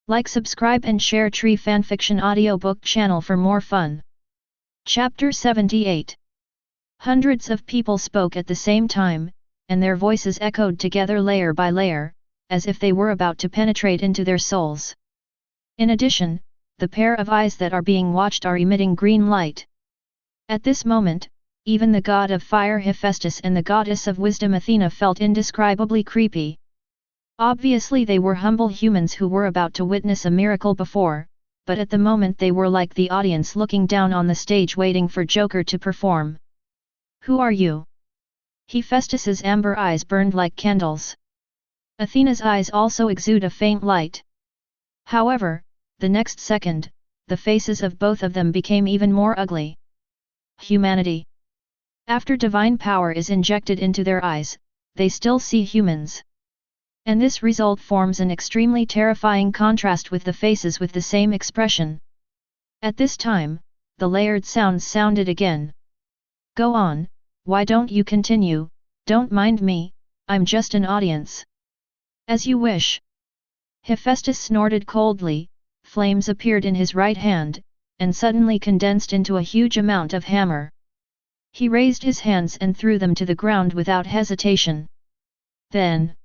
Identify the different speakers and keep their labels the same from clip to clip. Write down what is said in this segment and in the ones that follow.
Speaker 1: Like, subscribe and share Tree Fanfiction audiobook channel for more fun. Chapter 78. Hundreds of people spoke at the same time, and their voices echoed together layer by layer, as if they were about to penetrate into their souls. In addition, the pair of eyes that are being watched are emitting green light. At this moment, even the god of fire Hephaestus and the goddess of wisdom Athena felt indescribably creepy. Obviously they were humble humans who were about to witness a miracle before, but at the moment they were like the audience looking down on the stage waiting for Joker to perform. "Who are you?" Hephaestus's amber eyes burned like candles. Athena's eyes also exude a faint light. However, the next second, the faces of both of them became even more ugly. Humanity. After divine power is injected into their eyes, they still see humans. And this result forms an extremely terrifying contrast with the faces with the same expression. At this time, the layered sounds sounded again. "Go on, why don't you continue? Don't mind me, I'm just an audience." "As you wish." Hephaestus snorted coldly. Flames appeared in his right hand, and suddenly condensed into a huge amount of hammer. He raised his hands and threw them to the ground without hesitation. Then,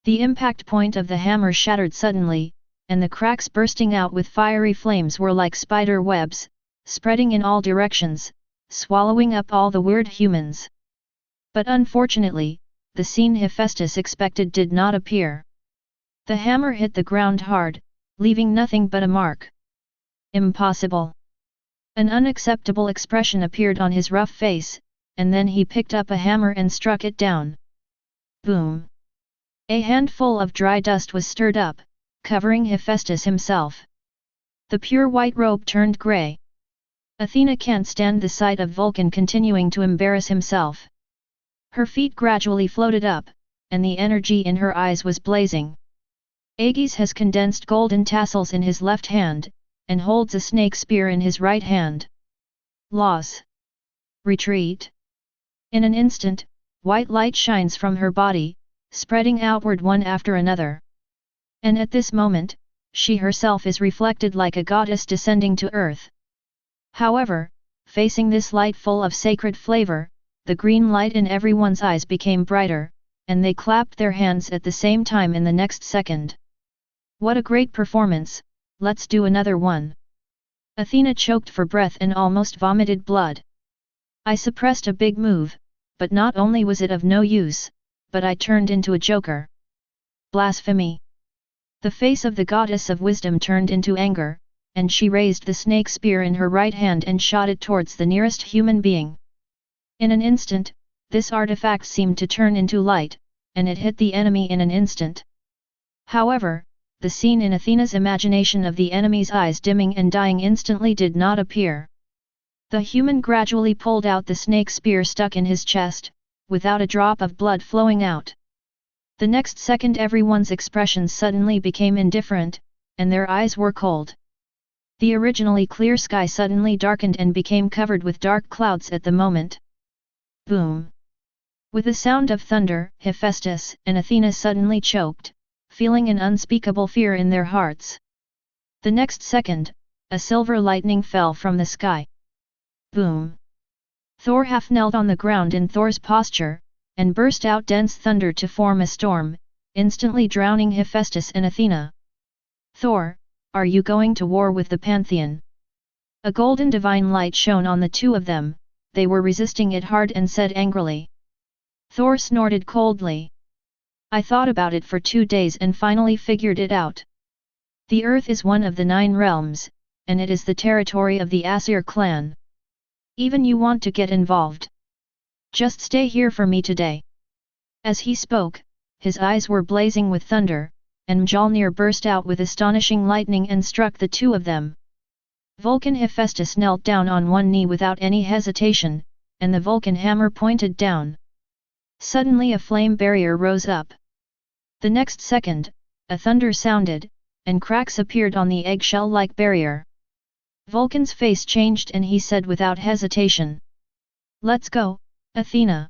Speaker 1: the impact point of the hammer shattered suddenly, and the cracks bursting out with fiery flames were like spider webs, spreading in all directions, swallowing up all the weird humans. But unfortunately, the scene Hephaestus expected did not appear. The hammer hit the ground hard, leaving nothing but a mark. Impossible. An unacceptable expression appeared on his rough face, and then he picked up a hammer and struck it down. Boom! A handful of dry dust was stirred up, covering Hephaestus himself. The pure white robe turned grey. Athena can't stand the sight of Vulcan continuing to embarrass himself. Her feet gradually floated up, and the energy in her eyes was blazing. Aegis has condensed golden tassels in his left hand, and holds a snake spear in his right hand. Loss. Retreat. In an instant, white light shines from her body, spreading outward one after another. And at this moment, she herself is reflected like a goddess descending to earth. However, facing this light full of sacred flavor, the green light in everyone's eyes became brighter, and they clapped their hands at the same time in the next second. "What a great performance, let's do another one." Athena choked for breath and almost vomited blood. "I suppressed a big move, but not only was it of no use, but I turned into a joker." Blasphemy! The face of the goddess of wisdom turned into anger, and she raised the snake spear in her right hand and shot it towards the nearest human being. In an instant, this artifact seemed to turn into light, and it hit the enemy in an instant. However, the scene in Athena's imagination of the enemy's eyes dimming and dying instantly did not appear. The human gradually pulled out the snake spear stuck in his chest, without a drop of blood flowing out. The next second everyone's expressions suddenly became indifferent, and their eyes were cold. The originally clear sky suddenly darkened and became covered with dark clouds at the moment. Boom! With the sound of thunder, Hephaestus and Athena suddenly choked, feeling an unspeakable fear in their hearts. The next second, a silver lightning fell from the sky. Boom! Thor half knelt on the ground in Thor's posture, and burst out dense thunder to form a storm, instantly drowning Hephaestus and Athena. "Thor, are you going to war with the Pantheon?" A golden divine light shone on the two of them. They were resisting it hard and said angrily. Thor snorted coldly. "I thought about it for 2 days and finally figured it out. The earth is one of the 9 realms, and it is the territory of the Aesir clan. Even you want to get involved? Just stay here for me today." As he spoke, his eyes were blazing with thunder, and Mjolnir burst out with astonishing lightning and struck the two of them. Vulcan Hephaestus knelt down on one knee without any hesitation, and the Vulcan hammer pointed down. Suddenly a flame barrier rose up. The next second, a thunder sounded, and cracks appeared on the eggshell-like barrier. Vulcan's face changed and he said without hesitation. "Let's go, Athena."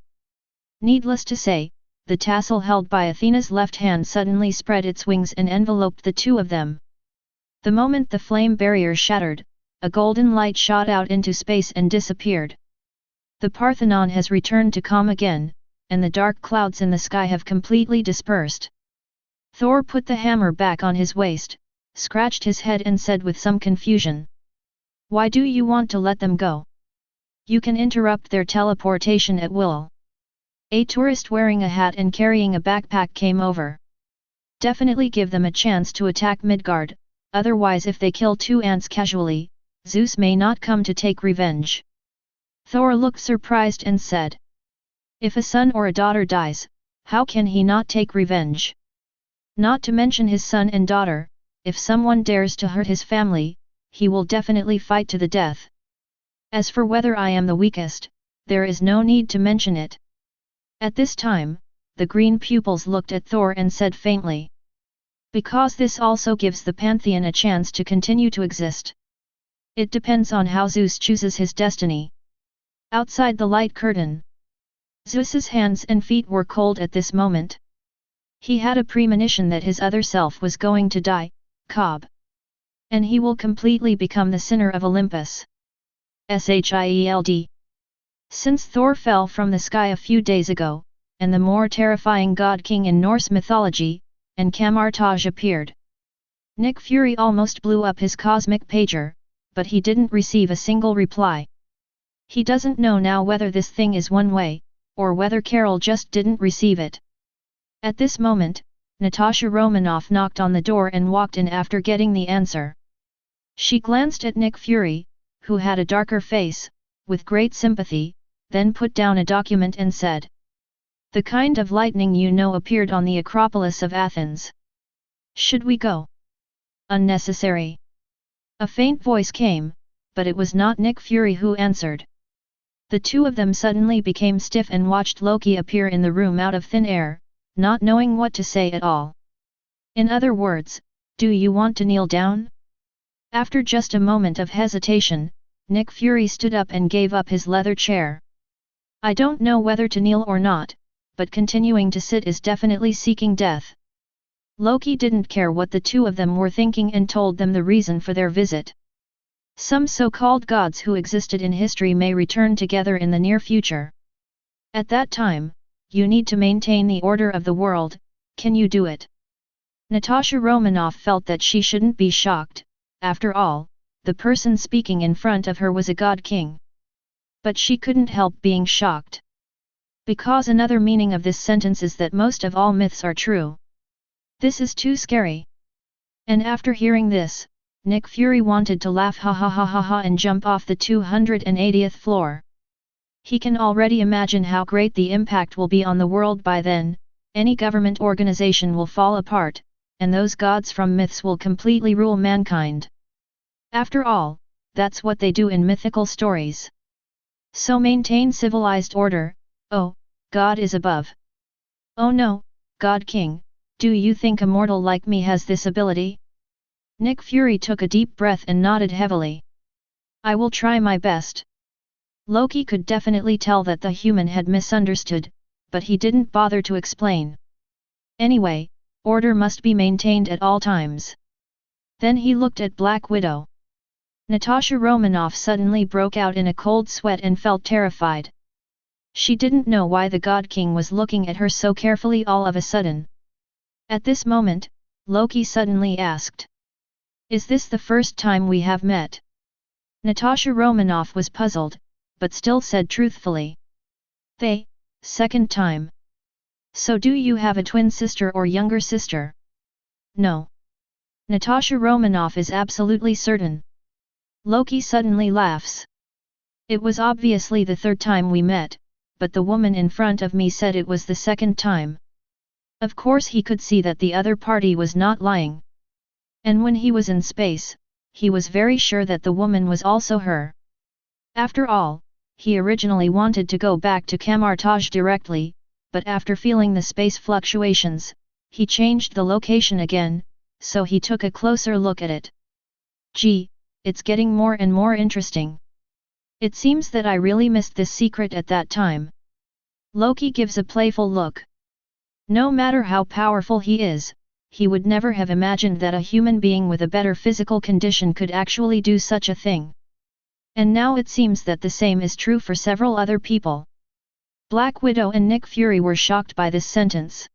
Speaker 1: Needless to say, the tassel held by Athena's left hand suddenly spread its wings and enveloped the two of them. The moment the flame barrier shattered, a golden light shot out into space and disappeared. The Parthenon has returned to calm again, and the dark clouds in the sky have completely dispersed. Thor put the hammer back on his waist, scratched his head and said with some confusion. Why do you want to let them go? You can interrupt their teleportation at will. A tourist wearing a hat and carrying a backpack came over. Definitely give them a chance to attack Midgard, otherwise if they kill 2 ants casually, Zeus may not come to take revenge. Thor looked surprised and said. If a son or a daughter dies, how can he not take revenge? Not to mention his son and daughter, if someone dares to hurt his family, he will definitely fight to the death. As for whether I am the weakest, there is no need to mention it. At this time, the green pupils looked at Thor and said faintly. Because this also gives the Pantheon a chance to continue to exist. It depends on how Zeus chooses his destiny. Outside the light curtain, Zeus's hands and feet were cold at this moment. He had a premonition that his other self was going to die, Cobb. And he will completely become the sinner of Olympus. Shield. Since Thor fell from the sky a few days ago, and the more terrifying god-king in Norse mythology, and Camartage appeared. Nick Fury almost blew up his cosmic pager, but he didn't receive a single reply. He doesn't know now whether this thing is one way, or whether Carol just didn't receive it. At this moment, Natasha Romanoff knocked on the door and walked in after getting the answer. She glanced at Nick Fury, who had a darker face, with great sympathy, then put down a document and said. The kind of lightning you know appeared on the Acropolis of Athens. Should we go? Unnecessary. A faint voice came, but it was not Nick Fury who answered. The two of them suddenly became stiff and watched Loki appear in the room out of thin air, not knowing what to say at all. In other words, do you want to kneel down? After just a moment of hesitation, Nick Fury stood up and gave up his leather chair. I don't know whether to kneel or not, but continuing to sit is definitely seeking death. Loki didn't care what the two of them were thinking and told them the reason for their visit. Some so-called gods who existed in history may return together in the near future. At that time, you need to maintain the order of the world. Can you do it? Natasha Romanoff felt that she shouldn't be shocked. After all, the person speaking in front of her was a god-king. But she couldn't help being shocked. Because another meaning of this sentence is that most of all myths are true. This is too scary. And after hearing this, Nick Fury wanted to laugh ha ha ha ha ha and jump off the 280th floor. He can already imagine how great the impact will be on the world by then. Any government organization will fall apart, and those gods from myths will completely rule mankind. After all, that's what they do in mythical stories. So maintain civilized order. Oh, God is above. Oh no, God King, do you think a mortal like me has this ability? Nick Fury took a deep breath and nodded heavily. I will try my best. Loki could definitely tell that the human had misunderstood, but he didn't bother to explain. Anyway, order must be maintained at all times. Then he looked at Black Widow. Natasha Romanoff suddenly broke out in a cold sweat and felt terrified. She didn't know why the God King was looking at her so carefully all of a sudden. At this moment, Loki suddenly asked. Is this the first time we have met? Natasha Romanoff was puzzled, but still said truthfully. Second time. So do you have a twin sister or younger sister? No. Natasha Romanoff is absolutely certain. Loki suddenly laughs. It was obviously the third time we met, but the woman in front of me said it was the second time. Of course he could see that the other party was not lying. And when he was in space, he was very sure that the woman was also her. After all, he originally wanted to go back to Camartage directly, but after feeling the space fluctuations, he changed the location again, so he took a closer look at it. Gee, it's getting more and more interesting. It seems that I really missed this secret at that time. Loki gives a playful look. No matter how powerful he is, he would never have imagined that a human being with a better physical condition could actually do such a thing. And now it seems that the same is true for several other people. Black Widow and Nick Fury were shocked by this sentence.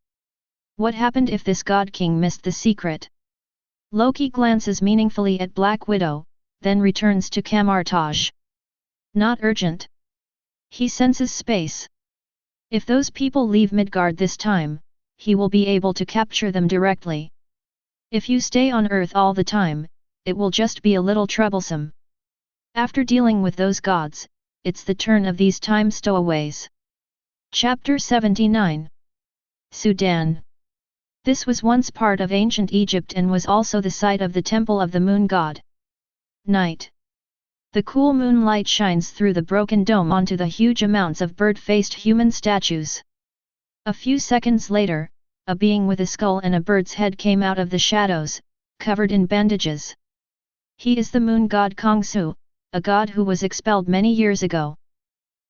Speaker 1: What happened if this God King missed the secret? Loki glances meaningfully at Black Widow, then returns to Kamar-Taj. Not urgent. He senses space. If those people leave Midgard this time, he will be able to capture them directly. If you stay on Earth all the time, it will just be a little troublesome. After dealing with those gods, it's the turn of these time stowaways. Chapter 79. Sudan. This was once part of ancient Egypt and was also the site of the temple of the moon god. Night. The cool moonlight shines through the broken dome onto the huge amounts of bird-faced human statues. A few seconds later, a being with a skull and a bird's head came out of the shadows, covered in bandages. He is the moon god Kongsu, a god who was expelled many years ago.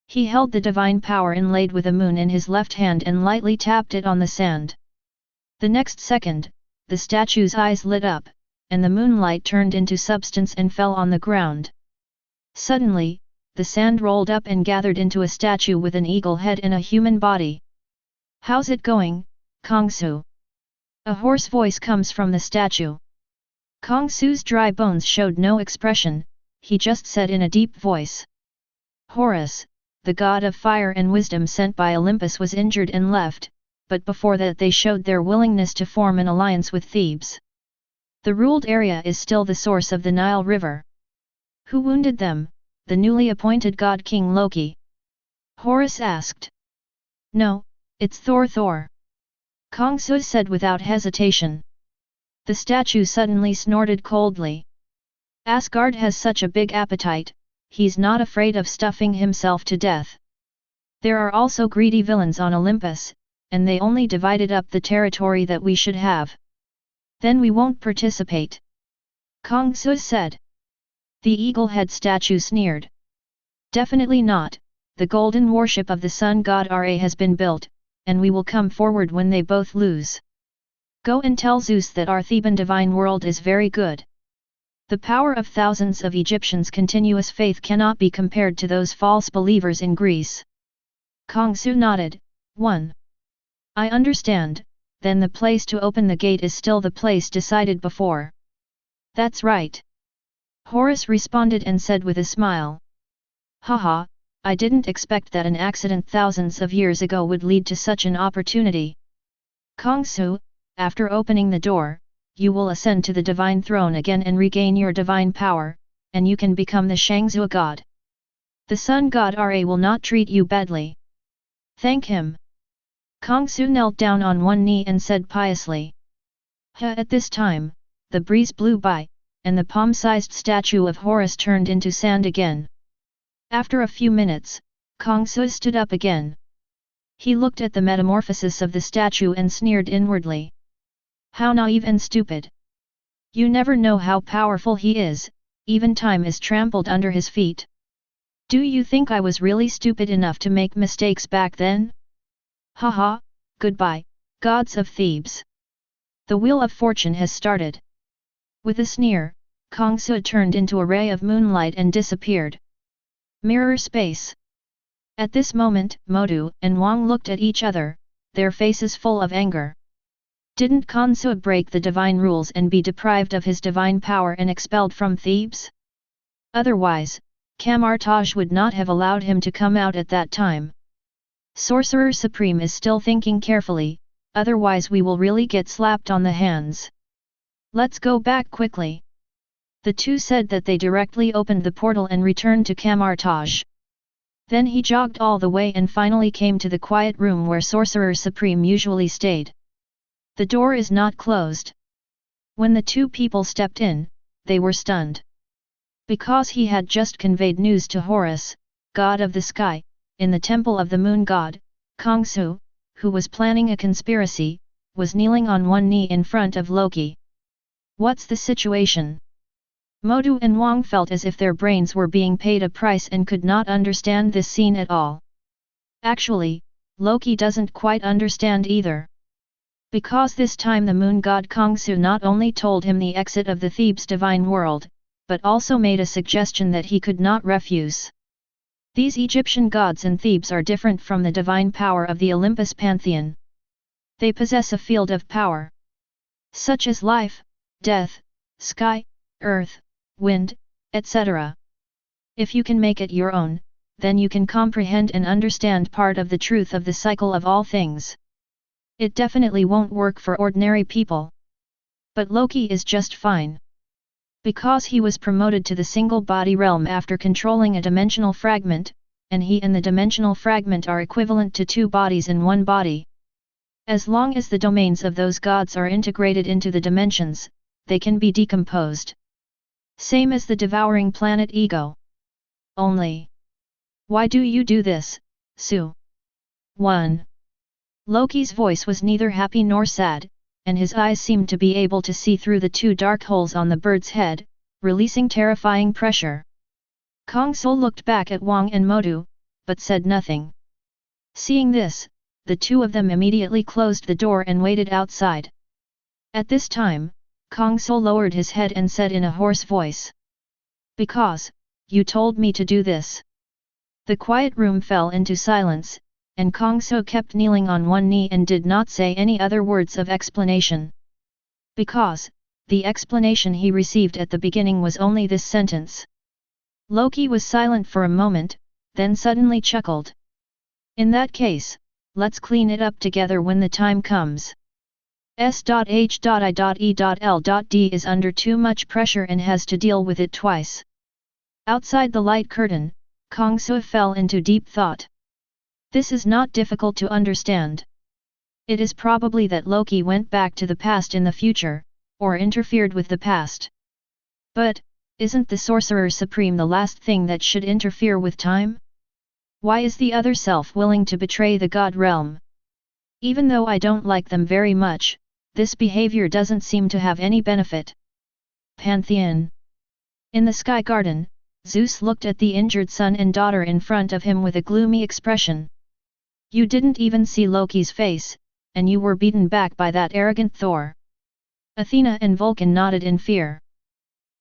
Speaker 1: He held the divine power inlaid with a moon in his left hand and lightly tapped it on the sand. The next second, the statue's eyes lit up, and the moonlight turned into substance and fell on the ground. Suddenly, the sand rolled up and gathered into a statue with an eagle head and a human body. "How's it going, Kongsu?" A hoarse voice comes from the statue. Kongsu's dry bones showed no expression, he just said in a deep voice. Horus, the god of fire and wisdom sent by Olympus, was injured and left, but before that they showed their willingness to form an alliance with Thebes. The ruled area is still the source of the Nile River. Who wounded them? The newly appointed god King Loki. Horus asked. No, it's Thor. Kongsu said without hesitation. The statue suddenly snorted coldly. Asgard has such a big appetite, he's not afraid of stuffing himself to death. There are also greedy villains on Olympus, and they only divided up the territory that we should have. Then we won't participate. Kongsu said. The eagle-head statue sneered. Definitely not, the golden warship of the sun god Ra has been built, and we will come forward when they both lose. Go and tell Zeus that our Theban divine world is very good. The power of thousands of Egyptians' continuous faith cannot be compared to those false believers in Greece. Kongsu nodded. 1. I understand, then the place to open the gate is still the place decided before. That's right. Horus responded and said with a smile. Haha, I didn't expect that an accident thousands of years ago would lead to such an opportunity. Kongsu, after opening the door, you will ascend to the divine throne again and regain your divine power, and you can become the Shangzhou god. The sun god Ra will not treat you badly. Thank him. Kongsu knelt down on one knee and said piously. At this time, the breeze blew by, and the palm-sized statue of Horus turned into sand again. After a few minutes, Kongsu stood up again. He looked at the metamorphosis of the statue and sneered inwardly. How naive and stupid. You never know how powerful he is, even time is trampled under his feet. Do you think I was really stupid enough to make mistakes back then? Haha, goodbye, gods of Thebes. The wheel of fortune has started. With a sneer, Kongsu turned into a ray of moonlight and disappeared. Mirror space. At this moment, Modu and Wang looked at each other, their faces full of anger. Didn't Kongsu break the divine rules and be deprived of his divine power and expelled from Thebes? Otherwise, Kamar-Taj would not have allowed him to come out at that time. Sorcerer Supreme is still thinking carefully, otherwise we will really get slapped on the hands. Let's go back quickly. The two said that they directly opened the portal and returned to Kamar-Taj. Then he jogged all the way and finally came to the quiet room where Sorcerer Supreme usually stayed. The door is not closed. When the two people stepped in, they were stunned. Because he had just conveyed news to Horus, god of the sky, in the temple of the moon god, Kongsu, who was planning a conspiracy, was kneeling on one knee in front of Loki. What's the situation? Modu and Wang felt as if their brains were being paid a price and could not understand this scene at all. Actually, Loki doesn't quite understand either. Because this time the moon god Kongsu not only told him the exit of the Thebes divine world, but also made a suggestion that he could not refuse. These Egyptian gods in Thebes are different from the divine power of the Olympus pantheon. They possess a field of power, such as life, death, sky, earth, wind, etc. If you can make it your own, then you can comprehend and understand part of the truth of the cycle of all things. It definitely won't work for ordinary people. But Loki is just fine. Because he was promoted to the single-body realm after controlling a dimensional fragment, and he and the dimensional fragment are equivalent to two bodies in one body. As long as the domains of those gods are integrated into the dimensions, they can be decomposed. Same as the devouring planet ego. Only. Why do you do this, Su? 1. Loki's voice was neither happy nor sad, and his eyes seemed to be able to see through the two dark holes on the bird's head, releasing terrifying pressure. Kongsul looked back at Wang and Modu, but said nothing. Seeing this, the two of them immediately closed the door and waited outside. At this time, Kongsul lowered his head and said in a hoarse voice. Because, you told me to do this. The quiet room fell into silence, and Kongsu kept kneeling on one knee and did not say any other words of explanation. Because, the explanation he received at the beginning was only this sentence. Loki was silent for a moment, then suddenly chuckled. In that case, let's clean it up together when the time comes. S.H.I.E.L.D is under too much pressure and has to deal with it twice. Outside the light curtain, Kongsu fell into deep thought. This is not difficult to understand. It is probably that Loki went back to the past in the future, or interfered with the past. But, isn't the Sorcerer Supreme the last thing that should interfere with time? Why is the other self willing to betray the God realm? Even though I don't like them very much, this behavior doesn't seem to have any benefit. Pantheon. In the Sky Garden, Zeus looked at the injured son and daughter in front of him with a gloomy expression. You didn't even see Loki's face, and you were beaten back by that arrogant Thor. Athena and Vulcan nodded in fear.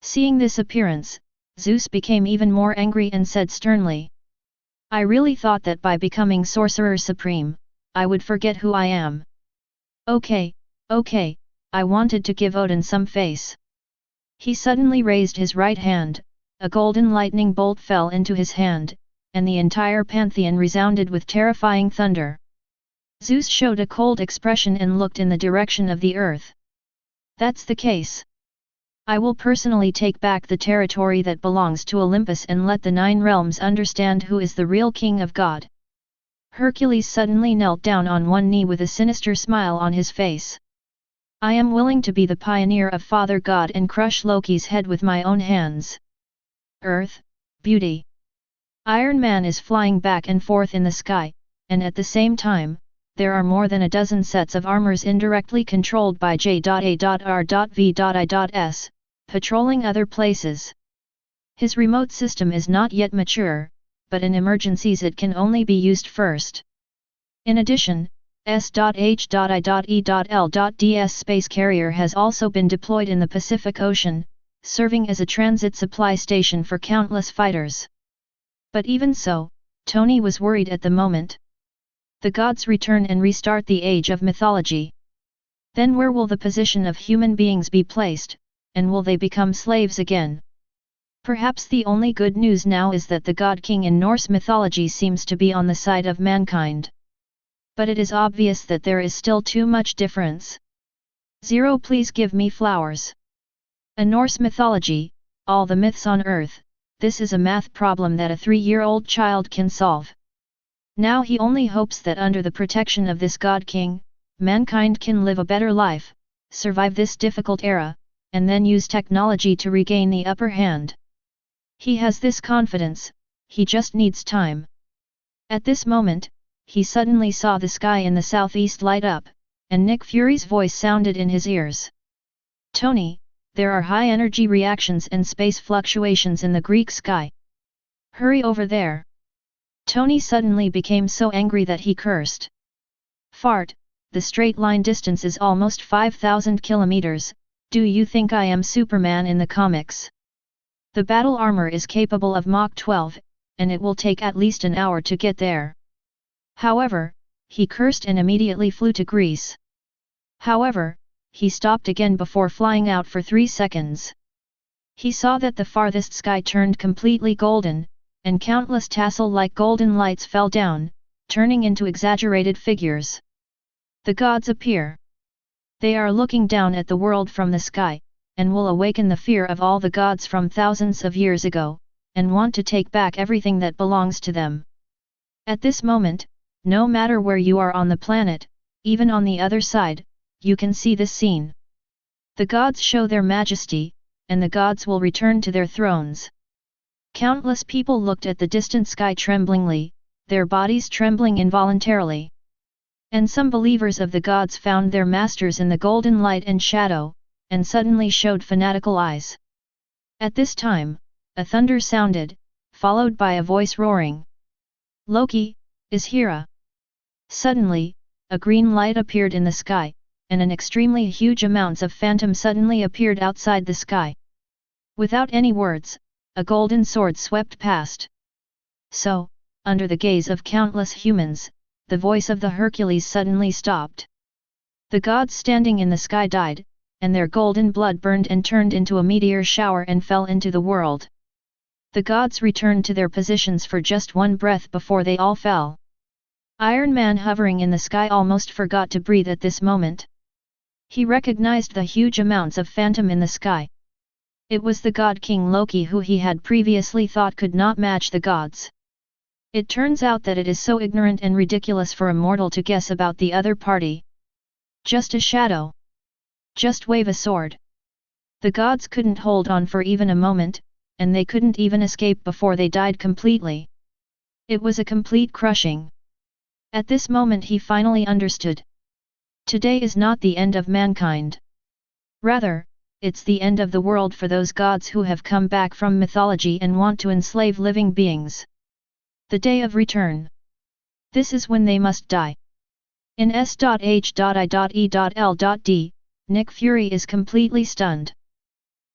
Speaker 1: Seeing this appearance, Zeus became even more angry and said sternly. I really thought that by becoming Sorcerer Supreme, I would forget who I am. Okay, I wanted to give Odin some face. He suddenly raised his right hand, a golden lightning bolt fell into his hand, and the entire pantheon resounded with terrifying thunder. Zeus showed a cold expression and looked in the direction of the earth. That's the case. I will personally take back the territory that belongs to Olympus and let the 9 realms understand who is the real king of God. Hercules suddenly knelt down on one knee with a sinister smile on his face. I am willing to be the pioneer of Father God and crush Loki's head with my own hands. Earth, beauty. Iron Man is flying back and forth in the sky, and at the same time, there are more than a dozen sets of armors indirectly controlled by J.A.R.V.I.S, patrolling other places. His remote system is not yet mature, but in emergencies it can only be used first. In addition, S.H.I.E.L.D.S space carrier has also been deployed in the Pacific Ocean, serving as a transit supply station for countless fighters. But even so, Tony was worried at the moment. The gods return and restart the age of mythology. Then where will the position of human beings be placed, and will they become slaves again? Perhaps the only good news now is that the God King in Norse mythology seems to be on the side of mankind. But it is obvious that there is still too much difference. 0 Please give me flowers. A Norse mythology, all the myths on earth, this is a math problem that a 3-year-old child can solve. Now he only hopes that under the protection of this God King, mankind can live a better life, survive this difficult era, and then use technology to regain the upper hand. He has this confidence, he just needs time. At this moment, he suddenly saw the sky in the southeast light up, and Nick Fury's voice sounded in his ears. Tony, there are high-energy reactions and space fluctuations in the Greek sky. Hurry over there. Tony suddenly became so angry that he cursed. Fart, the straight line distance is almost 5,000 kilometers, do you think I am Superman in the comics? The battle armor is capable of Mach 12, and it will take at least an hour to get there. However, he cursed and immediately flew to Greece. However, he stopped again before flying out for 3 seconds. He saw that the farthest sky turned completely golden, and countless tassel-like golden lights fell down, turning into exaggerated figures. The gods appear. They are looking down at the world from the sky, and will awaken the fear of all the gods from thousands of years ago, and want to take back everything that belongs to them. At this moment, no matter where you are on the planet, even on the other side, you can see this scene. The gods show their majesty, and the gods will return to their thrones. Countless people looked at the distant sky tremblingly, their bodies trembling involuntarily. And some believers of the gods found their masters in the golden light and shadow, and suddenly showed fanatical eyes. At this time, a thunder sounded, followed by a voice roaring. Loki, is Hera. Suddenly, a green light appeared in the sky, and an extremely huge amounts of phantom suddenly appeared outside the sky. Without any words, a golden sword swept past. So, under the gaze of countless humans, the voice of the Hercules suddenly stopped. The gods standing in the sky died, and their golden blood burned and turned into a meteor shower and fell into the world. The gods returned to their positions for just one breath before they all fell. Iron Man hovering in the sky almost forgot to breathe at this moment. He recognized the huge amounts of phantom in the sky. It was the god King Loki who he had previously thought could not match the gods. It turns out that it is so ignorant and ridiculous for a mortal to guess about the other party. Just a shadow. Just wave a sword. The gods couldn't hold on for even a moment, and they couldn't even escape before they died completely. It was a complete crushing. At this moment he finally understood. Today is not the end of mankind. Rather, it's the end of the world for those gods who have come back from mythology and want to enslave living beings. The day of return. This is when they must die. In S.H.I.E.L.D., Nick Fury is completely stunned.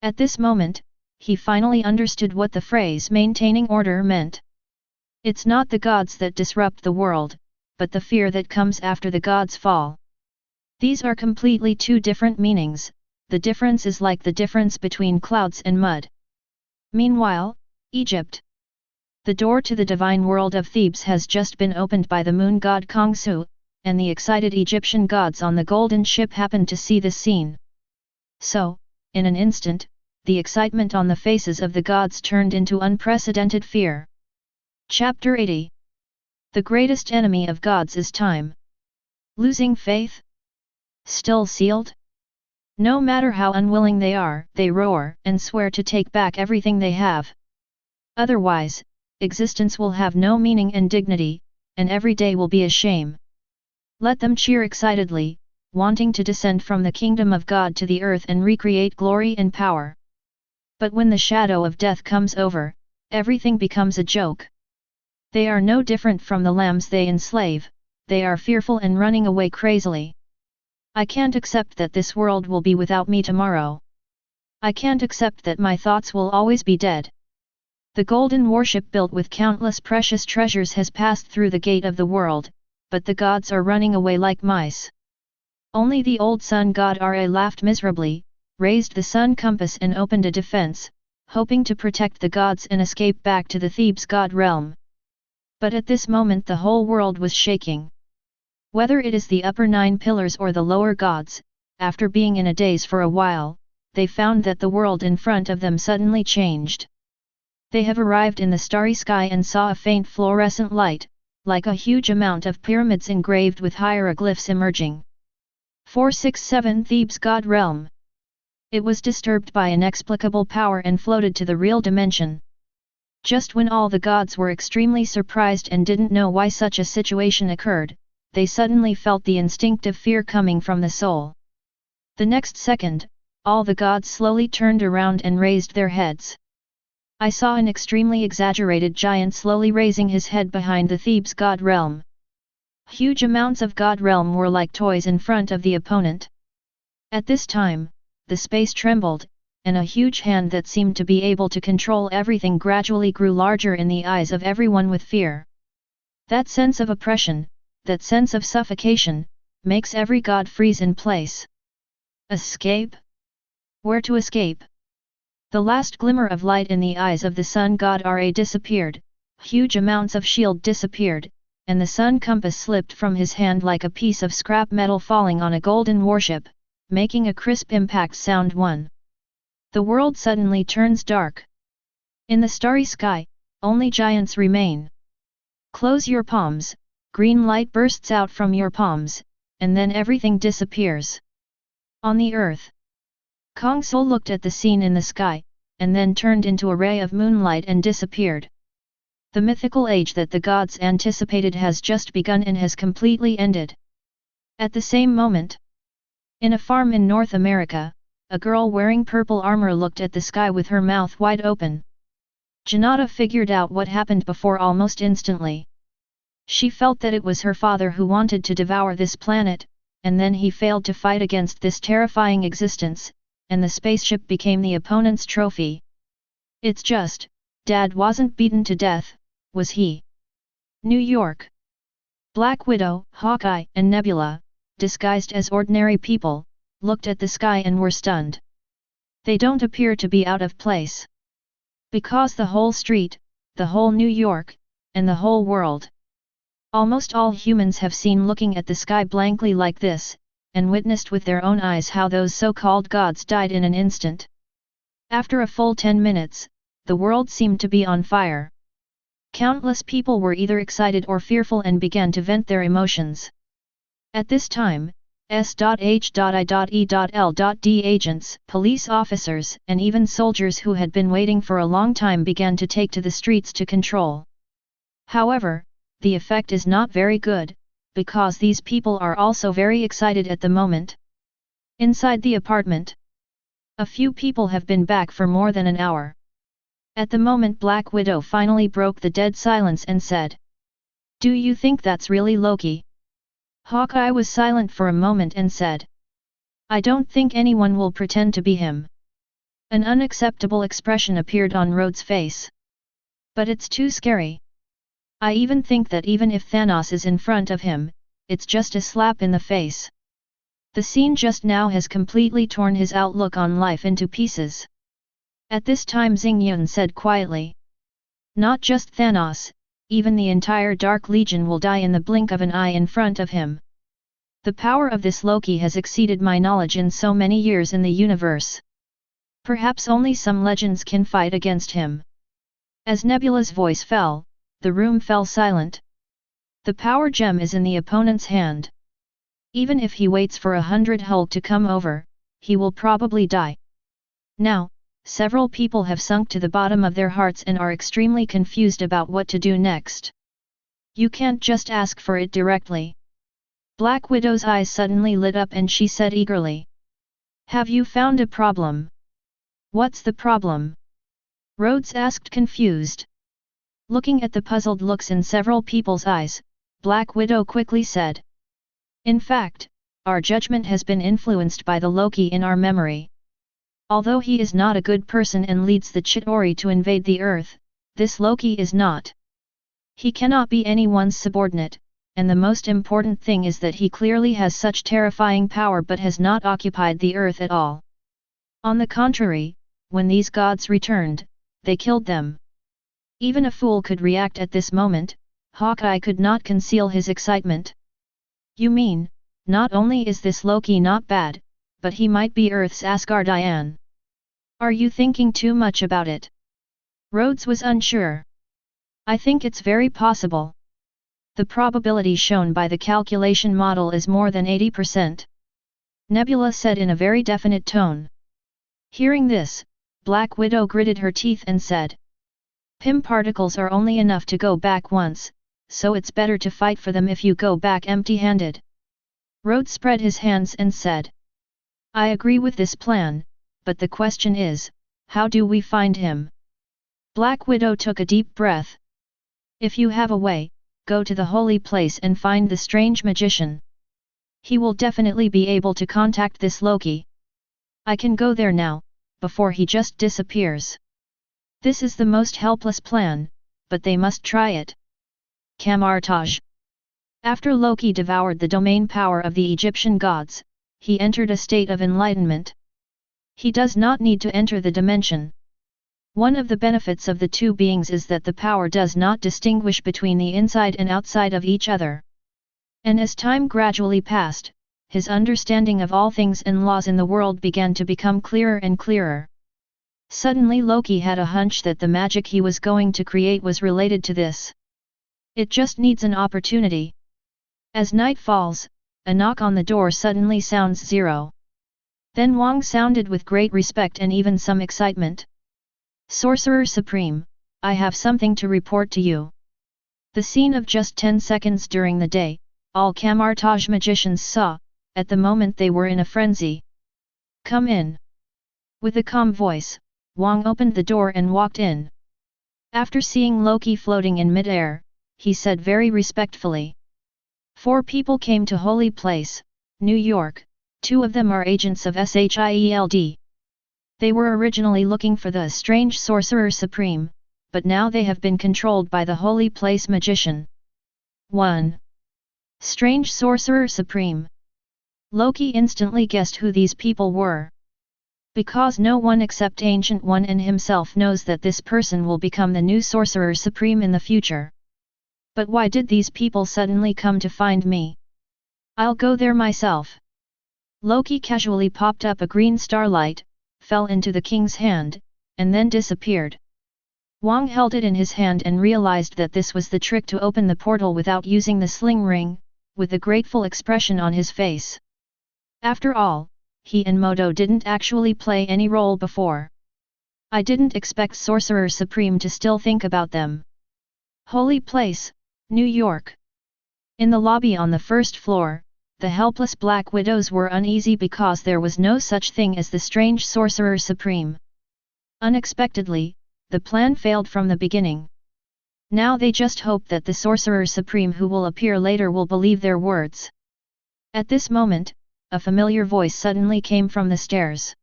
Speaker 1: At this moment, he finally understood what the phrase maintaining order meant. It's not the gods that disrupt the world, but the fear that comes after the gods fall. These are completely two different meanings, the difference is like the difference between clouds and mud. Meanwhile, Egypt. The door to the divine world of Thebes has just been opened by the moon god Khonsu, and the excited Egyptian gods on the golden ship happened to see this scene. So, in an instant, the excitement on the faces of the gods turned into unprecedented fear. Chapter 80. The greatest enemy of gods is time. Losing faith? Still sealed? No matter how unwilling they are, they roar and swear to take back everything they have. Otherwise, existence will have no meaning and dignity, and every day will be a shame. Let them cheer excitedly, wanting to descend from the kingdom of God to the earth and recreate glory and power. But when the shadow of death comes over, everything becomes a joke. They are no different from the lambs they enslave, they are fearful and running away crazily. I can't accept that this world will be without me tomorrow. I can't accept that my thoughts will always be dead. The golden warship built with countless precious treasures has passed through the gate of the world, but the gods are running away like mice. Only the old sun god Ra laughed miserably, raised the sun compass and opened a defense, hoping to protect the gods and escape back to the Thebes god realm. But at this moment the whole world was shaking. Whether it is the upper 9 pillars or the lower gods, after being in a daze for a while, they found that the world in front of them suddenly changed. They have arrived in the starry sky and saw a faint fluorescent light, like a huge amount of pyramids engraved with hieroglyphs emerging. 467 Thebes God Realm. It was disturbed by inexplicable power and floated to the real dimension. Just when all the gods were extremely surprised and didn't know why such a situation occurred, they suddenly felt the instinctive fear coming from the soul. The next second, all the gods slowly turned around and raised their heads. I saw an extremely exaggerated giant slowly raising his head behind the Thebes god realm. Huge amounts of God realm were like toys in front of the opponent. At this time, the space trembled, and a huge hand that seemed to be able to control everything gradually grew larger in the eyes of everyone with fear. That sense of oppression, that sense of suffocation, makes every god freeze in place. Escape? Where to escape? The last glimmer of light in the eyes of the sun god Ra disappeared, huge amounts of shield disappeared, and the sun compass slipped from his hand like a piece of scrap metal falling on a golden warship, making a crisp impact sound. 1. The world suddenly turns dark. In the starry sky, only giants remain. Close your palms, green light bursts out from your palms, and then everything disappears. On the earth. Kong Sol looked at the scene in the sky, and then turned into a ray of moonlight and disappeared. The mythical age that the gods anticipated has just begun and has completely ended. At the same moment, in a farm in North America, a girl wearing purple armor looked at the sky with her mouth wide open. Janata figured out what happened before almost instantly. She felt that it was her father who wanted to devour this planet, and then he failed to fight against this terrifying existence, and the spaceship became the opponent's trophy. It's just, Dad wasn't beaten to death, was he? New York. Black Widow, Hawkeye, and Nebula, disguised as ordinary people, looked at the sky and were stunned. They don't appear to be out of place. Because the whole street, the whole New York, and the whole world. Almost all humans have seen looking at the sky blankly like this, and witnessed with their own eyes how those so-called gods died in an instant. After a full 10 minutes, the world seemed to be on fire. Countless people were either excited or fearful and began to vent their emotions. At this time, S.H.I.E.L.D. agents, police officers, and even soldiers who had been waiting for a long time began to take to the streets to control. However, the effect is not very good, because these people are also very excited at the moment. Inside the apartment, a few people have been back for more than an hour. At the moment Black Widow finally broke the dead silence and said, "Do you think that's really Loki?" Hawkeye was silent for a moment and said, "I don't think anyone will pretend to be him." An unacceptable expression appeared on Rhodes' face. "But it's too scary. I even think that even if Thanos is in front of him, it's just a slap in the face. The scene just now has completely torn his outlook on life into pieces." At this time Xing Yun said quietly, "Not just Thanos, even the entire Dark Legion will die in the blink of an eye in front of him. The power of this Loki has exceeded my knowledge in so many years in the universe. Perhaps only some legends can fight against him." As Nebula's voice fell, the room fell silent. The power gem is in the opponent's hand. Even if he waits for 100 Hulk to come over, he will probably die. Now, several people have sunk to the bottom of their hearts and are extremely confused about what to do next. You can't just ask for it directly. Black Widow's eyes suddenly lit up and she said eagerly, "Have you found a problem?" "What's the problem?" Rhodes asked confused. Looking at the puzzled looks in several people's eyes, Black Widow quickly said, "In fact, our judgment has been influenced by the Loki in our memory. Although he is not a good person and leads the Chitauri to invade the earth, this Loki is not. He cannot be anyone's subordinate, and the most important thing is that he clearly has such terrifying power but has not occupied the earth at all. On the contrary, when these gods returned, they killed them." Even a fool could react at this moment. Hawkeye could not conceal his excitement. "You mean, not only is this Loki not bad, but he might be Earth's Asgardian. Are you thinking too much about it?" Rhodes was unsure. "I think it's very possible. The probability shown by the calculation model is more than 80%. Nebula said in a very definite tone. Hearing this, Black Widow gritted her teeth and said, "Pym particles are only enough to go back once, so it's better to fight for them if you go back empty-handed." Rhodes spread his hands and said, "I agree with this plan, but the question is, how do we find him?" Black Widow took a deep breath. "If you have a way, go to the holy place and find the strange magician. He will definitely be able to contact this Loki. I can go there now, before he just disappears. This is the most helpless plan, but they must try it. Camartage. After Loki devoured the domain power of the Egyptian gods, he entered a state of enlightenment. He does not need to enter the dimension. One of the benefits of the two beings is that the power does not distinguish between the inside and outside of each other. And as time gradually passed, his understanding of all things and laws in the world began to become clearer and clearer. Suddenly Loki had a hunch that the magic he was going to create was related to this. It just needs an opportunity. As night falls, a knock on the door suddenly sounds 0. Then Wang sounded with great respect and even some excitement. Sorcerer Supreme, I have something to report to you. The scene of just 10 seconds during the day, all Camartage magicians saw, at the moment they were in a frenzy. Come in. With a calm voice, Wang opened the door and walked in. After seeing Loki floating in mid-air, he said very respectfully. 4 people came to Holy Place, New York, 2 of them are agents of SHIELD. They were originally looking for the strange Sorcerer Supreme, but now they have been controlled by the Holy Place magician. 1. Strange Sorcerer Supreme. Loki instantly guessed who these people were. Because no one except Ancient One and himself knows that this person will become the new Sorcerer Supreme in the future. But why did these people suddenly come to find me? I'll go there myself. Loki casually popped up a green starlight, fell into the king's hand, and then disappeared. Wang held it in his hand and realized that this was the trick to open the portal without using the sling ring, with a grateful expression on his face. After all, he and Moto didn't actually play any role before. I didn't expect Sorcerer Supreme to still think about them. Holy Place, New York. In the lobby on the first floor, the helpless Black Widows were uneasy because there was no such thing as the strange Sorcerer Supreme. Unexpectedly, the plan failed from the beginning. Now they just hope that the Sorcerer Supreme who will appear later will believe their words. At this moment, a familiar voice suddenly came from the stairs.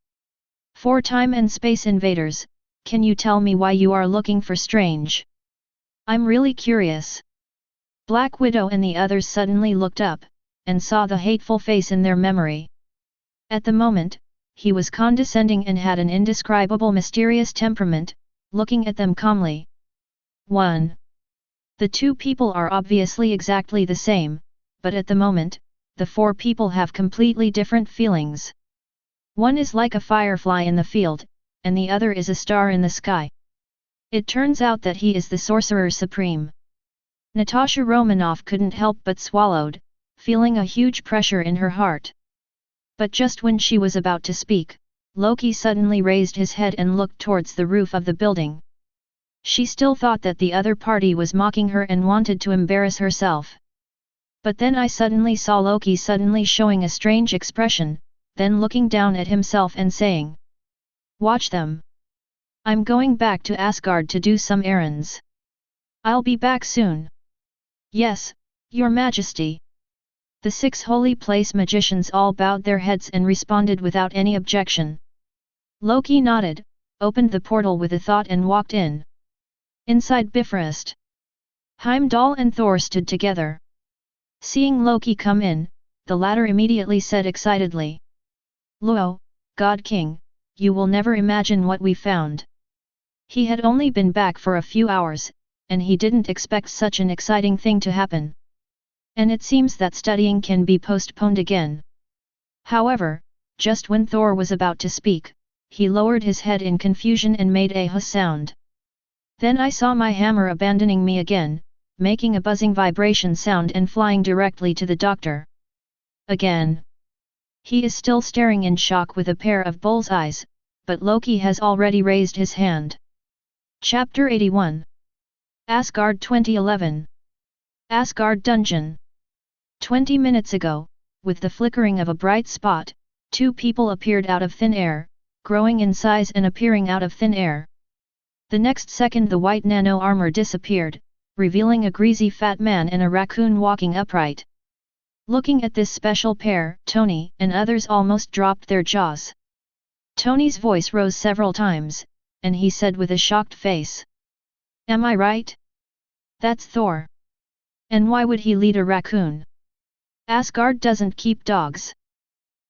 Speaker 1: 4 time and space invaders, can you tell me why you are looking for strange? I'm really curious. Black Widow and the others suddenly looked up, and saw the hateful face in their memory. At the moment, he was condescending and had an indescribable mysterious temperament, looking at them calmly. 1. The 2 people are obviously exactly the same, but at the moment, the 4 people have completely different feelings. One is like a firefly in the field, and the other is a star in the sky. It turns out that he is the Sorcerer Supreme. Natasha Romanoff couldn't help but swallowed, feeling a huge pressure in her heart. But just when she was about to speak, Loki suddenly raised his head and looked towards the roof of the building. She still thought that the other party was mocking her and wanted to embarrass herself. But then I suddenly saw Loki suddenly showing a strange expression, then looking down at himself and saying, "Watch them. I'm going back to Asgard to do some errands. I'll be back soon." "Yes, Your Majesty." The 6 Holy Place magicians all bowed their heads and responded without any objection. Loki nodded, opened the portal with a thought and walked in. Inside Bifrost, Heimdall and Thor stood together. Seeing Loki come in, the latter immediately said excitedly, "Lo, God King, you will never imagine what we found." He had only been back for a few hours, and he didn't expect such an exciting thing to happen. And it seems that studying can be postponed again. However, just when Thor was about to speak, he lowered his head in confusion and made a huss sound. Then I saw my hammer abandoning me again, making a buzzing vibration sound and flying directly to the doctor. Again. He is still staring in shock with a pair of bull's eyes, but Loki has already raised his hand. Chapter 81. Asgard 2011. Asgard Dungeon. 20 minutes ago, with the flickering of a bright spot, 2 people appeared out of thin air, growing in size and appearing out of thin air. The next second the white nano armor disappeared, revealing a greasy fat man and a raccoon walking upright. Looking at this special pair, Tony and others almost dropped their jaws. Tony's voice rose several times, and he said with a shocked face. Am I right? That's Thor. And why would he lead a raccoon? Asgard doesn't keep dogs.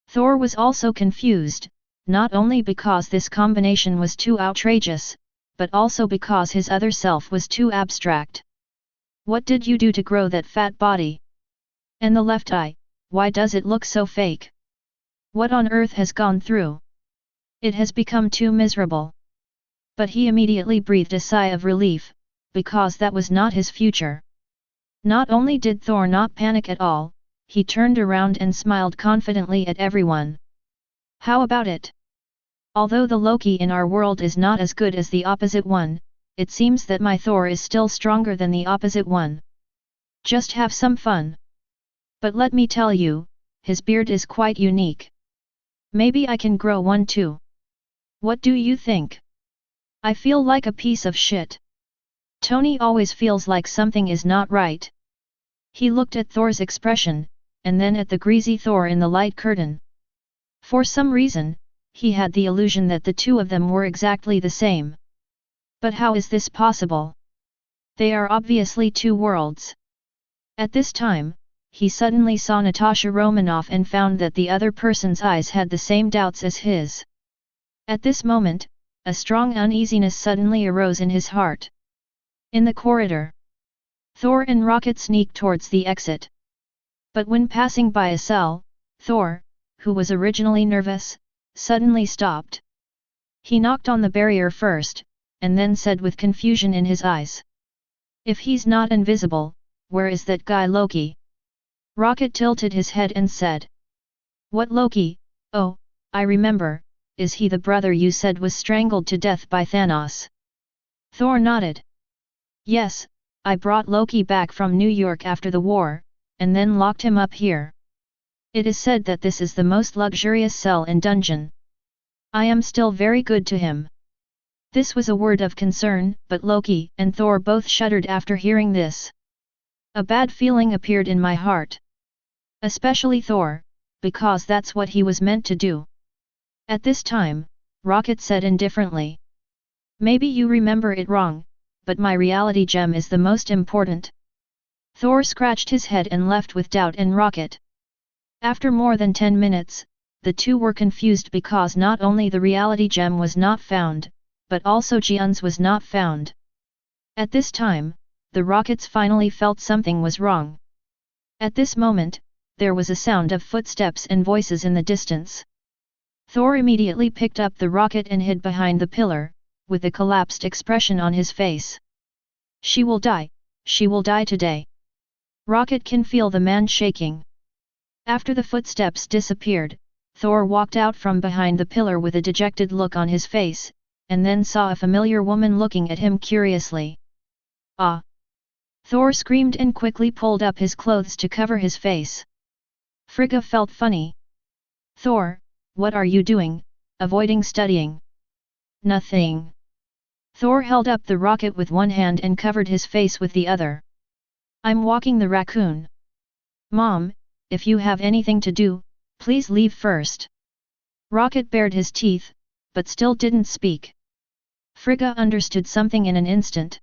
Speaker 1: Thor was also confused, not only because this combination was too outrageous, but also because his other self was too abstract. What did you do to grow that fat body? And the left eye, why does it look so fake? What on earth has gone through? It has become too miserable. But he immediately breathed a sigh of relief, because that was not his future. Not only did Thor not panic at all, he turned around and smiled confidently at everyone. How about it? Although the Loki in our world is not as good as the opposite one, it seems that my Thor is still stronger than the opposite one. Just have some fun. But let me tell you, his beard is quite unique. Maybe I can grow one too. What do you think? I feel like a piece of shit. Tony always feels like something is not right. He looked at Thor's expression, and then at the greasy Thor in the light curtain. For some reason, he had the illusion that the two of them were exactly the same. But how is this possible? They are obviously two worlds. At this time, he suddenly saw Natasha Romanoff and found that the other person's eyes had the same doubts as his. At this moment, a strong uneasiness suddenly arose in his heart. In the corridor, Thor and Rocket sneaked towards the exit. But when passing by a cell, Thor, who was originally nervous, suddenly stopped. He knocked on the barrier first, and then said with confusion in his eyes. If he's not invisible, where is that guy Loki? Rocket tilted his head and said. What Loki? Oh, I remember, is he the brother you said was strangled to death by Thanos? Thor nodded. Yes, I brought Loki back from New York after the war, and then locked him up here. It is said that this is the most luxurious cell and dungeon. I am still very good to him. This was a word of concern, but Loki and Thor both shuddered after hearing this. A bad feeling appeared in my heart. Especially Thor, because that's what he was meant to do. At this time, Rocket said indifferently. Maybe you remember it wrong, but my reality gem is the most important. Thor scratched his head and left with doubt and Rocket. After more than 10 minutes, the two were confused because not only the reality gem was not found, but also Jiun's was not found. At this time, the Rockets finally felt something was wrong. At this moment, there was a sound of footsteps and voices in the distance. Thor immediately picked up the rocket and hid behind the pillar, with a collapsed expression on his face. She will die today. Rocket can feel the man shaking. After the footsteps disappeared, Thor walked out from behind the pillar with a dejected look on his face, and then saw a familiar woman looking at him curiously. Ah! Thor screamed and quickly pulled up his clothes to cover his face. Frigga felt funny. Thor, what are you doing, avoiding studying? Nothing. Thor held up the rocket with one hand and covered his face with the other. I'm walking the raccoon. Mom, if you have anything to do, please leave first. Rocket bared his teeth, but still didn't speak. Frigga understood something in an instant.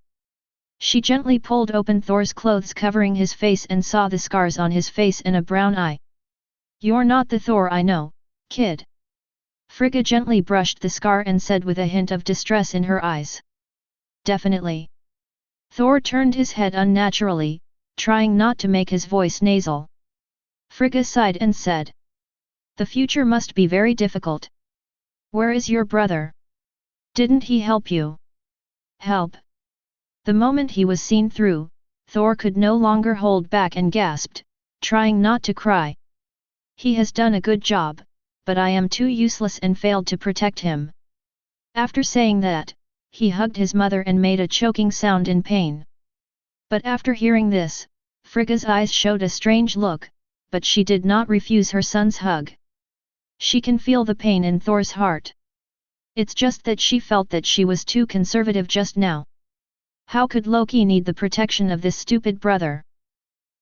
Speaker 1: She gently pulled open Thor's clothes covering his face and saw the scars on his face and a brown eye. You're not the Thor I know, kid. Frigga gently brushed the scar and said with a hint of distress in her eyes. Definitely. Thor turned his head unnaturally, trying not to make his voice nasal. Frigga sighed and said. The future must be very difficult. Where is your brother? Didn't he help you? Help? The moment he was seen through, Thor could no longer hold back and gasped, trying not to cry. He has done a good job, but I am too useless and failed to protect him. After saying that, he hugged his mother and made a choking sound in pain. But after hearing this, Frigga's eyes showed a strange look, but she did not refuse her son's hug. She can feel the pain in Thor's heart. It's just that she felt that she was too conservative just now. How could Loki need the protection of this stupid brother?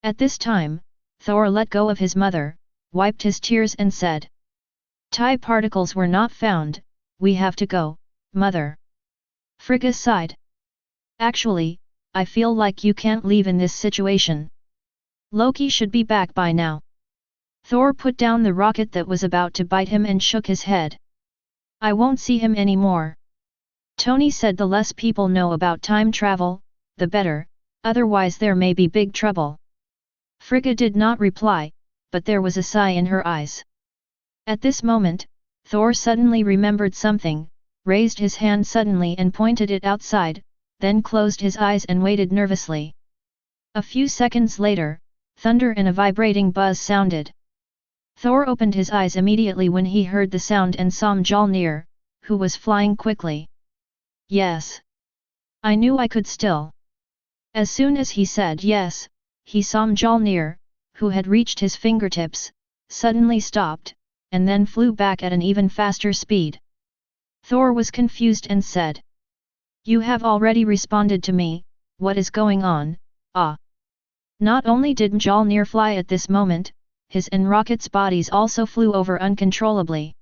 Speaker 1: At this time, Thor let go of his mother, wiped his tears and said. "TIE particles were not found, we have to go, mother." Frigga sighed. "Actually, I feel like you can't leave in this situation. Loki should be back by now." Thor put down the rocket that was about to bite him and shook his head. "I won't see him anymore." Tony said the less people know about time travel, the better, otherwise there may be big trouble. Frigga did not reply, but there was a sigh in her eyes. At this moment, Thor suddenly remembered something, raised his hand suddenly and pointed it outside, then closed his eyes and waited nervously. A few seconds later, thunder and a vibrating buzz sounded. Thor opened his eyes immediately when he heard the sound and saw Mjolnir, who was flying quickly. "Yes. I knew I could still." As soon as he said yes, he saw Mjolnir, who had reached his fingertips, suddenly stopped, and then flew back at an even faster speed. Thor was confused and said. "You have already responded to me, what is going on, ah?" Not only did Mjolnir fly at this moment, his and Rocket's bodies also flew over uncontrollably.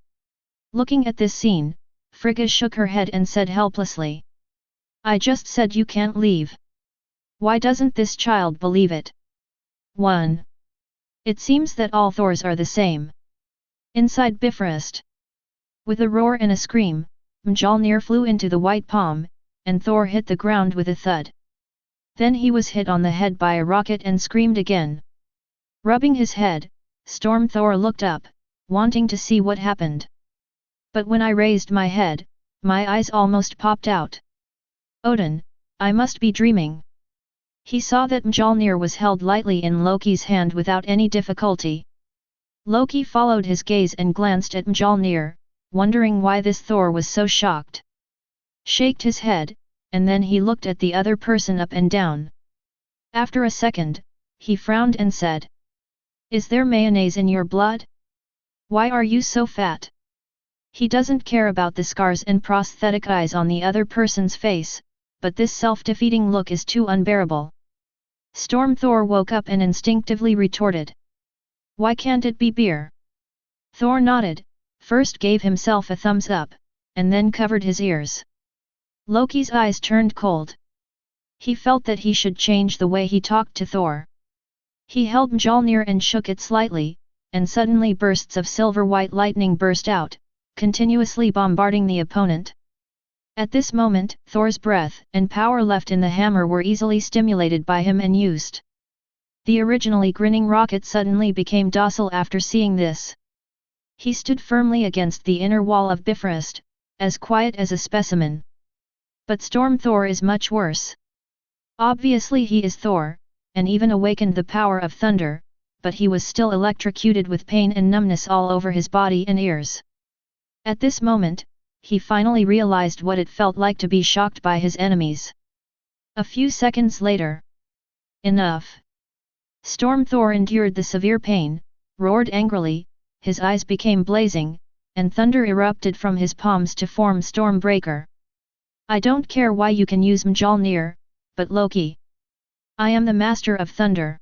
Speaker 1: Looking at this scene, Frigga shook her head and said helplessly. "I just said you can't leave. Why doesn't this child believe it?" 1. It seems that all Thors are the same. Inside Bifrost. With a roar and a scream, Mjolnir flew into the white palm, and Thor hit the ground with a thud. Then he was hit on the head by a rocket and screamed again. Rubbing his head, Storm Thor looked up, wanting to see what happened. "But when I raised my head, my eyes almost popped out. Odin, I must be dreaming." He saw that Mjolnir was held lightly in Loki's hand without any difficulty. Loki followed his gaze and glanced at Mjolnir, wondering why this Thor was so shocked. Shaked his head, and then he looked at the other person up and down. After a second, he frowned and said. "Is there mayonnaise in your blood? Why are you so fat?" He doesn't care about the scars and prosthetic eyes on the other person's face, but this self-defeating look is too unbearable. Storm Thor woke up and instinctively retorted. "Why can't it be beer?" Thor nodded, first gave himself a thumbs up, and then covered his ears. Loki's eyes turned cold. He felt that he should change the way he talked to Thor. He held Mjolnir and shook it slightly, and suddenly bursts of silver-white lightning burst out, continuously bombarding the opponent. At this moment, Thor's breath and power left in the hammer were easily stimulated by him and used. The originally grinning Rocket suddenly became docile after seeing this. He stood firmly against the inner wall of Bifrost, as quiet as a specimen. But Storm Thor is much worse. Obviously he is Thor, and even awakened the power of thunder, but he was still electrocuted with pain and numbness all over his body and ears. At this moment, he finally realized what it felt like to be shocked by his enemies. A few seconds later. Enough! Storm Thor endured the severe pain, roared angrily, his eyes became blazing, and thunder erupted from his palms to form Stormbreaker. "I don't care why you can use Mjolnir, but Loki. I am the master of thunder."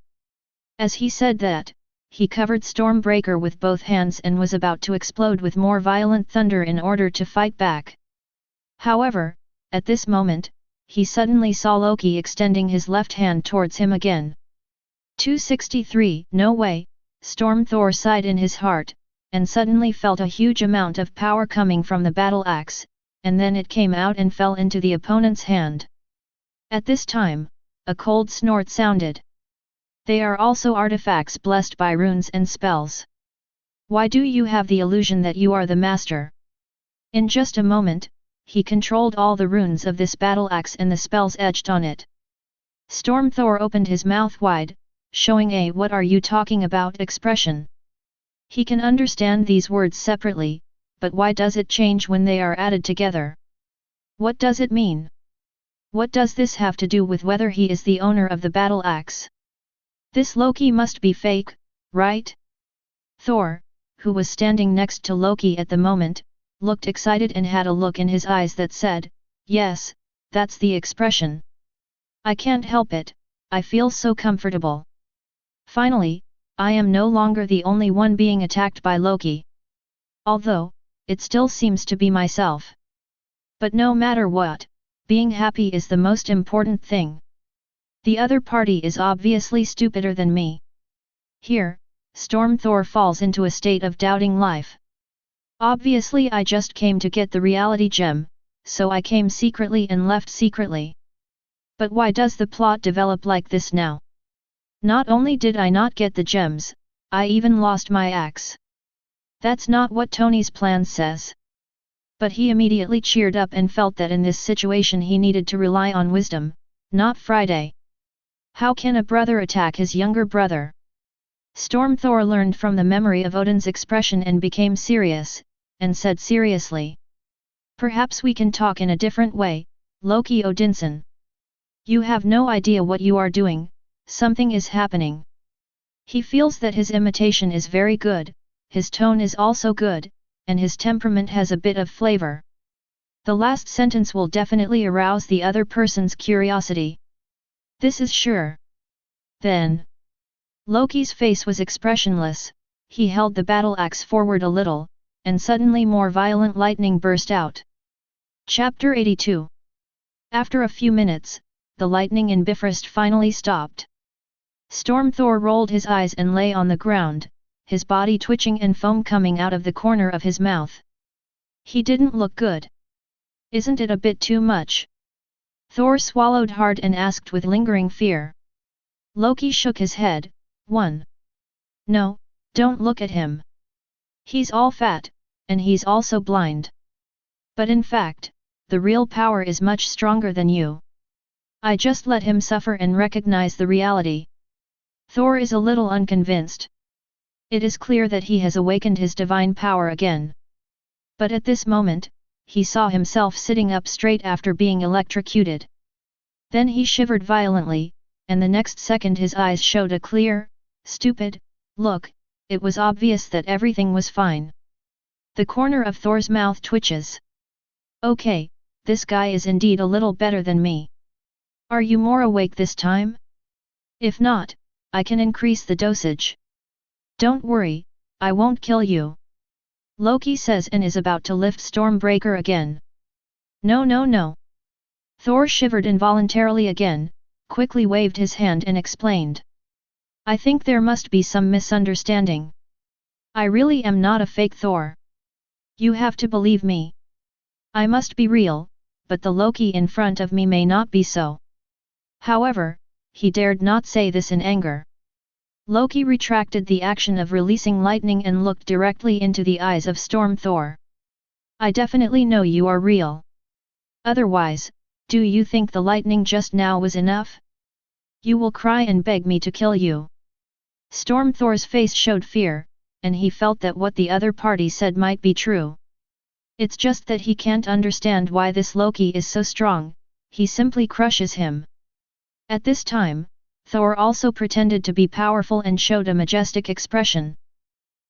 Speaker 1: As he said that, he covered Stormbreaker with both hands and was about to explode with more violent thunder in order to fight back. However, at this moment, he suddenly saw Loki extending his left hand towards him again. 263 No way, Storm Thor sighed in his heart, and suddenly felt a huge amount of power coming from the battle axe, and then it came out and fell into the opponent's hand. At this time, a cold snort sounded. They are also artifacts blessed by runes and spells. Why do you have the illusion that you are the master? In just a moment, he controlled all the runes of this battle axe and the spells etched on it. Storm Thor opened his mouth wide, showing a "what are you talking about" expression. He can understand these words separately, but why does it change when they are added together? What does it mean? What does this have to do with whether he is the owner of the battle axe? This Loki must be fake, right? Thor, who was standing next to Loki at the moment, looked excited and had a look in his eyes that said, "Yes, that's the expression." I can't help it, I feel so comfortable. Finally, I am no longer the only one being attacked by Loki. Although, it still seems to be myself. But no matter what, being happy is the most important thing. The other party is obviously stupider than me. Here, Storm Thor falls into a state of doubting life. Obviously I just came to get the reality gem, so I came secretly and left secretly. But why does the plot develop like this now? Not only did I not get the gems, I even lost my axe. That's not what Tony's plan says. But he immediately cheered up and felt that in this situation he needed to rely on wisdom, not Friday. How can a brother attack his younger brother? Storm Thor learned from the memory of Odin's expression and became serious, and said seriously. Perhaps we can talk in a different way, Loki Odinson. You have no idea what you are doing, something is happening. He feels that his imitation is very good, his tone is also good, and his temperament has a bit of flavor. The last sentence will definitely arouse the other person's curiosity. This is sure. Then. Loki's face was expressionless, he held the battle axe forward a little, and suddenly more violent lightning burst out. Chapter 82. After a few minutes, the lightning in Bifrost finally stopped. Storm Thor rolled his eyes and lay on the ground, his body twitching and foam coming out of the corner of his mouth. He didn't look good. Isn't it a bit too much? Thor swallowed hard and asked with lingering fear. Loki shook his head. No, don't look at him. He's all fat, and he's also blind. But in fact, the real power is much stronger than you. I just let him suffer and recognize the reality. Thor is a little unconvinced. It is clear that he has awakened his divine power again. But at this moment, he saw himself sitting up straight after being electrocuted. Then he shivered violently, and the next second his eyes showed a clear, stupid look. It was obvious that everything was fine. The corner of Thor's mouth twitches. Okay, this guy is indeed a little better than me. Are you more awake this time? If not, I can increase the dosage. Don't worry, I won't kill you. Loki says and is about to lift Stormbreaker again. No. Thor shivered involuntarily again, quickly waved his hand and explained. I think there must be some misunderstanding. I really am not a fake Thor. You have to believe me. I must be real, but the Loki in front of me may not be so. However, he dared not say this in anger. Loki retracted the action of releasing lightning and looked directly into the eyes of Storm Thor. I definitely know you are real. Otherwise, do you think the lightning just now was enough? You will cry and beg me to kill you. Storm Thor's face showed fear, and he felt that what the other party said might be true. It's just that he can't understand why this Loki is so strong, he simply crushes him. At this time, Thor also pretended to be powerful and showed a majestic expression.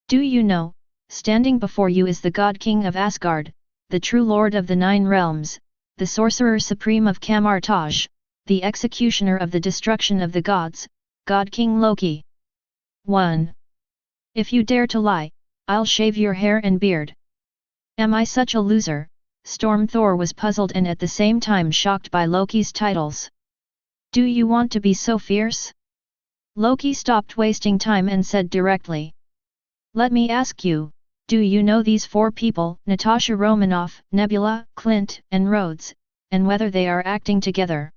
Speaker 1: Do you know, standing before you is the God King of Asgard, the true Lord of the Nine Realms, the Sorcerer Supreme of Camartage, the executioner of the destruction of the gods, God King Loki. 1. If you dare to lie, I'll shave your hair and beard. Am I such a loser? Storm Thor was puzzled and at the same time shocked by Loki's titles. Do you want to be so fierce? Loki stopped wasting time and said directly. Let me ask you, do you know these four people, Natasha Romanoff, Nebula, Clint, and Rhodes, and whether they are acting together?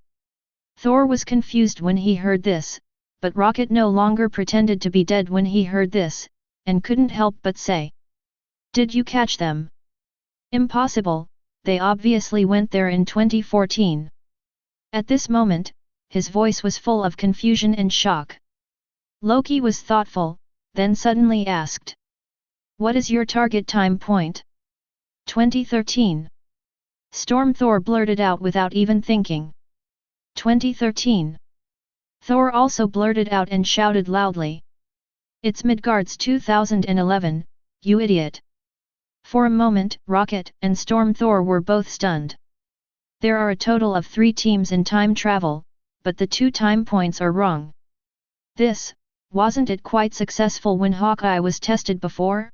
Speaker 1: Thor was confused when he heard this, but Rocket no longer pretended to be dead when he heard this, and couldn't help but say. Did you catch them? Impossible, they obviously went there in 2014. At this moment, his voice was full of confusion and shock. Loki was thoughtful, then suddenly asked. What is your target time point? 2013. Storm Thor blurted out without even thinking. 2013. Thor also blurted out and shouted loudly. It's Midgard's 2011, you idiot. For a moment, Rocket and Storm Thor were both stunned. There are a total of 3 teams in time travel, but the 2 time points are wrong. Wasn't it quite successful when Hawkeye was tested before?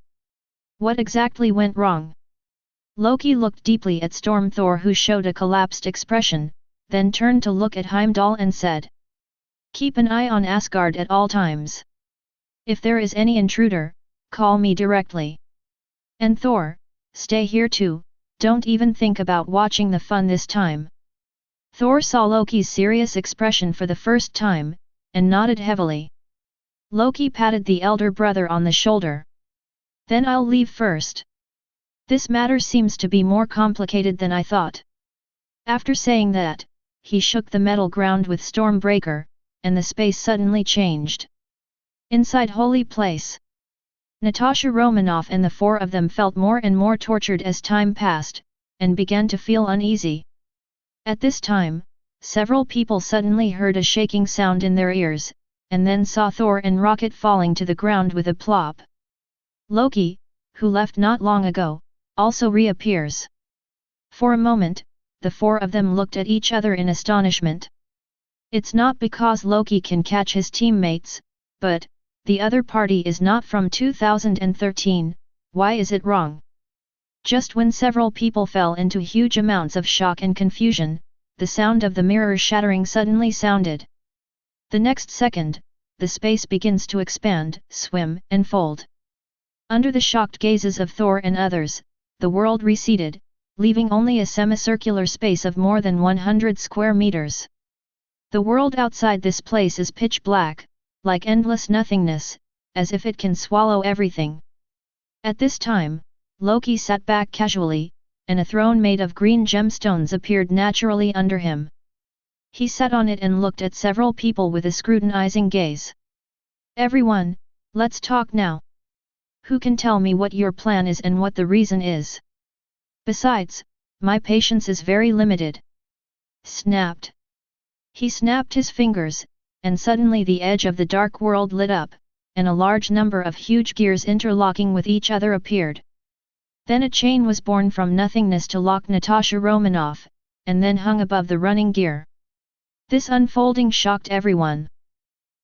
Speaker 1: What exactly went wrong? Loki looked deeply at Storm Thor, who showed a collapsed expression, then turned to look at Heimdall and said, "Keep an eye on Asgard at all times. If there is any intruder, call me directly. And Thor, stay here too, don't even think about watching the fun this time." Thor saw Loki's serious expression for the first time, and nodded heavily. Loki patted the elder brother on the shoulder. "Then I'll leave first. This matter seems to be more complicated than I thought." After saying that, he shook the metal ground with Stormbreaker, and the space suddenly changed. Inside Holy Place, Natasha Romanoff and the 4 of them felt more and more tortured as time passed, and began to feel uneasy. At this time, several people suddenly heard a shaking sound in their ears, and then saw Thor and Rocket falling to the ground with a plop. Loki, who left not long ago, also reappears. For a moment, the 4 of them looked at each other in astonishment. It's not because Loki can catch his teammates, but the other party is not from 2013, why is it wrong? Just when several people fell into huge amounts of shock and confusion, the sound of the mirror shattering suddenly sounded. The next second, the space begins to expand, swim, and fold. Under the shocked gazes of Thor and others, the world receded, leaving only a semicircular space of more than 100 square meters. The world outside this place is pitch black, like endless nothingness, as if it can swallow everything. At this time, Loki sat back casually, and a throne made of green gemstones appeared naturally under him. He sat on it and looked at several people with a scrutinizing gaze. "Everyone, let's talk now. Who can tell me what your plan is and what the reason is? Besides, my patience is very limited." Snapped. He snapped his fingers, and suddenly the edge of the dark world lit up, and a large number of huge gears interlocking with each other appeared. Then a chain was born from nothingness to lock Natasha Romanoff, and then hung above the running gear. This unfolding shocked everyone.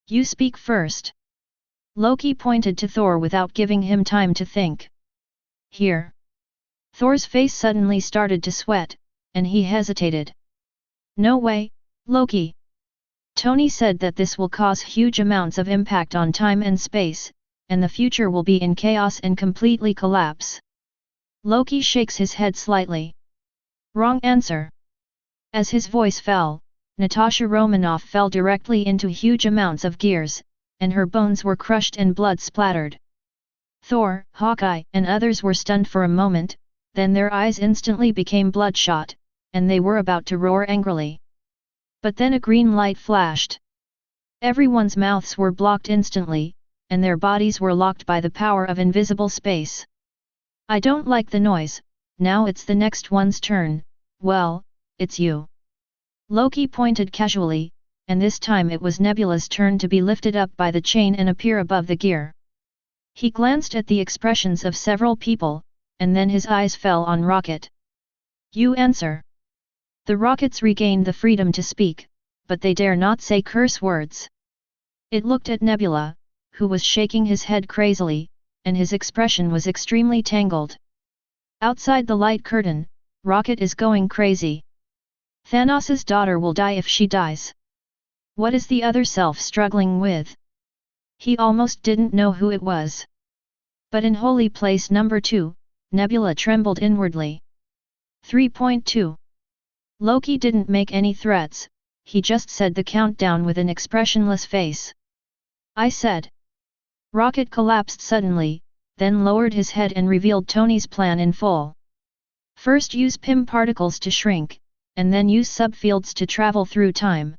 Speaker 1: "You speak first." Loki pointed to Thor without giving him time to think. "Here." Thor's face suddenly started to sweat, and he hesitated. "No way, Loki. Tony said that this will cause huge amounts of impact on time and space, and the future will be in chaos and completely collapse." Loki shakes his head slightly. "Wrong answer." As his voice fell, Natasha Romanoff fell directly into huge amounts of gears, and her bones were crushed and blood splattered. Thor, Hawkeye, and others were stunned for a moment, then their eyes instantly became bloodshot, and they were about to roar angrily. But then a green light flashed. Everyone's mouths were blocked instantly, and their bodies were locked by the power of invisible space. "I don't like the noise, now it's the next one's turn, well, it's you." Loki pointed casually, and this time it was Nebula's turn to be lifted up by the chain and appear above the gear. He glanced at the expressions of several people, and then his eyes fell on Rocket. "You answer." The Rockets regained the freedom to speak, but they dare not say curse words. It looked at Nebula, who was shaking his head crazily, and his expression was extremely tangled. Outside the light curtain, Rocket is going crazy. Thanos' daughter will die if she dies. What is the other self struggling with? He almost didn't know who it was. But in Holy Place number 2, Nebula trembled inwardly. 3.2. Loki didn't make any threats, he just said the countdown with an expressionless face. "I said." Rocket collapsed suddenly, then lowered his head and revealed Tony's plan in full. First use PIM particles to shrink, and then use subfields to travel through time.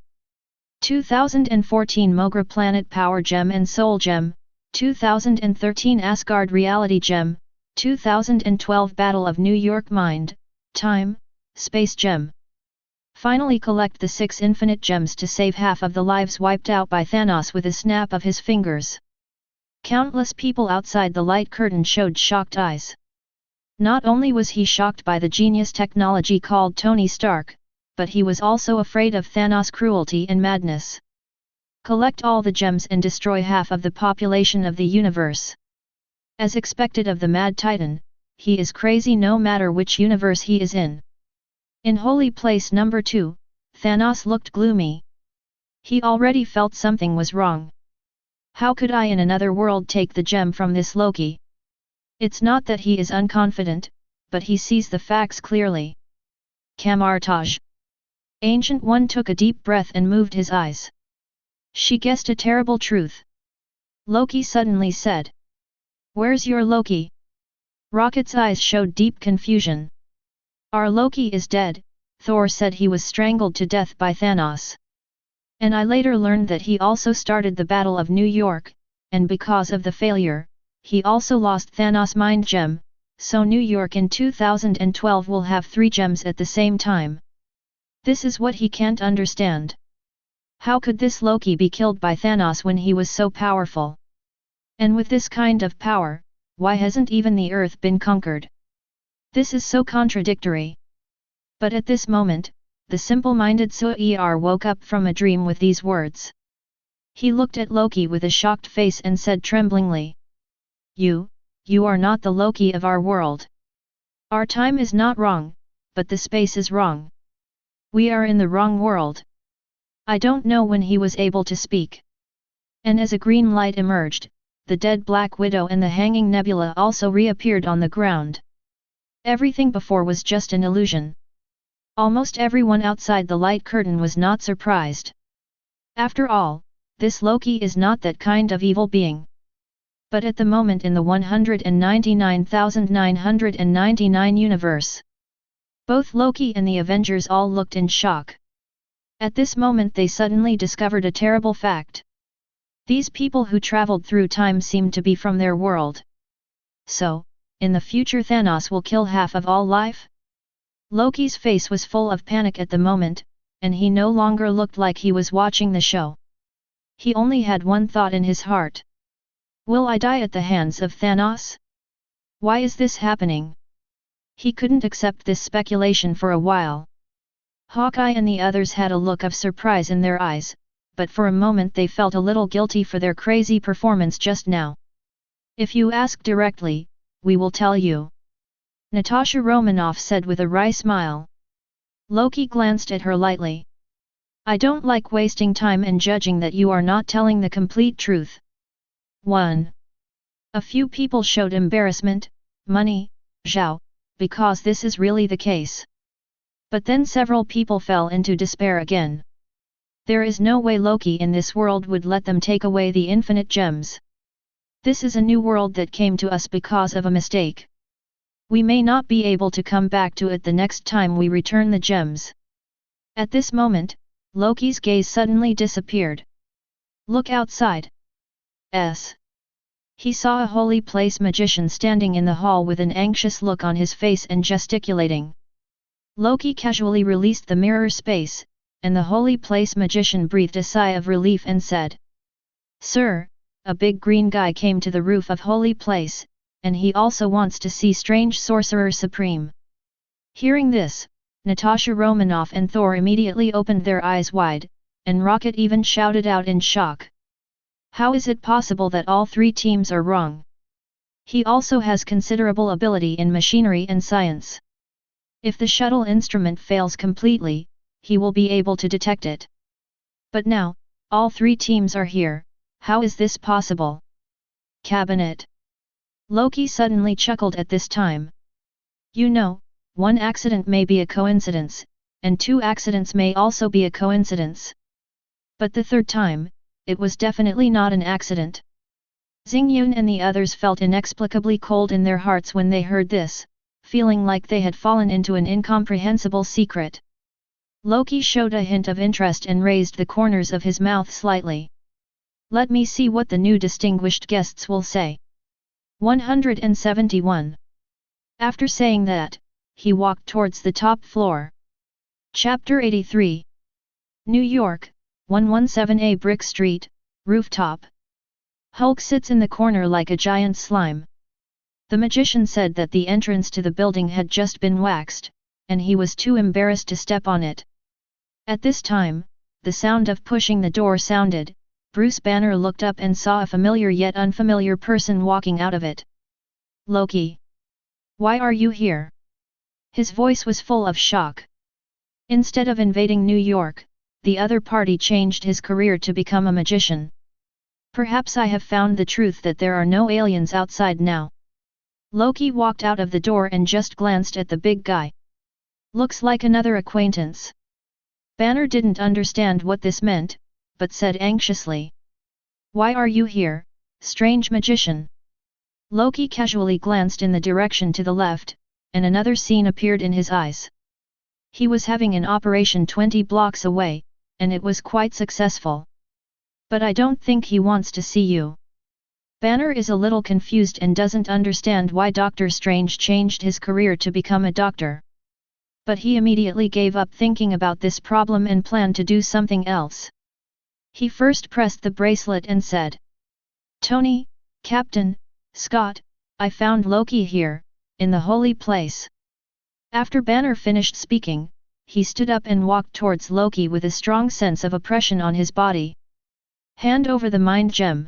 Speaker 1: 2014 Mogra Planet Power Gem and Soul Gem, 2013 Asgard Reality Gem, 2012 Battle of New York Mind, Time, Space Gem. Finally collect the 6 infinite gems to save half of the lives wiped out by Thanos with a snap of his fingers. Countless people outside the light curtain showed shocked eyes. Not only was he shocked by the genius technology called Tony Stark, but he was also afraid of Thanos' cruelty and madness. Collect all the gems and destroy half of the population of the universe. As expected of the Mad Titan, he is crazy no matter which universe he is in. In Holy Place number 2, Thanos looked gloomy. He already felt something was wrong. How could I in another world take the gem from this Loki? It's not that he is unconfident, but he sees the facts clearly. Camartage. Ancient One took a deep breath and moved his eyes. She guessed a terrible truth. Loki suddenly said. Where's your Loki? Rocket's eyes showed deep confusion. Our Loki is dead, Thor said. He was strangled to death by Thanos. And I later learned that he also started the Battle of New York, and because of the failure, he also lost Thanos' mind gem, so New York in 2012 will have 3 gems at the same time. This is what he can't understand. How could this Loki be killed by Thanos when he was so powerful? And with this kind of power, why hasn't even the Earth been conquered? This is so contradictory. But at this moment, the simple-minded Su'er woke up from a dream with these words. He looked at Loki with a shocked face and said tremblingly. You are not the Loki of our world. Our time is not wrong, but the space is wrong. We are in the wrong world. I don't know when he was able to speak. And as a green light emerged, the dead Black Widow and the hanging nebula also reappeared on the ground. Everything before was just an illusion. Almost everyone outside the light curtain was not surprised. After all, this Loki is not that kind of evil being. But at the moment in the 199,999 universe, both Loki and the Avengers all looked in shock. At this moment they suddenly discovered a terrible fact. These people who traveled through time seemed to be from their world. So, in the future Thanos will kill half of all life? Loki's face was full of panic at the moment, and he no longer looked like he was watching the show. He only had one thought in his heart. Will I die at the hands of Thanos? Why is this happening? He couldn't accept this speculation for a while. Hawkeye and the others had a look of surprise in their eyes, but for a moment they felt a little guilty for their crazy performance just now. If you ask directly, we will tell you. Natasha Romanoff said with a wry smile. Loki glanced at her lightly. I don't like wasting time and judging that you are not telling the complete truth. 1. A few people showed embarrassment, money, Zhao, because this is really the case. But then several people fell into despair again. There is no way Loki in this world would let them take away the infinite gems. This is a new world that came to us because of a mistake. We may not be able to come back to it the next time we return the gems. At this moment, Loki's gaze suddenly disappeared. Look outside. He saw a holy place magician standing in the hall with an anxious look on his face and gesticulating. Loki casually released the mirror space, and the holy place magician breathed a sigh of relief and said, Sir, a big green guy came to the roof of holy place, and he also wants to see strange sorcerer supreme. Hearing this, Natasha Romanoff and Thor immediately opened their eyes wide, and Rocket even shouted out in shock. How is it possible that all 3 teams are wrong? He also has considerable ability in machinery and science. If the shuttle instrument fails completely, he will be able to detect it. But now, all 3 teams are here, how is this possible? Cabinet. Loki suddenly chuckled at this time. You know, 1 accident may be a coincidence, and 2 accidents may also be a coincidence. But the 3rd time, it was definitely not an accident. Xingyun and the others felt inexplicably cold in their hearts when they heard this, feeling like they had fallen into an incomprehensible secret. Loki showed a hint of interest and raised the corners of his mouth slightly. Let me see what the new distinguished guests will say. 171. After saying that, he walked towards the top floor. Chapter 83. New York, 117A Brick Street, rooftop. Hulk sits in the corner like a giant slime. The magician said that the entrance to the building had just been waxed, and he was too embarrassed to step on it, At this time, the sound of pushing the door sounded. Bruce Banner looked up and saw a familiar yet unfamiliar person walking out of it. Loki! Why are you here? His voice was full of shock. Instead of invading New York, the other party changed his career to become a magician. Perhaps I have found the truth that there are no aliens outside now. Loki walked out of the door and just glanced at the big guy. Looks like another acquaintance. Banner didn't understand what this meant, but said anxiously. Why are you here, strange magician? Loki casually glanced in the direction to the left, and another scene appeared in his eyes. He was having an operation 20 blocks away, and it was quite successful. But I don't think he wants to see you. Banner is a little confused and doesn't understand why Doctor Strange changed his career to become a doctor. But he immediately gave up thinking about this problem and planned to do something else. He first pressed the bracelet and said, Tony, Captain, Scott, I found Loki here, in the holy place. After Banner finished speaking, he stood up and walked towards Loki with a strong sense of oppression on his body. Hand over the mind gem.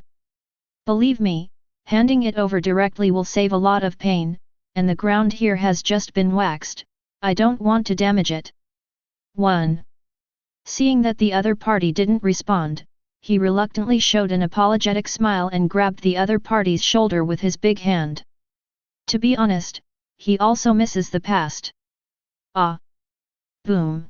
Speaker 1: Believe me, handing it over directly will save a lot of pain, and the ground here has just been waxed, I don't want to damage it. 1. Seeing that the other party didn't respond, he reluctantly showed an apologetic smile and grabbed the other party's shoulder with his big hand. To be honest, he also misses the past. Ah! Boom!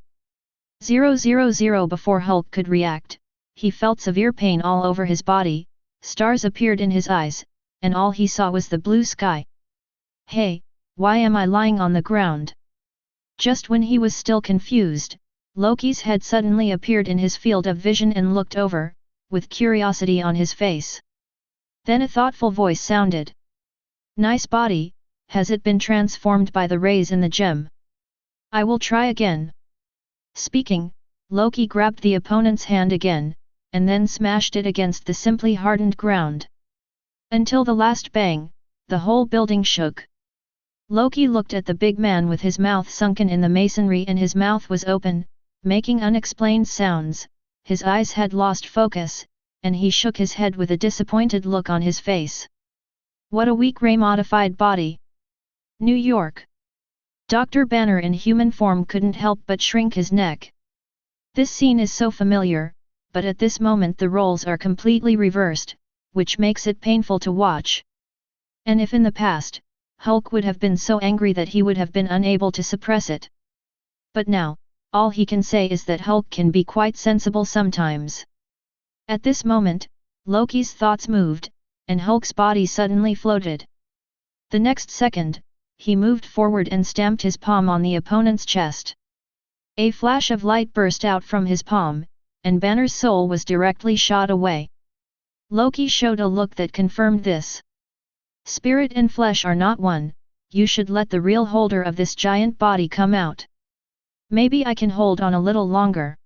Speaker 1: 000 Before Hulk could react, he felt severe pain all over his body, stars appeared in his eyes, and all he saw was the blue sky. Hey, why am I lying on the ground? Just when he was still confused, Loki's head suddenly appeared in his field of vision and looked over, with curiosity on his face. Then a thoughtful voice sounded. Nice body, has it been transformed by the rays in the gem? I will try again. Speaking, Loki grabbed the opponent's hand again, and then smashed it against the simply hardened ground. Until the last bang, the whole building shook. Loki looked at the big man with his mouth sunken in the masonry and his mouth was open, making unexplained sounds, his eyes had lost focus, and he shook his head with a disappointed look on his face. What a weak ray-modified body! New York. Dr. Banner in human form couldn't help but shrink his neck. This scene is so familiar, but at this moment the roles are completely reversed, which makes it painful to watch. And if in the past, Hulk would have been so angry that he would have been unable to suppress it. But now, all he can say is that Hulk can be quite sensible sometimes. At this moment, Loki's thoughts moved, and Hulk's body suddenly floated. The next second, he moved forward and stamped his palm on the opponent's chest. A flash of light burst out from his palm, and Banner's soul was directly shot away. Loki showed a look that confirmed this. Spirit and flesh are not one, you should let the real holder of this giant body come out. Maybe I can hold on a little longer.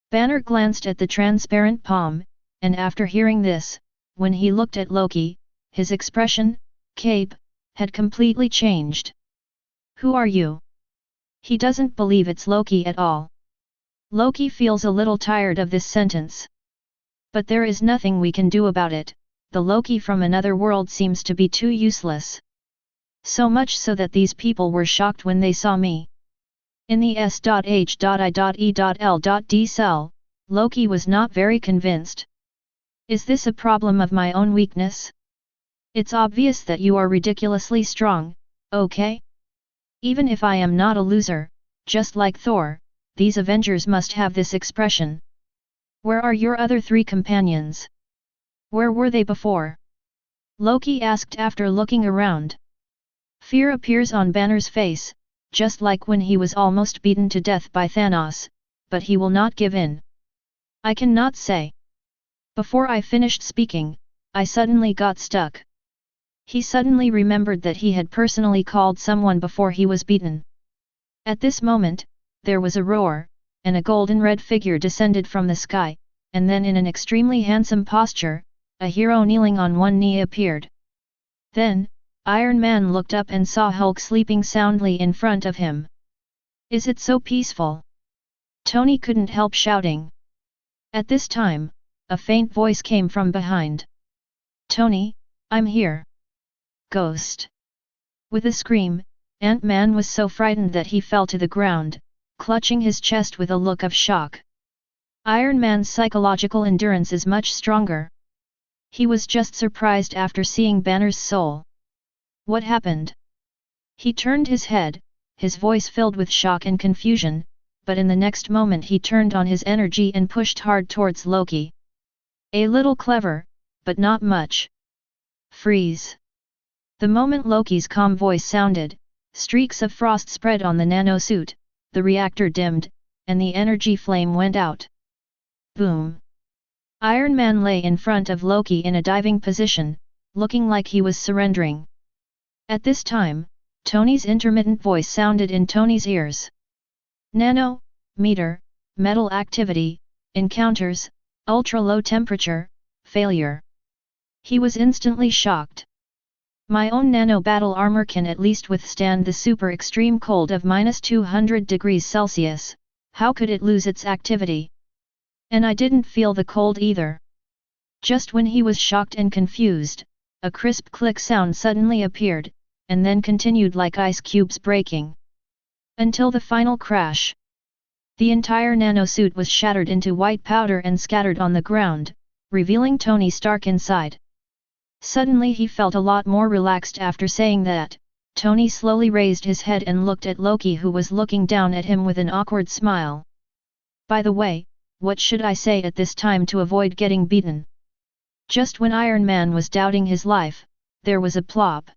Speaker 1: Banner glanced at the transparent palm, and after hearing this, when he looked at Loki, his expression, cape, had completely changed. Who are you? He doesn't believe it's Loki at all. Loki feels a little tired of this sentence. But there is nothing we can do about it, the Loki from another world seems to be too useless. So much so that these people were shocked when they saw me. In the S.H.I.E.L.D cell, Loki was not very convinced. Is this a problem of my own weakness? It's obvious that you are ridiculously strong, okay? Even if I am not a loser, just like Thor, these Avengers must have this expression. Where are your other 3 companions? Where were they before? Loki asked after looking around. Fear appears on Banner's face, just like when he was almost beaten to death by Thanos, but he will not give in. I cannot say. Before I finished speaking, I suddenly got stuck. He suddenly remembered that he had personally called someone before he was beaten. At this moment, there was a roar, and a golden red figure descended from the sky, and then in an extremely handsome posture, a hero kneeling on one knee appeared. Then, Iron Man looked up and saw Hulk sleeping soundly in front of him. Is it so peaceful? Tony couldn't help shouting. At this time, a faint voice came from behind. Tony, I'm here. Ghost. With a scream, Ant-Man was so frightened that he fell to the ground, clutching his chest with a look of shock. Iron Man's psychological endurance is much stronger. He was just surprised after seeing Banner's soul. What happened? He turned his head, his voice filled with shock and confusion, but in the next moment he turned on his energy and pushed hard towards Loki. A little clever, but not much. Freeze. The moment Loki's calm voice sounded, streaks of frost spread on the nanosuit, the reactor dimmed, and the energy flame went out. Boom. Iron Man lay in front of Loki in a diving position, looking like he was surrendering. At this time, Tony's intermittent voice sounded in Tony's ears. Nano, meter, metal activity, encounters, ultra-low temperature, failure. He was instantly shocked. My own nano battle armor can at least withstand the super extreme cold of -200 degrees Celsius, how could it lose its activity? And I didn't feel the cold either. Just when he was shocked and confused, a crisp click sound suddenly appeared, and then continued like ice cubes breaking. Until the final crash. The entire nanosuit was shattered into white powder and scattered on the ground, revealing Tony Stark inside. Suddenly he felt a lot more relaxed after saying that. Tony slowly raised his head and looked at Loki, who was looking down at him with an awkward smile. By the way, what should I say at this time to avoid getting beaten? Just when Iron Man was doubting his life, there was a plop.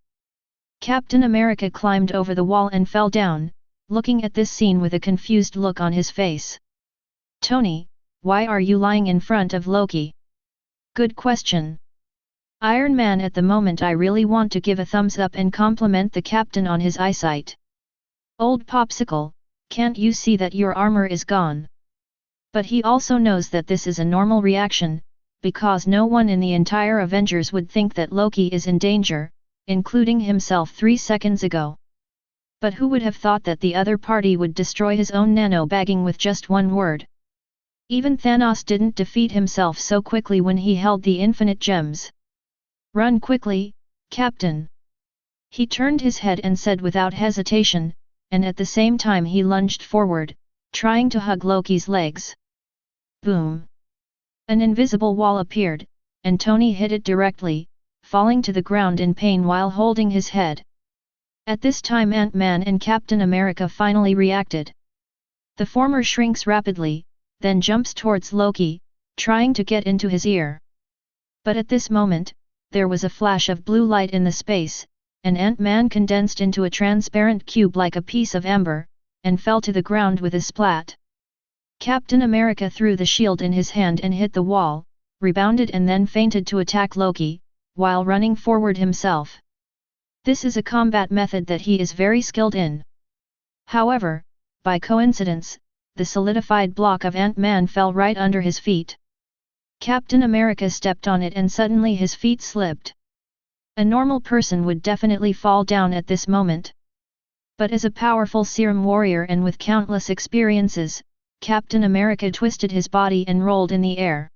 Speaker 1: Captain America climbed over the wall and fell down, looking at this scene with a confused look on his face. Tony, why are you lying in front of Loki? Good question. Iron Man, at the moment I really want to give a thumbs up and compliment the captain on his eyesight. Old Popsicle, can't you see that your armor is gone? But he also knows that this is a normal reaction, because no one in the entire Avengers would think that Loki is in danger, including himself 3 seconds ago. But who would have thought that the other party would destroy his own nano-bagging with just one word? Even Thanos didn't defeat himself so quickly when he held the infinite gems. Run quickly, Captain! He turned his head and said without hesitation, and at the same time he lunged forward, trying to hug Loki's legs. Boom! An invisible wall appeared, and Tony hit it directly, falling to the ground in pain while holding his head. At this time Ant-Man and Captain America finally reacted. The former shrinks rapidly, then jumps towards Loki, trying to get into his ear. But at this moment, there was a flash of blue light in the space, and Ant-Man condensed into a transparent cube like a piece of amber, and fell to the ground with a splat. Captain America threw the shield in his hand and hit the wall, rebounded and then feinted to attack Loki, while running forward himself. This is a combat method that he is very skilled in. However, by coincidence, the solidified block of Ant-Man fell right under his feet. Captain America stepped on it and suddenly his feet slipped. A normal person would definitely fall down at this moment. But as a powerful serum warrior and with countless experiences, Captain America twisted his body and rolled in the air.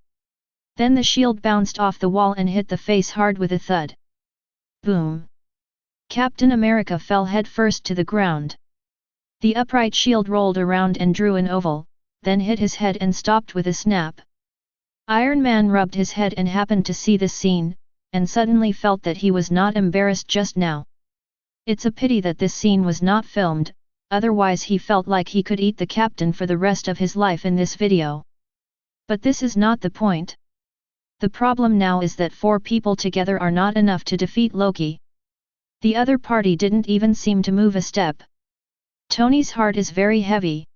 Speaker 1: Then the shield bounced off the wall and hit the face hard with a thud. Boom! Captain America fell headfirst to the ground. The upright shield rolled around and drew an oval, then hit his head and stopped with a snap. Iron Man rubbed his head and happened to see this scene, and suddenly felt that he was not embarrassed just now. It's a pity that this scene was not filmed, otherwise he felt like he could eat the captain for the rest of his life in this video. But this is not the point. The problem now is that 4 people together are not enough to defeat Loki. The other party didn't even seem to move a step. Tony's heart is very heavy.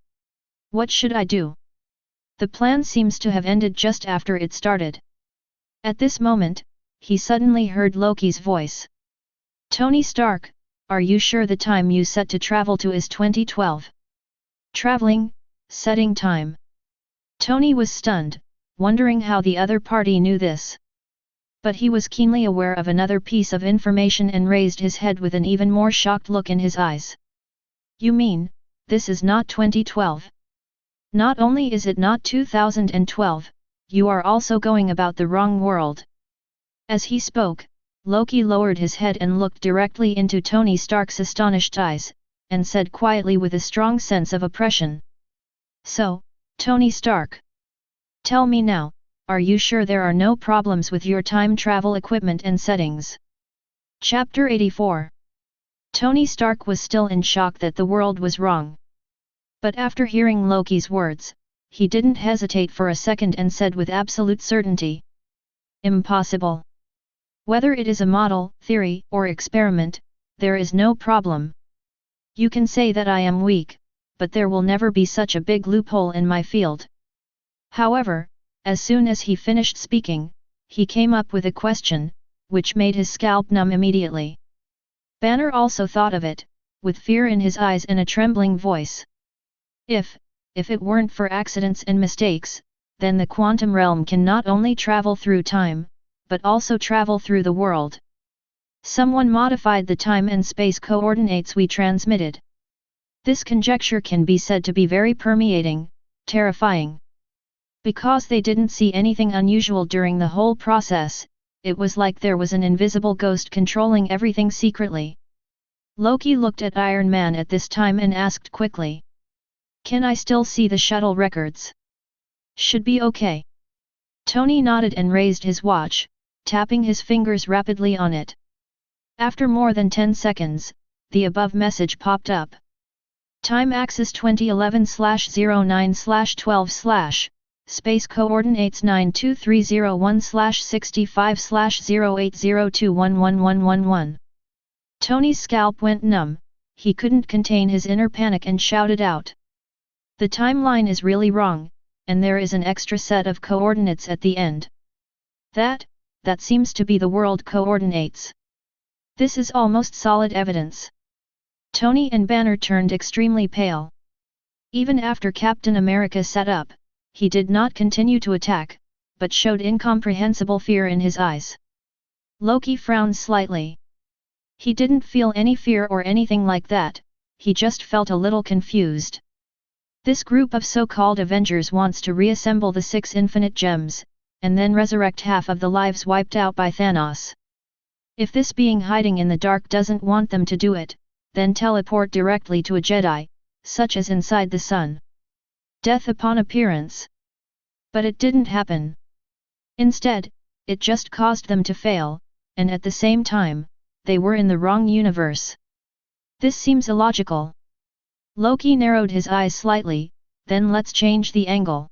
Speaker 1: What should I do? The plan seems to have ended just after it started. At this moment, he suddenly heard Loki's voice. Tony Stark, are you sure the time you set to travel to is 2012? Traveling, setting time. Tony was stunned, wondering how the other party knew this. But he was keenly aware of another piece of information and raised his head with an even more shocked look in his eyes. You mean, this is not 2012? Not only is it not 2012, you are also going about the wrong world. As he spoke, Loki lowered his head and looked directly into Tony Stark's astonished eyes, and said quietly with a strong sense of oppression. So, Tony Stark. Tell me now, are you sure there are no problems with your time travel equipment and settings? Chapter 84. Tony Stark was still in shock that the world was wrong. But after hearing Loki's words, he didn't hesitate for a second and said with absolute certainty. Impossible. Whether it is a model, theory, or experiment, there is no problem. You can say that I am weak, but there will never be such a big loophole in my field. However, as soon as he finished speaking, he came up with a question, which made his scalp numb immediately. Banner also thought of it, with fear in his eyes and a trembling voice. If it weren't for accidents and mistakes, then the quantum realm can not only travel through time, but also travel through the world. Someone modified the time and space coordinates we transmitted. This conjecture can be said to be very permeating, terrifying. Because they didn't see anything unusual during the whole process, it was like there was an invisible ghost controlling everything secretly. Loki looked at Iron Man at this time and asked quickly. Can I still see the shuttle records? Should be okay. Tony nodded and raised his watch, tapping his fingers rapidly on it. After more than 10 seconds, the above message popped up. Time axis 2011/09/12/ Space coordinates 92301/65/0802111111. Tony's scalp went numb, he couldn't contain his inner panic and shouted out. The timeline is really wrong, and there is an extra set of coordinates at the end. That seems to be the world coordinates. This is almost solid evidence. Tony and Banner turned extremely pale. Even after Captain America sat up, he did not continue to attack, but showed incomprehensible fear in his eyes. Loki frowned slightly. He didn't feel any fear or anything like that, he just felt a little confused. This group of so-called Avengers wants to reassemble the 6 infinite gems, and then resurrect half of the lives wiped out by Thanos. If this being hiding in the dark doesn't want them to do it, then teleport directly to a Jedi, such as inside the sun. Death upon appearance. But it didn't happen. Instead, it just caused them to fail, and at the same time, they were in the wrong universe. This seems illogical. Loki narrowed his eyes slightly, then let's change the angle.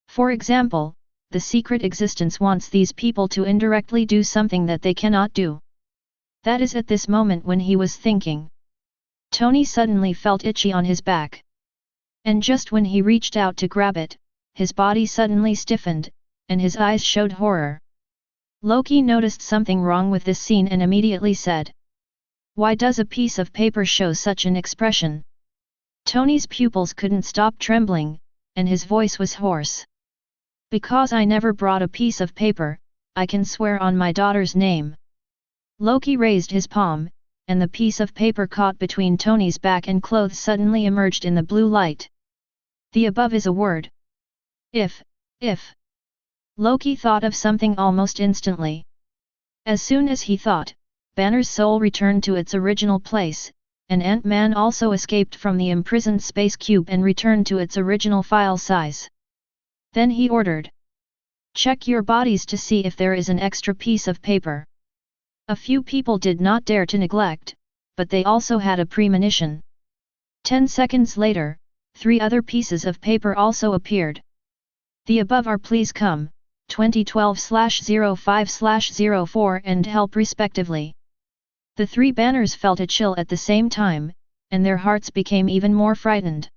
Speaker 1: For example, the secret existence wants these people to indirectly do something that they cannot do. That is at this moment when he was thinking. Tony suddenly felt itchy on his back. And just when he reached out to grab it, his body suddenly stiffened, and his eyes showed horror. Loki noticed something wrong with this scene and immediately said. Why does a piece of paper show such an expression? Tony's pupils couldn't stop trembling, and his voice was hoarse. Because I never brought a piece of paper, I can swear on my daughter's name. Loki raised his palm, and the piece of paper caught between Tony's back and clothes suddenly emerged in the blue light. The above is a word. If. Loki thought of something almost instantly. As soon as he thought, Banner's soul returned to its original place, and Ant-Man also escaped from the imprisoned space cube and returned to its original file size. Then he ordered. Check your bodies to see if there is an extra piece of paper. A few people did not dare to neglect, but they also had a premonition. 10 seconds later, 3 other pieces of paper also appeared. The above are please come, 2012/05/04 and help respectively. The 3 banners felt a chill at the same time, and their hearts became even more frightened.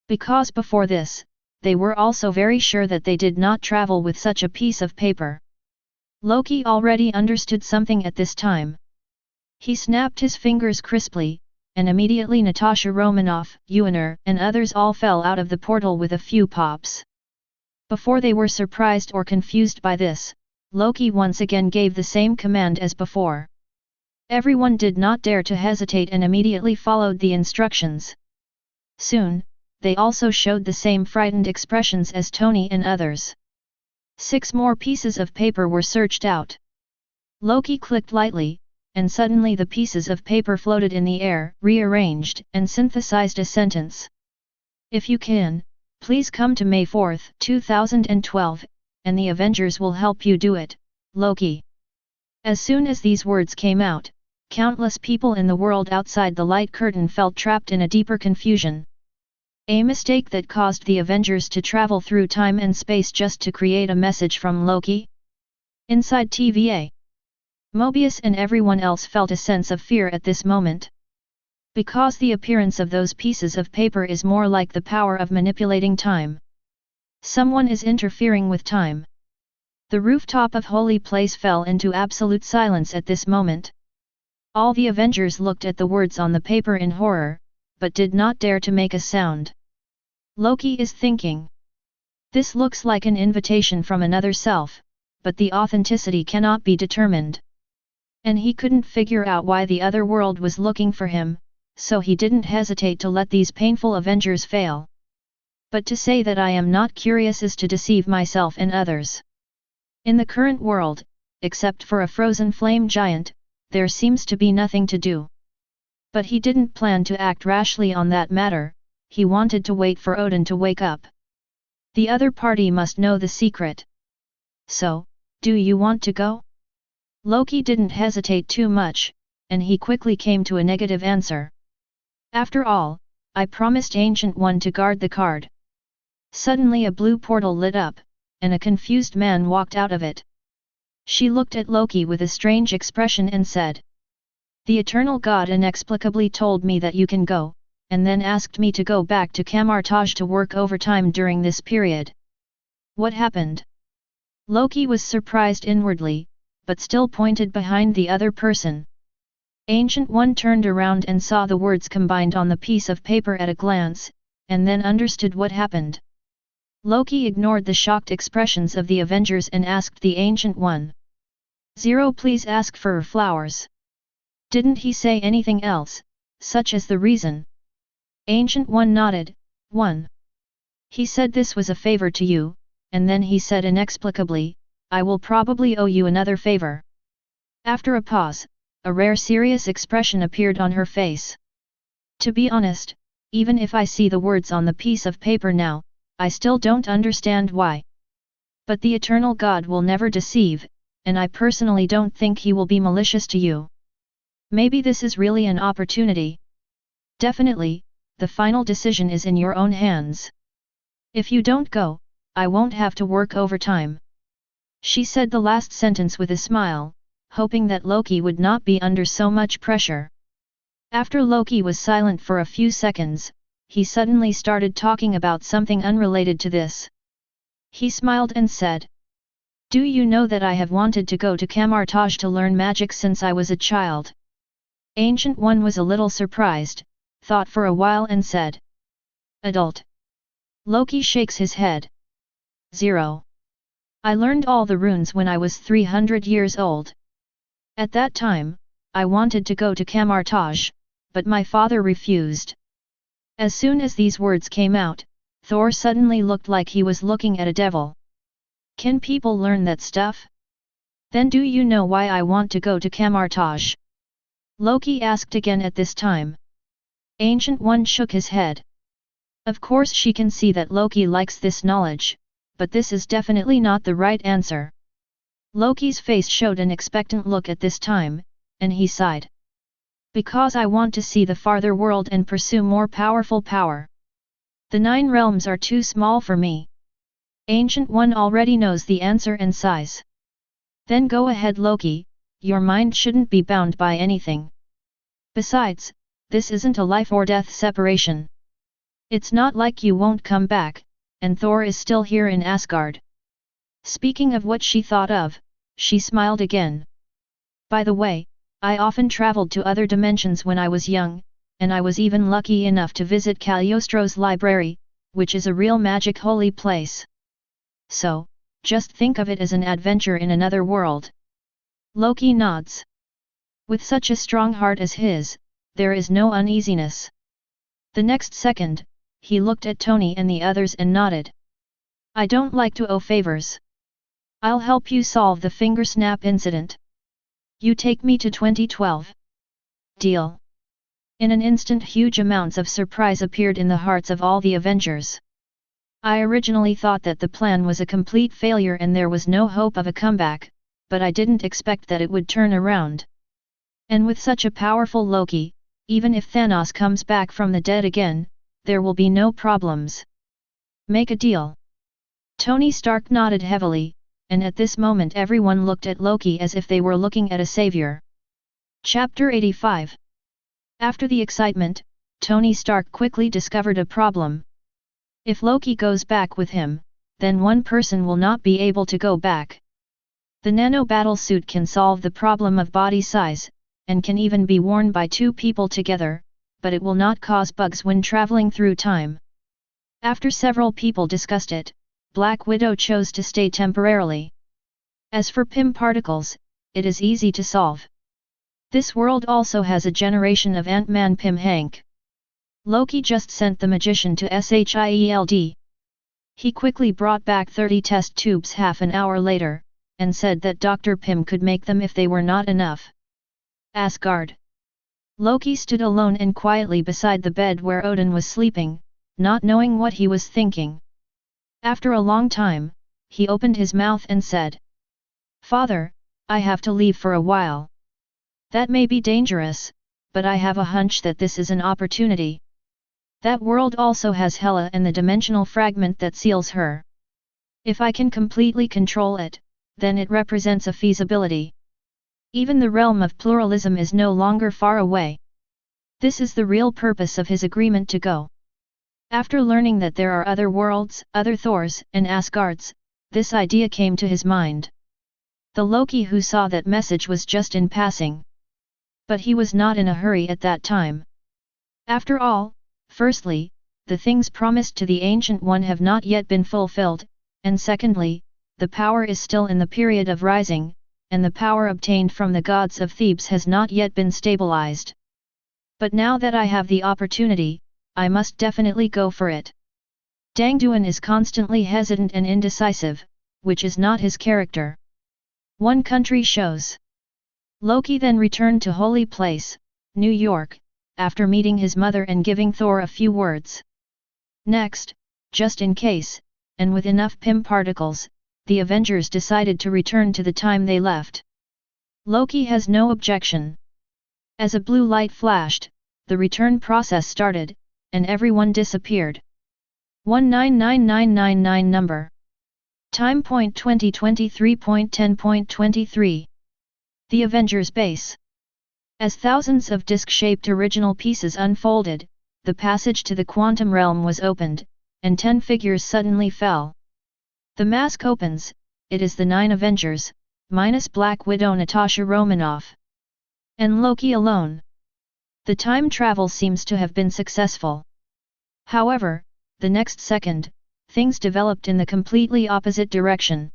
Speaker 1: Because before this, they were also very sure that they did not travel with such a piece of paper. Loki already understood something at this time. He snapped his fingers crisply, and immediately Natasha Romanoff, Ewaner, and others all fell out of the portal with a few pops. Before they were surprised or confused by this, Loki once again gave the same command as before. Everyone did not dare to hesitate and immediately followed the instructions. Soon, they also showed the same frightened expressions as Tony and others. 6 more pieces of paper were searched out. Loki clicked lightly, and suddenly the pieces of paper floated in the air, rearranged, and synthesized a sentence. If you can, please come to May 4, 2012, and the Avengers will help you do it, Loki. As soon as these words came out, countless people in the world outside the light curtain felt trapped in a deeper confusion. A mistake that caused the Avengers to travel through time and space just to create a message from Loki? Inside TVA, Mobius and everyone else felt a sense of fear at this moment. Because the appearance of those pieces of paper is more like the power of manipulating time. Someone is interfering with time. The rooftop of Holy Place fell into absolute silence at this moment. All the Avengers looked at the words on the paper in horror, but did not dare to make a sound. Loki is thinking. This looks like an invitation from another self, but the authenticity cannot be determined. And he couldn't figure out why the other world was looking for him, so he didn't hesitate to let these painful Avengers fail. But to say that I am not curious is to deceive myself and others. In the current world, except for a frozen flame giant, there seems to be nothing to do. But he didn't plan to act rashly on that matter, he wanted to wait for Odin to wake up. The other party must know the secret. So, do you want to go? Loki didn't hesitate too much, and he quickly came to a negative answer. After all, I promised Ancient One to guard the card. Suddenly a blue portal lit up, and a confused man walked out of it. She looked at Loki with a strange expression and said, "The Eternal God inexplicably told me that you can go, and then asked me to go back to Camartage to work overtime during this period. What happened?" Loki was surprised inwardly, but still pointed behind the other person. Ancient One turned around and saw the words combined on the piece of paper at a glance, and then understood what happened. Loki ignored the shocked expressions of the Avengers and asked the Ancient One. "Zero, please ask for flowers." Didn't he say anything else, such as the reason? Ancient One nodded. "1. He said this was a favor to you, and then he said inexplicably, I will probably owe you another favor." After a pause, a rare serious expression appeared on her face. "To be honest, even if I see the words on the piece of paper now, I still don't understand why. But the Eternal God will never deceive, and I personally don't think he will be malicious to you. Maybe this is really an opportunity. Definitely, the final decision is in your own hands. If you don't go, I won't have to work overtime." She said the last sentence with a smile, hoping that Loki would not be under so much pressure. After Loki was silent for a few seconds, he suddenly started talking about something unrelated to this. He smiled and said, "Do you know that I have wanted to go to Camartage to learn magic since I was a child?" Ancient One was a little surprised, thought for a while and said, "Adult?" Loki shakes his head. 0. I learned all the runes when I was 300 years old. At that time, I wanted to go to Camartage, but my father refused." As soon as these words came out, Thor suddenly looked like he was looking at a devil. "Can people learn that stuff? Then do you know why I want to go to Camartage?" Loki asked again at this time. Ancient One shook his head. Of course she can see that Loki likes this knowledge, but this is definitely not the right answer. Loki's face showed an expectant look at this time, and he sighed. "Because I want to see the farther world and pursue more powerful power. The 9 realms are too small for me." Ancient One already knows the answer and sighs. "Then go ahead, Loki, your mind shouldn't be bound by anything. Besides, this isn't a life or death separation. It's not like you won't come back, and Thor is still here in Asgard." Speaking of what she thought of, she smiled again. "By the way, I often traveled to other dimensions when I was young, and I was even lucky enough to visit Cagliostro's library, which is a real magic holy place. So, just think of it as an adventure in another world." Loki nods. With such a strong heart as his, there is no uneasiness. The next second, he looked at Tony and the others and nodded. I don't like to owe favors. I'll help you solve the finger snap incident. You take me to 2012. Deal. In an instant huge amounts of surprise appeared in the hearts of all the Avengers. I originally thought that the plan was a complete failure and there was no hope of a comeback, but I didn't expect that it would turn around. And with such a powerful Loki, even if Thanos comes back from the dead again, there will be no problems. Make a deal. Tony Stark nodded heavily, and at this moment everyone looked at Loki as if they were looking at a savior. Chapter 85. After the excitement, Tony Stark quickly discovered a problem. If Loki goes back with him, then one person will not be able to go back. The nano battlesuit can solve the problem of body size, and can even be worn by two people together, but it will not cause bugs when traveling through time. After several people discussed it, Black Widow chose to stay temporarily. As for Pym particles, it is easy to solve. This world also has a generation of Ant-Man Pym Hank. Loki just sent the magician to SHIELD. He quickly brought back 30 test tubes half an hour later, and said that Dr. Pym could make them if they were not enough. Asgard. Loki stood alone and quietly beside the bed where Odin was sleeping, not knowing what he was thinking. After a long time, he opened his mouth and said, "Father, I have to leave for a while. That may be dangerous, but I have a hunch that this is an opportunity. That world also has Hela and the dimensional fragment that seals her. If I can completely control it, then it represents a feasibility. Even the realm of pluralism is no longer far away." This is the real purpose of his agreement to go. After learning that there are other worlds, other Thors and Asgards, this idea came to his mind. The Loki who saw that message was just in passing. But he was not in a hurry at that time. After all, firstly, the things promised to the Ancient One have not yet been fulfilled, and secondly, the power is still in the period of rising, and the power obtained from the gods of Thebes has not yet been stabilized. But now that I have the opportunity, I must definitely go for it. Dang Duan is constantly hesitant and indecisive, which is not his character. One country shows. Loki then returned to Holy Place, New York, after meeting his mother and giving Thor a few words. Next, just in case, and with enough Pym particles, the Avengers decided to return to the time they left. Loki has no objection. As a blue light flashed, the return process started, and everyone disappeared. 199999 number. Time point 2023.10.23. The Avengers base. As thousands of disc-shaped original pieces unfolded, the passage to the quantum realm was opened, and 10 figures suddenly fell. The mask opens, it is the 9 Avengers, minus Black Widow Natasha Romanoff. And Loki alone. The time travel seems to have been successful. However, the next second, things developed in the completely opposite direction.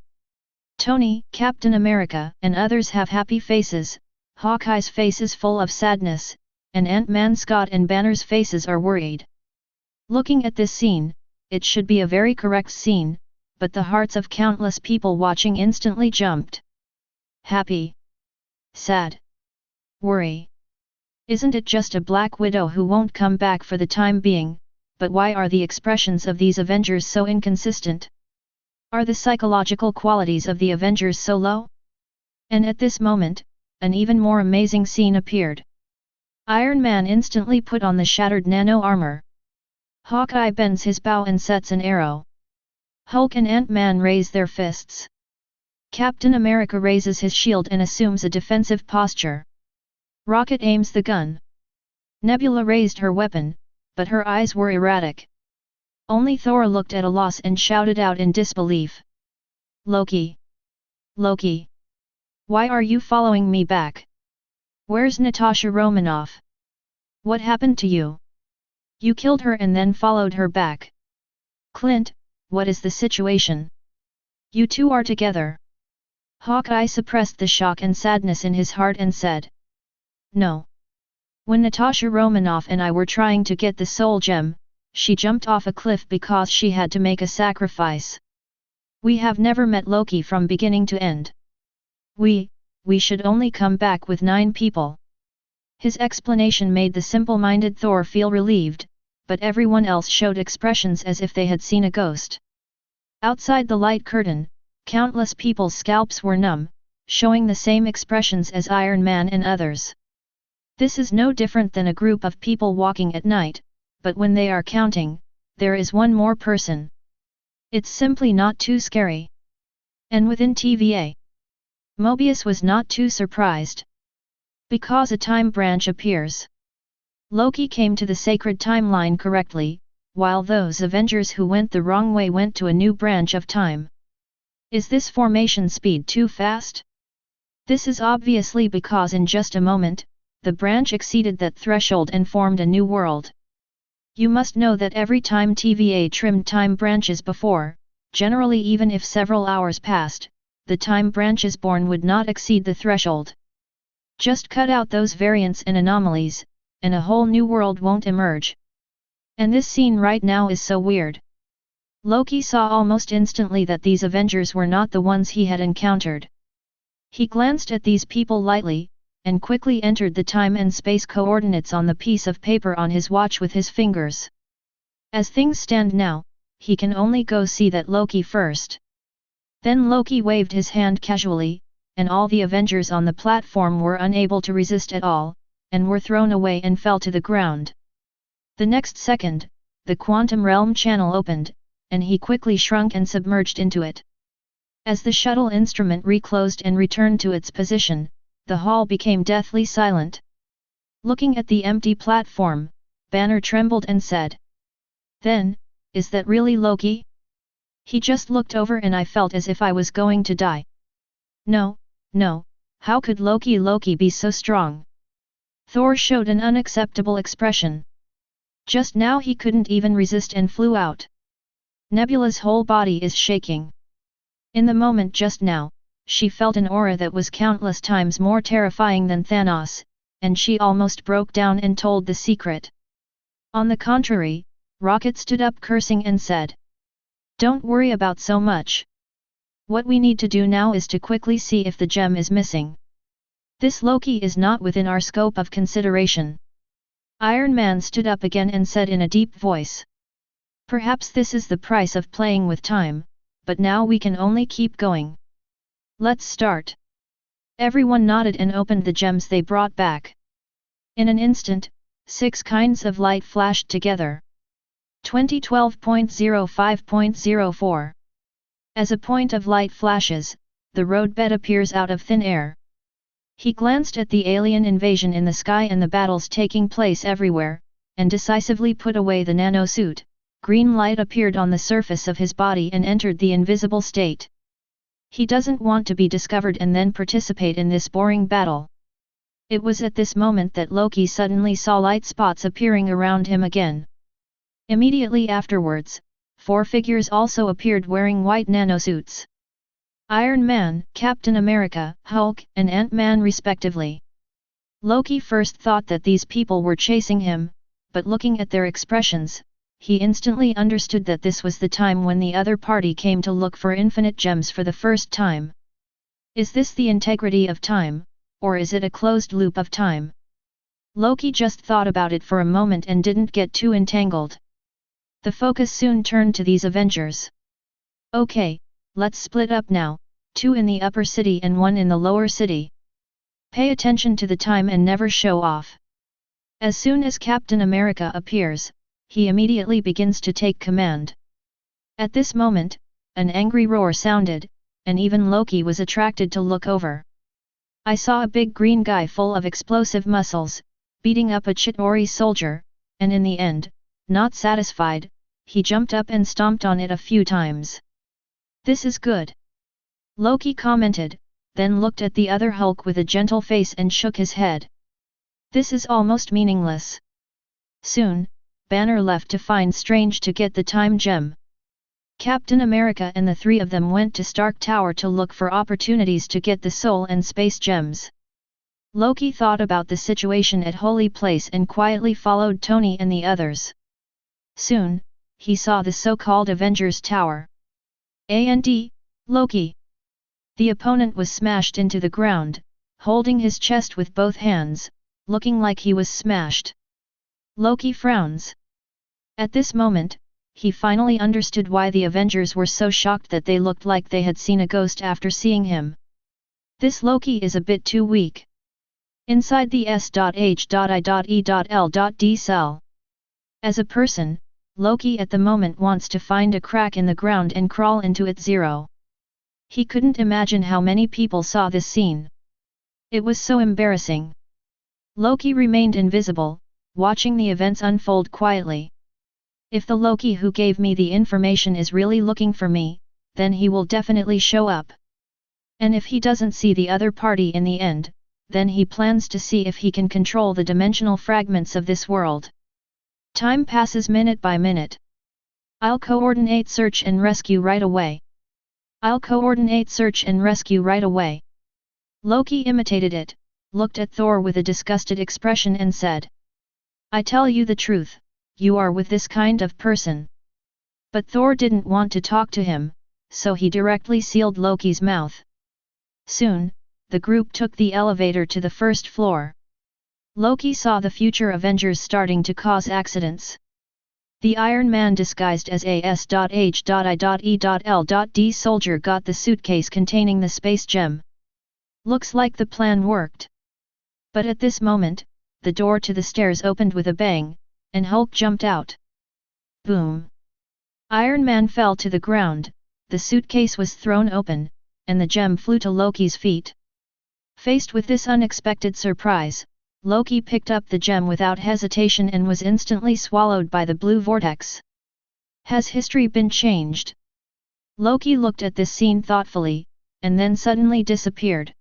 Speaker 1: Tony, Captain America, and others have happy faces, Hawkeye's face is full of sadness, and Ant-Man, Scott and Banner's faces are worried. Looking at this scene, it should be a very correct scene, but the hearts of countless people watching instantly jumped. Happy. Sad. Worry. Isn't it just a Black Widow who won't come back for the time being, but why are the expressions of these Avengers so inconsistent? Are the psychological qualities of the Avengers so low? And at this moment, an even more amazing scene appeared. Iron Man instantly put on the shattered nano armor. Hawkeye bends his bow and sets an arrow. Hulk and Ant-Man raise their fists. Captain America raises his shield and assumes a defensive posture. Rocket aims the gun. Nebula raised her weapon, but her eyes were erratic. Only Thor looked at a loss and shouted out in disbelief. Loki! Loki! Why are you following me back? Where's Natasha Romanoff? What happened to you? You killed her and then followed her back. Clint, what is the situation? You two are together. Hawkeye suppressed the shock and sadness in his heart and said. No. When Natasha Romanoff and I were trying to get the soul gem, she jumped off a cliff because she had to make a sacrifice. We have never met Loki from beginning to end. We should only come back with 9 people. His explanation made the simple-minded Thor feel relieved, but everyone else showed expressions as if they had seen a ghost. Outside the light curtain, countless people's scalps were numb, showing the same expressions as Iron Man and others. This is no different than a group of people walking at night, but when they are counting, there is one more person. It's simply not too scary. And within TVA, Mobius was not too surprised. Because a time branch appears. Loki came to the sacred timeline correctly, while those Avengers who went the wrong way went to a new branch of time. Is this formation speed too fast? This is obviously because in just a moment, the branch exceeded that threshold and formed a new world. You must know that every time TVA trimmed time branches before, generally even if several hours passed, the time branches born would not exceed the threshold. Just cut out those variants and anomalies, and a whole new world won't emerge. And this scene right now is so weird. Loki saw almost instantly that these Avengers were not the ones he had encountered. He glanced at these people lightly, and quickly entered the time and space coordinates on the piece of paper on his watch with his fingers. As things stand now, he can only go see that Loki first. Then Loki waved his hand casually, and all the Avengers on the platform were unable to resist at all, and were thrown away and fell to the ground. The next second, the quantum realm channel opened, and he quickly shrunk and submerged into it. As the shuttle instrument reclosed and returned to its position, the hall became deathly silent. Looking at the empty platform, Banner trembled and said, "Then, is that really Loki? He just looked over and I felt as if I was going to die." No, how could Loki be so strong?" Thor showed an unacceptable expression. Just now he couldn't even resist and flew out. Nebula's whole body is shaking. In the moment just now, she felt an aura that was countless times more terrifying than Thanos, and she almost broke down and told the secret. On the contrary, Rocket stood up cursing and said, "Don't worry about so much. What we need to do now is to quickly see if the gem is missing. This Loki is not within our scope of consideration." Iron Man stood up again and said in a deep voice, "Perhaps this is the price of playing with time, but now we can only keep going. Let's start." Everyone nodded and opened the gems they brought back. In an instant, 6 kinds of light flashed together. 2012.05.04. As a point of light flashes, the roadbed appears out of thin air. He glanced at the alien invasion in the sky and the battles taking place everywhere, and decisively put away the nanosuit. Green light appeared on the surface of his body and entered the invisible state. He doesn't want to be discovered and then participate in this boring battle. It was at this moment that Loki suddenly saw light spots appearing around him again. Immediately afterwards, 4 figures also appeared wearing white nanosuits. Iron Man, Captain America, Hulk, and Ant-Man respectively. Loki first thought that these people were chasing him, but looking at their expressions, he instantly understood that this was the time when the other party came to look for infinite gems for the first time. Is this the integrity of time, or is it a closed loop of time? Loki just thought about it for a moment and didn't get too entangled. The focus soon turned to these Avengers. "Okay, let's split up now, 2 in the upper city and 1 in the lower city. Pay attention to the time and never show off." As soon as Captain America appears, he immediately begins to take command. At this moment, an angry roar sounded, and even Loki was attracted to look over. "I saw a big green guy full of explosive muscles, beating up a Chitauri soldier, and in the end, not satisfied, he jumped up and stomped on it a few times. This is good," Loki commented, then looked at the other Hulk with a gentle face and shook his head. "This is almost meaningless." Soon, Banner left to find Strange to get the time gem. Captain America and the 3 of them went to Stark Tower to look for opportunities to get the soul and space gems. Loki thought about the situation at Holy Place and quietly followed Tony and the others. Soon, he saw the so-called Avengers Tower. And Loki. The opponent was smashed into the ground, holding his chest with both hands, looking like he was smashed. Loki frowns. At this moment, he finally understood why the Avengers were so shocked that they looked like they had seen a ghost after seeing him. This Loki is a bit too weak. Inside the S.H.I.E.L.D cell. As a person, Loki at the moment wants to find a crack in the ground and crawl into it. He couldn't imagine how many people saw this scene. It was so embarrassing. Loki remained invisible, watching the events unfold quietly. If the Loki who gave me the information is really looking for me, then he will definitely show up. And if he doesn't see the other party in the end, then he plans to see if he can control the dimensional fragments of this world. Time passes minute by minute. I'll coordinate search and rescue right away. I'll coordinate search and rescue right away. Loki imitated it, looked at Thor with a disgusted expression and said, I tell you the truth, you are with this kind of person. But Thor didn't want to talk to him, so he directly sealed Loki's mouth. Soon, the group took the elevator to the first floor. Loki saw the future Avengers starting to cause accidents. The Iron Man disguised as a S.H.I.E.L.D soldier got the suitcase containing the space gem. Looks like the plan worked. But at this moment, the door to the stairs opened with a bang, and Hulk jumped out. Boom! Iron Man fell to the ground, the suitcase was thrown open, and the gem flew to Loki's feet. Faced with this unexpected surprise, Loki picked up the gem without hesitation and was instantly swallowed by the blue vortex. Has history been changed? Loki looked at this scene thoughtfully, and then suddenly disappeared.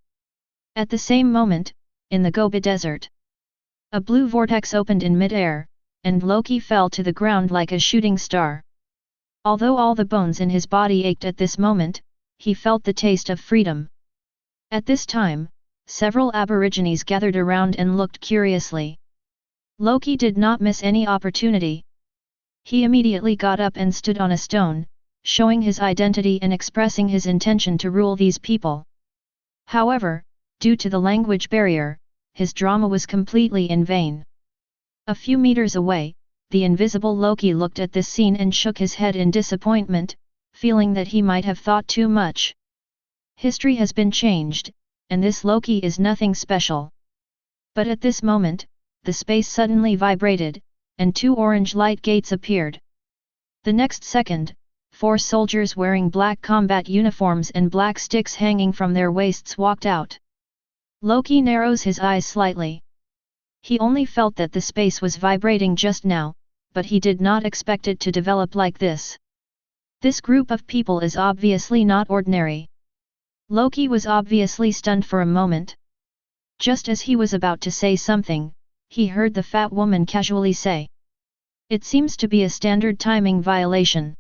Speaker 1: At the same moment, in the Gobi Desert, a blue vortex opened in mid-air, and Loki fell to the ground like a shooting star. Although all the bones in his body ached at this moment, he felt the taste of freedom. At this time, several aborigines gathered around and looked curiously. Loki did not miss any opportunity. He immediately got up and stood on a stone, showing his identity and expressing his intention to rule these people. However, due to the language barrier, his drama was completely in vain. A few meters away, the invisible Loki looked at this scene and shook his head in disappointment, feeling that he might have thought too much. History has been changed, and this Loki is nothing special. But at this moment, the space suddenly vibrated, and two orange light gates appeared. The next second, 4 soldiers wearing black combat uniforms and black sticks hanging from their waists walked out. Loki narrows his eyes slightly. He only felt that the space was vibrating just now, but he did not expect it to develop like this. This group of people is obviously not ordinary. Loki was obviously stunned for a moment. Just as he was about to say something, he heard the fat woman casually say, "It seems to be a standard timing violation.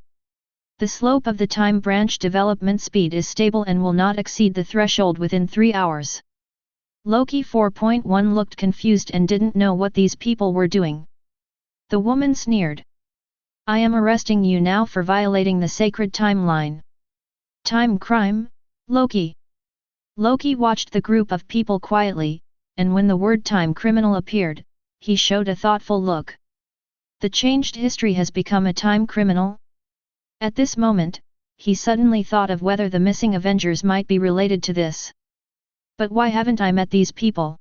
Speaker 1: The slope of the time branch development speed is stable and will not exceed the threshold within 3 hours." Loki 4.1 looked confused and didn't know what these people were doing. The woman sneered. "I am arresting you now for violating the sacred timeline. Time crime, Loki." Loki watched the group of people quietly, and when the word time criminal appeared, he showed a thoughtful look. The changed history has become a time criminal? At this moment, he suddenly thought of whether the missing Avengers might be related to this. But why haven't I met these people?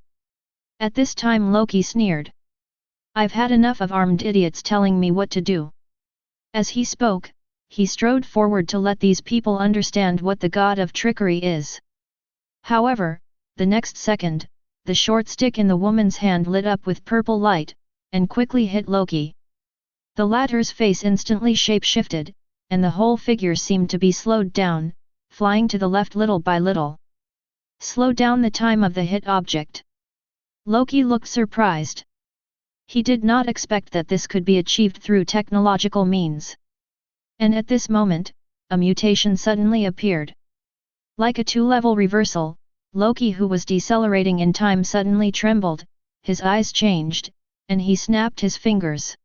Speaker 1: At this time Loki sneered. "I've had enough of armed idiots telling me what to do." As he spoke, he strode forward to let these people understand what the god of trickery is. However, the next second, the short stick in the woman's hand lit up with purple light, and quickly hit Loki. The latter's face instantly shape-shifted, and the whole figure seemed to be slowed down, flying to the left little by little. Slow down the time of the hit object. Loki looked surprised. He did not expect that this could be achieved through technological means. And at this moment, a mutation suddenly appeared. Like a 2-level reversal, Loki, who was decelerating in time, suddenly trembled, his eyes changed, and he snapped his fingers.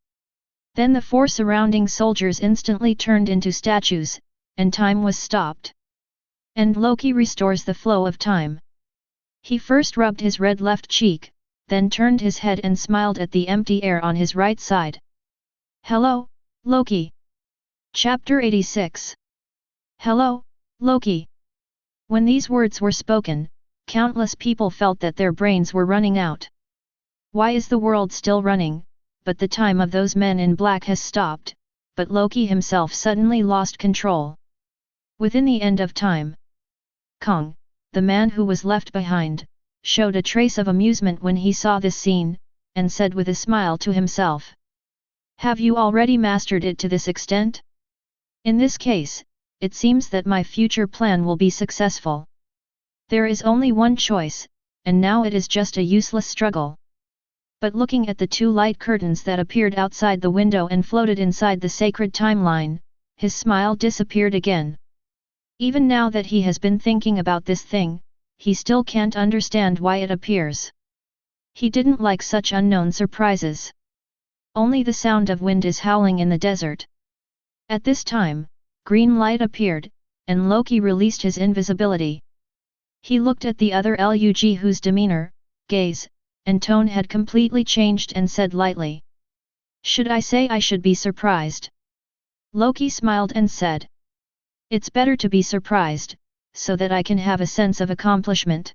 Speaker 1: Then the four surrounding soldiers instantly turned into statues, and time was stopped. And Loki restores the flow of time. He first rubbed his red left cheek, then turned his head and smiled at the empty air on his right side. Hello, Loki. Chapter 86. Hello, Loki. When these words were spoken, countless people felt that their brains were running out. Why is the world still running, but the time of those men in black has stopped, but Loki himself suddenly lost control. Within the end of time, Kong, the man who was left behind, showed a trace of amusement when he saw this scene, and said with a smile to himself. Have you already mastered it to this extent? In this case, it seems that my future plan will be successful. There is only one choice, and now it is just a useless struggle. But looking at the two light curtains that appeared outside the window and floated inside the sacred timeline, his smile disappeared again. Even now that he has been thinking about this thing, he still can't understand why it appears. He didn't like such unknown surprises. Only the sound of wind is howling in the desert. At this time, green light appeared, and Loki released his invisibility. He looked at the other Lug whose demeanor, gaze, and tone had completely changed and said lightly. Should I say I should be surprised? Loki smiled and said. It's better to be surprised, so that I can have a sense of accomplishment.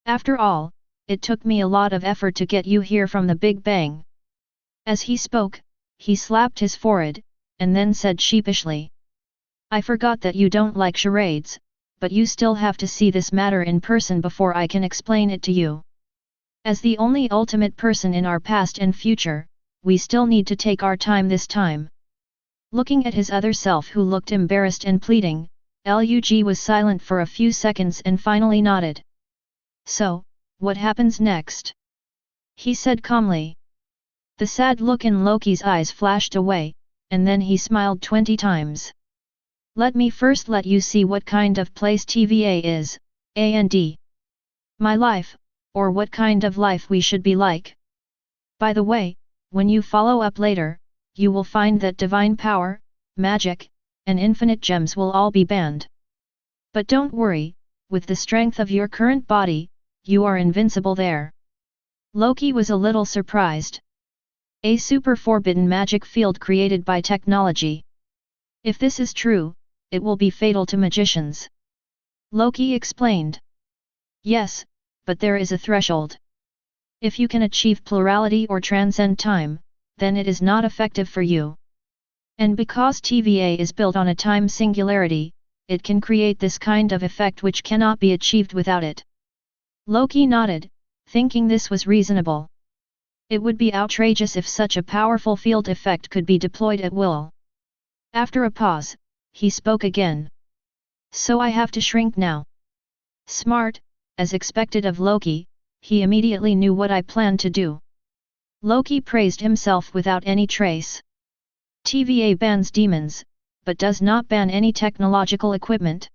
Speaker 1: After all, it took me a lot of effort to get you here from the Big Bang. As he spoke, he slapped his forehead, and then said sheepishly. I forgot that you don't like charades, but you still have to see this matter in person before I can explain it to you. As the only ultimate person in our past and future, we still need to take our time this time. Looking at his other self who looked embarrassed and pleading, Lug was silent for a few seconds and finally nodded. So, what happens next? He said calmly. The sad look in Loki's eyes flashed away, and then he smiled 20 times. Let me first let you see what kind of place TVA is, and my life, or what kind of life we should be like. By the way, when you follow up later, you will find that divine power, magic, and infinite gems will all be banned. But don't worry, with the strength of your current body, you are invincible there. Loki was a little surprised. A super forbidden magic field created by technology. If this is true, it will be fatal to magicians. Loki explained. Yes, but there is a threshold. If you can achieve plurality or transcend time, then it is not effective for you. And because TVA is built on a time singularity, it can create this kind of effect which cannot be achieved without it. Loki nodded, thinking this was reasonable. It would be outrageous if such a powerful field effect could be deployed at will. After a pause, he spoke again. So I have to shrink now. Smart, as expected of Loki, he immediately knew what I planned to do. Loki praised himself without any trace. TVA bans demons, but does not ban any technological equipment.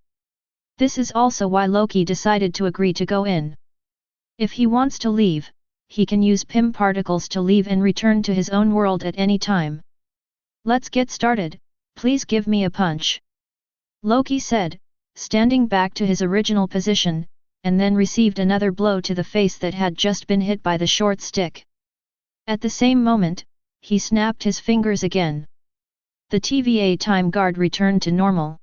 Speaker 1: This is also why Loki decided to agree to go in. If he wants to leave, he can use PIM particles to leave and return to his own world at any time. Let's get started, please give me a punch. Loki said, standing back to his original position, and then received another blow to the face that had just been hit by the short stick. At the same moment, he snapped his fingers again. The TVA time guard returned to normal.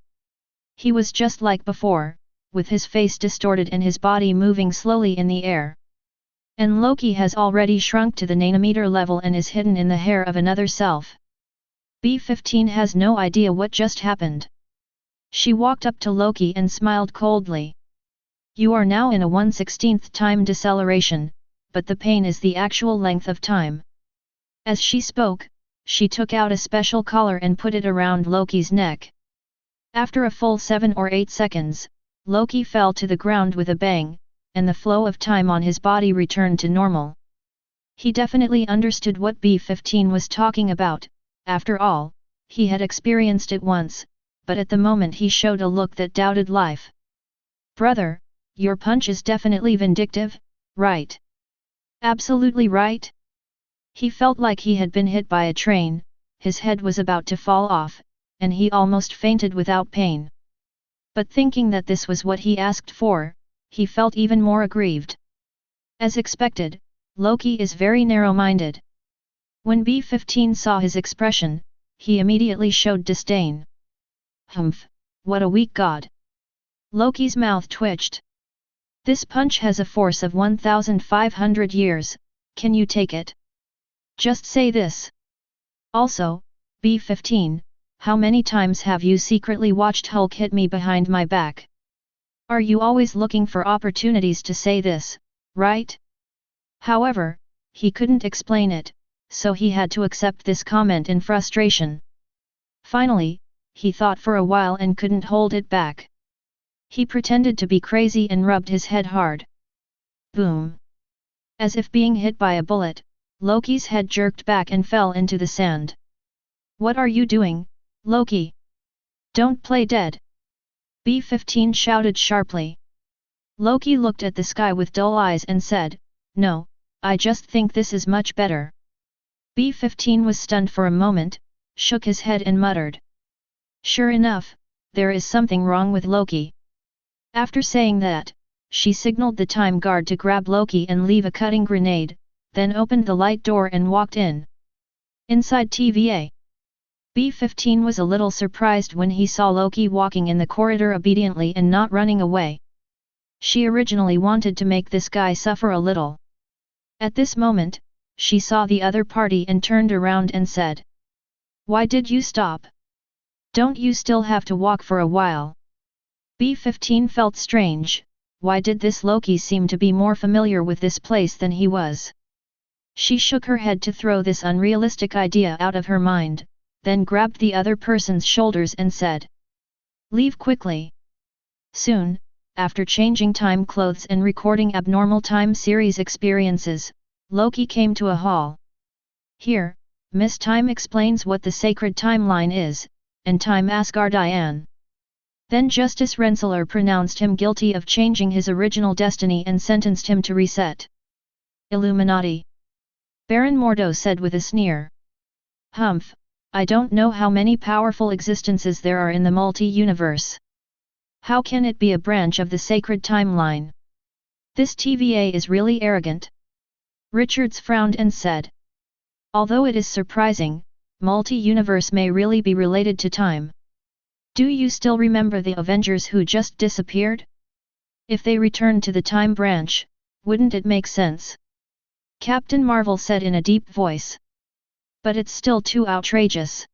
Speaker 1: He was just like before, with his face distorted and his body moving slowly in the air. And Loki has already shrunk to the nanometer level and is hidden in the hair of another self. B-15 has no idea what just happened. She walked up to Loki and smiled coldly. You are now in a 1/16th time deceleration, but the pain is the actual length of time. As she spoke, she took out a special collar and put it around Loki's neck. After a full 7 or 8 seconds, Loki fell to the ground with a bang, and the flow of time on his body returned to normal. He definitely understood what B-15 was talking about. After all, he had experienced it once, but at the moment he showed a look that doubted life. Brother, your punch is definitely vindictive, right? Absolutely right? He felt like he had been hit by a train, his head was about to fall off, and he almost fainted without pain. But thinking that this was what he asked for, he felt even more aggrieved. As expected, Loki is very narrow-minded. When B-15 saw his expression, he immediately showed disdain. Humph, what a weak god. Loki's mouth twitched. This punch has a force of 1,500 years, can you take it? Just say this. Also, B-15, how many times have you secretly watched Hulk hit me behind my back? Are you always looking for opportunities to say this, right? However, he couldn't explain it, so he had to accept this comment in frustration. Finally, he thought for a while and couldn't hold it back. He pretended to be crazy and rubbed his head hard. Boom! As if being hit by a bullet, Loki's head jerked back and fell into the sand. What are you doing, Loki? Don't play dead! B-15 shouted sharply. Loki looked at the sky with dull eyes and said, No, I just think this is much better. B-15 was stunned for a moment, shook his head and muttered. Sure enough, there is something wrong with Loki. After saying that, she signaled the time guard to grab Loki and leave a cutting grenade, then opened the light door and walked in. Inside TVA. B-15 was a little surprised when he saw Loki walking in the corridor obediently and not running away. She originally wanted to make this guy suffer a little. At this moment, she saw the other party and turned around and said, Why did you stop? Don't you still have to walk for a while? B-15 felt strange, why did this Loki seem to be more familiar with this place than he was? She shook her head to throw this unrealistic idea out of her mind, then grabbed the other person's shoulders and said, Leave quickly. Soon, after changing time clothes and recording abnormal time series experiences, Loki came to a hall. Here, Miss Time explains what the sacred timeline is, and Time Asgardian. Then Justice Rensselaer pronounced him guilty of changing his original destiny and sentenced him to reset. Illuminati. Baron Mordo said with a sneer. Humph, I don't know how many powerful existences there are in the multi-universe. How can it be a branch of the sacred timeline? This TVA is really arrogant. Richards frowned and said. Although it is surprising, multi-universe may really be related to time. Do you still remember the Avengers who just disappeared? If they returned to the time branch, wouldn't it make sense? Captain Marvel said in a deep voice. But it's still too outrageous.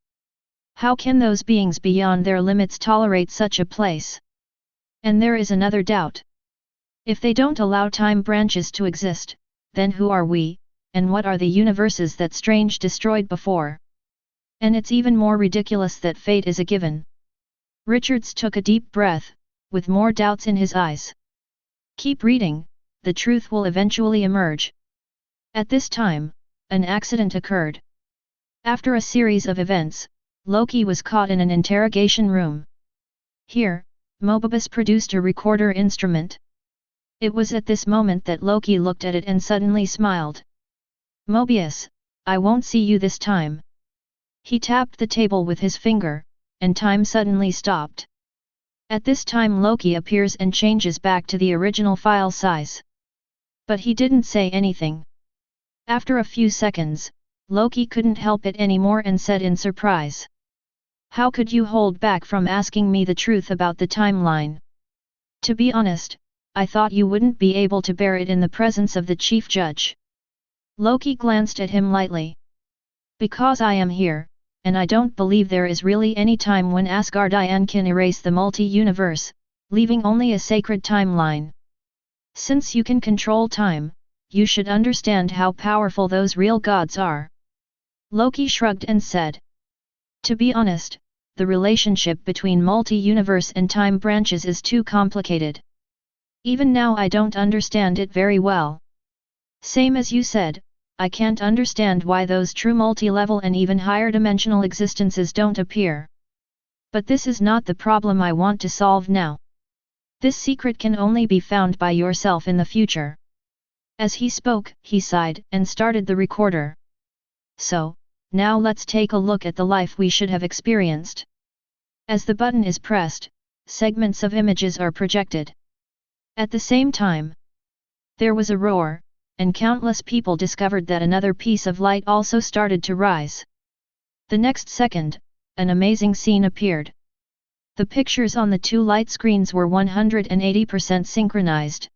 Speaker 1: How can those beings beyond their limits tolerate such a place? And there is another doubt. If they don't allow time branches to exist, then who are we, and what are the universes that Strange destroyed before? And it's even more ridiculous that fate is a given. Richards took a deep breath, with more doubts in his eyes. Keep reading, the truth will eventually emerge. At this time, an accident occurred. After a series of events, Loki was caught in an interrogation room. Here, Mobius produced a recorder instrument. It was at this moment that Loki looked at it and suddenly smiled. Mobius, I won't see you this time. He tapped the table with his finger, and time suddenly stopped. At this time Loki appears and changes back to the original file size. But he didn't say anything. After a few seconds, Loki couldn't help it anymore and said in surprise. How could you hold back from asking me the truth about the timeline? To be honest, I thought you wouldn't be able to bear it in the presence of the chief judge. Loki glanced at him lightly. Because I am here, and I don't believe there is really any time when Asgardian can erase the multi-universe, leaving only a sacred timeline. Since you can control time, you should understand how powerful those real gods are. Loki shrugged and said. To be honest, the relationship between multi-universe and time branches is too complicated. Even now I don't understand it very well. Same as you said, I can't understand why those true multi-level and even higher dimensional existences don't appear. But this is not the problem I want to solve now. This secret can only be found by yourself in the future. As he spoke, he sighed and started the recorder. So, now let's take a look at the life we should have experienced. As the button is pressed, segments of images are projected. At the same time, there was a roar, and countless people discovered that another piece of light also started to rise. The next second, an amazing scene appeared. The pictures on the two light screens were 180% synchronized.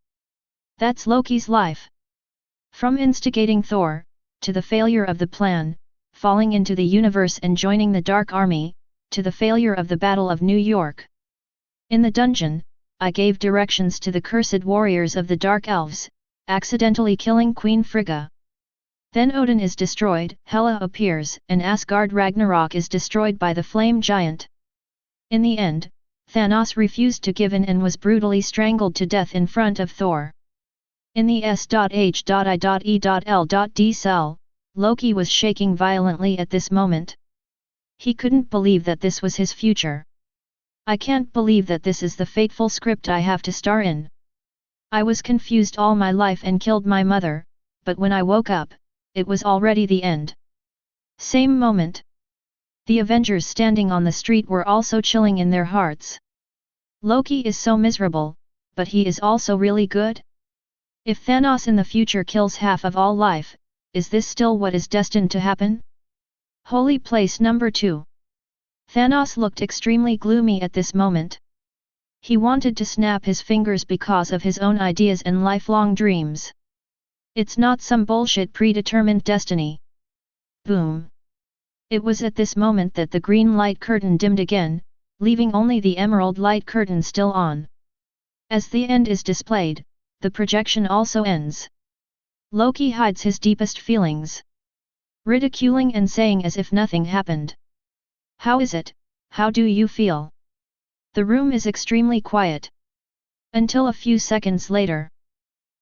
Speaker 1: That's Loki's life. From instigating Thor, to the failure of the plan, falling into the universe and joining the Dark Army, to the failure of the Battle of New York. In the dungeon, I gave directions to the cursed warriors of the Dark Elves, accidentally killing Queen Frigga. Then Odin is destroyed, Hela appears, and Asgard Ragnarok is destroyed by the flame giant. In the end, Thanos refused to give in and was brutally strangled to death in front of Thor. In the S.H.I.E.L.D. cell, Loki was shaking violently at this moment. He couldn't believe that this was his future. I can't believe that this is the fateful script I have to star in. I was confused all my life and killed my mother, but when I woke up, it was already the end. Same moment. The Avengers standing on the street were also chilling in their hearts. Loki is so miserable, but he is also really good? If Thanos in the future kills half of all life, is this still what is destined to happen? Holy place number 2. Thanos looked extremely gloomy at this moment. He wanted to snap his fingers because of his own ideas and lifelong dreams. It's not some bullshit predetermined destiny. Boom. It was at this moment that the green light curtain dimmed again, leaving only the emerald light curtain still on. As the end is displayed, the projection also ends. Loki hides his deepest feelings, ridiculing and saying as if nothing happened. How is it? How do you feel? The room is extremely quiet. Until a few seconds later,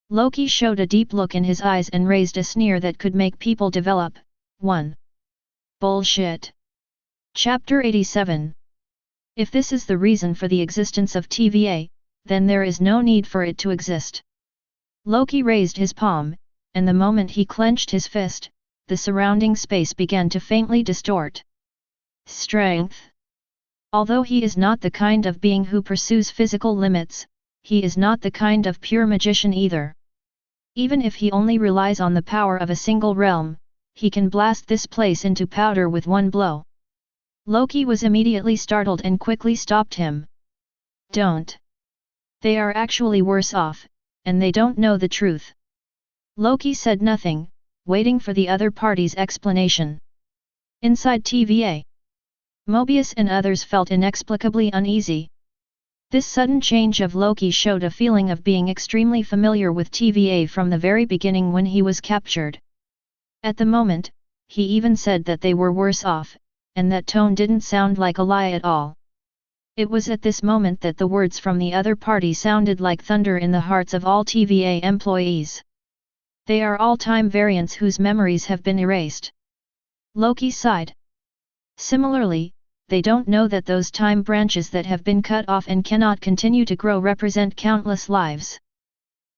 Speaker 1: Loki showed a deep look in his eyes and raised a sneer that could make people develop. 1. Bullshit. Chapter 87. If this is the reason for the existence of TVA, then there is no need for it to exist. Loki raised his palm, and the moment he clenched his fist, the surrounding space began to faintly distort. Strength. Although he is not the kind of being who pursues physical limits, he is not the kind of pure magician either. Even if he only relies on the power of a single realm, he can blast this place into powder with one blow. Loki was immediately startled and quickly stopped him. Don't. They are actually worse off, and they don't know the truth. Loki said nothing, waiting for the other party's explanation. Inside TVA, Mobius and others felt inexplicably uneasy. This sudden change of Loki showed a feeling of being extremely familiar with TVA from the very beginning when he was captured. At the moment, he even said that they were worse off, and that tone didn't sound like a lie at all. It was at this moment that the words from the other party sounded like thunder in the hearts of all TVA employees. They are all time variants whose memories have been erased. Loki sighed. Similarly, they don't know that those time branches that have been cut off and cannot continue to grow represent countless lives.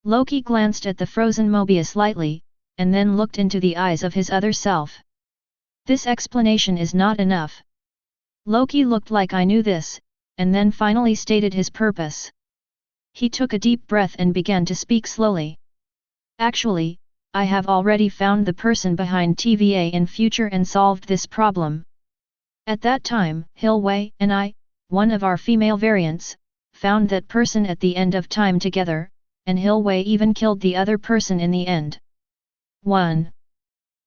Speaker 1: Loki glanced at the frozen Mobius lightly, and then looked into the eyes of his other self. This explanation is not enough. Loki looked like I knew this, and then finally stated his purpose. He took a deep breath and began to speak slowly. Actually, I have already found the person behind TVA in future and solved this problem. At that time, Hilway and I, one of our female variants, found that person at the end of time together, and Hilway even killed the other person in the end. 1.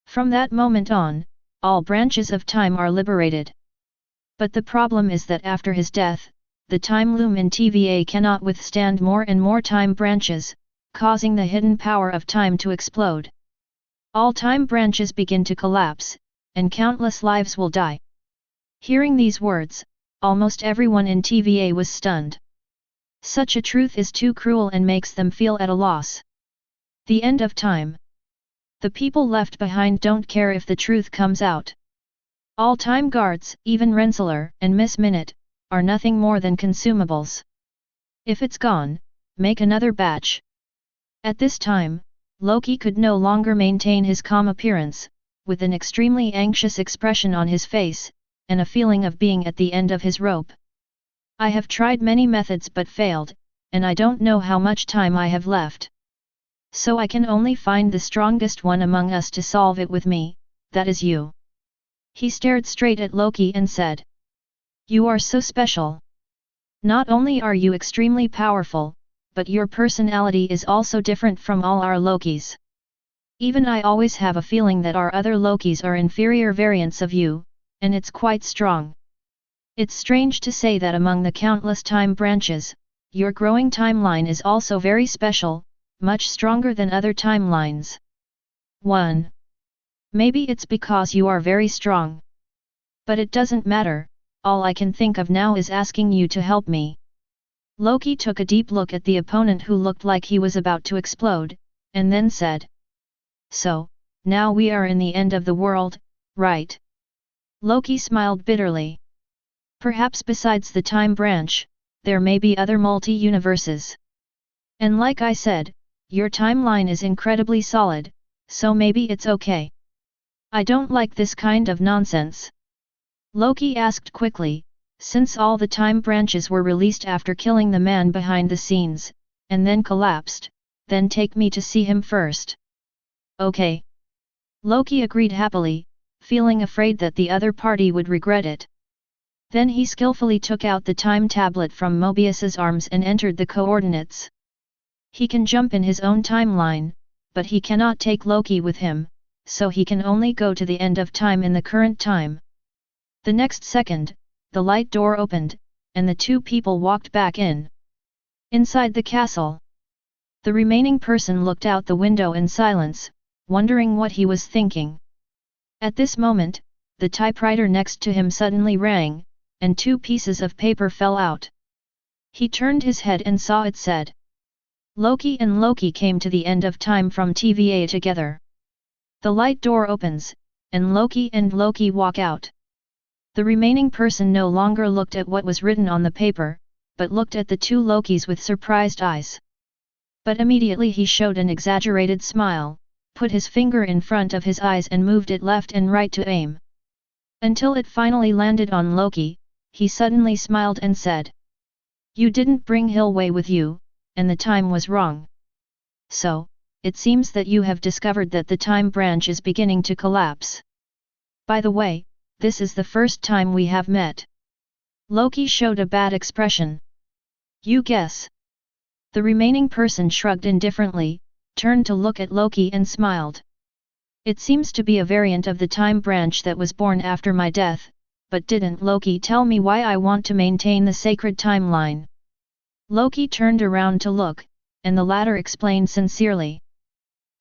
Speaker 1: From that moment on, all branches of time are liberated. But the problem is that after his death, the time loom in TVA cannot withstand more and more time branches, causing the hidden power of time to explode. All time branches begin to collapse, and countless lives will die. Hearing these words, almost everyone in TVA was stunned. Such a truth is too cruel and makes them feel at a loss. The end of time. The people left behind don't care if the truth comes out. All time guards, even Rensselaer and Miss Minute, are nothing more than consumables. If it's gone, make another batch. At this time, Loki could no longer maintain his calm appearance. with an extremely anxious expression on his face, and a feeling of being at the end of his rope. I have tried many methods but failed, and I don't know how much time I have left. So I can only find the strongest one among us to solve it with me, that is you. He stared straight at Loki and said. You are so special. Not only are you extremely powerful, but your personality is also different from all our Lokis. Even I always have a feeling that our other Lokis are inferior variants of you, and it's quite strong. It's strange to say that among the countless time branches, your growing timeline is also very special, much stronger than other timelines. 1. Maybe it's because you are very strong. But it doesn't matter, all I can think of now is asking you to help me. Loki took a deep look at the opponent who looked like he was about to explode, and then said. So, now we are in the end of the world, right? Loki smiled bitterly. Perhaps besides the time branch, there may be other multi-universes. And like I said, your timeline is incredibly solid, so maybe it's okay. I don't like this kind of nonsense. Loki asked quickly, since all the time branches were released after killing the man behind the scenes, and then collapsed, then take me to see him first. Okay. Loki agreed happily, feeling afraid that the other party would regret it. Then he skillfully took out the time tablet from Mobius's arms and entered the coordinates. He can jump in his own timeline, but he cannot take Loki with him, so he can only go to the end of time in the current time. The next second, the light door opened, and the two people walked back in. Inside the castle. The remaining person looked out the window in silence, wondering what he was thinking. At this moment, the typewriter next to him suddenly rang, and 2 pieces of paper fell out. He turned his head and saw it said. Loki and Loki came to the end of time from TVA together. The light door opens, and Loki walk out. The remaining person no longer looked at what was written on the paper, but looked at the 2 Lokis with surprised eyes. But immediately he showed an exaggerated smile, put his finger in front of his eyes and moved it left and right to aim. Until it finally landed on Loki, he suddenly smiled and said. You didn't bring Hillway with you, and the time was wrong. So, it seems that you have discovered that the time branch is beginning to collapse. By the way, this is the first time we have met. Loki showed a bad expression. You guess. The remaining person shrugged indifferently, turned to look at Loki and smiled. It seems to be a variant of the time branch that was born after my death, but didn't Loki tell me why I want to maintain the sacred timeline? Loki turned around to look, and the latter explained sincerely.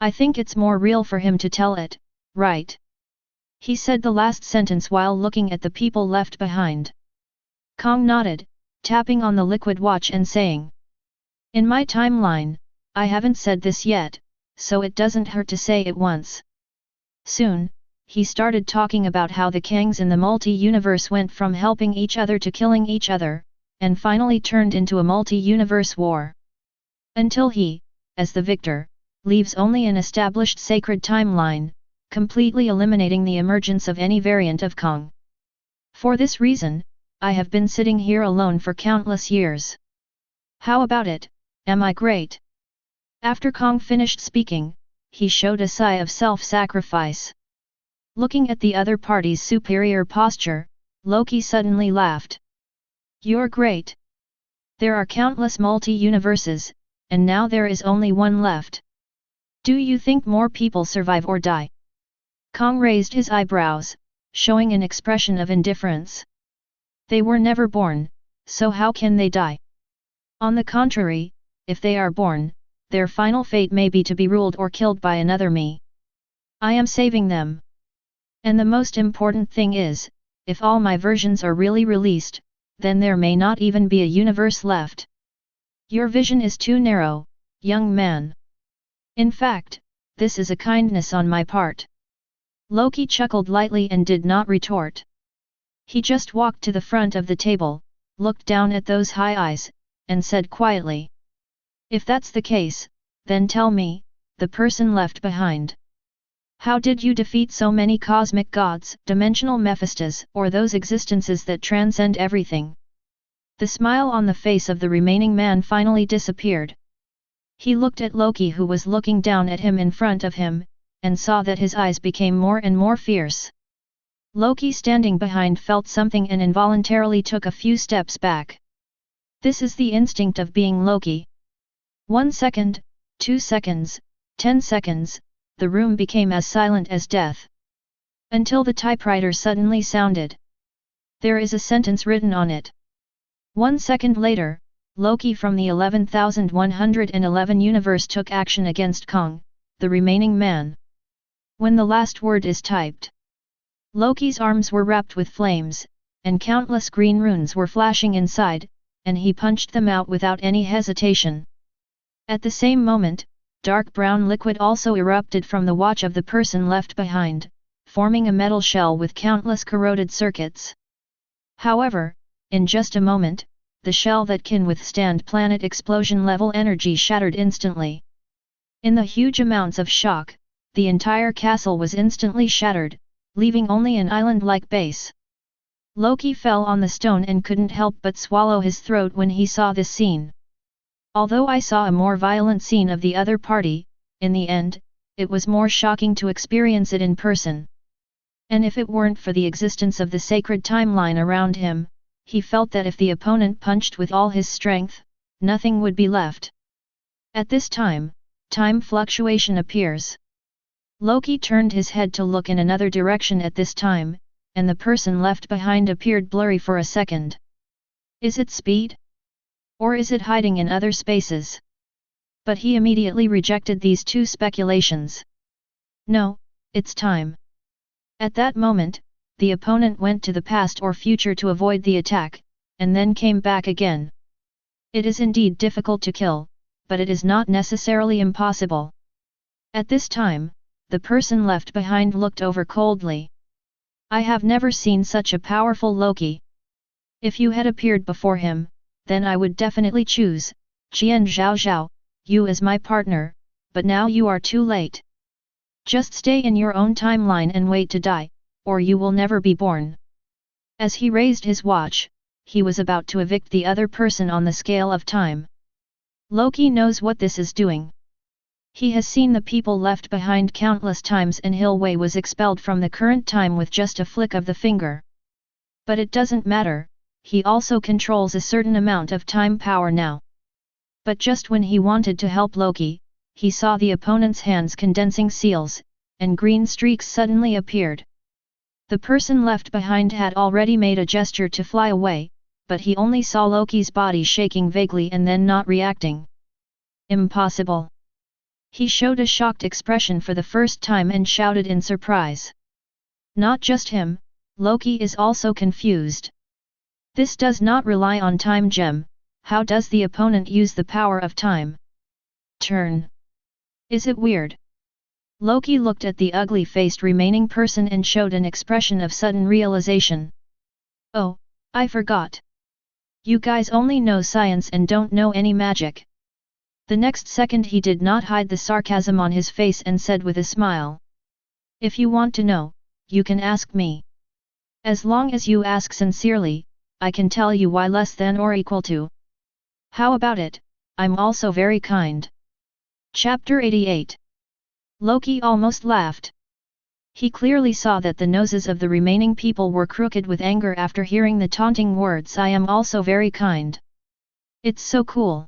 Speaker 1: I think it's more real for him to tell it, right? He said the last sentence while looking at the people left behind. Kong nodded, tapping on the liquid watch and saying. In my timeline, I haven't said this yet, so it doesn't hurt to say it once. Soon, he started talking about how the Kangs in the multi-universe went from helping each other to killing each other, and finally turned into a multi-universe war. Until he, as the victor, leaves only an established sacred timeline, completely eliminating the emergence of any variant of Kong. For this reason, I have been sitting here alone for countless years. How about it, am I great? After Kong finished speaking, he showed a sigh of self-sacrifice. Looking at the other party's superior posture, Loki suddenly laughed. You're great. There are countless multi-universes, and now there is only one left. Do you think more people survive or die? Kong raised his eyebrows, showing an expression of indifference. They were never born, so how can they die? On the contrary, if they are born, their final fate may be to be ruled or killed by another me. I am saving them. And the most important thing is, if all my versions are really released, then there may not even be a universe left. Your vision is too narrow, young man. In fact, this is a kindness on my part. Loki chuckled lightly and did not retort. He just walked to the front of the table, looked down at those high eyes, and said quietly. If that's the case, then tell me, the person left behind. How did you defeat so many cosmic gods, dimensional Mephistos, or those existences that transcend everything? The smile on the face of the remaining man finally disappeared. He looked at Loki, who was looking down at him in front of him, and saw that his eyes became more and more fierce. Loki, standing behind, felt something and involuntarily took a few steps back. This is the instinct of being Loki. 1 second, 2 seconds, 10 seconds, the room became as silent as death. Until the typewriter suddenly sounded. There is a sentence written on it. 1 second later, Loki from the 11,111 universe took action against Kong, the remaining man. When the last word is typed, Loki's arms were wrapped with flames, and countless green runes were flashing inside, and he punched them out without any hesitation. At the same moment, dark brown liquid also erupted from the watch of the person left behind, forming a metal shell with countless corroded circuits. However, in just a moment, the shell that can withstand planet explosion level energy shattered instantly. In the huge amounts of shock, the entire castle was instantly shattered, leaving only an island-like base. Loki fell on the stone and couldn't help but swallow his throat when he saw this scene. Although I saw a more violent scene of the other party, in the end, it was more shocking to experience it in person. And if it weren't for the existence of the sacred timeline around him, he felt that if the opponent punched with all his strength, nothing would be left. At this time, time fluctuation appears. Loki turned his head to look in another direction at this time, and the person left behind appeared blurry for a second. Is it speed? Or is it hiding in other spaces? But he immediately rejected these two speculations. No, it's time. At that moment, the opponent went to the past or future to avoid the attack, and then came back again. It is indeed difficult to kill, but it is not necessarily impossible. At this time, the person left behind looked over coldly. I have never seen such a powerful Loki. If you had appeared before him, then I would definitely choose Qian Zhao Zhao, you as my partner, but now you are too late. Just stay in your own timeline and wait to die, or you will never be born. As he raised his watch, he was about to evict the other person on the scale of time. Loki knows what this is doing. He has seen the people left behind countless times, and Hilwei was expelled from the current time with just a flick of the finger. But it doesn't matter, he also controls a certain amount of time power now. But just when he wanted to help Loki, he saw the opponent's hands condensing seals, and green streaks suddenly appeared. The person left behind had already made a gesture to fly away, but he only saw Loki's body shaking vaguely and then not reacting. Impossible! He showed a shocked expression for the first time and shouted in surprise. Not just him, Loki is also confused. This does not rely on time gem. How does the opponent use the power of time? Turn. Is it weird? Loki looked at the ugly-faced remaining person and showed an expression of sudden realization. Oh, I forgot. You guys only know science and don't know any magic. The next second he did not hide the sarcasm on his face and said with a smile. If you want to know, you can ask me. As long as you ask sincerely, I can tell you why less than or equal to. How about it, I'm also very kind. Chapter 88. Loki almost laughed. He clearly saw that the noses of the remaining people were crooked with anger after hearing the taunting words I am also very kind. It's so cool.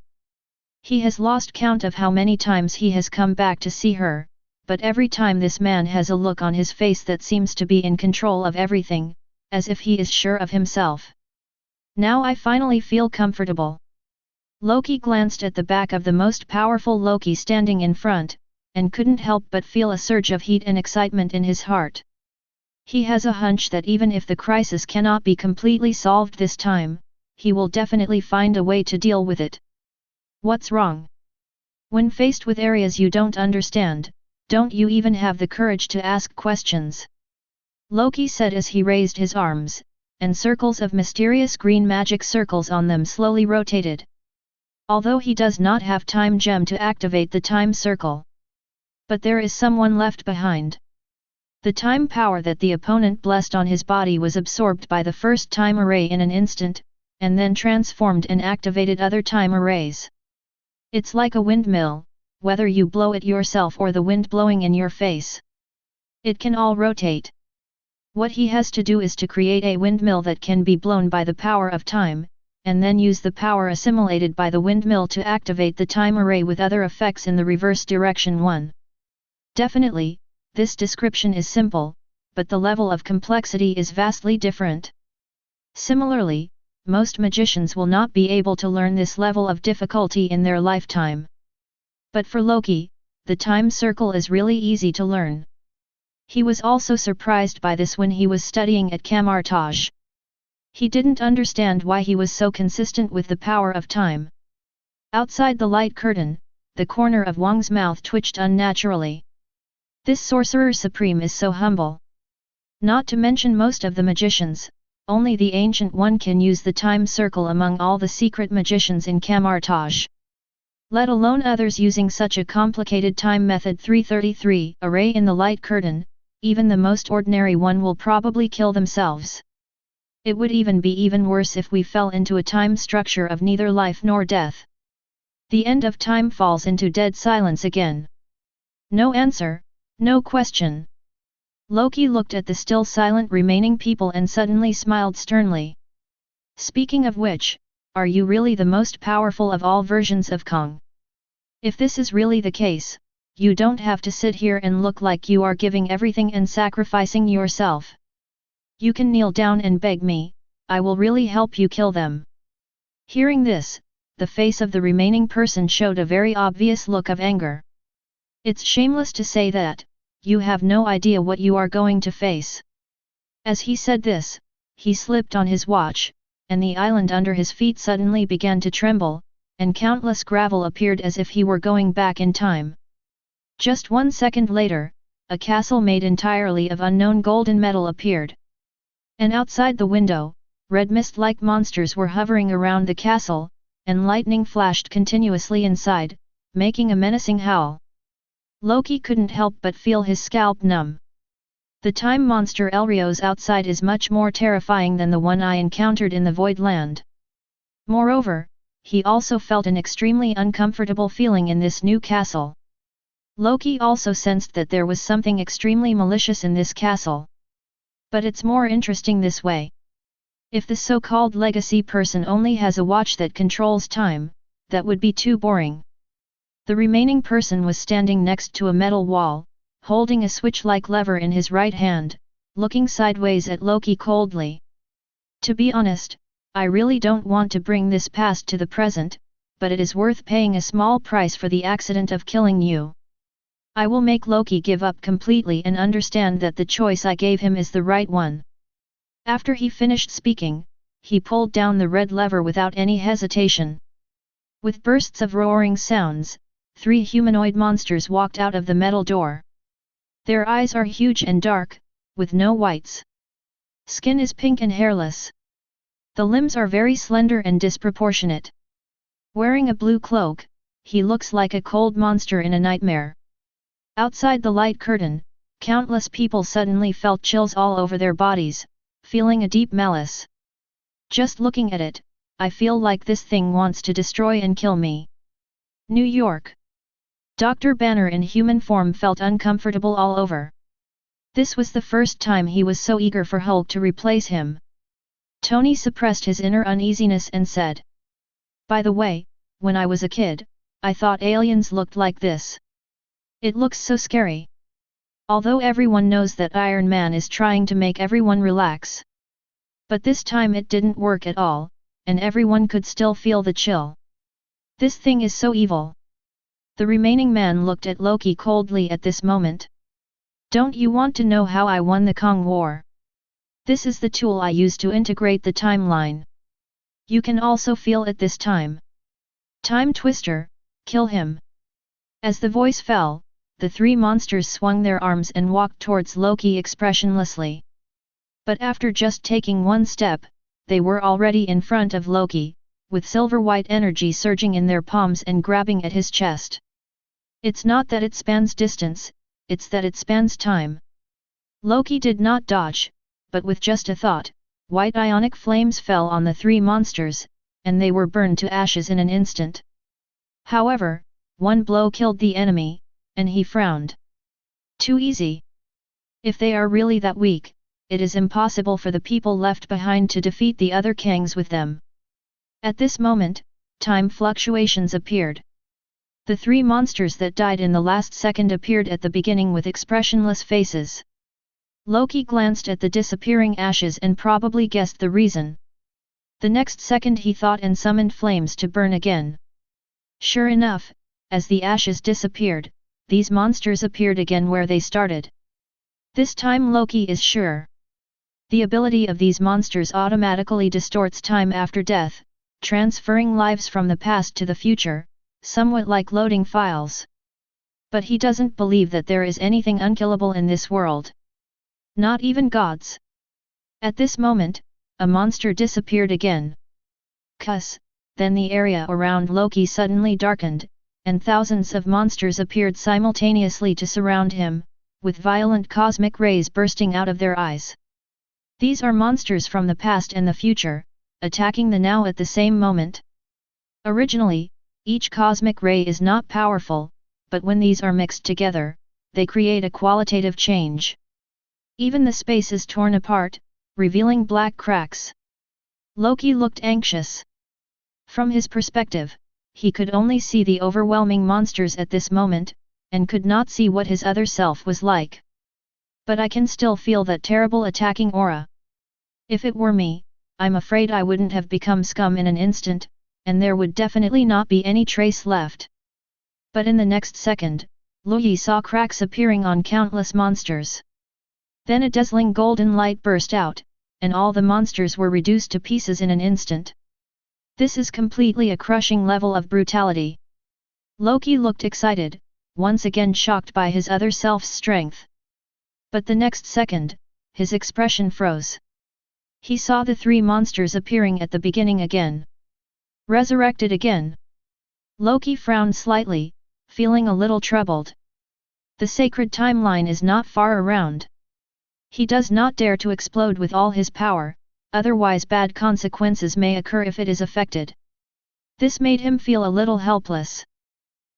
Speaker 1: He has lost count of how many times he has come back to see her, but every time this man has a look on his face that seems to be in control of everything, as if he is sure of himself. Now I finally feel comfortable. Loki glanced at the back of the most powerful Loki standing in front, and couldn't help but feel a surge of heat and excitement in his heart. He has a hunch that even if the crisis cannot be completely solved this time, he will definitely find a way to deal with it. What's wrong? When faced with areas you don't understand, don't you even have the courage to ask questions? Loki said as he raised his arms, and circles of mysterious green magic circles on them slowly rotated. Although he does not have time gem to activate the time circle. But there is someone left behind. The time power that the opponent blessed on his body was absorbed by the first time array in an instant, and then transformed and activated other time arrays. It's like a windmill, whether you blow it yourself or the wind blowing in your face. It can all rotate. What he has to do is to create a windmill that can be blown by the power of time, and then use the power assimilated by the windmill to activate the time array with other effects in the reverse direction. 1. Definitely, this description is simple, but the level of complexity is vastly different. Similarly, most magicians will not be able to learn this level of difficulty in their lifetime. But for Loki, the time circle is really easy to learn. He was also surprised by this when he was studying at Camartage. He didn't understand why he was so consistent with the power of time. Outside the light curtain, the corner of Wang's mouth twitched unnaturally. This sorcerer supreme is so humble. Not to mention most of the magicians, only the Ancient One can use the time circle among all the secret magicians in Camartage. Let alone others using such a complicated time method. 333 Array in the light curtain, even the most ordinary one will probably kill themselves. It would even be even worse if we fell into a time structure of neither life nor death. The end of time falls into dead silence again. No answer, no question. Loki looked at the still silent remaining people and suddenly smiled sternly. Speaking of which, are you really the most powerful of all versions of Kong? If this is really the case, you don't have to sit here and look like you are giving everything and sacrificing yourself. You can kneel down and beg me, I will really help you kill them. Hearing this, the face of the remaining person showed a very obvious look of anger. It's shameless to say that, you have no idea what you are going to face. As he said this, he slipped on his watch, and the island under his feet suddenly began to tremble, and countless gravel appeared as if he were going back in time. Just 1 second later, a castle made entirely of unknown golden metal appeared. And outside the window, red mist-like monsters were hovering around the castle, and lightning flashed continuously inside, making a menacing howl. Loki couldn't help but feel his scalp numb. The time monster Elrios outside is much more terrifying than the one I encountered in the Void Land. Moreover, he also felt an extremely uncomfortable feeling in this new castle. Loki also sensed that there was something extremely malicious in this castle. But it's more interesting this way. If the so-called legacy person only has a watch that controls time, that would be too boring. The remaining person was standing next to a metal wall, holding a switch-like lever in his right hand, looking sideways at Loki coldly. To be honest, I really don't want to bring this past to the present, but it is worth paying a small price for the accident of killing you. I will make Loki give up completely and understand that the choice I gave him is the right one. After he finished speaking, he pulled down the red lever without any hesitation. With bursts of roaring sounds, 3 humanoid monsters walked out of the metal door. Their eyes are huge and dark, with no whites. Skin is pink and hairless. The limbs are very slender and disproportionate. Wearing a blue cloak, he looks like a cold monster in a nightmare. Outside the light curtain, countless people suddenly felt chills all over their bodies, feeling a deep malice. Just looking at it, I feel like this thing wants to destroy and kill me. New York. Dr. Banner in human form felt uncomfortable all over. This was the first time he was so eager for Hulk to replace him. Tony suppressed his inner uneasiness and said, "By the way, when I was a kid, I thought aliens looked like this. It looks so scary. Although everyone knows that Iron Man is trying to make everyone relax. But this time it didn't work at all, and everyone could still feel the chill. This thing is so evil." The remaining man looked at Loki coldly at this moment. "Don't you want to know how I won the Kong War? This is the tool I use to integrate the timeline. You can also feel it this time. Time Twister, kill him." As the voice fell, the 3 monsters swung their arms and walked towards Loki expressionlessly. But after just taking 1 step, they were already in front of Loki, with silver-white energy surging in their palms and grabbing at his chest. It's not that it spans distance, it's that it spans time. Loki did not dodge, but with just a thought, white ionic flames fell on the three monsters, and they were burned to ashes in an instant. However, one blow killed the enemy, and he frowned. Too easy. If they are really that weak, it is impossible for the people left behind to defeat the other Kangs with them. At this moment, time fluctuations appeared. The three monsters that died in the last second appeared at the beginning with expressionless faces. Loki glanced at the disappearing ashes and probably guessed the reason. The next second he thought and summoned flames to burn again. Sure enough, as the ashes disappeared, these monsters appeared again where they started. This time Loki is sure. The ability of these monsters automatically distorts time after death, transferring lives from the past to the future, somewhat like loading files. But he doesn't believe that there is anything unkillable in this world. Not even gods. At this moment, a monster disappeared again. Cuss, then the area around Loki suddenly darkened, and thousands of monsters appeared simultaneously to surround him, with violent cosmic rays bursting out of their eyes. These are monsters from the past and the future, attacking the now at the same moment. Originally, each cosmic ray is not powerful, but when these are mixed together, they create a qualitative change. Even the space is torn apart, revealing black cracks. Loki looked anxious. From his perspective, he could only see the overwhelming monsters at this moment, and could not see what his other self was like. But I can still feel that terrible attacking aura. If it were me, I'm afraid I wouldn't have become scum in an instant, and there would definitely not be any trace left. But in the next second, Loki saw cracks appearing on countless monsters. Then a dazzling golden light burst out, and all the monsters were reduced to pieces in an instant. This is completely a crushing level of brutality. Loki looked excited, once again shocked by his other self's strength. But the next second, his expression froze. He saw the three monsters appearing at the beginning again. Resurrected again. Loki frowned slightly, feeling a little troubled. The sacred timeline is not far around. He does not dare to explode with all his power, otherwise bad consequences may occur if it is affected. This made him feel a little helpless.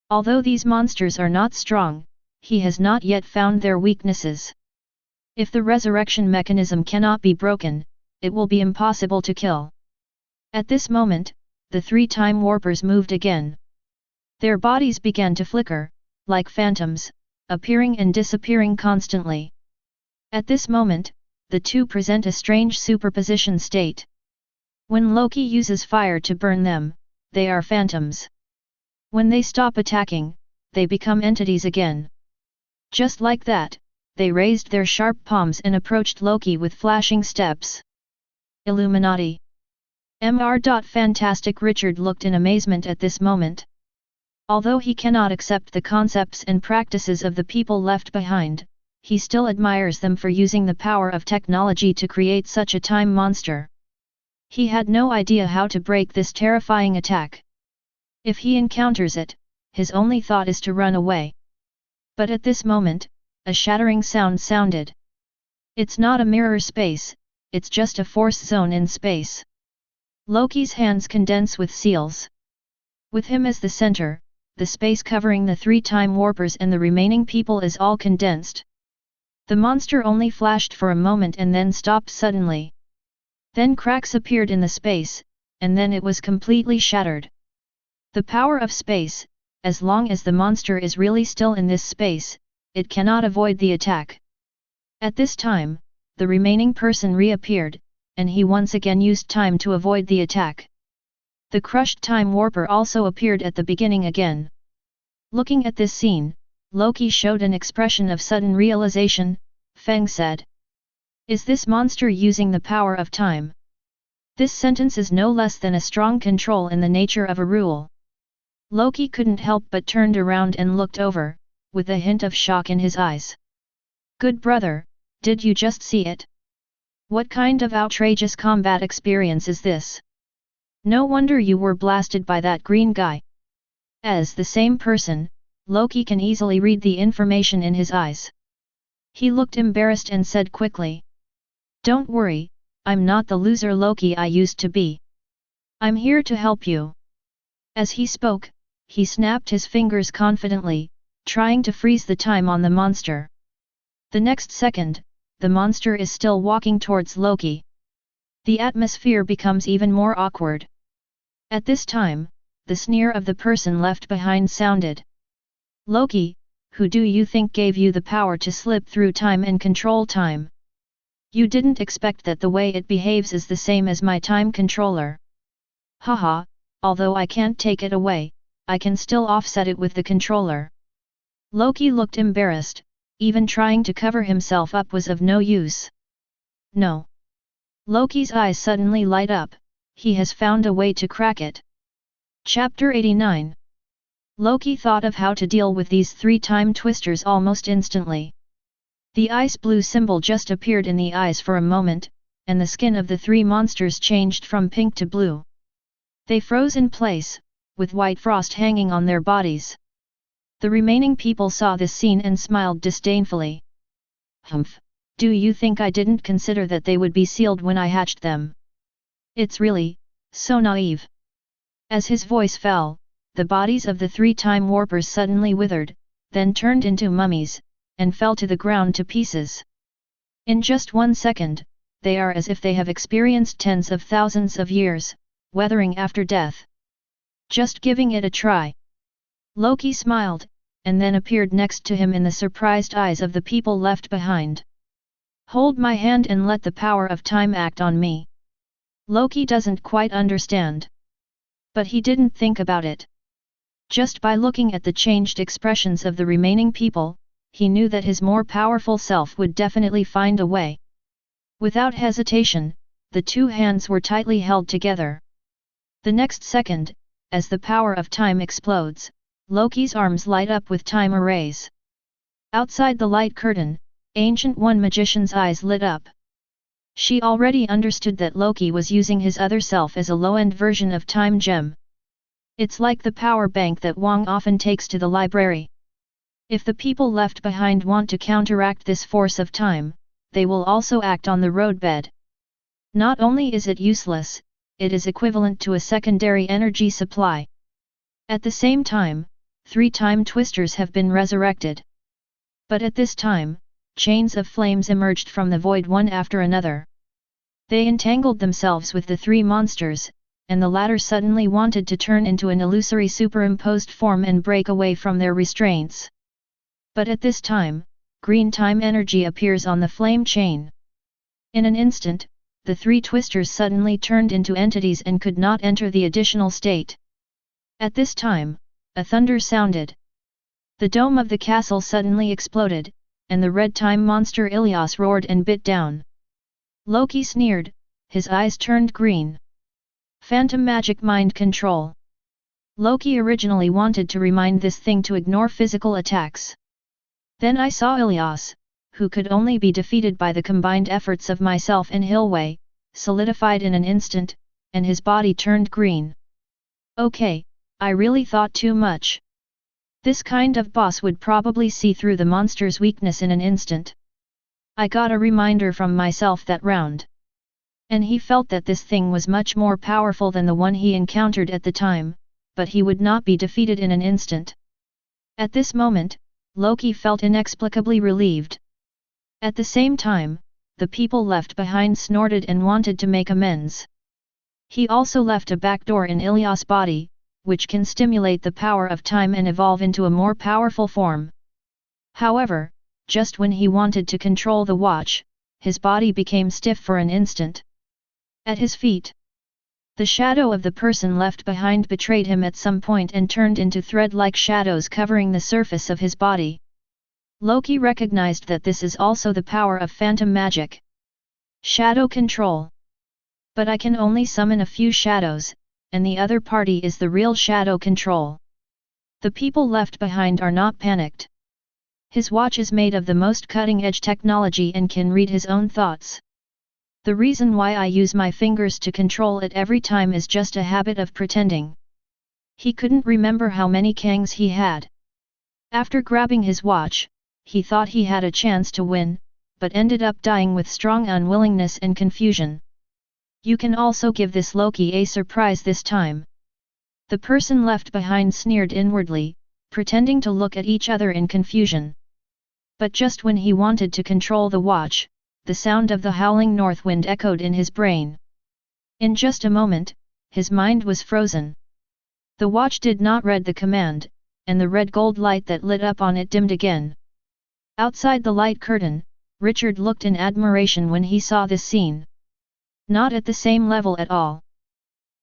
Speaker 1: Although these monsters are not strong, he has not yet found their weaknesses. If the resurrection mechanism cannot be broken, it will be impossible to kill. At this moment, the three time warpers moved again. Their bodies began to flicker, like phantoms, appearing and disappearing constantly. At this moment, the two present a strange superposition state. When Loki uses fire to burn them, they are phantoms. When they stop attacking, they become entities again. Just like that, they raised their sharp palms and approached Loki with flashing steps. Illuminati. Fantastic. Richard looked in amazement at this moment. Although he cannot accept the concepts and practices of the people left behind, he still admires them for using the power of technology to create such a time monster. He had no idea how to break this terrifying attack. If he encounters it, his only thought is to run away. But at this moment, a shattering sound sounded. It's not a mirror space, it's just a force zone in space. Loki's hands condense with seals. With him as the center, the space covering the three time warpers and the remaining people is all condensed. The monster only flashed for a moment and then stopped suddenly. Then cracks appeared in the space, and then it was completely shattered. The power of space, as long as the monster is really still in this space, it cannot avoid the attack. At this time, the remaining person reappeared, and he once again used time to avoid the attack. The crushed time warper also appeared at the beginning again. Looking at this scene, Loki showed an expression of sudden realization. Feng said, "Is this monster using the power of time?" This sentence is no less than a strong control in the nature of a rule. Loki couldn't help but turned around and looked over, with a hint of shock in his eyes. "Good brother, did you just see it? What kind of outrageous combat experience is this? No wonder you were blasted by that green guy." As the same person, Loki can easily read the information in his eyes. He looked embarrassed and said quickly. Don't worry, I'm not the loser Loki I used to be. I'm here to help you. As he spoke, he snapped his fingers confidently, trying to freeze the time on the monster. The next second, the monster is still walking towards Loki. The atmosphere becomes even more awkward. At this time, the sneer of the person left behind sounded. Loki, who do you think gave you the power to slip through time and control time? You didn't expect that the way it behaves is the same as my time controller. Haha, although I can't take it away, I can still offset it with the controller. Loki looked embarrassed, even trying to cover himself up was of no use. No. Loki's eyes suddenly light up, he has found a way to crack it. Chapter 89. Loki thought of how to deal with these 3 time twisters almost instantly. The ice blue symbol just appeared in the eyes for a moment, and the skin of the 3 monsters changed from pink to blue. They froze in place, with white frost hanging on their bodies. The remaining people saw this scene and smiled disdainfully. Humph, do you think I didn't consider that they would be sealed when I hatched them? It's really, so naive. As his voice fell, the bodies of the 3 time warpers suddenly withered, then turned into mummies, and fell to the ground to pieces. In just 1 second, they are as if they have experienced tens of thousands of years, weathering after death. Just giving it a try. Loki smiled, and then appeared next to him in the surprised eyes of the people left behind. Hold my hand and let the power of time act on me. Loki doesn't quite understand. But he didn't think about it. Just by looking at the changed expressions of the remaining people, he knew that his more powerful self would definitely find a way. Without hesitation, the 2 hands were tightly held together. The next second, as the power of time explodes, Loki's arms light up with time arrays. Outside the light curtain, Ancient One Magician's eyes lit up. She already understood that Loki was using his other self as a low-end version of Time Gem. It's like the power bank that Wong often takes to the library. If the people left behind want to counteract this force of time, they will also act on the roadbed. Not only is it useless, it is equivalent to a secondary energy supply. At the same time, 3 time twisters have been resurrected. But at this time, chains of flames emerged from the void one after another. They entangled themselves with the 3 monsters, and the latter suddenly wanted to turn into an illusory superimposed form and break away from their restraints. But at this time, green time energy appears on the flame chain. In an instant, the 3 twisters suddenly turned into entities and could not enter the additional state. At this time, a thunder sounded. The dome of the castle suddenly exploded, and the red time monster Ilios roared and bit down. Loki sneered, his eyes turned green. Phantom magic mind control. Loki originally wanted to remind this thing to ignore physical attacks. Then I saw Ilios, who could only be defeated by the combined efforts of myself and Hilway, solidified in an instant, and his body turned green. Okay, I really thought too much. This kind of boss would probably see through the monster's weakness in an instant. I got a reminder from myself that round. And he felt that this thing was much more powerful than the one he encountered at the time, but he would not be defeated in an instant. At this moment, Loki felt inexplicably relieved. At the same time, the people left behind snorted and wanted to make amends. He also left a back door in Ilios' body, which can stimulate the power of time and evolve into a more powerful form. However, just when he wanted to control the watch, his body became stiff for an instant. At his feet, the shadow of the person left behind betrayed him at some point and turned into thread-like shadows covering the surface of his body. Loki recognized that this is also the power of phantom magic. Shadow control. But I can only summon a few shadows, and the other party is the real shadow control. The people left behind are not panicked. His watch is made of the most cutting-edge technology and can read his own thoughts. The reason why I use my fingers to control it every time is just a habit of pretending. He couldn't remember how many Kangs he had. After grabbing his watch, he thought he had a chance to win, but ended up dying with strong unwillingness and confusion. You can also give this Loki a surprise this time. The person left behind sneered inwardly, pretending to look at each other in confusion. But just when he wanted to control the watch, the sound of the howling north wind echoed in his brain. In just a moment, his mind was frozen. The watch did not read the command, and the red gold light that lit up on it dimmed again. Outside the light curtain, Richard looked in admiration when he saw this scene. Not at the same level at all.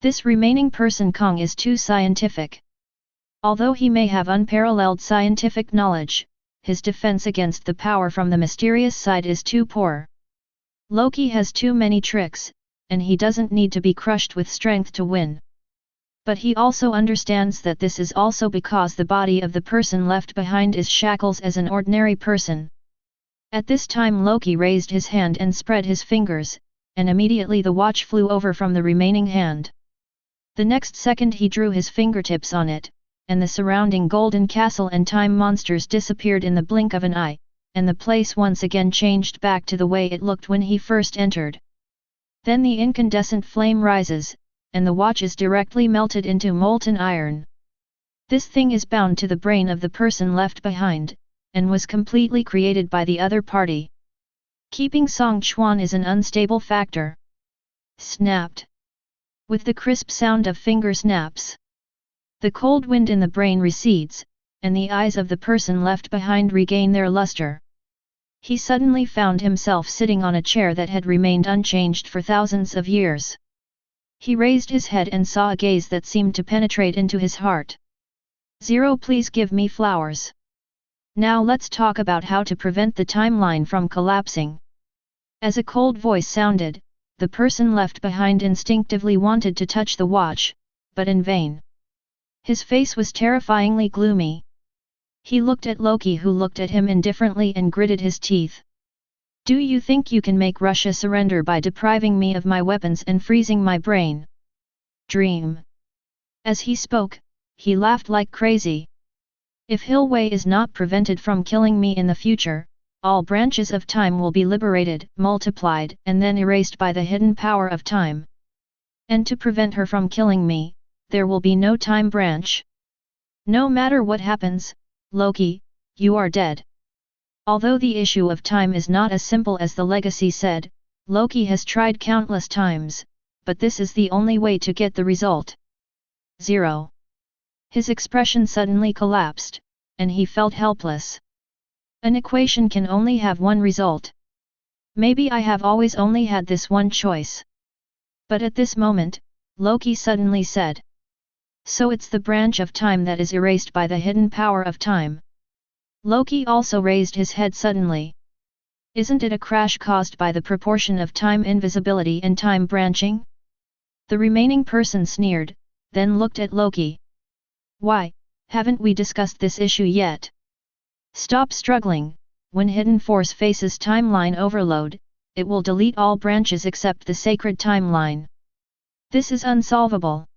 Speaker 1: This remaining person Kong is too scientific. Although he may have unparalleled scientific knowledge, his defense against the power from the mysterious side is too poor. Loki has too many tricks, and he doesn't need to be crushed with strength to win. But he also understands that this is also because the body of the person left behind is shackles as an ordinary person. At this time Loki raised his hand and spread his fingers, and immediately the watch flew over from the remaining hand. The next second he drew his fingertips on it, and the surrounding golden castle and time monsters disappeared in the blink of an eye, and the place once again changed back to the way it looked when he first entered. Then the incandescent flame rises, and the watch is directly melted into molten iron. This thing is bound to the brain of the person left behind, and was completely created by the other party. Keeping Song Chuan is an unstable factor. Snapped. With the crisp sound of finger snaps, the cold wind in the brain recedes, and the eyes of the person left behind regain their luster. He suddenly found himself sitting on a chair that had remained unchanged for thousands of years. He raised his head and saw a gaze that seemed to penetrate into his heart. "Zero, please give me flowers. Now let's talk about how to prevent the timeline from collapsing." As a cold voice sounded, the person left behind instinctively wanted to touch the watch, but in vain. His face was terrifyingly gloomy. He looked at Loki, who looked at him indifferently and gritted his teeth. "Do you think you can make Russia surrender by depriving me of my weapons and freezing my brain? Dream." As he spoke, he laughed like crazy. "If Hilwei is not prevented from killing me in the future, all branches of time will be liberated, multiplied, and then erased by the hidden power of time. And to prevent her from killing me, there will be no time branch. No matter what happens, Loki, you are dead." Although the issue of time is not as simple as the legacy said, Loki has tried countless times, but this is the only way to get the result. Zero. His expression suddenly collapsed, and he felt helpless. An equation can only have one result. Maybe I have always only had this one choice. But at this moment, Loki suddenly said. "So it's the branch of time that is erased by the hidden power of time." Loki also raised his head suddenly. "Isn't it a crash caused by the proportion of time invisibility and time branching?" The remaining person sneered, then looked at Loki. "Why, haven't we discussed this issue yet? Stop struggling. When hidden force faces timeline overload, it will delete all branches except the sacred timeline. This is unsolvable."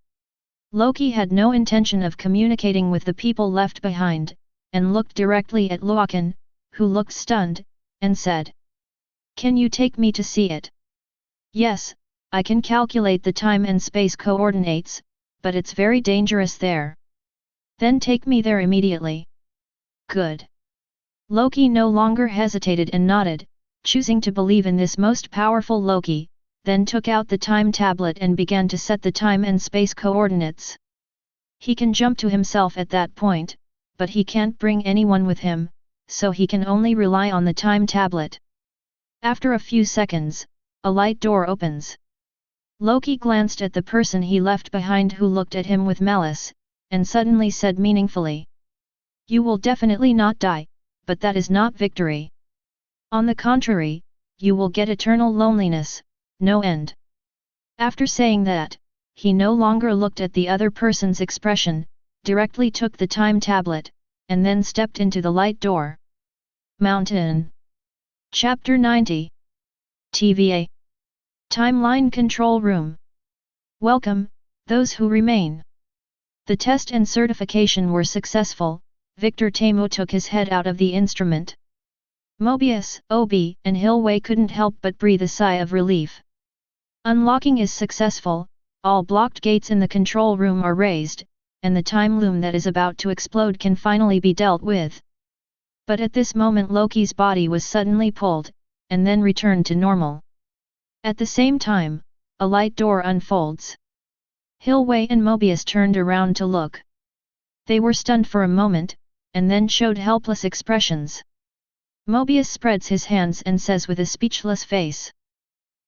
Speaker 1: Loki had no intention of communicating with the people left behind, and looked directly at Loken, who looked stunned, and said, "Can you take me to see it?" "Yes, I can calculate the time and space coordinates, but it's very dangerous there." "Then take me there immediately." "Good." Loki no longer hesitated and nodded, choosing to believe in this most powerful Loki, then took out the time tablet and began to set the time and space coordinates. He can jump to himself at that point, but he can't bring anyone with him, so he can only rely on the time tablet. After a few seconds, a light door opens. Loki glanced at the person he left behind, who looked at him with malice, and suddenly said meaningfully, "You will definitely not die, but that is not victory. On the contrary, you will get eternal loneliness, no end." After saying that, he no longer looked at the other person's expression, directly took the time tablet, and then stepped into the light door. Mountain. Chapter 90. TVA. Timeline Control Room. Welcome, those who remain. The test and certification were successful. Victor Tamo took his head out of the instrument. Mobius, Obi, and Hilway couldn't help but breathe a sigh of relief. Unlocking is successful, all blocked gates in the control room are raised, and the time loom that is about to explode can finally be dealt with. But at this moment Loki's body was suddenly pulled, and then returned to normal. At the same time, a light door unfolds. Hilway and Mobius turned around to look. They were stunned for a moment, and then showed helpless expressions. Mobius spreads his hands and says with a speechless face.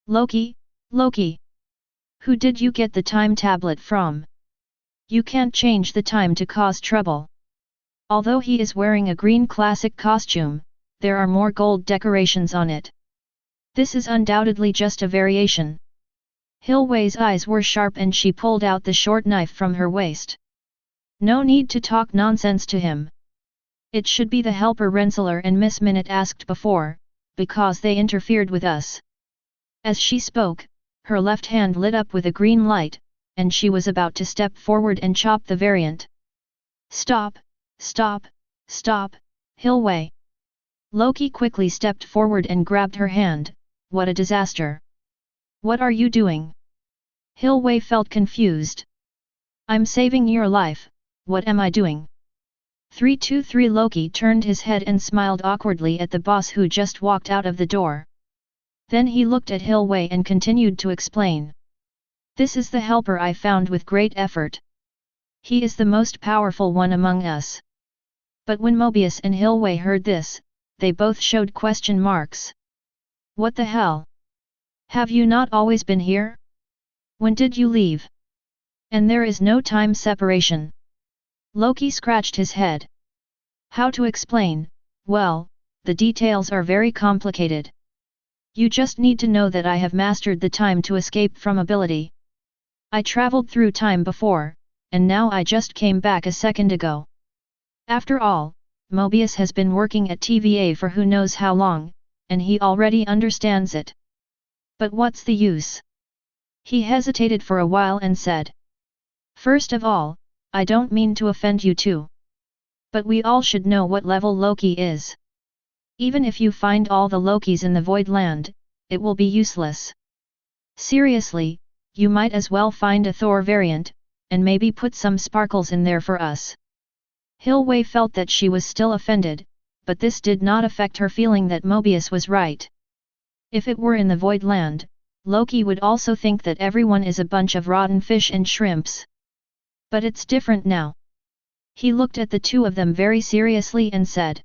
Speaker 1: Loki, Loki! Who did you get the time tablet from? You can't change the time to cause trouble. Although he is wearing a green classic costume, there are more gold decorations on it. This is undoubtedly just a variation. Hilway's eyes were sharp and she pulled out the short knife from her waist. No need to talk nonsense to him. It should be the helper Rensselaer and Miss Minute asked before, because they interfered with us. As she spoke, her left hand lit up with a green light, and she was about to step forward and chop the variant. Stop, stop, stop, Hilway! Loki quickly stepped forward and grabbed her hand. What a disaster! What are you doing? Hilway felt confused. I'm saving your life, what am I doing? 323 Loki turned his head and smiled awkwardly at the boss who just walked out of the door. Then he looked at Hilway and continued to explain. This is the helper I found with great effort. He is the most powerful one among us. But when Mobius and Hilway heard this, they both showed question marks. What the hell? Have you not always been here? When did you leave? And there is no time separation. Loki scratched his head. How to explain? Well, the details are very complicated. You just need to know that I have mastered the time to escape from ability. I traveled through time before, and now I just came back a second ago. After all, Mobius has been working at TVA for who knows how long, and he already understands it. But what's the use? He hesitated for a while and said. First of all, I don't mean to offend you too. But we all should know what level Loki is. Even if you find all the Lokis in the Void Land, it will be useless. Seriously, you might as well find a Thor variant, and maybe put some sparkles in there for us. Hilway felt that she was still offended, but this did not affect her feeling that Mobius was right. If it were in the Void Land, Loki would also think that everyone is a bunch of rotten fish and shrimps. But it's different now. He looked at the two of them very seriously and said.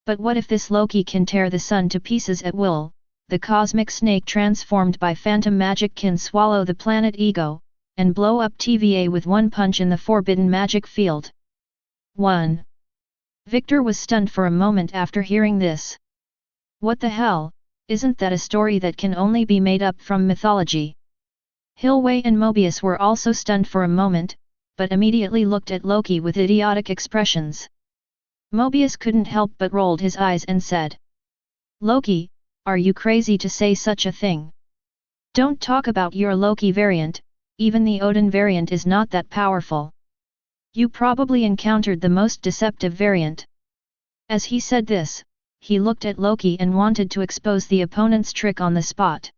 Speaker 1: But what if this Loki can tear the sun to pieces at will? The cosmic snake transformed by phantom magic can swallow the planet Ego, and blow up TVA with one punch in the forbidden magic field. 1. Victor was stunned for a moment after hearing this. What the hell, isn't that a story that can only be made up from mythology? Hilway and Mobius were also stunned for a moment, but immediately looked at Loki with idiotic expressions. Mobius couldn't help but rolled his eyes and said. Loki, are you crazy to say such a thing? Don't talk about your Loki variant, even the Odin variant is not that powerful. You probably encountered the most deceptive variant. As he said this, he looked at Loki and wanted to expose the opponent's trick on the spot.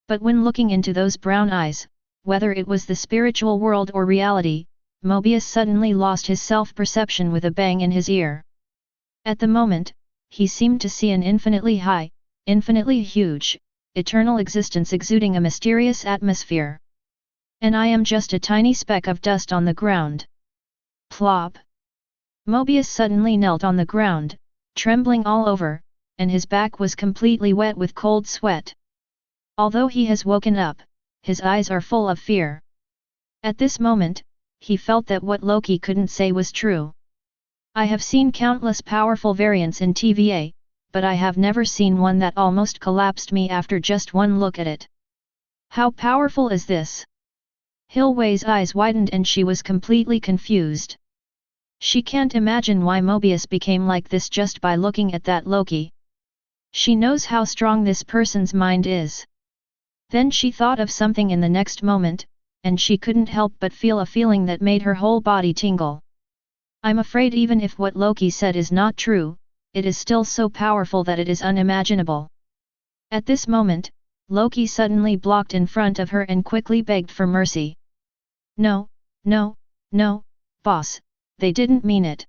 Speaker 1: But when looking into those brown eyes, whether it was the spiritual world or reality, Mobius suddenly lost his self-perception with a bang in his ear. At the moment, he seemed to see an infinitely high, infinitely huge, eternal existence exuding a mysterious atmosphere. And I am just a tiny speck of dust on the ground. Plop! Mobius suddenly knelt on the ground, trembling all over, and his back was completely wet with cold sweat. Although he has woken up, his eyes are full of fear. At this moment, he felt that what Loki couldn't say was true. I have seen countless powerful variants in TVA, but I have never seen one that almost collapsed me after just one look at it. How powerful is this? Hilway's eyes widened and she was completely confused. She can't imagine why Mobius became like this just by looking at that Loki. She knows how strong this person's mind is. Then she thought of something in the next moment, and she couldn't help but feel a feeling that made her whole body tingle. I'm afraid even if what Loki said is not true, it is still so powerful that it is unimaginable. At this moment, Loki suddenly blocked in front of her and quickly begged for mercy. No, no, no, boss, they didn't mean it.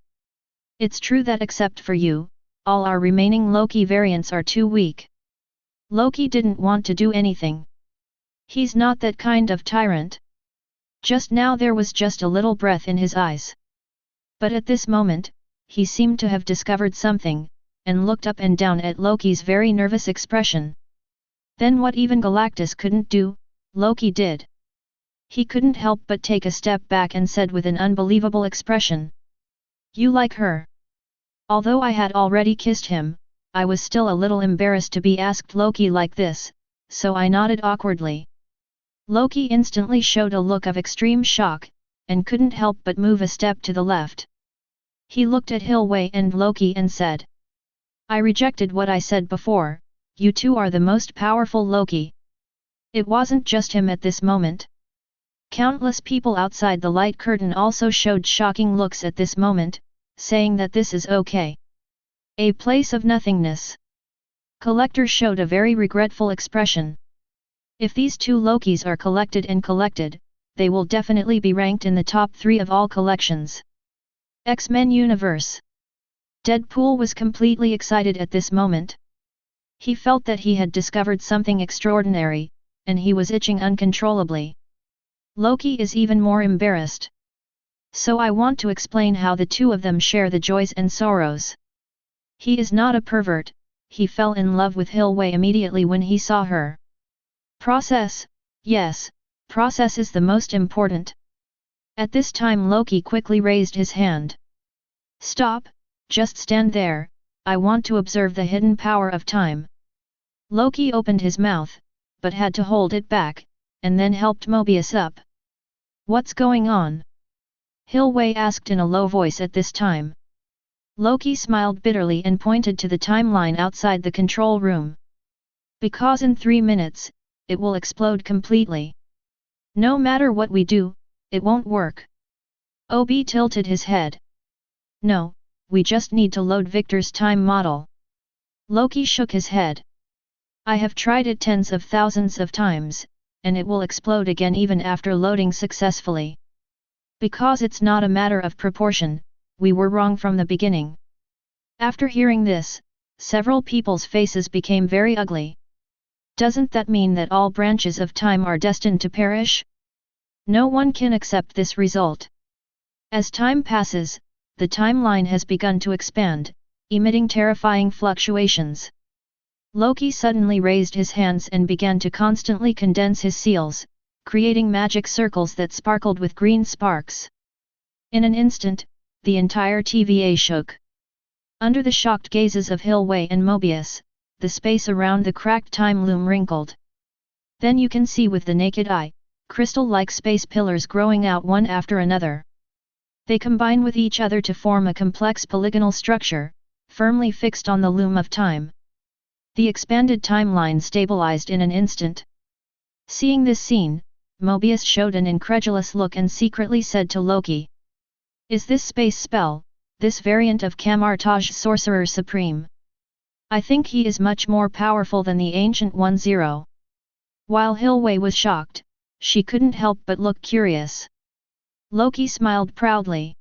Speaker 1: It's true that except for you, all our remaining Loki variants are too weak. Loki didn't want to do anything. He's not that kind of tyrant. Just now there was just a little breath in his eyes. But at this moment, he seemed to have discovered something, and looked up and down at Loki's very nervous expression. Then what even Galactus couldn't do, Loki did. He couldn't help but take a step back and said with an unbelievable expression. You like her? Although I had already kissed him, I was still a little embarrassed to be asked Loki like this, so I nodded awkwardly. Loki instantly showed a look of extreme shock, and couldn't help but move a step to the left. He looked at Hilwei and Loki and said. I rejected what I said before, you two are the most powerful Loki. It wasn't just him at this moment. Countless people outside the light curtain also showed shocking looks at this moment, saying that this is okay. A place of nothingness. Collector showed a very regretful expression. If these two Lokis are collected, they will definitely be ranked in the top 3 of all collections. X-Men Universe. Deadpool was completely excited at this moment. He felt that he had discovered something extraordinary, and he was itching uncontrollably. Loki is even more embarrassed. So I want to explain how the two of them share the joys and sorrows. He is not a pervert, he fell in love with Hilwei immediately when he saw her. Process, yes, process is the most important. At this time Loki quickly raised his hand. Stop, just stand there, I want to observe the hidden power of time. Loki opened his mouth, but had to hold it back, and then helped Mobius up. What's going on? Hilwei asked in a low voice at this time. Loki smiled bitterly and pointed to the timeline outside the control room. Because in 3 minutes, it will explode completely. No matter what we do, it won't work. Obi tilted his head. No, we just need to load Victor's time model. Loki shook his head. I have tried it tens of thousands of times, and it will explode again even after loading successfully. Because it's not a matter of proportion, we were wrong from the beginning. After hearing this, several people's faces became very ugly. Doesn't that mean that all branches of time are destined to perish? No one can accept this result. As time passes, the timeline has begun to expand, emitting terrifying fluctuations. Loki suddenly raised his hands and began to constantly condense his seals, creating magic circles that sparkled with green sparks. In an instant, the entire TVA shook. Under the shocked gazes of Hilwei and Mobius, the space around the cracked time loom wrinkled. Then you can see with the naked eye, crystal-like space pillars growing out one after another. They combine with each other to form a complex polygonal structure, firmly fixed on the loom of time. The expanded timeline stabilized in an instant. Seeing this scene, Mobius showed an incredulous look and secretly said to Loki. Is this space spell, this variant of Camartage Sorcerer Supreme? I think he is much more powerful than the Ancient 1-0. While Hilwei was shocked, she couldn't help but look curious. Loki smiled proudly.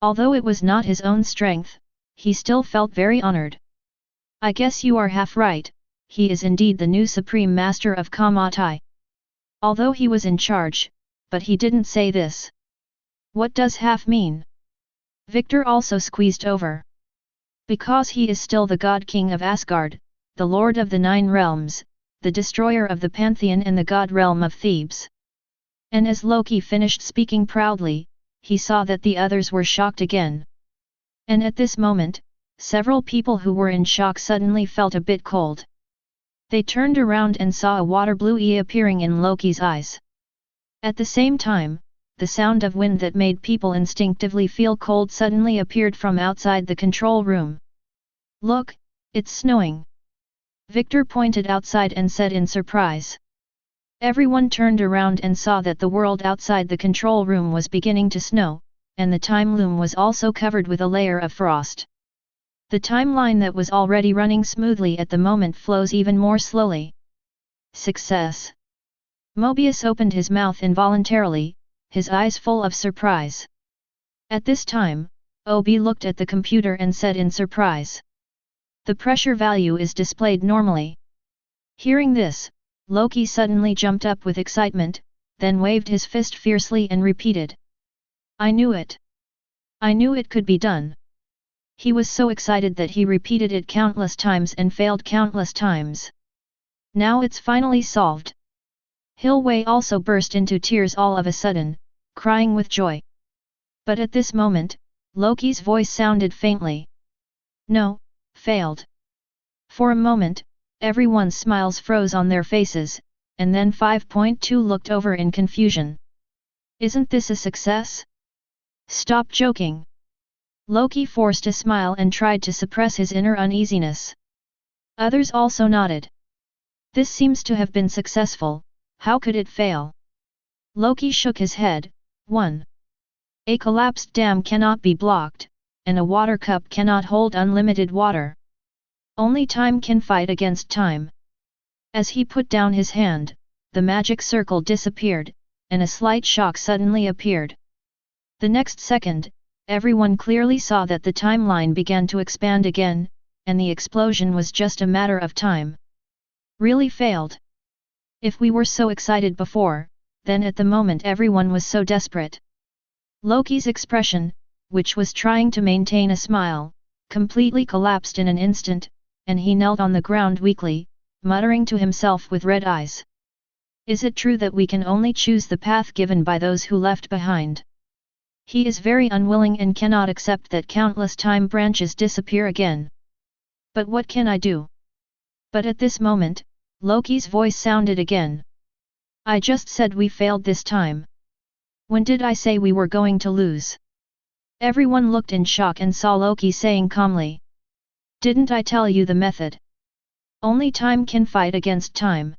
Speaker 1: Although it was not his own strength, he still felt very honored. I guess you are half right, he is indeed the new Supreme Master of Kamatai. Although he was in charge, but he didn't say this. What does half mean? Victor also squeezed over. Because he is still the God King of Asgard, the Lord of the 9 realms, the destroyer of the Pantheon and the God realm of Thebes. And as Loki finished speaking proudly, he saw that the others were shocked again. And at this moment, several people who were in shock suddenly felt a bit cold. They turned around and saw a water blue eye appearing in Loki's eyes. At the same time, the sound of wind that made people instinctively feel cold suddenly appeared from outside the control room. Look, it's snowing. Victor pointed outside and said in surprise. Everyone turned around and saw that the world outside the control room was beginning to snow, and the time loom was also covered with a layer of frost. The timeline that was already running smoothly at the moment flows even more slowly. Success! Mobius opened his mouth involuntarily, his eyes full of surprise. At this time, Obi looked at the computer and said in surprise. The pressure value is displayed normally. Hearing this, Loki suddenly jumped up with excitement, then waved his fist fiercely and repeated. I knew it! I knew it could be done! He was so excited that he repeated it countless times and failed countless times. Now it's finally solved. Hilwei also burst into tears all of a sudden, crying with joy. But at this moment, Loki's voice sounded faintly. No, failed. For a moment, everyone's smiles froze on their faces, and then 5.2 looked over in confusion. Isn't this a success? Stop joking. Loki forced a smile and tried to suppress his inner uneasiness. Others also nodded. This seems to have been successful, how could it fail? Loki shook his head. 1. A collapsed dam cannot be blocked, and a water cup cannot hold unlimited water. Only time can fight against time. As he put down his hand, the magic circle disappeared, and a slight shock suddenly appeared. The next second, everyone clearly saw that the timeline began to expand again, and the explosion was just a matter of time. Really failed. If we were so excited before, then at the moment everyone was so desperate. Loki's expression, which was trying to maintain a smile, completely collapsed in an instant, and he knelt on the ground weakly, muttering to himself with red eyes. Is it true that we can only choose the path given by those who left behind? He is very unwilling and cannot accept that countless time branches disappear again. But what can I do? But at this moment, Loki's voice sounded again. I just said we failed this time. When did I say we were going to lose? Everyone looked in shock and saw Loki saying calmly. Didn't I tell you the method? Only time can fight against time.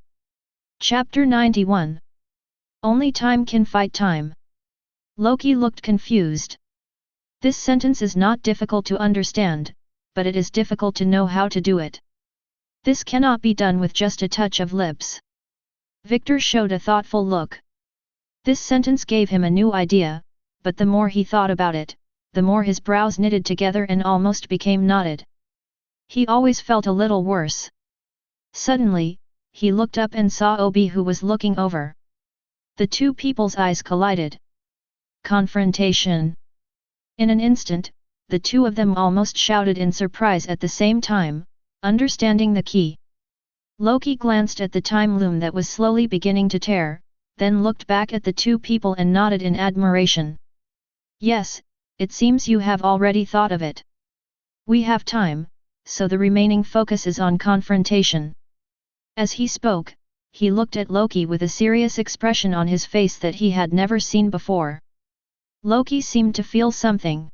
Speaker 1: Chapter 91. Only time can fight time. Loki looked confused. This sentence is not difficult to understand, but it is difficult to know how to do it. This cannot be done with just a touch of lips. Victor showed a thoughtful look. This sentence gave him a new idea, but the more he thought about it, the more his brows knitted together and almost became knotted. He always felt a little worse. Suddenly, he looked up and saw Obi, who was looking over. The two people's eyes collided. Confrontation. In an instant, the two of them almost shouted in surprise at the same time, understanding the key. Loki glanced at the time loom that was slowly beginning to tear, then looked back at the two people and nodded in admiration. Yes, it seems you have already thought of it. We have time, so the remaining focus is on confrontation. As he spoke, he looked at Loki with a serious expression on his face that he had never seen before. Loki seemed to feel something.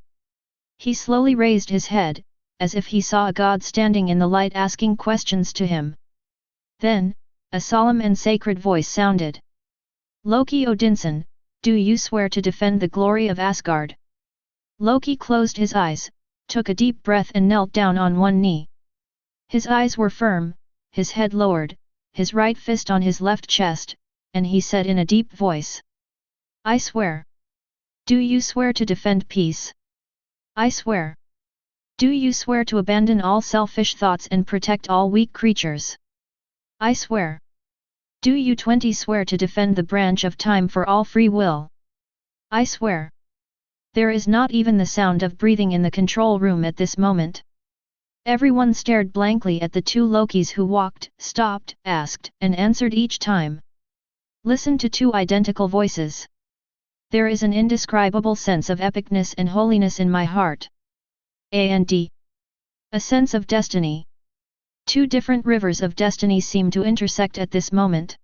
Speaker 1: He slowly raised his head, as if he saw a god standing in the light asking questions to him. Then, a solemn and sacred voice sounded. Loki Odinson, do you swear to defend the glory of Asgard? Loki closed his eyes, took a deep breath and knelt down on one knee. His eyes were firm, his head lowered, his right fist on his left chest, and he said in a deep voice. I swear. Do you swear to defend peace? I swear. Do you swear to abandon all selfish thoughts and protect all weak creatures? I swear. Do you 20 swear to defend the branch of time for all free will? I swear. There is not even the sound of breathing in the control room at this moment. Everyone stared blankly at the two Lokis who walked, stopped, asked, and answered each time. Listen to two identical voices. There is an indescribable sense of epicness and holiness in my heart. A sense of destiny. Two different rivers of destiny seem to intersect at this moment.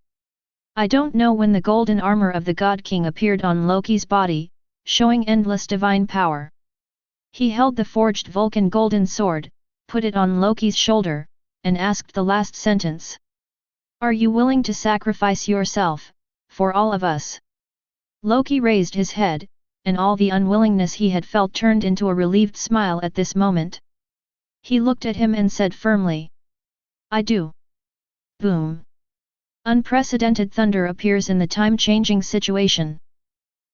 Speaker 1: I don't know when the golden armor of the God King appeared on Loki's body, showing endless divine power. He held the forged Vulcan golden sword, put it on Loki's shoulder, and asked the last sentence. Are you willing to sacrifice yourself, for all of us? Loki raised his head, and all the unwillingness he had felt turned into a relieved smile at this moment. He looked at him and said firmly. I do. Boom. Unprecedented thunder appears in the time-changing situation.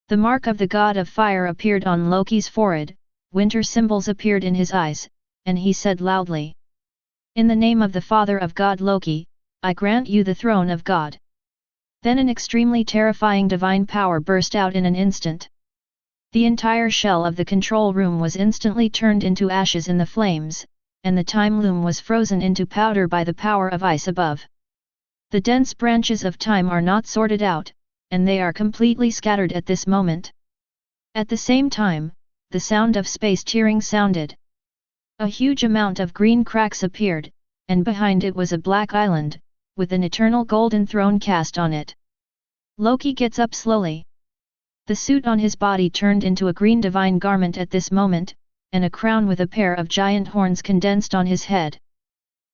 Speaker 1: The mark of the god of fire appeared on Loki's forehead, winter symbols appeared in his eyes, and he said loudly. In the name of the father of God Loki, I grant you the throne of God. Then an extremely terrifying divine power burst out in an instant. The entire shell of the control room was instantly turned into ashes in the flames, and the time loom was frozen into powder by the power of ice above. The dense branches of time are not sorted out, and they are completely scattered at this moment. At the same time, the sound of space tearing sounded. A huge amount of green cracks appeared, and behind it was a black island, with an eternal golden throne cast on it. Loki gets up slowly. The suit on his body turned into a green divine garment at this moment, and a crown with a pair of giant horns condensed on his head.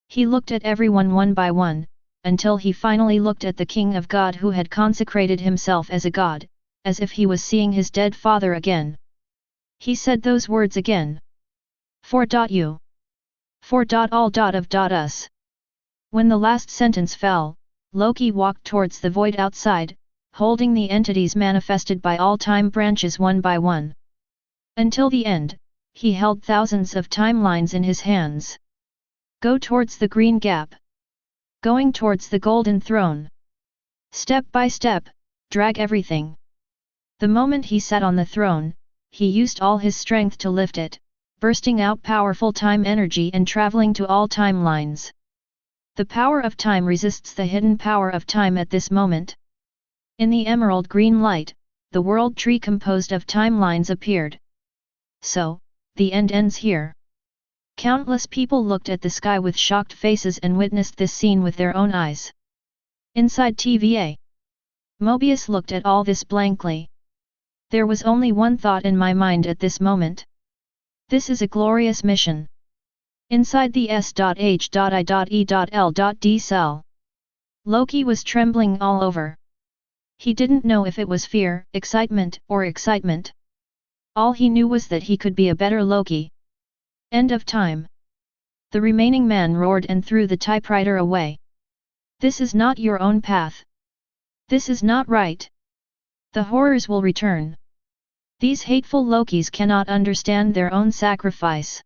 Speaker 1: He looked at everyone one by one, until he finally looked at the king of God who had consecrated himself as a god, as if he was seeing his dead father again. He said those words again. "4.u. 4.all.of.us." When the last sentence fell, Loki walked towards the void outside, holding the entities manifested by all time branches one by one. Until the end, he held thousands of timelines in his hands. Go towards the green gap. Going towards the golden throne. Step by step, drag everything. The moment he sat on the throne, he used all his strength to lift it, bursting out powerful time energy and traveling to all timelines. The power of time resists the hidden power of time at this moment. In the emerald green light, the world tree composed of timelines appeared. So, the end ends here. Countless people looked at the sky with shocked faces and witnessed this scene with their own eyes. Inside TVA, Mobius looked at all this blankly. There was only one thought in my mind at this moment. This is a glorious mission. Inside the S.H.I.E.L.D cell, Loki was trembling all over. He didn't know if it was fear, excitement, or excitement. All he knew was that he could be a better Loki. End of time. The remaining man roared and threw the typewriter away. This is not your own path. This is not right. The horrors will return. These hateful Lokis cannot understand their own sacrifice.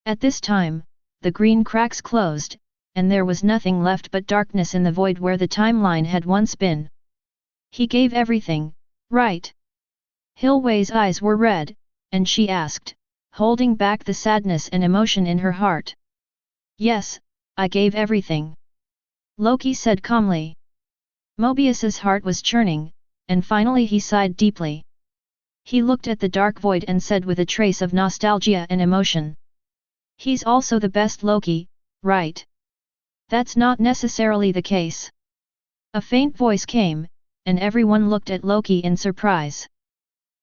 Speaker 1: At this time, the green cracks closed, and there was nothing left but darkness in the void where the timeline had once been. He gave everything, right? Hilway's eyes were red, and she asked, holding back the sadness and emotion in her heart. Yes, I gave everything. Loki said calmly. Mobius's heart was churning, and finally he sighed deeply. He looked at the dark void and said with a trace of nostalgia and emotion. He's also the best Loki, right? That's not necessarily the case. A faint voice came, and everyone looked at Loki in surprise.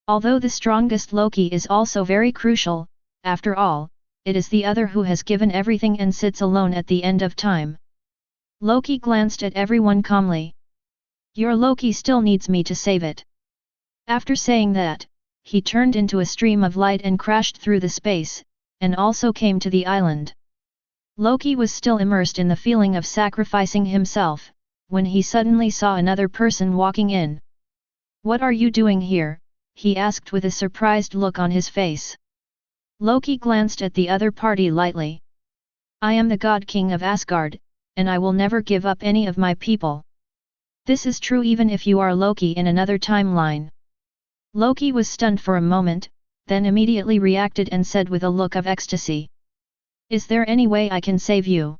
Speaker 1: Although the strongest Loki is also very crucial, after all, it is the other who has given everything and sits alone at the end of time. Loki glanced at everyone calmly. Your Loki still needs me to save it. After saying that, he turned into a stream of light and crashed through the space, and also came to the island. Loki was still immersed in the feeling of sacrificing himself, when he suddenly saw another person walking in. What are you doing here? He asked with a surprised look on his face. Loki glanced at the other party lightly. I am the God King of Asgard, and I will never give up any of my people. This is true even if you are Loki in another timeline. Loki was stunned for a moment, then immediately reacted and said with a look of ecstasy. Is there any way I can save you?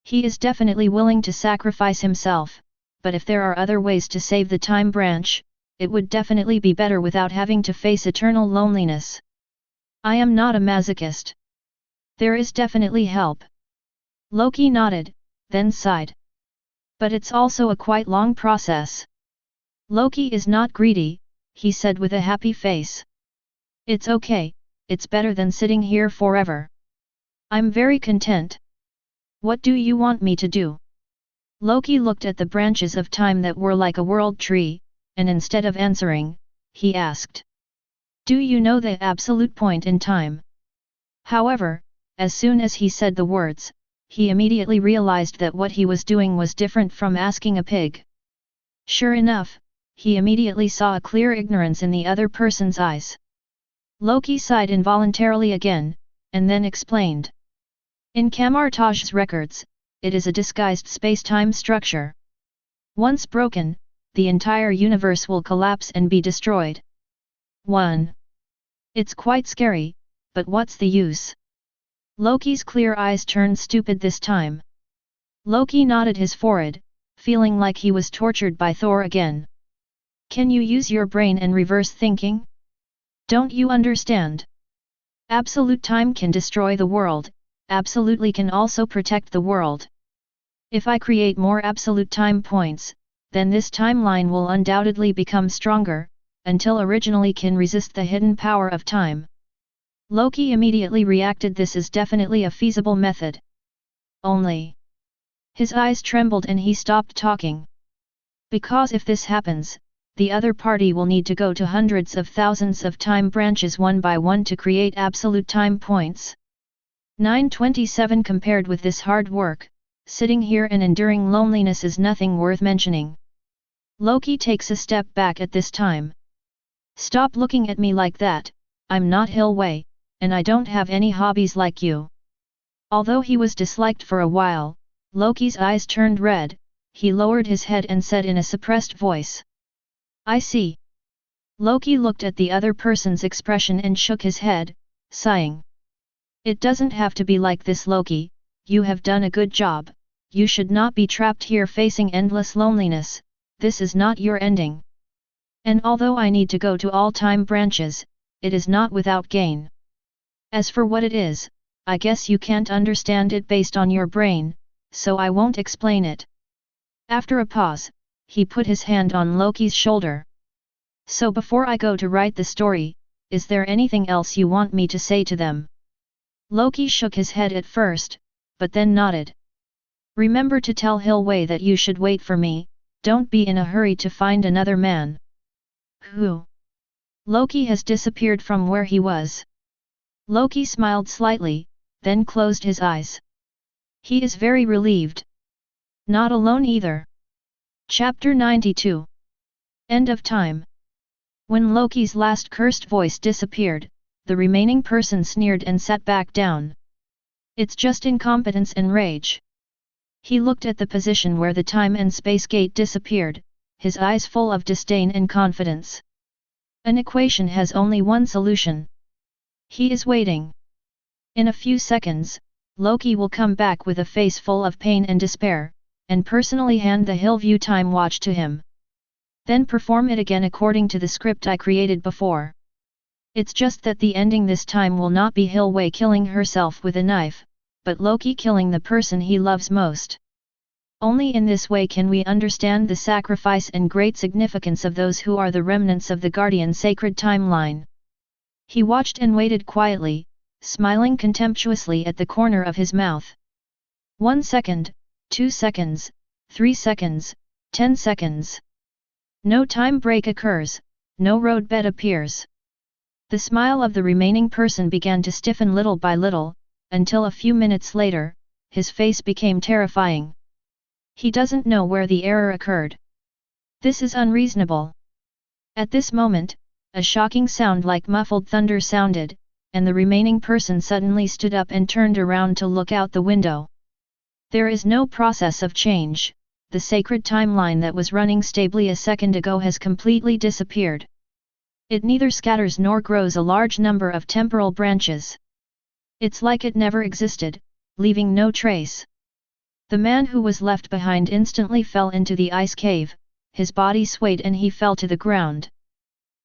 Speaker 1: He is definitely willing to sacrifice himself, but if there are other ways to save the time branch, it would definitely be better without having to face eternal loneliness. I am not a masochist. There is definitely help. Loki nodded, then sighed. But it's also a quite long process. Loki is not greedy, he said with a happy face. It's okay, it's better than sitting here forever. I'm very content. What do you want me to do? Loki looked at the branches of time that were like a world tree, and instead of answering, he asked. Do you know the absolute point in time? However, as soon as he said the words, he immediately realized that what he was doing was different from asking a pig. Sure enough, he immediately saw a clear ignorance in the other person's eyes. Loki sighed involuntarily again, and then explained. In Kamartaj's records, it is a disguised space-time structure. Once broken, the entire universe will collapse and be destroyed. 1. It's quite scary, but what's the use? Loki's clear eyes turned stupid this time. Loki nodded his forehead, feeling like he was tortured by Thor again. Can you use your brain and reverse thinking? Don't you understand? Absolute time can destroy the world, absolutely can also protect the world. If I create more absolute time points, then this timeline will undoubtedly become stronger, until originally can resist the hidden power of time. Loki immediately reacted, this is definitely a feasible method. Only. His eyes trembled and he stopped talking. Because if this happens, the other party will need to go to hundreds of thousands of time branches one by one to create absolute time points. 927 Compared with this hard work, sitting here and enduring loneliness is nothing worth mentioning. Loki takes a step back at this time. Stop looking at me like that, I'm not Hilway, and I don't have any hobbies like you. Although he was disliked for a while, Loki's eyes turned red, he lowered his head and said in a suppressed voice. I see. Loki looked at the other person's expression and shook his head, sighing. It doesn't have to be like this, Loki, you have done a good job, you should not be trapped here facing endless loneliness, this is not your ending. And although I need to go to all time branches, it is not without gain. As for what it is, I guess you can't understand it based on your brain, so I won't explain it. After a pause, he put his hand on Loki's shoulder. So before I go to write the story, is there anything else you want me to say to them? Loki shook his head at first, but then nodded. Remember to tell Hilway that you should wait for me, don't be in a hurry to find another man. Who? Loki has disappeared from where he was. Loki smiled slightly, then closed his eyes. He is very relieved. Not alone either. Chapter 92. End of time. When Loki's last cursed voice disappeared, the remaining person sneered and sat back down. It's just incompetence and rage. He looked at the position where the time and space gate disappeared, his eyes full of disdain and confidence. An equation has only one solution. He is waiting. In a few seconds, Loki will come back with a face full of pain and despair, and personally hand the Hillview time watch to him. Then perform it again according to the script I created before. It's just that the ending this time will not be Hilway killing herself with a knife, but Loki killing the person he loves most. Only in this way can we understand the sacrifice and great significance of those who are the remnants of the Guardian sacred timeline. He watched and waited quietly, smiling contemptuously at the corner of his mouth. 1 second, 2 seconds, 3 seconds, 10 seconds. No time break occurs, no roadbed appears. The smile of the remaining person began to stiffen little by little, until a few minutes later, his face became terrifying. He doesn't know where the error occurred. This is unreasonable. At this moment, a shocking sound like muffled thunder sounded, and the remaining person suddenly stood up and turned around to look out the window. There is no process of change, the sacred timeline that was running stably a second ago has completely disappeared. It neither scatters nor grows a large number of temporal branches. It's like it never existed, leaving no trace. The man who was left behind instantly fell into the ice cave, his body swayed and he fell to the ground.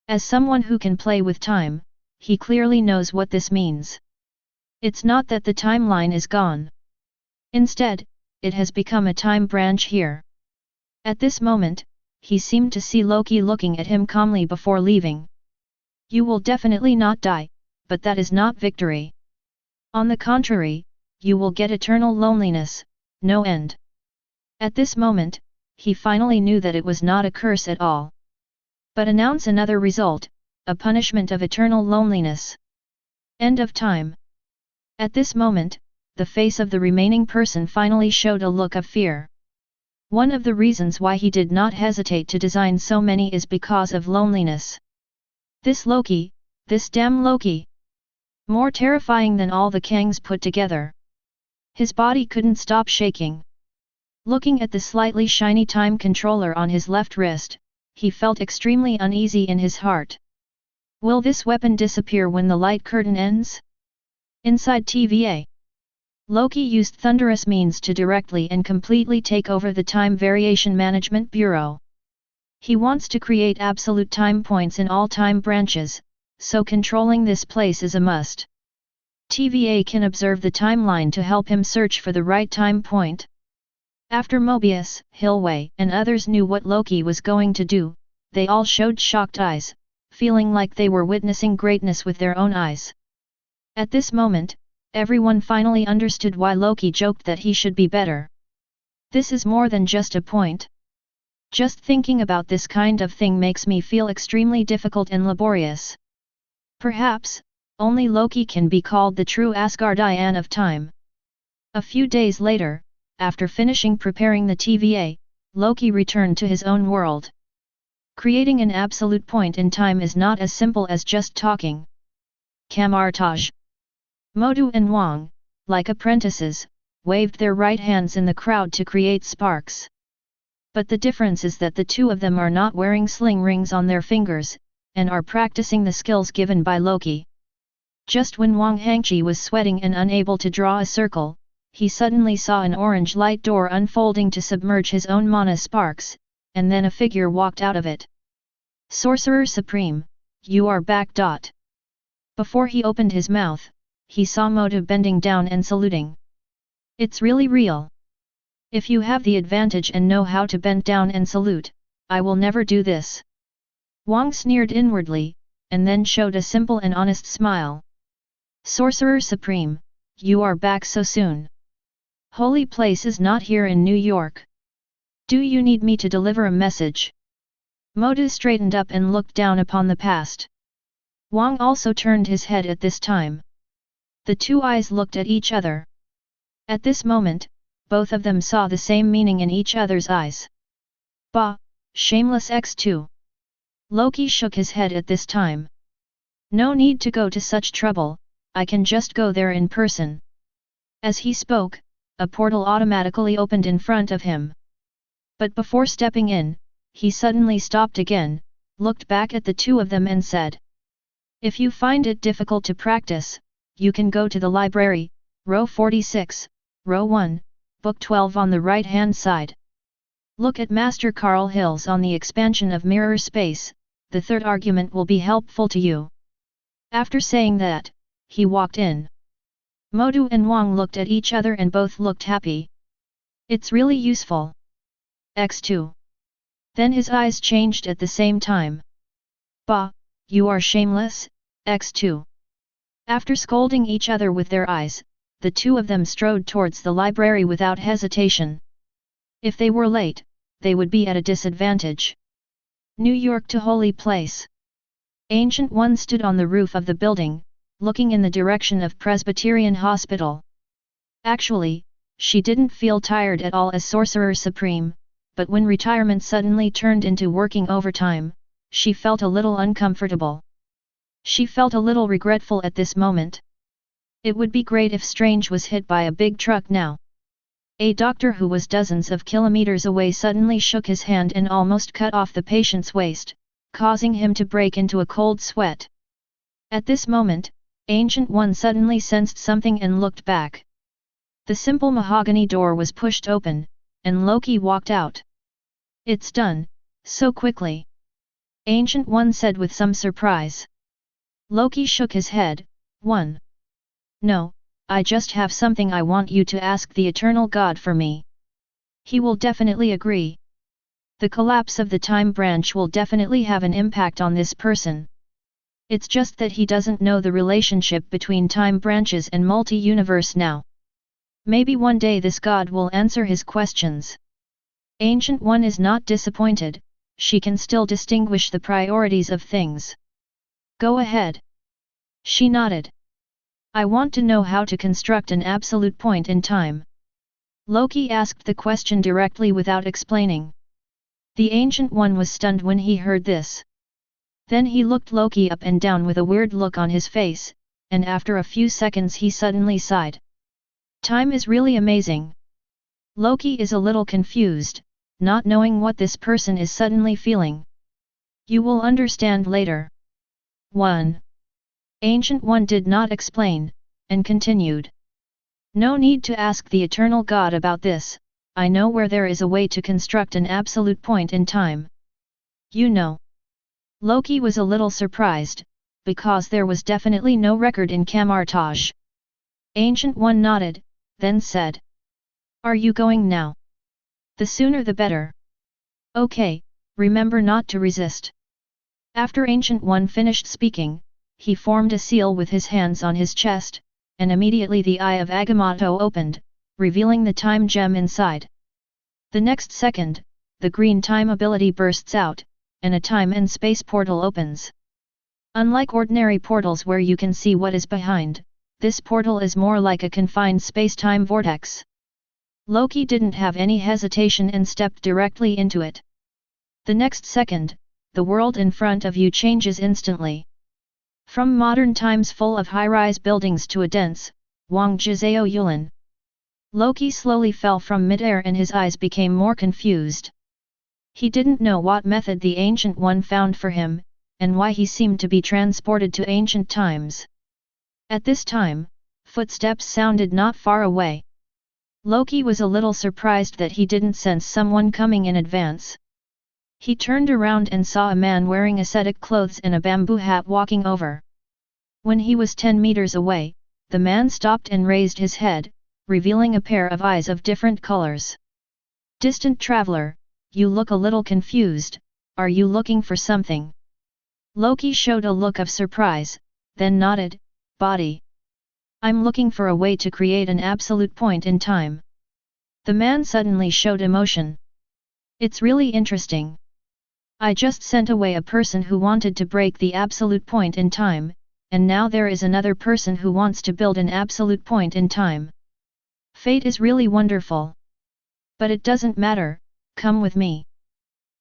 Speaker 1: As someone who can play with time, he clearly knows what this means. It's not that the timeline is gone. Instead, it has become a time branch here. At this moment, he seemed to see Loki looking at him calmly before leaving. You will definitely not die, but that is not victory. On the contrary, you will get eternal loneliness, no end. At this moment, he finally knew that it was not a curse at all. But announce another result, a punishment of eternal loneliness. End of time. At this moment, the face of the remaining person finally showed a look of fear. One of the reasons why he did not hesitate to design so many is because of loneliness. This Loki, this damn Loki! More terrifying than all the Kangs put together. His body couldn't stop shaking. Looking at the slightly shiny time controller on his left wrist, he felt extremely uneasy in his heart. Will this weapon disappear when the light curtain ends? Inside TVA, Loki used thunderous means to directly and completely take over the Time Variation Management Bureau. He wants to create absolute time points in all time branches, so controlling this place is a must. TVA can observe the timeline to help him search for the right time point. After Mobius, Hillway, and others knew what Loki was going to do, they all showed shocked eyes, feeling like they were witnessing greatness with their own eyes. At this moment, everyone finally understood why Loki joked that he should be better. This is more than just a point. Just thinking about this kind of thing makes me feel extremely difficult and laborious. Perhaps, only Loki can be called the true Asgardian of time. A few days later, after finishing preparing the TVA, Loki returned to his own world. Creating an absolute point in time is not as simple as just talking. Camartage. Modu and Wang, like apprentices, waved their right hands in the crowd to create sparks. But the difference is that the two of them are not wearing sling rings on their fingers, and are practicing the skills given by Loki. Just when Wang Hangchi was sweating and unable to draw a circle, he suddenly saw an orange light door unfolding to submerge his own mana sparks, and then a figure walked out of it. Sorcerer Supreme, you are back. Before he opened his mouth, he saw Modu bending down and saluting. It's really real. If you have the advantage and know how to bend down and salute, I will never do this. Wang sneered inwardly, and then showed a simple and honest smile. Sorcerer Supreme, you are back so soon. Holy place is not here in New York. Do you need me to deliver a message? Modu straightened up and looked down upon the past. Wang also turned his head at this time. The two eyes looked at each other. At this moment, both of them saw the same meaning in each other's eyes. Bah, shameless X2. Loki shook his head at this time. No need to go to such trouble, I can just go there in person. As he spoke, a portal automatically opened in front of him. But before stepping in, he suddenly stopped again, looked back at the two of them and said, if you find it difficult to practice, you can go to the library, row 46, row 1, book 12 on the right-hand side. Look at Master Carl Hills on the expansion of mirror space, the third argument will be helpful to you. After saying that, he walked in. Modu and Wang looked at each other and both looked happy. It's really useful. X2. Then his eyes changed at the same time. Bah, you are shameless, X2. After scolding each other with their eyes, the two of them strode towards the library without hesitation. If they were late, they would be at a disadvantage. New York to Holy Place. Ancient One stood on the roof of the building, looking in the direction of Presbyterian Hospital. Actually, she didn't feel tired at all as Sorcerer Supreme, but when retirement suddenly turned into working overtime, she felt a little uncomfortable. She felt a little regretful at this moment. It would be great if Strange was hit by a big truck now. A doctor who was dozens of kilometers away suddenly shook his hand and almost cut off the patient's waist, causing him to break into a cold sweat. At this moment, Ancient One suddenly sensed something and looked back. The simple mahogany door was pushed open, and Loki walked out. It's done, so quickly. Ancient One said with some surprise. Loki shook his head. One. No, I just have something I want you to ask the Eternal God for me. He will definitely agree. The collapse of the time branch will definitely have an impact on this person. It's just that he doesn't know the relationship between time branches and multi-universe now. Maybe one day this God will answer his questions. Ancient One is not disappointed, she can still distinguish the priorities of things. Go ahead. She nodded. I want to know how to construct an absolute point in time. Loki asked the question directly without explaining. The Ancient One was stunned when he heard this. Then he looked Loki up and down with a weird look on his face, and after a few seconds he suddenly sighed. Time is really amazing. Loki is a little confused, not knowing what this person is suddenly feeling. You will understand later. 1. Ancient One did not explain, and continued. No need to ask the Eternal God about this, I know where there is a way to construct an absolute point in time. You know. Loki was a little surprised, because there was definitely no record in Kamartaj. Ancient One nodded, then said. Are you going now? The sooner the better. Okay, remember not to resist. After Ancient One finished speaking, he formed a seal with his hands on his chest, and immediately the eye of Agamotto opened, revealing the time gem inside. The next second, the green time ability bursts out, and a time and space portal opens. Unlike ordinary portals where you can see what is behind, this portal is more like a confined space-time vortex. Loki didn't have any hesitation and stepped directly into it. The next second, the world in front of you changes instantly. From modern times full of high-rise buildings to a dense, Wangjizao Yulin. Loki slowly fell from midair and his eyes became more confused. He didn't know what method the Ancient One found for him, and why he seemed to be transported to ancient times. At this time, footsteps sounded not far away. Loki was a little surprised that he didn't sense someone coming in advance. He turned around and saw a man wearing ascetic clothes and a bamboo hat walking over. When he was 10 meters away, the man stopped and raised his head, revealing a pair of eyes of different colors. Distant traveler, you look a little confused, are you looking for something? Loki showed a look of surprise, then nodded, body. I'm looking for a way to create an absolute point in time. The man suddenly showed emotion. It's really interesting. I just sent away a person who wanted to break the absolute point in time, and now there is another person who wants to build an absolute point in time. Fate is really wonderful. But it doesn't matter, come with me.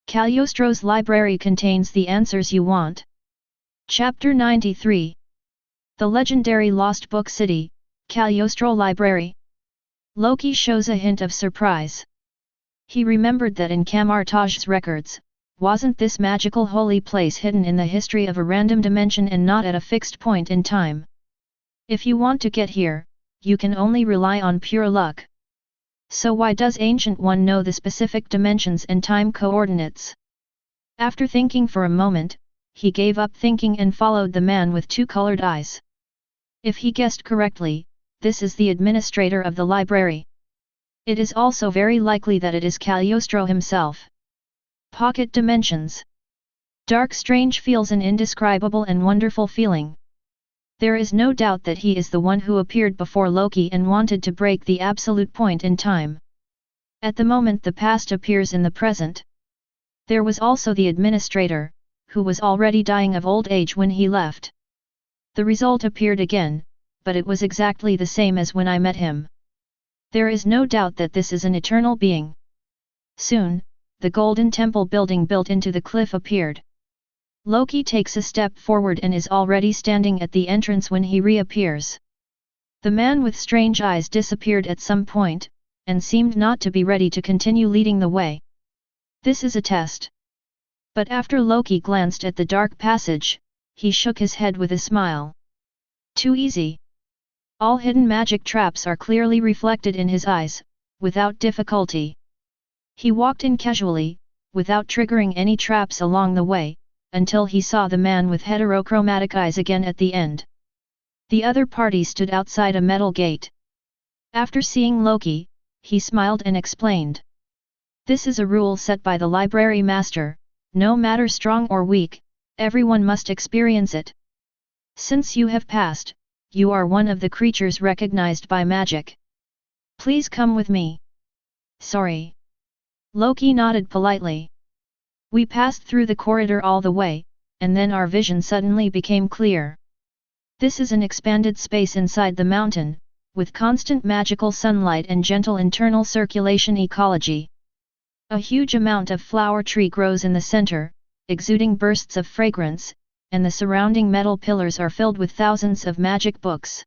Speaker 1: Cagliostro's library contains the answers you want. Chapter 93. The legendary Lost Book City, Cagliostro Library. Loki shows a hint of surprise. He remembered that in Kamartaj's records, wasn't this magical holy place hidden in the history of a random dimension and not at a fixed point in time? If you want to get here, you can only rely on pure luck. So why does Ancient One know the specific dimensions and time coordinates? After thinking for a moment, he gave up thinking and followed the man with two colored eyes. If he guessed correctly, this is the administrator of the library. It is also very likely that it is Cagliostro himself. Pocket dimensions. Dark Strange feels an indescribable and wonderful feeling. There is no doubt that he is the one who appeared before Loki and wanted to break the absolute point in time. At the moment the past appears in the present. There was also the administrator, who was already dying of old age when he left. The result appeared again, but it was exactly the same as when I met him. There is no doubt that this is an eternal being. Soon, the golden temple building built into the cliff appeared. Loki takes a step forward and is already standing at the entrance when he reappears. The man with strange eyes disappeared at some point, and seemed not to be ready to continue leading the way. This is a test. But after Loki glanced at the dark passage, he shook his head with a smile. Too easy. All hidden magic traps are clearly reflected in his eyes, without difficulty. He walked in casually, without triggering any traps along the way, until he saw the man with heterochromatic eyes again at the end. The other party stood outside a metal gate. After seeing Loki, he smiled and explained. This is a rule set by the library master, no matter strong or weak, everyone must experience it. Since you have passed, you are one of the creatures recognized by magic. Please come with me. Sorry. Loki nodded politely. We passed through the corridor all the way, and then our vision suddenly became clear. This is an expanded space inside the mountain, with constant magical sunlight and gentle internal circulation ecology. A huge amount of flower tree grows in the center, exuding bursts of fragrance, and the surrounding metal pillars are filled with thousands of magic books.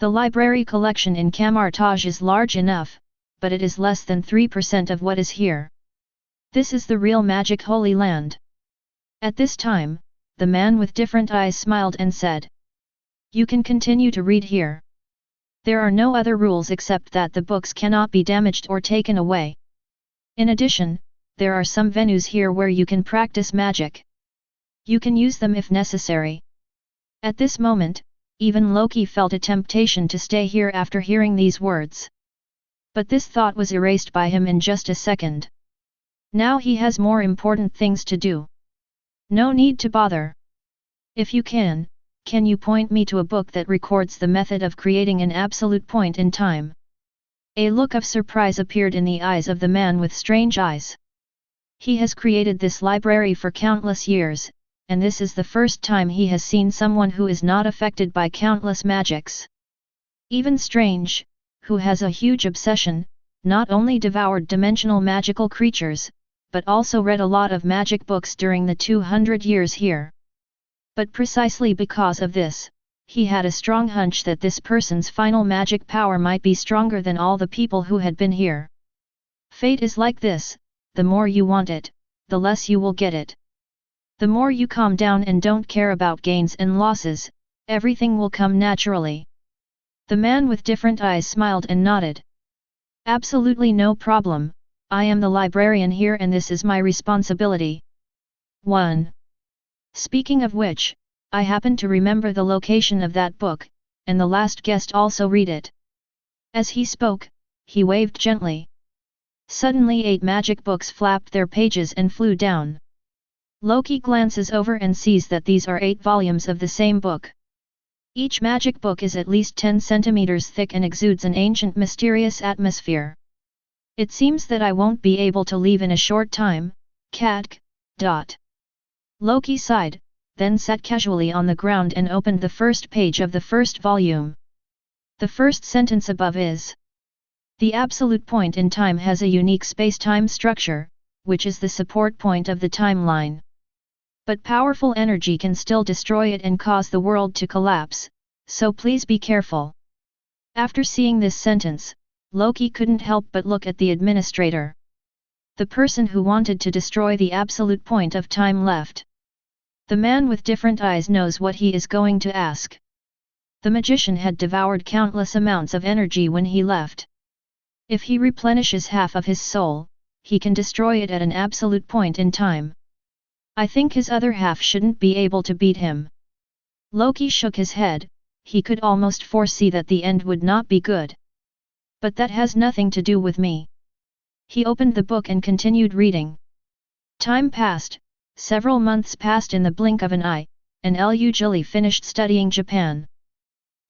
Speaker 1: The library collection in Kamartaj is large enough, but it is less than 3% of what is here. This is the real magic holy land. At this time, the man with different eyes smiled and said, "You can continue to read here. There are no other rules except that the books cannot be damaged or taken away. In addition, there are some venues here where you can practice magic. You can use them if necessary." At this moment, even Loki felt a temptation to stay here after hearing these words. But this thought was erased by him in just a second. Now he has more important things to do. No need to bother. If you can you point me to a book that records the method of creating an absolute point in time? A look of surprise appeared in the eyes of the man with strange eyes. He has created this library for countless years, and this is the first time he has seen someone who is not affected by countless magics. Even Strange, who has a huge obsession, not only devoured dimensional magical creatures, but also read a lot of magic books during the 200 years here. But precisely because of this, he had a strong hunch that this person's final magic power might be stronger than all the people who had been here. Fate is like this: the more you want it, the less you will get it. The more you calm down and don't care about gains and losses, everything will come naturally. The man with different eyes smiled and nodded. "Absolutely no problem, I am the librarian here and this is my responsibility." 1. Speaking of which, I happen to remember the location of that book, and the last guest also read it. As he spoke, he waved gently. Suddenly 8 magic books flapped their pages and flew down. Loki glances over and sees that these are 8 volumes of the same book. Each magic book is at least 10 centimeters thick and exudes an ancient mysterious atmosphere. "It seems that I won't be able to leave in a short time, Katk. Loki sighed, then sat casually on the ground and opened the first page of the first volume. The first sentence above is: "The absolute point in time has a unique space-time structure, which is the support point of the timeline. But powerful energy can still destroy it and cause the world to collapse, so please be careful." After seeing this sentence, Loki couldn't help but look at the administrator. The person who wanted to destroy the absolute point of time left. The man with different eyes knows what he is going to ask. The magician had devoured countless amounts of energy when he left. If he replenishes half of his soul, he can destroy it at an absolute point in time. I think his other half shouldn't be able to beat him. Loki shook his head, he could almost foresee that the end would not be good. But that has nothing to do with me. He opened the book and continued reading. Time passed, several months passed in the blink of an eye, and Lu finished studying Japan.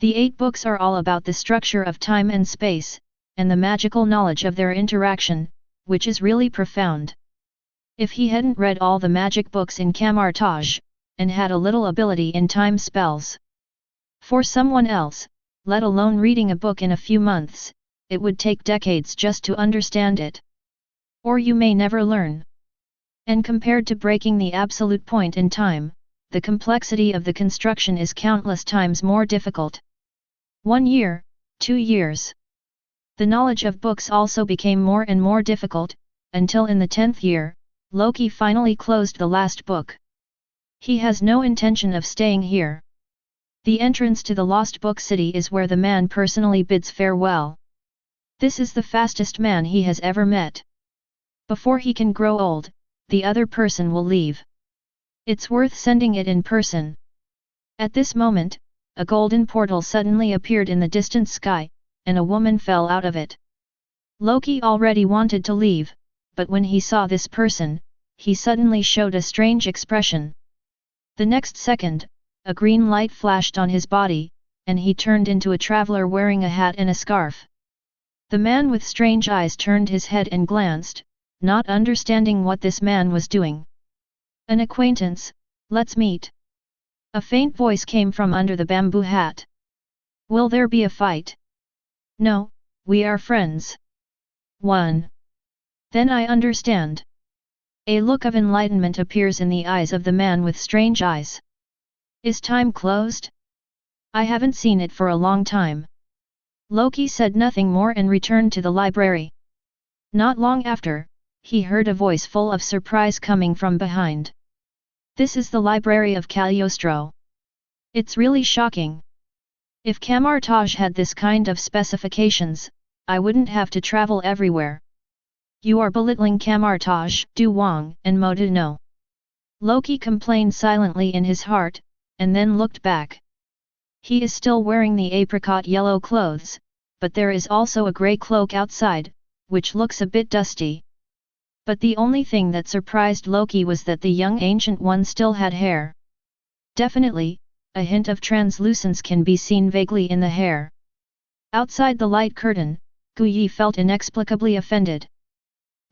Speaker 1: The 8 books are all about the structure of time and space, and the magical knowledge of their interaction, which is really profound. If he hadn't read all the magic books in Kamartaj, and had a little ability in time spells. For someone else, let alone reading a book in a few months, it would take decades just to understand it. Or you may never learn. And compared to breaking the absolute point in time, the complexity of the construction is countless times more difficult. 1 year, 2 years. The knowledge of books also became more and more difficult, until in the 10th year, Loki finally closed the last book. He has no intention of staying here. The entrance to the Lost Book City is where the man personally bids farewell. This is the fastest man he has ever met. Before he can grow old, the other person will leave. It's worth sending it in person. At this moment, a golden portal suddenly appeared in the distant sky, and a woman fell out of it. Loki already wanted to leave, but when he saw this person, he suddenly showed a strange expression. The next second, a green light flashed on his body, and he turned into a traveler wearing a hat and a scarf. The man with strange eyes turned his head and glanced, not understanding what this man was doing. "An acquaintance, let's meet." A faint voice came from under the bamboo hat. Will there be a fight? No, we are friends. 1. Then I understand. A look of enlightenment appears in the eyes of the man with strange eyes. Is time closed? I haven't seen it for a long time. Loki said nothing more and returned to the library. Not long after, he heard a voice full of surprise coming from behind. This is the library of Cagliostro. It's really shocking. If Camartage had this kind of specifications, I wouldn't have to travel everywhere. You are belittling Camartage, Du Wang, and Modino. Loki complained silently in his heart, and then looked back. He is still wearing the apricot yellow clothes, but there is also a grey cloak outside, which looks a bit dusty. But the only thing that surprised Loki was that the young ancient one still had hair. Definitely, a hint of translucence can be seen vaguely in the hair. Outside the light curtain, Gu Yi felt inexplicably offended.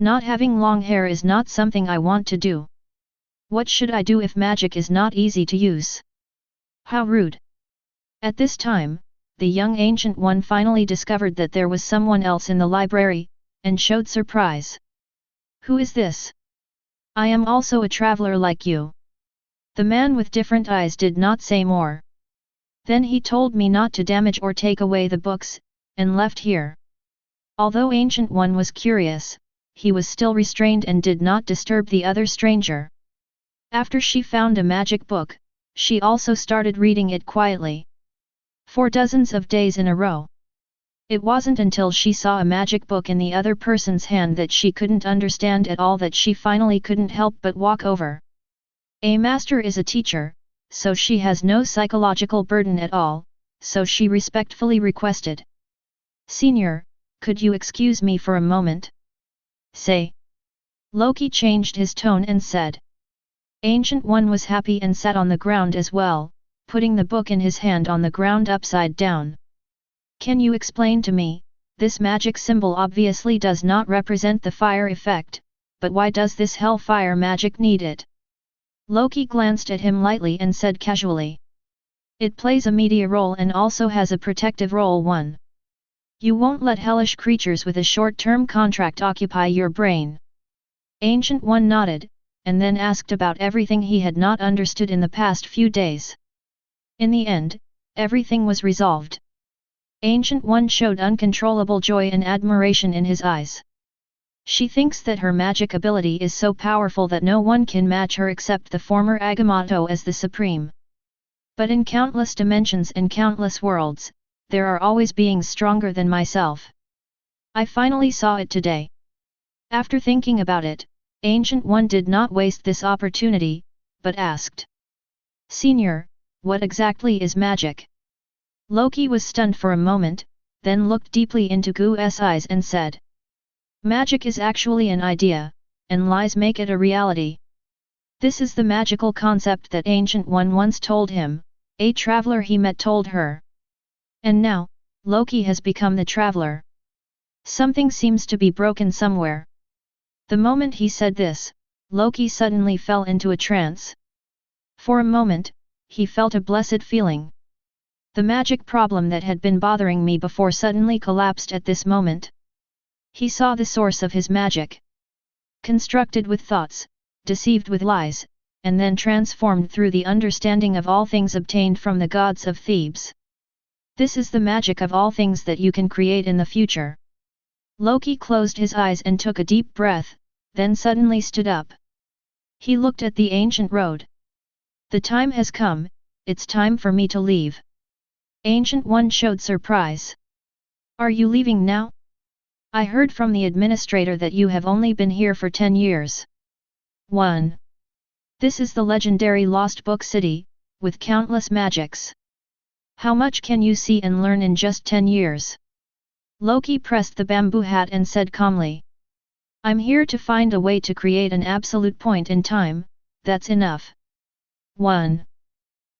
Speaker 1: Not having long hair is not something I want to do. What should I do if magic is not easy to use? How rude! At this time, the young ancient one finally discovered that there was someone else in the library, and showed surprise. Who is this? I am also a traveler like you. The man with different eyes did not say more. Then he told me not to damage or take away the books, and left here. Although Ancient One was curious, he was still restrained and did not disturb the other stranger. After she found a magic book, she also started reading it quietly. For dozens of days in a row. It wasn't until she saw a magic book in the other person's hand that she couldn't understand at all that she finally couldn't help but walk over. A master is a teacher, so she has no psychological burden at all, so she respectfully requested. Senior, could you excuse me for a moment? Say. Loki changed his tone and said. Ancient One was happy and sat on the ground as well, putting the book in his hand on the ground upside down. Can you explain to me, this magic symbol obviously does not represent the fire effect, but why does this hellfire magic need it? Loki glanced at him lightly and said casually. It plays a media role and also has a protective role. 1. You won't let hellish creatures with a short-term contract occupy your brain. Ancient One nodded, and then asked about everything he had not understood in the past few days. In the end, everything was resolved. Ancient One showed uncontrollable joy and admiration in his eyes. She thinks that her magic ability is so powerful that no one can match her except the former Agamotto as the Supreme. But in countless dimensions and countless worlds, there are always beings stronger than myself. I finally saw it today. After thinking about it, Ancient One did not waste this opportunity, but asked. Senior, what exactly is magic? Loki was stunned for a moment, then looked deeply into Gu's eyes and said. Magic is actually an idea, and lies make it a reality. This is the magical concept that Ancient One once told him, a traveler he met told her. And now, Loki has become the traveler. Something seems to be broken somewhere. The moment he said this, Loki suddenly fell into a trance. For a moment, he felt a blessed feeling. The magic problem that had been bothering me before suddenly collapsed at this moment. He saw the source of his magic. Constructed with thoughts, deceived with lies, and then transformed through the understanding of all things obtained from the gods of Thebes. This is the magic of all things that you can create in the future. Loki closed his eyes and took a deep breath, then suddenly stood up. He looked at the ancient road. The time has come, it's time for me to leave. Ancient One showed surprise. Are you leaving now? I heard from the administrator that you have only been here for 10 years. 1. This is the legendary Lost Book City, with countless magics. How much can you see and learn in just 10 years? Loki pressed the bamboo hat and said calmly. I'm here to find a way to create an absolute point in time, that's enough. 1.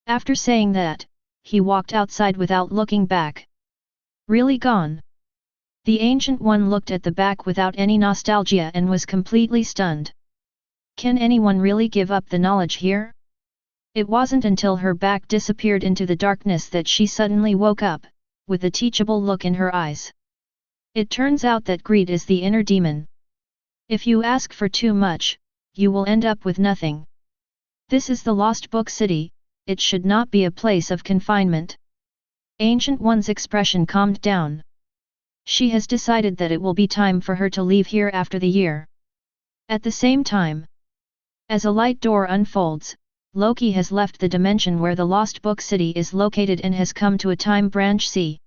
Speaker 1: After saying that, he walked outside without looking back. Really gone? The Ancient One looked at the back without any nostalgia and was completely stunned. Can anyone really give up the knowledge here? It wasn't until her back disappeared into the darkness that she suddenly woke up, with a teachable look in her eyes. It turns out that greed is the inner demon. If you ask for too much, you will end up with nothing. This is the Lost Book City, it should not be a place of confinement. Ancient One's expression calmed down. She has decided that it will be time for her to leave here after the year. At the same time, as a light door unfolds, Loki has left the dimension where the Lost Book City is located and has come to a time branch C.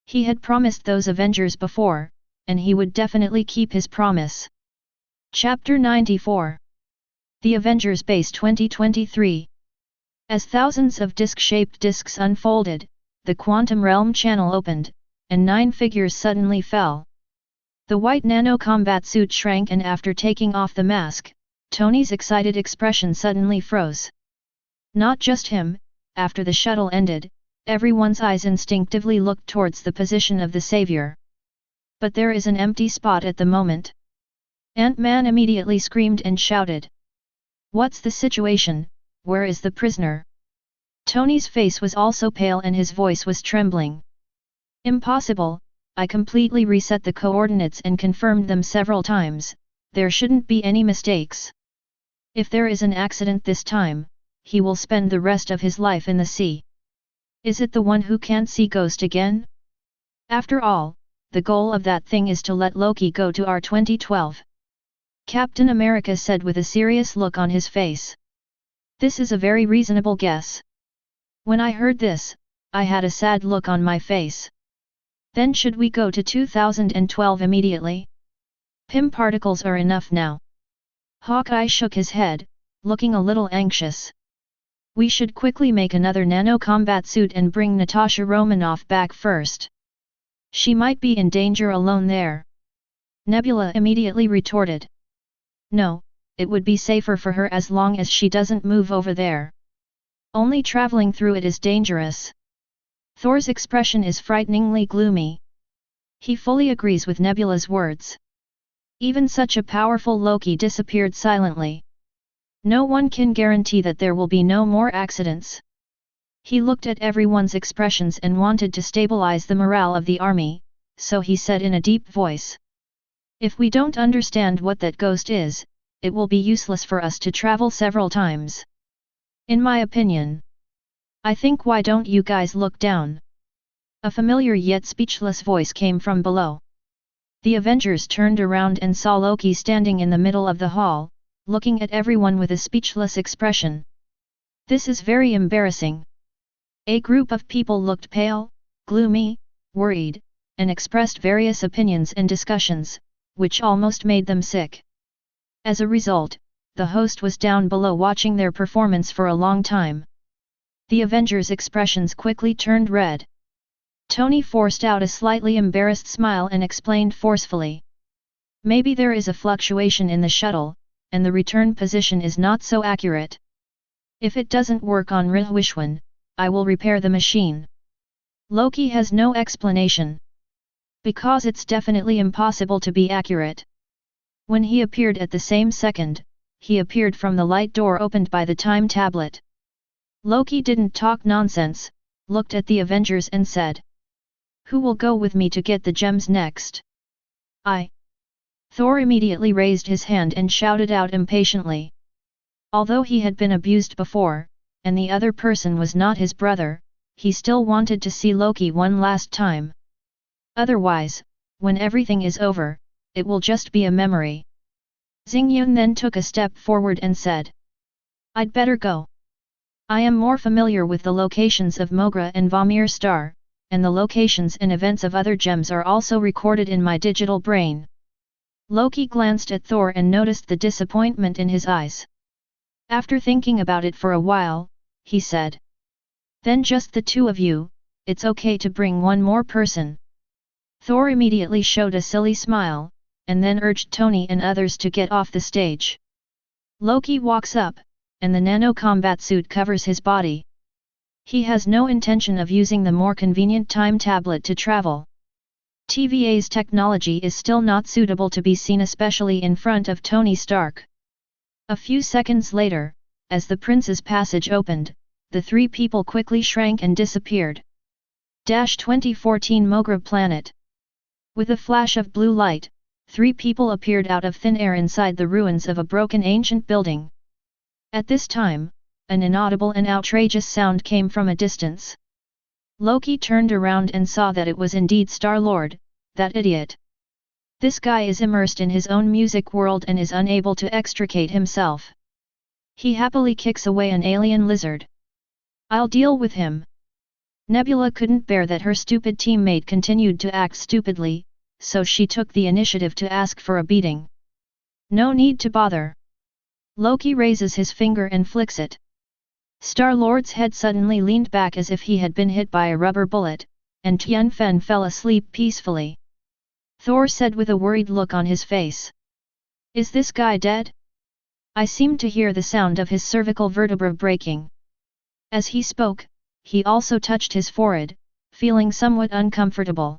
Speaker 1: He had promised those Avengers before, and he would definitely keep his promise. Chapter 94. The Avengers Base 2023. As thousands of disc-shaped discs unfolded, the Quantum Realm channel opened, and 9 figures suddenly fell. The white nano-combat suit shrank, and after taking off the mask, Tony's excited expression suddenly froze. Not just him, after the shuttle ended, everyone's eyes instinctively looked towards the position of the savior. But there is an empty spot at the moment. Ant-Man immediately screamed and shouted. What's the situation, where is the prisoner? Tony's face was also pale and his voice was trembling. Impossible, I completely reset the coordinates and confirmed them several times, there shouldn't be any mistakes. If there is an accident this time, he will spend the rest of his life in the sea. Is it the one who can't see ghost again? After all, the goal of that thing is to let Loki go to our 2012. Captain America said with a serious look on his face. This is a very reasonable guess. When I heard this, I had a sad look on my face. Then should we go to 2012 immediately? Pym particles are enough now. Hawkeye shook his head, looking a little anxious. We should quickly make another nano-combat suit and bring Natasha Romanoff back first. She might be in danger alone there. Nebula immediately retorted. No, it would be safer for her as long as she doesn't move over there. Only traveling through it is dangerous. Thor's expression is frighteningly gloomy. He fully agrees with Nebula's words. Even such a powerful Loki disappeared silently. No one can guarantee that there will be no more accidents. He looked at everyone's expressions and wanted to stabilize the morale of the army, so he said in a deep voice. If we don't understand what that ghost is, it will be useless for us to travel several times. In my opinion. I think why don't you guys look down? A familiar yet speechless voice came from below. The Avengers turned around and saw Loki standing in the middle of the hall, looking at everyone with a speechless expression. This is very embarrassing. A group of people looked pale, gloomy, worried, and expressed various opinions and discussions, which almost made them sick. As a result, the host was down below watching their performance for a long time. The Avengers' expressions quickly turned red. Tony forced out a slightly embarrassed smile and explained forcefully. Maybe there is a fluctuation in the shuttle, and the return position is not so accurate. If it doesn't work on Rihwishwan, I will repair the machine. Loki has no explanation. Because it's definitely impossible to be accurate. When he appeared at the same second, he appeared from the light door opened by the time tablet. Loki didn't talk nonsense, looked at the Avengers and said. Who will go with me to get the gems next? I. Thor immediately raised his hand and shouted out impatiently. Although he had been abused before, and the other person was not his brother, he still wanted to see Loki one last time. Otherwise, when everything is over, it will just be a memory. Xingyun then took a step forward and said. I'd better go. I am more familiar with the locations of Mogra and Vamir Star, and the locations and events of other gems are also recorded in my digital brain. Loki glanced at Thor and noticed the disappointment in his eyes. After thinking about it for a while, he said. Then just the two of you, it's okay to bring one more person. Thor immediately showed a silly smile, and then urged Tony and others to get off the stage. Loki walks up, and the nano-combat suit covers his body. He has no intention of using the more convenient time tablet to travel. TVA's technology is still not suitable to be seen especially in front of Tony Stark. A few seconds later, as the prince's passage opened, the three people quickly shrank and disappeared. 2014 Mogra Planet. With a flash of blue light, three people appeared out of thin air inside the ruins of a broken ancient building. At this time, an inaudible and outrageous sound came from a distance. Loki turned around and saw that it was indeed Star-Lord, that idiot. This guy is immersed in his own music world and is unable to extricate himself. He happily kicks away an alien lizard. I'll deal with him. Nebula couldn't bear that her stupid teammate continued to act stupidly, so she took the initiative to ask for a beating. No need to bother. Loki raises his finger and flicks it. Star-Lord's head suddenly leaned back as if he had been hit by a rubber bullet, and Tianfen fell asleep peacefully. Thor said with a worried look on his face. Is this guy dead? I seemed to hear the sound of his cervical vertebra breaking. As he spoke, he also touched his forehead, feeling somewhat uncomfortable.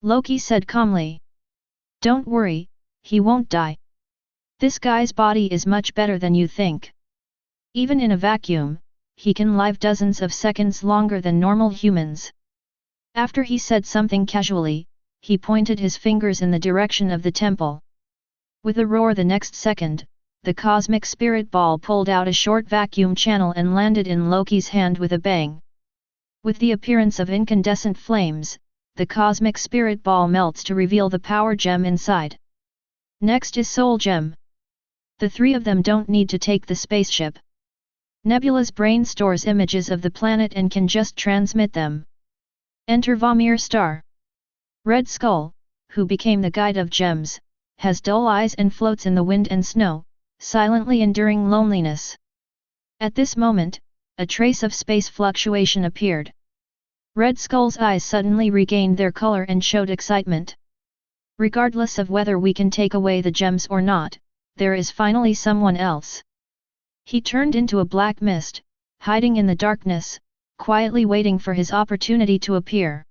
Speaker 1: Loki said calmly. Don't worry, he won't die. This guy's body is much better than you think. Even in a vacuum, he can live dozens of seconds longer than normal humans. After he said something casually, he pointed his fingers in the direction of the temple. With a roar the next second, the cosmic spirit ball pulled out a short vacuum channel and landed in Loki's hand with a bang. With the appearance of incandescent flames, the cosmic spirit ball melts to reveal the power gem inside. Next is Soul Gem. The three of them don't need to take the spaceship. Nebula's brain stores images of the planet and can just transmit them. Enter Vamir Star. Red Skull, who became the guide of gems, has dull eyes and floats in the wind and snow, silently enduring loneliness. At this moment, a trace of space fluctuation appeared. Red Skull's eyes suddenly regained their color and showed excitement. Regardless of whether we can take away the gems or not, there is finally someone else. He turned into a black mist, hiding in the darkness, quietly waiting for his opportunity to appear.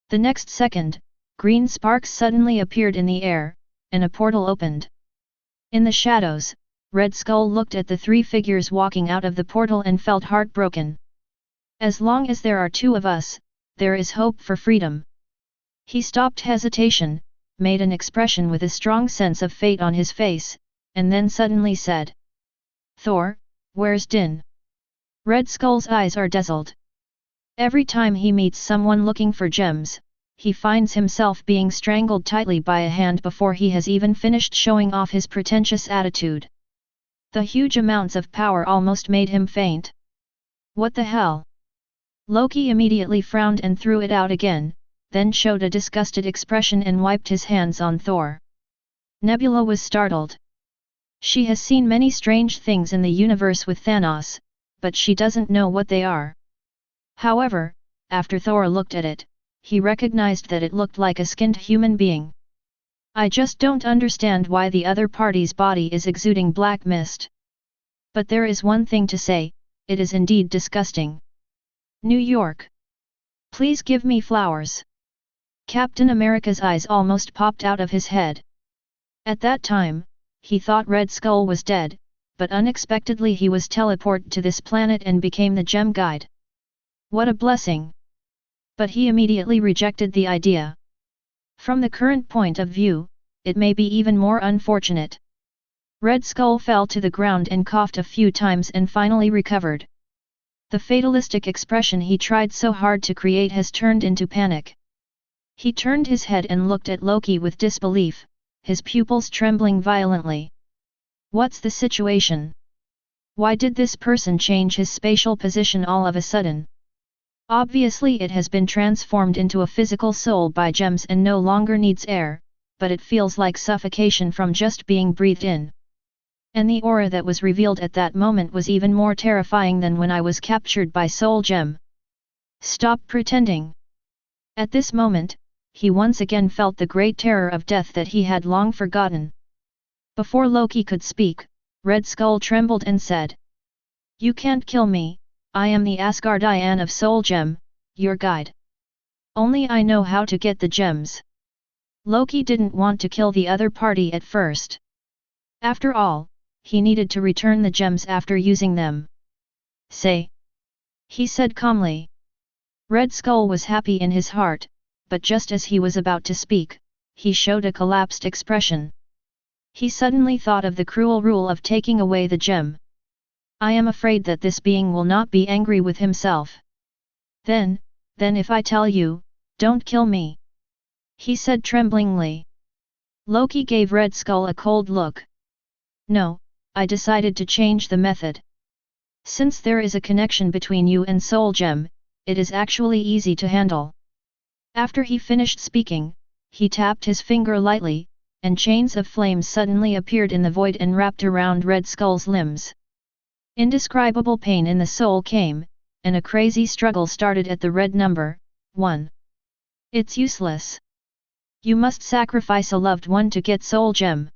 Speaker 1: The next second, green sparks suddenly appeared in the air, and a portal opened. In the shadows, Red Skull looked at the three figures walking out of the portal and felt heartbroken. As long as there are two of us, there is hope for freedom. He stopped hesitation, made an expression with a strong sense of fate on his face, and then suddenly said, Thor, where's Din? Red Skull's eyes are dazzled. Every time he meets someone looking for gems, he finds himself being strangled tightly by a hand before he has even finished showing off his pretentious attitude. The huge amounts of power almost made him faint. What the hell? Loki immediately frowned and threw it out again, then showed a disgusted expression and wiped his hands on Thor. Nebula was startled. She has seen many strange things in the universe with Thanos, but she doesn't know what they are. However, after Thor looked at it, he recognized that it looked like a skinned human being. I just don't understand why the other party's body is exuding black mist. But there is one thing to say, it is indeed disgusting. New York. Please give me flowers. Captain America's eyes almost popped out of his head. At that time, he thought Red Skull was dead, but unexpectedly he was teleported to this planet and became the gem guide. What a blessing! But he immediately rejected the idea. From the current point of view, it may be even more unfortunate. Red Skull fell to the ground and coughed a few times and finally recovered. The fatalistic expression he tried so hard to create has turned into panic. He turned his head and looked at Loki with disbelief, his pupils trembling violently. What's the situation? Why did this person change his spatial position all of a sudden? Obviously it has been transformed into a physical soul by gems and no longer needs air, but it feels like suffocation from just being breathed in. And the aura that was revealed at that moment was even more terrifying than when I was captured by Soul Gem. Stop pretending. At this moment, he once again felt the great terror of death that he had long forgotten. Before Loki could speak, Red Skull trembled and said, You can't kill me, I am the Asgardian of Soul Gem, your guide. Only I know how to get the gems. Loki didn't want to kill the other party at first. After all, he needed to return the gems after using them. Say, he said calmly. Red Skull was happy in his heart, but just as he was about to speak, he showed a collapsed expression. He suddenly thought of the cruel rule of taking away the gem. I am afraid that this being will not be angry with himself. Then if I tell you, don't kill me, he said tremblingly. Loki gave Red Skull a cold look. No, I decided to change the method. Since there is a connection between you and Soul Gem, it is actually easy to handle. After he finished speaking, he tapped his finger lightly, and chains of flames suddenly appeared in the void and wrapped around Red Skull's limbs. Indescribable pain in the soul came, and a crazy struggle started at the red number, 1. It's useless. You must sacrifice a loved one to get Soul Gem.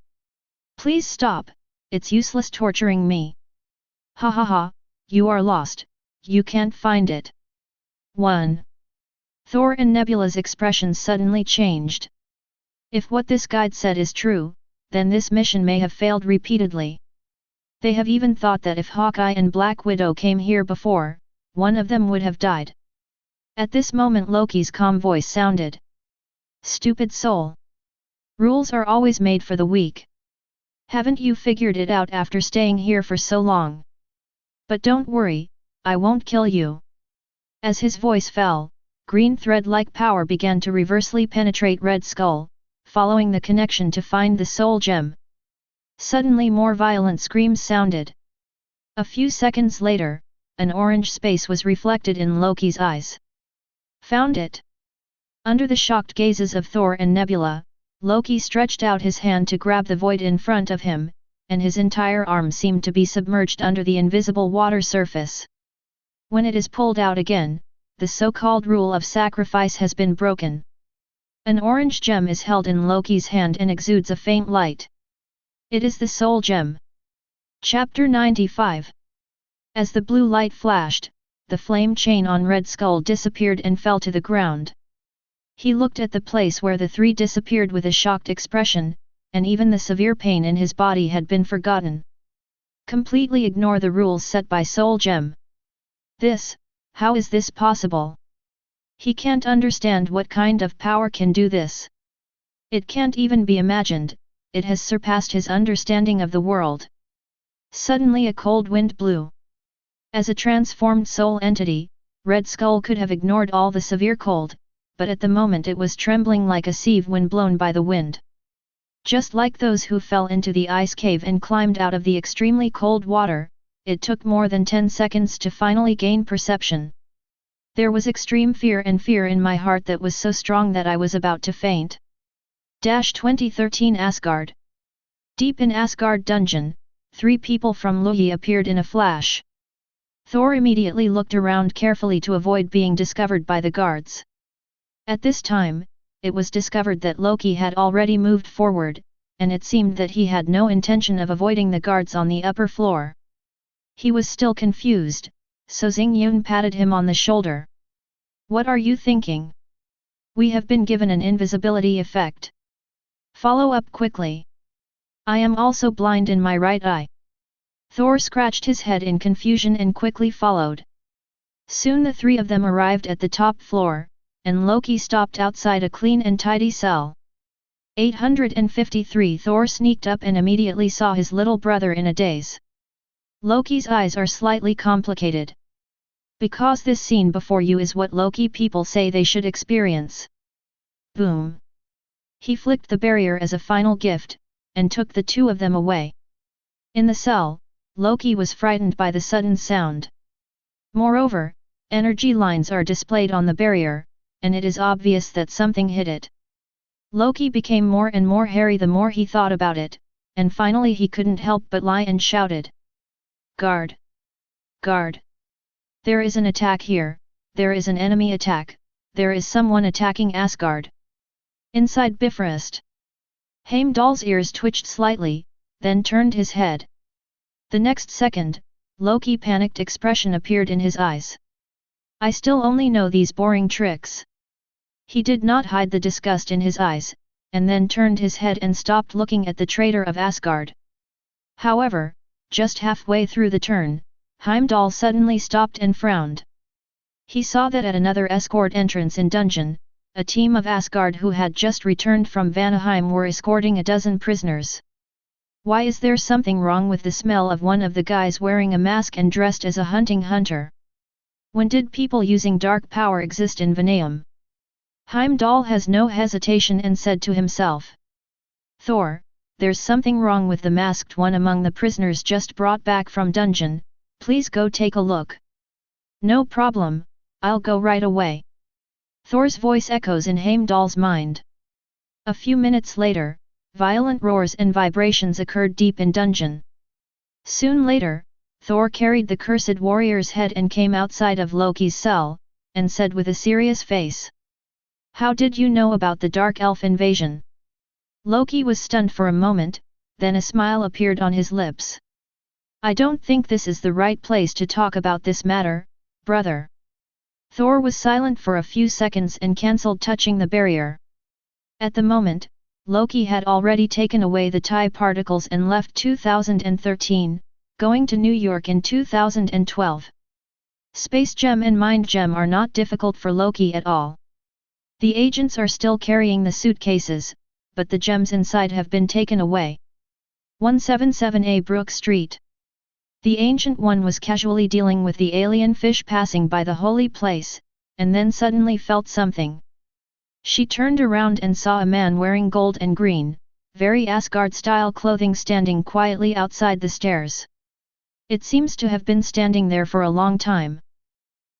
Speaker 1: Please stop, it's useless torturing me. Ha ha ha, you are lost, you can't find it. 1. Thor and Nebula's expressions suddenly changed. If what this guide said is true, then this mission may have failed repeatedly. They have even thought that if Hawkeye and Black Widow came here before, one of them would have died. At this moment Loki's calm voice sounded. Stupid soul. Rules are always made for the weak. Haven't you figured it out after staying here for so long? But don't worry, I won't kill you. As his voice fell, green thread-like power began to reversely penetrate Red Skull, following the connection to find the Soul Gem. Suddenly more violent screams sounded. A few seconds later, an orange space was reflected in Loki's eyes. Found it! Under the shocked gazes of Thor and Nebula, Loki stretched out his hand to grab the void in front of him, and his entire arm seemed to be submerged under the invisible water surface. When it is pulled out again, the so-called rule of sacrifice has been broken. An orange gem is held in Loki's hand and exudes a faint light. It is the Soul Gem. Chapter 95. As the blue light flashed, the flame chain on Red Skull disappeared and fell to the ground. He looked at the place where the three disappeared with a shocked expression, and even the severe pain in his body had been forgotten. Completely ignore the rules set by Soul Gem. How is this possible? He can't understand what kind of power can do this. It can't even be imagined, it has surpassed his understanding of the world. Suddenly a cold wind blew. As a transformed soul entity, Red Skull could have ignored all the severe cold, but at the moment it was trembling like a sieve when blown by the wind. Just like those who fell into the ice cave and climbed out of the extremely cold water, it took more than 10 seconds to finally gain perception. There was extreme fear in my heart that was so strong that I was about to faint. 2013 Asgard. Deep in Asgard dungeon, 3 people from Loki appeared in a flash. Thor immediately looked around carefully to avoid being discovered by the guards. At this time, it was discovered that Loki had already moved forward, and it seemed that he had no intention of avoiding the guards on the upper floor. He was still confused, so Xing patted him on the shoulder. What are you thinking? We have been given an invisibility effect. Follow up quickly. I am also blind in my right eye. Thor scratched his head in confusion and quickly followed. Soon the 3 of them arrived at the top floor, and Loki stopped outside a clean and tidy cell. 853 Thor sneaked up and immediately saw his little brother in a daze. Loki's eyes are slightly complicated. Because this scene before you is what Loki people say they should experience. Boom! He flicked the barrier as a final gift, and took the 2 of them away. In the cell, Loki was frightened by the sudden sound. Moreover, energy lines are displayed on the barrier, and it is obvious that something hit it. Loki became more and more hairy the more he thought about it, and finally he couldn't help but lie and shouted. Guard! Guard! There is an attack here, there is an enemy attack, there is someone attacking Asgard. Inside Bifrost. Heimdall's ears twitched slightly, then turned his head. The next second, Loki panicked expression appeared in his eyes. I still only know these boring tricks. He did not hide the disgust in his eyes, and then turned his head and stopped looking at the traitor of Asgard. However, just halfway through the turn, Heimdall suddenly stopped and frowned. He saw that at another escort entrance in dungeon, a team of Asgard who had just returned from Vanaheim were escorting a dozen prisoners. Why is there something wrong with the smell of one of the guys wearing a mask and dressed as a hunting hunter? When did people using dark power exist in Vanaheim? Heimdall has no hesitation and said to himself. Thor, there's something wrong with the masked one among the prisoners just brought back from dungeon, please go take a look. No problem, I'll go right away. Thor's voice echoes in Heimdall's mind. A few minutes later, violent roars and vibrations occurred deep in dungeon. Soon later, Thor carried the cursed warrior's head and came outside of Loki's cell, and said with a serious face. How did you know about the dark elf invasion? Loki was stunned for a moment, then a smile appeared on his lips. I don't think this is the right place to talk about this matter, brother. Thor was silent for a few seconds and cancelled touching the barrier. At the moment, Loki had already taken away the TIE particles and left 2013, going to New York in 2012. Space Gem and Mind Gem are not difficult for Loki at all. The agents are still carrying the suitcases, but the gems inside have been taken away. 177A Brook Street. The Ancient One was casually dealing with the alien fish passing by the holy place, and then suddenly felt something. She turned around and saw a man wearing gold and green, very Asgard-style clothing standing quietly outside the stairs. It seems to have been standing there for a long time.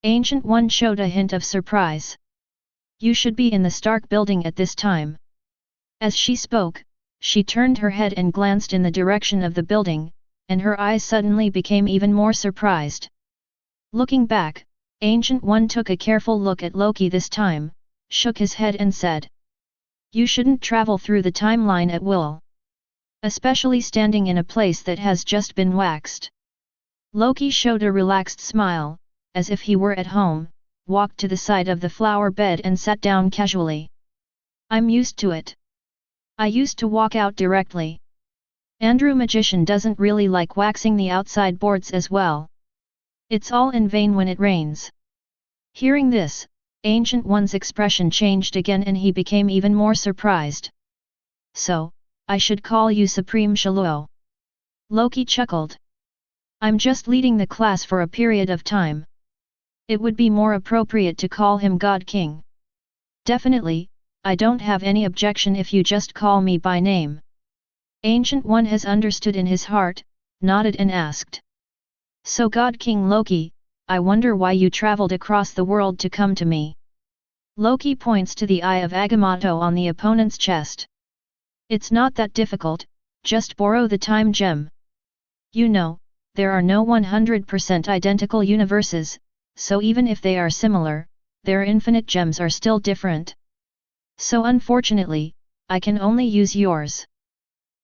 Speaker 1: Ancient One showed a hint of surprise. You should be in the Stark building at this time. As she spoke, she turned her head and glanced in the direction of the building, and her eyes suddenly became even more surprised. Looking back, Ancient One took a careful look at Loki this time, shook his head and said. You shouldn't travel through the timeline at will. Especially standing in a place that has just been waxed. Loki showed a relaxed smile, as if he were at home, walked to the side of the flower bed and sat down casually. I'm used to it. I used to walk out directly. Andrew Magician doesn't really like waxing the outside boards as well. It's all in vain when it rains. Hearing this, Ancient One's expression changed again and he became even more surprised. So, I should call you Supreme Shaluo. Loki chuckled. I'm just leading the class for a period of time. It would be more appropriate to call him God King. Definitely, I don't have any objection if you just call me by name. Ancient One has understood in his heart, nodded and asked. So God King Loki, I wonder why you traveled across the world to come to me. Loki points to the eye of Agamotto on the opponent's chest. It's not that difficult, just borrow the time gem. You know, there are no 100% identical universes, so even if they are similar, their infinite gems are still different. So unfortunately, I can only use yours.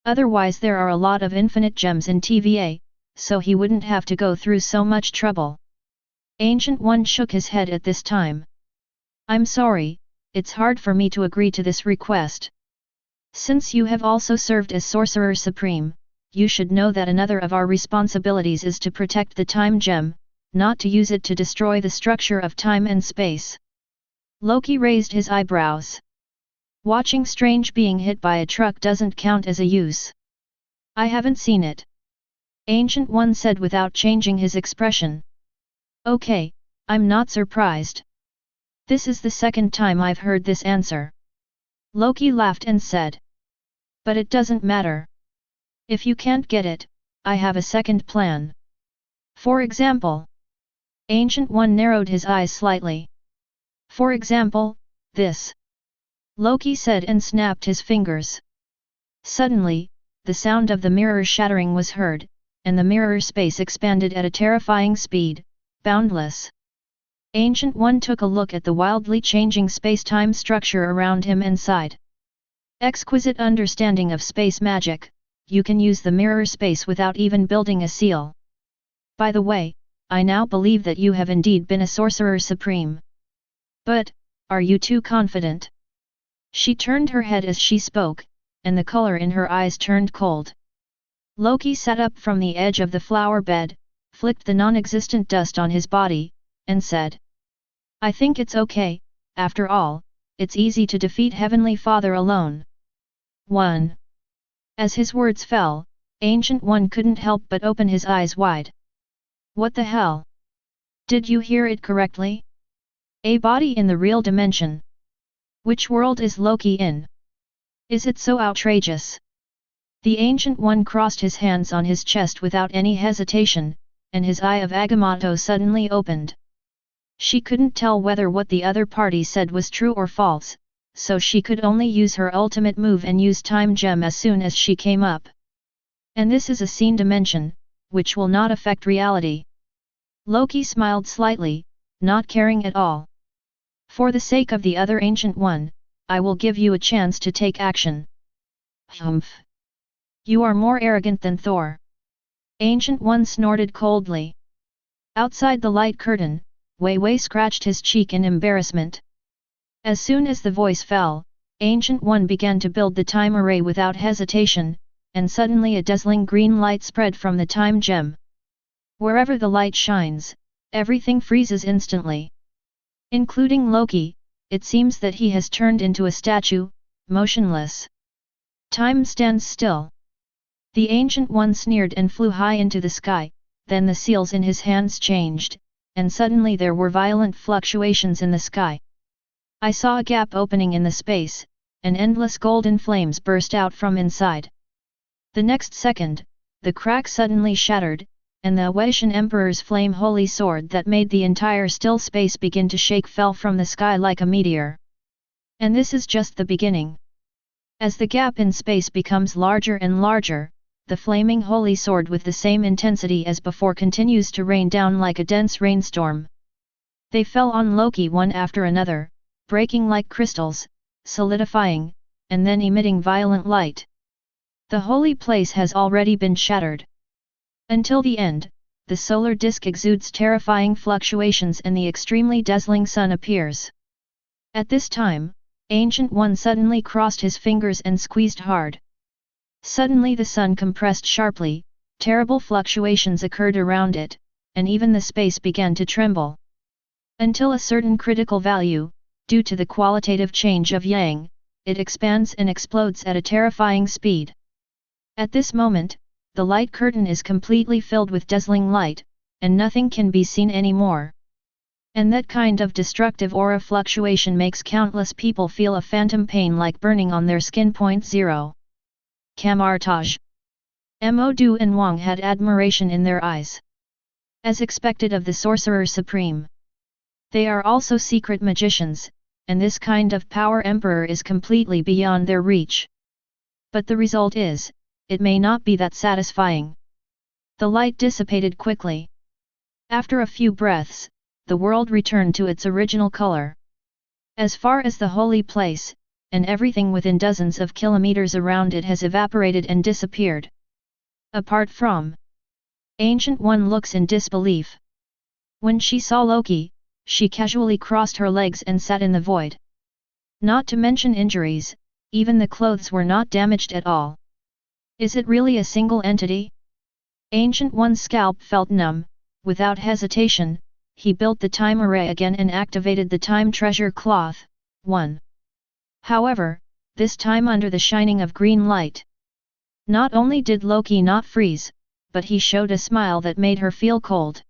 Speaker 1: Otherwise there are a lot of infinite gems in TVA, so he wouldn't have to go through so much trouble. Ancient One shook his head at this time. I'm sorry, it's hard for me to agree to this request. Since you have also served as Sorcerer Supreme, you should know that another of our responsibilities is to protect the time gem, not to use it to destroy the structure of time and space. Loki raised his eyebrows. Watching strange being hit by a truck doesn't count as a use. I haven't seen it. Ancient One said without changing his expression. Okay, I'm not surprised. This is the second time I've heard this answer. Loki laughed and said. But it doesn't matter. If you can't get it, I have a second plan. For example. Ancient One narrowed his eyes slightly. For example, this. Loki said and snapped his fingers. Suddenly, the sound of the mirror shattering was heard, and the mirror space expanded at a terrifying speed, boundless. Ancient One took a look at the wildly changing space-time structure around him and sighed. Exquisite understanding of space magic, you can use the mirror space without even building a seal. By the way, I now believe that you have indeed been a Sorcerer Supreme. But, are you too confident? She turned her head as she spoke, and the color in her eyes turned cold. Loki sat up from the edge of the flower bed, flicked the non-existent dust on his body, and said, "I think it's okay, after all, it's easy to defeat Heavenly Father alone." 1. As his words fell, Ancient One couldn't help but open his eyes wide. What the hell? Did you hear it correctly? A body in the real dimension. Which world is Loki in? Is it so outrageous? The Ancient One crossed his hands on his chest without any hesitation, and his eye of Agamotto suddenly opened. She couldn't tell whether what the other party said was true or false, so she could only use her ultimate move and use Time Gem as soon as she came up. And this is a scene dimension, which will not affect reality. Loki smiled slightly, not caring at all. For the sake of the other Ancient One, I will give you a chance to take action. Humph! You are more arrogant than Thor. Ancient One snorted coldly. Outside the light curtain, Wei Wei scratched his cheek in embarrassment. As soon as the voice fell, Ancient One began to build the time array without hesitation, and suddenly a dazzling green light spread from the time gem. Wherever the light shines, everything freezes instantly. Including Loki, it seems that he has turned into a statue, motionless. Time stands still. The Ancient One sneered and flew high into the sky, then the seals in his hands changed, and suddenly there were violent fluctuations in the sky. I saw a gap opening in the space, and endless golden flames burst out from inside. The next second, the crack suddenly shattered, and the Weixin Emperor's flame holy sword that made the entire still space begin to shake fell from the sky like a meteor. And this is just the beginning. As the gap in space becomes larger and larger, the flaming holy sword with the same intensity as before continues to rain down like a dense rainstorm. They fell on Loki one after another, breaking like crystals, solidifying, and then emitting violent light. The holy place has already been shattered. Until the end, the solar disk exudes terrifying fluctuations and the extremely dazzling sun appears. At this time, Ancient One suddenly crossed his fingers and squeezed hard. Suddenly the sun compressed sharply, terrible fluctuations occurred around it, and even the space began to tremble. Until a certain critical value, due to the qualitative change of Yang, it expands and explodes at a terrifying speed. At this moment, the light curtain is completely filled with dazzling light, and nothing can be seen anymore. And that kind of destructive aura fluctuation makes countless people feel a phantom pain like burning on their skin. 0. Camartage. Mo Du and Wang had admiration in their eyes. As expected of the Sorcerer Supreme. They are also secret magicians, and this kind of power emperor is completely beyond their reach. But the result is, it may not be that satisfying. The light dissipated quickly. After a few breaths, the world returned to its original color. As far as the holy place, and everything within dozens of kilometers around it has evaporated and disappeared. Apart from Ancient One looks in disbelief. When she saw Loki, she casually crossed her legs and sat in the void. Not to mention injuries, even the clothes were not damaged at all. Is it really a single entity? Ancient One's scalp felt numb. Without hesitation, he built the time array again and activated the time treasure cloth. 1. However, this time under the shining of green light. Not only did Loki not freeze, but he showed a smile that made her feel cold.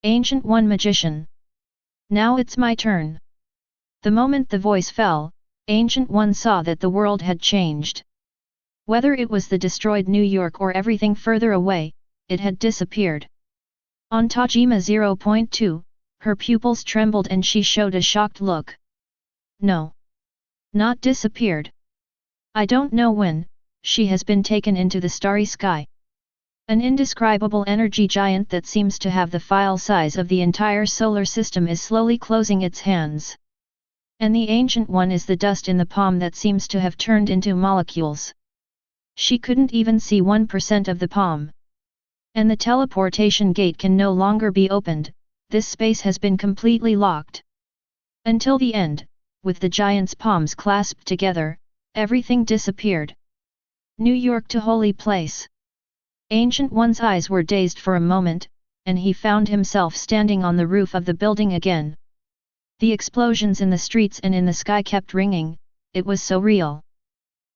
Speaker 1: Ancient One Magician. Now it's my turn. The moment the voice fell, Ancient One saw that the world had changed. Whether it was the destroyed New York or everything further away, it had disappeared. On Tajima 0.2, her pupils trembled and she showed a shocked look. No. Not disappeared. I don't know when, she has been taken into the starry sky. An indescribable energy giant that seems to have the file size of the entire solar system is slowly closing its hands. And the Ancient One is the dust in the palm that seems to have turned into molecules. She couldn't even see 1% of the palm. And the teleportation gate can no longer be opened, this space has been completely locked. Until the end, with the giant's palms clasped together, everything disappeared. New York to holy place. Ancient One's eyes were dazed for a moment, and he found himself standing on the roof of the building again. The explosions in the streets and in the sky kept ringing, it was so real.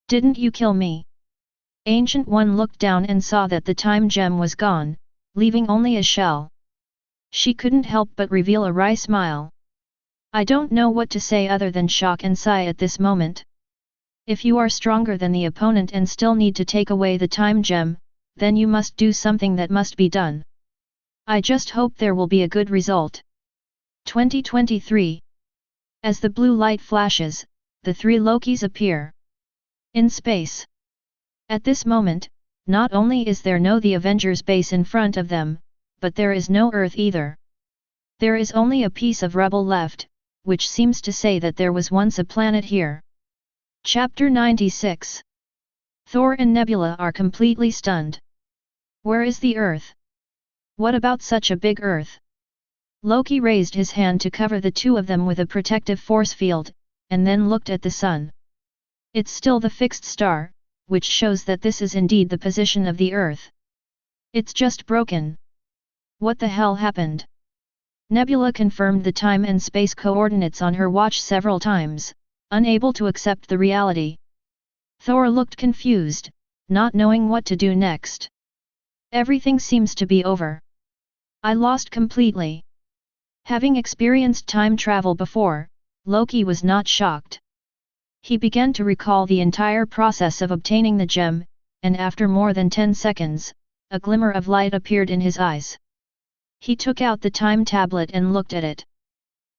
Speaker 1: Didn't you kill me? Ancient One looked down and saw that the time gem was gone, leaving only a shell. She couldn't help but reveal a wry smile. I don't know what to say other than shock and sigh at this moment. If you are stronger than the opponent and still need to take away the time gem, then you must do something that must be done. I just hope there will be a good result. 2023. As the blue light flashes, the three Lokis appear in space. At this moment, not only is there no the Avengers base in front of them, but there is no Earth either. There is only a piece of rubble left, which seems to say that there was once a planet here. Chapter 96. Thor and Nebula are completely stunned. Where is the Earth? What about such a big Earth? Loki raised his hand to cover the two of them with a protective force field, and then looked at the sun. It's still the fixed star, which shows that this is indeed the position of the Earth. It's just broken. What the hell happened? Nebula confirmed the time and space coordinates on her watch several times, unable to accept the reality. Thor looked confused, not knowing what to do next. Everything seems to be over. I lost completely. Having experienced time travel before, Loki was not shocked. He began to recall the entire process of obtaining the gem, and after more than 10 seconds, a glimmer of light appeared in his eyes. He took out the time tablet and looked at it.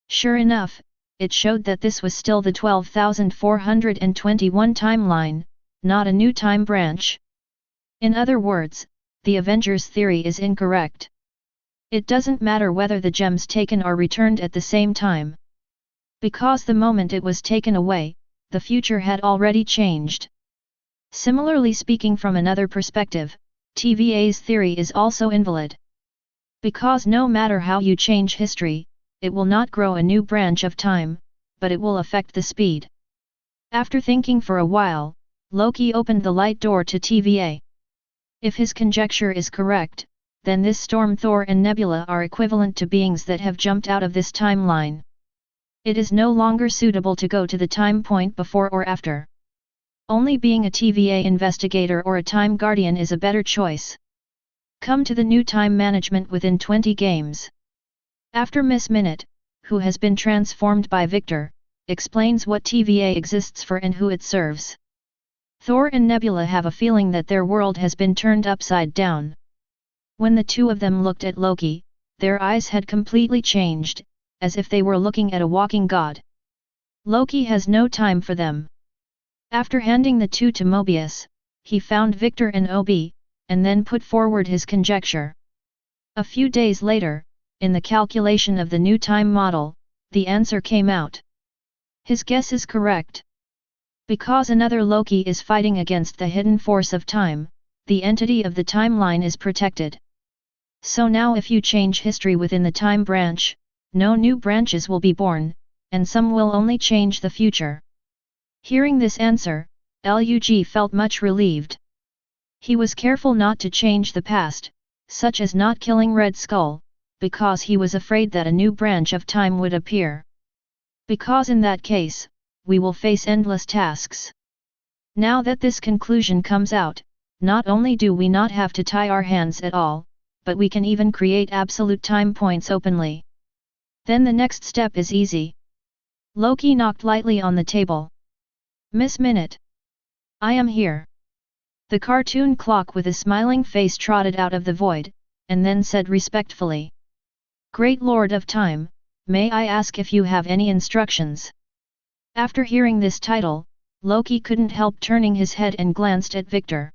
Speaker 1: Sure enough, it showed that this was still the 12,421 timeline, not a new time branch. In other words, the Avengers theory is incorrect. It doesn't matter whether the gems taken are returned at the same time. Because the moment it was taken away, the future had already changed. Similarly speaking, from another perspective, TVA's theory is also invalid. Because no matter how you change history, it will not grow a new branch of time, but it will affect the speed. After thinking for a while, Loki opened the light door to TVA. If his conjecture is correct, then this storm Thor and Nebula are equivalent to beings that have jumped out of this timeline. It is no longer suitable to go to the time point before or after. Only being a TVA investigator or a time guardian is a better choice. Come to the new time management within 20 games. After Miss Minute, who has been transformed by Victor, explains what TVA exists for and who it serves. Thor and Nebula have a feeling that their world has been turned upside down. When the two of them looked at Loki, their eyes had completely changed, as if they were looking at a walking god. Loki has no time for them. After handing the two to Mobius, he found Victor and Obi, and then put forward his conjecture. A few days later, in the calculation of the new time model, the answer came out. His guess is correct. Because another Loki is fighting against the hidden force of time, the entity of the timeline is protected. So now if you change history within the time branch, no new branches will be born, and some will only change the future. Hearing this answer, Lug felt much relieved. He was careful not to change the past, such as not killing Red Skull, because he was afraid that a new branch of time would appear. Because in that case, we will face endless tasks. Now that this conclusion comes out, not only do we not have to tie our hands at all, but we can even create absolute time points openly. Then the next step is easy. Loki knocked lightly on the table. Miss Minute. I am here. The cartoon clock with a smiling face trotted out of the void, and then said respectfully. Great Lord of Time, may I ask if you have any instructions? After hearing this title, Loki couldn't help turning his head and glanced at Victor.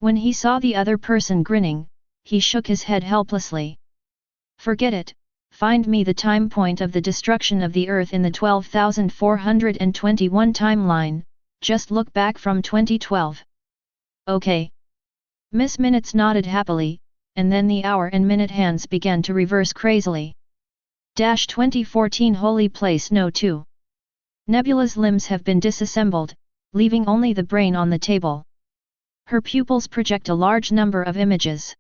Speaker 1: When he saw the other person grinning, he shook his head helplessly. Forget it, find me the time point of the destruction of the Earth in the 12,421 timeline, just look back from 2012. Okay. Miss Minutes nodded happily, and then the hour and minute hands began to reverse crazily. 2014 Holy Place No. 2. Nebula's limbs have been disassembled, leaving only the brain on the table. Her pupils project a large number of images.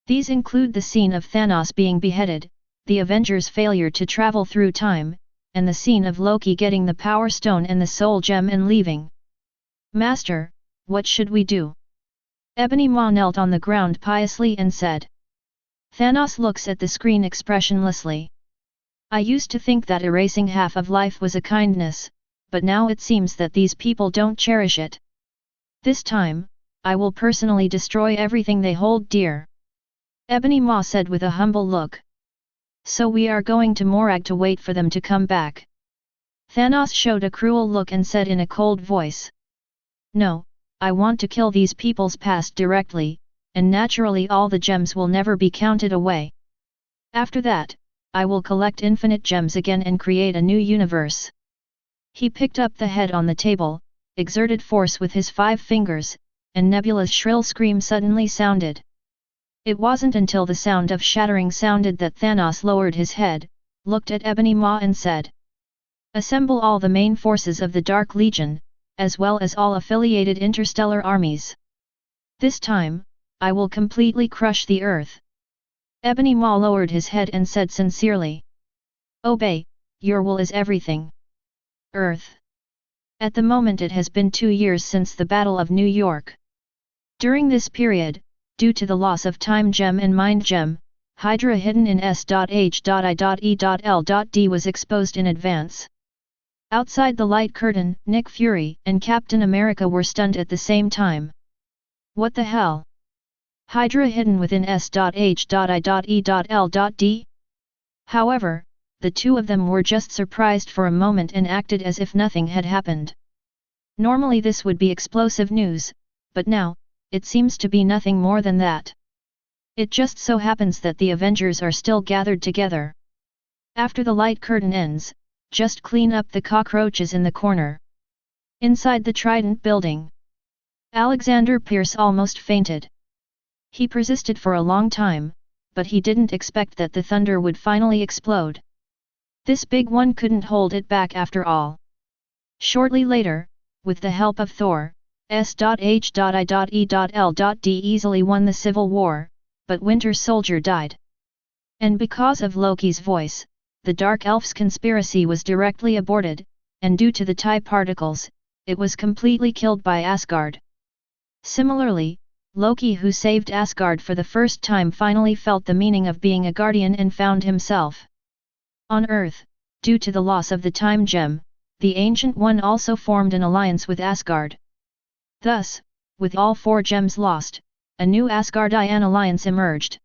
Speaker 1: These include the scene of Thanos being beheaded, the Avengers' failure to travel through time, and the scene of Loki getting the Power Stone and the Soul Gem and leaving. Master, what should we do? Ebony Maw knelt on the ground piously and said. Thanos looks at the screen expressionlessly. I used to think that erasing half of life was a kindness, but now it seems that these people don't cherish it. This time, I will personally destroy everything they hold dear. Ebony Maw said with a humble look. So we are going to Morag to wait for them to come back. Thanos showed a cruel look and said in a cold voice. No, I want to kill these people's past directly, and naturally all the gems will never be counted away. After that, I will collect infinite gems again and create a new universe. He picked up the head on the table, exerted force with his 5 fingers, and Nebula's shrill scream suddenly sounded. It wasn't until the sound of shattering sounded that Thanos lowered his head, looked at Ebony Maw and said. Assemble all the main forces of the Dark Legion, as well as all affiliated interstellar armies. This time, I will completely crush the Earth. Ebony Maw lowered his head and said sincerely. Obey, your will is everything. Earth. At the moment it has been 2 years since the Battle of New York. During this period, due to the loss of Time Gem and Mind Gem, Hydra hidden in S.H.I.E.L.D. was exposed in advance. Outside the light curtain, Nick Fury and Captain America were stunned at the same time. What the hell? Hydra hidden within S.H.I.E.L.D? However, the two of them were just surprised for a moment and acted as if nothing had happened. Normally this would be explosive news, but now, it seems to be nothing more than that. It just so happens that the Avengers are still gathered together. After the light curtain ends, just clean up the cockroaches in the corner. Inside the Trident building, Alexander Pierce almost fainted. He persisted for a long time, but he didn't expect that the thunder would finally explode. This big one couldn't hold it back after all. Shortly later, with the help of Thor, S.H.I.E.L.D. easily won the Civil War, but Winter Soldier died. And because of Loki's voice, the Dark Elves conspiracy was directly aborted, and due to the TIE particles, it was completely killed by Asgard. Similarly, Loki, who saved Asgard for the first time, finally felt the meaning of being a guardian and found himself. On Earth, due to the loss of the Time Gem, the Ancient One also formed an alliance with Asgard. Thus, with all 4 gems lost, a new Asgardian alliance emerged.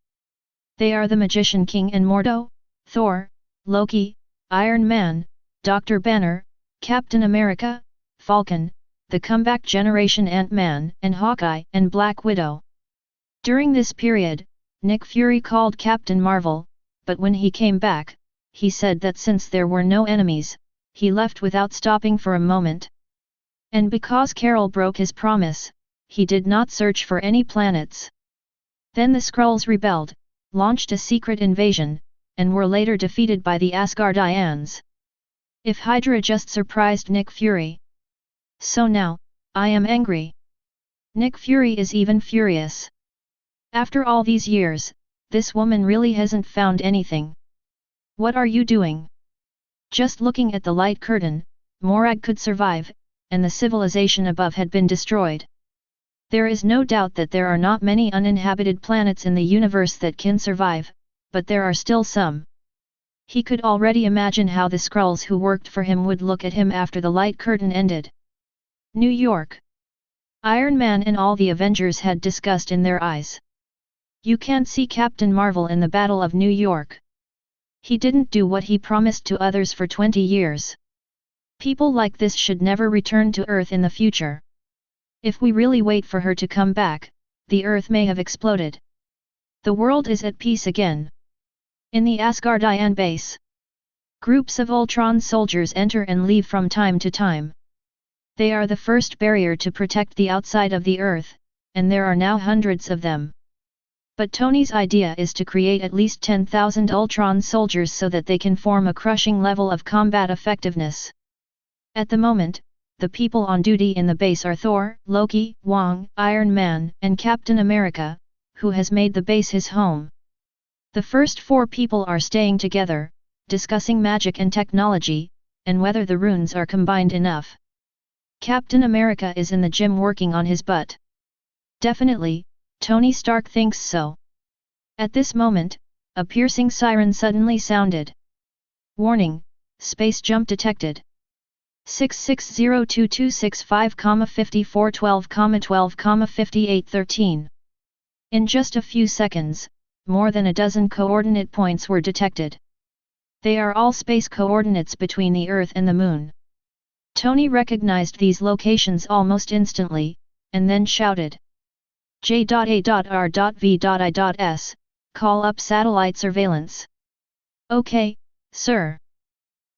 Speaker 1: They are the Magician King and Mordo, Thor, Loki, Iron Man, Dr. Banner, Captain America, Falcon, the comeback generation Ant-Man and Hawkeye and Black Widow. During this period, Nick Fury called Captain Marvel, but when he came back, he said that since there were no enemies, he left without stopping for a moment. And because Carol broke his promise, he did not search for any planets. Then the Skrulls rebelled, launched a secret invasion, and were later defeated by the Asgardians. If Hydra just surprised Nick Fury. So now, I am angry. Nick Fury is even furious. After all these years, this woman really hasn't found anything. What are you doing? Just looking at the light curtain, Morag could survive, and the civilization above had been destroyed. There is no doubt that there are not many uninhabited planets in the universe that can survive, but there are still some. He could already imagine how the Skrulls who worked for him would look at him after the light curtain ended. New York. Iron Man and all the Avengers had disgust in their eyes. You can't see Captain Marvel in the Battle of New York. He didn't do what he promised to others for 20 years. People like this should never return to Earth in the future. If we really wait for her to come back, the Earth may have exploded. The world is at peace again. In the Asgardian base, groups of Ultron soldiers enter and leave from time to time. They are the first barrier to protect the outside of the Earth, and there are now hundreds of them. But Tony's idea is to create at least 10,000 Ultron soldiers so that they can form a crushing level of combat effectiveness. At the moment, the people on duty in the base are Thor, Loki, Wong, Iron Man, and Captain America, who has made the base his home. The first 4 people are staying together, discussing magic and technology, and whether the runes are combined enough. Captain America is in the gym working on his butt. Definitely, Tony Stark thinks so. At this moment, a piercing siren suddenly sounded. Warning, space jump detected. 660225,5412,12,5813. In just a few seconds, more than a dozen coordinate points were detected. They are all space coordinates between the Earth and the Moon. Tony recognized these locations almost instantly, and then shouted. J.A.R.V.I.S, call up satellite surveillance. Okay, sir.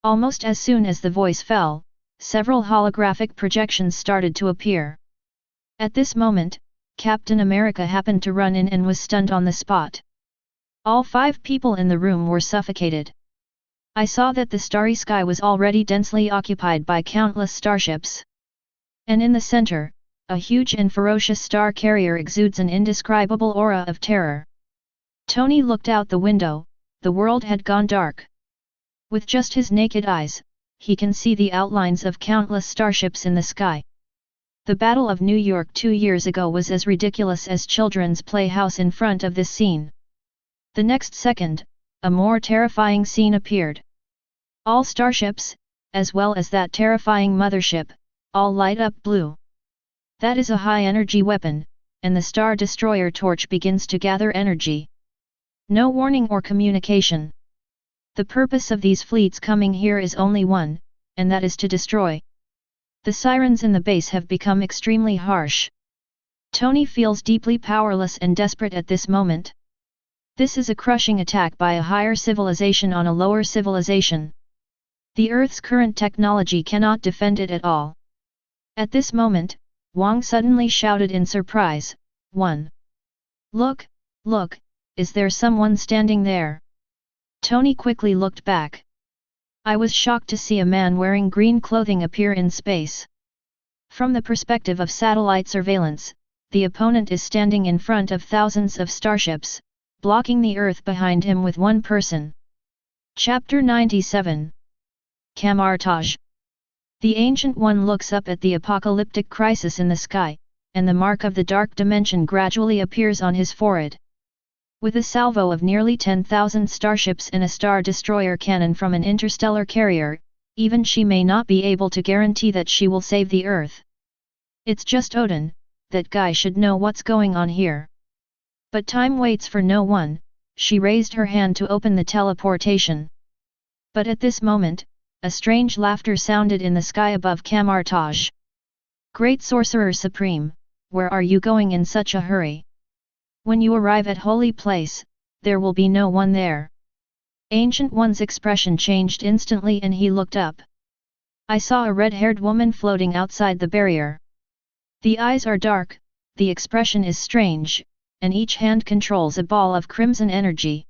Speaker 1: Almost as soon as the voice fell, several holographic projections started to appear. At this moment, Captain America happened to run in and was stunned on the spot. All 5 people in the room were suffocated. I saw that the starry sky was already densely occupied by countless starships. And in the center, a huge and ferocious star carrier exudes an indescribable aura of terror. Tony looked out the window. The world had gone dark. With just his naked eyes, he can see the outlines of countless starships in the sky. The Battle of New York 2 years ago was as ridiculous as children's playhouse in front of this scene. The next second, a more terrifying scene appeared. All starships, as well as that terrifying mothership, all light up blue. That is a high-energy weapon, and the Star Destroyer torch begins to gather energy. No warning or communication. The purpose of these fleets coming here is only one, and that is to destroy. The sirens in the base have become extremely harsh. Tony feels deeply powerless and desperate at this moment. This is a crushing attack by a higher civilization on a lower civilization. The Earth's current technology cannot defend it at all. At this moment, Wong suddenly shouted in surprise, "One! Look, look, is there someone standing there?" Tony quickly looked back. I was shocked to see a man wearing green clothing appear in space. From the perspective of satellite surveillance, the opponent is standing in front of thousands of starships, blocking the Earth behind him with one person. Chapter 97. Camartage. The Ancient One looks up at the apocalyptic crisis in the sky, and the mark of the dark dimension gradually appears on his forehead. With a salvo of nearly 10,000 starships and a Star Destroyer cannon from an interstellar carrier, even she may not be able to guarantee that she will save the Earth. It's just Odin, that guy should know what's going on here. But time waits for no one. She raised her hand to open the teleportation. But at this moment, a strange laughter sounded in the sky above Camartage. "Great Sorcerer Supreme, where are you going in such a hurry? When you arrive at Holy Place, there will be no one there." Ancient One's expression changed instantly and he looked up. I saw a red-haired woman floating outside the barrier. The eyes are dark, the expression is strange, and each hand controls a ball of crimson energy.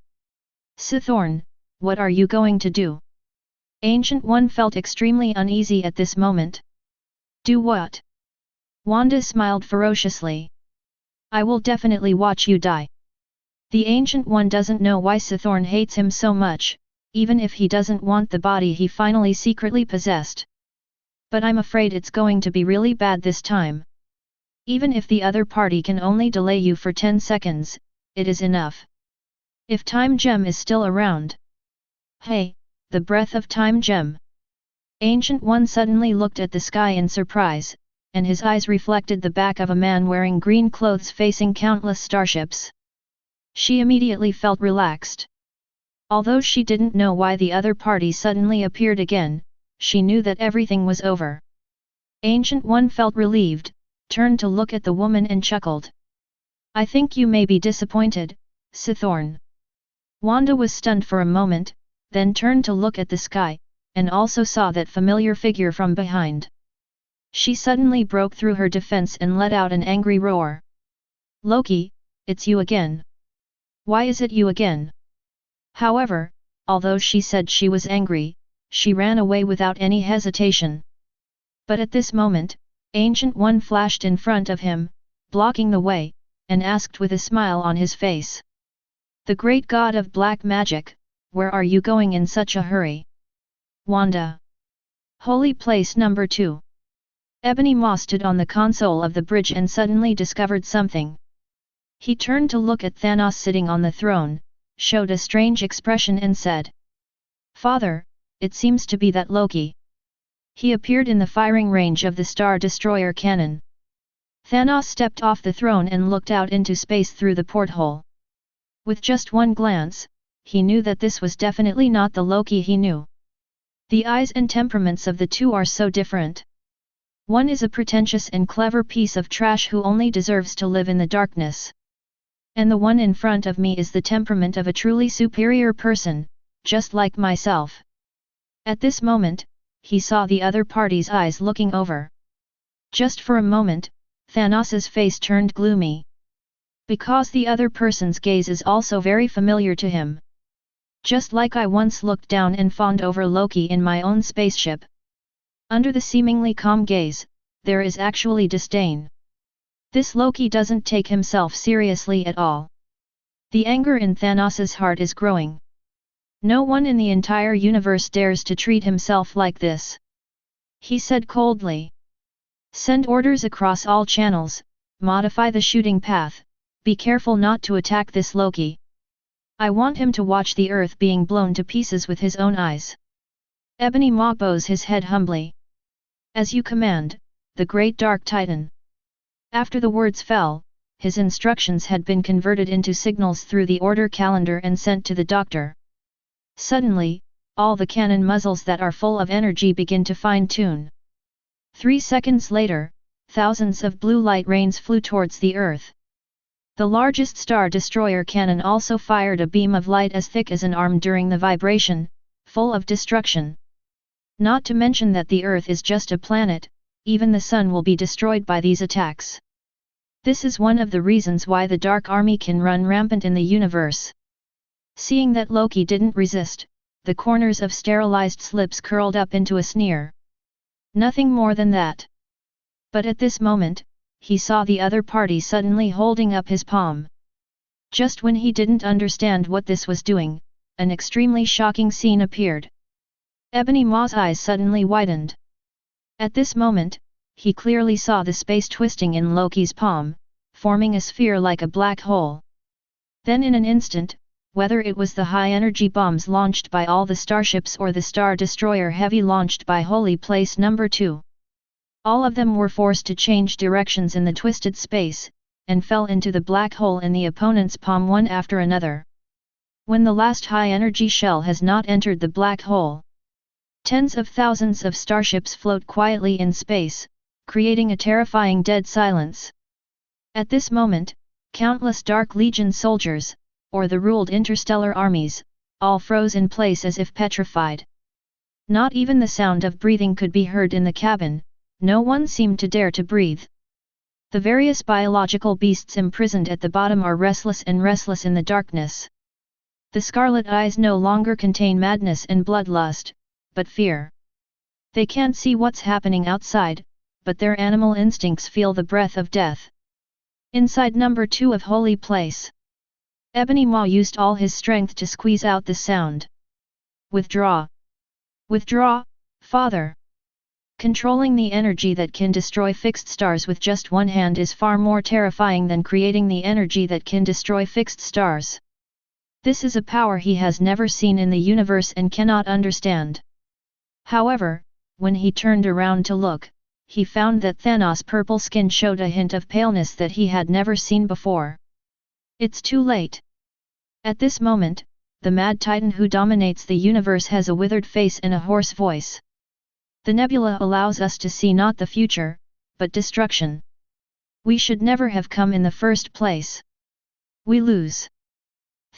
Speaker 1: "Sithorn, what are you going to do?" Ancient One felt extremely uneasy at this moment. "Do what?" Wanda smiled ferociously. "I will definitely watch you die." The Ancient One doesn't know why Sithorn hates him so much, even if he doesn't want the body he finally secretly possessed. "But I'm afraid it's going to be really bad this time. Even if the other party can only delay you for 10 seconds, it is enough. If Time Gem is still around." "Hey, the breath of Time Gem." Ancient One suddenly looked at the sky in surprise, and his eyes reflected the back of a man wearing green clothes facing countless starships. She immediately felt relaxed. Although she didn't know why the other party suddenly appeared again, she knew that everything was over. Ancient One felt relieved, turned to look at the woman and chuckled. "I think you may be disappointed, Sithorn." Wanda was stunned for a moment, then turned to look at the sky, and also saw that familiar figure from behind. She suddenly broke through her defense and let out an angry roar. "Loki, it's you again. Why is it you again?" However, although she said she was angry, she ran away without any hesitation. But at this moment, Ancient One flashed in front of him, blocking the way, and asked with a smile on his face. The great god of black magic, where are you going in such a hurry? Wanda. Holy place number 2. Ebony Maw stood on the console of the bridge and suddenly discovered something. He turned to look at Thanos sitting on the throne, showed a strange expression and said, "Father, it seems to be that Loki." He appeared in the firing range of the Star Destroyer cannon. Thanos stepped off the throne and looked out into space through the porthole. With just one glance, he knew that this was definitely not the Loki he knew. The eyes and temperaments of the two are so different. One is a pretentious and clever piece of trash who only deserves to live in the darkness. And the one in front of me is the temperament of a truly superior person, just like myself. At this moment, he saw the other party's eyes looking over. Just for a moment, Thanos's face turned gloomy. Because the other person's gaze is also very familiar to him. Just like I once looked down and fawned over Loki in my own spaceship. Under the seemingly calm gaze, there is actually disdain. This Loki doesn't take himself seriously at all. The anger in Thanos's heart is growing. No one in the entire universe dares to treat himself like this. He said coldly. Send orders across all channels, modify the shooting path, be careful not to attack this Loki. I want him to watch the earth being blown to pieces with his own eyes. Ebony Maw bows his head humbly. As you command, the great dark titan. After the words fell, his instructions had been converted into signals through the order calendar and sent to the doctor. Suddenly, all the cannon muzzles that are full of energy begin to fine-tune. 3 seconds later, thousands of blue light rains flew towards the earth. The largest Star Destroyer cannon also fired a beam of light as thick as an arm during the vibration, full of destruction. Not to mention that the Earth is just a planet, even the Sun will be destroyed by these attacks. This is one of the reasons why the Dark Army can run rampant in the universe. Seeing that Loki didn't resist, the corners of sterilized lips curled up into a sneer. Nothing more than that. But at this moment, he saw the other party suddenly holding up his palm. Just when he didn't understand what this was doing, an extremely shocking scene appeared. Ebony Maw's eyes suddenly widened. At this moment, he clearly saw the space twisting in Loki's palm, forming a sphere like a black hole. Then in an instant, whether it was the high-energy bombs launched by all the starships or the Star Destroyer Heavy launched by Holy Place number 2. All of them were forced to change directions in the twisted space, and fell into the black hole in the opponent's palm one after another. When the last high-energy shell has not entered the black hole, tens of thousands of starships float quietly in space, creating a terrifying dead silence. At this moment, countless Dark Legion soldiers, or the ruled interstellar armies, all froze in place as if petrified. Not even the sound of breathing could be heard in the cabin. No one seemed to dare to breathe. The various biological beasts imprisoned at the bottom are restless in the darkness. The scarlet eyes no longer contain madness and bloodlust, but fear. They can't see what's happening outside, but their animal instincts feel the breath of death. Inside number 2 of Holy Place, Ebony Maw used all his strength to squeeze out the sound. Withdraw! Withdraw, father! Controlling the energy that can destroy fixed stars with just one hand is far more terrifying than creating the energy that can destroy fixed stars. This is a power he has never seen in the universe and cannot understand. However, when he turned around to look, he found that Thanos' purple skin showed a hint of paleness that he had never seen before. It's too late. At this moment, the Mad Titan who dominates the universe has a withered face and a hoarse voice. The nebula allows us to see not the future, but destruction. We should never have come in the first place. We lose.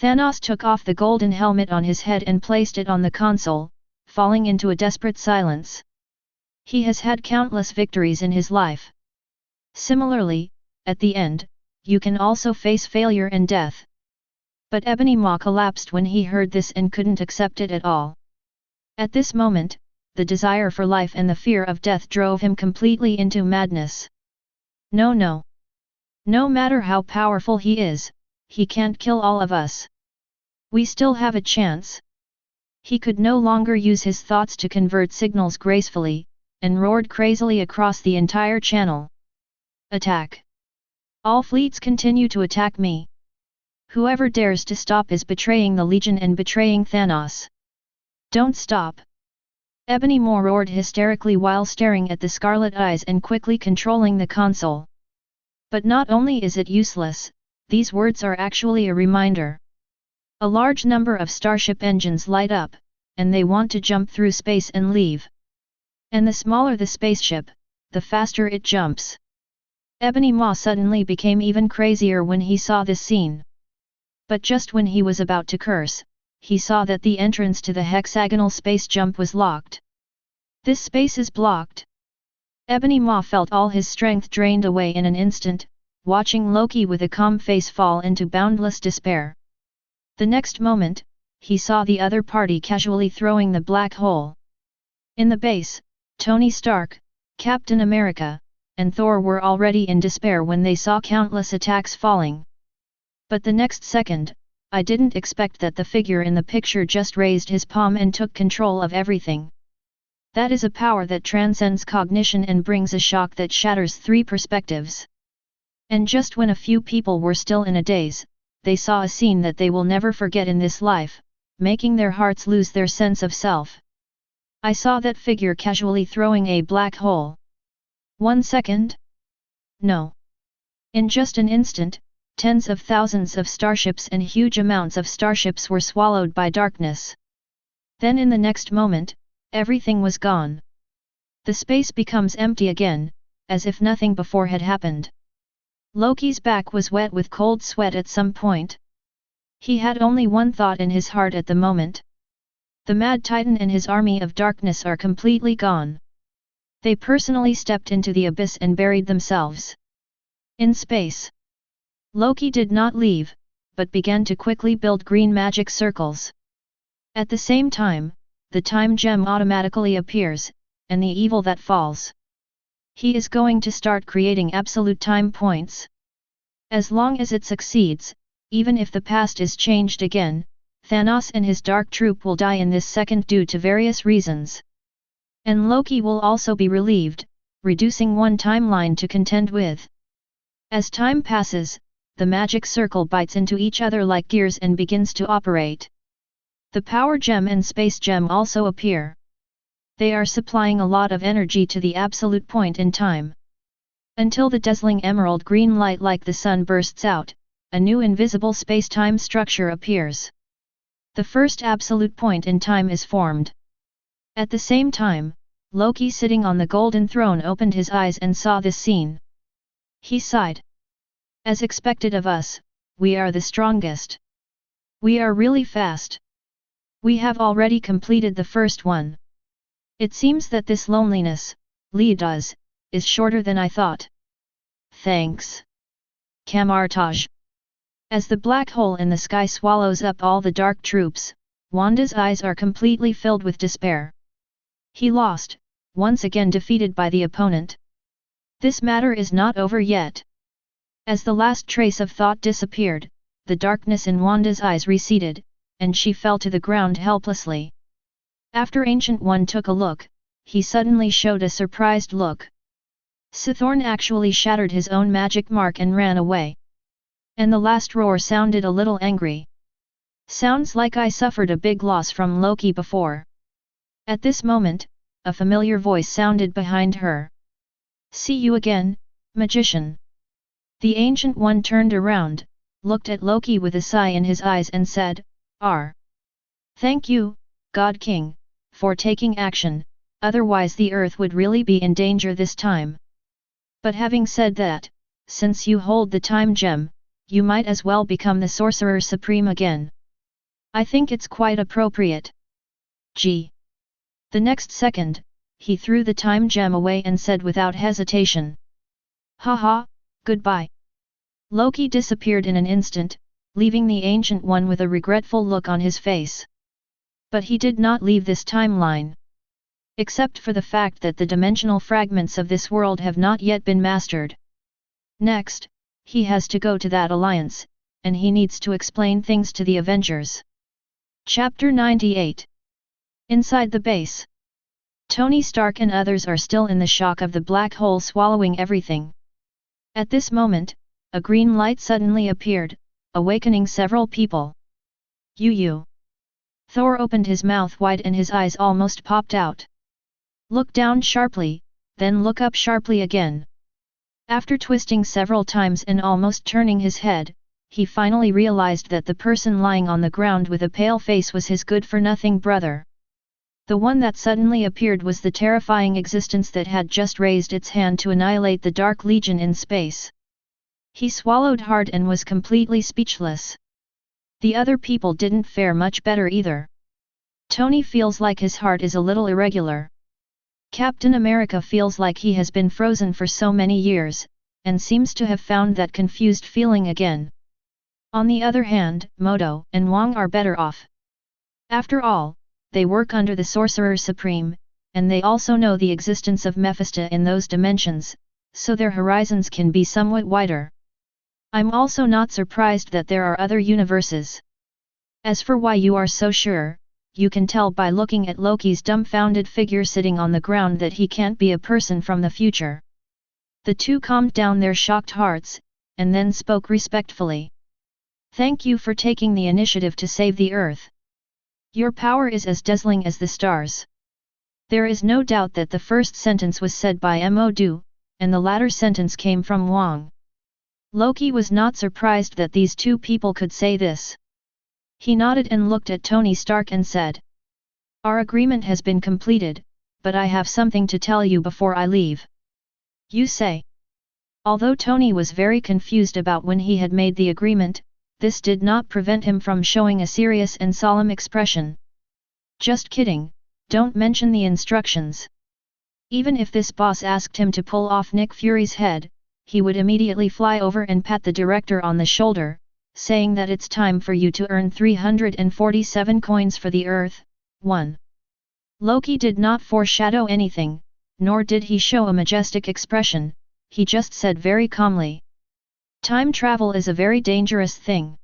Speaker 1: Thanos took off the golden helmet on his head and placed it on the console, falling into a desperate silence. He has had countless victories in his life. Similarly, at the end, you can also face failure and death. But Ebony Maw collapsed when he heard this and couldn't accept it at all. At this moment, the desire for life and the fear of death drove him completely into madness. No, no. No matter how powerful he is, he can't kill all of us. We still have a chance. He could no longer use his thoughts to convert signals gracefully, and roared crazily across the entire channel. Attack! All fleets continue to attack me. Whoever dares to stop is betraying the Legion and betraying Thanos. Don't stop! Ebony Maw roared hysterically while staring at the scarlet eyes and quickly controlling the console. But not only is it useless, these words are actually a reminder. A large number of starship engines light up, and they want to jump through space and leave. And the smaller the spaceship, the faster it jumps. Ebony Maw suddenly became even crazier when he saw this scene. But just when he was about to curse, he saw that the entrance to the hexagonal space jump was locked. This space is blocked. Ebony Maw felt all his strength drained away in an instant, watching Loki with a calm face fall into boundless despair. The next moment, he saw the other party casually throwing the black hole. In the base, Tony Stark, Captain America, and Thor were already in despair when they saw countless attacks falling. But the next second, I didn't expect that the figure in the picture just raised his palm and took control of everything. That is a power that transcends cognition and brings a shock that shatters 3 perspectives. And just when a few people were still in a daze, they saw a scene that they will never forget in this life, making their hearts lose their sense of self. I saw that figure casually throwing a black hole. 1 second? No. In just an instant, tens of thousands of starships and huge amounts of starships were swallowed by darkness. Then in the next moment, everything was gone. The space becomes empty again, as if nothing before had happened. Loki's back was wet with cold sweat at some point. He had only one thought in his heart at the moment. The Mad Titan and his army of darkness are completely gone. They personally stepped into the abyss and buried themselves. In space. Loki did not leave, but began to quickly build green magic circles. At the same time, the time gem automatically appears, and the evil that falls. He is going to start creating absolute time points. As long as it succeeds, even if the past is changed again, Thanos and his dark troop will die in this second due to various reasons. And Loki will also be relieved, reducing one timeline to contend with. As time passes, the magic circle bites into each other like gears and begins to operate. The power gem and space gem also appear. They are supplying a lot of energy to the absolute point in time. Until the dazzling emerald green light like the sun bursts out, a new invisible space-time structure appears. The first absolute point in time is formed. At the same time, Loki sitting on the golden throne opened his eyes and saw this scene. He sighed. As expected of us, we are the strongest. We are really fast. We have already completed the first one. It seems that this loneliness, Lee does, is shorter than I thought. Thanks. Camartage. As the black hole in the sky swallows up all the dark troops, Wanda's eyes are completely filled with despair. He lost, once again defeated by the opponent. This matter is not over yet. As the last trace of thought disappeared, the darkness in Wanda's eyes receded, and she fell to the ground helplessly. After Ancient One took a look, he suddenly showed a surprised look. Sithorn actually shattered his own magic mark and ran away. And the last roar sounded a little angry. Sounds like I suffered a big loss from Loki before. At this moment, a familiar voice sounded behind her. See you again, magician. The Ancient One turned around, looked at Loki with a sigh in his eyes and said, Thank you, God King, for taking action, otherwise the earth would really be in danger this time. But having said that, since you hold the time gem, you might as well become the Sorcerer Supreme again. I think it's quite appropriate. Gee. The next second, he threw the time gem away and said without hesitation. Haha, goodbye. Loki disappeared in an instant, leaving the Ancient One with a regretful look on his face. But he did not leave this timeline. Except for the fact that the dimensional fragments of this world have not yet been mastered. Next, he has to go to that alliance, and he needs to explain things to the Avengers. Chapter 98. Inside the base. Tony Stark and others are still in the shock of the black hole swallowing everything. At this moment, a green light suddenly appeared, awakening several people. You. Thor opened his mouth wide and his eyes almost popped out. Look down sharply, then look up sharply again. After twisting several times and almost turning his head, he finally realized that the person lying on the ground with a pale face was his good-for-nothing brother. The one that suddenly appeared was the terrifying existence that had just raised its hand to annihilate the Dark Legion in space. He swallowed hard and was completely speechless. The other people didn't fare much better either. Tony feels like his heart is a little irregular. Captain America feels like he has been frozen for so many years, and seems to have found that confused feeling again. On the other hand, Modo and Wong are better off. After all, they work under the Sorcerer Supreme, and they also know the existence of Mephisto in those dimensions, so their horizons can be somewhat wider. I'm also not surprised that there are other universes. As for why you are so sure, you can tell by looking at Loki's dumbfounded figure sitting on the ground that he can't be a person from the future. The two calmed down their shocked hearts, and then spoke respectfully. Thank you for taking the initiative to save the Earth. Your power is as dazzling as the stars. There is no doubt that the first sentence was said by Modo, and the latter sentence came from Wong. Loki was not surprised that these two people could say this. He nodded and looked at Tony Stark and said, "Our agreement has been completed, but I have something to tell you before I leave." You say. Although Tony was very confused about when he had made the agreement, this did not prevent him from showing a serious and solemn expression. Just kidding, don't mention the instructions. Even if this boss asked him to pull off Nick Fury's head, he would immediately fly over and pat the director on the shoulder, saying that it's time for you to earn 347 coins for the Earth. 1. Loki did not foreshadow anything, nor did he show a majestic expression, he just said very calmly. Time travel is a very dangerous thing.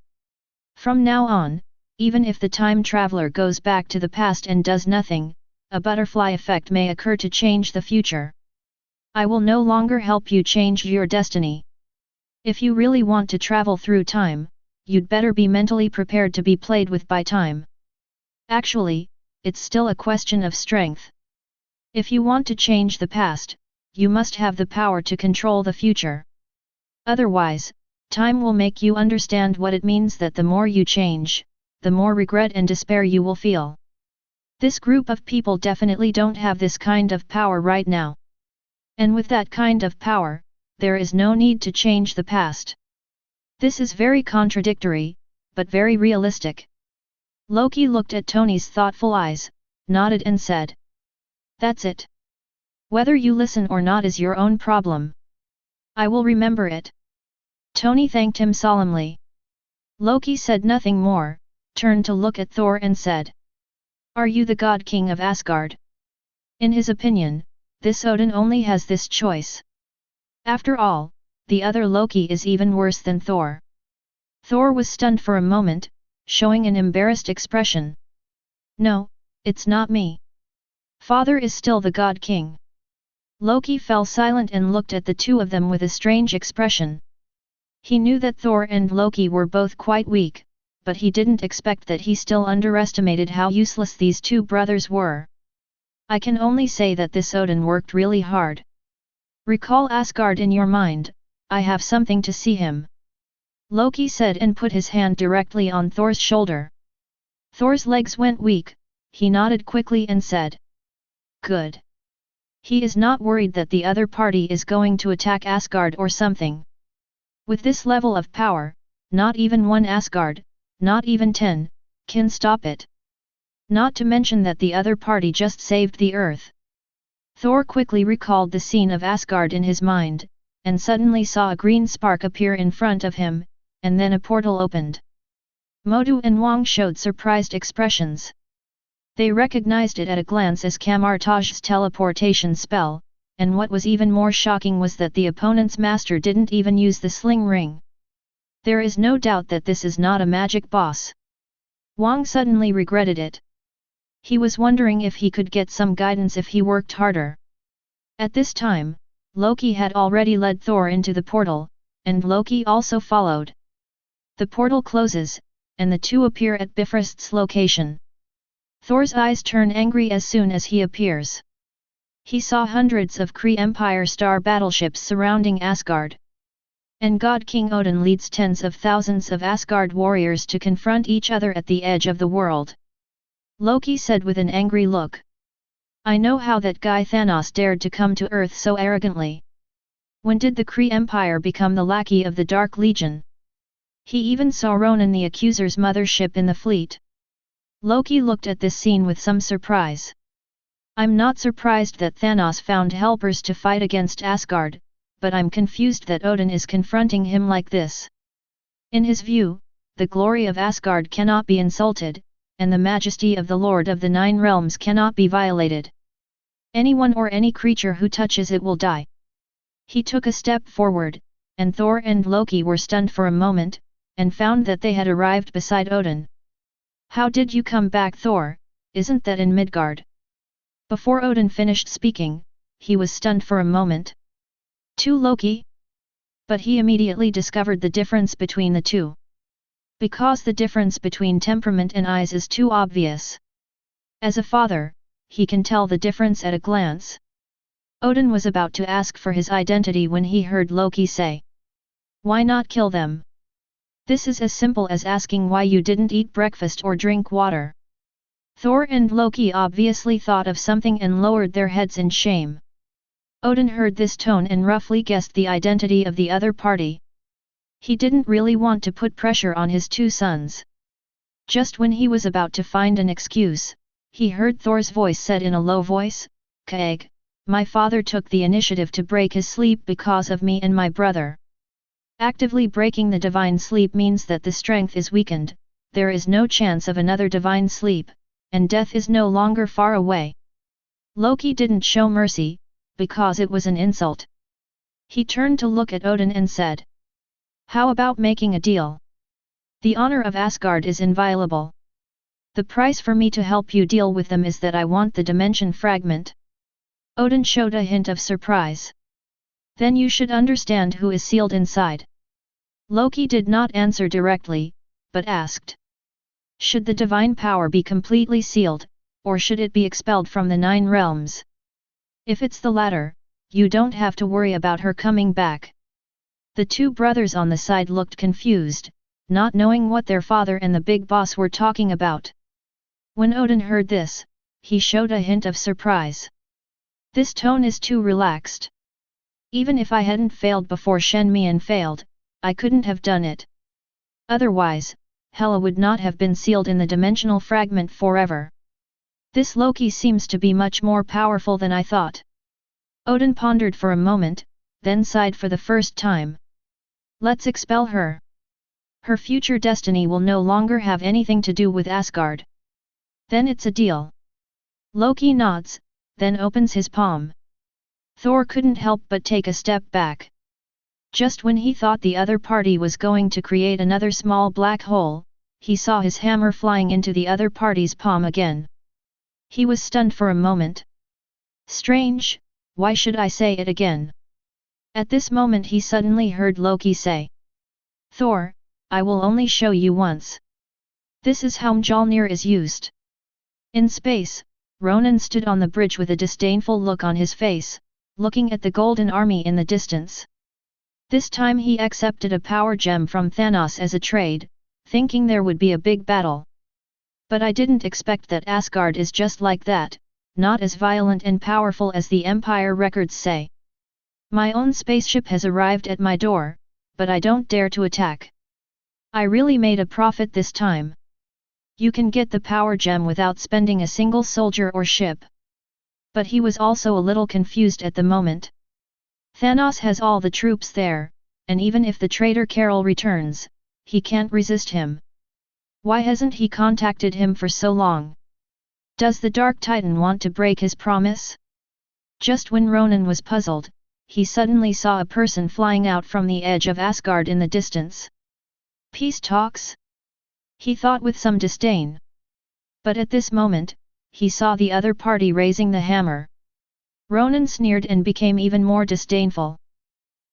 Speaker 1: From now on, even if the time traveler goes back to the past and does nothing, a butterfly effect may occur to change the future. I will no longer help you change your destiny. If you really want to travel through time, you'd better be mentally prepared to be played with by time. Actually, it's still a question of strength. If you want to change the past, you must have the power to control the future. Otherwise, time will make you understand what it means that the more you change, the more regret and despair you will feel. This group of people definitely don't have this kind of power right now. And with that kind of power, there is no need to change the past. This is very contradictory, but very realistic. Loki looked at Tony's thoughtful eyes, nodded and said, "That's it. Whether you listen or not is your own problem. I will remember it." Tony thanked him solemnly. Loki said nothing more, turned to look at Thor and said, "Are you the God King of Asgard?" In his opinion, this Odin only has this choice. After all, the other Loki is even worse than Thor. Thor was stunned for a moment, showing an embarrassed expression. "No, it's not me. Father is still the God King." Loki fell silent and looked at the two of them with a strange expression. He knew that Thor and Loki were both quite weak, but he didn't expect that he still underestimated how useless these two brothers were. "I can only say that this Odin worked really hard. Recall Asgard in your mind, I have something to see him." Loki said and put his hand directly on Thor's shoulder. Thor's legs went weak, he nodded quickly and said, "Good. He is not worried that the other party is going to attack Asgard or something. With this level of power, not even one Asgard, not even 10, can stop it. Not to mention that the other party just saved the Earth." Thor quickly recalled the scene of Asgard in his mind, and suddenly saw a green spark appear in front of him, and then a portal opened. Modo and Wong showed surprised expressions. They recognized it at a glance as Kamartaj's teleportation spell, and what was even more shocking was that the opponent's master didn't even use the sling ring. There is no doubt that this is not a magic boss. Wang suddenly regretted it. He was wondering if he could get some guidance if he worked harder. At this time, Loki had already led Thor into the portal, and Loki also followed. The portal closes, and the two appear at Bifrost's location. Thor's eyes turn angry as soon as he appears. He saw hundreds of Kree Empire star battleships surrounding Asgard. And God King Odin leads tens of thousands of Asgard warriors to confront each other at the edge of the world. Loki said with an angry look. I know how that guy Thanos dared to come to Earth so arrogantly. When did the Kree Empire become the lackey of the Dark Legion? He even saw Ronan the Accuser's mothership in the fleet. Loki looked at this scene with some surprise. I'm not surprised that Thanos found helpers to fight against Asgard, but I'm confused that Odin is confronting him like this. In his view, the glory of Asgard cannot be insulted, and the majesty of the Lord of the Nine Realms cannot be violated. Anyone or any creature who touches it will die. He took a step forward, and Thor and Loki were stunned for a moment, and found that they had arrived beside Odin. How did you come back, Thor? Isn't that in Midgard? Before Odin finished speaking, he was stunned for a moment. To Loki? But he immediately discovered the difference between the two. Because the difference between temperament and eyes is too obvious. As a father, he can tell the difference at a glance. Odin was about to ask for his identity when he heard Loki say, "Why not kill them? This is as simple as asking why you didn't eat breakfast or drink water." Thor and Loki obviously thought of something and lowered their heads in shame. Odin heard this tone and roughly guessed the identity of the other party. He didn't really want to put pressure on his two sons. Just when he was about to find an excuse, he heard Thor's voice said in a low voice, "Kaeg, my father took the initiative to break his sleep because of me and my brother. Actively breaking the divine sleep means that the strength is weakened, there is no chance of another divine sleep, and death is no longer far away." Loki didn't show mercy, because it was an insult. He turned to look at Odin and said, "How about making a deal? The honor of Asgard is inviolable. The price for me to help you deal with them is that I want the dimension fragment." Odin showed a hint of surprise. "Then you should understand who is sealed inside." Loki did not answer directly, but asked, "Should the divine power be completely sealed, or should it be expelled from the Nine Realms? If it's the latter, you don't have to worry about her coming back." The two brothers on the side looked confused, not knowing what their father and the big boss were talking about. When Odin heard this, he showed a hint of surprise. "This tone is too relaxed. Even if I hadn't failed before Shen Mian failed, I couldn't have done it. Otherwise, Hela would not have been sealed in the dimensional fragment forever. This Loki seems to be much more powerful than I thought." Odin pondered for a moment, then sighed for the first time. "Let's expel her. Her future destiny will no longer have anything to do with Asgard. Then it's a deal." Loki nods, then opens his palm. Thor couldn't help but take a step back. Just when he thought the other party was going to create another small black hole, he saw his hammer flying into the other party's palm again. He was stunned for a moment. Strange, why should I say it again? At this moment he suddenly heard Loki say, "Thor, I will only show you once. This is how Mjolnir is used." In space, Ronan stood on the bridge with a disdainful look on his face, looking at the golden army in the distance. This time he accepted a power gem from Thanos as a trade, thinking there would be a big battle. But I didn't expect that Asgard is just like that, not as violent and powerful as the Empire records say. My own spaceship has arrived at my door, but I don't dare to attack. I really made a profit this time. You can get the power gem without spending a single soldier or ship. But he was also a little confused at the moment. Thanos has all the troops there, and even if the traitor Carol returns, he can't resist him. Why hasn't he contacted him for so long? Does the Dark Titan want to break his promise? Just when Ronan was puzzled, he suddenly saw a person flying out from the edge of Asgard in the distance. Peace talks? He thought with some disdain. But at this moment, he saw the other party raising the hammer. Ronan sneered and became even more disdainful.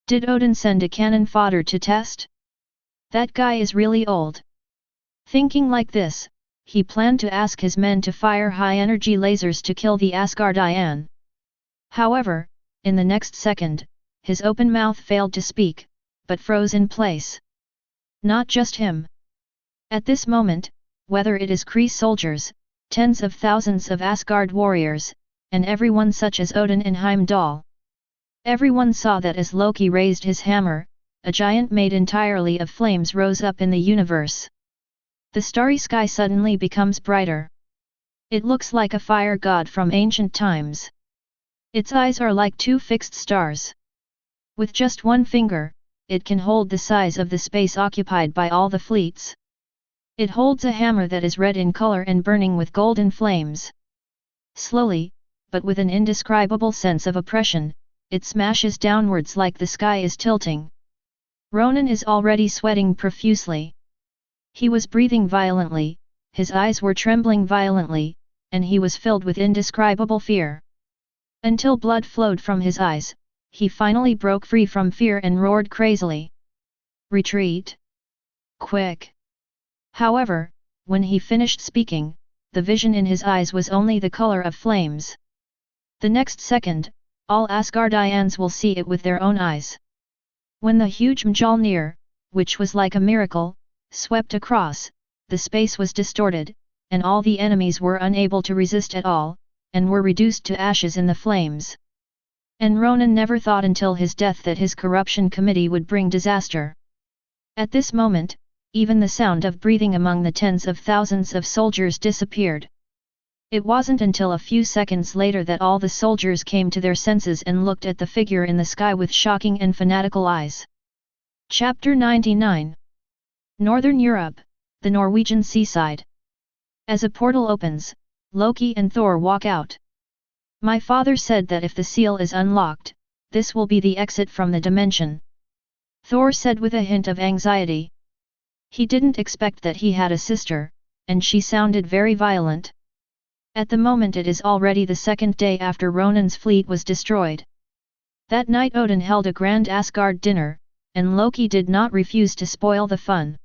Speaker 1: Did Odin send a cannon fodder to test? That guy is really old. Thinking like this, he planned to ask his men to fire high-energy lasers to kill the Asgardian. However, in the next second, his open mouth failed to speak, but froze in place. Not just him. At this moment, whether it is Kree soldiers, tens of thousands of Asgard warriors, and everyone such as Odin and Heimdall. Everyone saw that as Loki raised his hammer, a giant made entirely of flames rose up in the universe. The starry sky suddenly becomes brighter. It looks like a fire god from ancient times. Its eyes are like two fixed stars. With just one finger, it can hold the size of the space occupied by all the fleets. It holds a hammer that is red in color and burning with golden flames. Slowly, but with an indescribable sense of oppression, it smashes downwards like the sky is tilting. Ronan is already sweating profusely. He was breathing violently, his eyes were trembling violently, and he was filled with indescribable fear. Until blood flowed from his eyes, he finally broke free from fear and roared crazily. Retreat! Quick! However, when he finished speaking, the vision in his eyes was only the color of flames. The next second, all Asgardians will see it with their own eyes. When the huge Mjolnir, which was like a miracle, swept across, the space was distorted, and all the enemies were unable to resist at all, and were reduced to ashes in the flames. And Ronan never thought until his death that his corruption committee would bring disaster. At this moment, even the sound of breathing among the tens of thousands of soldiers disappeared. It wasn't until a few seconds later that all the soldiers came to their senses and looked at the figure in the sky with shocking and fanatical eyes. Chapter 99. Northern Europe, the Norwegian seaside. As a portal opens, Loki and Thor walk out. My father said that if the seal is unlocked, this will be the exit from the dimension. Thor said with a hint of anxiety. He didn't expect that he had a sister, and she sounded very violent. At the moment it is already the second day after Ronan's fleet was destroyed. That night Odin held a grand Asgard dinner, and Loki did not refuse to spoil the fun.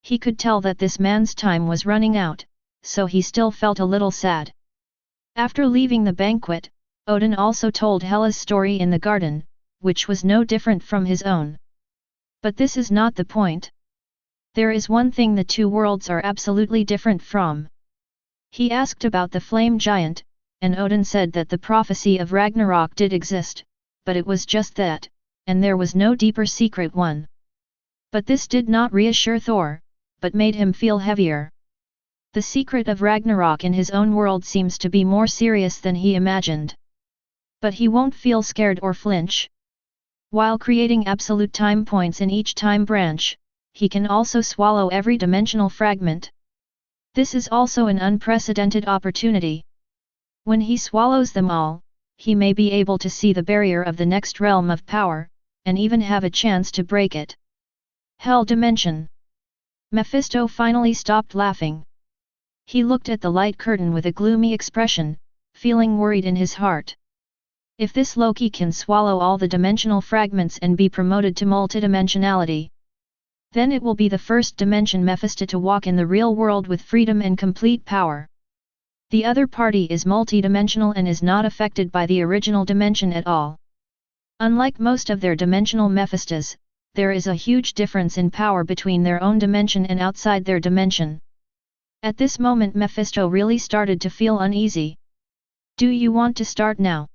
Speaker 1: He could tell that this man's time was running out, so he still felt a little sad. After leaving the banquet, Odin also told Hela's story in the garden, which was no different from his own. But this is not the point. There is one thing the two worlds are absolutely different from. He asked about the flame giant, and Odin said that the prophecy of Ragnarok did exist, but it was just that, and there was no deeper secret one. But this did not reassure Thor, but made him feel heavier. The secret of Ragnarok in his own world seems to be more serious than he imagined. But he won't feel scared or flinch. While creating absolute time points in each time branch, he can also swallow every dimensional fragment. This is also an unprecedented opportunity. When he swallows them all, he may be able to see the barrier of the next realm of power, and even have a chance to break it. Hell Dimension. Mephisto finally stopped laughing. He looked at the light curtain with a gloomy expression, feeling worried in his heart. If this Loki can swallow all the dimensional fragments and be promoted to multidimensionality, then it will be the first dimension Mephisto to walk in the real world with freedom and complete power. The other party is multidimensional and is not affected by the original dimension at all. Unlike most of their dimensional Mephistos, there is a huge difference in power between their own dimension and outside their dimension. At this moment Mephisto really started to feel uneasy. Do you want to start now?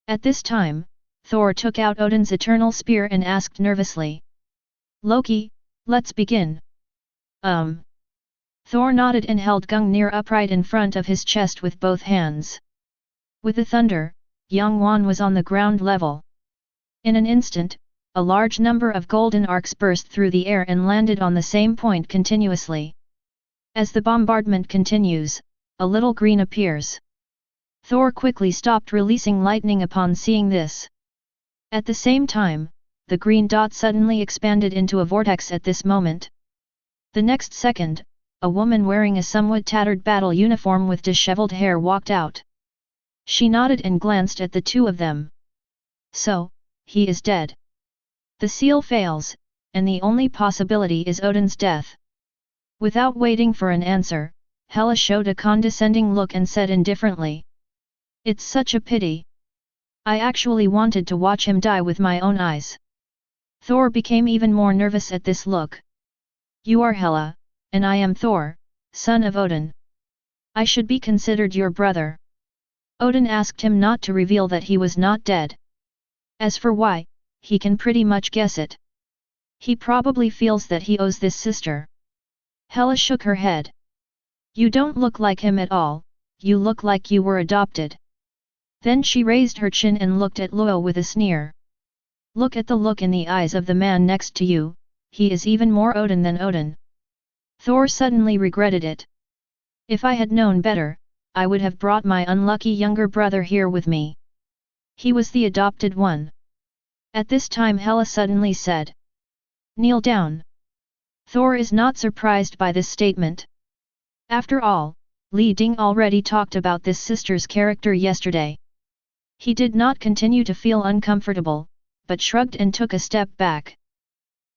Speaker 1: At this time, Thor took out Odin's eternal spear and asked nervously. Loki, let's begin. Thor nodded and held Gungnir upright in front of his chest with both hands. With the thunder, Yangwan was on the ground level. In an instant, a large number of golden arcs burst through the air and landed on the same point continuously. As the bombardment continues, a little green appears. Thor quickly stopped releasing lightning upon seeing this. At the same time, the green dot suddenly expanded into a vortex at this moment. The next second, a woman wearing a somewhat tattered battle uniform with disheveled hair walked out. She nodded and glanced at the two of them. So, he is dead. The seal fails, and the only possibility is Odin's death. Without waiting for an answer, Hela showed a condescending look and said indifferently. It's such a pity. I actually wanted to watch him die with my own eyes. Thor became even more nervous at this look. You are Hela, and I am Thor, son of Odin. I should be considered your brother. Odin asked him not to reveal that he was not dead. As for why, he can pretty much guess it. He probably feels that he owes this sister. Hela shook her head. You don't look like him at all, you look like you were adopted. Then she raised her chin and looked at Luo with a sneer. Look at the look in the eyes of the man next to you, he is even more Odin than Odin. Thor suddenly regretted it. If I had known better, I would have brought my unlucky younger brother here with me. He was the adopted one. At this time Hela suddenly said. Kneel down. Thor is not surprised by this statement. After all, Li Ding already talked about this sister's character yesterday. He did not continue to feel uncomfortable, but shrugged and took a step back.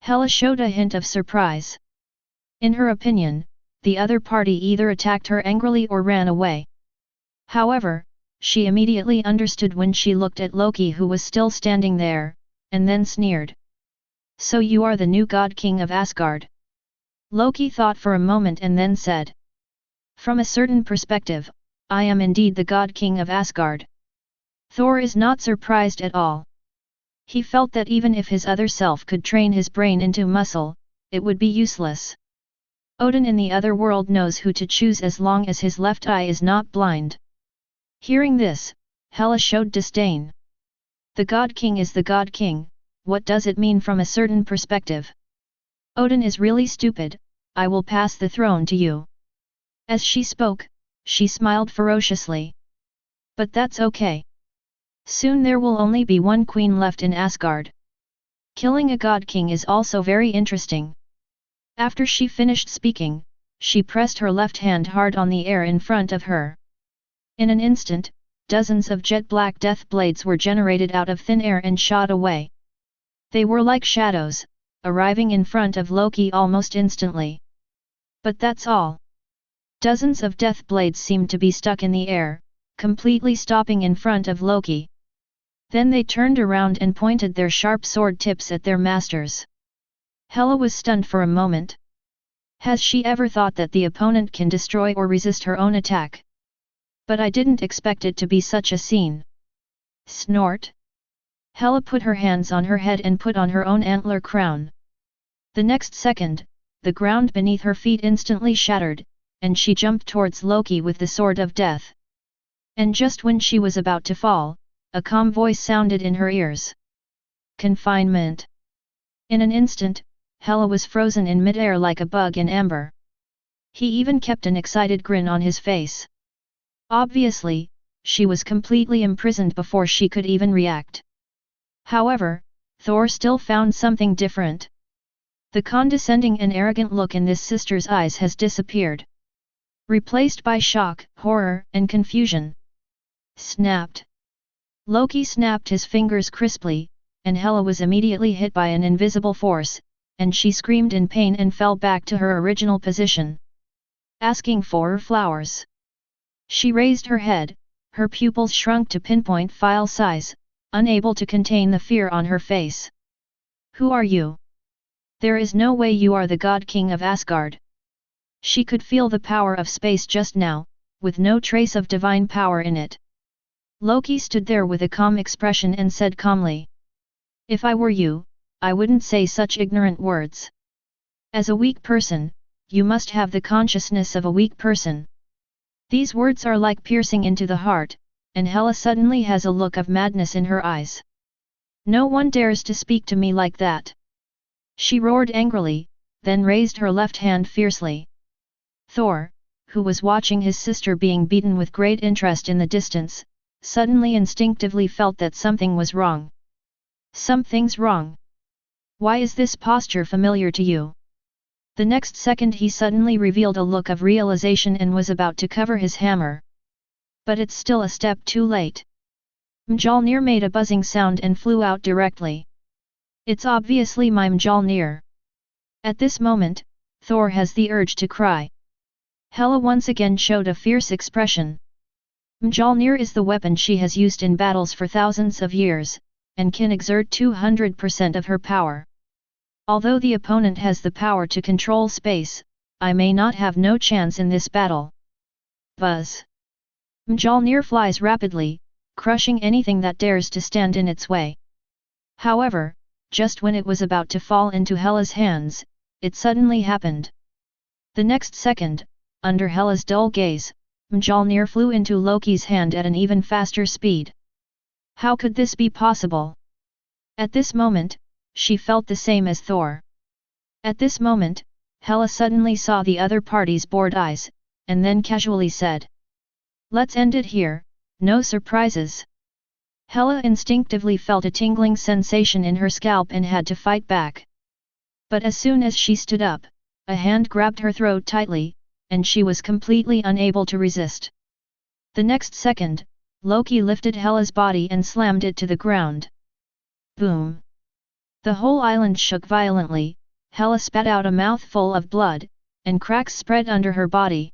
Speaker 1: Hela showed a hint of surprise. In her opinion, the other party either attacked her angrily or ran away. However, she immediately understood when she looked at Loki, who was still standing there, and then sneered. So you are the new God King of Asgard? Loki thought for a moment and then said. From a certain perspective, I am indeed the God King of Asgard. Thor is not surprised at all. He felt that even if his other self could train his brain into muscle, it would be useless. Odin in the other world knows who to choose as long as his left eye is not blind. Hearing this, Hela showed disdain. The God King is the God King, what does it mean from a certain perspective? Odin is really stupid, I will pass the throne to you. As she spoke, she smiled ferociously. But that's okay. Soon there will only be one queen left in Asgard. Killing a God King is also very interesting. After she finished speaking, she pressed her left hand hard on the air in front of her. In an instant, dozens of jet-black death blades were generated out of thin air and shot away. They were like shadows, arriving in front of Loki almost instantly. But that's all. Dozens of death blades seemed to be stuck in the air, completely stopping in front of Loki. Then they turned around and pointed their sharp sword tips at their masters. Hela was stunned for a moment. Has she ever thought that the opponent can destroy or resist her own attack? But I didn't expect it to be such a scene. Snort. Hela put her hands on her head and put on her own antler crown. The next second, the ground beneath her feet instantly shattered, and she jumped towards Loki with the sword of death. And just when she was about to fall, a calm voice sounded in her ears. Confinement. In an instant, Hela was frozen in midair like a bug in amber. He even kept an excited grin on his face. Obviously, she was completely imprisoned before she could even react. However, Thor still found something different. The condescending and arrogant look in this sister's eyes has disappeared. Replaced by shock, horror, and confusion. Snapped. Loki snapped his fingers crisply, and Hela was immediately hit by an invisible force, and she screamed in pain and fell back to her original position. Asking for flowers. She raised her head, her pupils shrunk to pinpoint file size, unable to contain the fear on her face. Who are you? There is no way you are the God King of Asgard. She could feel the power of space just now, with no trace of divine power in it. Loki stood there with a calm expression and said calmly. If I were you, I wouldn't say such ignorant words. As a weak person, you must have the consciousness of a weak person. These words are like piercing into the heart, and Hela suddenly has a look of madness in her eyes. No one dares to speak to me like that. She roared angrily, then raised her left hand fiercely. Thor, who was watching his sister being beaten with great interest in the distance, suddenly instinctively felt that something was wrong. Something's wrong. Why is this posture familiar to you? The next second he suddenly revealed a look of realization and was about to cover his hammer. But it's still a step too late. Mjolnir made a buzzing sound and flew out directly. It's obviously my Mjolnir. At this moment, Thor has the urge to cry. Hela once again showed a fierce expression. Mjolnir is the weapon she has used in battles for thousands of years, and can exert 200% of her power. Although the opponent has the power to control space, I may not have no chance in this battle. Buzz. Mjolnir flies rapidly, crushing anything that dares to stand in its way. However, just when it was about to fall into Hela's hands, it suddenly happened. The next second, under Hela's dull gaze, Mjolnir flew into Loki's hand at an even faster speed. How could this be possible? At this moment, she felt the same as Thor. At this moment, Hela suddenly saw the other party's bored eyes, and then casually said, "Let's end it here, no surprises." Hela instinctively felt a tingling sensation in her scalp and had to fight back. But as soon as she stood up, a hand grabbed her throat tightly, and she was completely unable to resist. The next second, Loki lifted Hela's body and slammed it to the ground. Boom! The whole island shook violently, Hela spat out a mouthful of blood, and cracks spread under her body.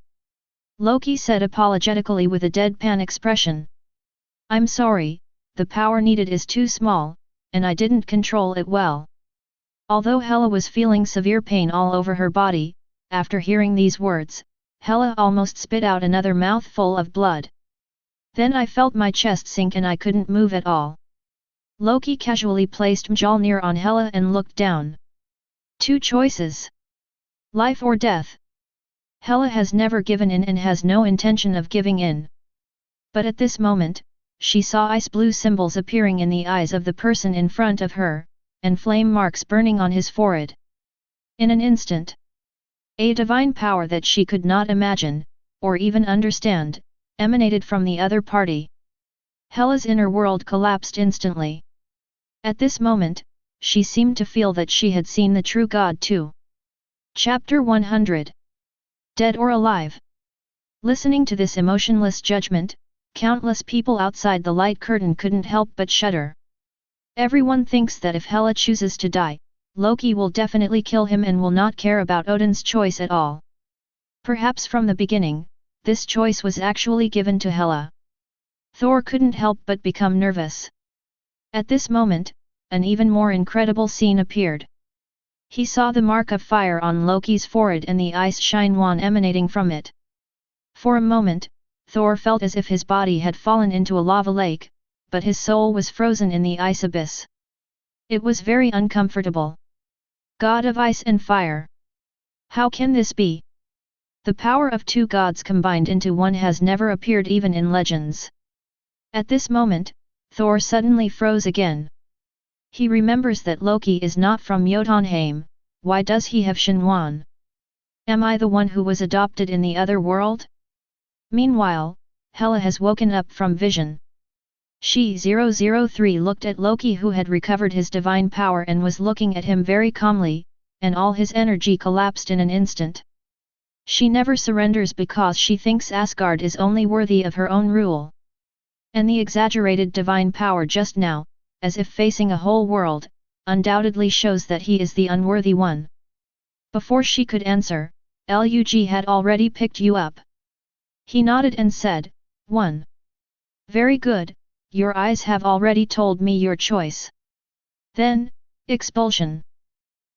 Speaker 1: Loki said apologetically with a deadpan expression. "I'm sorry, the power needed is too small, and I didn't control it well." Although Hela was feeling severe pain all over her body, after hearing these words, Hela almost spit out another mouthful of blood. Then I felt my chest sink and I couldn't move at all. Loki casually placed Mjolnir on Hela and looked down. Two choices. Life or death. Hela has never given in and has no intention of giving in. But at this moment, she saw ice blue symbols appearing in the eyes of the person in front of her, and flame marks burning on his forehead. In an instant, a divine power that she could not imagine, or even understand, emanated from the other party. Hela's inner world collapsed instantly. At this moment, she seemed to feel that she had seen the true God too. Chapter 100. Dead or alive? Listening to this emotionless judgment, countless people outside the light curtain couldn't help but shudder. Everyone thinks that if Hela chooses to die, Loki will definitely kill him and will not care about Odin's choice at all. Perhaps from the beginning, this choice was actually given to Hela. Thor couldn't help but become nervous. At this moment, an even more incredible scene appeared. He saw the mark of fire on Loki's forehead and the ice shine wan emanating from it. For a moment, Thor felt as if his body had fallen into a lava lake, but his soul was frozen in the ice abyss. It was very uncomfortable. God of ice and fire. How can this be? The power of two gods combined into one has never appeared even in legends. At this moment, Thor suddenly froze again. He remembers that Loki is not from Jotunheim. Why does he have Shinwan? Am I the one who was adopted in the other world? Meanwhile, Hela has woken up from vision. She 003 looked at Loki, who had recovered his divine power and was looking at him very calmly, and all his energy collapsed in an instant. She never surrenders because she thinks Asgard is only worthy of her own rule. And the exaggerated divine power just now, as if facing a whole world, undoubtedly shows that he is the unworthy one. Before she could answer, Lug had already picked you up. He nodded and said, "1. Very good, your eyes have already told me your choice." Then, expulsion.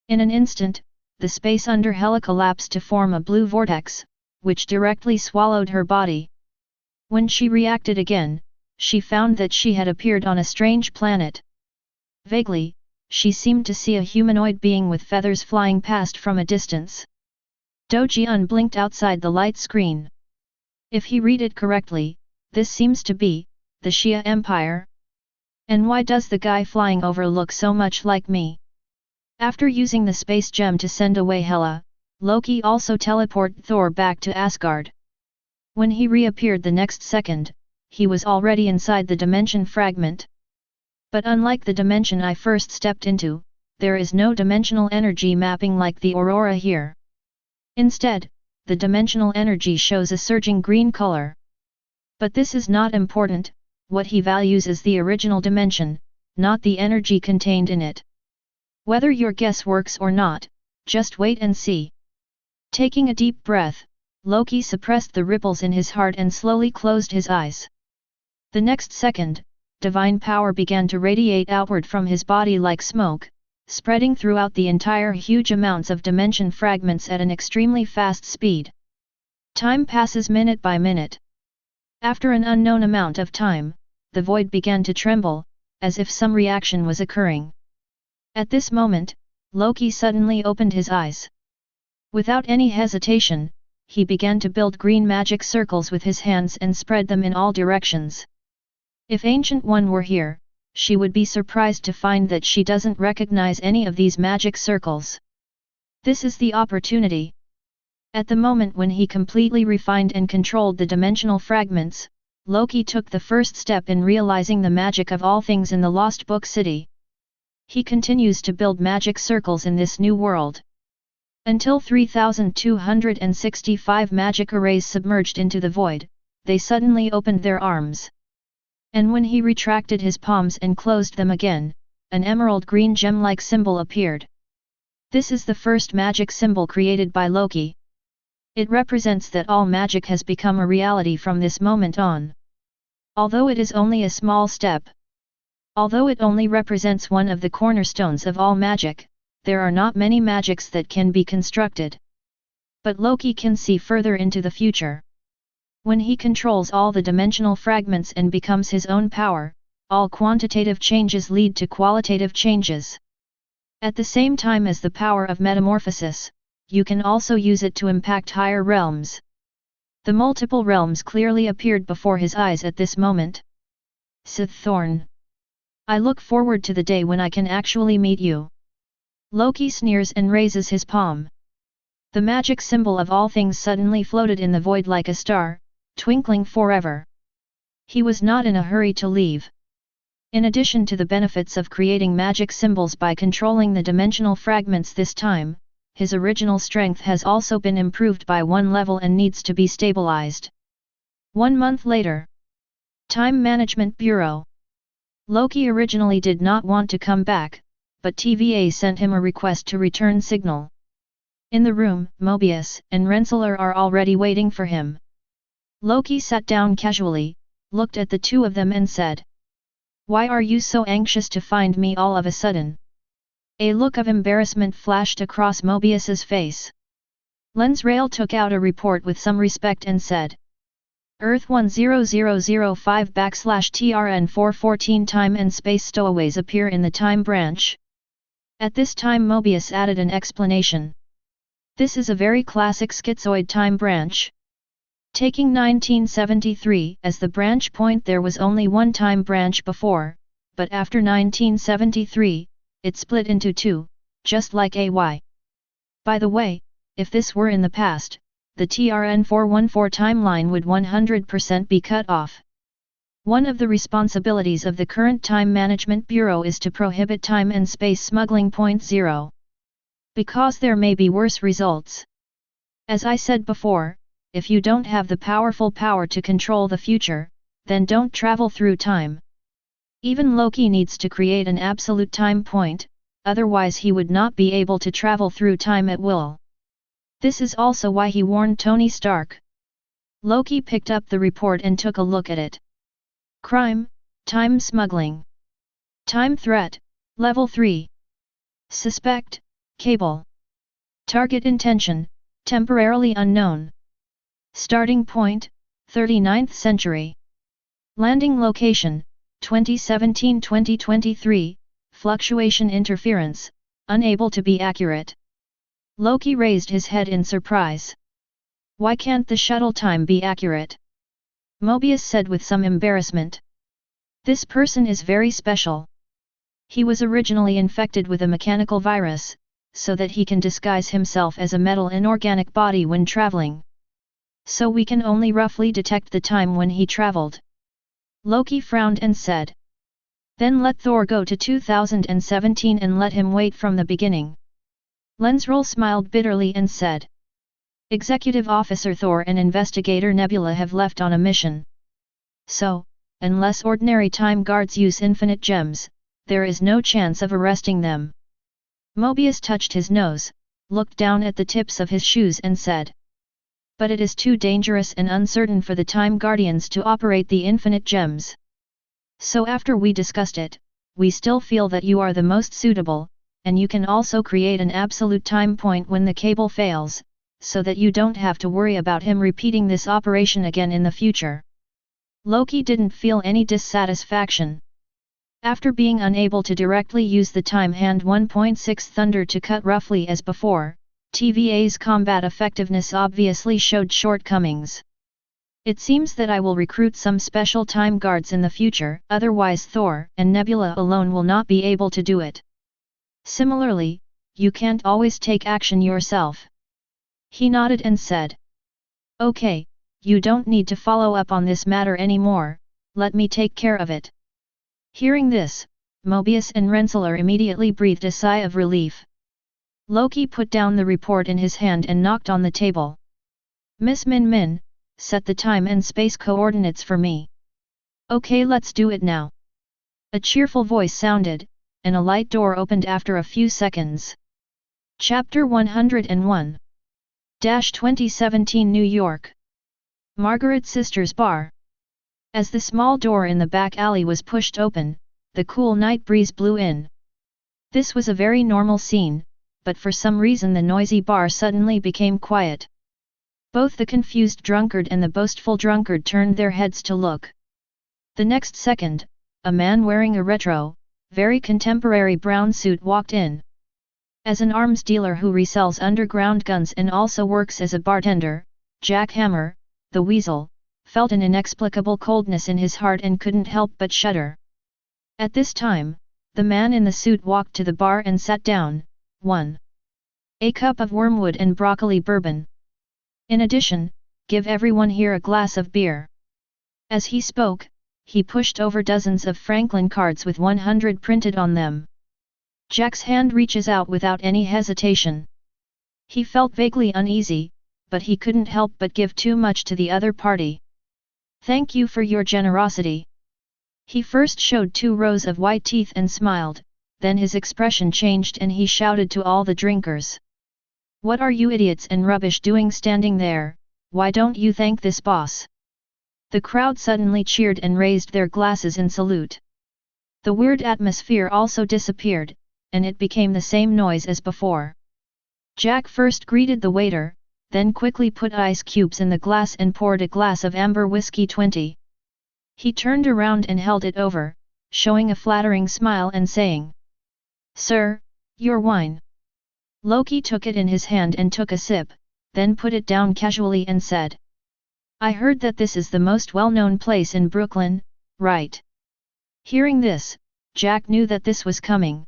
Speaker 1: In an instant, the space under Hela collapsed to form a blue vortex, which directly swallowed her body. When she reacted again, she found that she had appeared on a strange planet. Vaguely, she seemed to see a humanoid being with feathers flying past from a distance. Do-Jiun blinked outside the light screen. If he read it correctly, this seems to be the Xia Empire. And why does the guy flying over look so much like me? After using the space gem to send away Hela, Loki also teleported Thor back to Asgard. When he reappeared the next second, he was already inside the dimension fragment. But unlike the dimension I first stepped into, there is no dimensional energy mapping like the aurora here. Instead, the dimensional energy shows a surging green color. But this is not important, what he values is the original dimension, not the energy contained in it. Whether your guess works or not, just wait and see. Taking a deep breath, Loki suppressed the ripples in his heart and slowly closed his eyes. The next second, divine power began to radiate outward from his body like smoke, spreading throughout the entire huge amounts of dimension fragments at an extremely fast speed. Time passes minute by minute. After an unknown amount of time, the void began to tremble, as if some reaction was occurring. At this moment, Loki suddenly opened his eyes. Without any hesitation, he began to build green magic circles with his hands and spread them in all directions. If Ancient One were here, she would be surprised to find that she doesn't recognize any of these magic circles. This is the opportunity. At the moment when he completely refined and controlled the dimensional fragments, Loki took the first step in realizing the magic of all things in the Lost Book City. He continues to build magic circles in this new world. Until 3,265 magic arrays submerged into the void, they suddenly opened their arms. And when he retracted his palms and closed them again, an emerald green gem-like symbol appeared. This is the first magic symbol created by Loki. It represents that all magic has become a reality from this moment on. Although it is only a small step. Although it only represents one of the cornerstones of all magic, there are not many magics that can be constructed. But Loki can see further into the future. When he controls all the dimensional fragments and becomes his own power, all quantitative changes lead to qualitative changes. At the same time as the power of metamorphosis, you can also use it to impact higher realms. The multiple realms clearly appeared before his eyes at this moment. Sith Thorn. I look forward to the day when I can actually meet you. Loki sneers and raises his palm. The magic symbol of all things suddenly floated in the void like a star, twinkling forever. He was not in a hurry to leave. In addition to the benefits of creating magic symbols by controlling the dimensional fragments this time, his original strength has also been improved by one level and needs to be stabilized. 1 month later. Time Management Bureau. Loki originally did not want to come back, but TVA sent him a request to return signal. In the room, Mobius and Rensselaer are already waiting for him. Loki sat down casually, looked at the two of them and said, "Why are you so anxious to find me all of a sudden?" A look of embarrassment flashed across Mobius's face. Lensrail took out a report with some respect and said, Earth 10005/TRN414 time and space stowaways appear in the time branch. At this time Mobius added an explanation. This is a very classic schizoid time branch. Taking 1973 as the branch point, there was only one time branch before, but after 1973, it split into two, just like AY. By the way, if this were in the past, the TRN414 timeline would 100% be cut off. One of the responsibilities of the current Time Management Bureau is to prohibit time and space smuggling. 0. Because there may be worse results. As I said before, if you don't have the powerful power to control the future, then don't travel through time. Even Loki needs to create an absolute time point, otherwise he would not be able to travel through time at will. This is also why he warned Tony Stark. Loki picked up the report and took a look at it. Crime, time smuggling. Time threat, level 3. Suspect, Cable. Target intention, temporarily unknown. Starting point, 39th century. Landing location, 2017-2023, fluctuation interference, unable to be accurate. Loki raised his head in surprise. Why can't the shuttle time be accurate? Mobius said with some embarrassment. This person is very special. He was originally infected with a mechanical virus, so that he can disguise himself as a metal inorganic body when traveling. So we can only roughly detect the time when he traveled. Loki frowned and said. Then let Thor go to 2017 and let him wait from the beginning. Lensroll smiled bitterly and said. Executive Officer Thor and Investigator Nebula have left on a mission. So, unless ordinary time guards use infinite gems, there is no chance of arresting them. Mobius touched his nose, looked down at the tips of his shoes and said. But it is too dangerous and uncertain for the Time Guardians to operate the infinite gems. So after we discussed it, we still feel that you are the most suitable, and you can also create an absolute time point when the cable fails, so that you don't have to worry about him repeating this operation again in the future. Loki didn't feel any dissatisfaction. After being unable to directly use the Time Hand 1.6 Thunder to cut roughly as before, TVA's combat effectiveness obviously showed shortcomings. It seems that I will recruit some special time guards in the future, otherwise Thor and Nebula alone will not be able to do it. Similarly, you can't always take action yourself. He nodded and said. Okay, you don't need to follow up on this matter anymore, let me take care of it. Hearing this, Mobius and Rensselaer immediately breathed a sigh of relief. Loki put down the report in his hand and knocked on the table. Miss Min Min, set the time and space coordinates for me. Okay, let's do it now. A cheerful voice sounded, and a light door opened after a few seconds. Chapter 101 2017 New York. Margaret Sisters Bar. As the small door in the back alley was pushed open, the cool night breeze blew in. This was a very normal scene, but for some reason the noisy bar suddenly became quiet. Both the confused drunkard and the boastful drunkard turned their heads to look. The next second, a man wearing a retro, very contemporary brown suit walked in. As an arms dealer who resells underground guns and also works as a bartender, Jack Hammer, the Weasel, felt an inexplicable coldness in his heart and couldn't help but shudder. At this time, the man in the suit walked to the bar and sat down. 1. A cup of wormwood and broccoli bourbon. In addition, give everyone here a glass of beer. As he spoke, he pushed over dozens of Franklin cards with 100 printed on them. Jack's hand reaches out without any hesitation. He felt vaguely uneasy, but he couldn't help but give too much to the other party. Thank you for your generosity. He first showed 2 rows of white teeth and smiled, then his expression changed and he shouted to all the drinkers. What are you idiots and rubbish doing standing there, why don't you thank this boss? The crowd suddenly cheered and raised their glasses in salute. The weird atmosphere also disappeared, and it became the same noise as before. Jack first greeted the waiter, then quickly put ice cubes in the glass and poured a glass of amber whiskey 20. He turned around and held it over, showing a flattering smile and saying, Sir, your wine. Loki took it in his hand and took a sip, then put it down casually and said, I heard that this is the most well-known place in Brooklyn, right? Hearing this, Jack knew that this was coming.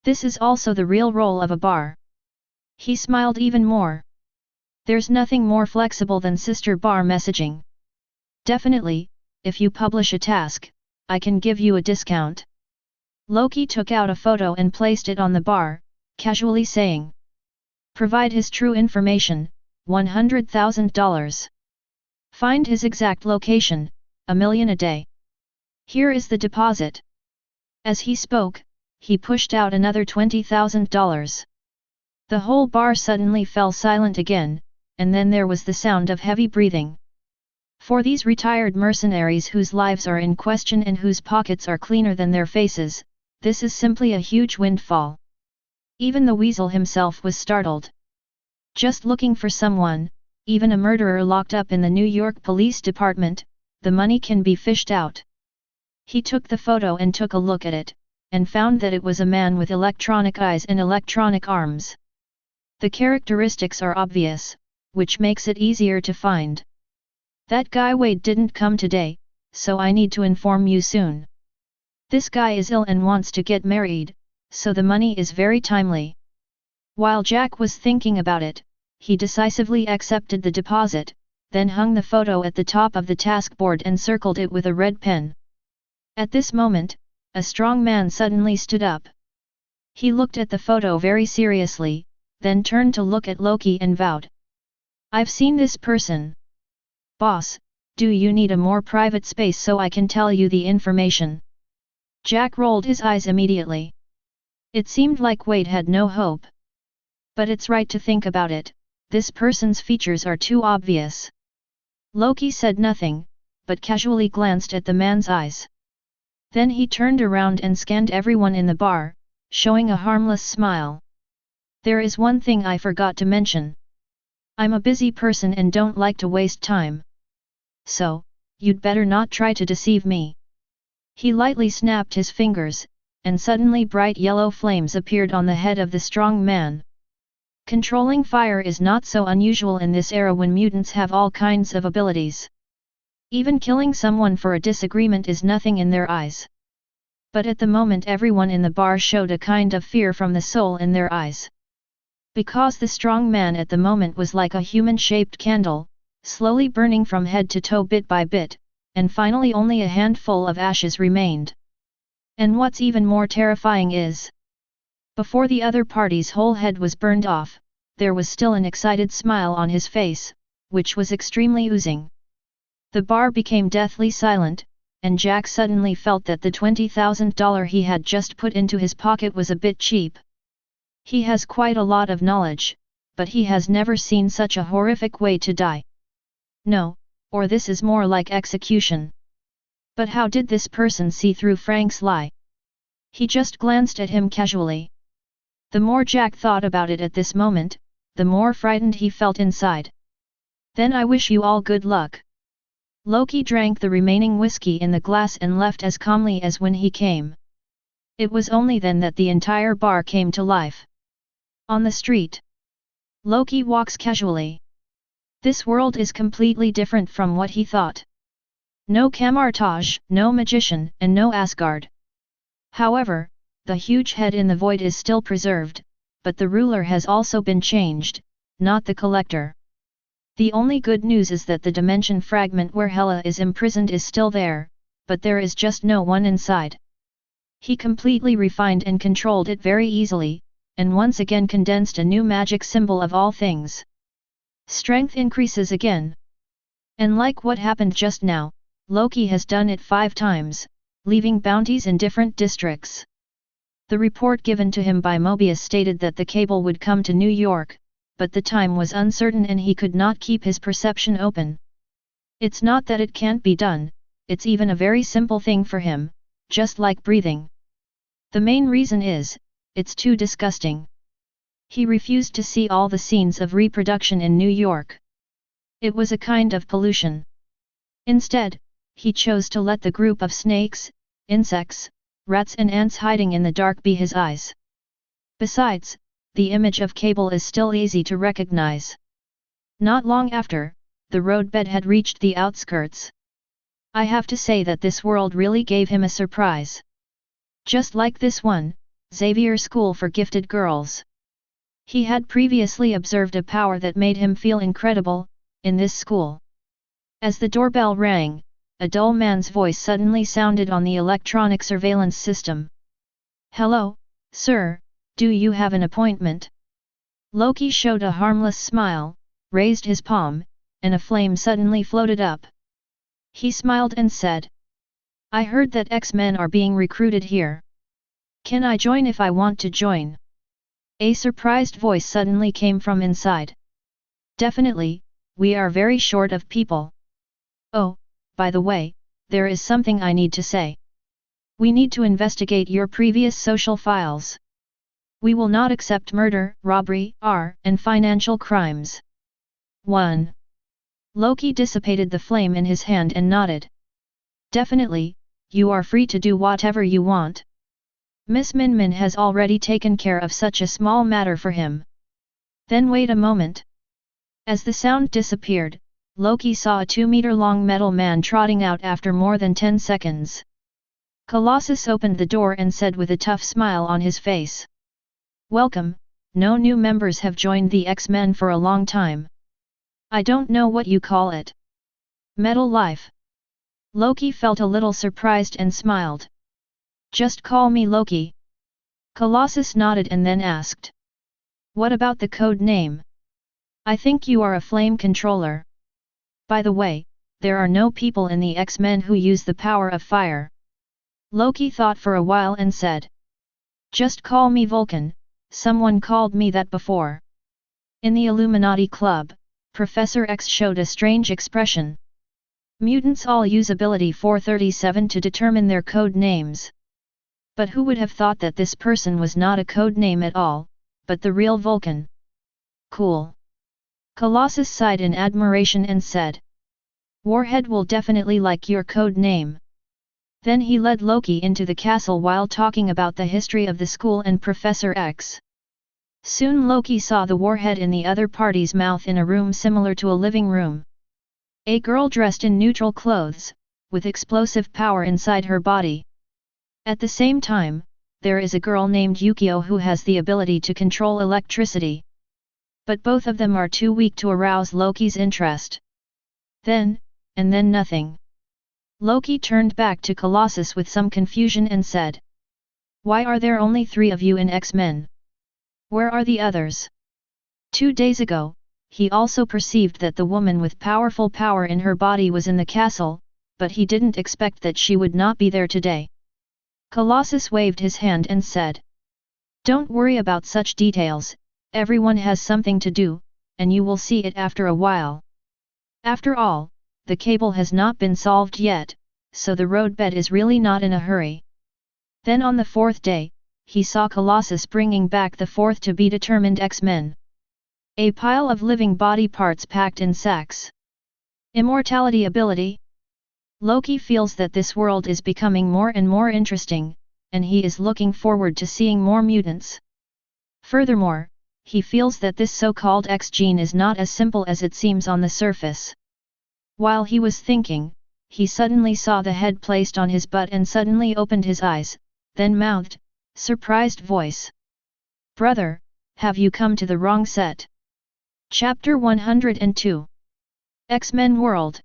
Speaker 1: This is also the real role of a bar. He smiled even more. There's nothing more flexible than sister bar messaging. Definitely, if you publish a task, I can give you a discount. Loki took out a photo and placed it on the bar, casually saying. Provide his true information, $100,000. Find his exact location, $1 million a day. Here is the deposit. As he spoke, he pushed out another $20,000. The whole bar suddenly fell silent again, and then there was the sound of heavy breathing. For these retired mercenaries whose lives are in question and whose pockets are cleaner than their faces, this is simply a huge windfall. Even the Weasel himself was startled. Just looking for someone, even a murderer locked up in the New York Police Department, the money can be fished out. He took the photo and took a look at it, and found that it was a man with electronic eyes and electronic arms. The characteristics are obvious, which makes it easier to find. That guy Wade didn't come today, so I need to inform you soon. This guy is ill and wants to get married, so the money is very timely. While Jack was thinking about it, he decisively accepted the deposit, then hung the photo at the top of the taskboard and circled it with a red pen. At this moment, a strong man suddenly stood up. He looked at the photo very seriously, then turned to look at Loki and vowed. "I've seen this person. Boss, do you need a more private space so I can tell you the information?" Jack rolled his eyes immediately. It seemed like Wade had no hope. But it's right to think about it, this person's features are too obvious. Loki said nothing, but casually glanced at the man's eyes. Then he turned around and scanned everyone in the bar, showing a harmless smile. "There is one thing I forgot to mention. I'm a busy person and don't like to waste time. So, you'd better not try to deceive me." He lightly snapped his fingers, and suddenly bright yellow flames appeared on the head of the strong man. Controlling fire is not so unusual in this era when mutants have all kinds of abilities. Even killing someone for a disagreement is nothing in their eyes. But at the moment everyone in the bar showed a kind of fear from the soul in their eyes. Because the strong man at the moment was like a human-shaped candle, slowly burning from head to toe bit by bit, and finally only a handful of ashes remained. And what's even more terrifying is, before the other party's whole head was burned off, there was still an excited smile on his face, which was extremely oozing. The bar became deathly silent, and Jack suddenly felt that the $20,000 he had just put into his pocket was a bit cheap. He has quite a lot of knowledge, but he has never seen such a horrific way to die. No, or this is more like execution. But how did this person see through Frank's lie? He just glanced at him casually. The more Jack thought about it at this moment, the more frightened he felt inside. "Then I wish you all good luck." Loki drank the remaining whiskey in the glass and left as calmly as when he came. It was only then that the entire bar came to life. On the street, Loki walks casually. This world is completely different from what he thought. No Camartage, no magician, and no Asgard. However, the huge head in the void is still preserved, but the ruler has also been changed, not the collector. The only good news is that the dimension fragment where Hela is imprisoned is still there, but there is just no one inside. He completely refined and controlled it very easily, and once again condensed a new magic symbol of all things. Strength increases again. And like what happened just now, Loki has done it 5 times, leaving bounties in different districts. The report given to him by Mobius stated that the cable would come to New York, but the time was uncertain and he could not keep his perception open. It's not that it can't be done, it's even a very simple thing for him, just like breathing. The main reason is, it's too disgusting. He refused to see all the scenes of reproduction in New York. It was a kind of pollution. Instead, he chose to let the group of snakes, insects, rats and ants hiding in the dark be his eyes. Besides, the image of Cable is still easy to recognize. Not long after, the roadbed had reached the outskirts. I have to say that this world really gave him a surprise. Just like this one, Xavier School for Gifted Girls. He had previously observed a power that made him feel incredible, in this school. As the doorbell rang, a dull man's voice suddenly sounded on the electronic surveillance system. "Hello, sir, do you have an appointment?" Loki showed a harmless smile, raised his palm, and a flame suddenly floated up. He smiled and said, "I heard that X-Men are being recruited here. Can I join if I want to join?" A surprised voice suddenly came from inside. "Definitely, we are very short of people. Oh, by the way, there is something I need to say. We need to investigate your previous social files. We will not accept murder, robbery, and financial crimes." 1. Loki dissipated the flame in his hand and nodded. "Definitely, you are free to do whatever you want. Miss Min Min has already taken care of such a small matter for him." Then wait a moment. As the sound disappeared, Loki saw a 2-meter-long metal man trotting out after more than 10 seconds. Colossus opened the door and said with a tough smile on his face, "Welcome, no new members have joined the X-Men for a long time. I don't know what you call it. Metal life. Loki felt a little surprised and smiled. Just call me Loki. Colossus nodded and then asked. What about the code name? I think you are a flame controller. By the way, there are no people in the X-Men who use the power of fire. Loki thought for a while and said. Just call me Vulcan, someone called me that before. In the Illuminati Club, Professor X showed a strange expression. Mutants all use ability 437 to determine their code names. But who would have thought that this person was not a code name at all, but the real Vulcan? Cool. Colossus sighed in admiration and said. Warhead will definitely like your code name. Then he led Loki into the castle while talking about the history of the school and Professor X. Soon Loki saw the warhead in the other party's mouth in a room similar to a living room. A girl dressed in neutral clothes, with explosive power inside her body. At the same time, there is a girl named Yukio who has the ability to control electricity. But both of them are too weak to arouse Loki's interest. Then, and then nothing. Loki turned back to Colossus with some confusion and said. Why are there only 3 of you in X-Men? Where are the others? 2 days ago, he also perceived that the woman with powerful power in her body was in the castle, but he didn't expect that she would not be there today. Colossus waved his hand and said. Don't worry about such details, everyone has something to do, and you will see it after a while. After all, the cable has not been solved yet, so the roadbed is really not in a hurry. Then on the 4th day, he saw Colossus bringing back the 4th to be determined X-Men. A pile of living body parts packed in sacks. Immortality ability? Loki feels that this world is becoming more and more interesting, and he is looking forward to seeing more mutants. Furthermore, he feels that this so-called X gene is not as simple as it seems on the surface. While he was thinking, he suddenly saw the head placed on his butt and suddenly opened his eyes, then mouthed, surprised voice. Brother, have you come to the wrong set? Chapter 102. X-Men World.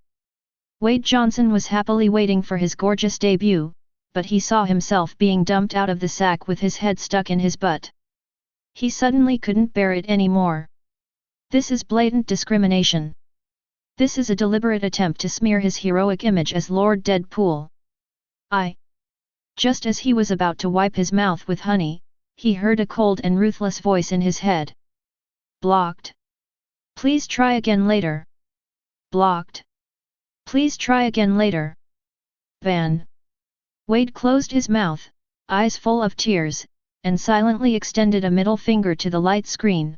Speaker 1: Wade Johnson was happily waiting for his gorgeous debut, but he saw himself being dumped out of the sack with his head stuck in his butt. He suddenly couldn't bear it anymore. This is blatant discrimination. This is a deliberate attempt to smear his heroic image as Lord Deadpool. Just as he was about to wipe his mouth with honey, he heard a cold and ruthless voice in his head. Blocked. Please try again later. Blocked. Please try again later. Ban. Wade closed his mouth, eyes full of tears, and silently extended a middle finger to the light screen.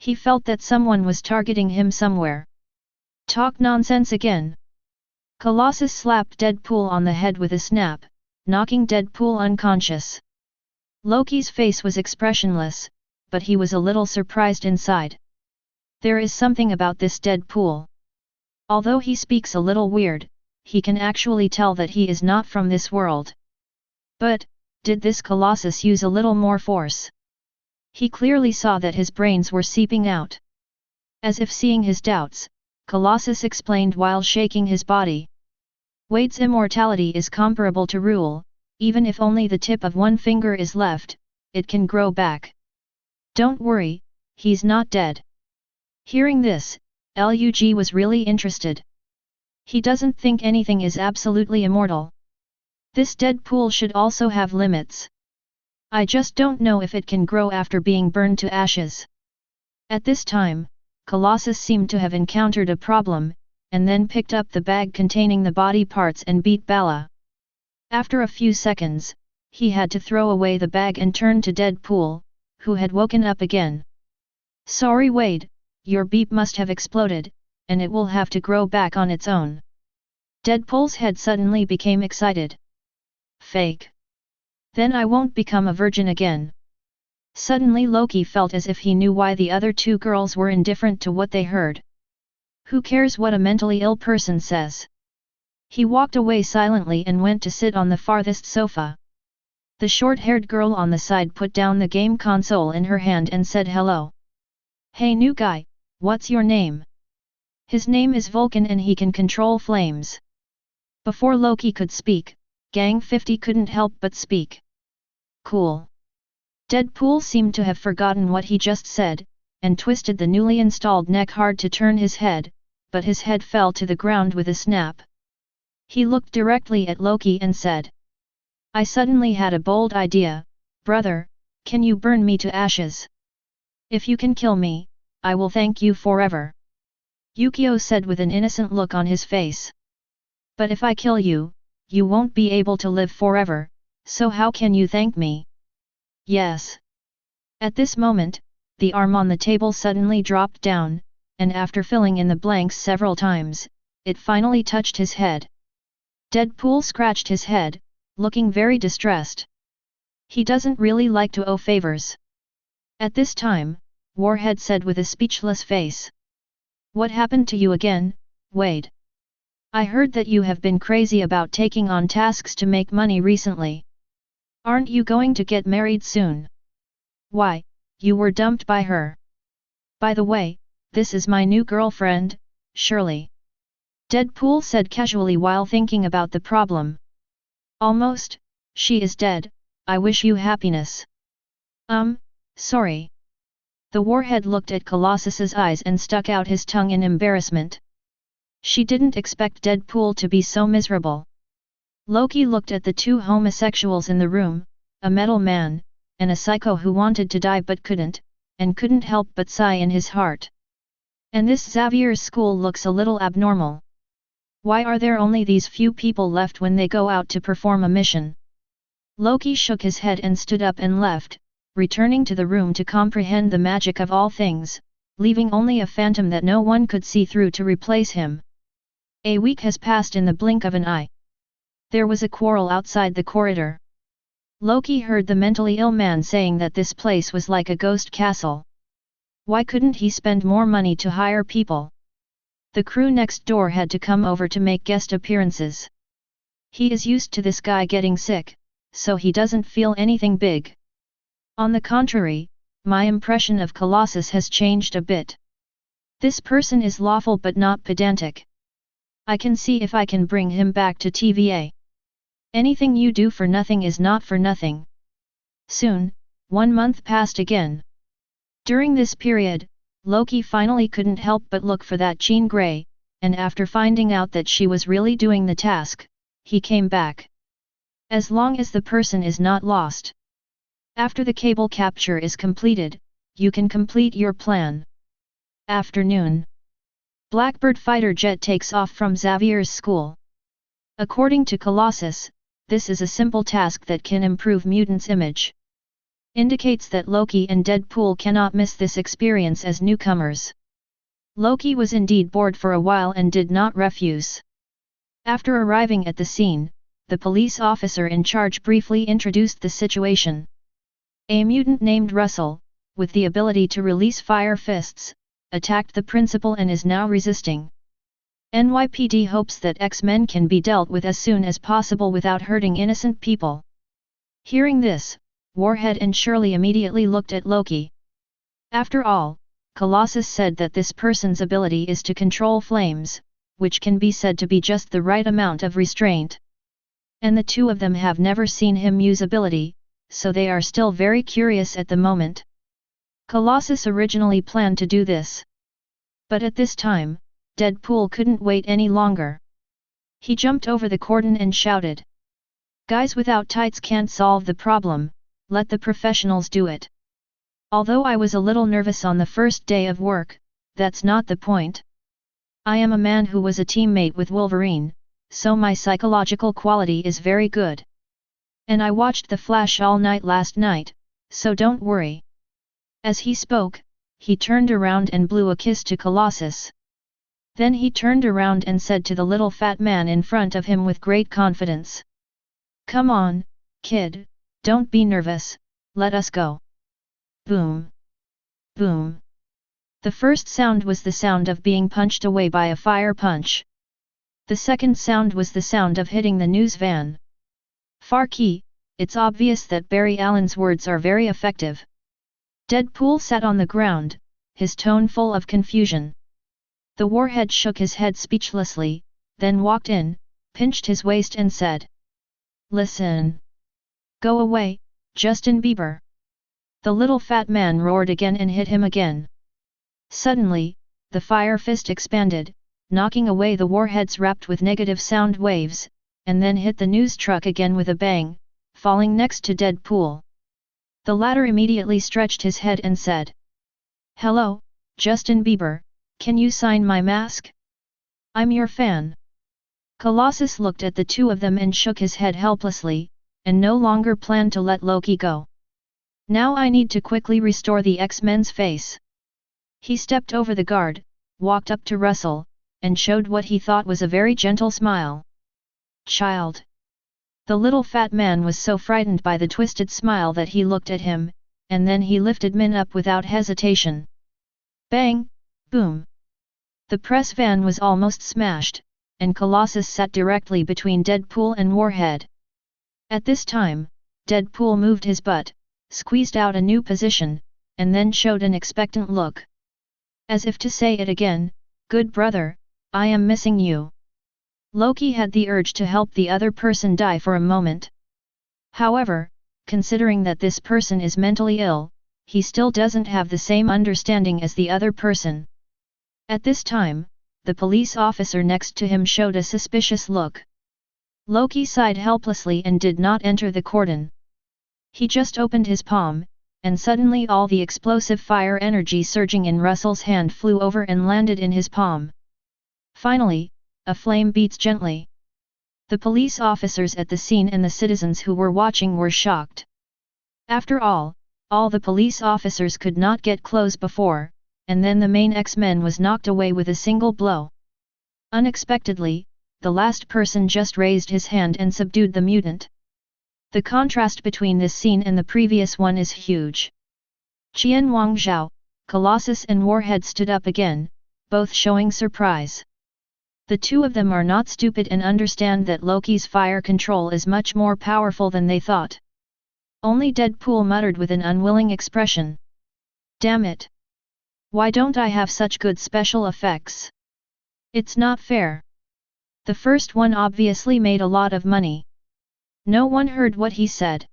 Speaker 1: He felt that someone was targeting him somewhere. Talk nonsense again. Colossus slapped Deadpool on the head with a snap, knocking Deadpool unconscious. Loki's face was expressionless, but he was a little surprised inside. There is something about this Deadpool. Although he speaks a little weird, he can actually tell that he is not from this world. But, did this Colossus use a little more force? He clearly saw that his brains were seeping out. As if seeing his doubts, Colossus explained while shaking his body. Wade's immortality is comparable to Rule, even if only the tip of one finger is left, it can grow back. Don't worry, he's not dead. Hearing this, Lug was really interested. He doesn't think anything is absolutely immortal. This Deadpool should also have limits. I just don't know if it can grow after being burned to ashes. At this time, Colossus seemed to have encountered a problem, and then picked up the bag containing the body parts and beat Bala. After a few seconds, he had to throw away the bag and turn to Deadpool, who had woken up again. Sorry Wade, your beep must have exploded, and it will have to grow back on its own. Deadpool's head suddenly became excited. Fake. Then I won't become a virgin again. Suddenly Loki felt as if he knew why the other 2 girls were indifferent to what they heard. Who cares what a mentally ill person says? He walked away silently and went to sit on the farthest sofa. The short-haired girl on the side put down the game console in her hand and said hello. Hey new guy, what's your name? His name is Vulcan and he can control flames. Before Loki could speak, Gang 50 couldn't help but speak. Cool. Deadpool seemed to have forgotten what he just said, and twisted the newly installed neck hard to turn his head, but his head fell to the ground with a snap. He looked directly at Loki and said, I suddenly had a bold idea, brother, can you burn me to ashes? If you can kill me, I will thank you forever. Yukio said with an innocent look on his face. But if I kill you, you won't be able to live forever, so how can you thank me? Yes. At this moment, the arm on the table suddenly dropped down, and after filling in the blanks several times, it finally touched his head. Deadpool scratched his head, looking very distressed. He doesn't really like to owe favors. At this time, Warhead said with a speechless face. What happened to you again, Wade? I heard that you have been crazy about taking on tasks to make money recently. Aren't you going to get married soon? Why, you were dumped by her. By the way, this is my new girlfriend, Shirley. Deadpool said casually while thinking about the problem. Almost, she is dead, I wish you happiness. Sorry. The Warhead looked at Colossus's eyes and stuck out his tongue in embarrassment. She didn't expect Deadpool to be so miserable. Loki looked at the two homosexuals in the room, a metal man, and a psycho who wanted to die but couldn't, and couldn't help but sigh in his heart. And this Xavier's school looks a little abnormal. Why are there only these few people left when they go out to perform a mission? Loki shook his head and stood up and left, returning to the room to comprehend the magic of all things, leaving only a phantom that no one could see through to replace him. A week has passed in the blink of an eye. There was a quarrel outside the corridor. Loki heard the mentally ill man saying that this place was like a ghost castle. Why couldn't he spend more money to hire people? The crew next door had to come over to make guest appearances. He is used to this guy getting sick, so he doesn't feel anything big. On the contrary, my impression of Colossus has changed a bit. This person is lawful but not pedantic. I can see if I can bring him back to TVA. Anything you do for nothing is not for nothing. Soon, 1 month passed again. During this period, Loki finally couldn't help but look for that Jean Grey, and after finding out that she was really doing the task, he came back. As long as the person is not lost. After the cable capture is completed, you can complete your plan. Afternoon. Blackbird fighter jet takes off from Xavier's school. According to Colossus, this is a simple task that can improve mutants' image. Indicates that Loki and Deadpool cannot miss this experience as newcomers. Loki was indeed bored for a while and did not refuse. After arriving at the scene, the police officer in charge briefly introduced the situation. A mutant named Russell, with the ability to release fire fists, attacked the principal and is now resisting. NYPD hopes that X-Men can be dealt with as soon as possible without hurting innocent people. Hearing this, Warhead and Shirley immediately looked at Loki. After all, Colossus said that this person's ability is to control flames, which can be said to be just the right amount of restraint. And the two of them have never seen him use ability, so they are still very curious at the moment. Colossus originally planned to do this. But at this time, Deadpool couldn't wait any longer. He jumped over the cordon and shouted. Guys without tights can't solve the problem, let the professionals do it. Although I was a little nervous on the first day of work, that's not the point. I am a man who was a teammate with Wolverine, so my psychological quality is very good. And I watched The Flash all night last night, so don't worry. As he spoke, he turned around and blew a kiss to Colossus. Then he turned around and said to the little fat man in front of him with great confidence. Come on, kid, don't be nervous, let us go. Boom. Boom. The first sound was the sound of being punched away by a fire punch. The second sound was the sound of hitting the news van. Farkey, it's obvious that Barry Allen's words are very effective. Deadpool sat on the ground, his tone full of confusion. The warhead shook his head speechlessly, then walked in, pinched his waist and said, "Listen! Go away, Justin Bieber!" The little fat man roared again and hit him again. Suddenly, the fire fist expanded, knocking away the warheads wrapped with negative sound waves, and then hit the news truck again with a bang, falling next to Deadpool. The latter immediately stretched his head and said, "Hello, Justin Bieber, can you sign my mask? I'm your fan." Colossus looked at the two of them and shook his head helplessly, and no longer planned to let Loki go. "Now I need to quickly restore the X-Men's face." He stepped over the guard, walked up to Russell, and showed what he thought was a very gentle smile. "Child." The little fat man was so frightened by the twisted smile that he looked at him, and then he lifted Min up without hesitation. Bang! Boom! The press van was almost smashed, and Colossus sat directly between Deadpool and Warhead. At this time, Deadpool moved his butt, squeezed out a new position, and then showed an expectant look. As if to say it again, "Good brother, I am missing you." Loki had the urge to help the other person die for a moment. However, considering that this person is mentally ill, he still doesn't have the same understanding as the other person. At this time, the police officer next to him showed a suspicious look. Loki sighed helplessly and did not enter the cordon. He just opened his palm, and suddenly all the explosive fire energy surging in Russell's hand flew over and landed in his palm. Finally, a flame beats gently. The police officers at the scene and the citizens who were watching were shocked. After all the police officers could not get close before, and then the main X-Men was knocked away with a single blow. Unexpectedly, the last person just raised his hand and subdued the mutant. The contrast between this scene and the previous one is huge. Qian Wangzhao, Colossus and Warhead stood up again, both showing surprise. The two of them are not stupid and understand that Loki's fire control is much more powerful than they thought. Only Deadpool muttered with an unwilling expression. "Damn it! Why don't I have such good special effects? It's not fair." The first one obviously made a lot of money. No one heard what he said.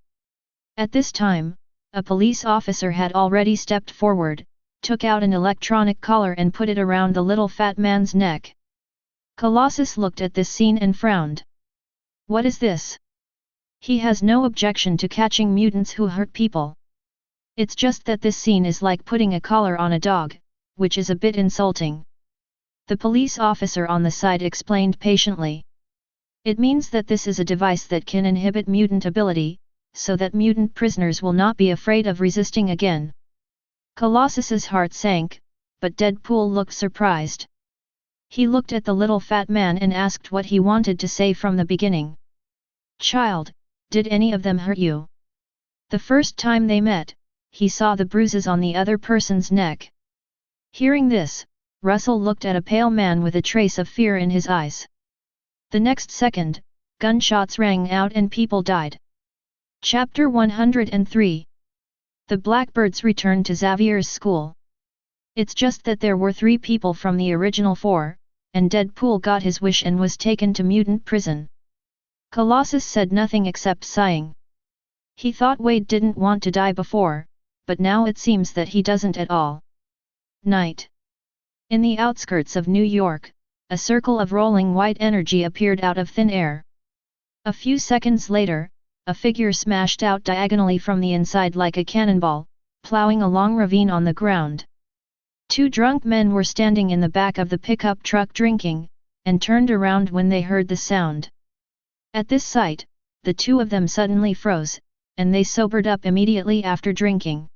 Speaker 1: At this time, a police officer had already stepped forward, took out an electronic collar and put it around the little fat man's neck. Colossus looked at this scene and frowned. What is this? He has no objection to catching mutants who hurt people. It's just that this scene is like putting a collar on a dog, which is a bit insulting. The police officer on the side explained patiently. It means that this is a device that can inhibit mutant ability, so that mutant prisoners will not be afraid of resisting again. Colossus's heart sank, but Deadpool looked surprised. He looked at the little fat man and asked what he wanted to say from the beginning. "Child, did any of them hurt you?" The first time they met, he saw the bruises on the other person's neck. Hearing this, Russell looked at a pale man with a trace of fear in his eyes. The next second, gunshots rang out and people died. Chapter 103. The Blackbirds returned to Xavier's school. It's just that there were 3 people from the original 4, and Deadpool got his wish and was taken to mutant prison. Colossus said nothing except sighing. He thought Wade didn't want to die before, but now it seems that he doesn't at all. Night. In the outskirts of New York, a circle of rolling white energy appeared out of thin air. A few seconds later, a figure smashed out diagonally from the inside like a cannonball, plowing a long ravine on the ground. 2 drunk men were standing in the back of the pickup truck drinking, and turned around when they heard the sound. At this sight, the 2 of them suddenly froze, and they sobered up immediately after drinking.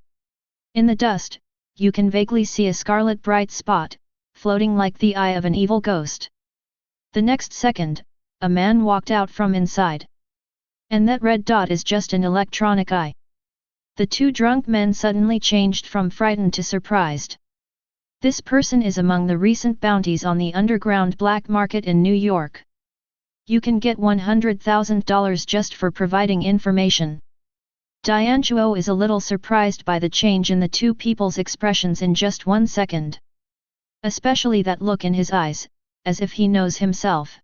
Speaker 1: In the dust, you can vaguely see a scarlet bright spot, floating like the eye of an evil ghost. The next second, a man walked out from inside. And that red dot is just an electronic eye. The 2 drunk men suddenly changed from frightened to surprised. This person is among the recent bounties on the underground black market in New York. You can get $100,000 just for providing information. Dianchuo is a little surprised by the change in the 2 people's expressions in just 1 second. Especially that look in his eyes, as if he knows himself.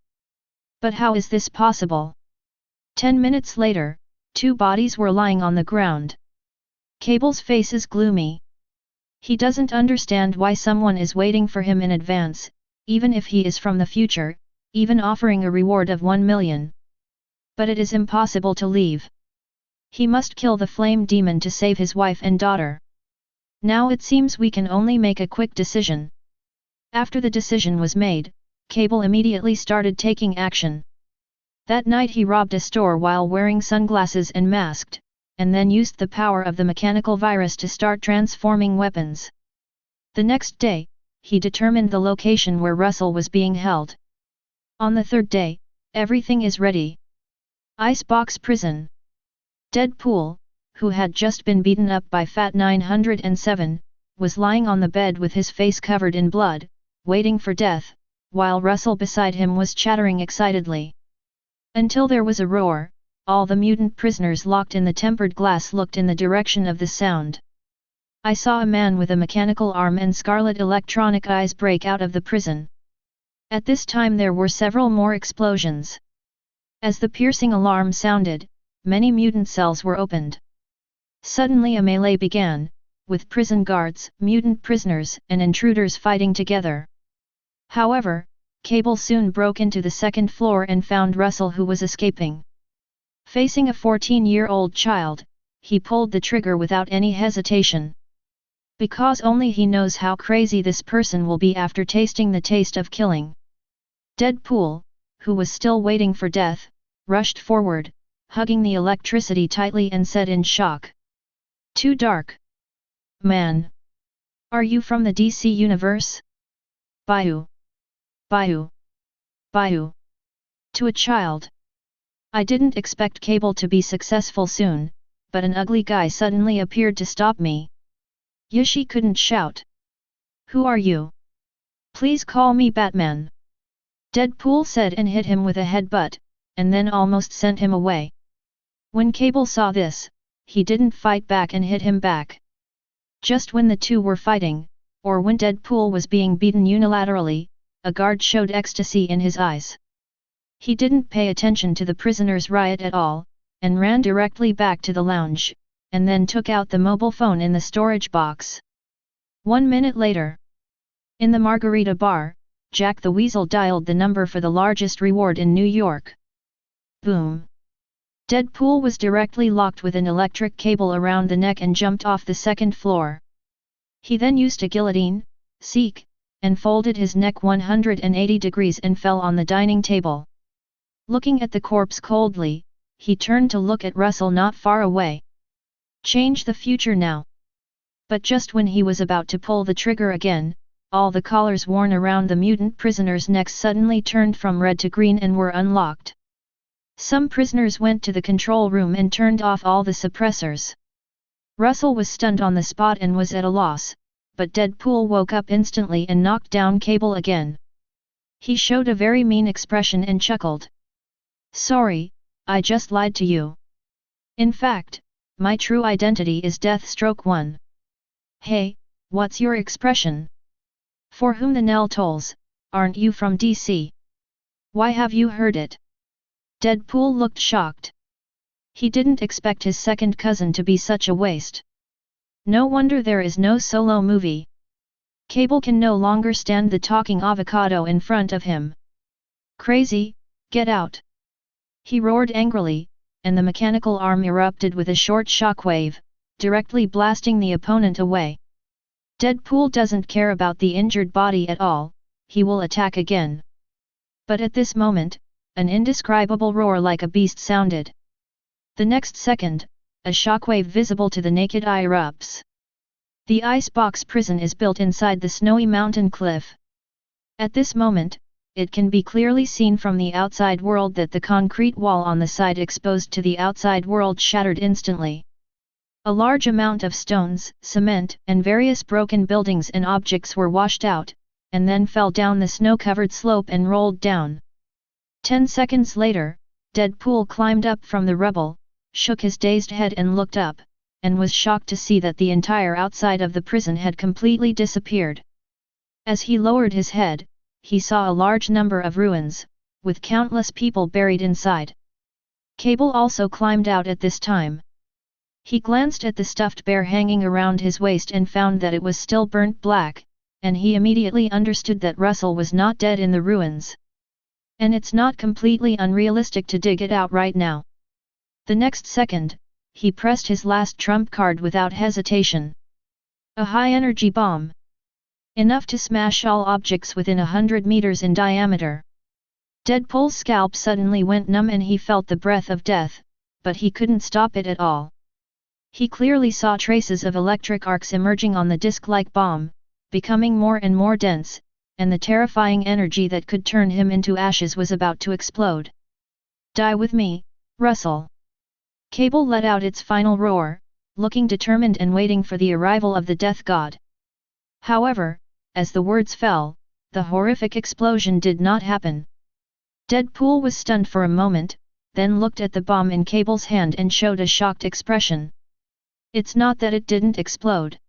Speaker 1: But how is this possible? 10 minutes later, 2 bodies were lying on the ground. Cable's face is gloomy. He doesn't understand why someone is waiting for him in advance, even if he is from the future, even offering a reward of 1 million. But it is impossible to leave. He must kill the flame demon to save his wife and daughter. Now it seems we can only make a quick decision. After the decision was made, Cable immediately started taking action. That night he robbed a store while wearing sunglasses and masked, and then used the power of the mechanical virus to start transforming weapons. The next day, he determined the location where Russell was being held. On the 3rd day, everything is ready. Icebox prison. Deadpool, who had just been beaten up by Fat 907, was lying on the bed with his face covered in blood, waiting for death, while Russell beside him was chattering excitedly. Until there was a roar, all the mutant prisoners locked in the tempered glass looked in the direction of the sound. I saw a man with a mechanical arm and scarlet electronic eyes break out of the prison. At this time there were several more explosions. As the piercing alarm sounded, many mutant cells were opened. Suddenly a melee began, with prison guards, mutant prisoners, and intruders fighting together. However, Cable soon broke into the 2nd floor and found Russell, who was escaping. Facing a 14-year-old child, he pulled the trigger without any hesitation. Because only he knows how crazy this person will be after tasting the taste of killing. Deadpool, who was still waiting for death, rushed forward, hugging the electricity tightly and said in shock. "Too dark. Man. Are you from the DC universe?" Bayou. Bayou. Bayou. To a child. I didn't expect Cable to be successful soon, but an ugly guy suddenly appeared to stop me. Yishi couldn't shout. "Who are you? Please call me Batman." Deadpool said and hit him with a headbutt, and then almost sent him away. When Cable saw this, he didn't fight back and hit him back. Just when the two were fighting, or when Deadpool was being beaten unilaterally, a guard showed ecstasy in his eyes. He didn't pay attention to the prisoners' riot at all, and ran directly back to the lounge, and then took out the mobile phone in the storage box. 1 minute later, in the Margarita Bar, Jack the Weasel dialed the number for the largest reward in New York. Boom! Deadpool was directly locked with an electric cable around the neck and jumped off the 2nd floor. He then used a guillotine, seek, and folded his neck 180 degrees and fell on the dining table. Looking at the corpse coldly, he turned to look at Russell not far away. Change the future now. But just when he was about to pull the trigger again, all the collars worn around the mutant prisoners' necks suddenly turned from red to green and were unlocked. Some prisoners went to the control room and turned off all the suppressors. Russell was stunned on the spot and was at a loss, but Deadpool woke up instantly and knocked down Cable again. He showed a very mean expression and chuckled. "Sorry, I just lied to you. In fact, my true identity is Deathstroke 1. Hey, what's your expression? For whom the knell tolls, aren't you from DC? Why have you heard it?" Deadpool looked shocked. He didn't expect his second cousin to be such a waste. No wonder there is no solo movie. Cable can no longer stand the talking avocado in front of him. "Crazy, get out!" He roared angrily, and the mechanical arm erupted with a short shockwave, directly blasting the opponent away. Deadpool doesn't care about the injured body at all, he will attack again. But at this moment, an indescribable roar like a beast sounded. The next second, a shockwave visible to the naked eye erupts. The icebox prison is built inside the snowy mountain cliff. At this moment, it can be clearly seen from the outside world that the concrete wall on the side exposed to the outside world shattered instantly. A large amount of stones, cement, and various broken buildings and objects were washed out, and then fell down the snow-covered slope and rolled down. 10 seconds later, Deadpool climbed up from the rubble, shook his dazed head and looked up, and was shocked to see that the entire outside of the prison had completely disappeared. As he lowered his head, he saw a large number of ruins, with countless people buried inside. Cable also climbed out at this time. He glanced at the stuffed bear hanging around his waist and found that it was still burnt black, and he immediately understood that Russell was not dead in the ruins. And it's not completely unrealistic to dig it out right now. The next second, he pressed his last trump card without hesitation. A high-energy bomb. Enough to smash all objects within 100 meters in diameter. Deadpool's scalp suddenly went numb and he felt the breath of death, but he couldn't stop it at all. He clearly saw traces of electric arcs emerging on the disc-like bomb, becoming more and more dense, and the terrifying energy that could turn him into ashes was about to explode. Die with me, Russell! Cable let out its final roar, looking determined and waiting for the arrival of the death god. However, as the words fell, the horrific explosion did not happen. Deadpool was stunned for a moment, then looked at the bomb in Cable's hand and showed a shocked expression. It's not that it didn't explode.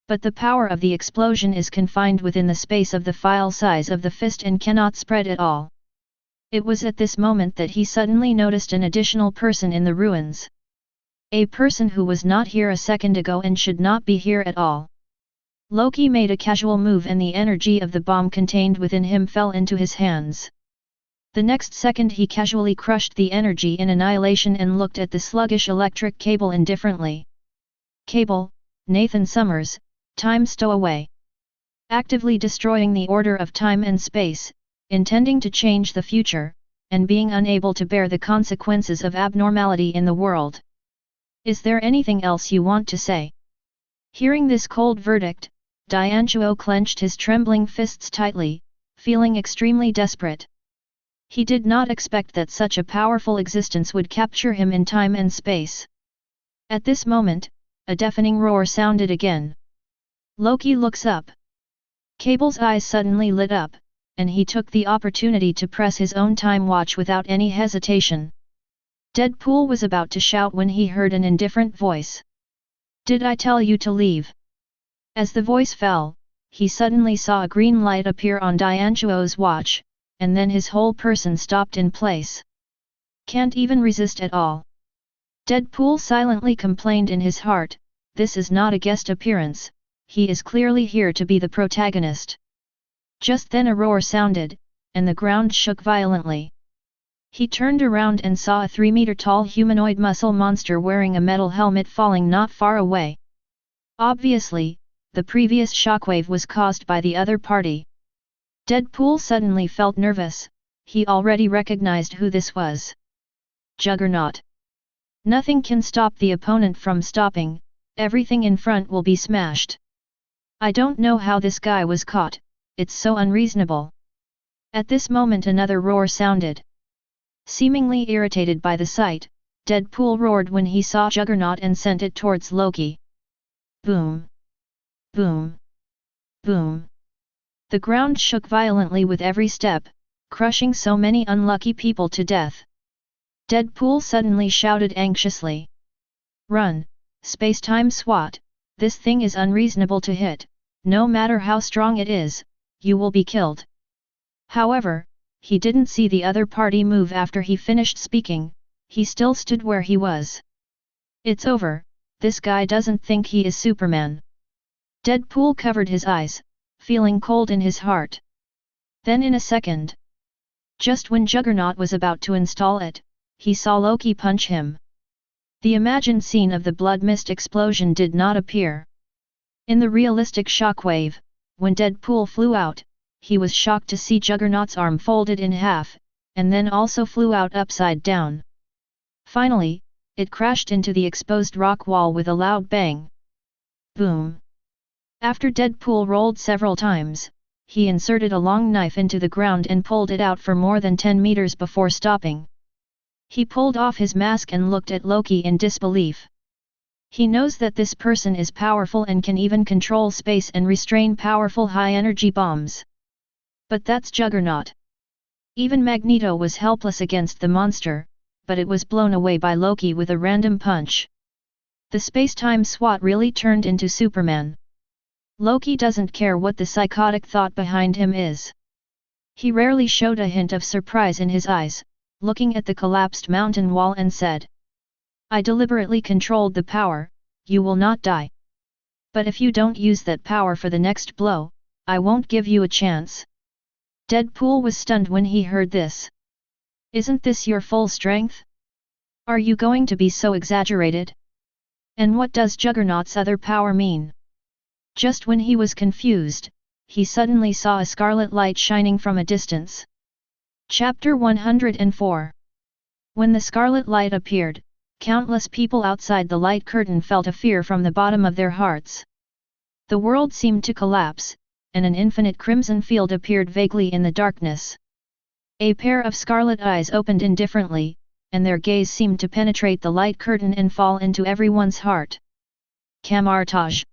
Speaker 1: But the power of the explosion is confined within the space of the file size of the fist and cannot spread at all. It was at this moment that he suddenly noticed an additional person in the ruins. A person who was not here a second ago and should not be here at all. Loki made a casual move and the energy of the bomb contained within him fell into his hands. The next second he casually crushed the energy in annihilation and looked at the sluggish electric Cable indifferently. Cable, Nathan Summers, time stowaway. Actively destroying the order of time and space, intending to change the future, and being unable to bear the consequences of abnormality in the world. Is there anything else you want to say? Hearing this cold verdict, Dianchuo clenched his trembling fists tightly, feeling extremely desperate. He did not expect that such a powerful existence would capture him in time and space. At this moment, a deafening roar sounded again. Loki looks up. Cable's eyes suddenly lit up, and he took the opportunity to press his own time watch without any hesitation. Deadpool was about to shout when he heard an indifferent voice. Did I tell you to leave? As the voice fell, he suddenly saw a green light appear on Dianchuo's watch, and then his whole person stopped in place. Can't even resist at all. Deadpool silently complained in his heart, this is not a guest appearance, he is clearly here to be the protagonist. Just then a roar sounded, and the ground shook violently. He turned around and saw a 3-meter-tall humanoid muscle monster wearing a metal helmet falling not far away. Obviously, the previous shockwave was caused by the other party. Deadpool suddenly felt nervous, he already recognized who this was. Juggernaut. Nothing can stop the opponent from stopping, everything in front will be smashed. I don't know how this guy was caught, it's so unreasonable. At this moment another roar sounded. Seemingly irritated by the sight, Deadpool roared when he saw Juggernaut and sent it towards Loki. Boom! Boom! Boom! The ground shook violently with every step, crushing so many unlucky people to death. Deadpool suddenly shouted anxiously. Run, space-time SWAT, this thing is unreasonable to hit, no matter how strong it is, you will be killed. However, he didn't see the other party move after he finished speaking, he still stood where he was. It's over, this guy doesn't think he is Superman. Deadpool covered his eyes, feeling cold in his heart. Then in a second, just when Juggernaut was about to install it, he saw Loki punch him. The imagined scene of the blood mist explosion did not appear. In the realistic shockwave, when Deadpool flew out, he was shocked to see Juggernaut's arm folded in half, and then also flew out upside down. Finally, it crashed into the exposed rock wall with a loud bang. Boom! After Deadpool rolled several times, he inserted a long knife into the ground and pulled it out for more than 10 meters before stopping. He pulled off his mask and looked at Loki in disbelief. He knows that this person is powerful and can even control space and restrain powerful high-energy bombs. But that's Juggernaut. Even Magneto was helpless against the monster, but it was blown away by Loki with a random punch. The space-time SWAT really turned into Superman. Loki doesn't care what the psychotic thought behind him is. He rarely showed a hint of surprise in his eyes, looking at the collapsed mountain wall and said, "I deliberately controlled the power, you will not die. But if you don't use that power for the next blow, I won't give you a chance." Deadpool was stunned when he heard this. "Isn't this your full strength? Are you going to be so exaggerated? And what does Juggernaut's other power mean?" Just when he was confused, he suddenly saw a scarlet light shining from a distance. Chapter 104. When the scarlet light appeared, countless people outside the light curtain felt a fear from the bottom of their hearts. The world seemed to collapse, and an infinite crimson field appeared vaguely in the darkness. A pair of scarlet eyes opened indifferently, and their gaze seemed to penetrate the light curtain and fall into everyone's heart. Kamartaj.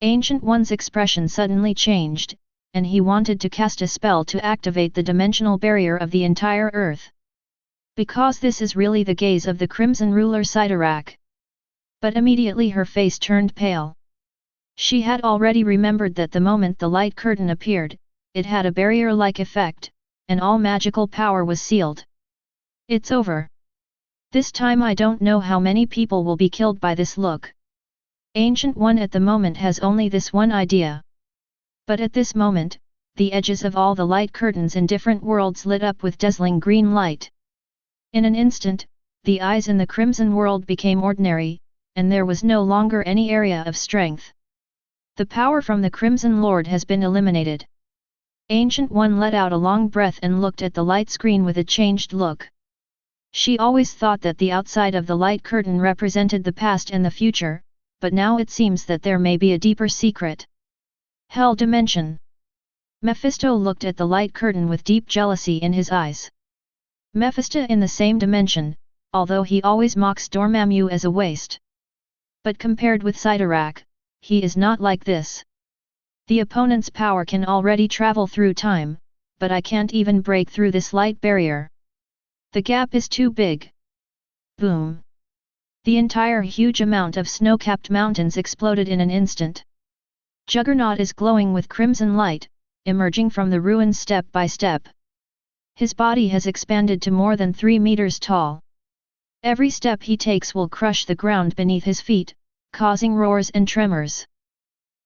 Speaker 1: Ancient One's expression suddenly changed, and he wanted to cast a spell to activate the dimensional barrier of the entire Earth. Because this is really the gaze of the Crimson Ruler Sidorak. But immediately her face turned pale. She had already remembered that the moment the light curtain appeared, it had a barrier-like effect, and all magical power was sealed. "It's over. This time I don't know how many people will be killed by this look. Ancient One at the moment has only this one idea." But at this moment, the edges of all the light curtains in different worlds lit up with dazzling green light. In an instant, the eyes in the Crimson World became ordinary, and there was no longer any area of strength. The power from the Crimson Lord has been eliminated. Ancient One let out a long breath and looked at the light screen with a changed look. She always thought that the outside of the light curtain represented the past and the future, but now it seems that there may be a deeper secret. Hell Dimension. Mephisto looked at the light curtain with deep jealousy in his eyes. Mephisto in the same dimension, although he always mocks Dormammu as a waste. But compared with Sidorak, he is not like this. The opponent's power can already travel through time, but I can't even break through this light barrier. The gap is too big. Boom! The entire huge amount of snow-capped mountains exploded in an instant. Juggernaut is glowing with crimson light, emerging from the ruins step by step. His body has expanded to more than 3 meters tall. Every step he takes will crush the ground beneath his feet, causing roars and tremors.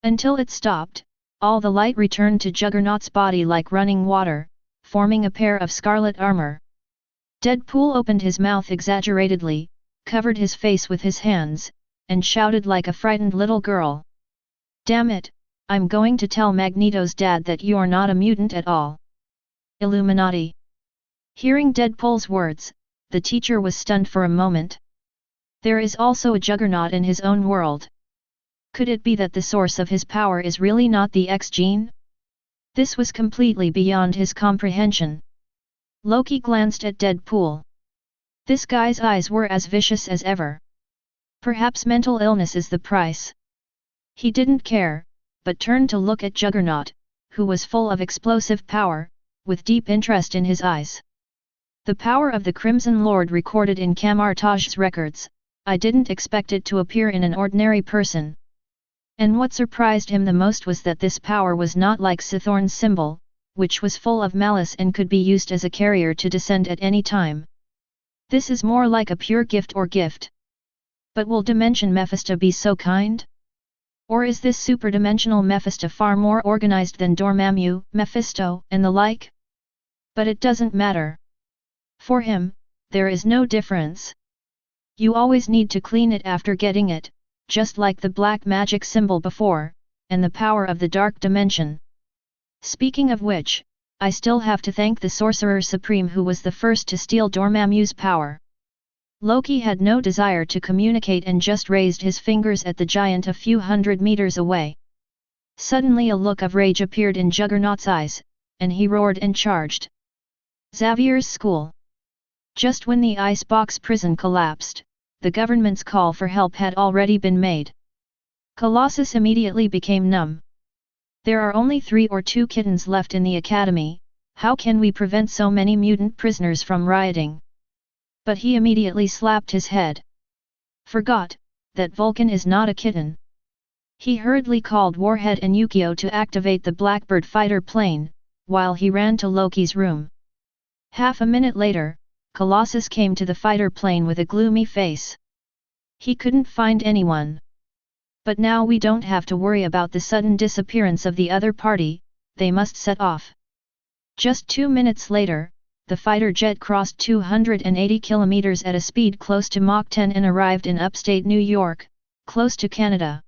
Speaker 1: Until it stopped, all the light returned to Juggernaut's body like running water, forming a pair of scarlet armor. Deadpool opened his mouth exaggeratedly, covered his face with his hands, and shouted like a frightened little girl. "Damn it, I'm going to tell Magneto's dad that you're not a mutant at all." Illuminati. Hearing Deadpool's words, the teacher was stunned for a moment. There is also a Juggernaut in his own world. Could it be that the source of his power is really not the X gene? This was completely beyond his comprehension. Loki glanced at Deadpool. This guy's eyes were as vicious as ever. Perhaps mental illness is the price. He didn't care, but turned to look at Juggernaut, who was full of explosive power, with deep interest in his eyes. "The power of the Crimson Lord recorded in Kamartaj's records, I didn't expect it to appear in an ordinary person." And what surprised him the most was that this power was not like Sithorn's symbol, which was full of malice and could be used as a carrier to descend at any time. This is more like a pure gift or gift. But will Dimension Mephisto be so kind? Or is this superdimensional Mephisto far more organized than Dormammu, Mephisto, and the like? But it doesn't matter. For him, there is no difference. You always need to clean it after getting it, just like the black magic symbol before, and the power of the dark dimension. Speaking of which, I still have to thank the Sorcerer Supreme who was the first to steal Dormammu's power. Loki had no desire to communicate and just raised his fingers at the giant a few hundred meters away. Suddenly a look of rage appeared in Juggernaut's eyes, and he roared and charged. Xavier's school. Just when the icebox prison collapsed, the government's call for help had already been made. Colossus immediately became numb. There are only 3 or 2 kittens left in the academy, how can we prevent so many mutant prisoners from rioting? But he immediately slapped his head. Forgot, that Vulcan is not a kitten. He hurriedly called Warhead and Yukio to activate the Blackbird fighter plane, while he ran to Loki's room. Half a minute later, Colossus came to the fighter plane with a gloomy face. He couldn't find anyone. But now we don't have to worry about the sudden disappearance of the other party, they must set off. Just 2 minutes later, the fighter jet crossed 280 kilometers at a speed close to Mach 10 and arrived in upstate New York, close to Canada.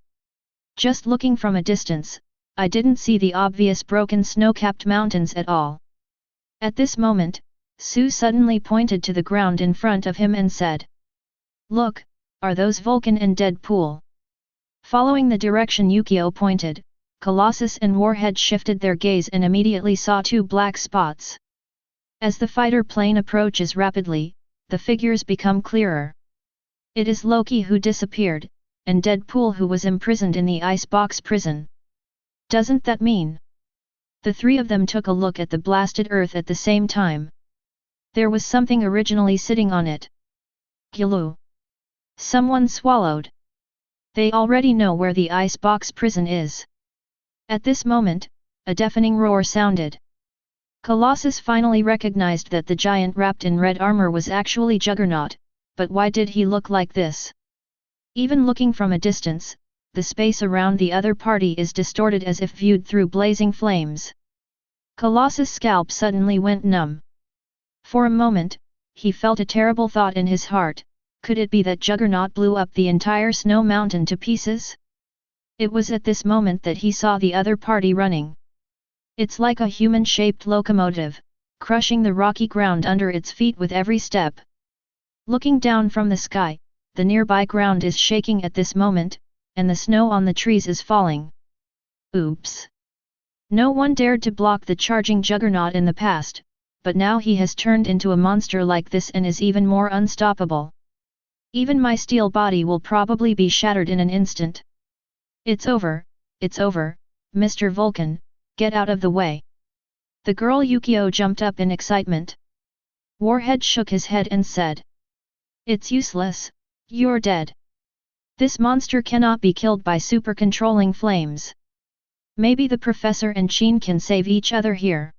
Speaker 1: Just looking from a distance, I didn't see the obvious broken snow-capped mountains at all. At this moment, Sue suddenly pointed to the ground in front of him and said, "Look, are those Vulcan and Deadpool?" Following the direction Yukio pointed, Colossus and Warhead shifted their gaze and immediately saw 2 black spots. As the fighter plane approaches rapidly, the figures become clearer. It is Loki who disappeared, and Deadpool who was imprisoned in the icebox prison. Doesn't that mean? The 3 of them took a look at the blasted earth at the same time. There was something originally sitting on it. Giloo! Someone swallowed. They already know where the icebox prison is. At this moment, a deafening roar sounded. Colossus finally recognized that the giant wrapped in red armor was actually Juggernaut, but why did he look like this? Even looking from a distance, the space around the other party is distorted as if viewed through blazing flames. Colossus' scalp suddenly went numb. For a moment, he felt a terrible thought in his heart. Could it be that Juggernaut blew up the entire snow mountain to pieces? It was at this moment that he saw the other party running. It's like a human-shaped locomotive, crushing the rocky ground under its feet with every step. Looking down from the sky, the nearby ground is shaking at this moment, and the snow on the trees is falling. Oops! No one dared to block the charging Juggernaut in the past, but now he has turned into a monster like this and is even more unstoppable. Even my steel body will probably be shattered in an instant. It's over, Mr. Vulcan, get out of the way. The girl Yukio jumped up in excitement. Warhead shook his head and said, "It's useless, you're dead. This monster cannot be killed by super-controlling flames. Maybe the professor and Sheen can save each other here."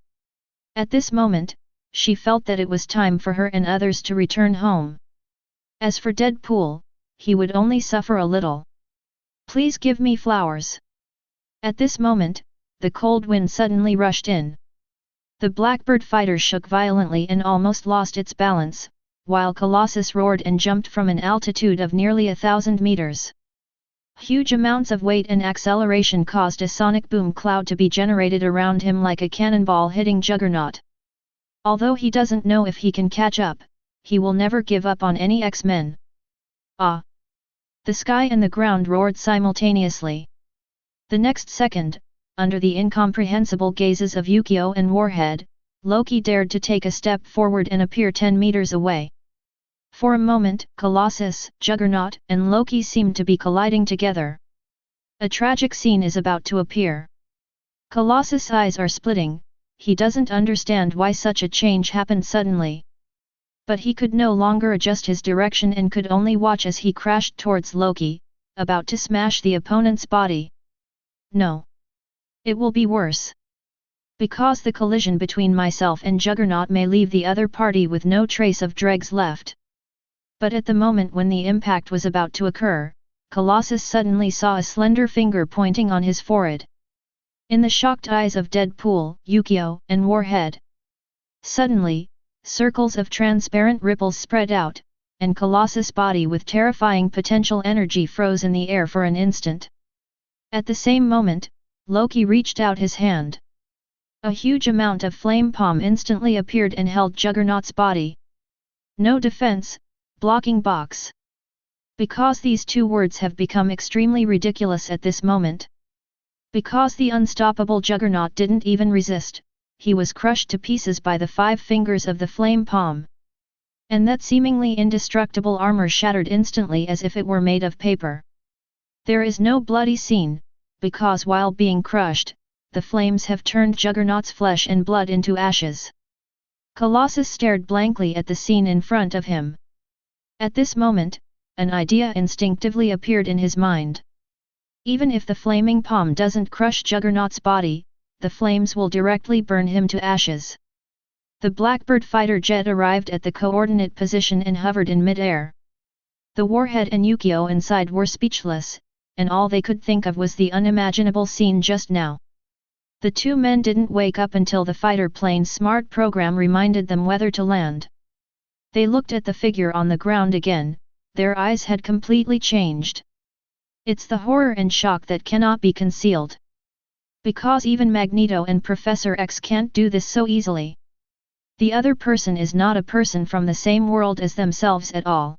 Speaker 1: At this moment, she felt that it was time for her and others to return home. As for Deadpool, he would only suffer a little. "Please give me flowers." At this moment, the cold wind suddenly rushed in. The Blackbird fighter shook violently and almost lost its balance, while Colossus roared and jumped from an altitude of nearly 1,000 meters. Huge amounts of weight and acceleration caused a sonic boom cloud to be generated around him like a cannonball hitting Juggernaut. Although he doesn't know if he can catch up, he will never give up on any X-Men. Ah! The sky and the ground roared simultaneously. The next second, under the incomprehensible gazes of Yukio and Warhead, Loki dared to take a step forward and appear 10 meters away. For a moment, Colossus, Juggernaut, and Loki seemed to be colliding together. A tragic scene is about to appear. Colossus' eyes are splitting, he doesn't understand why such a change happened suddenly. But he could no longer adjust his direction and could only watch as he crashed towards Loki, about to smash the opponent's body. No. It will be worse. Because the collision between myself and Juggernaut may leave the other party with no trace of dregs left. But at the moment when the impact was about to occur, Colossus suddenly saw a slender finger pointing on his forehead. In the shocked eyes of Deadpool, Yukio, and Warhead. Suddenly, circles of transparent ripples spread out, and Colossus' body with terrifying potential energy froze in the air for an instant. At the same moment, Loki reached out his hand. A huge amount of flame palm instantly appeared and held Juggernaut's body. No defense, blocking box. Because these 2 words have become extremely ridiculous at this moment. Because the unstoppable Juggernaut didn't even resist, he was crushed to pieces by the 5 fingers of the flame palm. And that seemingly indestructible armor shattered instantly as if it were made of paper. There is no bloody scene, because while being crushed, the flames have turned Juggernaut's flesh and blood into ashes. Colossus stared blankly at the scene in front of him. At this moment, an idea instinctively appeared in his mind. Even if the flaming palm doesn't crush Juggernaut's body, the flames will directly burn him to ashes. The Blackbird fighter jet arrived at the coordinate position and hovered in mid-air. The Warhead and Yukio inside were speechless, and all they could think of was the unimaginable scene just now. The two men didn't wake up until the fighter plane's smart program reminded them whether to land. They looked at the figure on the ground again, their eyes had completely changed. It's the horror and shock that cannot be concealed. Because even Magneto and Professor X can't do this so easily. The other person is not a person from the same world as themselves at all.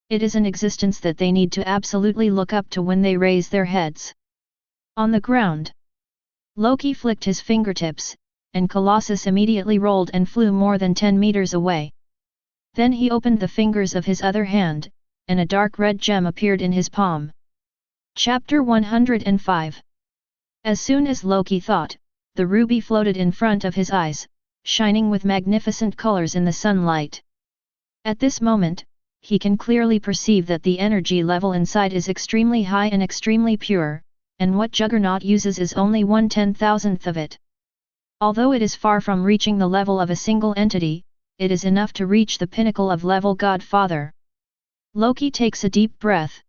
Speaker 1: It is an existence that they need to absolutely look up to when they raise their heads. On the ground, Loki flicked his fingertips, and Colossus immediately rolled and flew more than 10 meters away. Then he opened the fingers of his other hand, and a dark red gem appeared in his palm. Chapter 105. As soon as Loki thought, the ruby floated in front of his eyes, shining with magnificent colors in the sunlight. At this moment, he can clearly perceive that the energy level inside is extremely high and extremely pure, and what Juggernaut uses is only 1/10,000th of it. Although it is far from reaching the level of a single entity, it is enough to reach the pinnacle of level Godfather. Loki takes a deep breath.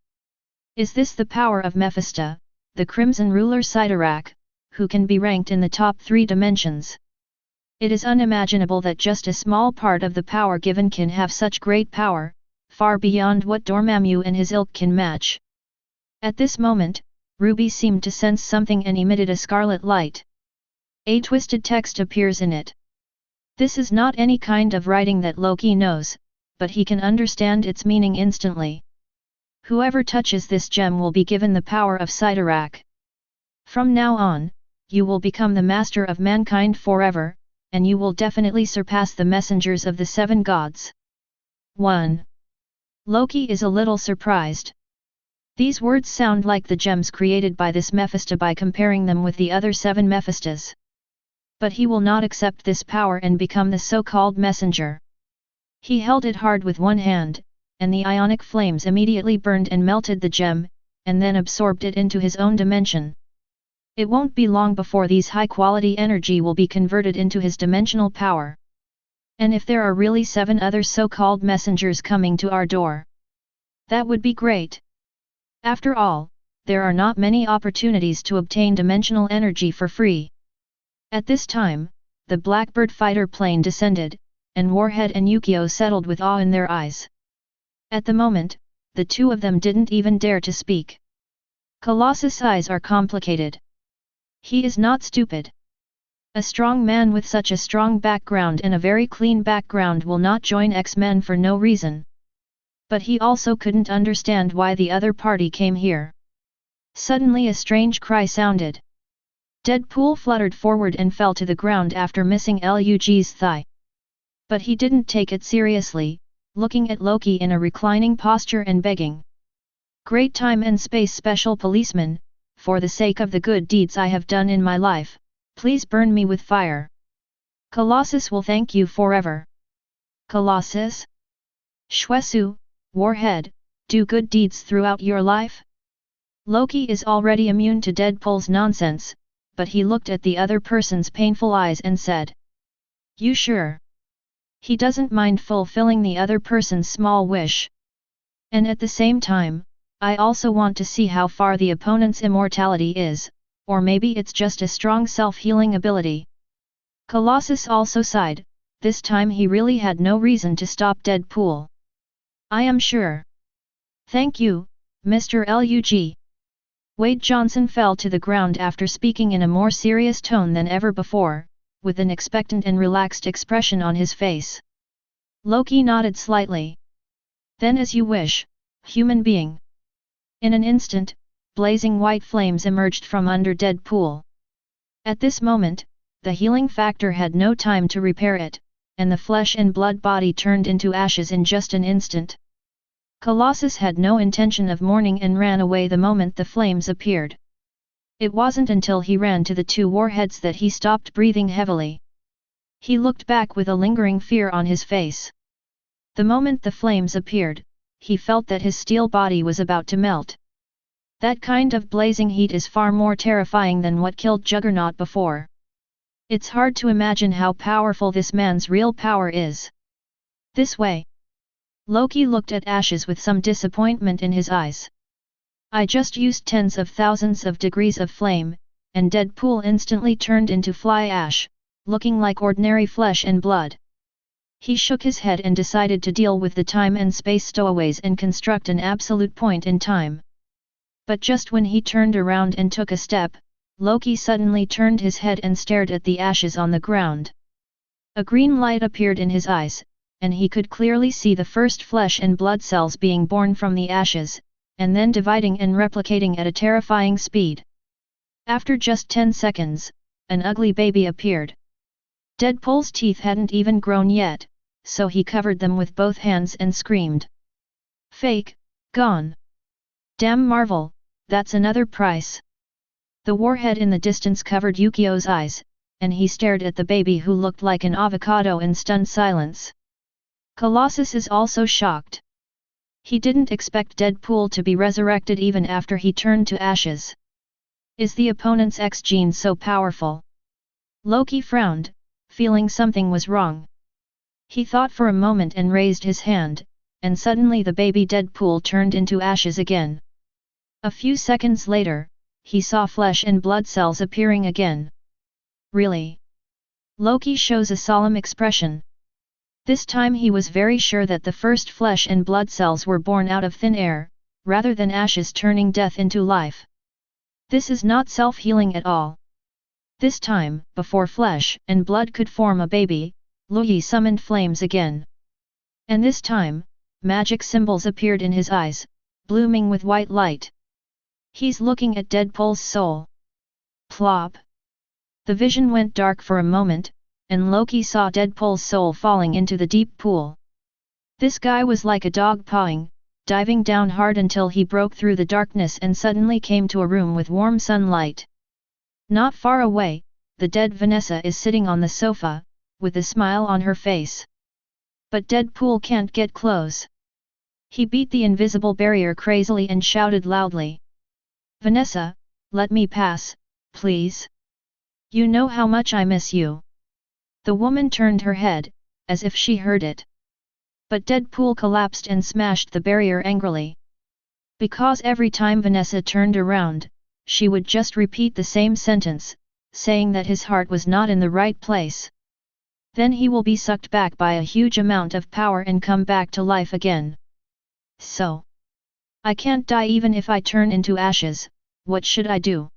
Speaker 1: Is this the power of Mephisto, the Crimson Ruler Sidorak, who can be ranked in the top 3 dimensions? It is unimaginable that just a small part of the power given can have such great power, far beyond what Dormammu and his ilk can match. At this moment, Ruby seemed to sense something and emitted a scarlet light. A twisted text appears in it. This is not any kind of writing that Loki knows, but he can understand its meaning instantly. Whoever touches this gem will be given the power of Sidorak. From now on, you will become the master of mankind forever, and you will definitely surpass the messengers of the 7 gods. 1. Loki is a little surprised. These words sound like the gems created by this Mephisto by comparing them with the other 7 Mephistos. But he will not accept this power and become the so-called messenger. He held it hard with one hand, and the ionic flames immediately burned and melted the gem, and then absorbed it into his own dimension. It won't be long before these high-quality energy will be converted into his dimensional power. And if there are really 7 other so-called messengers coming to our door, that would be great. After all, there are not many opportunities to obtain dimensional energy for free. At this time, the Blackbird fighter plane descended, and Warhead and Yukio settled with awe in their eyes. At the moment, the two of them didn't even dare to speak. Colossus' eyes are complicated. He is not stupid. A strong man with such a strong background and a very clean background will not join X-Men for no reason. But he also couldn't understand why the other party came here. Suddenly a strange cry sounded. Deadpool fluttered forward and fell to the ground after missing Lug's thigh. But he didn't take it seriously, looking at Loki in a reclining posture and begging. Great time and space special policeman, for the sake of the good deeds I have done in my life, please burn me with fire. Colossus will thank you forever. Colossus? Shwesu, Warhead, do good deeds throughout your life? Loki is already immune to Deadpool's nonsense, but he looked at the other person's painful eyes and said, "You sure?" He doesn't mind fulfilling the other person's small wish. And at the same time, I also want to see how far the opponent's immortality is, or maybe it's just a strong self-healing ability. Colossus also sighed, this time he really had no reason to stop Deadpool. I am sure. Thank you, Mr. Lug. Wade Johnson fell to the ground after speaking in a more serious tone than ever before, with an expectant and relaxed expression on his face. Loki nodded slightly. Then as you wish, human being. In an instant, blazing white flames emerged from under Deadpool. At this moment, the healing factor had no time to repair it, and the flesh and blood body turned into ashes in just an instant. Colossus had no intention of mourning and ran away the moment the flames appeared. It wasn't until he ran to the 2 warheads that he stopped breathing heavily. He looked back with a lingering fear on his face. The moment the flames appeared, he felt that his steel body was about to melt. That kind of blazing heat is far more terrifying than what killed Juggernaut before. It's hard to imagine how powerful this man's real power is. This way. Loki looked at Ashes with some disappointment in his eyes. I just used tens of thousands of degrees of flame, and Deadpool instantly turned into fly ash, looking like ordinary flesh and blood. He shook his head and decided to deal with the time and space stowaways and construct an absolute point in time. But just when he turned around and took a step, Loki suddenly turned his head and stared at the ashes on the ground. A green light appeared in his eyes, and he could clearly see the first flesh and blood cells being born from the ashes, and then dividing and replicating at a terrifying speed. After just 10 seconds, an ugly baby appeared. Deadpool's teeth hadn't even grown yet, so he covered them with both hands and screamed. "Fake, gone. Damn Marvel, that's another price." The warhead in the distance covered Yukio's eyes, and he stared at the baby who looked like an avocado in stunned silence. Colossus is also shocked. He didn't expect Deadpool to be resurrected even after he turned to ashes. Is the opponent's X gene so powerful? Loki frowned, feeling something was wrong. He thought for a moment and raised his hand, and suddenly the baby Deadpool turned into ashes again. A few seconds later, he saw flesh and blood cells appearing again. Really? Loki shows a solemn expression. This time he was very sure that the first flesh and blood cells were born out of thin air, rather than ashes turning death into life. This is not self-healing at all. This time, before flesh and blood could form a baby, Loki summoned flames again. And this time, magic symbols appeared in his eyes, blooming with white light. He's looking at Deadpool's soul. Plop. The vision went dark for a moment, and Loki saw Deadpool's soul falling into the deep pool. This guy was like a dog pawing, diving down hard until he broke through the darkness and suddenly came to a room with warm sunlight. Not far away, the dead Vanessa is sitting on the sofa, with a smile on her face. But Deadpool can't get close. He beat the invisible barrier crazily and shouted loudly. "Vanessa, let me pass, please. You know how much I miss you." The woman turned her head, as if she heard it. But Deadpool collapsed and smashed the barrier angrily. Because every time Vanessa turned around, she would just repeat the same sentence, saying that his heart was not in the right place. Then he will be sucked back by a huge amount of power and come back to life again. So, I can't die even if I turn into ashes, what should I do?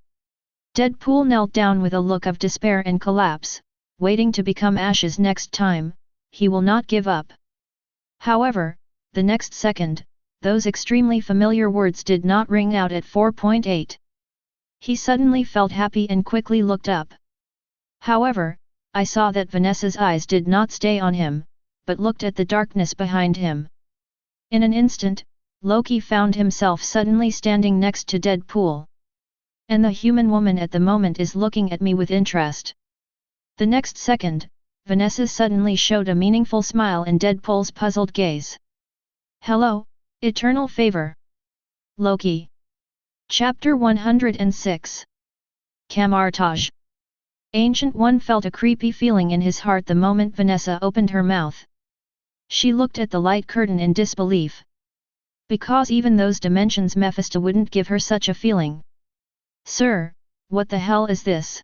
Speaker 1: Deadpool knelt down with a look of despair and collapse, waiting to become ashes next time. He will not give up. However, the next second, those extremely familiar words did not ring out at 4.8. He suddenly felt happy and quickly looked up. However, I saw that Vanessa's eyes did not stay on him, but looked at the darkness behind him. In an instant, Loki found himself suddenly standing next to Deadpool. And the human woman at the moment is looking at me with interest. The next second, Vanessa suddenly showed a meaningful smile in Deadpool's puzzled gaze. "Hello, eternal favor." Loki. Chapter 106. Camartage. Ancient One felt a creepy feeling in his heart the moment Vanessa opened her mouth. She looked at the light curtain in disbelief. Because even those dimensions Mephisto wouldn't give her such a feeling. "Sir, what the hell is this?"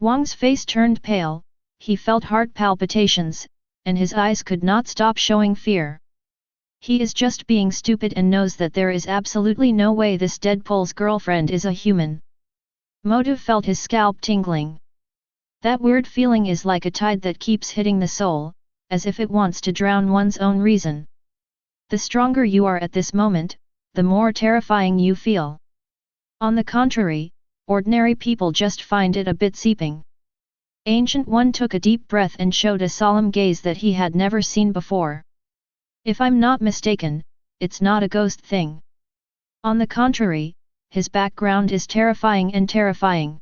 Speaker 1: Wang's face turned pale, he felt heart palpitations, and his eyes could not stop showing fear. He is just being stupid and knows that there is absolutely no way this Deadpool's girlfriend is a human. Motive felt his scalp tingling. That weird feeling is like a tide that keeps hitting the soul, as if it wants to drown one's own reason. The stronger you are at this moment, the more terrifying you feel. On the contrary, ordinary people just find it a bit seeping. Ancient One took a deep breath and showed a solemn gaze that he had never seen before. "If I'm not mistaken, it's not a ghost thing. On the contrary, his background is terrifying and terrifying."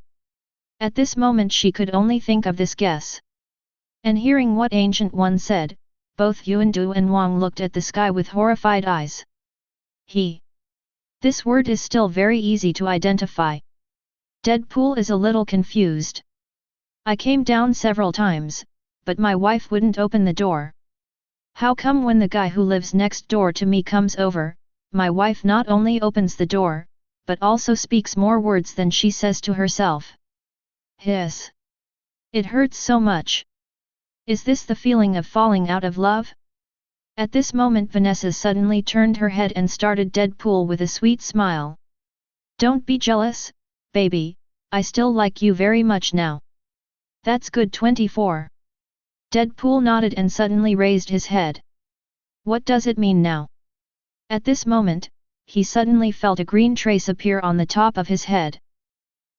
Speaker 1: At this moment she could only think of this guess. And hearing what Ancient One said, both Yuandu and Wang looked at the sky with horrified eyes. He This word is still very easy to identify. Deadpool is a little confused. I came down several times, but my wife wouldn't open the door. How come when the guy who lives next door to me comes over, my wife not only opens the door, but also speaks more words than she says to herself? Hiss. It hurts so much. Is this the feeling of falling out of love? At this moment Vanessa suddenly turned her head and started Deadpool with a sweet smile. Don't be jealous, baby, I still like you very much now. That's good. 24. Deadpool nodded and suddenly raised his head. What does it mean now? At this moment, he suddenly felt a green trace appear on the top of his head.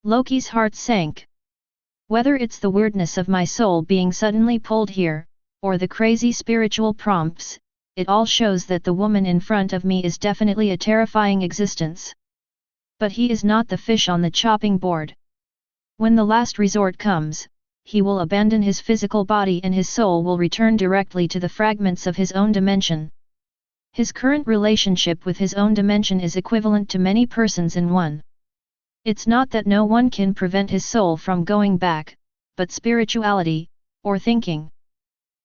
Speaker 1: Loki's heart sank. Whether it's the weirdness of my soul being suddenly pulled here, or the crazy spiritual prompts, it all shows that the woman in front of me is definitely a terrifying existence. But he is not the fish on the chopping board. When the last resort comes, he will abandon his physical body and his soul will return directly to the fragments of his own dimension. His current relationship with his own dimension is equivalent to many persons in one. It's not that no one can prevent his soul from going back, but spirituality, or thinking.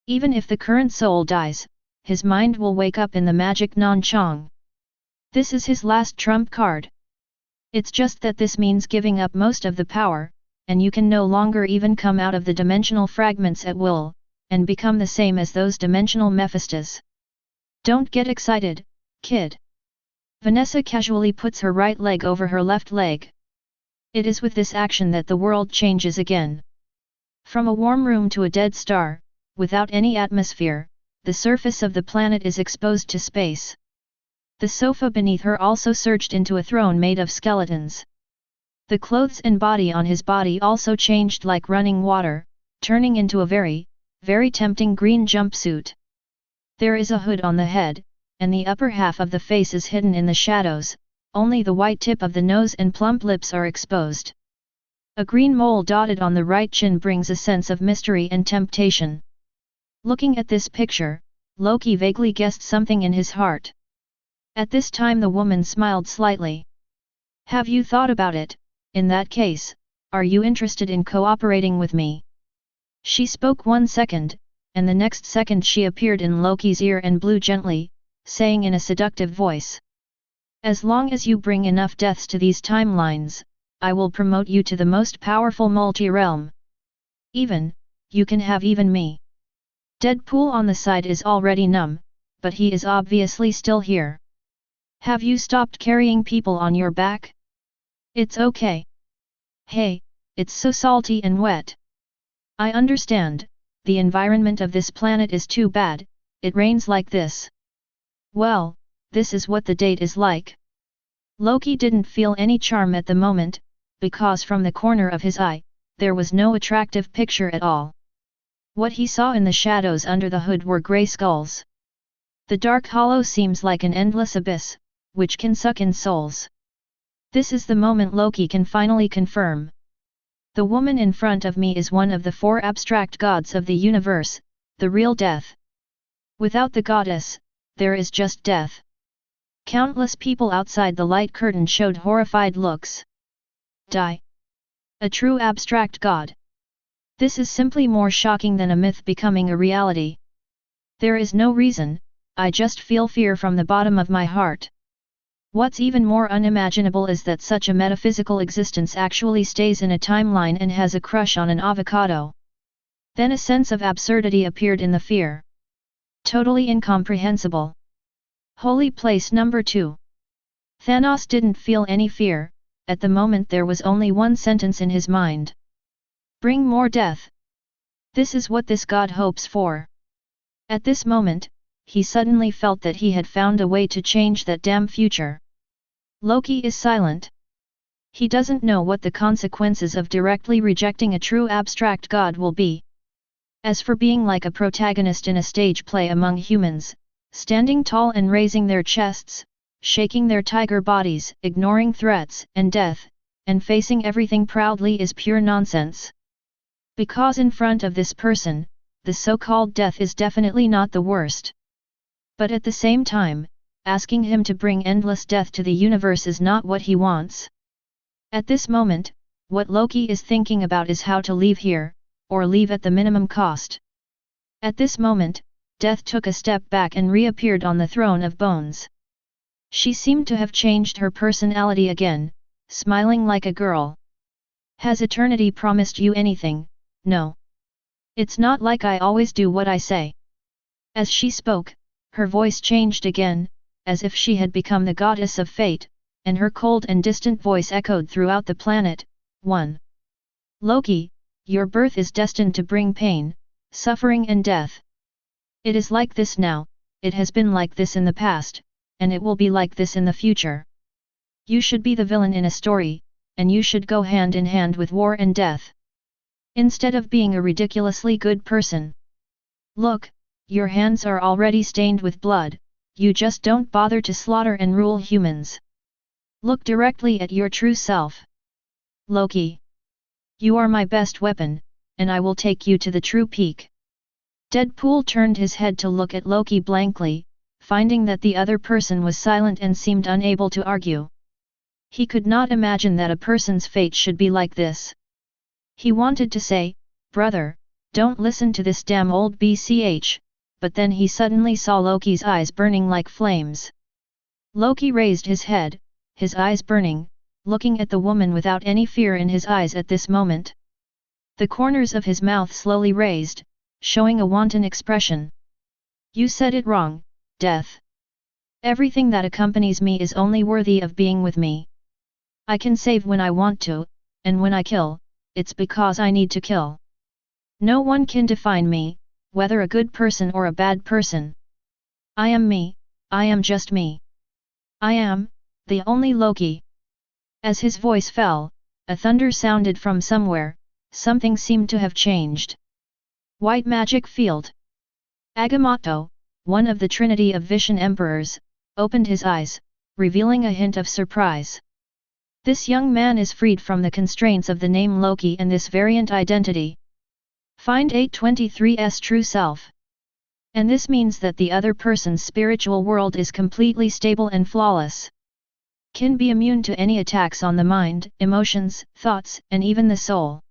Speaker 1: Even if the current soul dies, his mind will wake up in the magic non-chong. This is his last trump card. It's just that this means giving up most of the power, and you can no longer even come out of the dimensional fragments at will, and become the same as those dimensional Mephistos. Don't get excited, kid. Vanessa casually puts her right leg over her left leg. It is with this action that the world changes again. From a warm room to a dead star, without any atmosphere, the surface of the planet is exposed to space. The sofa beneath her also surged into a throne made of skeletons. The clothes and body on his body also changed like running water, turning into a very, very tempting green jumpsuit. There is a hood on the head, and the upper half of the face is hidden in the shadows, only the white tip of the nose and plump lips are exposed. A green mole dotted on the right chin brings a sense of mystery and temptation. Looking at this picture, Loki vaguely guessed something in his heart. At this time the woman smiled slightly. Have you thought about it? In that case, are you interested in cooperating with me? She spoke 1 second, and the next second she appeared in Loki's ear and blew gently, saying in a seductive voice. As long as you bring enough deaths to these timelines, I will promote you to the most powerful multi-realm. You can have even me. Deadpool on the side is already numb, but he is obviously still here. Have you stopped carrying people on your back? It's okay. Hey, it's so salty and wet. I understand, the environment of this planet is too bad, it rains like this. Well, this is what the date is like. Loki didn't feel any charm at the moment, because from the corner of his eye, there was no attractive picture at all. What he saw in the shadows under the hood were grey skulls. The dark hollow seems like an endless abyss, which can suck in souls. This is the moment Loki can finally confirm. The woman in front of me is one of the 4 abstract gods of the universe, the real death. Without the goddess, there is just death. Countless people outside the light curtain showed horrified looks. Die. A true abstract god. This is simply more shocking than a myth becoming a reality. There is no reason, I just feel fear from the bottom of my heart. What's even more unimaginable is that such a metaphysical existence actually stays in a timeline and has a crush on an avocado. Then a sense of absurdity appeared in the fear. Totally incomprehensible. Holy place number 2. Thanos didn't feel any fear, at the moment there was only one sentence in his mind. Bring more death. This is what this god hopes for. At this moment, he suddenly felt that he had found a way to change that damn future. Loki is silent. He doesn't know what the consequences of directly rejecting a true abstract god will be. As for being like a protagonist in a stage play among humans, standing tall and raising their chests, shaking their tiger bodies, ignoring threats and death, and facing everything proudly is pure nonsense. Because in front of this person, the so-called death is definitely not the worst. But at the same time, asking him to bring endless death to the universe is not what he wants. At this moment, what Loki is thinking about is how to leave here, or leave at the minimum cost. At this moment, Death took a step back and reappeared on the throne of bones. She seemed to have changed her personality again, smiling like a girl. Has eternity promised you anything? No. It's not like I always do what I say. As she spoke, her voice changed again, as if she had become the goddess of fate, and her cold and distant voice echoed throughout the planet. 1. Loki, your birth is destined to bring pain, suffering and death. It is like this now, it has been like this in the past, and it will be like this in the future. You should be the villain in a story, and you should go hand in hand with war and death. Instead of being a ridiculously good person. Look, your hands are already stained with blood, you just don't bother to slaughter and rule humans. Look directly at your true self. Loki. You are my best weapon, and I will take you to the true peak. Deadpool turned his head to look at Loki blankly, finding that the other person was silent and seemed unable to argue. He could not imagine that a person's fate should be like this. He wanted to say, brother, don't listen to this damn old BCH, but then he suddenly saw Loki's eyes burning like flames. Loki raised his head, his eyes burning, looking at the woman without any fear in his eyes at this moment. The corners of his mouth slowly raised, showing a wanton expression. You said it wrong, Death. Everything that accompanies me is only worthy of being with me. I can save when I want to, and when I kill, it's because I need to kill. No one can define me, whether a good person or a bad person. I am me, I am just me. I am, the only Loki. As his voice fell, a thunder sounded from somewhere, something seemed to have changed. White magic field. Agamotto, one of the Trinity of Vision Emperors, opened his eyes, revealing a hint of surprise. This young man is freed from the constraints of the name Loki and this variant identity. Find 823's true self. And this means that the other person's spiritual world is completely stable and flawless. Can be immune to any attacks on the mind, emotions, thoughts, and even the soul.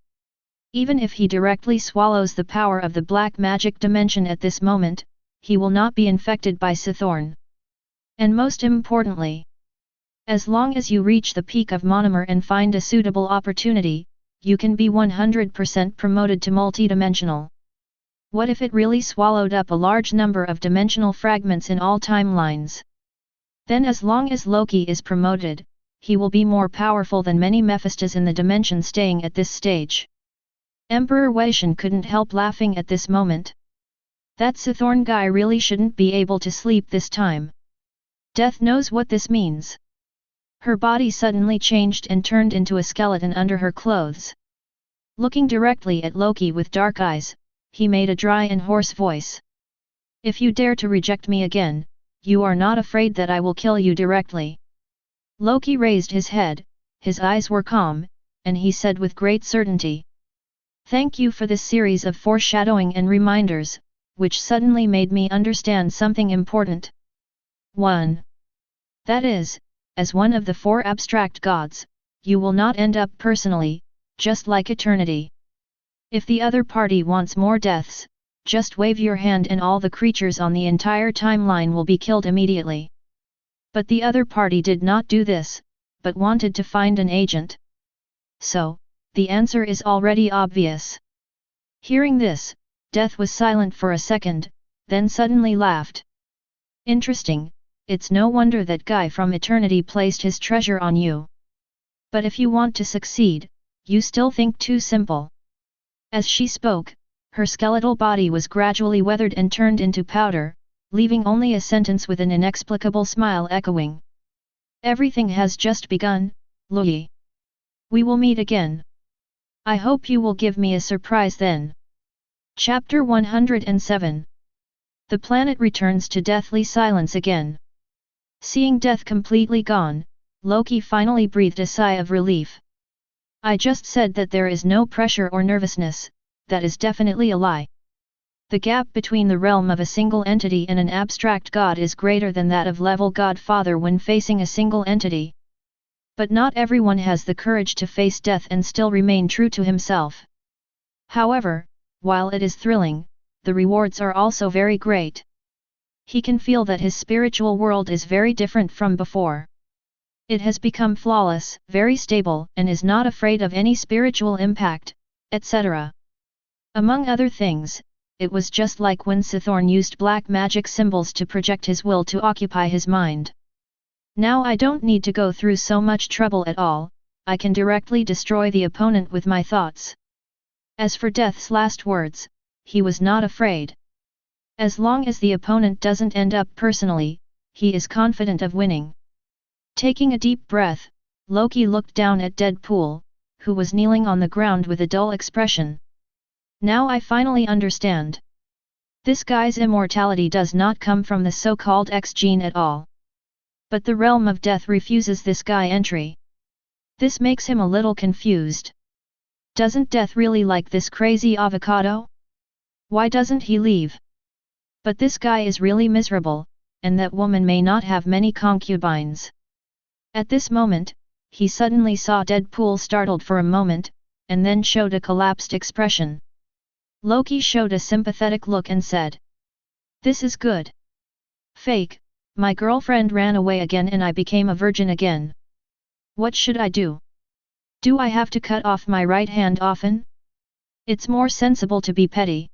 Speaker 1: Even if he directly swallows the power of the black magic dimension at this moment, he will not be infected by Sithorn. And most importantly, as long as you reach the peak of monomer and find a suitable opportunity, you can be 100% promoted to multidimensional. What if it really swallowed up a large number of dimensional fragments in all timelines? Then as long as Loki is promoted, he will be more powerful than many Mephistos in the dimension staying at this stage. Emperor Weishan couldn't help laughing at this moment. That Sithorn guy really shouldn't be able to sleep this time. Death knows what this means. Her body suddenly changed and turned into a skeleton under her clothes. Looking directly at Loki with dark eyes, he made a dry and hoarse voice. If you dare to reject me again, you are not afraid that I will kill you directly. Loki raised his head, his eyes were calm, and he said with great certainty. Thank you for this series of foreshadowing and reminders, which suddenly made me understand something important. 1. That is, as one of the four abstract gods, you will not end up personally, just like eternity. If the other party wants more deaths, just wave your hand and all the creatures on the entire timeline will be killed immediately. But the other party did not do this, but wanted to find an agent. So, the answer is already obvious. Hearing this, Death was silent for a second, then suddenly laughed. Interesting. It's no wonder that guy from eternity placed his treasure on you. But if you want to succeed, you still think too simple. As she spoke, her skeletal body was gradually weathered and turned into powder, leaving only a sentence with an inexplicable smile echoing. Everything has just begun, Loki. We will meet again. I hope you will give me a surprise then. Chapter 107. The planet returns to deathly silence again. Seeing Death completely gone, Loki finally breathed a sigh of relief. I just said that there is no pressure or nervousness, that is definitely a lie. The gap between the realm of a single entity and an abstract god is greater than that of level Godfather when facing a single entity. But not everyone has the courage to face death and still remain true to himself. However, while it is thrilling, the rewards are also very great. He can feel that his spiritual world is very different from before. It has become flawless, very stable, and is not afraid of any spiritual impact, etc. Among other things, it was just like when Sithorn used black magic symbols to project his will to occupy his mind. Now I don't need to go through so much trouble at all, I can directly destroy the opponent with my thoughts. As for Death's last words, he was not afraid. As long as the opponent doesn't end up personally, he is confident of winning. Taking a deep breath, Loki looked down at Deadpool, who was kneeling on the ground with a dull expression. Now I finally understand. This guy's immortality does not come from the so-called X gene at all. But the realm of death refuses this guy entry. This makes him a little confused. Doesn't death really like this crazy avocado? Why doesn't he leave? But this guy is really miserable, and that woman may not have many concubines. At this moment, he suddenly saw Deadpool startled for a moment, and then showed a collapsed expression. Loki showed a sympathetic look and said, "This is good. Fake, my girlfriend ran away again and I became a virgin again. What should I do? Do I have to cut off my right hand often? It's more sensible to be petty."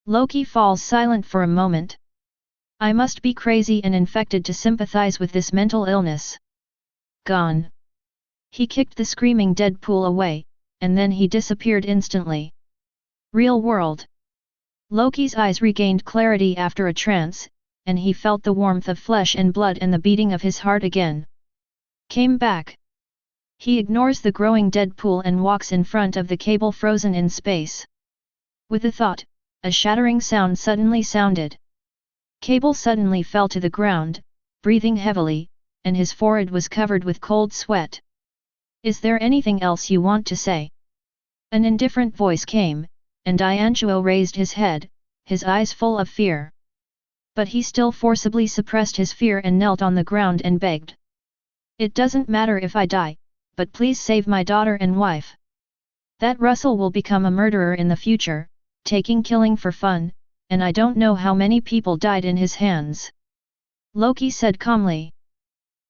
Speaker 1: Loki falls silent for a moment. I must be crazy and infected to sympathize with this mental illness. Gone. He kicked the screaming Deadpool away, and then he disappeared instantly. Real world. Loki's eyes regained clarity after a trance, and he felt the warmth of flesh and blood and the beating of his heart again. Came back. He ignores the growing Deadpool and walks in front of the cable frozen in space. With a thought, a shattering sound suddenly sounded. Cable suddenly fell to the ground, breathing heavily, and his forehead was covered with cold sweat. "Is there anything else you want to say?" An indifferent voice came, and Dianchuo raised his head, his eyes full of fear. But he still forcibly suppressed his fear and knelt on the ground and begged. "It doesn't matter if I die, but please save my daughter and wife. That Russell will become a murderer in the future, taking killing for fun, and I don't know how many people died in his hands." Loki said calmly.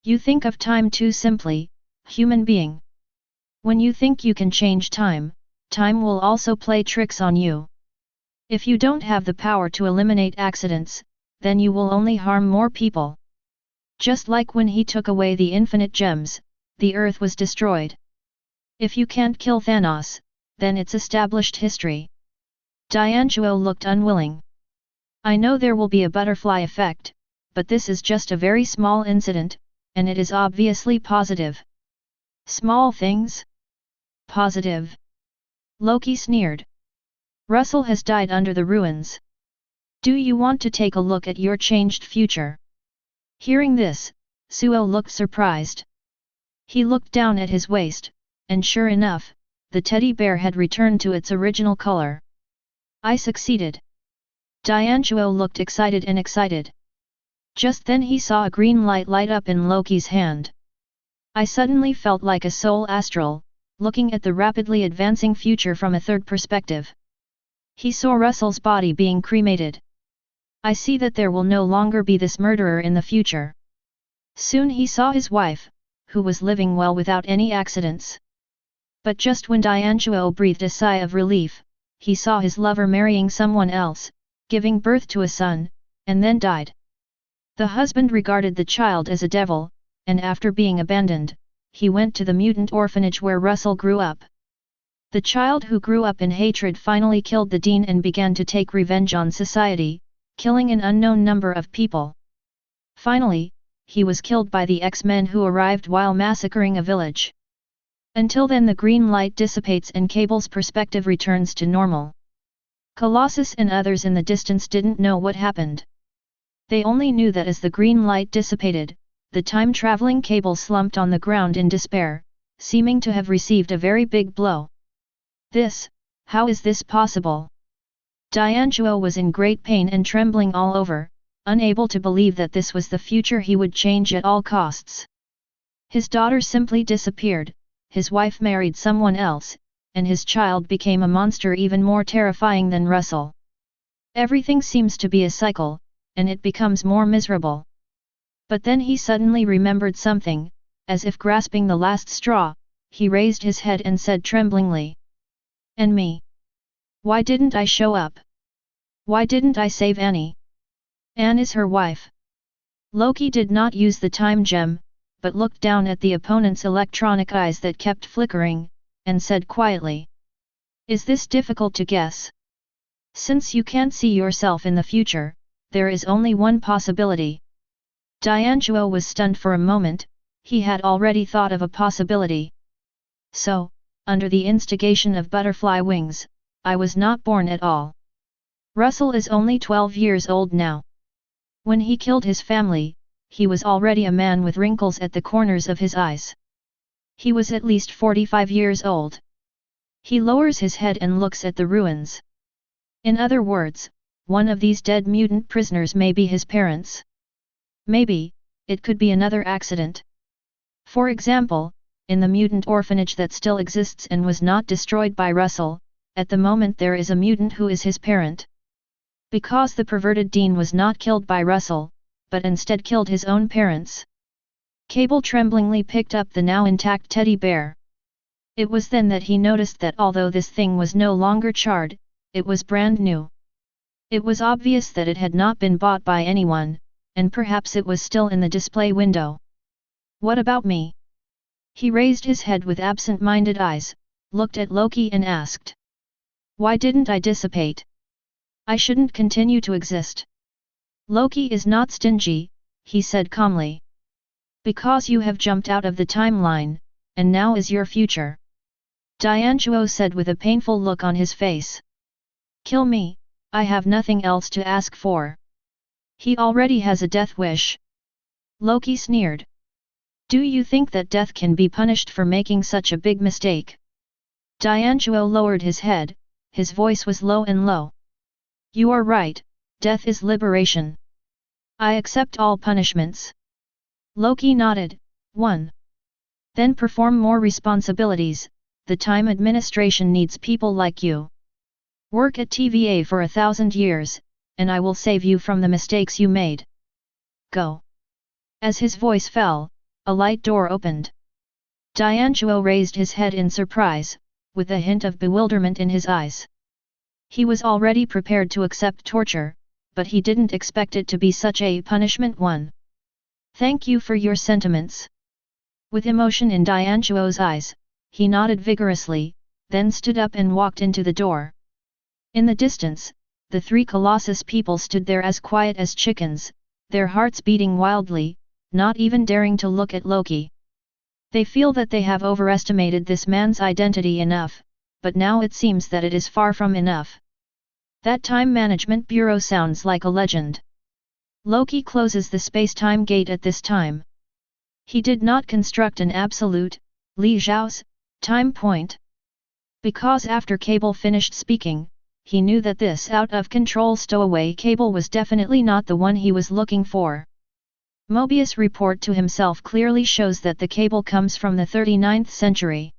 Speaker 1: "You think of time too simply, human being. When you think you can change time, time will also play tricks on you. If you don't have the power to eliminate accidents, then you will only harm more people. Just like when he took away the infinite gems, the earth was destroyed. If you can't kill Thanos, then it's established history." Dianchuo looked unwilling. "I know there will be a butterfly effect, but this is just a very small incident, and it is obviously positive." "Small things? Positive?" Loki sneered. "Russell has died under the ruins. Do you want to take a look at your changed future?" Hearing this, Suo looked surprised. He looked down at his waist, and sure enough, the teddy bear had returned to its original color. "I succeeded." Dianchuo looked excited. Just then he saw a green light up in Loki's hand. "I suddenly felt like a soul astral, looking at the rapidly advancing future from a third perspective. He saw Russell's body being cremated. I see that there will no longer be this murderer in the future." Soon he saw his wife, who was living well without any accidents. But just when Dianchuo breathed a sigh of relief, he saw his lover marrying someone else, giving birth to a son, and then died. The husband regarded the child as a devil, and after being abandoned, he went to the mutant orphanage where Russell grew up. The child who grew up in hatred finally killed the dean and began to take revenge on society, killing an unknown number of people. Finally, he was killed by the X-Men who arrived while massacring a village. Until then the green light dissipates and Cable's perspective returns to normal. Colossus and others in the distance didn't know what happened. They only knew that as the green light dissipated, the time-traveling Cable slumped on the ground in despair, seeming to have received a very big blow. "How is this possible?" Dianjuo was in great pain and trembling all over, unable to believe that this was the future he would change at all costs. His daughter simply disappeared, his wife married someone else, and his child became a monster even more terrifying than Russell. Everything seems to be a cycle, and it becomes more miserable. But then he suddenly remembered something, as if grasping the last straw, he raised his head and said tremblingly. And me? Why didn't I show up? Why didn't I save Annie? Anne is her wife. Loki did not use the time gem, but looked down at the opponent's electronic eyes that kept flickering, and said quietly. Is this difficult to guess? Since you can't see yourself in the future, there is only one possibility. Dianjuo was stunned for a moment, he had already thought of a possibility. So, under the instigation of butterfly wings, I was not born at all. Russell is only 12 years old now. When he killed his family, he was already a man with wrinkles at the corners of his eyes. He was at least 45 years old. He lowers his head and looks at the ruins. In other words, one of these dead mutant prisoners may be his parents. Maybe, it could be another accident. For example, in the mutant orphanage that still exists and was not destroyed by Russell, at the moment there is a mutant who is his parent. Because the perverted Dean was not killed by Russell, but instead killed his own parents. Cable tremblingly picked up the now intact teddy bear. It was then that he noticed that although this thing was no longer charred, it was brand new. It was obvious that it had not been bought by anyone, and perhaps it was still in the display window. What about me? He raised his head with absent-minded eyes, looked at Loki and asked. Why didn't I dissipate? I shouldn't continue to exist. Loki is not stingy, he said calmly. Because you have jumped out of the timeline, and now is your future. Dianjuo said with a painful look on his face. Kill me, I have nothing else to ask for. He already has a death wish. Loki sneered. Do you think that death can be punished for making such a big mistake? Dianjuo lowered his head, his voice was low and low. You are right, death is liberation. I accept all punishments. Loki nodded. 1. Then perform more responsibilities, the time administration needs people like you. Work at TVA for 1,000 years, and I will save you from the mistakes you made. Go. As his voice fell, a light door opened. Dianjuo raised his head in surprise, with a hint of bewilderment in his eyes. He was already prepared to accept torture, but he didn't expect it to be such a punishment one. Thank you for your sentiments. With emotion in Dianjuo's eyes, he nodded vigorously, then stood up and walked into the door. In the distance, the three Colossus people stood there as quiet as chickens, their hearts beating wildly, not even daring to look at Loki. They feel that they have overestimated this man's identity enough, but now it seems that it is far from enough. That time management bureau sounds like a legend. Loki closes the space-time gate at this time. He did not construct an absolute, Li Zhao's, time point. Because after Cable finished speaking, he knew that this out-of-control stowaway Cable was definitely not the one he was looking for. Mobius' report to himself clearly shows that the Cable comes from the 39th century.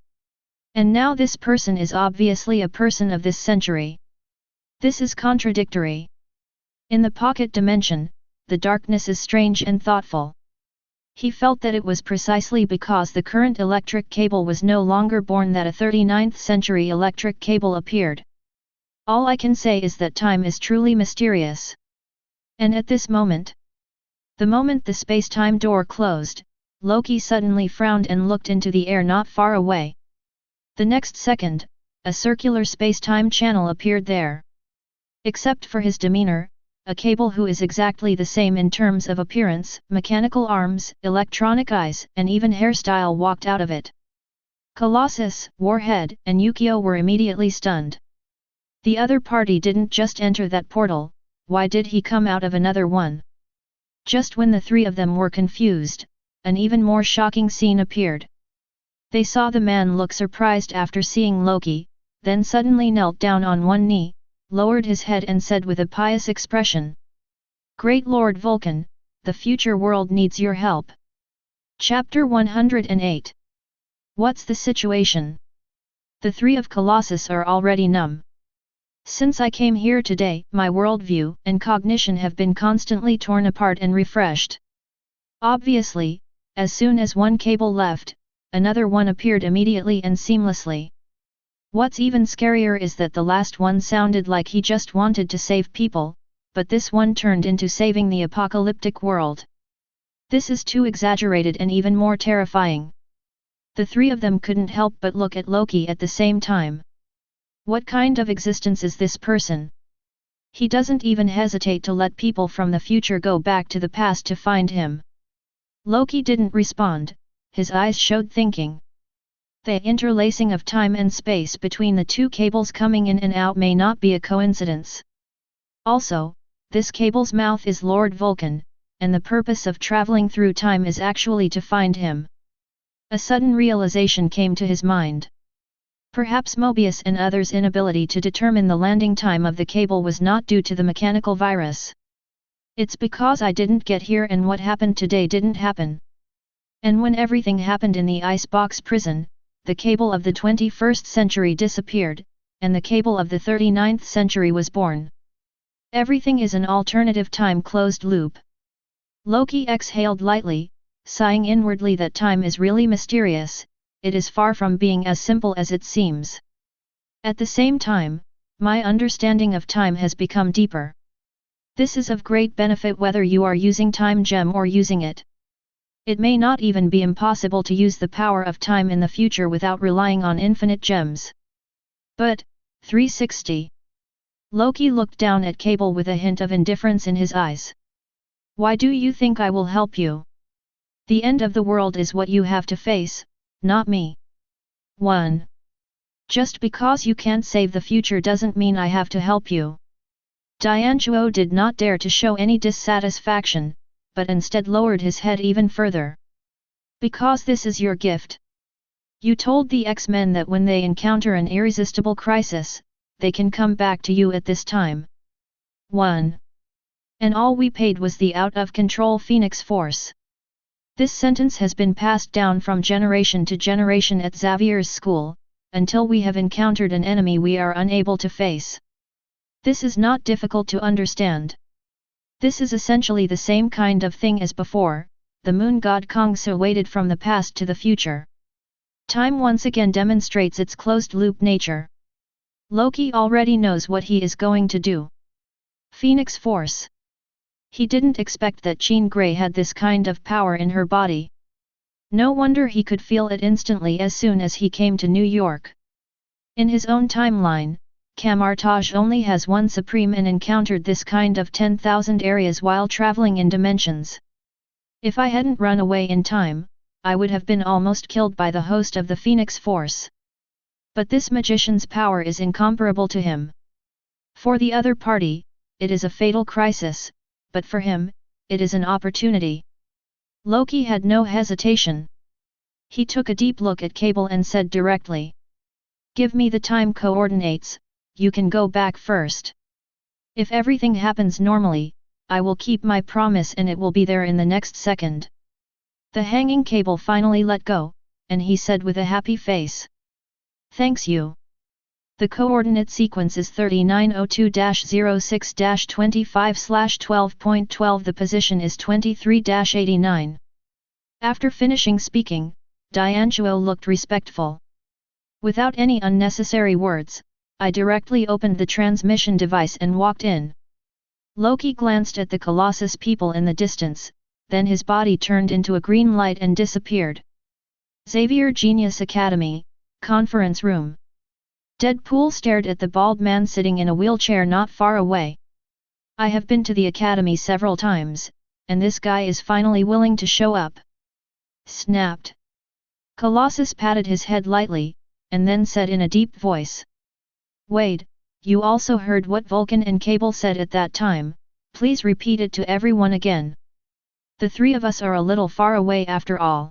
Speaker 1: And now this person is obviously a person of this century. This is contradictory. In the pocket dimension, the darkness is strange and thoughtful. He felt that it was precisely because the current electric cable was no longer born that a 39th century electric cable appeared. All I can say is that time is truly mysterious. And at this moment, the moment the space-time door closed, Loki suddenly frowned and looked into the air not far away. The next second, a circular space-time channel appeared there. Except for his demeanor, a Cable who is exactly the same in terms of appearance, mechanical arms, electronic eyes, and even hairstyle walked out of it. Colossus, Warhead, and Yukio were immediately stunned. The other party didn't just enter that portal, why did he come out of another one? Just when the three of them were confused, an even more shocking scene appeared. They saw the man look surprised after seeing Loki, then suddenly knelt down on one knee, lowered his head and said with a pious expression. Great Lord Vulcan, the future world needs your help. Chapter 108. What's the situation? The three of Colossus are already numb. Since I came here today, my worldview and cognition have been constantly torn apart and refreshed. Obviously, as soon as one cable left, another one appeared immediately and seamlessly. What's even scarier is that the last one sounded like he just wanted to save people, but this one turned into saving the apocalyptic world. This is too exaggerated and even more terrifying. The three of them couldn't help but look at Loki at the same time. What kind of existence is this person? He doesn't even hesitate to let people from the future go back to the past to find him. Loki didn't respond, his eyes showed thinking. The interlacing of time and space between the two cables coming in and out may not be a coincidence. Also, this cable's mouth is Lord Vulcan, and the purpose of traveling through time is actually to find him. A sudden realization came to his mind. Perhaps Mobius and others' inability to determine the landing time of the cable was not due to the mechanical virus. It's because I didn't get here and what happened today didn't happen. And when everything happened in the icebox prison, the cable of the 21st century disappeared, and the cable of the 39th century was born. Everything is an alternative time closed loop. Loki exhaled lightly, sighing inwardly that time is really mysterious, it is far from being as simple as it seems. At the same time, my understanding of time has become deeper. This is of great benefit whether you are using time gem or using it. It may not even be impossible to use the power of time in the future without relying on infinite gems. But, 360. Loki looked down at Cable with a hint of indifference in his eyes. Why do you think I will help you? The end of the world is what you have to face, not me. 1. Just because you can't save the future doesn't mean I have to help you. Dianchuo did not dare to show any dissatisfaction, but instead lowered his head even further. Because this is your gift. You told the X-Men that when they encounter an irresistible crisis, they can come back to you at this time. 1. And all we paid was the out-of-control Phoenix Force. This sentence has been passed down from generation to generation at Xavier's school, until we have encountered an enemy we are unable to face. This is not difficult to understand. This is essentially the same kind of thing as before, the moon god Kongsu waited from the past to the future. Time once again demonstrates its closed-loop nature. Loki already knows what he is going to do. Phoenix Force. He didn't expect that Jean Grey had this kind of power in her body. No wonder he could feel it instantly as soon as he came to New York. In his own timeline, Camartage only has one Supreme and encountered this kind of 10,000 areas while traveling in dimensions. If I hadn't run away in time, I would have been almost killed by the host of the Phoenix Force. But this magician's power is incomparable to him. For the other party, it is a fatal crisis, but for him, it is an opportunity. Loki had no hesitation. He took a deep look at Cable and said directly. Give me the time coordinates. You can go back first. If everything happens normally, I will keep my promise and it will be there in the next second. The hanging cable finally let go, and he said with a happy face. Thanks you. The coordinate sequence is 3902-06-25/12.12. The position is 23-89. After finishing speaking, Dianchuo looked respectful. Without any unnecessary words, I directly opened the transmission device and walked in. Loki glanced at the Colossus people in the distance, then his body turned into a green light and disappeared. Xavier Genius Academy, Conference Room. Deadpool stared at the bald man sitting in a wheelchair not far away. I have been to the academy several times, and this guy is finally willing to show up. Snapped. Colossus patted his head lightly, and then said in a deep voice. Wade, you also heard what Vulcan and Cable said at that time, please repeat it to everyone again. The three of us are a little far away after all.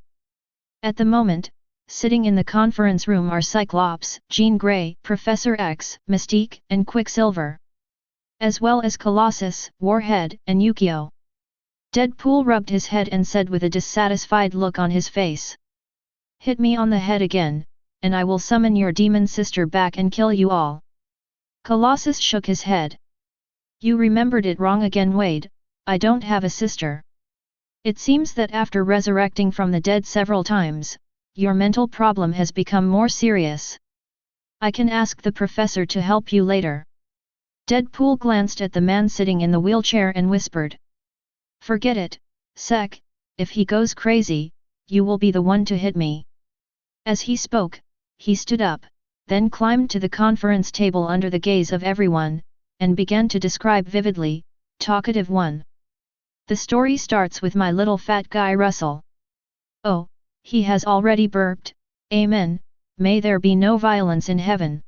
Speaker 1: At the moment, sitting in the conference room are Cyclops, Jean Grey, Professor X, Mystique, and Quicksilver. as well as Colossus, Warhead, and Yukio. Deadpool rubbed his head and said with a dissatisfied look on his face. Hit me on the head again, and I will summon your demon sister back and kill you all. Colossus shook his head. You remembered it wrong again, Wade, I don't have a sister. It seems that after resurrecting from the dead several times, your mental problem has become more serious. I can ask the professor to help you later. Deadpool glanced at the man sitting in the wheelchair and whispered. Forget it, Sec, if he goes crazy, you will be the one to hit me. As he spoke, he stood up, then climbed to the conference table under the gaze of everyone, and began to describe vividly, Talkative 1. The story starts with my little fat guy Russell. Oh, he has already burped, amen, may there be no violence in heaven.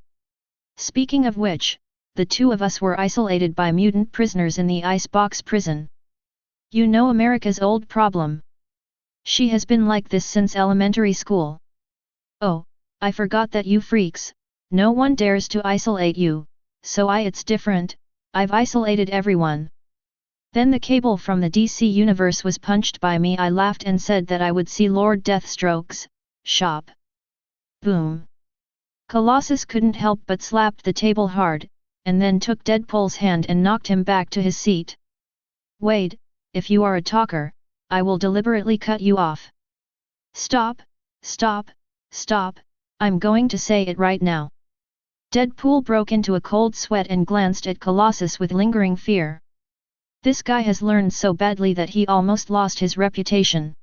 Speaker 1: Speaking of which, the two of us were isolated by mutant prisoners in the icebox prison. You know America's old problem. She has been like this since elementary school. Oh, I forgot that you freaks, no one dares to isolate you, so it's different, I've isolated everyone. Then the cable from the DC universe was punched by me. I laughed and said that I would see Lord Deathstroke's shop. Boom. Colossus couldn't help but slapped the table hard, and then took Deadpool's hand and knocked him back to his seat. Wade, if you are a talker, I will deliberately cut you off. Stop, stop, stop, I'm going to say it right now. Deadpool broke into a cold sweat and glanced at Colossus with lingering fear. This guy has learned so badly that he almost lost his reputation.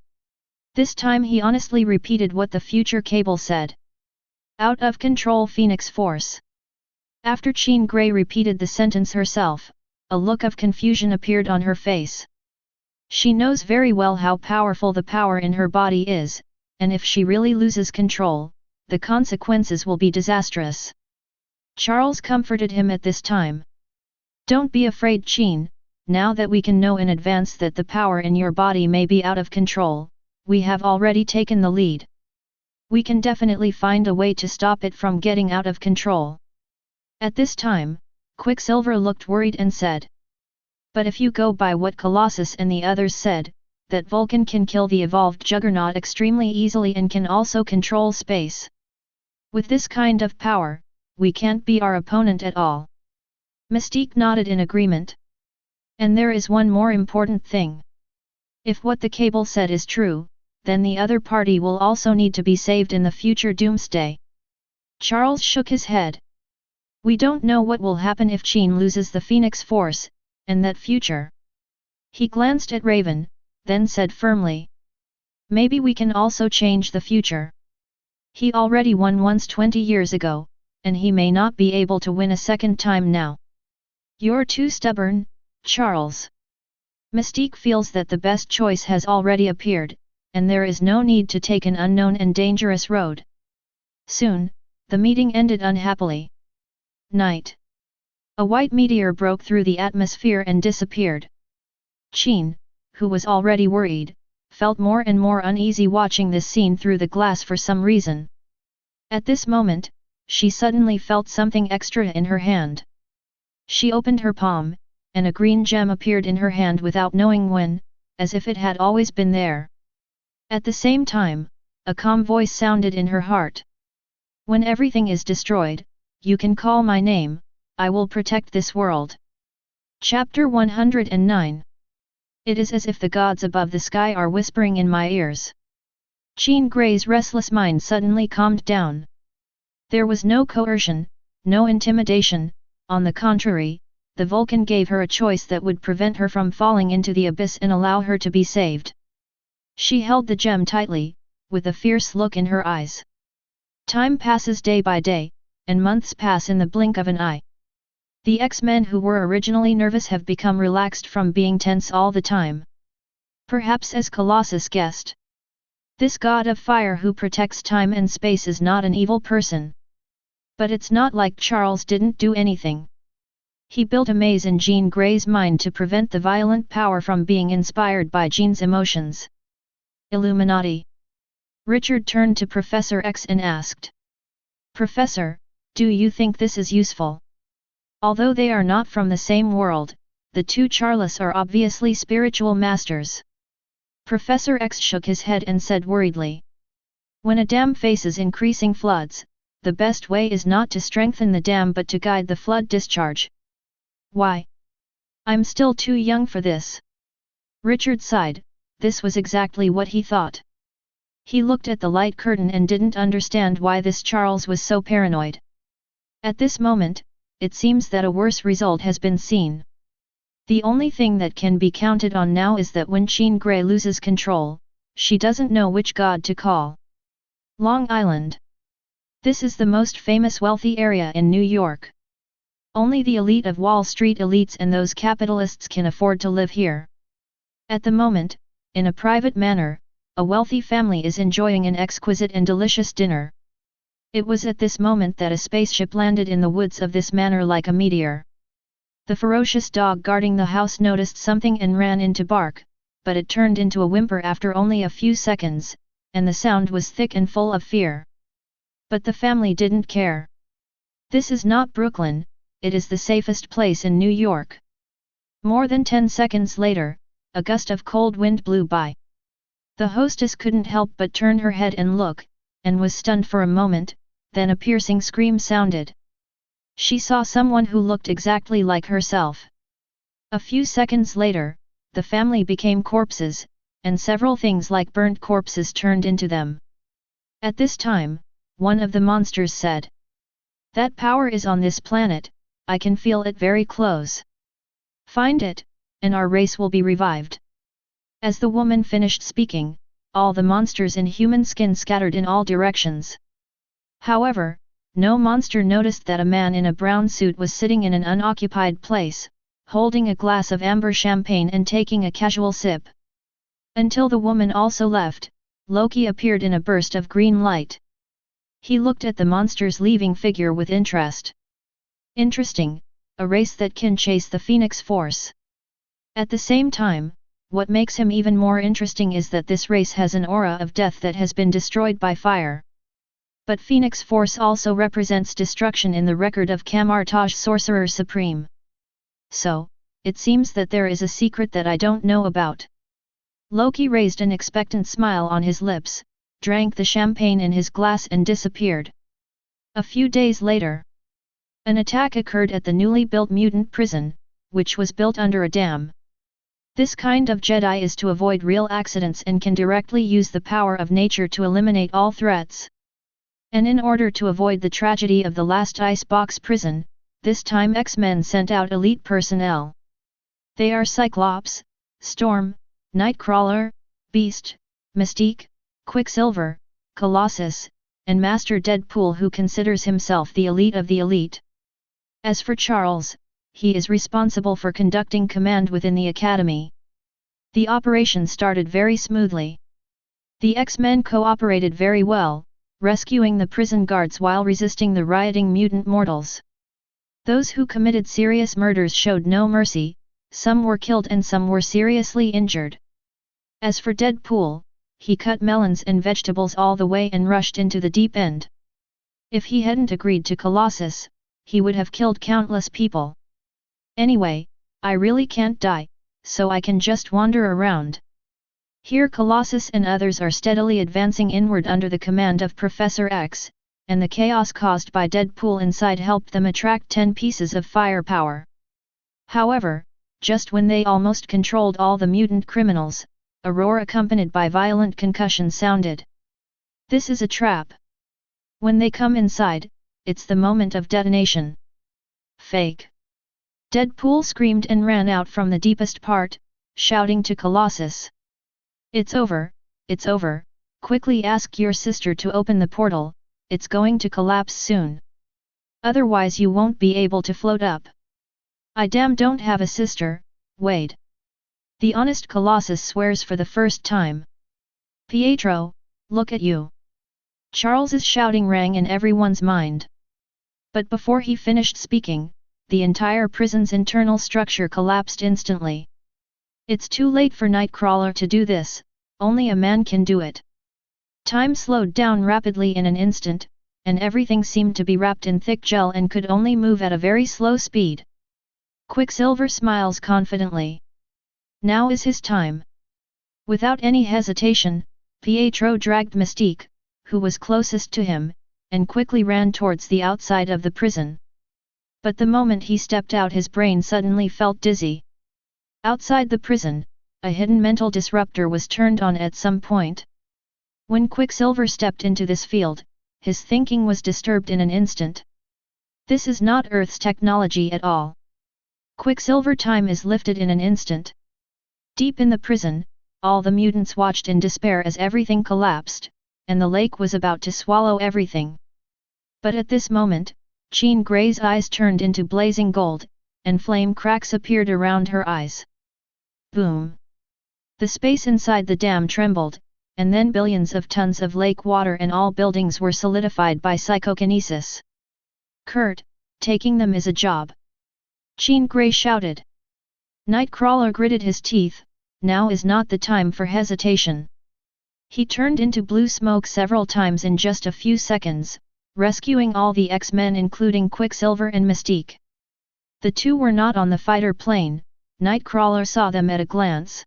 Speaker 1: This time he honestly repeated what the future cable said. Out of control Phoenix Force. After Jean Grey repeated the sentence herself, a look of confusion appeared on her face. She knows very well how powerful the power in her body is, and if she really loses control, the consequences will be disastrous. Charles comforted him at this time. Don't be afraid, Jean, now that we can know in advance that the power in your body may be out of control, we have already taken the lead. We can definitely find a way to stop it from getting out of control. At this time, Quicksilver looked worried and said. But if you go by what Colossus and the others said, that Vulcan can kill the evolved Juggernaut extremely easily and can also control space. With this kind of power, we can't be our opponent at all. Mystique nodded in agreement. And there is one more important thing. If what the cable said is true, then the other party will also need to be saved in the future doomsday. Charles shook his head. We don't know what will happen if Jean loses the Phoenix Force, and that future. He glanced at Raven, then said firmly. Maybe we can also change the future. He already won once 20 years ago, and he may not be able to win a second time now. You're too stubborn, Charles. Mystique feels that the best choice has already appeared, and there is no need to take an unknown and dangerous road. Soon, the meeting ended unhappily. Night. A white meteor broke through the atmosphere and disappeared. Jean, who was already worried, felt more and more uneasy watching this scene through the glass for some reason. At this moment, she suddenly felt something extra in her hand. She opened her palm, and a green gem appeared in her hand without knowing when, as if it had always been there. At the same time, a calm voice sounded in her heart. When everything is destroyed, you can call my name, I will protect this world. Chapter 109. It is as if the gods above the sky are whispering in my ears. Jean Grey's restless mind suddenly calmed down. There was no coercion, no intimidation, on the contrary, the Vulcan gave her a choice that would prevent her from falling into the abyss and allow her to be saved. She held the gem tightly, with a fierce look in her eyes. Time passes day by day, and months pass in the blink of an eye. The X-Men who were originally nervous have become relaxed from being tense all the time. Perhaps as Colossus guessed. This god of fire who protects time and space is not an evil person. But it's not like Charles didn't do anything. He built a maze in Jean Grey's mind to prevent the violent power from being inspired by Jean's emotions. Illuminati. Richard turned to Professor X and asked. Professor, do you think this is useful? Although they are not from the same world, the two Charles are obviously spiritual masters. Professor X shook his head and said worriedly. When a dam faces increasing floods, the best way is not to strengthen the dam but to guide the flood discharge. Why? I'm still too young for this. Richard sighed, this was exactly what he thought. He looked at the light curtain and didn't understand why this Charles was so paranoid. At this moment, it seems that a worse result has been seen. The only thing that can be counted on now is that when Jean Grey loses control, she doesn't know which god to call. Long Island. This is the most famous wealthy area in New York. Only the elite of Wall Street elites and those capitalists can afford to live here. At the moment, in a private manner, a wealthy family is enjoying an exquisite and delicious dinner. It was at this moment that a spaceship landed in the woods of this manor like a meteor. The ferocious dog guarding the house noticed something and ran in to bark, but it turned into a whimper after only a few seconds, and the sound was thick and full of fear. But the family didn't care. This is not Brooklyn, it is the safest place in New York. More than 10 seconds later, a gust of cold wind blew by. The hostess couldn't help but turn her head and look, and was stunned for a moment, then a piercing scream sounded. She saw someone who looked exactly like herself. A few seconds later, the family became corpses, and several things like burnt corpses turned into them. At this time, one of the monsters said, "That power is on this planet, I can feel it very close. Find it, and our race will be revived." As the woman finished speaking, all the monsters in human skin scattered in all directions. However, no monster noticed that a man in a brown suit was sitting in an unoccupied place, holding a glass of amber champagne and taking a casual sip. Until the woman also left, Loki appeared in a burst of green light. He looked at the monster's leaving figure with interest. Interesting, a race that can chase the Phoenix Force. At the same time, what makes him even more interesting is that this race has an aura of death that has been destroyed by fire. But Phoenix Force also represents destruction in the record of Kamartaj Sorcerer Supreme. So, it seems that there is a secret that I don't know about. Loki raised an expectant smile on his lips, drank the champagne in his glass and disappeared. A few days later, an attack occurred at the newly built mutant prison, which was built under a dam. This kind of Jedi is to avoid real accidents and can directly use the power of nature to eliminate all threats. And in order to avoid the tragedy of the last icebox prison, this time X-Men sent out elite personnel. They are Cyclops, Storm, Nightcrawler, Beast, Mystique, Quicksilver, Colossus, and Master Deadpool, who considers himself the elite of the elite. As for Charles, he is responsible for conducting command within the Academy. The operation started very smoothly. The X-Men cooperated very well, rescuing the prison guards while resisting the rioting mutant mortals. Those who committed serious murders showed no mercy, some were killed and some were seriously injured. As for Deadpool, he cut melons and vegetables all the way and rushed into the deep end. If he hadn't agreed to Colossus, he would have killed countless people. Anyway, I really can't die, so I can just wander around. Here Colossus and others are steadily advancing inward under the command of Professor X, and the chaos caused by Deadpool inside helped them attract 10 pieces of firepower. However, just when they almost controlled all the mutant criminals, a roar accompanied by violent concussion sounded. This is a trap. When they come inside, it's the moment of detonation. Fake. Deadpool screamed and ran out from the deepest part, shouting to Colossus. It's over, quickly ask your sister to open the portal, it's going to collapse soon. Otherwise you won't be able to float up. I don't have a sister, Wade. The honest Colossus swears for the first time. Pietro, look at you. Charles's shouting rang in everyone's mind. But before he finished speaking, the entire prison's internal structure collapsed instantly. It's too late for Nightcrawler to do this, only a man can do it. Time slowed down rapidly in an instant, and everything seemed to be wrapped in thick gel and could only move at a very slow speed. Quicksilver smiles confidently. Now is his time. Without any hesitation, Pietro dragged Mystique, who was closest to him, and quickly ran towards the outside of the prison. But the moment he stepped out, his brain suddenly felt dizzy. Outside the prison, a hidden mental disruptor was turned on at some point. When Quicksilver stepped into this field, his thinking was disturbed in an instant. This is not Earth's technology at all. Quicksilver time is lifted in an instant. Deep in the prison, all the mutants watched in despair as everything collapsed, and the lake was about to swallow everything. But at this moment, Jean Grey's eyes turned into blazing gold, and flame cracks appeared around her eyes. Boom! The space inside the dam trembled, and then billions of tons of lake water and all buildings were solidified by psychokinesis. Kurt, taking them is a job. Jean Grey shouted. Nightcrawler gritted his teeth. Now is not the time for hesitation. He turned into blue smoke several times in just a few seconds, rescuing all the X-Men including Quicksilver and Mystique. The two were not on the fighter plane. Nightcrawler saw them at a glance.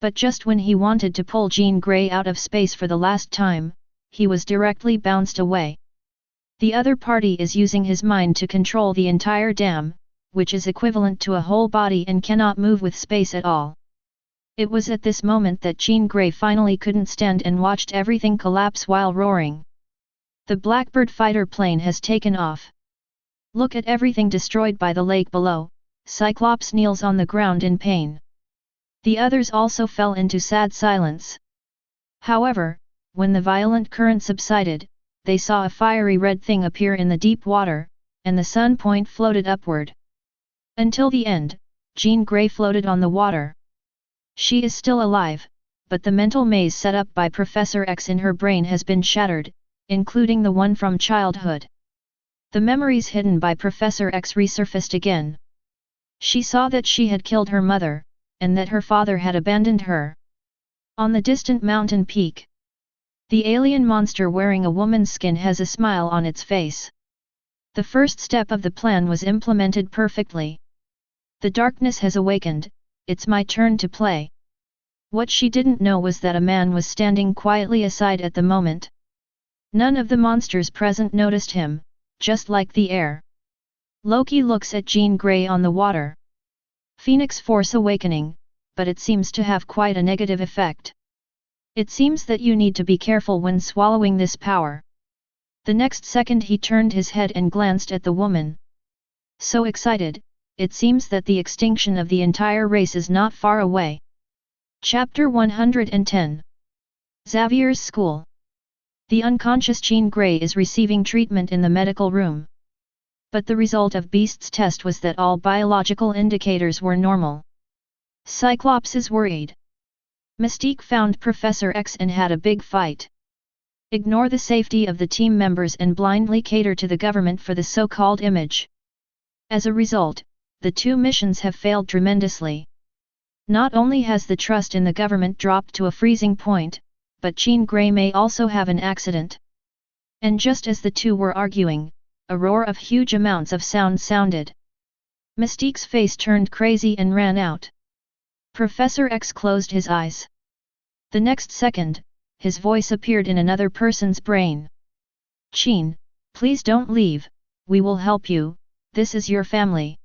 Speaker 1: But just when he wanted to pull Jean Grey out of space for the last time, he was directly bounced away. The other party is using his mind to control the entire dam, which is equivalent to a whole body and cannot move with space at all. It was at this moment that Jean Grey finally couldn't stand and watched everything collapse while roaring. The Blackbird fighter plane has taken off. Look at everything destroyed by the lake below. Cyclops kneels on the ground in pain. The others also fell into sad silence. However, when the violent current subsided, they saw a fiery red thing appear in the deep water, and the sun point floated upward. Until the end, Jean Grey floated on the water. She is still alive, but the mental maze set up by Professor X in her brain has been shattered, including the one from childhood. The memories hidden by Professor X resurfaced again. She saw that she had killed her mother, and that her father had abandoned her. On the distant mountain peak, the alien monster wearing a woman's skin has a smile on its face. The first step of the plan was implemented perfectly. The darkness has awakened, it's my turn to play. What she didn't know was that a man was standing quietly aside at the moment. None of the monsters present noticed him, just like the air. Loki looks at Jean Grey on the water. Phoenix Force awakening, but it seems to have quite a negative effect. It seems that you need to be careful when swallowing this power. The next second he turned his head and glanced at the woman. So excited, it seems that the extinction of the entire race is not far away. Chapter 110. Xavier's School. The unconscious Jean Grey is receiving treatment in the medical room. But the result of Beast's test was that all biological indicators were normal. Cyclops is worried. Mystique found Professor X and had a big fight. Ignore the safety of the team members and blindly cater to the government for the so-called image. As a result, the two missions have failed tremendously. Not only has the trust in the government dropped to a freezing point, but Jean Grey may also have an accident. And just as the two were arguing, a roar of huge amounts of sound sounded. Mystique's face turned crazy and ran out. Professor X closed his eyes. The next second, his voice appeared in another person's brain. Jean, please don't leave, we will help you, this is your family.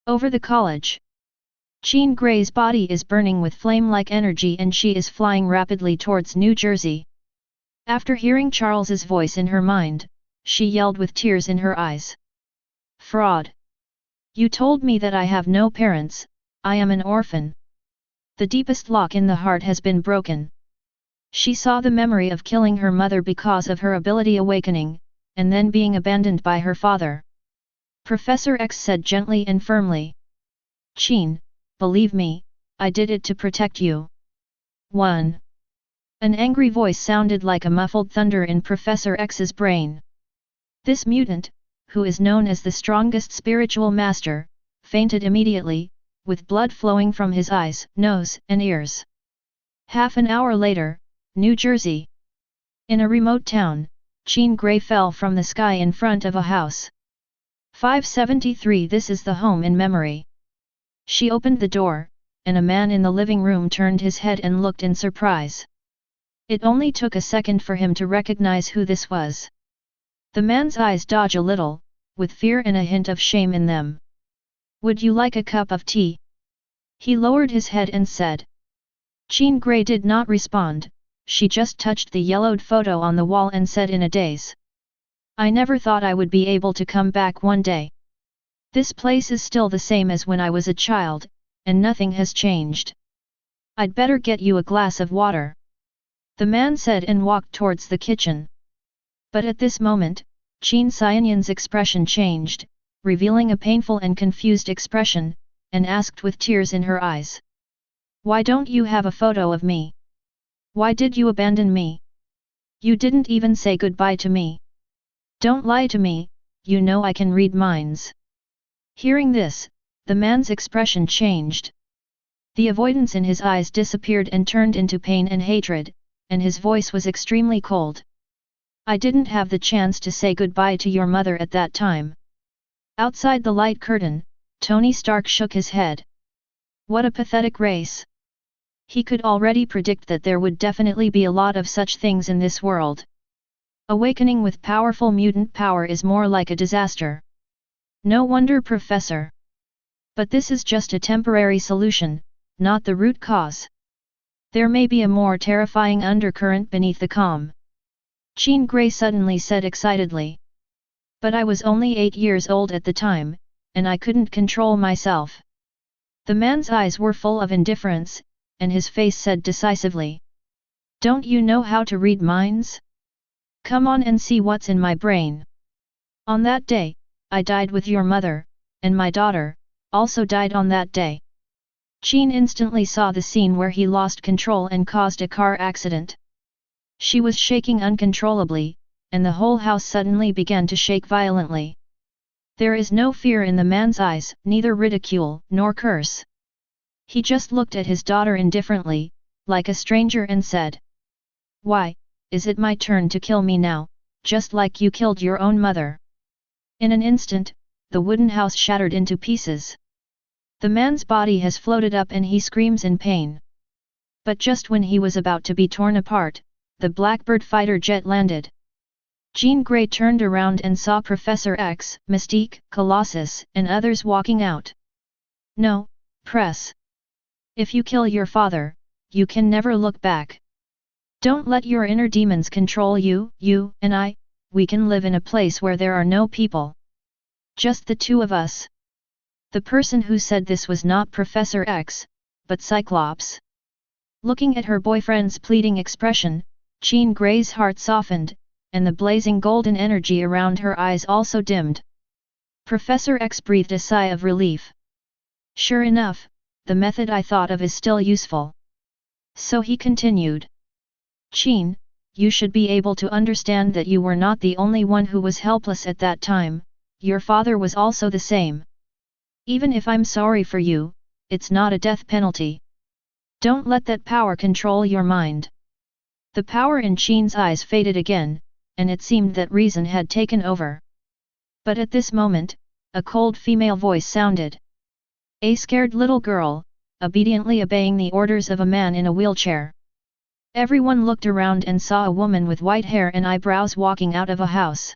Speaker 1: Over the college. Jean Grey's body is burning with flame-like energy and she is flying rapidly towards New Jersey. After hearing Charles's voice in her mind, she yelled with tears in her eyes. Fraud! You told me that I have no parents, I am an orphan. The deepest lock in the heart has been broken. She saw the memory of killing her mother because of her ability awakening, and then being abandoned by her father. Professor X said gently and firmly. Jean, believe me, I did it to protect you. 1. An angry voice sounded like a muffled thunder in Professor X's brain. This mutant, who is known as the strongest spiritual master, fainted immediately, with blood flowing from his eyes, nose, and ears. Half an hour later, New Jersey. In a remote town, Jean Grey fell from the sky in front of a house. 573 This is the home in memory. She opened the door, and a man in the living room turned his head and looked in surprise. It only took a second for him to recognize who this was. The man's eyes dodged a little, with fear and a hint of shame in them. Would you like a cup of tea? He lowered his head and said. Jean Grey did not respond, she just touched the yellowed photo on the wall and said in a daze. I never thought I would be able to come back one day. This place is still the same as when I was a child, and nothing has changed. I'd better get you a glass of water. The man said and walked towards the kitchen. But at this moment, Qin Xianyan's expression changed, revealing a painful and confused expression, and asked with tears in her eyes. Why don't you have a photo of me? Why did you abandon me? You didn't even say goodbye to me. Don't lie to me, you know I can read minds. Hearing this, the man's expression changed. The avoidance in his eyes disappeared and turned into pain and hatred, and his voice was extremely cold. I didn't have the chance to say goodbye to your mother at that time. Outside the light curtain, Tony Stark shook his head. What a pathetic race. He could already predict that there would definitely be a lot of such things in this world. Awakening with powerful mutant power is more like a disaster. No wonder, Professor. But this is just a temporary solution, not the root cause. There may be a more terrifying undercurrent beneath the calm. Jean Grey suddenly said excitedly. But I was only 8 years old at the time, and I couldn't control myself. The man's eyes were full of indifference, and his face said decisively. Don't you know how to read minds? Come on and see what's in my brain. On that day, I died with your mother, and my daughter, also died on that day. Jean instantly saw the scene where he lost control and caused a car accident. She was shaking uncontrollably, and the whole house suddenly began to shake violently. There is no fear in the man's eyes, neither ridicule nor curse. He just looked at his daughter indifferently, like a stranger, and said, Why, is it my turn to kill me now, just like you killed your own mother? In an instant, the wooden house shattered into pieces. The man's body has floated up and he screams in pain. But just when he was about to be torn apart, the Blackbird fighter jet landed. Jean Grey turned around and saw Professor X, Mystique, Colossus, and others walking out. No, Press. If you kill your father, you can never look back. Don't let your inner demons control you, you and I, we can live in a place where there are no people. Just the two of us. The person who said this was not Professor X, but Cyclops. Looking at her boyfriend's pleading expression, Jean Grey's heart softened, and the blazing golden energy around her eyes also dimmed. Professor X breathed a sigh of relief. Sure enough, the method I thought of is still useful. So he continued. Jean, you should be able to understand that you were not the only one who was helpless at that time, your father was also the same. Even if I'm sorry for you, it's not a death penalty. Don't let that power control your mind. The power in Jean's eyes faded again, and it seemed that reason had taken over. But at this moment, a cold female voice sounded. A scared little girl, obediently obeying the orders of a man in a wheelchair. Everyone looked around and saw a woman with white hair and eyebrows walking out of a house.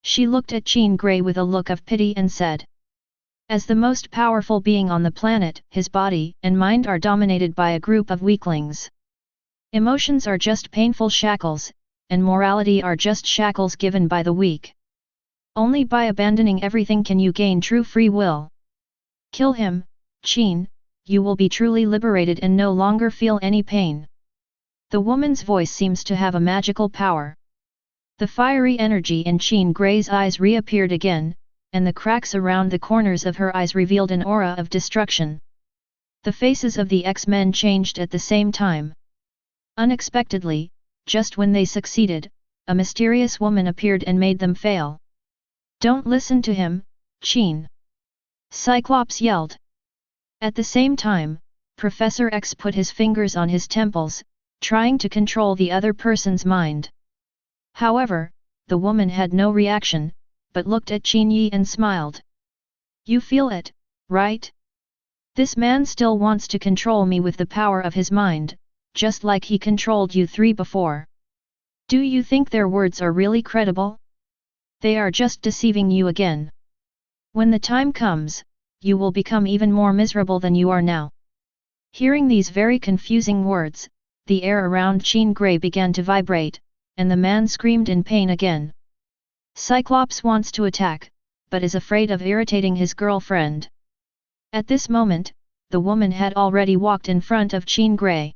Speaker 1: She looked at Jean Grey with a look of pity and said, As the most powerful being on the planet, his body and mind are dominated by a group of weaklings. Emotions are just painful shackles, and morality are just shackles given by the weak. Only by abandoning everything can you gain true free will. Kill him, Jean, you will be truly liberated and no longer feel any pain. The woman's voice seems to have a magical power. The fiery energy in Jean Grey's eyes reappeared again, and the cracks around the corners of her eyes revealed an aura of destruction. The faces of the X-Men changed at the same time. Unexpectedly, just when they succeeded, a mysterious woman appeared and made them fail. Don't listen to him, Jean. Cyclops yelled. At the same time, Professor X put his fingers on his temples, trying to control the other person's mind. However, the woman had no reaction, but looked at Qin Yi and smiled. You feel it, right? This man still wants to control me with the power of his mind, just like he controlled you three before. Do you think their words are really credible? They are just deceiving you again. When the time comes, you will become even more miserable than you are now. Hearing these very confusing words, the air around Qin Gray began to vibrate, and the man screamed in pain again. Cyclops wants to attack, but is afraid of irritating his girlfriend. At this moment, the woman had already walked in front of Qin Gray.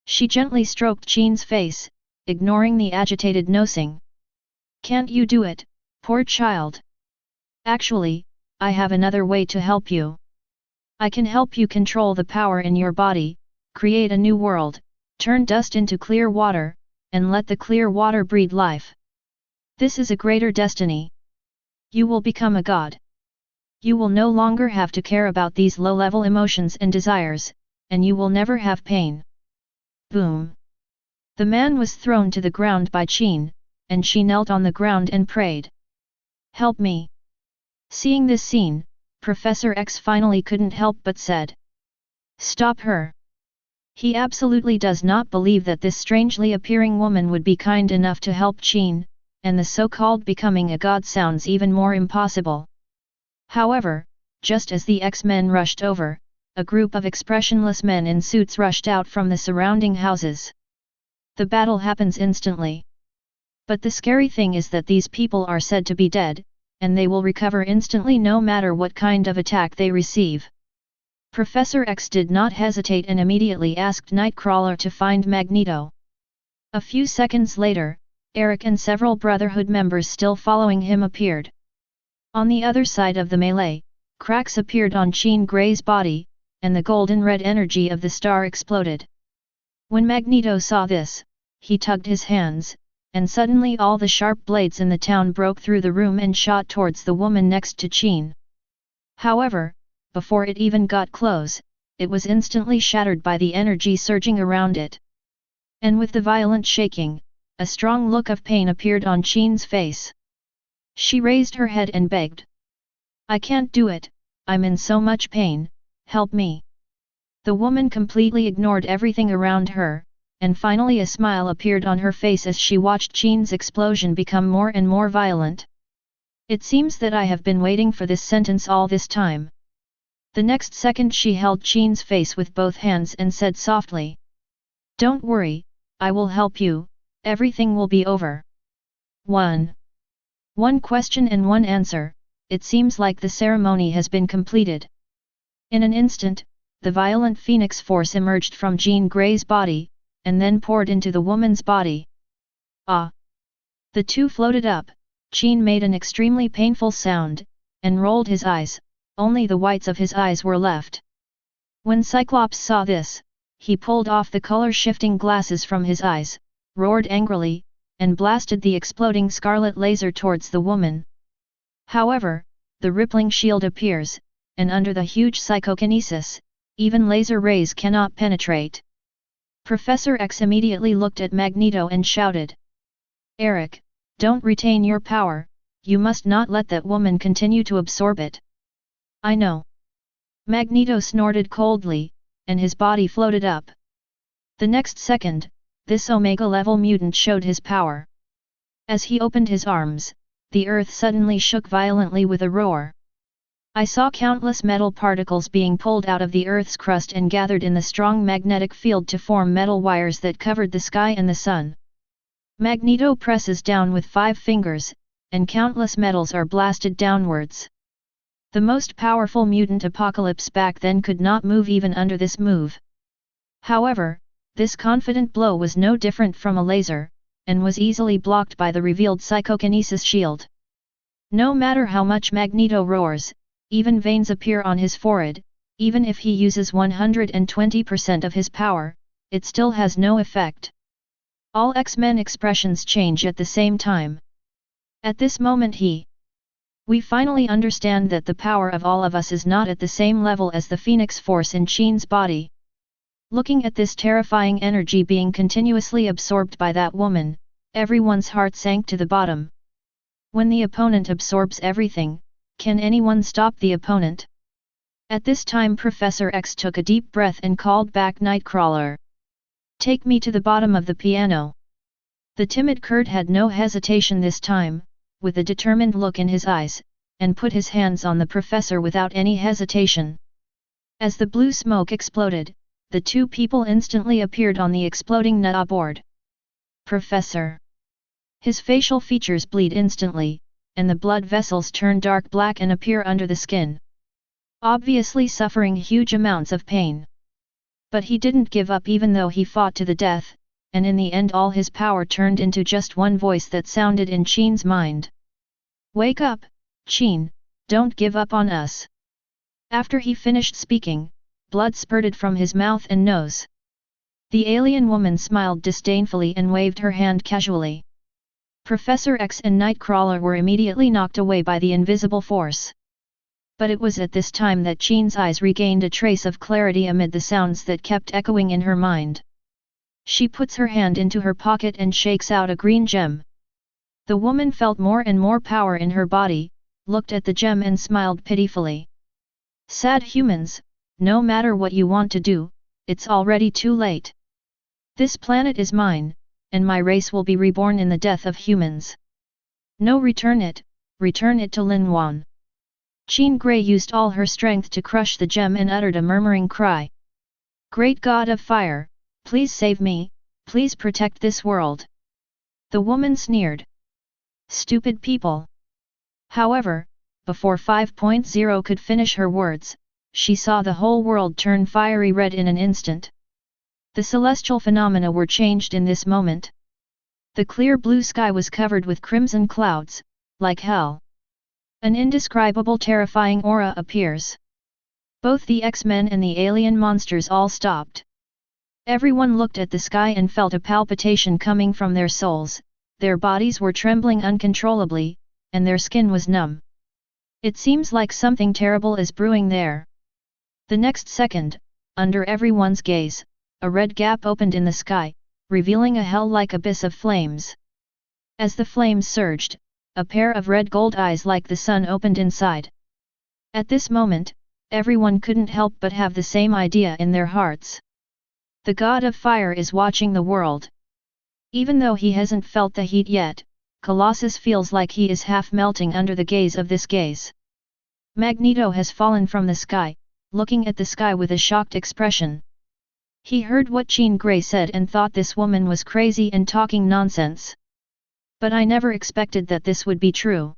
Speaker 1: She gently stroked Qin's face, ignoring the agitated nosing. Can't you do it, poor child? Actually, I have another way to help you. I can help you control the power in your body, create a new world, turn dust into clear water, and let the clear water breed life. This is a greater destiny. You will become a god. You will no longer have to care about these low-level emotions and desires, and you will never have pain. Boom! The man was thrown to the ground by Qin, and she knelt on the ground and prayed. Help me! Seeing this scene, Professor X finally couldn't help but said. Stop her! He absolutely does not believe that this strangely appearing woman would be kind enough to help Qin, and the so-called becoming a god sounds even more impossible. However, just as the X-Men rushed over, a group of expressionless men in suits rushed out from the surrounding houses. The battle happens instantly. But the scary thing is that these people are said to be dead, and they will recover instantly no matter what kind of attack they receive. Professor X did not hesitate and immediately asked Nightcrawler to find Magneto. A few seconds later, Eric and several Brotherhood members still following him appeared. On the other side of the melee, cracks appeared on Qin Gray's body, and the golden red energy of the star exploded. When Magneto saw this, he tugged his hands, and suddenly all the sharp blades in the town broke through the room and shot towards the woman next to Qin. However, before it even got close, it was instantly shattered by the energy surging around it. And with the violent shaking, a strong look of pain appeared on Qin's face. She raised her head and begged. I can't do it, I'm in so much pain, help me. The woman completely ignored everything around her, and finally a smile appeared on her face as she watched Qin's explosion become more and more violent. It seems that I have been waiting for this sentence all this time. The next second she held Qin's face with both hands and said softly. Don't worry, I will help you, everything will be over. 1 question and 1 answer, it seems like the ceremony has been completed. In an instant, the violent phoenix force emerged from Jean Grey's body, and then poured into the woman's body. Ah! The two floated up, Qin made an extremely painful sound, and rolled his eyes, only the whites of his eyes were left. When Cyclops saw this, he pulled off the color-shifting glasses from his eyes, roared angrily, and blasted the exploding scarlet laser towards the woman. However, the rippling shield appears, and under the huge psychokinesis, even laser rays cannot penetrate. Professor X immediately looked at Magneto and shouted. Eric, don't retain your power, you must not let that woman continue to absorb it. I know. Magneto snorted coldly, and his body floated up. The next second, this Omega-level mutant showed his power. As he opened his arms, the earth suddenly shook violently with a roar. I saw countless metal particles being pulled out of the Earth's crust and gathered in the strong magnetic field to form metal wires that covered the sky and the sun. Magneto presses down with 5 fingers, and countless metals are blasted downwards. The most powerful mutant Apocalypse back then could not move even under this move. However, this confident blow was no different from a laser, and was easily blocked by the revealed psychokinesis shield. No matter how much Magneto roars, even veins appear on his forehead, even if he uses 120% of his power, it still has no effect. All X-Men expressions change at the same time. At this moment we finally understand that the power of all of us is not at the same level as the Phoenix Force in Qin's body. Looking at this terrifying energy being continuously absorbed by that woman, everyone's heart sank to the bottom. When the opponent absorbs everything, can anyone stop the opponent? At this time Professor X took a deep breath and called back Nightcrawler. Take me to the bottom of the piano. The timid Kurt had no hesitation this time, with a determined look in his eyes, and put his hands on the professor without any hesitation. As the blue smoke exploded, the two people instantly appeared on the exploding nut board. Professor. His facial features bleed instantly, and the blood vessels turn dark black and appear under the skin. Obviously suffering huge amounts of pain. But he didn't give up even though he fought to the death, and in the end all his power turned into just one voice that sounded in Qin's mind. Wake up, Qin, don't give up on us. After he finished speaking, blood spurted from his mouth and nose. The alien woman smiled disdainfully and waved her hand casually. Professor X and Nightcrawler were immediately knocked away by the invisible force. But it was at this time that Qin's eyes regained a trace of clarity amid the sounds that kept echoing in her mind. She puts her hand into her pocket and shakes out a green gem. The woman felt more and more power in her body, looked at the gem and smiled pitifully. Sad humans, no matter what you want to do, it's already too late. This planet is mine, and my race will be reborn in the death of humans. No, return it to Lin Wan. Qin Gray used all her strength to crush the gem and uttered a murmuring cry. Great God of Fire, please save me, please protect this world. The woman sneered. Stupid people. However, before 5.0 could finish her words, she saw the whole world turn fiery red in an instant. The celestial phenomena were changed in this moment. The clear blue sky was covered with crimson clouds, like hell. An indescribable terrifying aura appears. Both the X-Men and the alien monsters all stopped. Everyone looked at the sky and felt a palpitation coming from their souls, their bodies were trembling uncontrollably, and their skin was numb. It seems like something terrible is brewing there. The next second, under everyone's gaze, a red gap opened in the sky, revealing a hell-like abyss of flames. As the flames surged, a pair of red gold eyes like the sun opened inside. At this moment, everyone couldn't help but have the same idea in their hearts. The God of Fire is watching the world. Even though he hasn't felt the heat yet, Colossus feels like he is half melting under the gaze of this gaze. Magneto has fallen from the sky, looking at the sky with a shocked expression. He heard what Jean Grey said and thought this woman was crazy and talking nonsense. But I never expected that this would be true.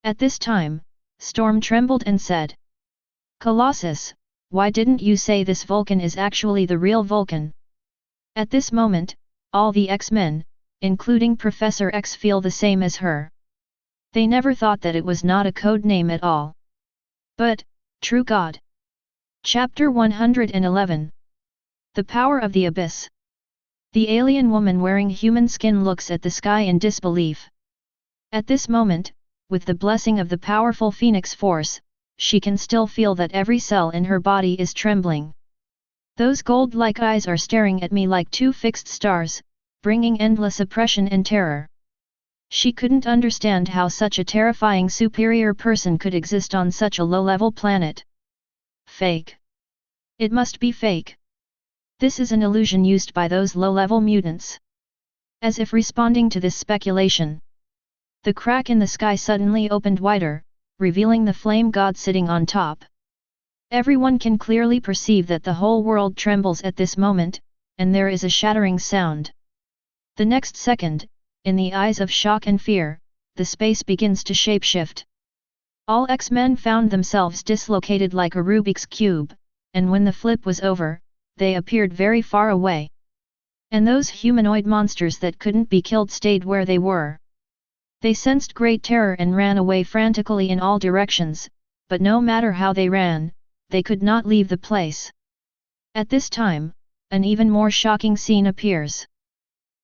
Speaker 1: At this time, Storm trembled and said, Colossus, why didn't you say this Vulcan is actually the real Vulcan? At this moment, all the X-Men, including Professor X, feel the same as her. They never thought that it was not a code name at all. But, true God. Chapter 111. The Power of the Abyss. The alien woman wearing human skin looks at the sky in disbelief. At this moment, with the blessing of the powerful Phoenix Force, she can still feel that every cell in her body is trembling. Those gold-like eyes are staring at me like two fixed stars, bringing endless oppression and terror. She couldn't understand how such a terrifying superior person could exist on such a low-level planet. Fake. It must be fake. This is an illusion used by those low-level mutants. As if responding to this speculation, the crack in the sky suddenly opened wider, revealing the flame god sitting on top. Everyone can clearly perceive that the whole world trembles at this moment, and there is a shattering sound. The next second, in the eyes of shock and fear, the space begins to shapeshift. All X-Men found themselves dislocated like a Rubik's Cube, and when the flip was over, they appeared very far away. And those humanoid monsters that couldn't be killed stayed where they were. They sensed great terror and ran away frantically in all directions, but no matter how they ran, they could not leave the place. At this time, an even more shocking scene appears.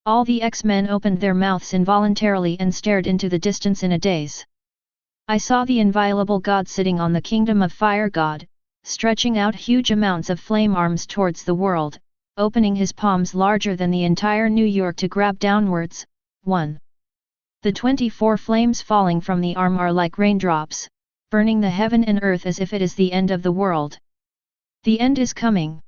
Speaker 1: All the X-Men opened their mouths involuntarily and stared into the distance in a daze. I saw the inviolable god sitting on the kingdom of Fire God, stretching out huge amounts of flame arms towards the world, opening his palms larger than the entire New York to grab downwards, 1. The 24 flames falling from the arm are like raindrops, burning the heaven and earth as if it is the end of the world. The end is coming.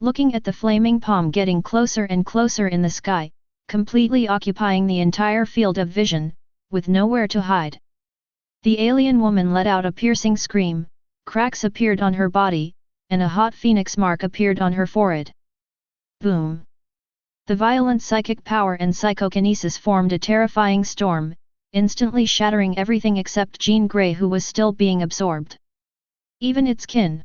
Speaker 1: Looking at the flaming palm getting closer and closer in the sky, completely occupying the entire field of vision, with nowhere to hide. The alien woman let out a piercing scream, cracks appeared on her body, and a hot phoenix mark appeared on her forehead. Boom! The violent psychic power and psychokinesis formed a terrifying storm, instantly shattering everything except Jean Grey, who was still being absorbed. Even its kin.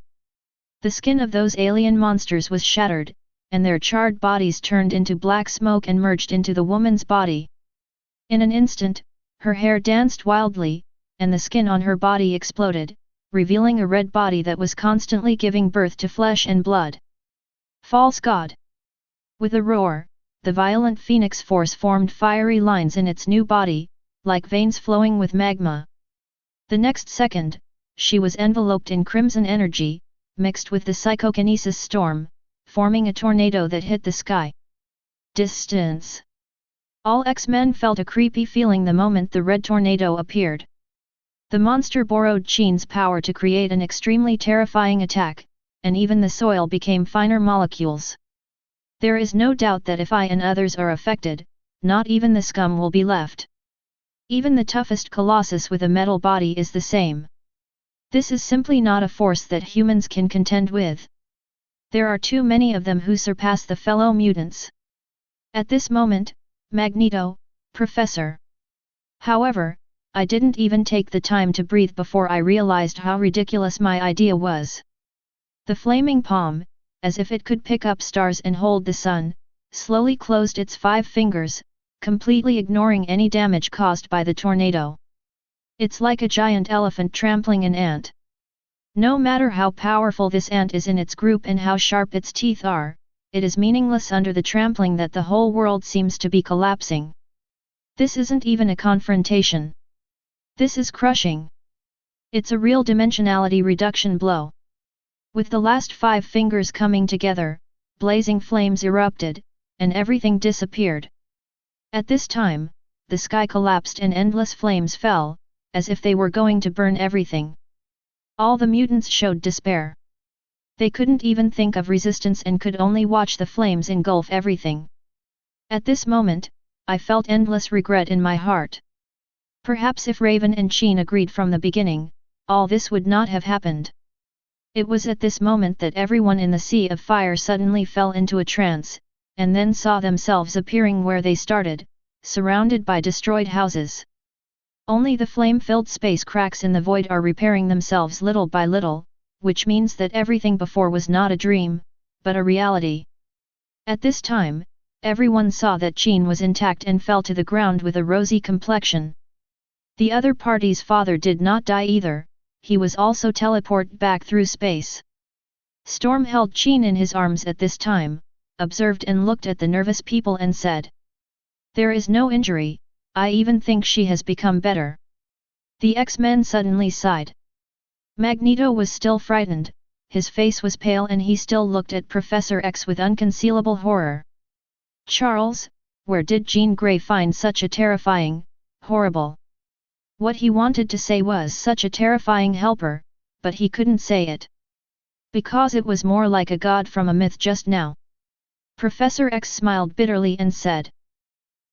Speaker 1: The skin of those alien monsters was shattered, and their charred bodies turned into black smoke and merged into the woman's body. In an instant, her hair danced wildly, and the skin on her body exploded, revealing a red body that was constantly giving birth to flesh and blood. False god! With a roar, the violent phoenix force formed fiery lines in its new body, like veins flowing with magma. The next second, she was enveloped in crimson energy, mixed with the psychokinesis storm, forming a tornado that hit the sky. Distance! All X-Men felt a creepy feeling the moment the red tornado appeared. The monster borrowed Jean's power to create an extremely terrifying attack, and even the soil became finer molecules. There is no doubt that if I and others are affected, not even the scum will be left. Even the toughest colossus with a metal body is the same. This is simply not a force that humans can contend with. There are too many of them who surpass the fellow mutants. At this moment, Magneto, Professor. However, I didn't even take the time to breathe before I realized how ridiculous my idea was. The flaming palm, as if it could pick up stars and hold the sun, slowly closed its 5 fingers, completely ignoring any damage caused by the tornado. It's like a giant elephant trampling an ant. No matter how powerful this ant is in its group and how sharp its teeth are, it is meaningless under the trampling that the whole world seems to be collapsing. This isn't even a confrontation. This is crushing. It's a real dimensionality reduction blow. With the last 5 fingers coming together, blazing flames erupted, and everything disappeared. At this time, the sky collapsed and endless flames fell, as if they were going to burn everything. All the mutants showed despair. They couldn't even think of resistance and could only watch the flames engulf everything. At this moment, I felt endless regret in my heart. Perhaps if Raven and Jean agreed from the beginning, all this would not have happened. It was at this moment that everyone in the Sea of Fire suddenly fell into a trance, and then saw themselves appearing where they started, surrounded by destroyed houses. Only the flame-filled space cracks in the void are repairing themselves little by little, which means that everything before was not a dream, but a reality. At this time, everyone saw that Jean was intact and fell to the ground with a rosy complexion. The other party's father did not die either. He was also teleported back through space. Storm held Jean in his arms at this time, observed and looked at the nervous people and said, "There is no injury, I even think she has become better." The X-Men suddenly sighed. Magneto was still frightened, his face was pale and he still looked at Professor X with unconcealable horror. "Charles, where did Jean Grey find such a terrifying, horrible..." What he wanted to say was such a terrifying helper, but he couldn't say it. Because it was more like a god from a myth just now. Professor X smiled bitterly and said,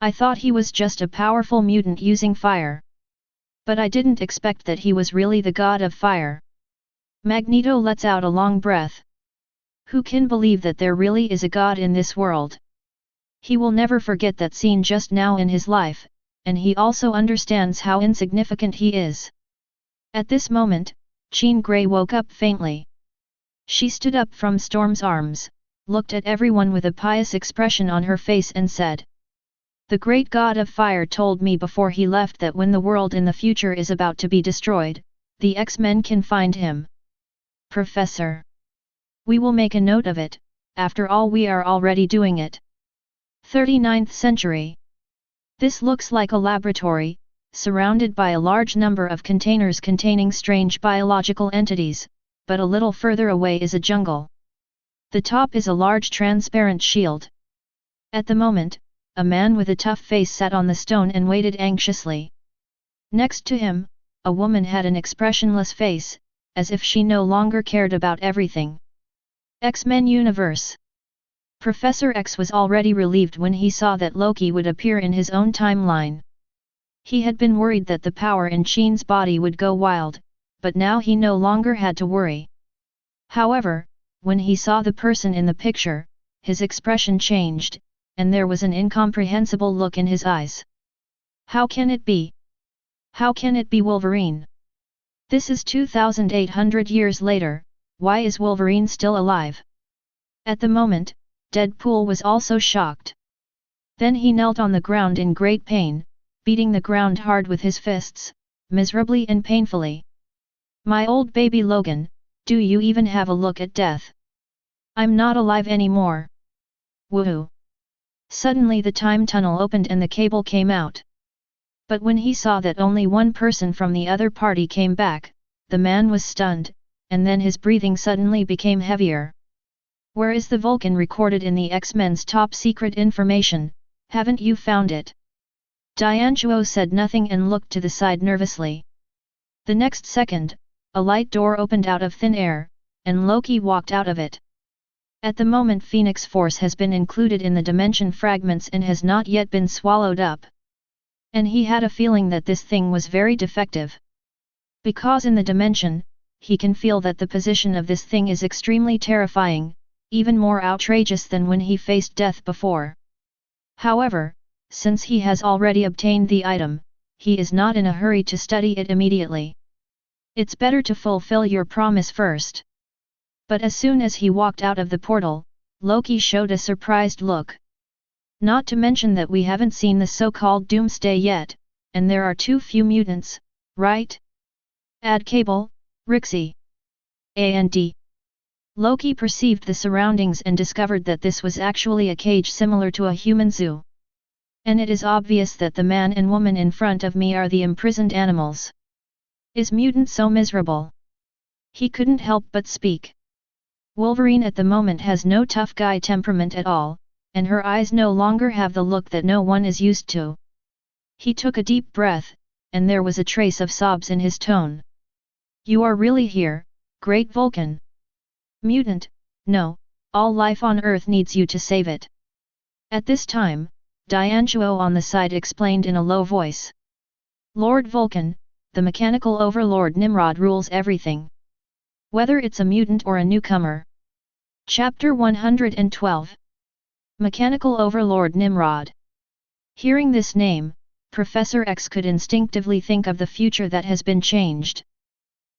Speaker 1: "I thought he was just a powerful mutant using fire. But I didn't expect that he was really the god of fire." Magneto lets out a long breath. Who can believe that there really is a god in this world? He will never forget that scene just now in his life, and he also understands how insignificant he is. At this moment, Jean Grey woke up faintly. She stood up from Storm's arms, looked at everyone with a pious expression on her face and said, "The great god of fire told me before he left that when the world in the future is about to be destroyed, the X-Men can find him. Professor. We will make a note of it, after all we are already doing it." 39th century. This looks like a laboratory, surrounded by a large number of containers containing strange biological entities, but a little further away is a jungle. The top is a large transparent shield. At the moment, a man with a tough face sat on the stone and waited anxiously. Next to him, a woman had an expressionless face, as if she no longer cared about everything. X-Men Universe. Professor X was already relieved when he saw that Loki would appear in his own timeline. He had been worried that the power in Sheen's body would go wild, but now he no longer had to worry. However, when he saw the person in the picture, his expression changed, and there was an incomprehensible look in his eyes. How can it be? How can it be Wolverine? This is 2,800 years later, why is Wolverine still alive? At the moment, Deadpool was also shocked. Then he knelt on the ground in great pain, beating the ground hard with his fists, miserably and painfully. My old baby Logan, do you even have a look at death? I'm not alive anymore. Woohoo! Suddenly the time tunnel opened and the cable came out. But when he saw that only one person from the other party came back, the man was stunned, and then his breathing suddenly became heavier. Where is the Vulcan recorded in the X-Men's top secret information? Haven't you found it? Dianchuo said nothing and looked to the side nervously. The next second, a light door opened out of thin air, and Loki walked out of it. At the moment Phoenix Force has been included in the dimension fragments and has not yet been swallowed up. And he had a feeling that this thing was very defective. Because in the dimension, he can feel that the position of this thing is extremely terrifying, even more outrageous than when he faced death before. However, since he has already obtained the item, he is not in a hurry to study it immediately. It's better to fulfill your promise first. But as soon as he walked out of the portal, Loki showed a surprised look. Not to mention that we haven't seen the so-called Doomsday yet, and there are too few mutants, right? Add cable, Rixie. And Loki perceived the surroundings and discovered that this was actually a cage similar to a human zoo. And it is obvious that the man and woman in front of me are the imprisoned animals. Is mutant so miserable? He couldn't help but speak. Wolverine at the moment has no tough guy temperament at all, and her eyes no longer have the look that no one is used to. He took a deep breath, and there was a trace of sobs in his tone. You are really here, great Vulcan. Mutant, no, all life on Earth needs you to save it. At this time, Dianchuo on the side explained in a low voice. Lord Vulcan, the mechanical overlord Nimrod rules everything. Whether it's a mutant or a newcomer. Chapter 112. Mechanical Overlord Nimrod. Hearing this name, Professor X could instinctively think of the future that has been changed.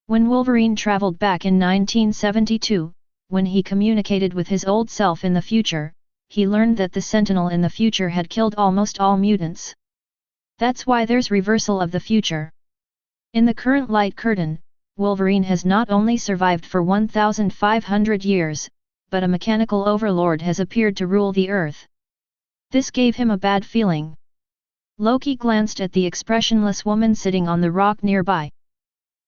Speaker 1: When Wolverine traveled back in 1972, when he communicated with his old self in the future, he learned that the Sentinel in the future had killed almost all mutants. That's why there's reversal of the future. In the current light curtain, Wolverine has not only survived for 1,500 years, but a mechanical overlord has appeared to rule the Earth. This gave him a bad feeling. Loki glanced at the expressionless woman sitting on the rock nearby.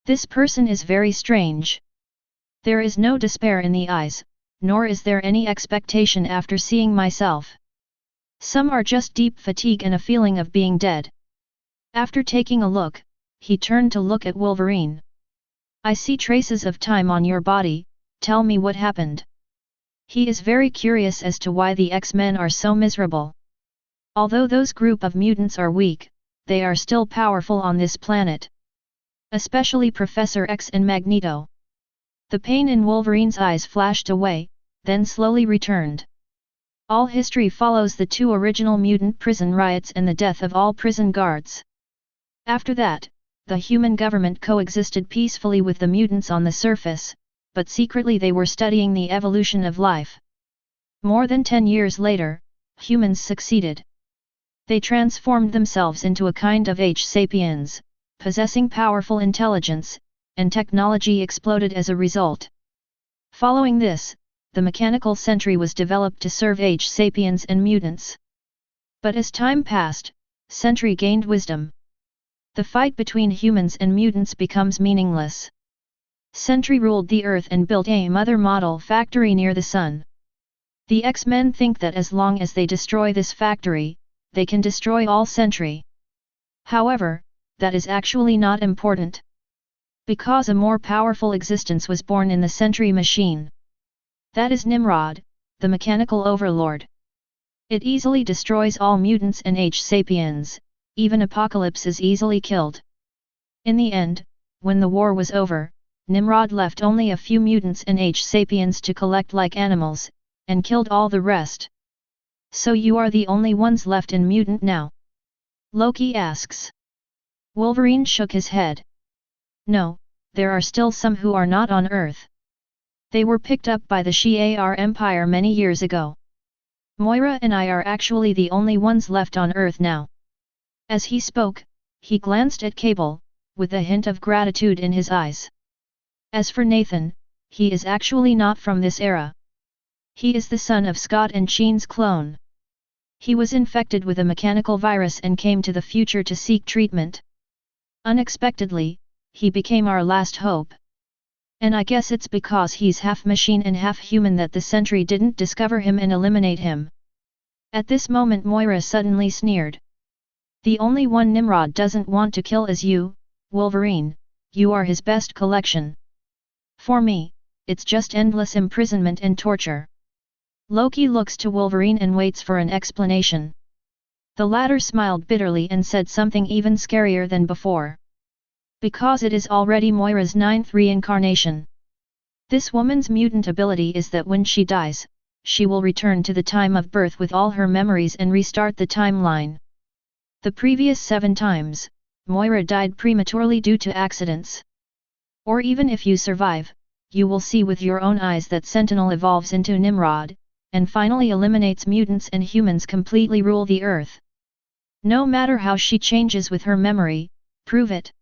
Speaker 1: This person is very strange. There is no despair in the eyes, nor is there any expectation after seeing myself. Some are just deep fatigue and a feeling of being dead. After taking a look, he turned to look at Wolverine. I see traces of time on your body, tell me what happened. He is very curious as to why the X-Men are so miserable. Although those group of mutants are weak, they are still powerful on this planet. Especially Professor X and Magneto. The pain in Wolverine's eyes flashed away, then slowly returned. All history follows the two original mutant prison riots and the death of all prison guards. After that, the human government coexisted peacefully with the mutants on the surface, but secretly they were studying the evolution of life. More than 10 years later, humans succeeded. They transformed themselves into a kind of H-sapiens, possessing powerful intelligence, and technology exploded as a result. Following this, the mechanical sentry was developed to serve H-sapiens and mutants. But as time passed, sentry gained wisdom. The fight between humans and mutants becomes meaningless. Sentry ruled the Earth and built a mother model factory near the sun. The X-Men think that as long as they destroy this factory, they can destroy all sentry. However, that is actually not important. Because a more powerful existence was born in the sentry machine. That is Nimrod, the mechanical overlord. It easily destroys all mutants and H-sapiens, even Apocalypse is easily killed. In the end, when the war was over, Nimrod left only a few mutants and H-sapiens to collect like animals, and killed all the rest. So you are the only ones left in mutant now? Loki asks. Wolverine shook his head. No, there are still some who are not on Earth. They were picked up by the Shi'ar Empire many years ago. Moira and I are actually the only ones left on Earth now. As he spoke, he glanced at Cable, with a hint of gratitude in his eyes. As for Nathan, he is actually not from this era. He is the son of Scott and Sheen's clone. He was infected with a mechanical virus and came to the future to seek treatment. Unexpectedly, he became our last hope. And I guess it's because he's half machine and half human that the Sentry didn't discover him and eliminate him. At this moment Moira suddenly sneered. The only one Nimrod doesn't want to kill is you, Wolverine, you are his best collection. For me, it's just endless imprisonment and torture. Loki looks to Wolverine and waits for an explanation. The latter smiled bitterly and said something even scarier than before. Because it is already Moira's 9th reincarnation. This woman's mutant ability is that when she dies, she will return to the time of birth with all her memories and restart the timeline. The previous 7 times, Moira died prematurely due to accidents. Or even if you survive, you will see with your own eyes that Sentinel evolves into Nimrod, and finally eliminates mutants and humans completely rule the earth. No matter how she changes with her memory, prove it.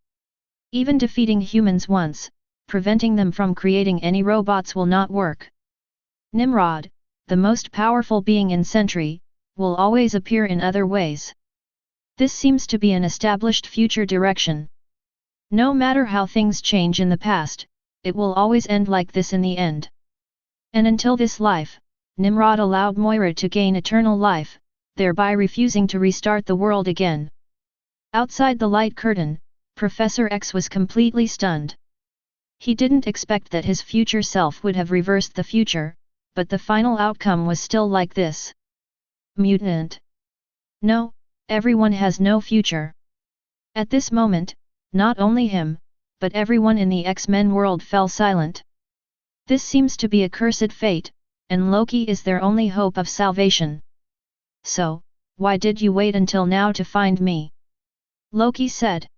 Speaker 1: Even defeating humans once, preventing them from creating any robots will not work. Nimrod, the most powerful being in Sentry, will always appear in other ways. This seems to be an established future direction. No matter how things change in the past, it will always end like this in the end. And until this life, Nimrod allowed Moira to gain eternal life, thereby refusing to restart the world again. Outside the light curtain, Professor X was completely stunned. He didn't expect that his future self would have reversed the future, but the final outcome was still like this. Mutant. No, everyone has no future. At this moment, not only him, but everyone in the X-Men world fell silent. This seems to be a cursed fate, and Loki is their only hope of salvation. So, why did you wait until now to find me? Loki said.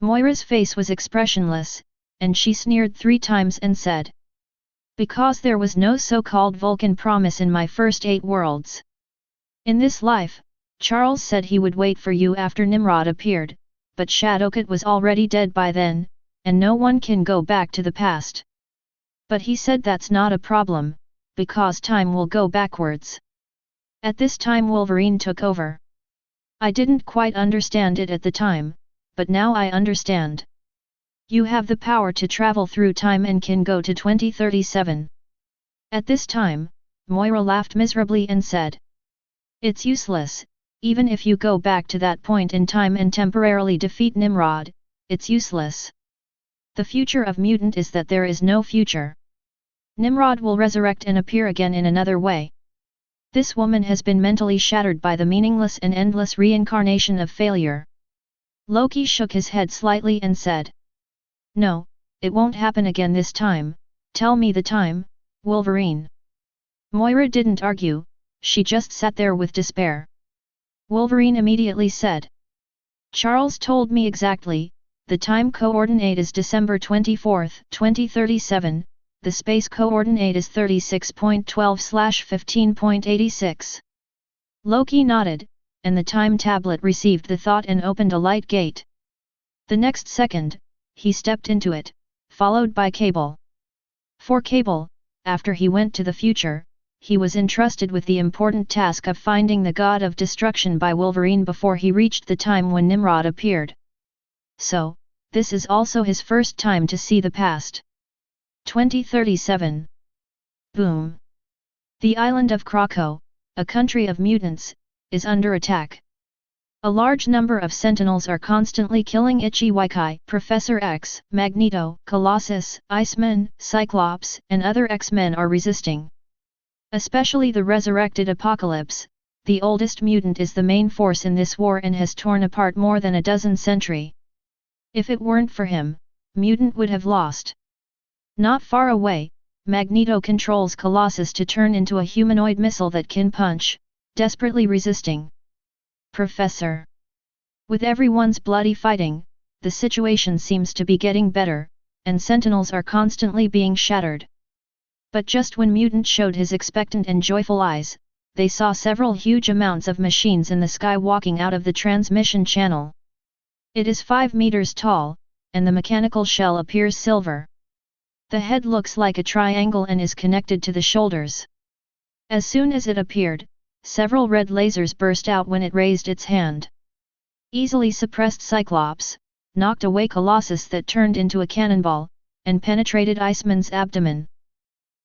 Speaker 1: Moira's face was expressionless, and she sneered 3 times and said. Because there was no so-called Vulcan promise in my first 8 worlds. In this life, Charles said he would wait for you after Nimrod appeared, but Shadowcat was already dead by then, and no one can go back to the past. But he said that's not a problem, because time will go backwards. At this time Wolverine took over. I didn't quite understand it at the time, but now I understand. You have the power to travel through time and can go to 2037. At this time, Moira laughed miserably and said. It's useless, even if you go back to that point in time and temporarily defeat Nimrod, it's useless. The future of mutant is that there is no future. Nimrod will resurrect and appear again in another way. This woman has been mentally shattered by the meaningless and endless reincarnation of failure. Loki shook his head slightly and said. No, it won't happen again this time, tell me the time, Wolverine. Moira didn't argue, she just sat there with despair. Wolverine immediately said. Charles told me exactly, the time coordinate is December 24, 2037, the space coordinate is 36.12/15.86. Loki nodded, and the time tablet received the thought and opened a light gate. The next second, he stepped into it, followed by Cable. For Cable, after he went to the future, he was entrusted with the important task of finding the God of Destruction by Wolverine before he reached the time when Nimrod appeared. So, this is also his first time to see the past. 2037. Boom. The island of Krakow, a country of mutants, is under attack. A large number of sentinels are constantly killing Ichiwaikai, Professor X, Magneto, Colossus, Iceman, Cyclops, and other X-Men are resisting. Especially the resurrected Apocalypse, the oldest mutant, is the main force in this war and has torn apart more than a dozen sentry. If it weren't for him, mutant would have lost. Not far away, Magneto controls Colossus to turn into a humanoid missile that can punch, desperately resisting. Professor. With everyone's bloody fighting, the situation seems to be getting better, and sentinels are constantly being shattered. But just when Mutant showed his expectant and joyful eyes, they saw several huge amounts of machines in the sky walking out of the transmission channel. It is 5 meters tall, and the mechanical shell appears silver. The head looks like a triangle and is connected to the shoulders. As soon as it appeared, several red lasers burst out when it raised its hand. Easily suppressed Cyclops, knocked away Colossus that turned into a cannonball, and penetrated Iceman's abdomen.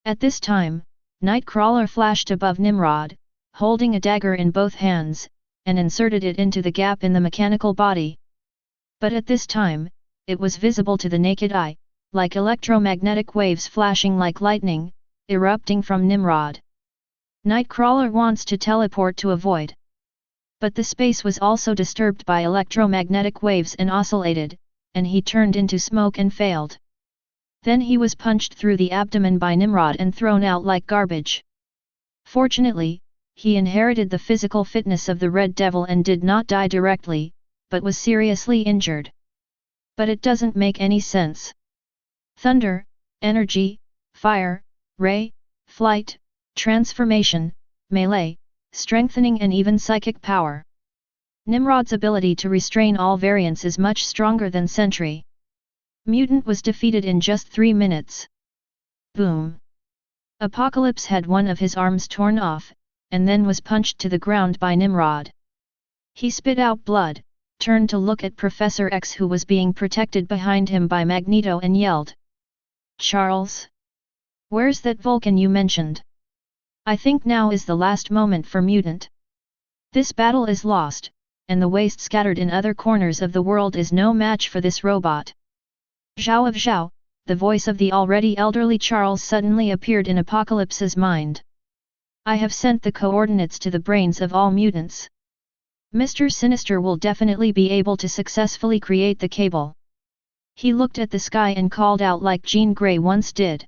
Speaker 1: At this time, Nightcrawler flashed above Nimrod, holding a dagger in both hands, and inserted it into the gap in the mechanical body. But at this time, it was visible to the naked eye, like electromagnetic waves flashing like lightning, erupting from Nimrod. Nightcrawler wants to teleport to avoid. But the space was also disturbed by electromagnetic waves and oscillated, and he turned into smoke and failed. Then he was punched through the abdomen by Nimrod and thrown out like garbage. Fortunately, he inherited the physical fitness of the Red Devil and did not die directly, but was seriously injured. But it doesn't make any sense. Thunder, energy, fire, ray, flight, transformation, melee, strengthening and even psychic power. Nimrod's ability to restrain all variants is much stronger than Sentry. Mutant was defeated in just 3 minutes. Boom! Apocalypse had one of his arms torn off, and then was punched to the ground by Nimrod. He spit out blood, turned to look at Professor X who was being protected behind him by Magneto and yelled. "Charles? Where's that Vulcan you mentioned? I think now is the last moment for Mutant. This battle is lost, and the waste scattered in other corners of the world is no match for this robot." Zhao of Zhao, the voice of the already elderly Charles suddenly appeared in Apocalypse's mind. "I have sent the coordinates to the brains of all mutants. Mr. Sinister will definitely be able to successfully create the cable." He looked at the sky and called out like Jean Grey once did.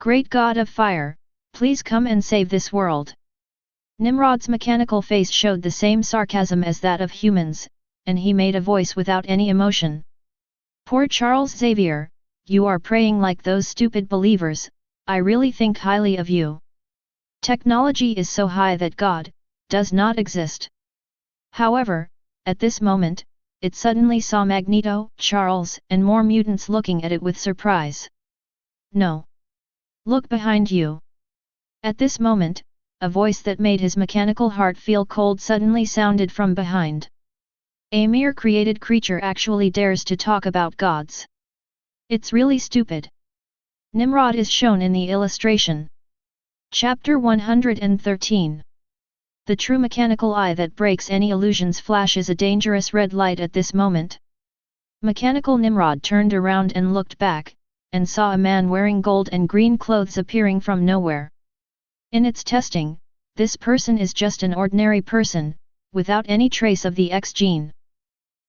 Speaker 1: "Great God of Fire, please come and save this world." Nimrod's mechanical face showed the same sarcasm as that of humans, and he made a voice without any emotion. "Poor Charles Xavier, you are praying like those stupid believers. I really think highly of you. Technology is so high that God does not exist." However, at this moment, it suddenly saw Magneto, Charles, and more mutants looking at it with surprise. "No. Look behind you." At this moment, a voice that made his mechanical heart feel cold suddenly sounded from behind. A mere created creature actually dares to talk about gods. It's really stupid. Nimrod is shown in the illustration. Chapter 113. The true mechanical eye that breaks any illusions flashes a dangerous red light at this moment. Mechanical Nimrod turned around and looked back, and saw a man wearing gold and green clothes appearing from nowhere. In its testing, this person is just an ordinary person, without any trace of the X gene.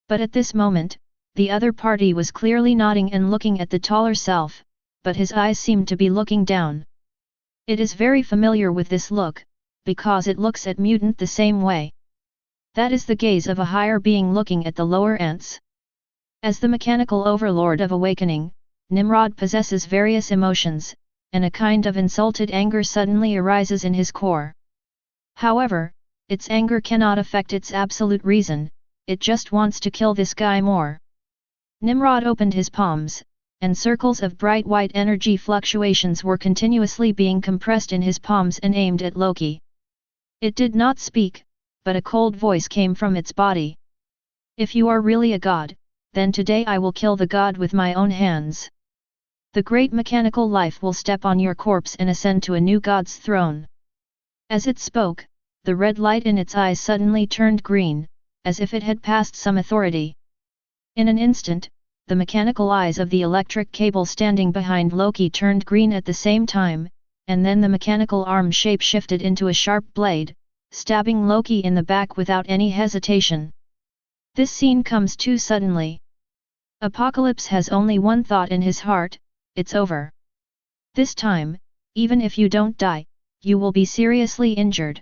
Speaker 1: But at this moment, the other party was clearly nodding and looking at the taller self, but his eyes seemed to be looking down. It is very familiar with this look, because it looks at Mutant the same way. That is the gaze of a higher being looking at the lower ants. As the mechanical overlord of awakening, Nimrod possesses various emotions, and a kind of insulted anger suddenly arises in his core. However, its anger cannot affect its absolute reason, it just wants to kill this guy more. Nimrod opened his palms, and circles of bright white energy fluctuations were continuously being compressed in his palms and aimed at Loki. It did not speak, but a cold voice came from its body. "If you are really a god, then today I will kill the god with my own hands. The great mechanical life will step on your corpse and ascend to a new god's throne." As it spoke, the red light in its eyes suddenly turned green, as if it had passed some authority. In an instant, the mechanical eyes of the electric cable standing behind Loki turned green at the same time, and then the mechanical arm shape-shifted into a sharp blade, stabbing Loki in the back without any hesitation. This scene comes too suddenly. Apocalypse has only one thought in his heart: it's over. This time, even if you don't die, you will be seriously injured.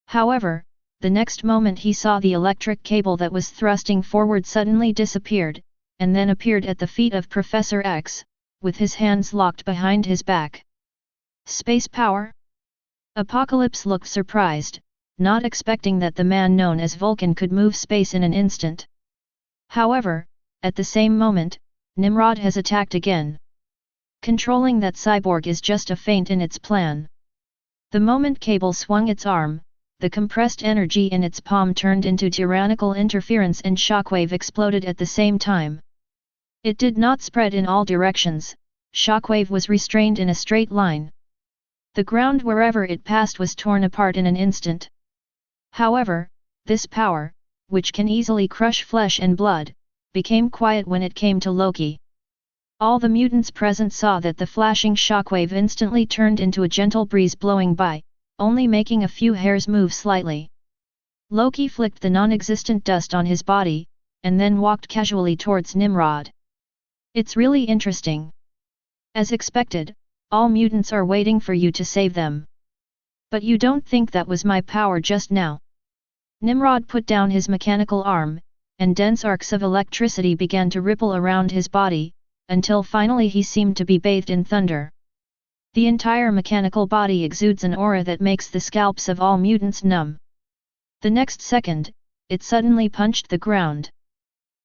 Speaker 1: However, the next moment he saw the electric cable that was thrusting forward suddenly disappeared, and then appeared at the feet of Professor X, with his hands locked behind his back. Space power? Apocalypse looked surprised, not expecting that the man known as Vulcan could move space in an instant. However, at the same moment, Nimrod has attacked again. Controlling that cyborg is just a feint in its plan. The moment Cable swung its arm, the compressed energy in its palm turned into tyrannical interference and shockwave exploded at the same time. It did not spread in all directions, shockwave was restrained in a straight line. The ground wherever it passed was torn apart in an instant. However, this power, which can easily crush flesh and blood, became quiet when it came to Loki. All the mutants present saw that the flashing shockwave instantly turned into a gentle breeze blowing by, only making a few hairs move slightly. Loki flicked the non-existent dust on his body, and then walked casually towards Nimrod. It's really interesting. As expected, all mutants are waiting for you to save them. But you don't think that was my power just now? Nimrod put down his mechanical arm, and dense arcs of electricity began to ripple around his body, until finally he seemed to be bathed in thunder. The entire mechanical body exudes an aura that makes the scalps of all mutants numb. The next second, it suddenly punched the ground.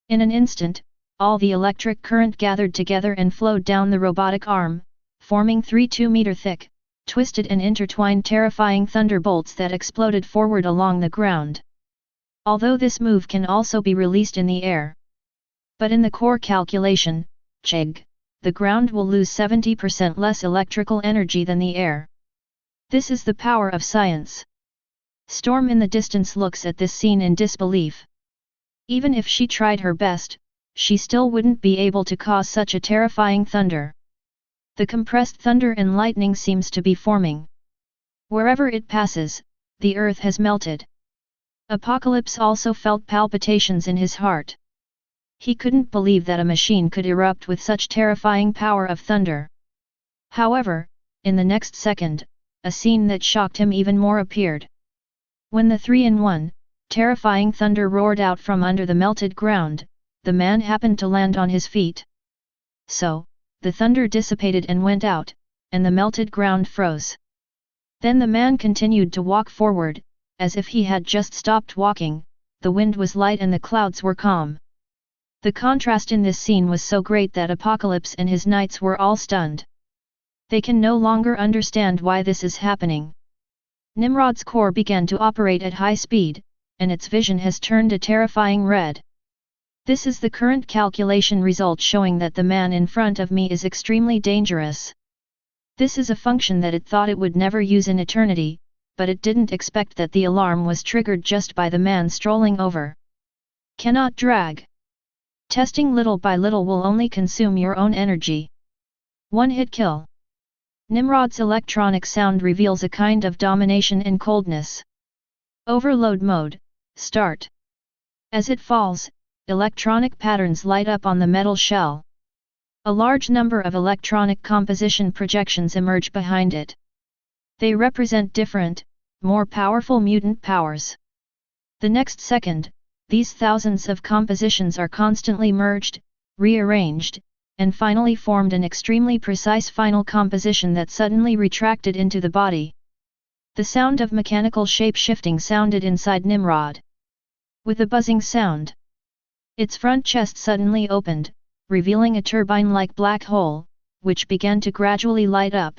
Speaker 1: In an instant, all the electric current gathered together and flowed down the robotic arm, forming 3 2-meter thick, twisted and intertwined terrifying thunderbolts that exploded forward along the ground. Although this move can also be released in the air. But in the core calculation, cheg, the ground will lose 70% less electrical energy than the air. This is the power of science. Storm in the distance looks at this scene in disbelief. Even if she tried her best, she still wouldn't be able to cause such a terrifying thunder. The compressed thunder and lightning seems to be forming. Wherever it passes, the earth has melted. Apocalypse also felt palpitations in his heart. He couldn't believe that a machine could erupt with such terrifying power of thunder. However, in the next second, a scene that shocked him even more appeared. When the 3-in-1, terrifying thunder roared out from under the melted ground, the man happened to land on his feet. So, the thunder dissipated and went out, and the melted ground froze. Then the man continued to walk forward, as if he had just stopped walking. The wind was light and the clouds were calm. The contrast in this scene was so great that Apocalypse and his knights were all stunned. They can no longer understand why this is happening. Nimrod's core began to operate at high speed, and its vision has turned a terrifying red. This is the current calculation result showing that the man in front of me is extremely dangerous. This is a function that it thought it would never use in eternity, but it didn't expect that the alarm was triggered just by the man strolling over. Cannot drag. Testing little by little will only consume your own energy. One-hit kill. Nimrod's electronic sound reveals a kind of domination and coldness. Overload mode, start. As it falls, electronic patterns light up on the metal shell. A large number of electronic composition projections emerge behind it. They represent different, more powerful mutant powers. The next second, these thousands of compositions are constantly merged, rearranged, and finally formed an extremely precise final composition that suddenly retracted into the body. The sound of mechanical shape-shifting sounded inside Nimrod. With a buzzing sound, its front chest suddenly opened, revealing a turbine-like black hole, which began to gradually light up.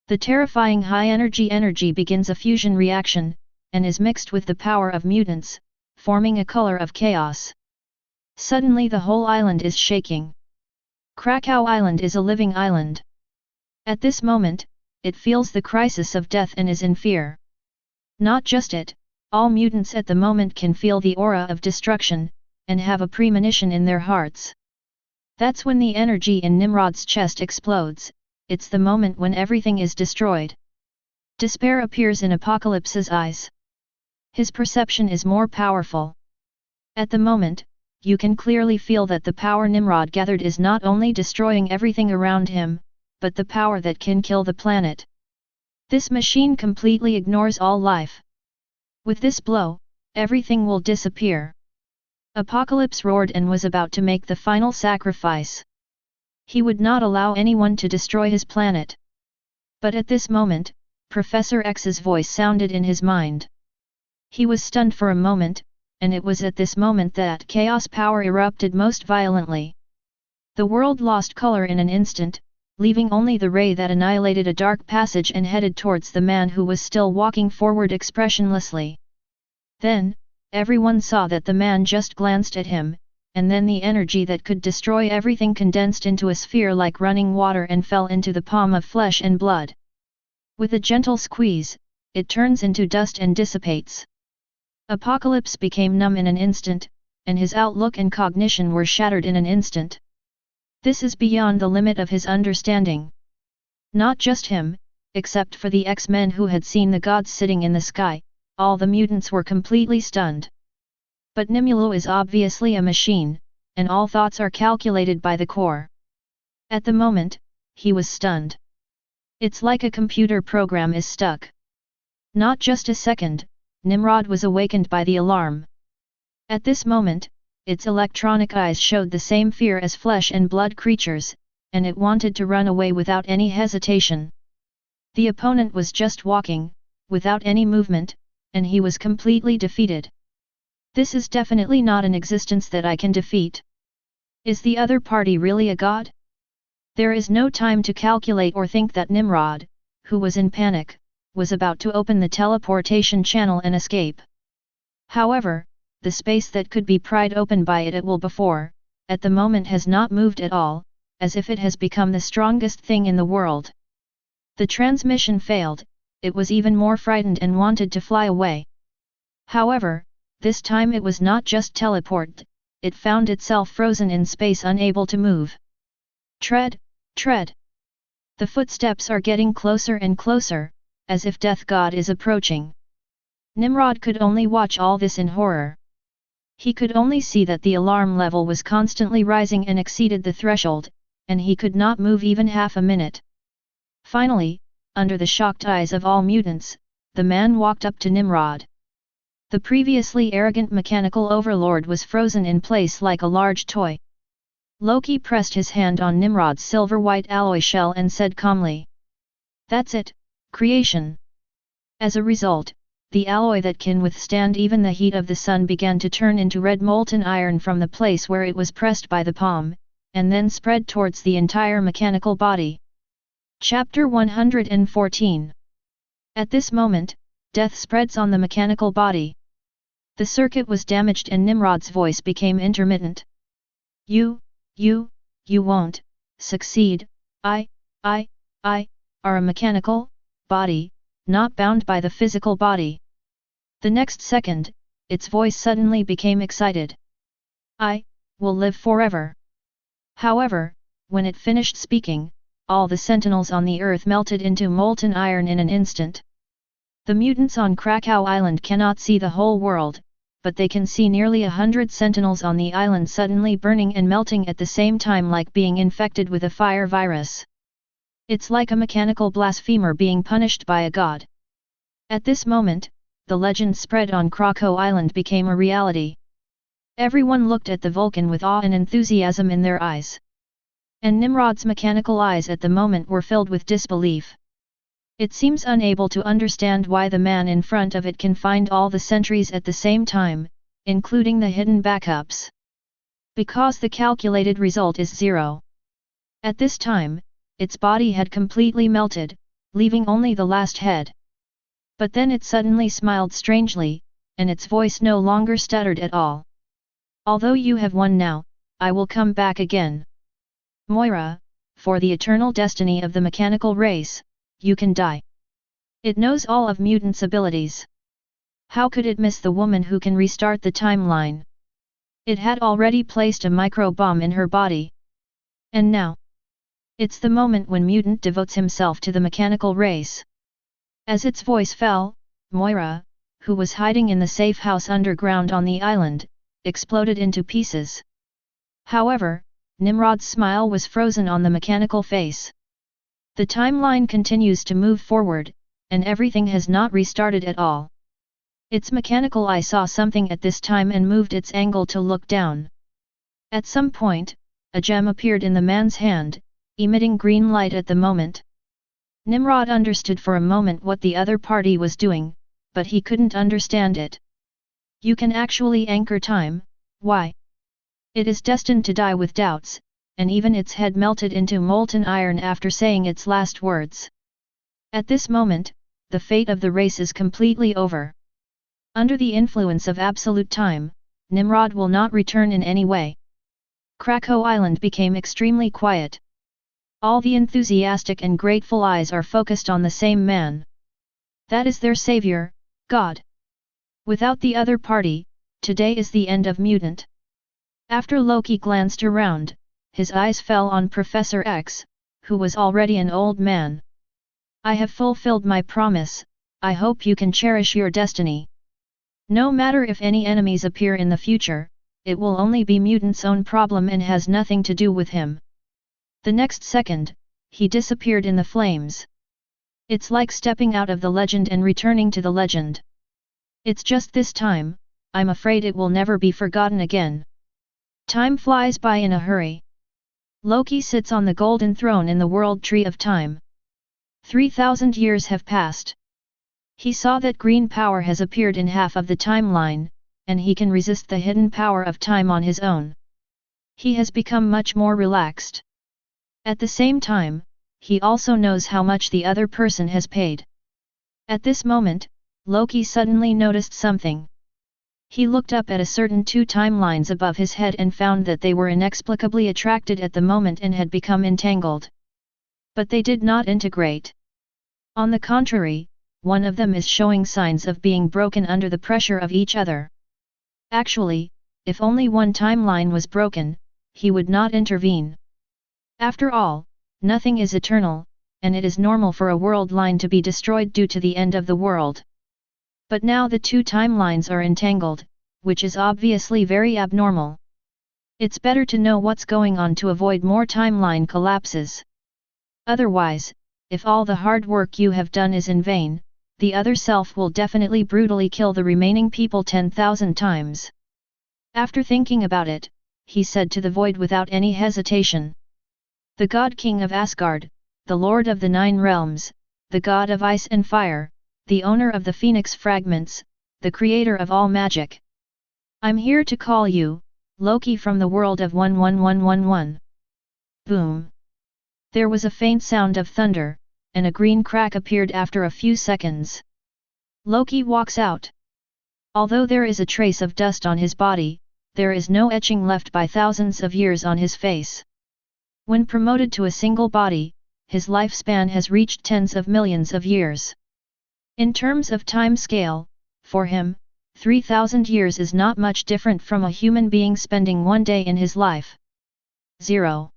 Speaker 1: The terrifying high-energy energy begins a fusion reaction, and is mixed with the power of mutants, forming a color of chaos. Suddenly the whole island is shaking. Krakow Island is a living island. At this moment, it feels the crisis of death and is in fear. Not just it, All mutants at the moment can feel the aura of destruction, and have a premonition in their hearts. That's when the energy in Nimrod's chest explodes. It's the moment when everything is destroyed. Despair appears in Apocalypse's eyes. His perception is more powerful. At the moment, you can clearly feel that the power Nimrod gathered is not only destroying everything around him, but the power that can kill the planet. This machine completely ignores all life. With this blow, everything will disappear. Apocalypse roared and was about to make the final sacrifice. He would not allow anyone to destroy his planet. But at this moment, Professor X's voice sounded in his mind. He was stunned for a moment, and it was at this moment that chaos power erupted most violently. The world lost color in an instant, leaving only the ray that annihilated a dark passage and headed towards the man who was still walking forward expressionlessly. Then, everyone saw that the man just glanced at him, and then the energy that could destroy everything condensed into a sphere like running water and fell into the palm of flesh and blood. With a gentle squeeze, it turns into dust and dissipates. Apocalypse became numb in an instant, and his outlook and cognition were shattered in an instant. This is beyond the limit of his understanding. Not just him, except for the X-Men who had seen the gods sitting in the sky, all the mutants were completely stunned. But Nimulu is obviously a machine, and all thoughts are calculated by the core. At the moment, he was stunned. It's like a computer program is stuck. Not just a second, Nimrod was awakened by the alarm. At this moment, its electronic eyes showed the same fear as flesh and blood creatures, and it wanted to run away without any hesitation. The opponent was just walking, without any movement, and he was completely defeated. This is definitely not an existence that I can defeat. Is the other party really a god? There is no time to calculate or think that Nimrod, who was in panic, was about to open the teleportation channel and escape. However, the space that could be pried open by it at will before, at the moment has not moved at all, as if it has become the strongest thing in the world. The transmission failed, it was even more frightened and wanted to fly away. However, this time it was not just teleport, it found itself frozen in space, unable to move. Tread, tread. The footsteps are getting closer and closer, as if Death God is approaching. Nimrod could only watch all this in horror. He could only see that the alarm level was constantly rising and exceeded the threshold, and he could not move even half a minute. Finally, under the shocked eyes of all mutants, the man walked up to Nimrod. The previously arrogant mechanical overlord was frozen in place like a large toy. Loki pressed his hand on Nimrod's silver-white alloy shell and said calmly, "That's it, creation." As a result, the alloy that can withstand even the heat of the sun began to turn into red molten iron from the place where it was pressed by the palm, and then spread towards the entire mechanical body. Chapter 114. At this moment, death spreads on the mechanical body. The circuit was damaged and Nimrod's voice became intermittent. You won't succeed. I are a mechanical body, not bound by the physical body. The next second, its voice suddenly became excited. I will live forever. However, when it finished speaking, all the sentinels on the earth melted into molten iron in an instant. The mutants on Krakow Island cannot see the whole world, but they can see nearly 100 sentinels on the island suddenly burning and melting at the same time, like being infected with a fire virus. It's like a mechanical blasphemer being punished by a god. At this moment, the legend spread on Krakow Island became a reality. Everyone looked at the Vulcan with awe and enthusiasm in their eyes. And Nimrod's mechanical eyes at the moment were filled with disbelief. It seems unable to understand why the man in front of it can find all the sentries at the same time, including the hidden backups. Because the calculated result is 0. At this time, its body had completely melted, leaving only the last head. But then it suddenly smiled strangely, and its voice no longer stuttered at all. Although you have won now, I will come back again. Moira, for the eternal destiny of the mechanical race, you can die. It knows all of mutants' abilities. How could it miss the woman who can restart the timeline? It had already placed a micro-bomb in her body. And now? It's the moment when mutant devotes himself to the mechanical race. As its voice fell, Moira, who was hiding in the safe house underground on the island, exploded into pieces. However, Nimrod's smile was frozen on the mechanical face. The timeline continues to move forward, and everything has not restarted at all. Its mechanical eye saw something at this time and moved its angle to look down. At some point, a gem appeared in the man's hand, emitting green light at the moment. Nimrod understood for a moment what the other party was doing, but he couldn't understand it. You can actually anchor time, why? It is destined to die with doubts, and even its head melted into molten iron after saying its last words. At this moment, the fate of the race is completely over. Under the influence of absolute time, Nimrod will not return in any way. Krakow Island became extremely quiet. All the enthusiastic and grateful eyes are focused on the same man. That is their savior, God. Without the other party, today is the end of mutant. After Loki glanced around, his eyes fell on Professor X, who was already an old man. I have fulfilled my promise, I hope you can cherish your destiny. No matter if any enemies appear in the future, it will only be mutant's own problem and has nothing to do with him. The next second, he disappeared in the flames. It's like stepping out of the legend and returning to the legend. It's just this time, I'm afraid it will never be forgotten again. Time flies by in a hurry. Loki sits on the golden throne in the World Tree of Time. 3,000 years have passed. He saw that green power has appeared in half of the timeline, and he can resist the hidden power of time on his own. He has become much more relaxed. At the same time, he also knows how much the other person has paid. At this moment, Loki suddenly noticed something. He looked up at a certain two timelines above his head and found that they were inexplicably attracted at the moment and had become entangled. But they did not integrate. On the contrary, one of them is showing signs of being broken under the pressure of each other. Actually, if only one timeline was broken, he would not intervene. After all, nothing is eternal, and it is normal for a world line to be destroyed due to the end of the world. But now the two timelines are entangled, which is obviously very abnormal. It's better to know what's going on to avoid more timeline collapses. Otherwise, if all the hard work you have done is in vain, the other self will definitely brutally kill the remaining people 10,000 times. After thinking about it, he said to the void without any hesitation. The God King of Asgard, the Lord of the Nine Realms, the God of Ice and Fire, the owner of the Phoenix Fragments, the creator of all magic. I'm here to call you, Loki from the world of 11111. Boom! There was a faint sound of thunder, and a green crack appeared after a few seconds. Loki walks out. Although there is a trace of dust on his body, there is no etching left by thousands of years on his face. When promoted to a single body, his lifespan has reached tens of millions of years. In terms of time scale, for him, 3,000 years is not much different from a human being spending one day in his life. 0.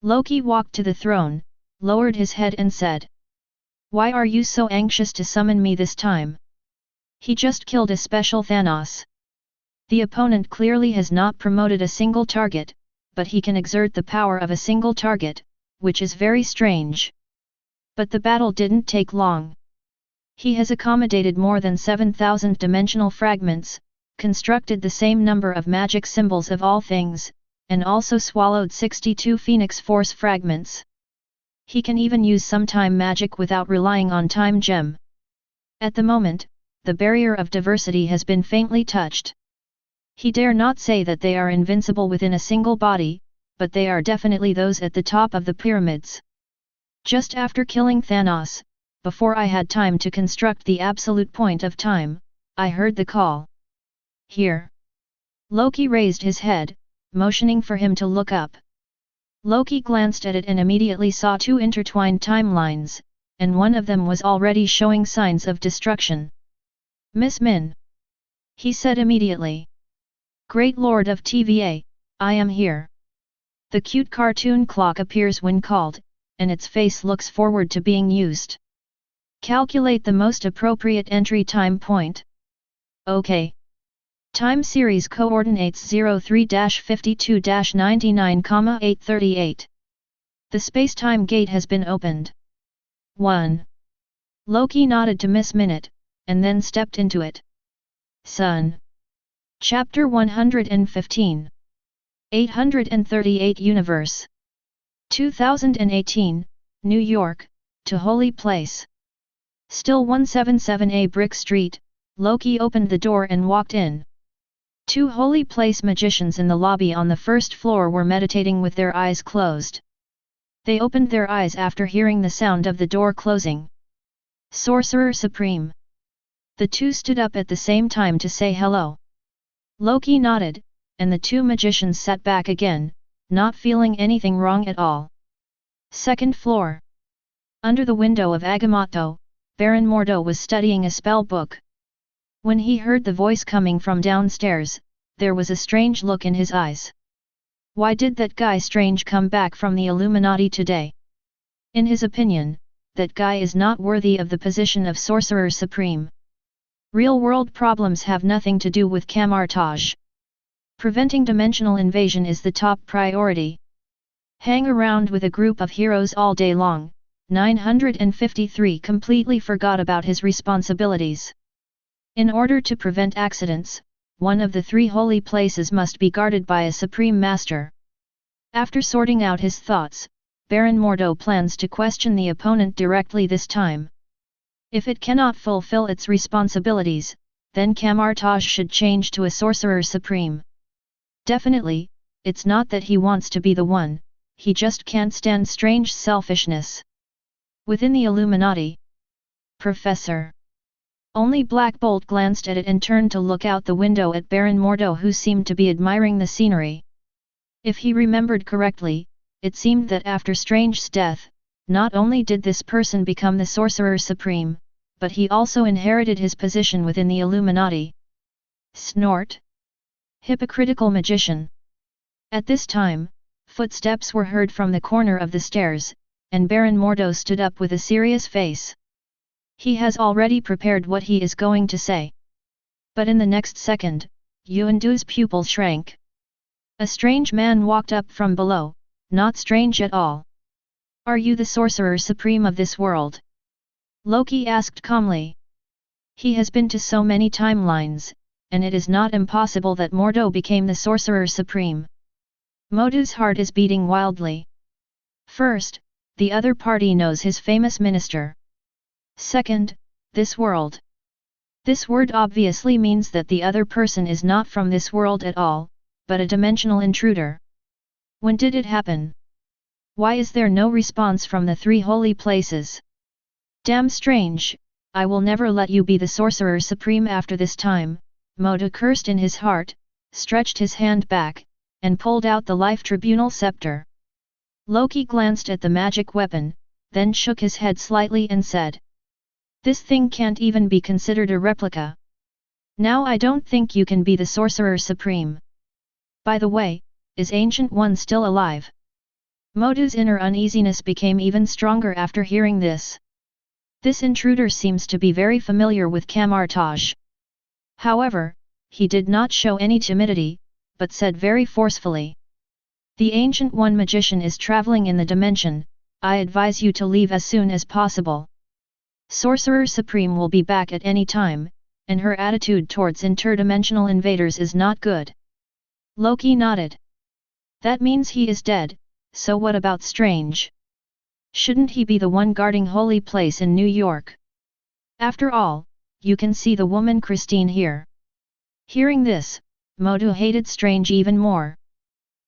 Speaker 1: Loki walked to the throne, lowered his head and said, "Why are you so anxious to summon me this time? He just killed a special Thanos. The opponent clearly has not promoted a single target, but he can exert the power of a single target, which is very strange. But the battle didn't take long. He has accommodated more than 7,000 dimensional fragments, constructed the same number of magic symbols of all things, and also swallowed 62 Phoenix Force fragments. He can even use some time magic without relying on time gem. At the moment, the barrier of diversity has been faintly touched. He dare not say that they are invincible within a single body, but they are definitely those at the top of the pyramids. Just after killing Thanos, before I had time to construct the absolute point of time, I heard the call. Here." Loki raised his head, motioning for him to look up. Loki glanced at it and immediately saw two intertwined timelines, and one of them was already showing signs of destruction. Miss Min. He said immediately. Great Lord of TVA, I am here. The cute cartoon clock appears when called, and its face looks forward to being used. Calculate the most appropriate entry time point. OK. Time series coordinates 03-52-99,838. The space-time gate has been opened. 1. Loki nodded to Miss Minute, and then stepped into it. Sun. Chapter 115. 838 Universe. 2018, New York, to Holy Place. Still 177A Brick Street, Loki opened the door and walked in. Two Holy Place magicians in the lobby on the first floor were meditating with their eyes closed. They opened their eyes after hearing the sound of the door closing. Sorcerer Supreme. The two stood up at the same time to say hello. Loki nodded, and the two magicians sat back again, not feeling anything wrong at all. Second floor. Under the window of Agamotto, Baron Mordo was studying a spell book. When he heard the voice coming from downstairs, there was a strange look in his eyes. Why did that guy Strange come back from the Illuminati today? In his opinion, that guy is not worthy of the position of Sorcerer Supreme. Real-world problems have nothing to do with Camartage. Preventing dimensional invasion is the top priority. Hang around with a group of heroes all day long. 953 completely forgot about his responsibilities. In order to prevent accidents, one of the three holy places must be guarded by a Supreme Master. After sorting out his thoughts, Baron Mordo plans to question the opponent directly this time. If it cannot fulfill its responsibilities, then Camartage should change to a Sorcerer Supreme. Definitely, it's not that he wants to be the one, he just can't stand Strange selfishness. Within the Illuminati. Professor. Only Black Bolt glanced at it and turned to look out the window at Baron Mordo, who seemed to be admiring the scenery. If he remembered correctly, it seemed that after Strange's death, not only did this person become the Sorcerer Supreme, but he also inherited his position within the Illuminati. Snort. Hypocritical magician. At this time, footsteps were heard from the corner of the stairs, and Baron Mordo stood up with a serious face. He has already prepared what he is going to say. But in the next second, Yuandu's pupil shrank. A strange man walked up from below, not strange at all. Are you the Sorcerer Supreme of this world? Loki asked calmly. He has been to so many timelines, and it is not impossible that Mordo became the Sorcerer Supreme. Mordo's heart is beating wildly. First, the other party knows his famous minister. Second, this world. This word obviously means that the other person is not from this world at all, but a dimensional intruder. When did it happen? Why is there no response from the three holy places? Damn strange, I will never let you be the Sorcerer Supreme after this time, Mordo cursed in his heart, stretched his hand back, and pulled out the Life Tribunal scepter. Loki glanced at the magic weapon, then shook his head slightly and said, "This thing can't even be considered a replica. Now I don't think you can be the Sorcerer Supreme. By the way, is Ancient One still alive?" Mordo's inner uneasiness became even stronger after hearing this. This intruder seems to be very familiar with Camartage. However, he did not show any timidity, but said very forcefully, "The Ancient One magician is traveling in the dimension, I advise you to leave as soon as possible. Sorcerer Supreme will be back at any time, and her attitude towards interdimensional invaders is not good." Loki nodded. "That means he is dead, so what about Strange? Shouldn't he be the one guarding Holy Place in New York? After all, you can see the woman Christine here." Hearing this, Mordo hated Strange even more.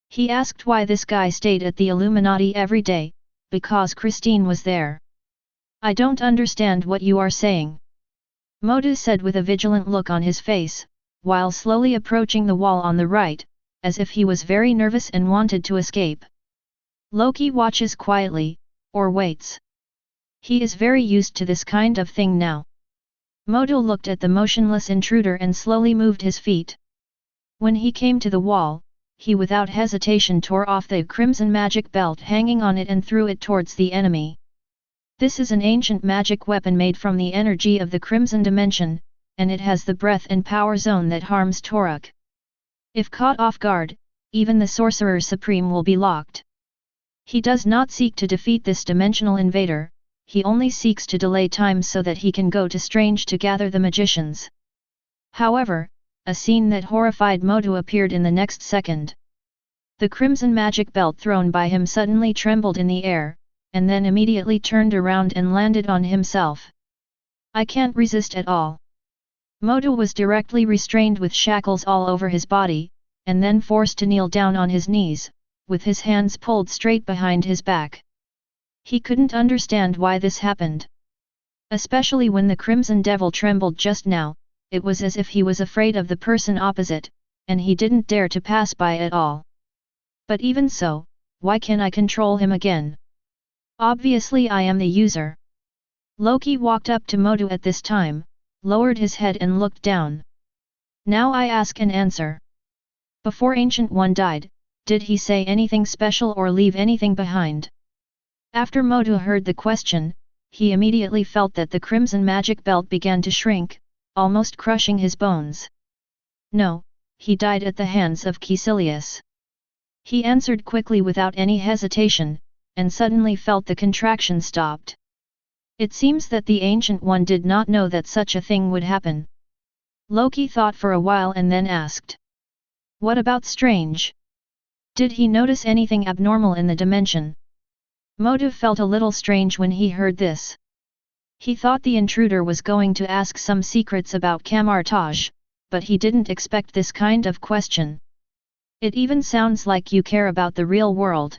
Speaker 1: He asked why this guy stayed at the Illuminati every day, because Christine was there. "I don't understand what you are saying," Mordo said with a vigilant look on his face, while slowly approaching the wall on the right, as if he was very nervous and wanted to escape. Loki watches quietly, or waits. He is very used to this kind of thing now. Modo looked at the motionless intruder and slowly moved his feet. When he came to the wall, he without hesitation tore off the crimson magic belt hanging on it and threw it towards the enemy. This is an ancient magic weapon made from the energy of the crimson dimension, and it has the breath and power zone that harms Toruk. If caught off guard, even the Sorcerer Supreme will be locked. He does not seek to defeat this dimensional invader, he only seeks to delay time so that he can go to Strange to gather the magicians. However, a scene that horrified Modu appeared in the next second. The crimson magic belt thrown by him suddenly trembled in the air, and then immediately turned around and landed on himself. I can't resist at all. Modu was directly restrained with shackles all over his body, and then forced to kneel down on his knees, with his hands pulled straight behind his back. He couldn't understand why this happened. Especially when the Crimson Devil trembled just now, it was as if he was afraid of the person opposite, and he didn't dare to pass by at all. But even so, why can't I control him again? Obviously I am the user. Loki walked up to Modu at this time, lowered his head and looked down. Now I ask and answer. Before Ancient One died, did he say anything special or leave anything behind? After Modu heard the question, he immediately felt that the crimson magic belt began to shrink, almost crushing his bones. No, he died at the hands of Caecilius. He answered quickly without any hesitation, and suddenly felt the contraction stopped. It seems that the Ancient One did not know that such a thing would happen. Loki thought for a while and then asked. What about Strange? Did he notice anything abnormal in the dimension? Modu felt a little strange when he heard this. He thought the intruder was going to ask some secrets about Camartage, but he didn't expect this kind of question. It even sounds like you care about the real world.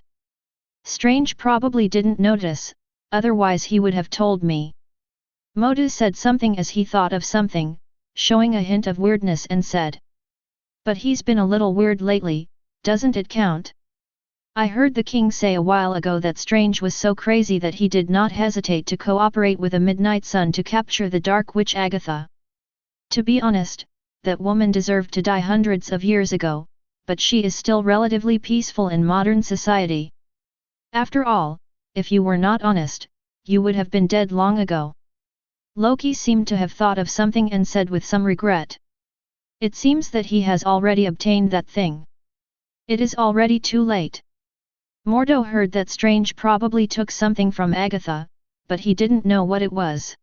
Speaker 1: Strange probably didn't notice, otherwise he would have told me. Modu said something as he thought of something, showing a hint of weirdness and said. But he's been a little weird lately, doesn't it count? I heard the king say a while ago that Strange was so crazy that he did not hesitate to cooperate with a Midnight Sun to capture the Dark Witch Agatha. To be honest, that woman deserved to die hundreds of years ago, but she is still relatively peaceful in modern society. After all, if you were not honest, you would have been dead long ago. Loki seemed to have thought of something and said with some regret. It seems that he has already obtained that thing. It is already too late. Mordo heard that Strange probably took something from Agatha, but he didn't know what it was.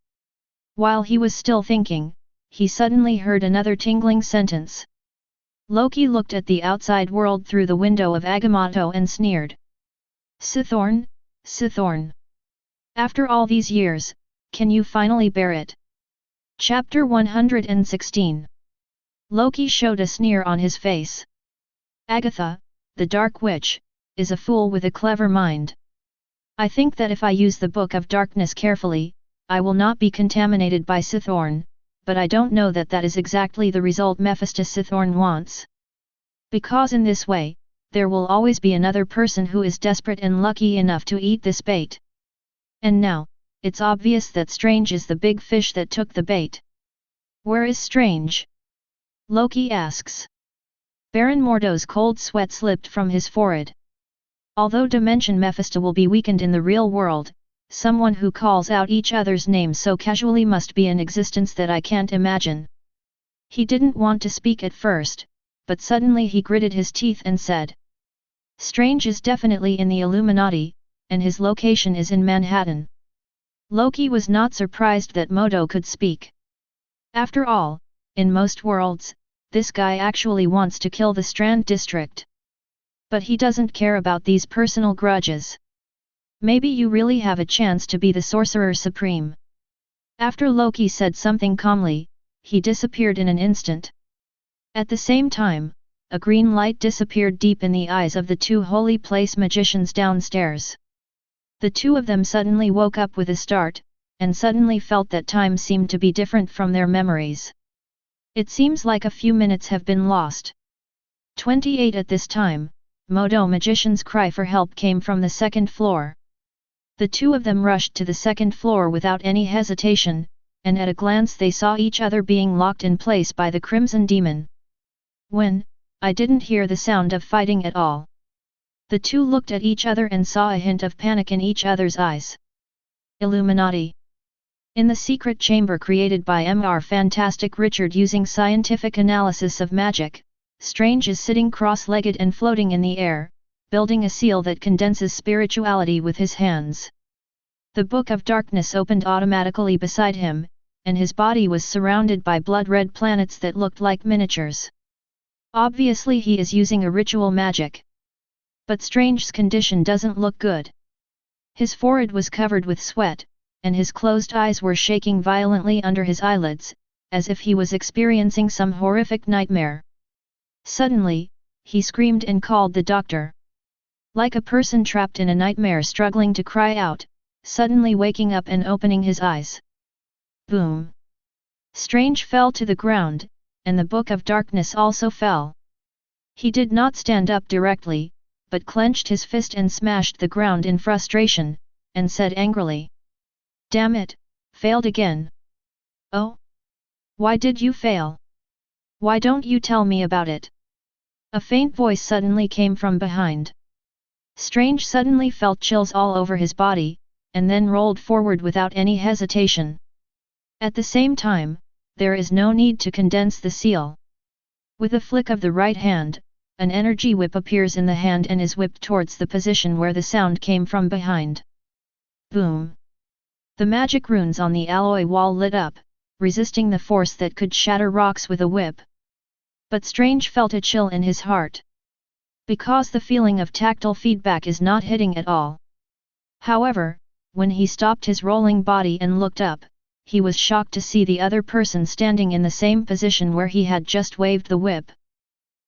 Speaker 1: While he was still thinking, he suddenly heard another tingling sentence. Loki looked at the outside world through the window of Agamotto and sneered. Sithorn, Sithorn. After all these years, can you finally bear it? Chapter 116. Loki showed a sneer on his face. Agatha, the Dark Witch, is a fool with a clever mind. I think that if I use the Book of Darkness carefully, I will not be contaminated by Sithorn, but I don't know that that is exactly the result Mephistus Sithorn wants. Because in this way, there will always be another person who is desperate and lucky enough to eat this bait. And now, it's obvious that Strange is the big fish that took the bait. Where is Strange? Loki asks. Baron Mordo's cold sweat slipped from his forehead. Although Dimension Mephisto will be weakened in the real world, someone who calls out each other's names so casually must be an existence that I can't imagine. He didn't want to speak at first, but suddenly he gritted his teeth and said. Strange is definitely in the Illuminati, and his location is in Manhattan. Loki was not surprised that Modo could speak. After all, in most worlds, this guy actually wants to kill the Strand District. But he doesn't care about these personal grudges. Maybe you really have a chance to be the Sorcerer Supreme. After Loki said something calmly, he disappeared in an instant. At the same time, a green light disappeared deep in the eyes of the two Holy Place magicians downstairs. The two of them suddenly woke up with a start, and suddenly felt that time seemed to be different from their memories. It seems like a few minutes have been lost. 28 At this time, Modo magician's cry for help came from the second floor. The two of them rushed to the second floor without any hesitation, and at a glance they saw each other being locked in place by the Crimson Demon. When, I didn't hear the sound of fighting at all. The two looked at each other and saw a hint of panic in each other's eyes. Illuminati. In the secret chamber created by Mr. Fantastic Richard using scientific analysis of magic, Strange is sitting cross-legged and floating in the air, building a seal that condenses spirituality with his hands. The Book of Darkness opened automatically beside him, and his body was surrounded by blood-red planets that looked like miniatures. Obviously he is using a ritual magic. But Strange's condition doesn't look good. His forehead was covered with sweat, and his closed eyes were shaking violently under his eyelids, as if he was experiencing some horrific nightmare. Suddenly, he screamed and called the doctor. Like a person trapped in a nightmare struggling to cry out, suddenly waking up and opening his eyes. Boom! Strange fell to the ground, and the Book of Darkness also fell. He did not stand up directly, but clenched his fist and smashed the ground in frustration, and said angrily. Damn it, failed again. Oh? Why did you fail? Why don't you tell me about it? A faint voice suddenly came from behind. Strange suddenly felt chills all over his body, and then rolled forward without any hesitation. At the same time, there is no need to condense the seal. With a flick of the right hand, an energy whip appears in the hand and is whipped towards the position where the sound came from behind. Boom! The magic runes on the alloy wall lit up, resisting the force that could shatter rocks with a whip. But Strange felt a chill in his heart. Because the feeling of tactile feedback is not hitting at all. However, when he stopped his rolling body and looked up, he was shocked to see the other person standing in the same position where he had just waved the whip.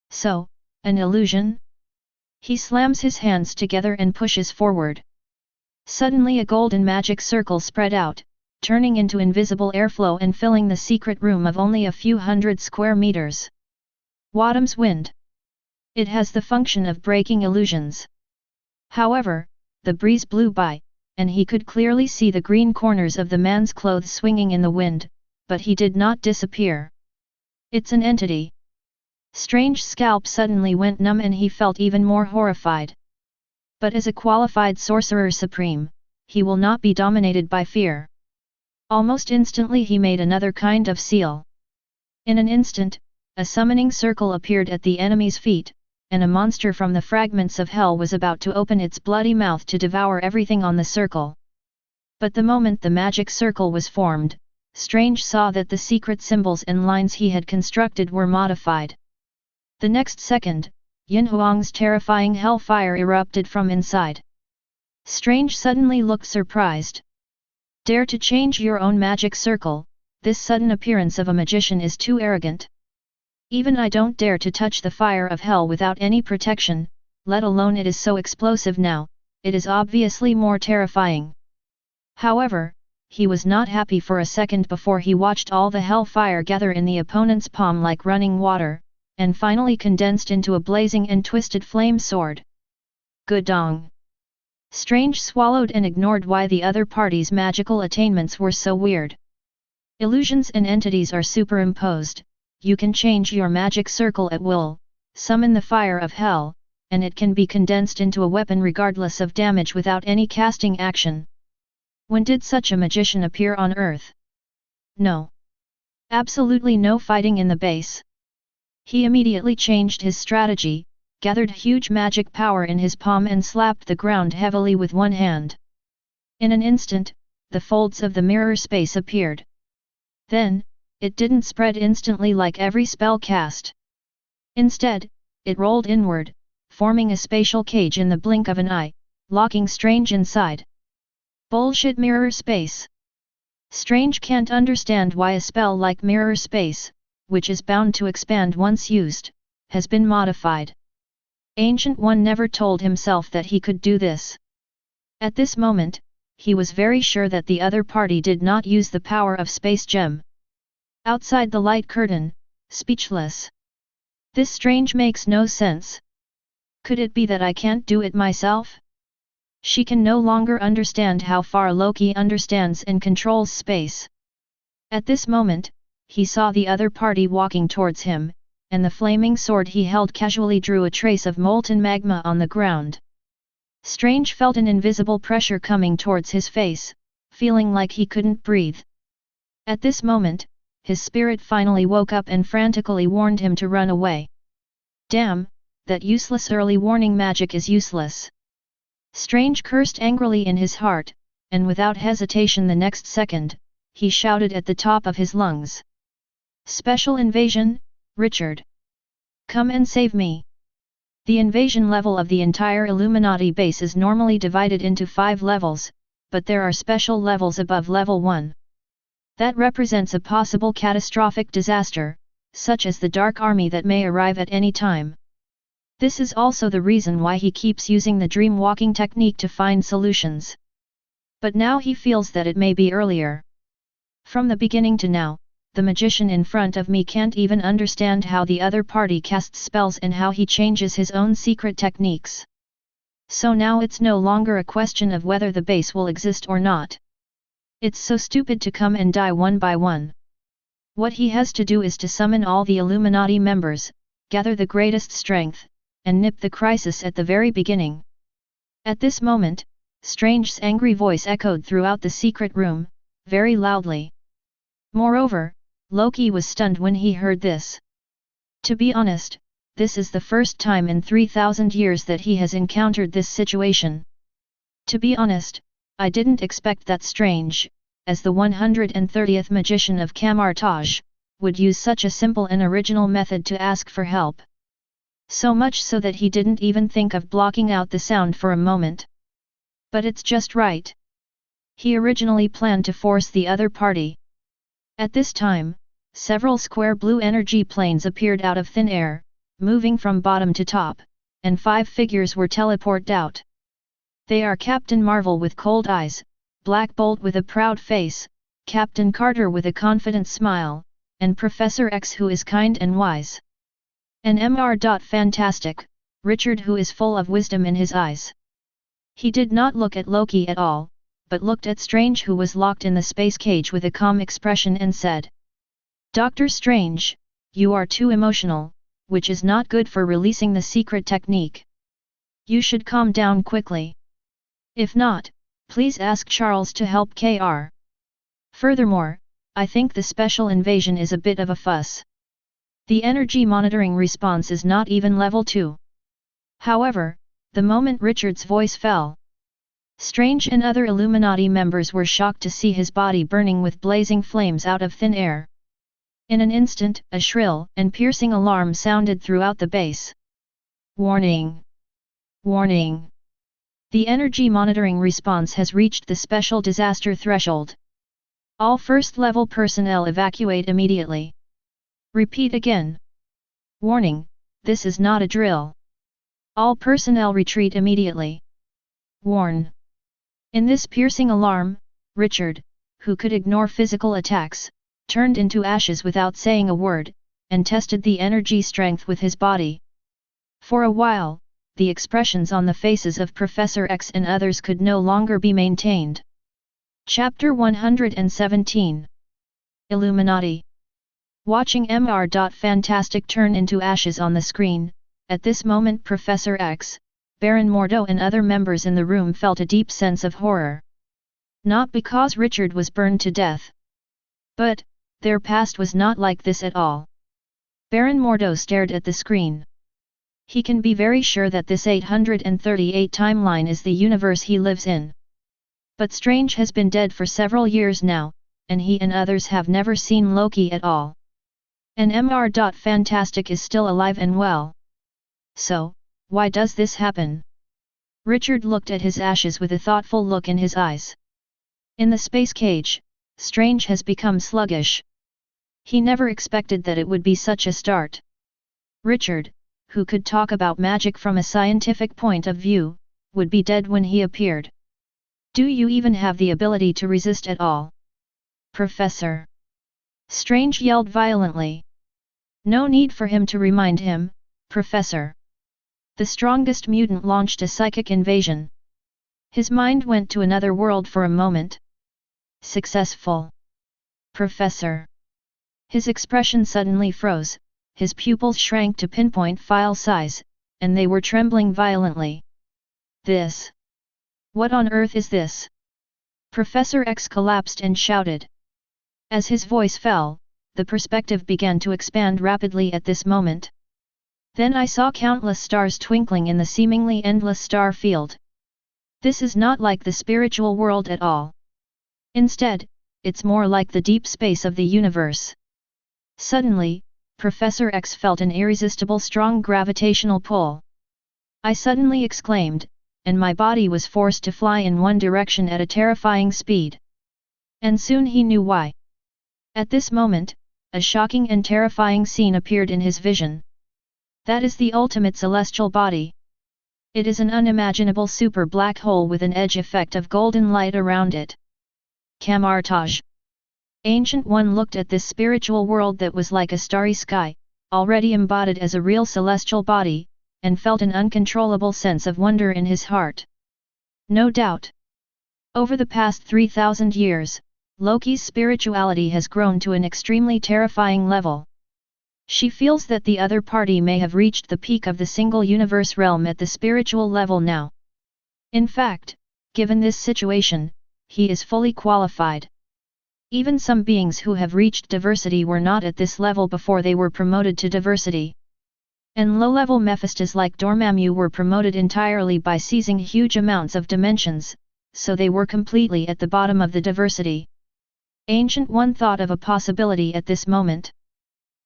Speaker 1: So, an illusion? He slams his hands together and pushes forward. Suddenly a golden magic circle spread out, turning into invisible airflow and filling the secret room of only a few hundred square meters. Wadham's wind. It has the function of breaking illusions. However, the breeze blew by, and he could clearly see the green corners of the man's clothes swinging in the wind, but he did not disappear. It's an entity. Strange's scalp suddenly went numb and he felt even more horrified. But as a qualified sorcerer supreme, he will not be dominated by fear. Almost instantly he made another kind of seal. In an instant, a summoning circle appeared at the enemy's feet, and a monster from the fragments of hell was about to open its bloody mouth to devour everything on the circle. But the moment the magic circle was formed, Strange saw that the secret symbols and lines he had constructed were modified. The next second, Yin Huang's terrifying hellfire erupted from inside. Strange suddenly looked surprised. Dare to change your own magic circle, this sudden appearance of a magician is too arrogant. Even I don't dare to touch the fire of hell without any protection, let alone it is so explosive now, it is obviously more terrifying. However, he was not happy for a second before he watched all the hellfire gather in the opponent's palm like running water, and finally condensed into a blazing and twisted flame sword. Gudong! Strange swallowed and ignored why the other party's magical attainments were so weird. Illusions and entities are superimposed, you can change your magic circle at will, summon the fire of hell, and it can be condensed into a weapon regardless of damage without any casting action. When did such a magician appear on Earth? No. Absolutely no fighting in the base. He immediately changed his strategy, gathered huge magic power in his palm and slapped the ground heavily with one hand. In an instant, the folds of the mirror space appeared. Then, it didn't spread instantly like every spell cast. Instead, it rolled inward, forming a spatial cage in the blink of an eye, locking Strange inside. Bullshit mirror space. Strange can't understand why a spell like mirror space, which is bound to expand once used, has been modified. Ancient One never told himself that he could do this. At this moment, he was very sure that the other party did not use the power of Space Gem. Outside the light curtain, speechless. This Strange makes no sense. Could it be that I can't do it myself? She can no longer understand how far Loki understands and controls space. At this moment, he saw the other party walking towards him, and the flaming sword he held casually drew a trace of molten magma on the ground. Strange felt an invisible pressure coming towards his face, feeling like he couldn't breathe. At this moment, his spirit finally woke up and frantically warned him to run away. Damn, that useless early warning magic is useless. Strange cursed angrily in his heart, and without hesitation the next second, he shouted at the top of his lungs. Special invasion, Richard! Come and save me! The invasion level of the entire Illuminati base is normally divided into 5 levels, but there are special levels above level 1. That represents a possible catastrophic disaster, such as the Dark Army that may arrive at any time. This is also the reason why he keeps using the dream walking technique to find solutions. But now he feels that it may be earlier. From the beginning to now, the magician in front of me can't even understand how the other party casts spells and how he changes his own secret techniques. So now it's no longer a question of whether the base will exist or not. It's so stupid to come and die one by one. What he has to do is to summon all the Illuminati members, gather the greatest strength, and nip the crisis at the very beginning. At this moment, Strange's angry voice echoed throughout the secret room, very loudly. Moreover, Loki was stunned when he heard this. To be honest, this is the first time in 3,000 years that he has encountered this situation. To be honest, I didn't expect that Strange, as the 130th magician of Camartage, would use such a simple and original method to ask for help. So much so that he didn't even think of blocking out the sound for a moment. But it's just right. He originally planned to force the other party. At this time, several square blue energy planes appeared out of thin air, moving from bottom to top, and 5 figures were teleported out. They are Captain Marvel with cold eyes, Black Bolt with a proud face, Captain Carter with a confident smile, and Professor X who is kind and wise. And Mr. Fantastic, Richard who is full of wisdom in his eyes. He did not look at Loki at all, but looked at Strange who was locked in the space cage with a calm expression and said, "Dr. Strange, you are too emotional, which is not good for releasing the secret technique. You should calm down quickly. If not, please ask Charles to help Kr. Furthermore, I think the special invasion is a bit of a fuss. The energy monitoring response is not even level 2. However, the moment Richard's voice fell, Strange and other Illuminati members were shocked to see his body burning with blazing flames out of thin air. In an instant, a shrill and piercing alarm sounded throughout the base. Warning! Warning! The energy monitoring response has reached the special disaster threshold. All first-level personnel evacuate immediately. Repeat again. Warning, this is not a drill. All personnel retreat immediately. Warn. In this piercing alarm, Richard, who could ignore physical attacks, turned into ashes without saying a word, and tested the energy strength with his body. For a while, the expressions on the faces of Professor X and others could no longer be maintained. Chapter 117 Illuminati. Watching Mr. Fantastic turn into ashes on the screen, at this moment Professor X, Baron Mordo and other members in the room felt a deep sense of horror. Not because Richard was burned to death. But, their past was not like this at all. Baron Mordo stared at the screen. He can be very sure that this 838 timeline is the universe he lives in. But Strange has been dead for several years now, and he and others have never seen Loki at all. And Mr. Fantastic is still alive and well. So, why does this happen? Richard looked at his ashes with a thoughtful look in his eyes. In the space cage, Strange has become sluggish. He never expected that it would be such a start. Richard, who could talk about magic from a scientific point of view, would be dead when he appeared. Do you even have the ability to resist at all? Professor! Strange yelled violently. No need for him to remind him, Professor. The strongest mutant launched a psychic invasion. His mind went to another world for a moment. Successful. Professor. His expression suddenly froze, his pupils shrank to pinpoint file size, and they were trembling violently. This. What on earth is this? Professor X collapsed and shouted. As his voice fell, the perspective began to expand rapidly at this moment. Then I saw countless stars twinkling in the seemingly endless star field. This is not like the spiritual world at all. Instead, it's more like the deep space of the universe. Suddenly, Professor X felt an irresistible strong gravitational pull. I suddenly exclaimed, and my body was forced to fly in one direction at a terrifying speed. And soon he knew why. At this moment, a shocking and terrifying scene appeared in his vision. That is the ultimate celestial body. It is an unimaginable super black hole with an edge effect of golden light around it. Camartage. Ancient One looked at this spiritual world that was like a starry sky, already embodied as a real celestial body, and felt an uncontrollable sense of wonder in his heart. No doubt. Over the past 3,000 years, Loki's spirituality has grown to an extremely terrifying level. She feels that the other party may have reached the peak of the single universe realm at the spiritual level now. In fact, given this situation, he is fully qualified. Even some beings who have reached diversity were not at this level before they were promoted to diversity. And low-level Mephistos like Dormammu were promoted entirely by seizing huge amounts of dimensions, so they were completely at the bottom of the diversity. Ancient One thought of a possibility at this moment.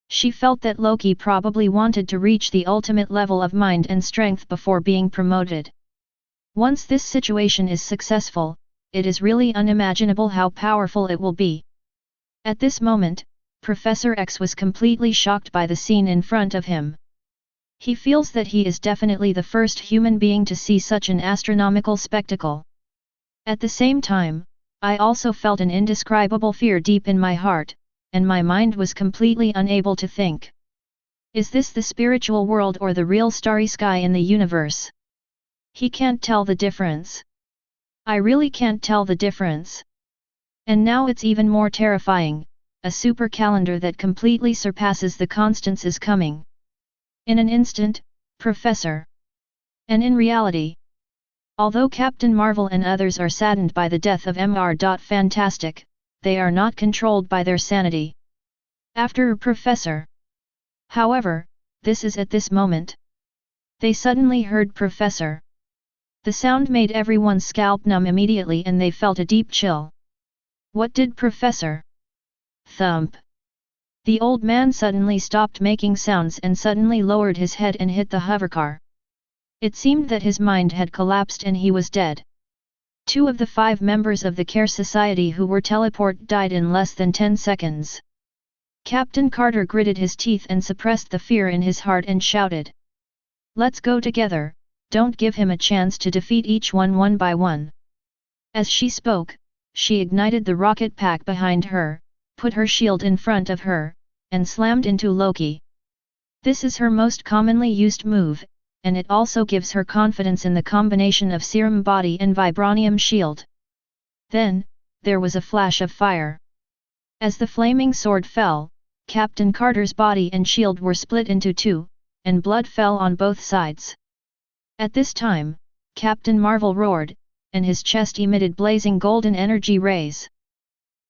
Speaker 1: She felt that Loki probably wanted to reach the ultimate level of mind and strength before being promoted. Once this situation is successful, it is really unimaginable how powerful it will be. At this moment, Professor X was completely shocked by the scene in front of him. He feels that he is definitely the first human being to see such an astronomical spectacle. At the same time, I also felt an indescribable fear deep in my heart, and my mind was completely unable to think. Is this the spiritual world or the real starry sky in the universe? He can't tell the difference. I really can't tell the difference. And now it's even more terrifying, a super calendar that completely surpasses the constants is coming. In an instant, Professor. And in reality, although Captain Marvel and others are saddened by the death of Mr. Fantastic, they are not controlled by their sanity. After Professor. However, this is at this moment. They suddenly heard Professor. The sound made everyone's scalp numb immediately and they felt a deep chill. What did Professor? Thump. The old man suddenly stopped making sounds and suddenly lowered his head and hit the hovercar. It seemed that his mind had collapsed and he was dead. 2 of the 5 members of the Care Society who were teleported died in less than 10 seconds. Captain Carter gritted his teeth and suppressed the fear in his heart and shouted. Let's go together, don't give him a chance to defeat each one by one. As she spoke, she ignited the rocket pack behind her, put her shield in front of her, and slammed into Loki. This is her most commonly used move, and it also gives her confidence in the combination of serum body and vibranium shield. Then, there was a flash of fire. As the flaming sword fell, Captain Carter's body and shield were split into 2, and blood fell on both sides. At this time, Captain Marvel roared, and his chest emitted blazing golden energy rays.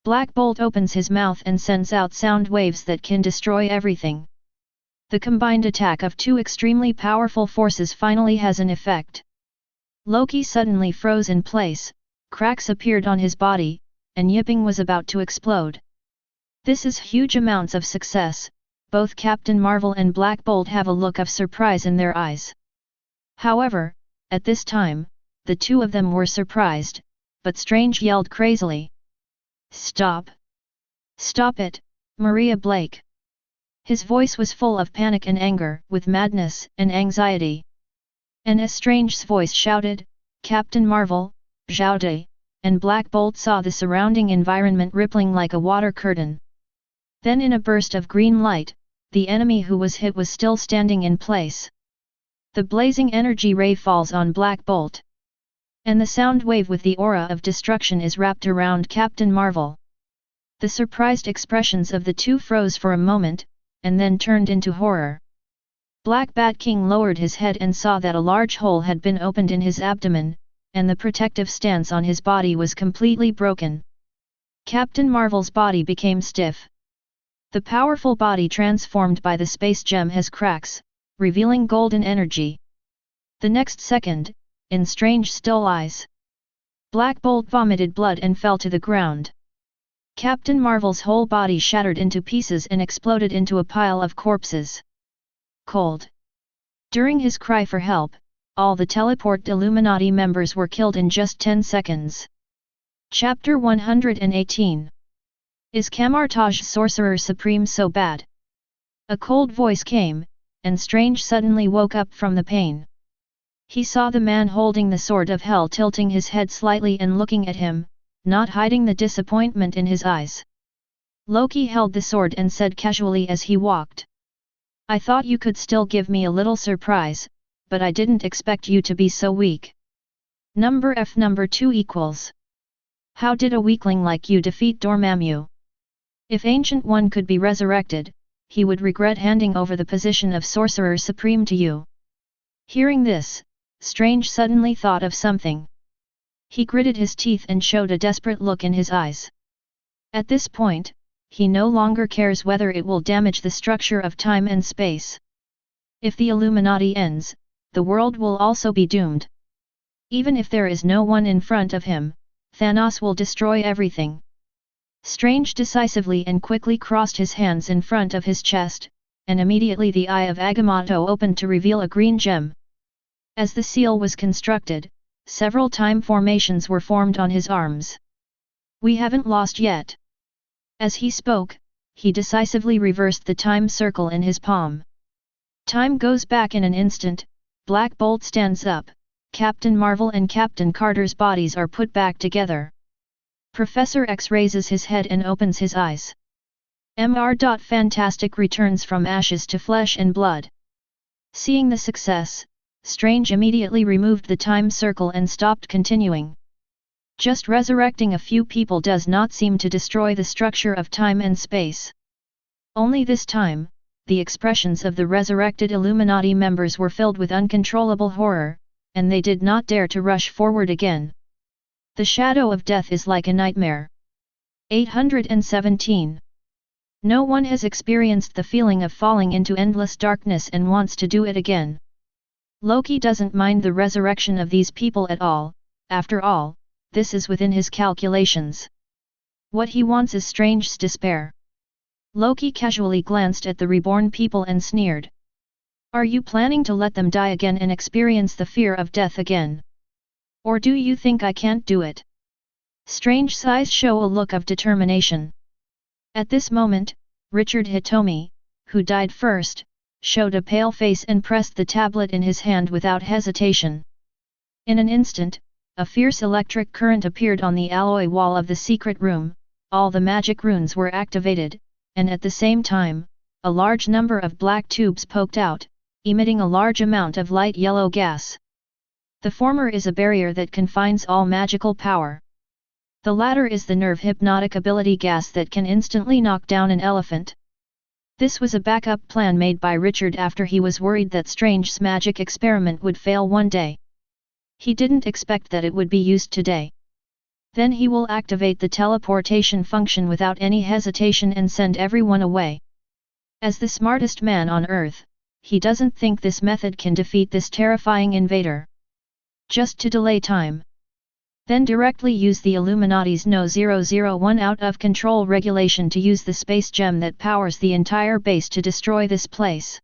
Speaker 1: Black Bolt opens his mouth and sends out sound waves that can destroy everything. The combined attack of 2 extremely powerful forces finally has an effect. Loki suddenly froze in place, cracks appeared on his body, and Yipping was about to explode. This is huge amounts of success. Both Captain Marvel and Black Bolt have a look of surprise in their eyes. However, at this time, the 2 of them were surprised, but Strange yelled crazily. Stop! Stop it, Maria Blake! His voice was full of panic and anger, with madness and anxiety. And as Strange's voice shouted, Captain Marvel, Zhao, and Black Bolt saw the surrounding environment rippling like a water curtain. Then in a burst of green light, the enemy who was hit was still standing in place. The blazing energy ray falls on Black Bolt. And the sound wave with the aura of destruction is wrapped around Captain Marvel. The surprised expressions of the two froze for a moment, and then turned into horror. Black Bat King lowered his head and saw that a large hole had been opened in his abdomen, and the protective stance on his body was completely broken. Captain Marvel's body became stiff. The powerful body transformed by the space gem has cracks, revealing golden energy. The next second, in strange still eyes, Black Bolt vomited blood and fell to the ground. Captain Marvel's whole body shattered into pieces and exploded into a pile of corpses. Cold. During his cry for help, all the teleport Illuminati members were killed in just 10 seconds. Chapter 118. Is Camartage Sorcerer Supreme so bad? A cold voice came, and Strange suddenly woke up from the pain. He saw the man holding the sword of hell tilting his head slightly and looking at him, not hiding the disappointment in his eyes. Loki held the sword and said casually as he walked. I thought you could still give me a little surprise, but I didn't expect you to be so weak. Number 2 equals. How did a weakling like you defeat Dormammu? If Ancient One could be resurrected, he would regret handing over the position of Sorcerer Supreme to you. Hearing this, Strange suddenly thought of something. He gritted his teeth and showed a desperate look in his eyes. At this point, he no longer cares whether it will damage the structure of time and space. If the Illuminati ends, the world will also be doomed. Even if there is no one in front of him, Thanos will destroy everything. Strange decisively and quickly crossed his hands in front of his chest, and immediately the eye of Agamotto opened to reveal a green gem. As the seal was constructed, several time formations were formed on his arms. We haven't lost yet. As he spoke, he decisively reversed the time circle in his palm. Time goes back in an instant, Black Bolt stands up, Captain Marvel and Captain Carter's bodies are put back together. Professor X raises his head and opens his eyes. Mr. Fantastic returns from ashes to flesh and blood. Seeing the success, Strange immediately removed the time circle and stopped continuing. Just resurrecting a few people does not seem to destroy the structure of time and space. Only this time, the expressions of the resurrected Illuminati members were filled with uncontrollable horror, and they did not dare to rush forward again. The shadow of death is like a nightmare. 817. No one has experienced the feeling of falling into endless darkness and wants to do it again. Loki doesn't mind the resurrection of these people at all, after all, this is within his calculations. What he wants is Strange's despair. Loki casually glanced at the reborn people and sneered. Are you planning to let them die again and experience the fear of death again? Or do you think I can't do it? Strange's eyes show a look of determination. At this moment, Richard Hitomi, who died first, showed a pale face and pressed the tablet in his hand without hesitation. In an instant, a fierce electric current appeared on the alloy wall of the secret room, all the magic runes were activated, and at the same time, a large number of black tubes poked out, emitting a large amount of light yellow gas. The former is a barrier that confines all magical power. The latter is the nerve hypnotic ability gas that can instantly knock down an elephant. This was a backup plan made by Richard after he was worried that Strange's magic experiment would fail one day. He didn't expect that it would be used today. Then he will activate the teleportation function without any hesitation and send everyone away. As the smartest man on Earth, he doesn't think this method can defeat this terrifying invader. Just to delay time. Then directly use the Illuminati's No. 001 out of control regulation to use the space gem that powers the entire base to destroy this place.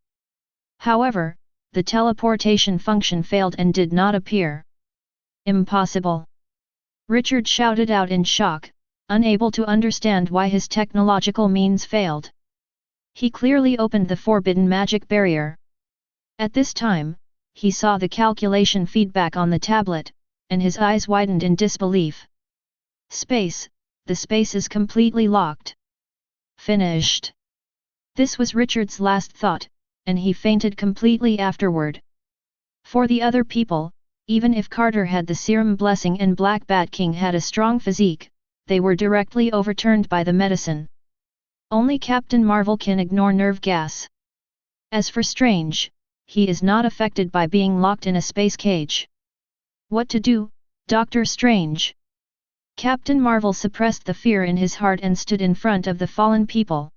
Speaker 1: However, the teleportation function failed and did not appear. Impossible! Richard shouted out in shock, unable to understand why his technological means failed. He clearly opened the forbidden magic barrier. At this time, he saw the calculation feedback on the tablet, and his eyes widened in disbelief. Space, the space is completely locked. Finished. This was Richard's last thought, and he fainted completely afterward. For the other people, even if Carter had the serum blessing and Black Bat King had a strong physique, they were directly overturned by the medicine. Only Captain Marvel can ignore nerve gas. As for Strange, he is not affected by being locked in a space cage. What to do, Doctor Strange? Captain Marvel suppressed the fear in his heart and stood in front of the fallen people.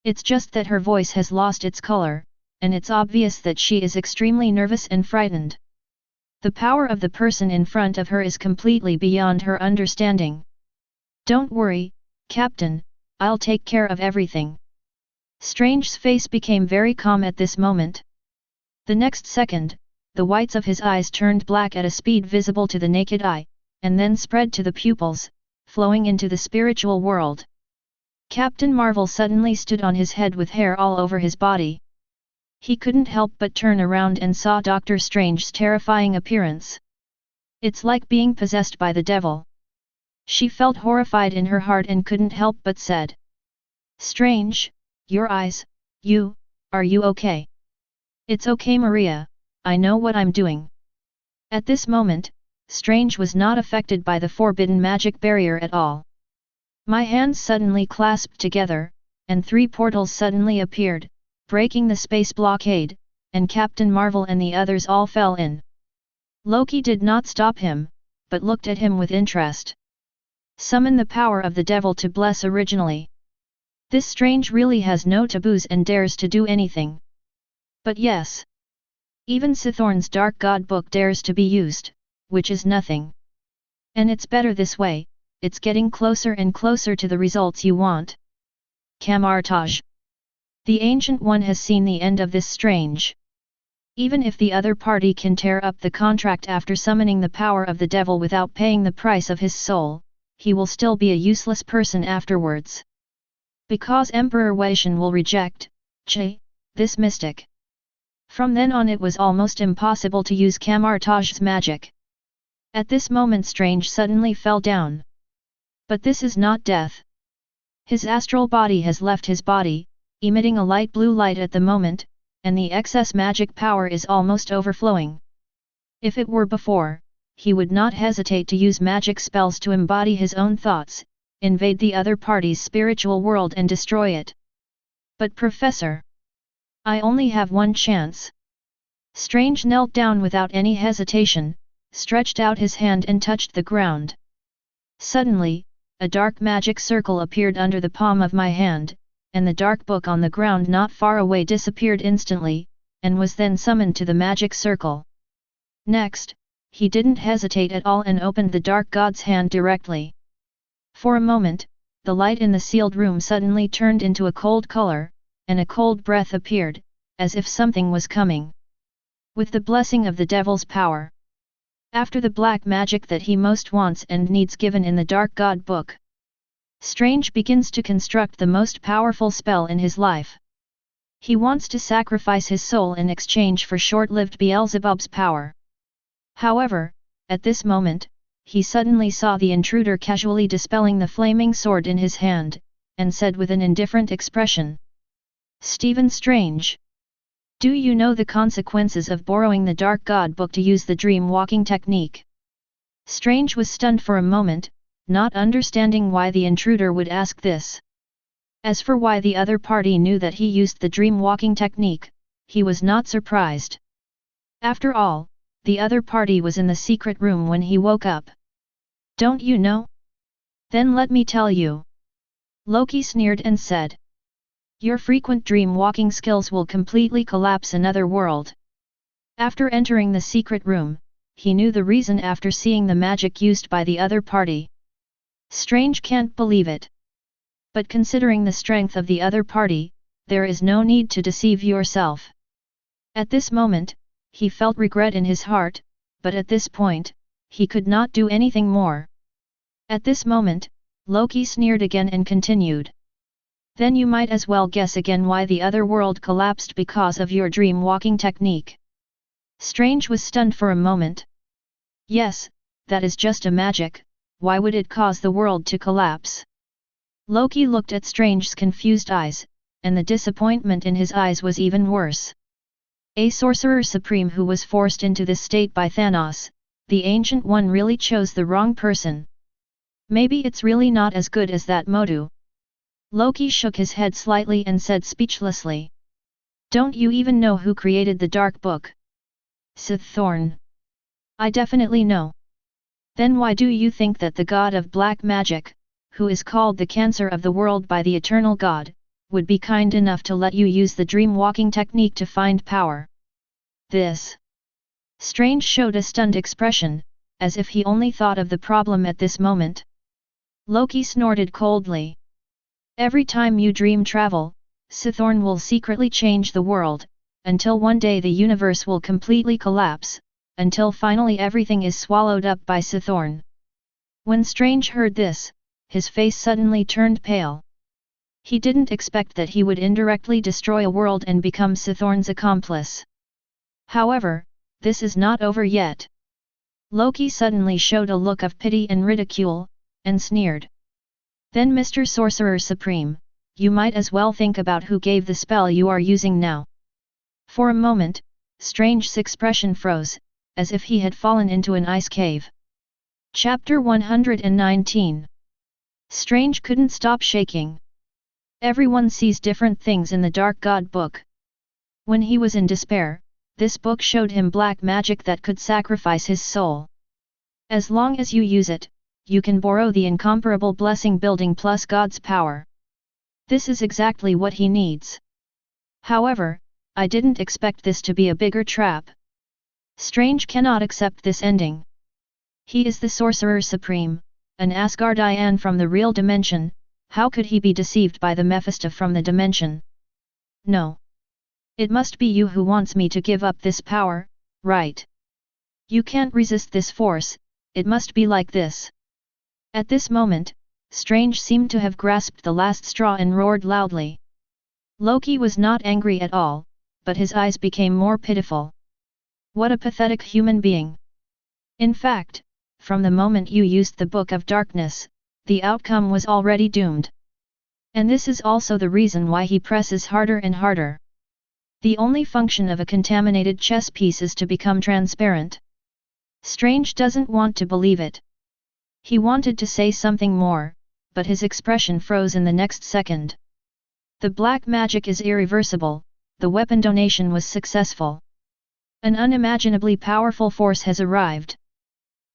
Speaker 1: It's just that her voice has lost its color, and it's obvious that she is extremely nervous and frightened. The power of the person in front of her is completely beyond her understanding. Don't worry, Captain, I'll take care of everything. Strange's face became very calm at this moment. The next second, the whites of his eyes turned black at a speed visible to the naked eye, and then spread to the pupils, flowing into the spiritual world. Captain Marvel suddenly stood on his head with hair all over his body. He couldn't help but turn around and saw Doctor Strange's terrifying appearance. It's like being possessed by the devil. She felt horrified in her heart and couldn't help but said, "Strange, your eyes, are you okay?" "It's okay, Maria, I know what I'm doing." At this moment, Strange was not affected by the forbidden magic barrier at all. My hands suddenly clasped together, and 3 portals suddenly appeared, breaking the space blockade, and Captain Marvel and the others all fell in. Loki did not stop him, but looked at him with interest. Summon the power of the devil to bless originally. This Strange really has no taboos and dares to do anything. But yes. Even Sithorn's Dark God book dares to be used, which is nothing. And it's better this way, it's getting closer and closer to the results you want. Camartage. The Ancient One has seen the end of this Strange. Even if the other party can tear up the contract after summoning the power of the devil without paying the price of his soul, he will still be a useless person afterwards. Because Emperor Weishan will reject, this mystic. From then on it was almost impossible to use Camartage's magic. At this moment Strange suddenly fell down. But this is not death. His astral body has left his body, emitting a light blue light at the moment, and the excess magic power is almost overflowing. If it were before, he would not hesitate to use magic spells to embody his own thoughts, invade the other party's spiritual world and destroy it. But Professor, I only have one chance. Strange knelt down without any hesitation, stretched out his hand and touched the ground. Suddenly, a dark magic circle appeared under the palm of my hand, and the dark book on the ground not far away disappeared instantly, and was then summoned to the magic circle. Next, he didn't hesitate at all and opened the dark god's hand directly. For a moment, the light in the sealed room suddenly turned into a cold color, and a cold breath appeared, as if something was coming. With the blessing of the devil's power. After the black magic that he most wants and needs given in the Dark God book, Strange begins to construct the most powerful spell in his life. He wants to sacrifice his soul in exchange for short-lived Beelzebub's power. However, at this moment, he suddenly saw the intruder casually dispelling the flaming sword in his hand, and said with an indifferent expression, "Stephen Strange, do you know the consequences of borrowing the Dark God book to use the dream-walking technique?" Strange was stunned for a moment, not understanding why the intruder would ask this. As for why the other party knew that he used the dream-walking technique, he was not surprised. After all, the other party was in the secret room when he woke up. "Don't you know? Then let me tell you." Loki sneered and said, "Your frequent dream-walking skills will completely collapse another world." After entering the secret room, he knew the reason after seeing the magic used by the other party. Strange can't believe it. But considering the strength of the other party, there is no need to deceive yourself. At this moment, he felt regret in his heart, but at this point, he could not do anything more. At this moment, Loki sneered again and continued. "Then you might as well guess again why the other world collapsed because of your dream-walking technique." Strange was stunned for a moment. "Yes, that is just a magic, why would it cause the world to collapse?" Loki looked at Strange's confused eyes, and the disappointment in his eyes was even worse. A sorcerer supreme who was forced into this state by Thanos, the Ancient One really chose the wrong person. Maybe it's really not as good as that Modu. Loki shook his head slightly and said speechlessly. Don't you even know who created the dark book? Sithorn. I definitely know. Then why do you think that the god of black magic, who is called the cancer of the world by the eternal god, would be kind enough to let you use the dream-walking technique to find power? This. Strange showed a stunned expression, as if he only thought of the problem at this moment. Loki snorted coldly. Every time you dream travel, Sithorn will secretly change the world, until one day the universe will completely collapse, until finally everything is swallowed up by Sithorn. When Strange heard this, his face suddenly turned pale. He didn't expect that he would indirectly destroy a world and become Sithorn's accomplice. However, this is not over yet. Loki suddenly showed a look of pity and ridicule, and sneered. Then Mr. Sorcerer Supreme, you might as well think about who gave the spell you are using now. For a moment, Strange's expression froze, as if he had fallen into an ice cave. Chapter 119. Strange couldn't stop shaking. Everyone sees different things in the Dark God book. When he was in despair, this book showed him black magic that could sacrifice his soul. As long as you use it, you can borrow the incomparable blessing building plus God's power. This is exactly what he needs. However, I didn't expect this to be a bigger trap. Strange cannot accept this ending. He is the Sorcerer Supreme, an Asgardian from the real dimension. How could he be deceived by the Mephisto from the dimension? No. It must be you who wants me to give up this power, right? You can't resist this force, it must be like this. At this moment, Strange seemed to have grasped the last straw and roared loudly. Loki was not angry at all, but his eyes became more pitiful. What a pathetic human being! In fact, from the moment you used the Book of Darkness, the outcome was already doomed. And this is also the reason why he presses harder and harder. The only function of a contaminated chess piece is to become transparent. Strange doesn't want to believe it. He wanted to say something more, but his expression froze in the next second. The black magic is irreversible, the weapon donation was successful. An unimaginably powerful force has arrived.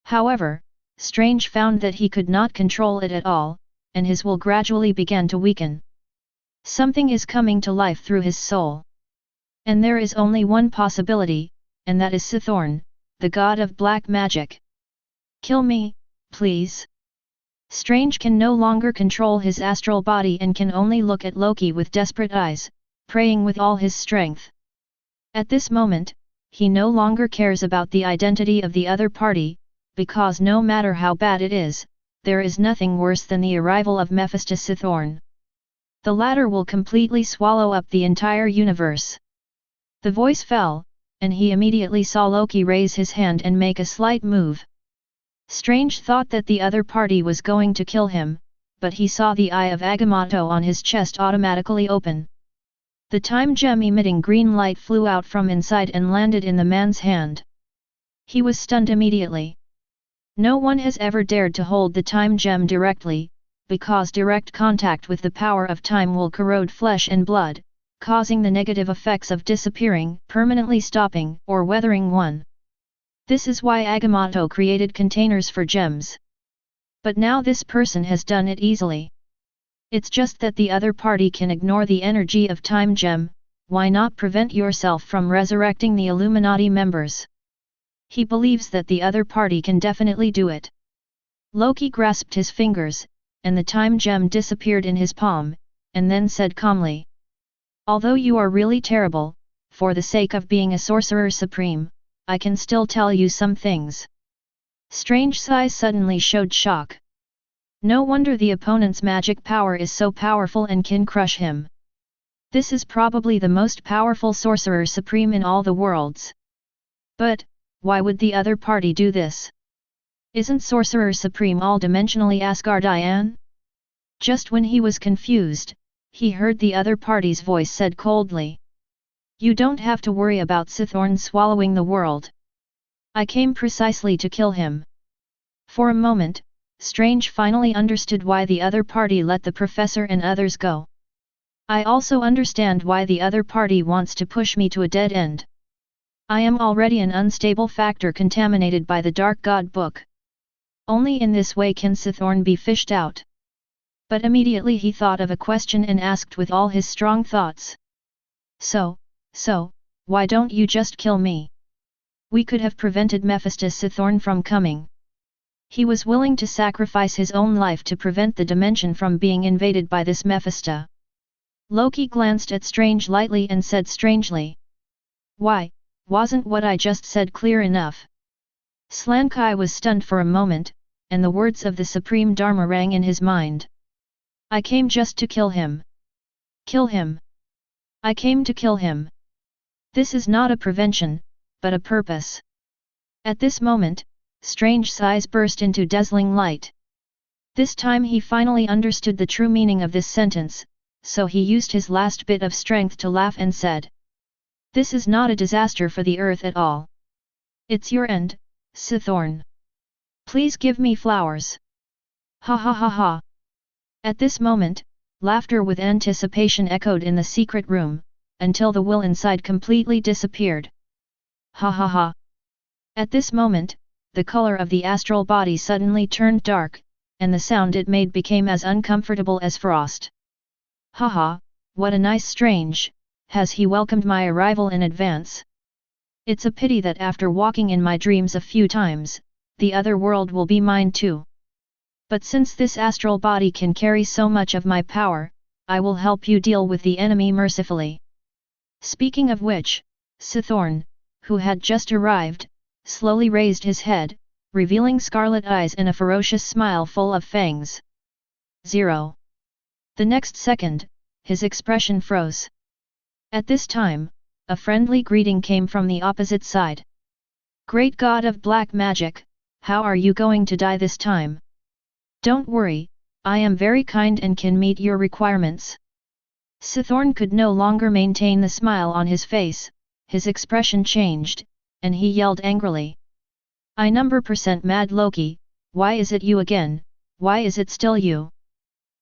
Speaker 1: However, Strange found that he could not control it at all, and his will gradually began to weaken. Something is coming to life through his soul. And there is only one possibility, and that is Sithorn, the god of black magic. Kill me, please. Strange can no longer control his astral body and can only look at Loki with desperate eyes, praying with all his strength. At this moment, he no longer cares about the identity of the other party, because no matter how bad it is, there is nothing worse than the arrival of Mephisto Sithorn. The latter will completely swallow up the entire universe. The voice fell, and he immediately saw Loki raise his hand and make a slight move. Strange thought that the other party was going to kill him, but he saw the eye of Agamotto on his chest automatically open. The time gem emitting green light flew out from inside and landed in the man's hand. He was stunned immediately. No one has ever dared to hold the time gem directly, because direct contact with the power of time will corrode flesh and blood, causing the negative effects of disappearing, permanently stopping, or weathering one. This is why Agamotto created containers for gems. But now this person has done it easily. It's just that the other party can ignore the energy of time gem. Why not prevent yourself from resurrecting the Illuminati members? He believes that the other party can definitely do it. Loki grasped his fingers, and the time gem disappeared in his palm, and then said calmly. Although you are really terrible, for the sake of being a sorcerer supreme, I can still tell you some things. Strange's eyes suddenly showed shock. No wonder the opponent's magic power is so powerful and can crush him. This is probably the most powerful sorcerer supreme in all the worlds. But, why would the other party do this? Isn't Sorcerer Supreme all-dimensionally Asgardian? Just when he was confused, he heard the other party's voice said coldly. You don't have to worry about Sithorn swallowing the world. I came precisely to kill him. For a moment, Strange finally understood why the other party let the professor and others go. I also understand why the other party wants to push me to a dead end. I am already an unstable factor contaminated by the Dark God book. Only in this way can Sithorn be fished out. But immediately he thought of a question and asked with all his strong thoughts. So, why don't you just kill me? We could have prevented Mephistus Sithorn from coming. He was willing to sacrifice his own life to prevent the dimension from being invaded by this Mephisto. Loki glanced at Strange lightly and said strangely. Why, wasn't what I just said clear enough? Slankai was stunned for a moment, and the words of the Supreme Dharma rang in his mind. I came just to kill him. Kill him. I came to kill him. This is not a prevention, but a purpose. At this moment, Strange's eyes burst into dazzling light. This time he finally understood the true meaning of this sentence, so he used his last bit of strength to laugh and said. This is not a disaster for the earth at all. It's your end, Sithorn. Please give me flowers. Ha ha ha ha. At this moment, laughter with anticipation echoed in the secret room, until the will inside completely disappeared. Ha ha ha. At this moment, the color of the astral body suddenly turned dark, and the sound it made became as uncomfortable as frost. Ha ha, what a nice Strange, has he welcomed my arrival in advance? It's a pity that after walking in my dreams a few times, the other world will be mine too. But since this astral body can carry so much of my power, I will help you deal with the enemy mercifully. Speaking of which, Sithorn, who had just arrived, slowly raised his head, revealing scarlet eyes and a ferocious smile full of fangs. 0. The next second, his expression froze. At this time, a friendly greeting came from the opposite side. Great God of black magic, how are you going to die this time? Don't worry, I am very kind and can meet your requirements. Sithorn could no longer maintain the smile on his face, his expression changed, and he yelled angrily. I %% mad Loki, why is it you again, why is it still you?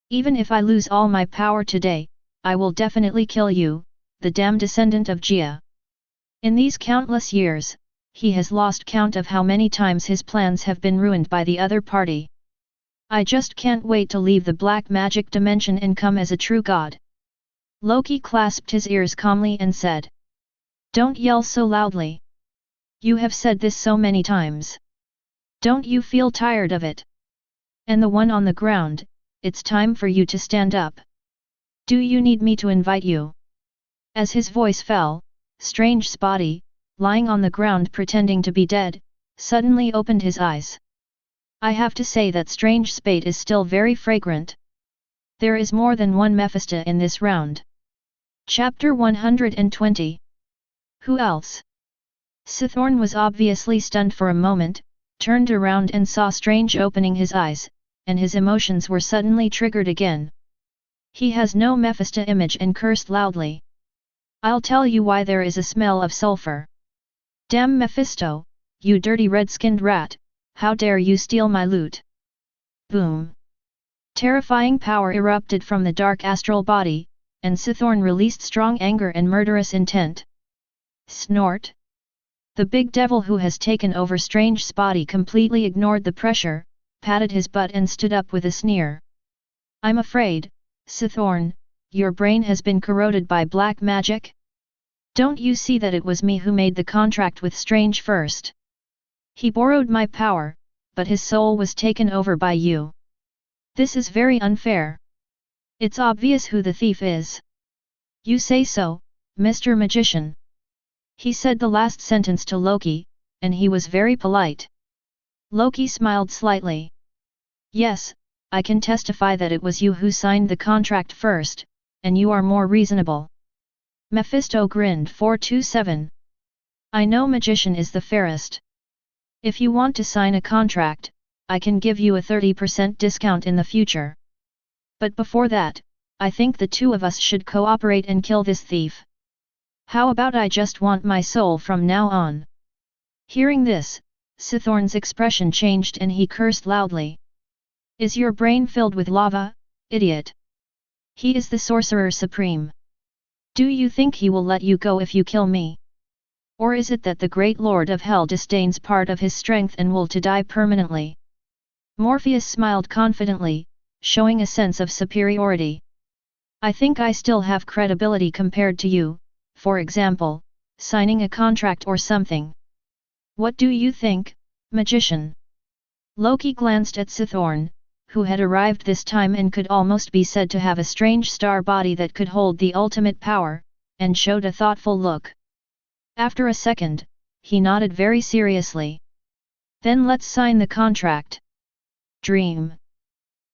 Speaker 1: Even if I lose all my power today, I will definitely kill you, the damned descendant of Gia. In these countless years, he has lost count of how many times his plans have been ruined by the other party. I just can't wait to leave the black magic dimension and come as a true god. Loki clasped his ears calmly and said. Don't yell so loudly. You have said this so many times. Don't you feel tired of it? And the one on the ground, it's time for you to stand up. Do you need me to invite you? As his voice fell, Strange's body, lying on the ground pretending to be dead, suddenly opened his eyes. I have to say that Strange's spate is still very fragrant. There is more than one Mephisto in this round. Chapter 120. Who else? Sithorn was obviously stunned for a moment, turned around and saw Strange opening his eyes, and his emotions were suddenly triggered again. He has no Mephisto image and cursed loudly. I'll tell you why there is a smell of sulfur. Damn Mephisto, you dirty red-skinned rat, how dare you steal my loot? Boom! Terrifying power erupted from the dark astral body, and Sithorn released strong anger and murderous intent. Snort! The big devil who has taken over Strange's body completely ignored the pressure, patted his butt and stood up with a sneer. I'm afraid, Sithorn, your brain has been corroded by black magic? Don't you see that it was me who made the contract with Strange first? He borrowed my power, but his soul was taken over by you. This is very unfair. It's obvious who the thief is. You say so, Mr. Magician. He said the last sentence to Loki, and he was very polite. Loki smiled slightly. Yes, I can testify that it was you who signed the contract first, and you are more reasonable. Mephisto grinned 427. I know Magician is the fairest. If you want to sign a contract, I can give you a 30% discount in the future. But before that, I think the two of us should cooperate and kill this thief. How about I just want my soul from now on? Hearing this, Sithorn's expression changed and he cursed loudly. Is your brain filled with lava, idiot? He is the Sorcerer Supreme. Do you think he will let you go if you kill me? Or is it that the great Lord of Hell disdains part of his strength and will to die permanently? Morpheus smiled confidently, showing a sense of superiority. I think I still have credibility compared to you, for example, signing a contract or something. What do you think, magician? Loki glanced at Sithorn, who had arrived this time and could almost be said to have a strange star body that could hold the ultimate power, and showed a thoughtful look. After a second, he nodded very seriously. Then let's sign the contract. Dream.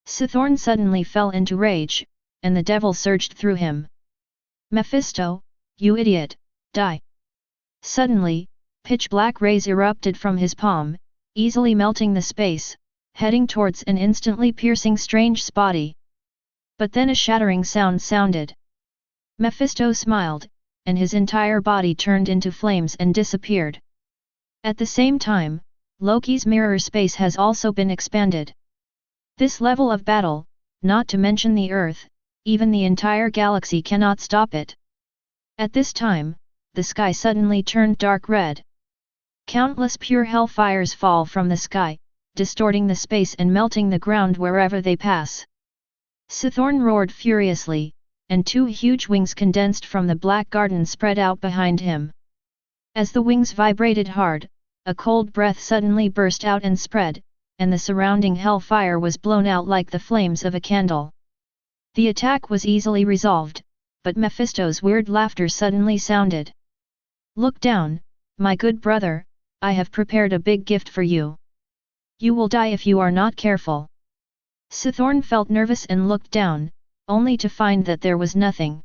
Speaker 1: Sithorn suddenly fell into rage, and the devil surged through him. Mephisto, you idiot, die! Suddenly, pitch-black rays erupted from his palm, easily melting the space, heading towards an instantly piercing strange body. But then a shattering sound sounded. Mephisto smiled, and his entire body turned into flames and disappeared. At the same time, Loki's mirror space has also been expanded. This level of battle, not to mention the Earth, even the entire galaxy cannot stop it. At this time, the sky suddenly turned dark red. Countless pure hellfires fall from the sky, distorting the space and melting the ground wherever they pass. Sithorn roared furiously, and two huge wings condensed from the black garden spread out behind him. As the wings vibrated hard, a cold breath suddenly burst out and spread, and the surrounding hellfire was blown out like the flames of a candle. The attack was easily resolved, but Mephisto's weird laughter suddenly sounded. Look down, my good brother, I have prepared a big gift for you. You will die if you are not careful. Sithorn felt nervous and looked down, only to find that there was nothing.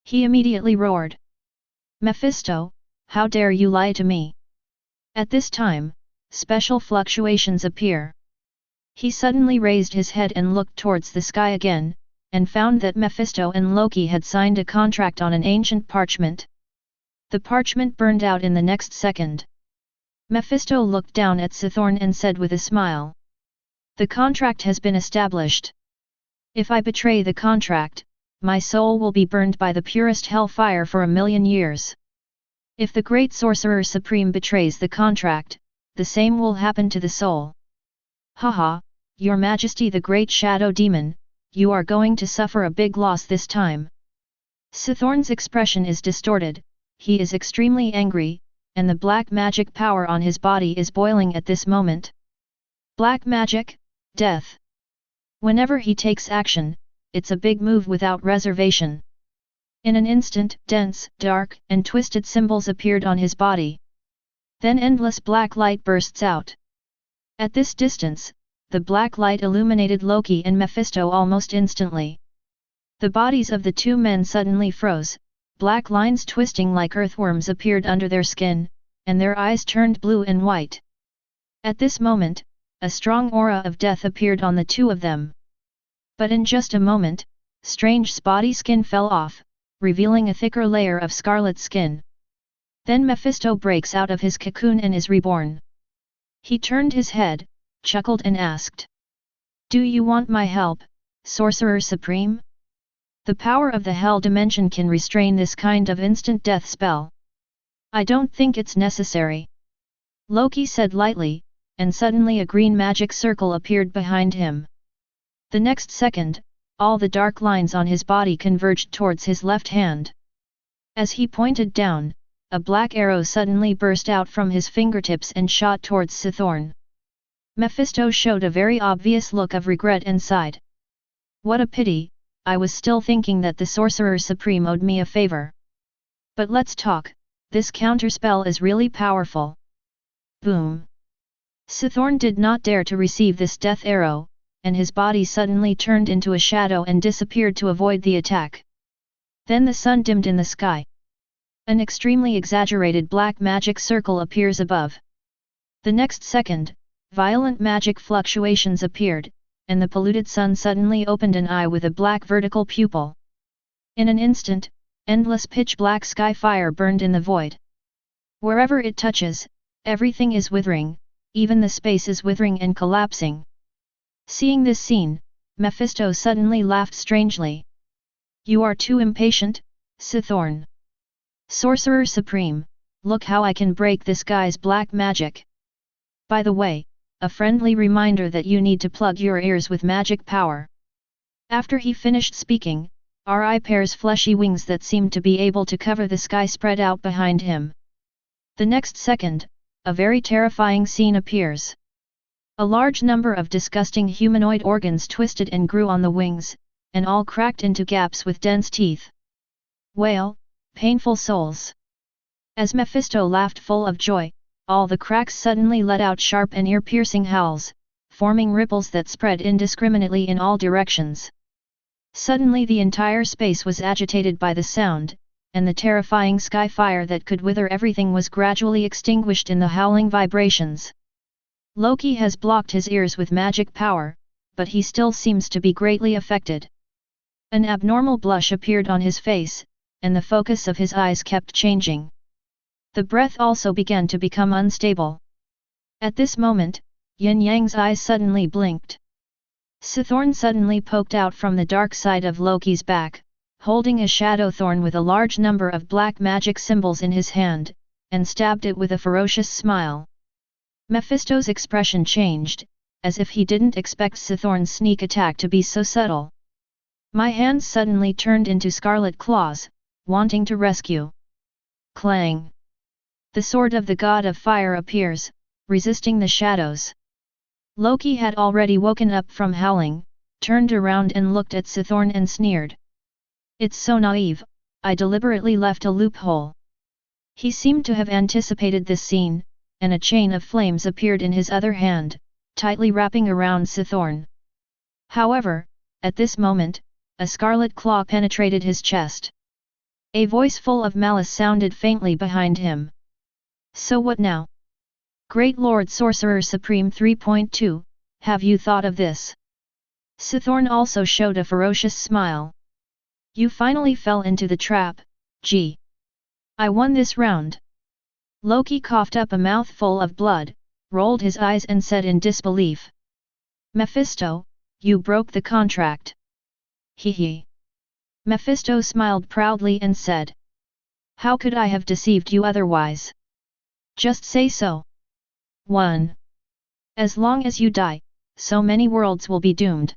Speaker 1: He immediately roared. Mephisto, how dare you lie to me? At this time, special fluctuations appear. He suddenly raised his head and looked towards the sky again, and found that Mephisto and Loki had signed a contract on an ancient parchment. The parchment burned out in the next second. Mephisto looked down at Sithorn and said with a smile. The contract has been established. If I betray the contract, my soul will be burned by the purest hellfire for 1,000,000 years. If the great Sorcerer Supreme betrays the contract, the same will happen to the soul. Haha, Your Majesty the Great Shadow Demon, you are going to suffer a big loss this time. Sithorn's expression is distorted, he is extremely angry, and the black magic power on his body is boiling at this moment. Black magic, death. Whenever he takes action, it's a big move without reservation. In an instant, dense, dark, and twisted symbols appeared on his body. Then endless black light bursts out. At this distance, the black light illuminated Loki and Mephisto almost instantly. The bodies of the two men suddenly froze, black lines twisting like earthworms appeared under their skin, and their eyes turned blue and white. At this moment, a strong aura of death appeared on the two of them. But in just a moment, strange spotty skin fell off, revealing a thicker layer of scarlet skin. Then Mephisto breaks out of his cocoon and is reborn. He turned his head, chuckled and asked. Do you want my help, Sorcerer Supreme? The power of the Hell Dimension can restrain this kind of instant death spell. I don't think it's necessary. Loki said lightly, and suddenly a green magic circle appeared behind him. The next second, all the dark lines on his body converged towards his left hand. As he pointed down, a black arrow suddenly burst out from his fingertips and shot towards Sithorn. Mephisto showed a very obvious look of regret and sighed. What a pity, I was still thinking that the Sorcerer Supreme owed me a favor. But let's talk, this counterspell is really powerful. Boom! Sithorn did not dare to receive this death arrow, and his body suddenly turned into a shadow and disappeared to avoid the attack. Then the sun dimmed in the sky. An extremely exaggerated black magic circle appears above. The next second, violent magic fluctuations appeared, and the polluted sun suddenly opened an eye with a black vertical pupil. In an instant, endless pitch-black sky fire burned in the void. Wherever it touches, everything is withering, even the space is withering and collapsing. Seeing this scene, Mephisto suddenly laughed strangely. You are too impatient, Sithorn. Sorcerer Supreme, look how I can break this guy's black magic. By the way, a friendly reminder that you need to plug your ears with magic power. After he finished speaking, Riper's fleshy wings that seemed to be able to cover the sky spread out behind him. The next second, a very terrifying scene appears. A large number of disgusting humanoid organs twisted and grew on the wings, and all cracked into gaps with dense teeth. Wail, painful souls. As Mephisto laughed full of joy, all the cracks suddenly let out sharp and ear-piercing howls, forming ripples that spread indiscriminately in all directions. Suddenly the entire space was agitated by the sound, and the terrifying sky fire that could wither everything was gradually extinguished in the howling vibrations. Loki has blocked his ears with magic power, but he still seems to be greatly affected. An abnormal blush appeared on his face, and the focus of his eyes kept changing. The breath also began to become unstable. At this moment, Yin Yang's eyes suddenly blinked. Sithorn suddenly poked out from the dark side of Loki's back, holding a shadow thorn with a large number of black magic symbols in his hand, and stabbed it with a ferocious smile. Mephisto's expression changed, as if he didn't expect Sithorn's sneak attack to be so subtle. My hands suddenly turned into scarlet claws, wanting to rescue. Clang! The sword of the god of fire appears, resisting the shadows. Loki had already woken up from howling, turned around and looked at Sithorn and sneered. It's so naive, I deliberately left a loophole. He seemed to have anticipated this scene, and a chain of flames appeared in his other hand, tightly wrapping around Sithorn. However, at this moment, a scarlet claw penetrated his chest. A voice full of malice sounded faintly behind him. So what now? Great Lord Sorcerer Supreme 3.2, have you thought of this? Sithorn also showed a ferocious smile. You finally fell into the trap, gee. I won this round. Loki coughed up a mouthful of blood, rolled his eyes and said in disbelief. Mephisto, you broke the contract. Hee hee. Mephisto smiled proudly and said. How could I have deceived you otherwise? Just say so. 1. As long as you die, so many worlds will be doomed.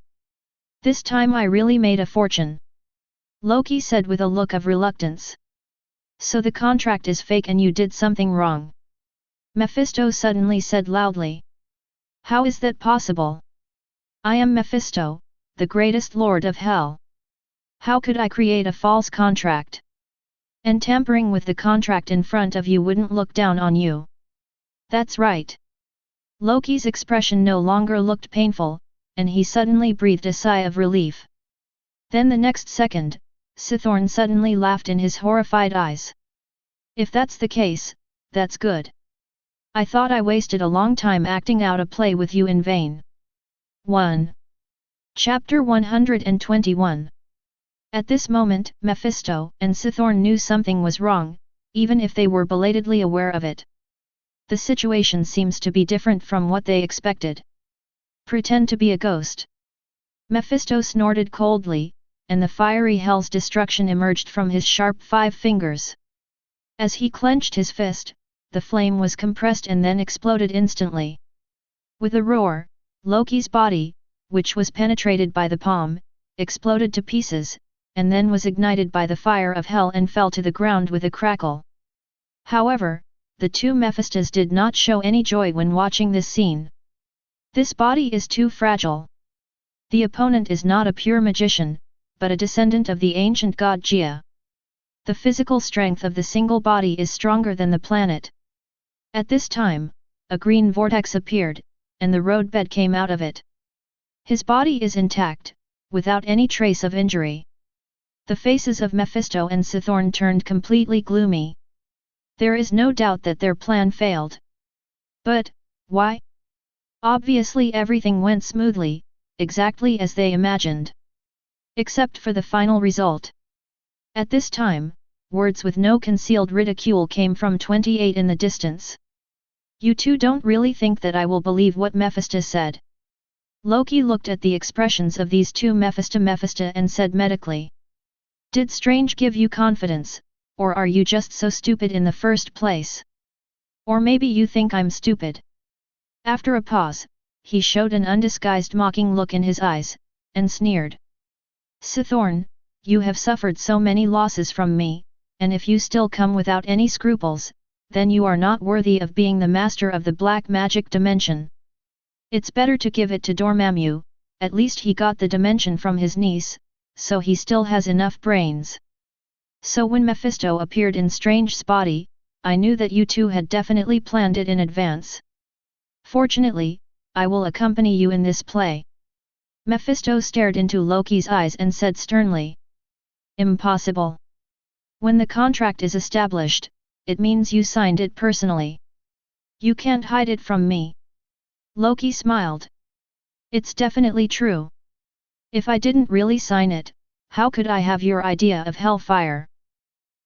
Speaker 1: This time I really made a fortune. Loki said with a look of reluctance. So the contract is fake and you did something wrong. Mephisto suddenly said loudly. How is that possible? I am Mephisto, the greatest lord of hell. How could I create a false contract? And tampering with the contract in front of you wouldn't look down on you. That's right. Loki's expression no longer looked painful, and he suddenly breathed a sigh of relief. Then the next second, Sithorn suddenly laughed in his horrified eyes. If that's the case, that's good. I thought I wasted a long time acting out a play with you in vain. 1. Chapter 121. At this moment, Mephisto and Sithorn knew something was wrong, even if they were belatedly aware of it. The situation seems to be different from what they expected. Pretend to be a ghost. Mephisto snorted coldly, and the fiery hell's destruction emerged from his sharp 5 fingers. As he clenched his fist, the flame was compressed and then exploded instantly. With a roar, Loki's body, which was penetrated by the palm, exploded to pieces, and then was ignited by the fire of hell and fell to the ground with a crackle. However, the two Mephistos did not show any joy when watching this scene. This body is too fragile. The opponent is not a pure magician, but a descendant of the ancient god Gaia. The physical strength of the single body is stronger than the planet. At this time, a green vortex appeared, and the roadbed came out of it. His body is intact, without any trace of injury. The faces of Mephisto and Sithorn turned completely gloomy. There is no doubt that their plan failed. But, why? Obviously everything went smoothly, exactly as they imagined. Except for the final result. At this time, words with no concealed ridicule came from 28 in the distance. You two don't really think that I will believe what Mephisto said. Loki looked at the expressions of these two Mephisto and said medically. Did Strange give you confidence, or are you just so stupid in the first place? Or maybe you think I'm stupid. After a pause, he showed an undisguised mocking look in his eyes, and sneered. Sithorn, you have suffered so many losses from me, and if you still come without any scruples, then you are not worthy of being the master of the black magic dimension. It's better to give it to Dormammu, at least he got the dimension from his niece, so he still has enough brains. So when Mephisto appeared in Strange's body, I knew that you two had definitely planned it in advance. Fortunately, I will accompany you in this play. Mephisto stared into Loki's eyes and said sternly. Impossible. When the contract is established, it means you signed it personally. You can't hide it from me. Loki smiled. It's definitely true. If I didn't really sign it, how could I have your idea of hellfire?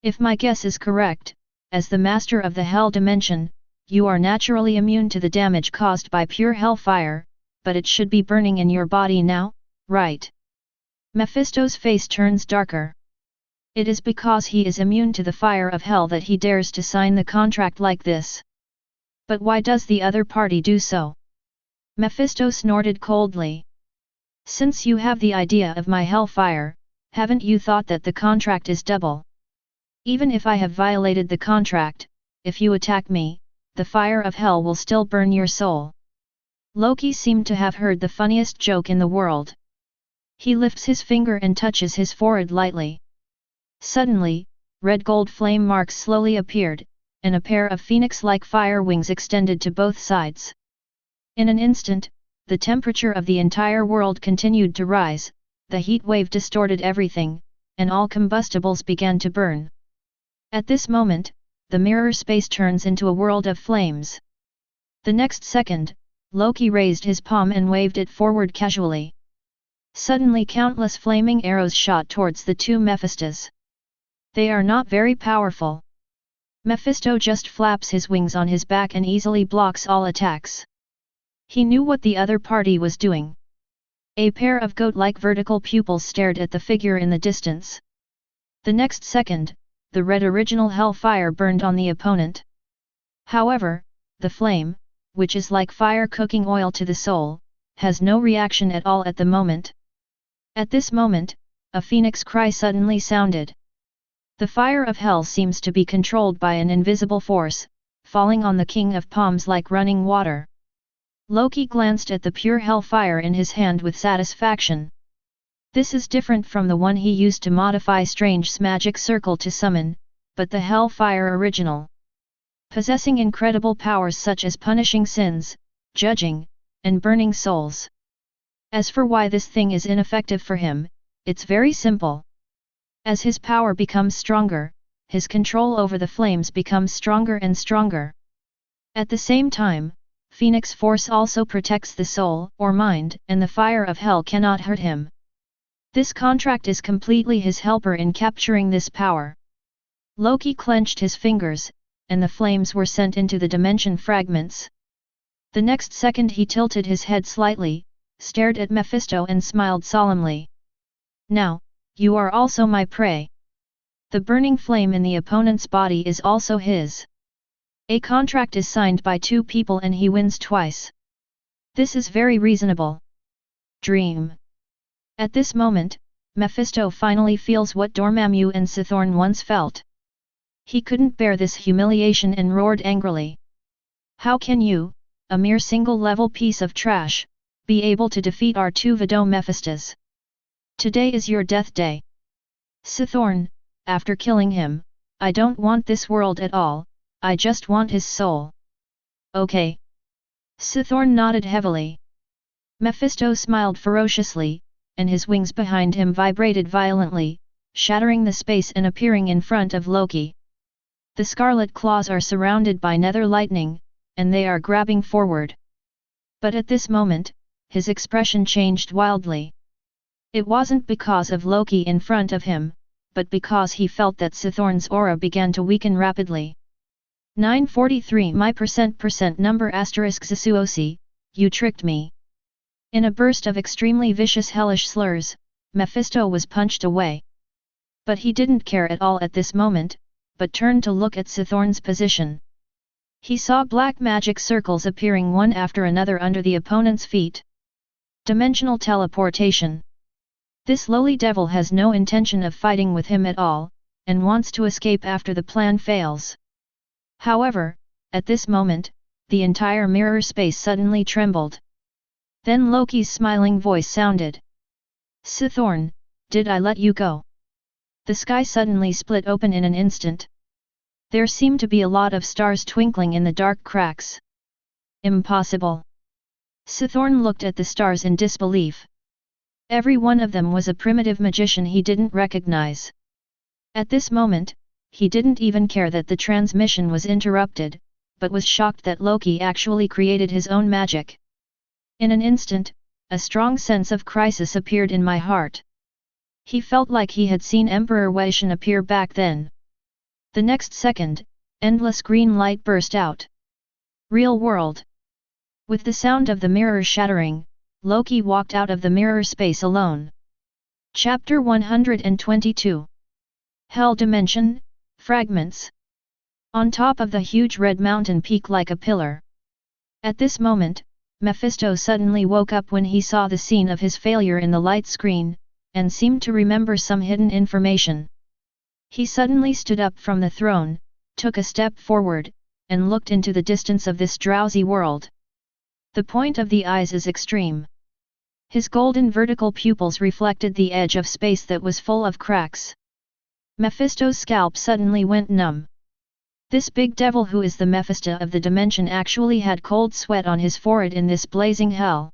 Speaker 1: If my guess is correct, as the master of the hell dimension, you are naturally immune to the damage caused by pure hellfire, but it should be burning in your body now, right? Mephisto's face turns darker. It is because he is immune to the fire of hell that he dares to sign the contract like this. But why does the other party do so? Mephisto snorted coldly. Since you have the idea of my hellfire, haven't you thought that the contract is double? Even if I have violated the contract, if you attack me, the fire of hell will still burn your soul. Loki seemed to have heard the funniest joke in the world. He lifts his finger and touches his forehead lightly. Suddenly, red gold flame marks slowly appeared, and a pair of phoenix-like fire wings extended to both sides. In an instant, the temperature of the entire world continued to rise, the heat wave distorted everything, and all combustibles began to burn. At this moment, the mirror space turns into a world of flames. The next second, Loki raised his palm and waved it forward casually. Suddenly countless flaming arrows shot towards the two Mephistos. They are not very powerful. Mephisto just flaps his wings on his back and easily blocks all attacks. He knew what the other party was doing. A pair of goat-like vertical pupils stared at the figure in the distance. The next second, the red original hellfire burned on the opponent. However, the flame, which is like fire cooking oil to the soul, has no reaction at all at the moment. At this moment, a phoenix cry suddenly sounded. The fire of hell seems to be controlled by an invisible force, falling on the King of Palms like running water. Loki glanced at the pure hellfire in his hand with satisfaction. This is different from the one he used to modify Strange's magic circle to summon, but the hellfire original. Possessing incredible powers such as punishing sins, judging, and burning souls. As for why this thing is ineffective for him, it's very simple. As his power becomes stronger, his control over the flames becomes stronger and stronger. At the same time, Phoenix Force also protects the soul or mind, and the fire of hell cannot hurt him. This contract is completely his helper in capturing this power. Loki clenched his fingers, and the flames were sent into the dimension fragments. The next second he tilted his head slightly, stared at Mephisto and smiled solemnly. Now, you are also my prey. The burning flame in the opponent's body is also his. A contract is signed by two people and he wins twice. This is very reasonable. Dream. At this moment, Mephisto finally feels what Dormammu and Sithorn once felt. He couldn't bear this humiliation and roared angrily. How can you, a mere single-level piece of trash, be able to defeat our two Vado Mephistos? Today is your death day. Sithorn, after killing him, I don't want this world at all, I just want his soul. Okay. Sithorn nodded heavily. Mephisto smiled ferociously, and his wings behind him vibrated violently, shattering the space and appearing in front of Loki. The scarlet claws are surrounded by nether lightning, and they are grabbing forward. But at this moment, his expression changed wildly. It wasn't because of Loki in front of him, but because he felt that Sithorn's aura began to weaken rapidly. 943 my percent number asterisk Zisuosi, you tricked me. In a burst of extremely vicious hellish slurs, Mephisto was punched away. But he didn't care at all at this moment, but turned to look at Sithorn's position. He saw black magic circles appearing one after another under the opponent's feet. Dimensional teleportation. This lowly devil has no intention of fighting with him at all, and wants to escape after the plan fails. However, at this moment, the entire mirror space suddenly trembled. Then Loki's smiling voice sounded. Sithorn, did I let you go? The sky suddenly split open in an instant. There seemed to be a lot of stars twinkling in the dark cracks. Impossible. Sithorn looked at the stars in disbelief. Every one of them was a primitive magician he didn't recognize. At this moment, he didn't even care that the transmission was interrupted, but was shocked that Loki actually created his own magic. In an instant, a strong sense of crisis appeared in my heart. He felt like he had seen Emperor Weishan appear back then. The next second, endless green light burst out. Real world. With the sound of the mirror shattering, Loki walked out of the mirror space alone. Chapter 122. Hell Dimension, Fragments. On top of the huge red mountain peak like a pillar. At this moment, Mephisto suddenly woke up when he saw the scene of his failure in the light screen, and seemed to remember some hidden information. He suddenly stood up from the throne, took a step forward, and looked into the distance of this drowsy world. The point of the eyes is extreme. His golden vertical pupils reflected the edge of space that was full of cracks. Mephisto's scalp suddenly went numb. This big devil who is the Mephisto of the dimension actually had cold sweat on his forehead in this blazing hell.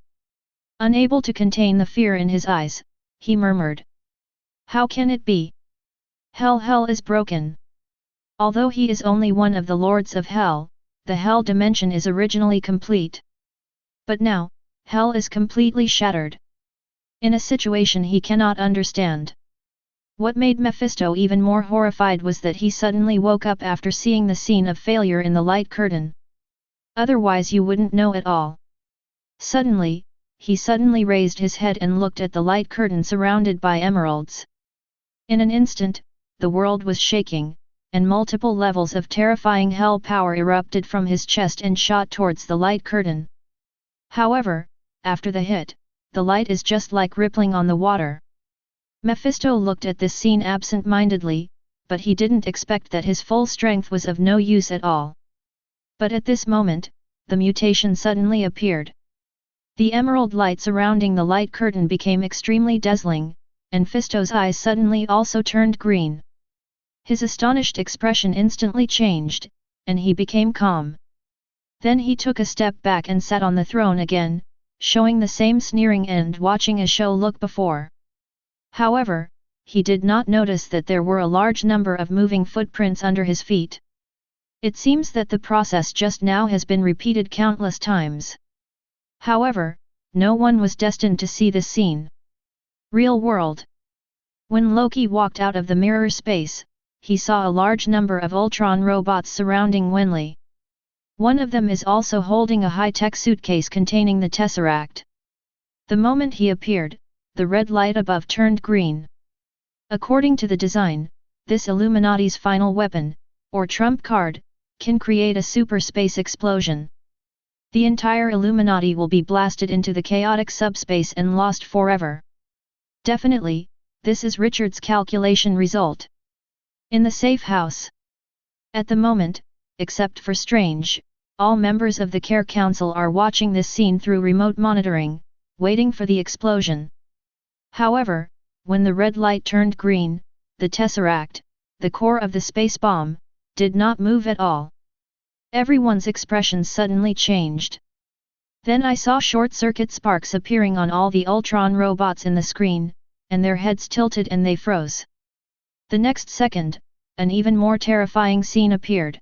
Speaker 1: Unable to contain the fear in his eyes, he murmured. How can it be? Hell is broken. Although he is only one of the lords of hell, the hell dimension is originally complete. But now, hell is completely shattered. In a situation he cannot understand. What made Mephisto even more horrified was that he suddenly woke up after seeing the scene of failure in the light curtain. Otherwise you wouldn't know at all. Suddenly, he suddenly raised his head and looked at the light curtain surrounded by emeralds. In an instant, the world was shaking, and multiple levels of terrifying hell power erupted from his chest and shot towards the light curtain. However, after the hit, the light is just like rippling on the water. Mephisto looked at this scene absent-mindedly, but he didn't expect that his full strength was of no use at all. But at this moment, the mutation suddenly appeared. The emerald light surrounding the light curtain became extremely dazzling, and Mephisto's eyes suddenly also turned green. His astonished expression instantly changed, and he became calm. Then he took a step back and sat on the throne again, showing the same sneering and watching a show look before. However, he did not notice that there were a large number of moving footprints under his feet. It seems that the process just now has been repeated countless times. However, no one was destined to see this scene. Real world. When Loki walked out of the mirror space, he saw a large number of Ultron robots surrounding Winley. One of them is also holding a high-tech suitcase containing the Tesseract. The moment he appeared, the red light above turned green. According to the design, this Illuminati's final weapon, or trump card, can create a super space explosion. The entire Illuminati will be blasted into the chaotic subspace and lost forever. Definitely, this is Richard's calculation result. In the safe house. At the moment, except for Strange, all members of the Care Council are watching this scene through remote monitoring, waiting for the explosion. However, when the red light turned green, the Tesseract, the core of the space bomb, did not move at all. Everyone's expressions suddenly changed. Then I saw short-circuit sparks appearing on all the Ultron robots in the screen, and their heads tilted and they froze. The next second, an even more terrifying scene appeared.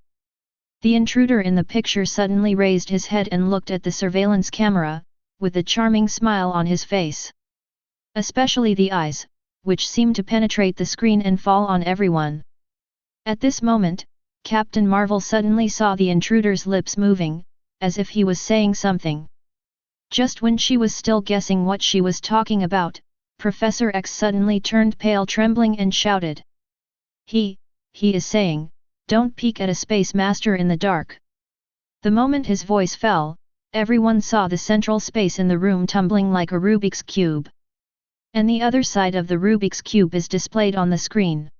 Speaker 1: The intruder in the picture suddenly raised his head and looked at the surveillance camera, with a charming smile on his face. Especially the eyes, which seemed to penetrate the screen and fall on everyone. At this moment, Captain Marvel suddenly saw the intruder's lips moving, as if he was saying something. Just when she was still guessing what she was talking about, Professor X suddenly turned pale, trembling, and shouted. He is saying, don't peek at a space master in the dark. The moment his voice fell, everyone saw the central space in the room tumbling like a Rubik's Cube. And the other side of the Rubik's Cube is displayed on the screen.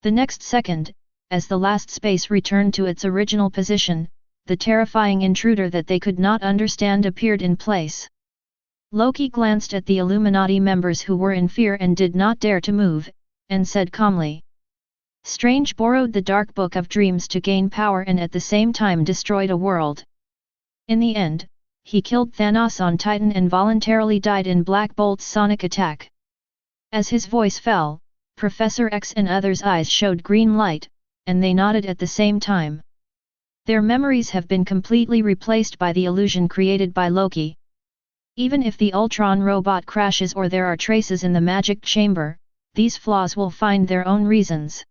Speaker 1: The next second, as the last space returned to its original position, the terrifying intruder that they could not understand appeared in place. Loki glanced at the Illuminati members who were in fear and did not dare to move, and said calmly. Strange borrowed the dark book of dreams to gain power and at the same time destroyed a world. In the end, he killed Thanos on Titan and voluntarily died in Black Bolt's sonic attack. As his voice fell, Professor X and others' eyes showed green light, and they nodded at the same time. Their memories have been completely replaced by the illusion created by Loki. Even if the Ultron robot crashes or there are traces in the magic chamber, these flaws will find their own reasons.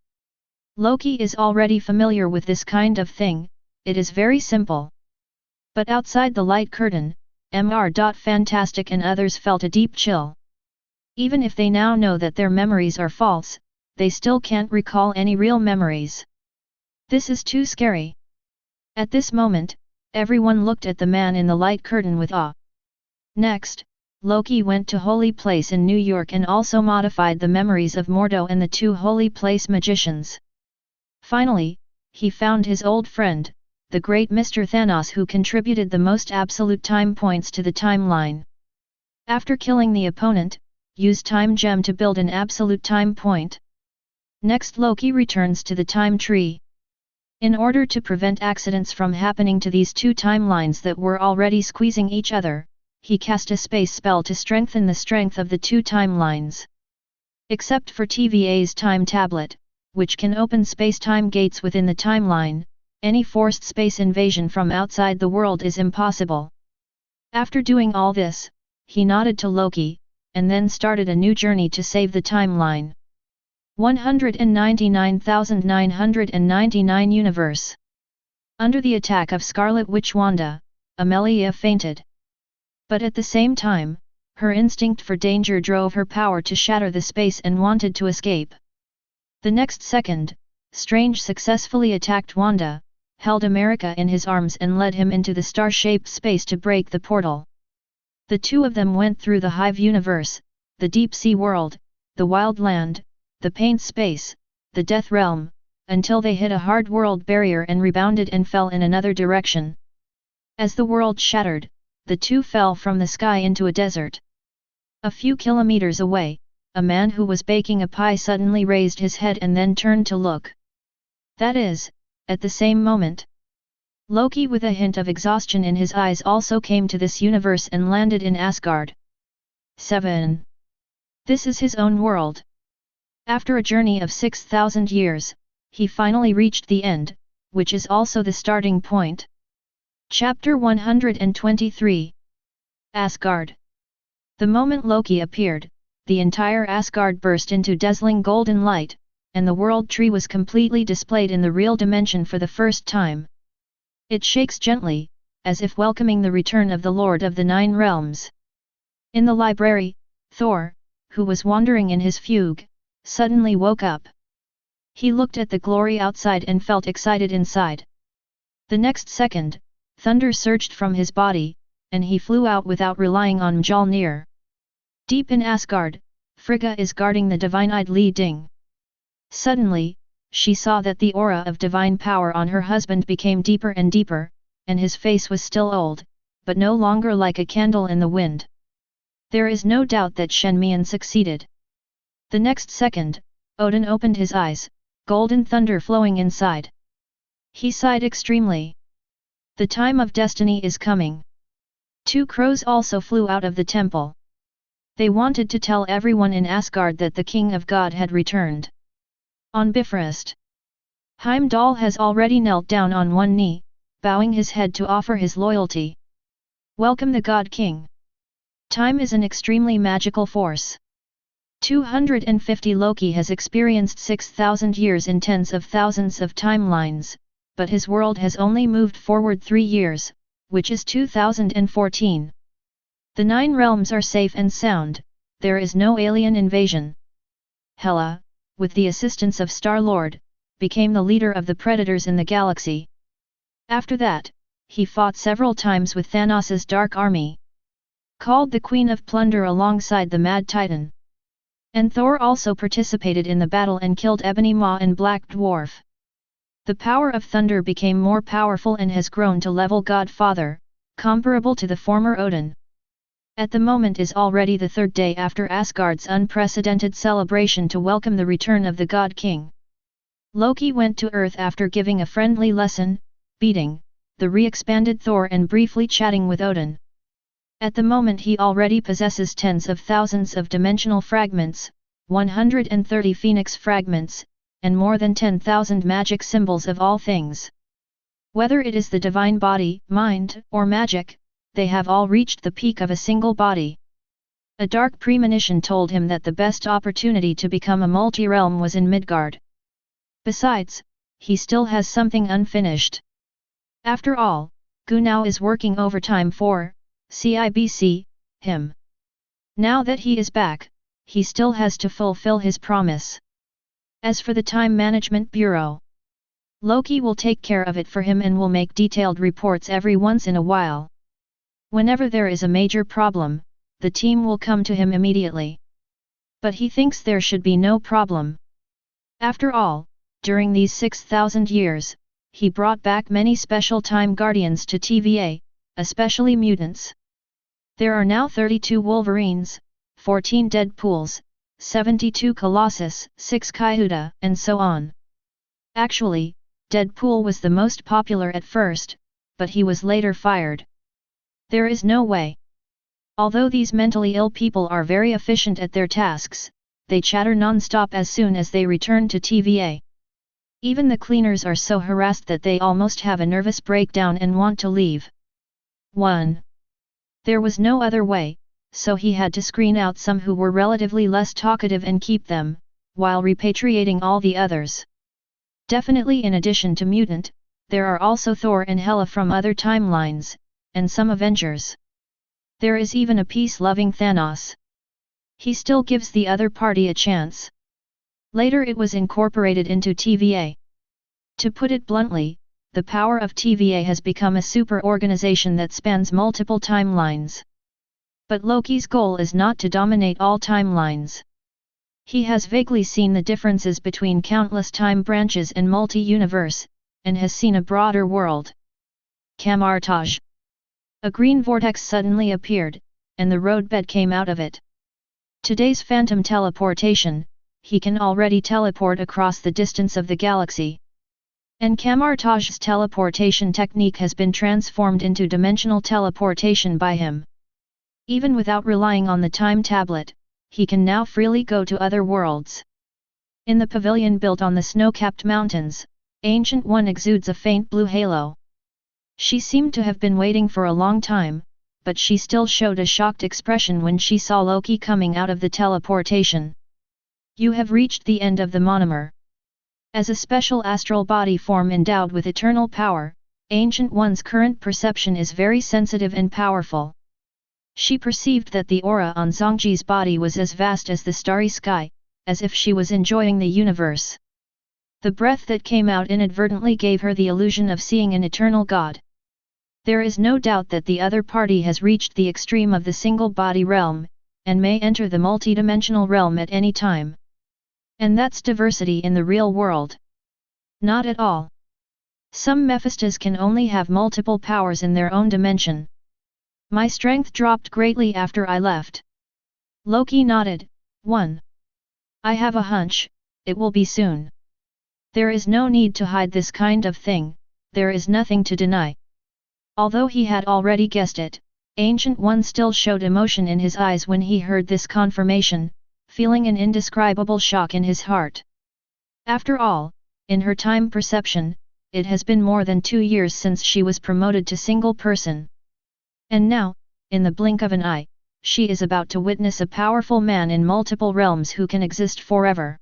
Speaker 1: Loki is already familiar with this kind of thing, it is very simple. But outside the light curtain, Mr. Fantastic and others felt a deep chill. Even if they now know that their memories are false, they still can't recall any real memories. This is too scary. At this moment, everyone looked at the man in the light curtain with awe. Next, Loki went to Holy Place in New York and also modified the memories of Mordo and the two Holy Place magicians. Finally, he found his old friend, the great Mr. Thanos, who contributed the most absolute time points to the timeline. After killing the opponent, use time gem to build an absolute time point. Next, Loki returns to the time tree. In order to prevent accidents from happening to these two timelines that were already squeezing each other, he cast a space spell to strengthen the strength of the two timelines. Except for TVA's time tablet, which can open space-time gates within the timeline, any forced space invasion from outside the world is impossible. After doing all this, he nodded to Loki, and then started a new journey to save the timeline. 199,999 Universe. Under the attack of Scarlet Witch Wanda, Amelia fainted. But at the same time, her instinct for danger drove her power to shatter the space and wanted to escape. The next second, Strange successfully attacked Wanda, held America in his arms and led him into the star-shaped space to break the portal. The two of them went through the Hive universe, the deep sea world, the wild land, the paint space, the death realm, until they hit a hard world barrier and rebounded and fell in another direction. As the world shattered, the two fell from the sky into a desert. A few kilometers away, a man who was baking a pie suddenly raised his head and then turned to look. That is, at the same moment, Loki, with a hint of exhaustion in his eyes, also came to this universe and landed in Asgard. 7. This is his own world. After a journey of 6,000 years, he finally reached the end, which is also the starting point. Chapter 123. Asgard. The moment Loki appeared, the entire Asgard burst into dazzling golden light, and the world tree was completely displayed in the real dimension for the first time. It shakes gently, as if welcoming the return of the Lord of the Nine Realms. In the library, Thor, who was wandering in his fugue, suddenly woke up. He looked at the glory outside and felt excited inside. The next second, thunder surged from his body, and he flew out without relying on Mjolnir. Deep in Asgard, Frigga is guarding the divine-eyed Li Ding. Suddenly, she saw that the aura of divine power on her husband became deeper and deeper, and his face was still old, but no longer like a candle in the wind. There is no doubt that Shen Mian succeeded. The next second, Odin opened his eyes, golden thunder flowing inside. He sighed extremely. The time of destiny is coming. Two crows also flew out of the temple. They wanted to tell everyone in Asgard that the King of God had returned. On Bifrost, Heimdall has already knelt down on one knee, bowing his head to offer his loyalty. Welcome the God King. Time is an extremely magical force. 250 Loki has experienced 6,000 years in tens of thousands of timelines, but his world has only moved forward 3 years, which is 2014. The 9 realms are safe and sound, there is no alien invasion. Hela, with the assistance of Star-Lord, became the leader of the predators in the galaxy. After that, he fought several times with Thanos' dark army, called the Queen of Plunder alongside the Mad Titan. And Thor also participated in the battle and killed Ebony Maw and Black Dwarf. The power of thunder became more powerful and has grown to level Godfather, comparable to the former Odin. At the moment is already the 3rd day after Asgard's unprecedented celebration to welcome the return of the God King. Loki went to Earth after giving a friendly lesson, beating the re-expanded Thor and briefly chatting with Odin. At the moment he already possesses tens of thousands of dimensional fragments, 130 phoenix fragments, and more than 10,000 magic symbols of all things. Whether it is the divine body, mind, or magic, they have all reached the peak of a single body. A dark premonition told him that the best opportunity to become a multi-realm was in Midgard. Besides, he still has something unfinished. After all, Gu now is working overtime for CIBC, him. Now that he is back, he still has to fulfill his promise. As for the Time Management Bureau, Loki will take care of it for him and will make detailed reports every once in a while. Whenever there is a major problem, the team will come to him immediately. But he thinks there should be no problem. After all, during these 6,000 years, he brought back many special time guardians to TVA, especially mutants. There are now 32 Wolverines, 14 Deadpools, 72 Colossus, 6 Kaihuda, and so on. Actually, Deadpool was the most popular at first, but he was later fired. There is no way. Although these mentally ill people are very efficient at their tasks, they chatter non-stop as soon as they return to TVA. Even the cleaners are so harassed that they almost have a nervous breakdown and want to leave. 1. There was no other way, so he had to screen out some who were relatively less talkative and keep them, while repatriating all the others. Definitely in addition to Mutant, there are also Thor and Hela from other timelines, and some Avengers. There is even a peace-loving Thanos. He still gives the other party a chance. Later it was incorporated into TVA. To put it bluntly, the power of TVA has become a super organization that spans multiple timelines. But Loki's goal is not to dominate all timelines. He has vaguely seen the differences between countless time branches and multi-universe, and has seen a broader world. Camartage. A green vortex suddenly appeared, and the roadbed came out of it. Today's phantom teleportation, he can already teleport across the distance of the galaxy. And Camartage's teleportation technique has been transformed into dimensional teleportation by him. Even without relying on the time tablet, he can now freely go to other worlds. In the pavilion built on the snow-capped mountains, Ancient One exudes a faint blue halo. She seemed to have been waiting for a long time, but she still showed a shocked expression when she saw Loki coming out of the teleportation. You have reached the end of the monomer. As a special astral body form endowed with eternal power, Ancient One's current perception is very sensitive and powerful. She perceived that the aura on Zhongji's body was as vast as the starry sky, as if she was enjoying the universe. The breath that came out inadvertently gave her the illusion of seeing an eternal god. There is no doubt that the other party has reached the extreme of the single-body realm, and may enter the multidimensional realm at any time. And that's diversity in the real world. Not at all. Some Mephistos can only have multiple powers in their own dimension. My strength dropped greatly after I left. Loki nodded. 1. I have a hunch, it will be soon. There is no need to hide this kind of thing, there is nothing to deny. Although he had already guessed it, Ancient One still showed emotion in his eyes when he heard this confirmation, feeling an indescribable shock in his heart. After all, in her time perception, it has been more than 2 years since she was promoted to single person. And now, in the blink of an eye, she is about to witness a powerful man in multiple realms who can exist forever.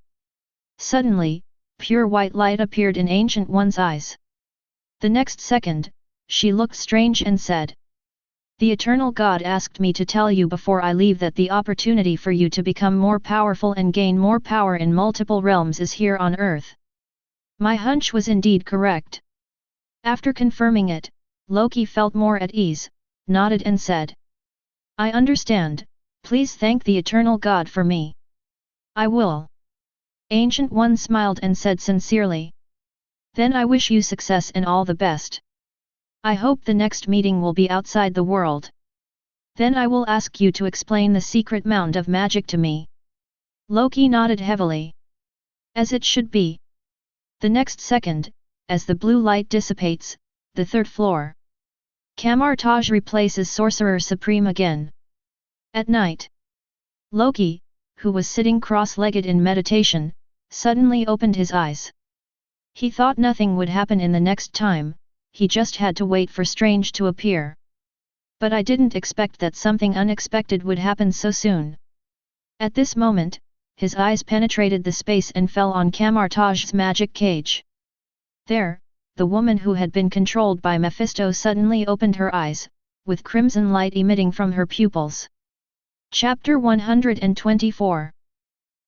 Speaker 1: Suddenly, pure white light appeared in Ancient One's eyes. The next second, she looked strange and said, The Eternal God asked me to tell you before I leave that the opportunity for you to become more powerful and gain more power in multiple realms is here on Earth. My hunch was indeed correct. After confirming it, Loki felt more at ease, nodded and said, I understand, please thank the Eternal God for me. I will. Ancient One smiled and said sincerely. Then I wish you success and all the best. I hope the next meeting will be outside the world. Then I will ask you to explain the secret mound of magic to me. Loki nodded heavily. As it should be. The next second, as the blue light dissipates, the third floor. Kamar-Taj replaces Sorcerer Supreme again. At night. Loki, who was sitting cross-legged in meditation, suddenly opened his eyes. He thought nothing would happen in the next time, he just had to wait for Strange to appear. But I didn't expect that something unexpected would happen so soon. At this moment, his eyes penetrated the space and fell on Kamar-Taj's magic cage. There, the woman who had been controlled by Mephisto suddenly opened her eyes, with crimson light emitting from her pupils. Chapter 124.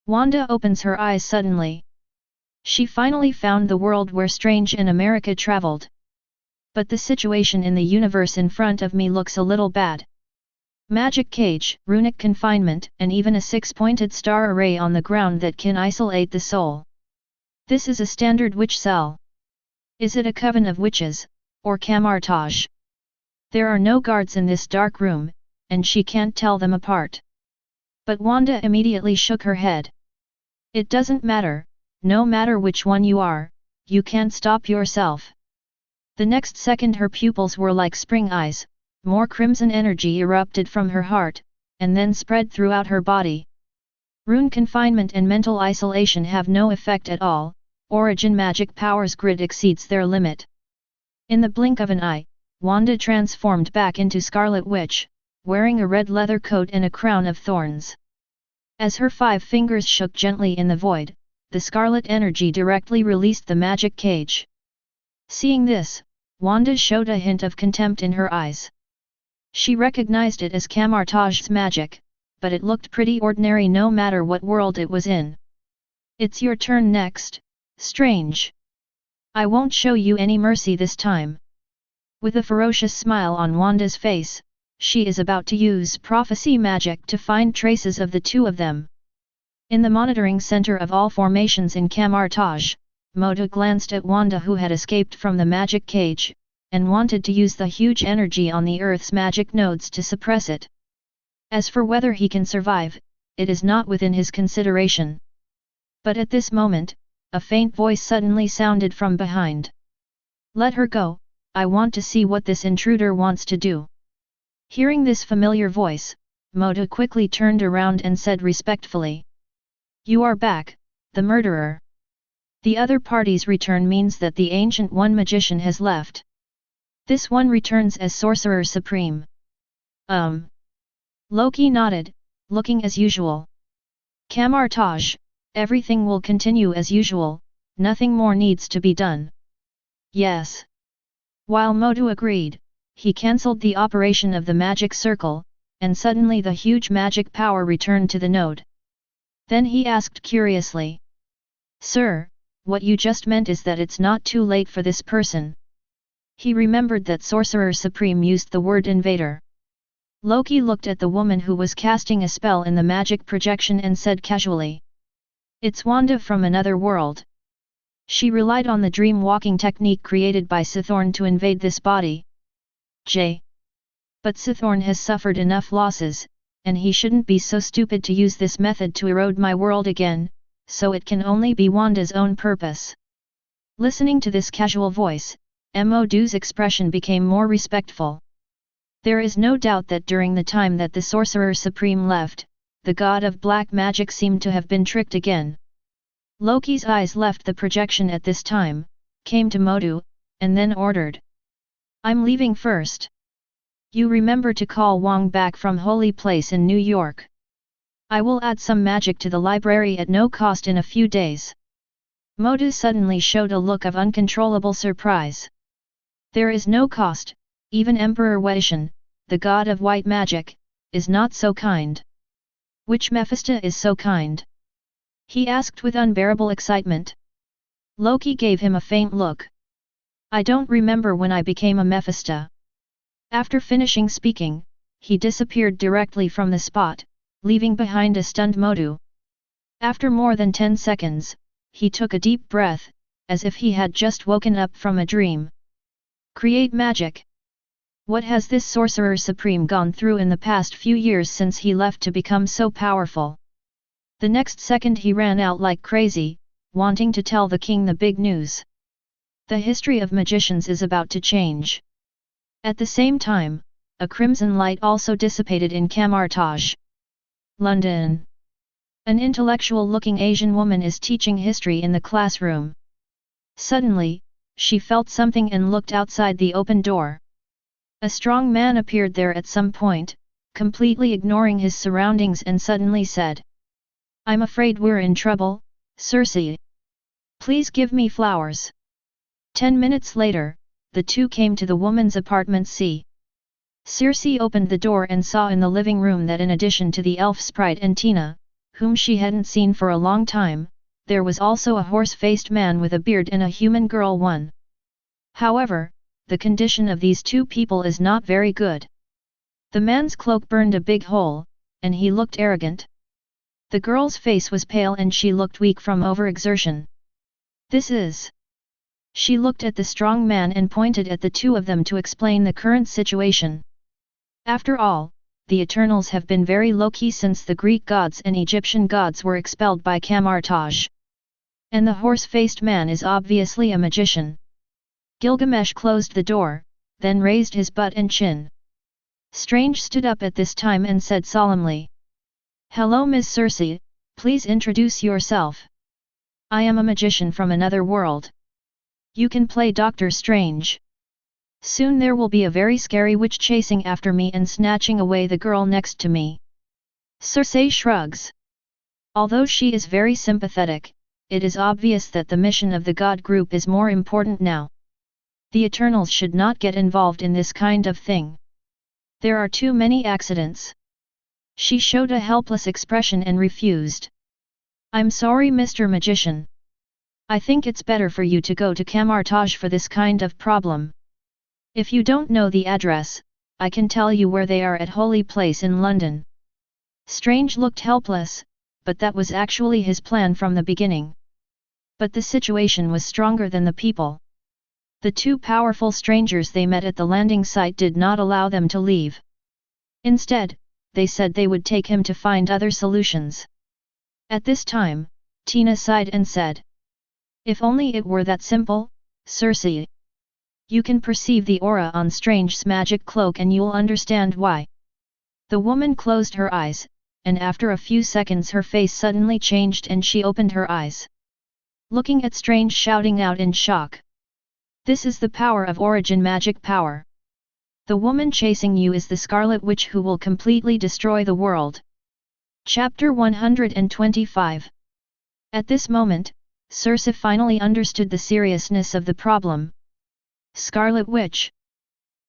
Speaker 1: Wanda opens her eyes suddenly. She finally found the world where Strange and America traveled. But the situation in the universe in front of me looks a little bad. Magic cage, runic confinement, and even a 6-pointed star array on the ground that can isolate the soul. This is a standard witch cell. Is it a coven of witches, or Kamar-Taj? There are no guards in this dark room, and she can't tell them apart. But Wanda immediately shook her head. It doesn't matter, no matter which one you are, you can't stop yourself. The next second her pupils were like spring eyes, more crimson energy erupted from her heart, and then spread throughout her body. Rune confinement and mental isolation have no effect at all, Origin magic power's grid exceeds their limit. In the blink of an eye, Wanda transformed back into Scarlet Witch, wearing a red leather coat and a crown of thorns. As her 5 fingers shook gently in the void, the scarlet energy directly released the magic cage. Seeing this, Wanda showed a hint of contempt in her eyes. She recognized it as Kamar-Taj's magic, but it looked pretty ordinary no matter what world it was in. It's your turn next, Strange. I won't show you any mercy this time. With a ferocious smile on Wanda's face, she is about to use prophecy magic to find traces of the two of them. In the monitoring center of all formations in Kamar-Taj, Moda glanced at Wanda who had escaped from the magic cage, and wanted to use the huge energy on the Earth's magic nodes to suppress it. As for whether he can survive, it is not within his consideration. But at this moment, a faint voice suddenly sounded from behind. Let her go, I want to see what this intruder wants to do. Hearing this familiar voice, Moda quickly turned around and said respectfully. You are back, the murderer. The other party's return means that the Ancient One magician has left. This one returns as Sorcerer Supreme. Loki nodded, looking as usual. Kamar-Taj, everything will continue as usual, nothing more needs to be done. Yes. While Modu agreed, he cancelled the operation of the magic circle, and suddenly the huge magic power returned to the node. Then he asked curiously. Sir, what you just meant is that it's not too late for this person. He remembered that Sorcerer Supreme used the word invader. Loki looked at the woman who was casting a spell in the magic projection and said casually. It's Wanda from another world. She relied on the dream walking technique created by Sithorn to invade this body. But Sithorn has suffered enough losses, and he shouldn't be so stupid to use this method to erode my world again, so it can only be Wanda's own purpose. Listening to this casual voice, Modu's expression became more respectful. There is no doubt that during the time that the Sorcerer Supreme left, the god of black magic seemed to have been tricked again. Loki's eyes left the projection at this time, came to Modu, and then ordered. I'm leaving first. You remember to call Wong back from Holy Place in New York. I will add some magic to the library at no cost in a few days. Modu suddenly showed a look of uncontrollable surprise. There is no cost, even Emperor Wei Shen, the god of white magic, is not so kind. Which Mephisto is so kind? He asked with unbearable excitement. Loki gave him a faint look. I don't remember when I became a Mephisto. After finishing speaking, he disappeared directly from the spot, leaving behind a stunned Motu. After more than 10 seconds, he took a deep breath, as if he had just woken up from a dream. Create magic. What has this Sorcerer Supreme gone through in the past few years since he left to become so powerful? The next second he ran out like crazy, wanting to tell the king the big news. The history of magicians is about to change. At the same time, a crimson light also dissipated in Camartage, London. An intellectual-looking Asian woman is teaching history in the classroom. Suddenly, she felt something and looked outside the open door. A strong man appeared there at some point, completely ignoring his surroundings, and suddenly said, "I'm afraid we're in trouble, Circe. Please give me flowers." 10 minutes later, the two came to the woman's apartment C. Circe opened the door and saw in the living room that in addition to the elf sprite and Tina, whom she hadn't seen for a long time, there was also a horse-faced man with a beard and a human girl one. However, the condition of these two people is not very good. The man's cloak burned a big hole, and he looked arrogant. The girl's face was pale and she looked weak from overexertion. This is... She looked at the strong man and pointed at the two of them to explain the current situation. After all, the Eternals have been very low-key since the Greek gods and Egyptian gods were expelled by Camartage. And the horse-faced man is obviously a magician. Gilgamesh closed the door, then raised his butt and chin. Strange stood up at this time and said solemnly, "Hello Miss Circe, please introduce yourself." "I am a magician from another world. You can play Doctor Strange. Soon there will be a very scary witch chasing after me and snatching away the girl next to me." Circe shrugs. Although she is very sympathetic, it is obvious that the mission of the God group is more important now. The Eternals should not get involved in this kind of thing. There are too many accidents. She showed a helpless expression and refused. "I'm sorry Mr. Magician. I think it's better for you to go to Camartage for this kind of problem. If you don't know the address, I can tell you where they are at Holy Place in London." Strange looked helpless, but that was actually his plan from the beginning. But the situation was stronger than the people. The two powerful strangers they met at the landing site did not allow them to leave. Instead, they said they would take him to find other solutions. At this time, Tina sighed and said, "If only it were that simple, Circe. You can perceive the aura on Strange's magic cloak and you'll understand why." The woman closed her eyes, and after a few seconds her face suddenly changed and she opened her eyes. Looking at Strange, shouting out in shock. "This is the power of origin magic power. The woman chasing you is the Scarlet Witch who will completely destroy the world." Chapter 125. At this moment, Circe finally understood the seriousness of the problem. Scarlet Witch.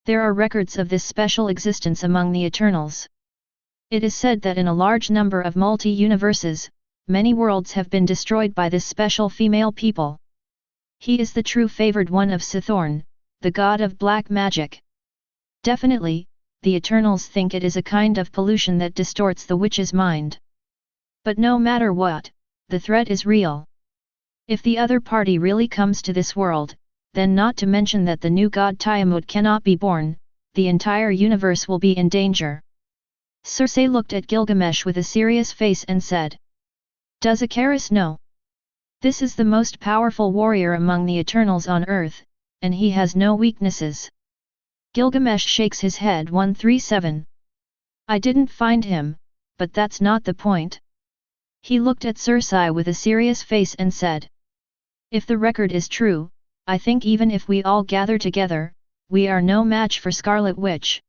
Speaker 1: There are records of this special existence among the Eternals. It is said that in a large number of multi-universes, many worlds have been destroyed by this special female people. He is the true favored one of Sithorn, the god of black magic. Definitely, the Eternals think it is a kind of pollution that distorts the witch's mind. But no matter what, the threat is real. If the other party really comes to this world, then not to mention that the new god Tiamut cannot be born, the entire universe will be in danger. Circe looked at Gilgamesh with a serious face and said, "Does Icarus know? This is the most powerful warrior among the Eternals on Earth, and he has no weaknesses." Gilgamesh shakes his head 137. "I didn't find him, but that's not the point." He looked at Circe with a serious face and said, "If the record is true, I think even if we all gather together, we are no match for Scarlet Witch.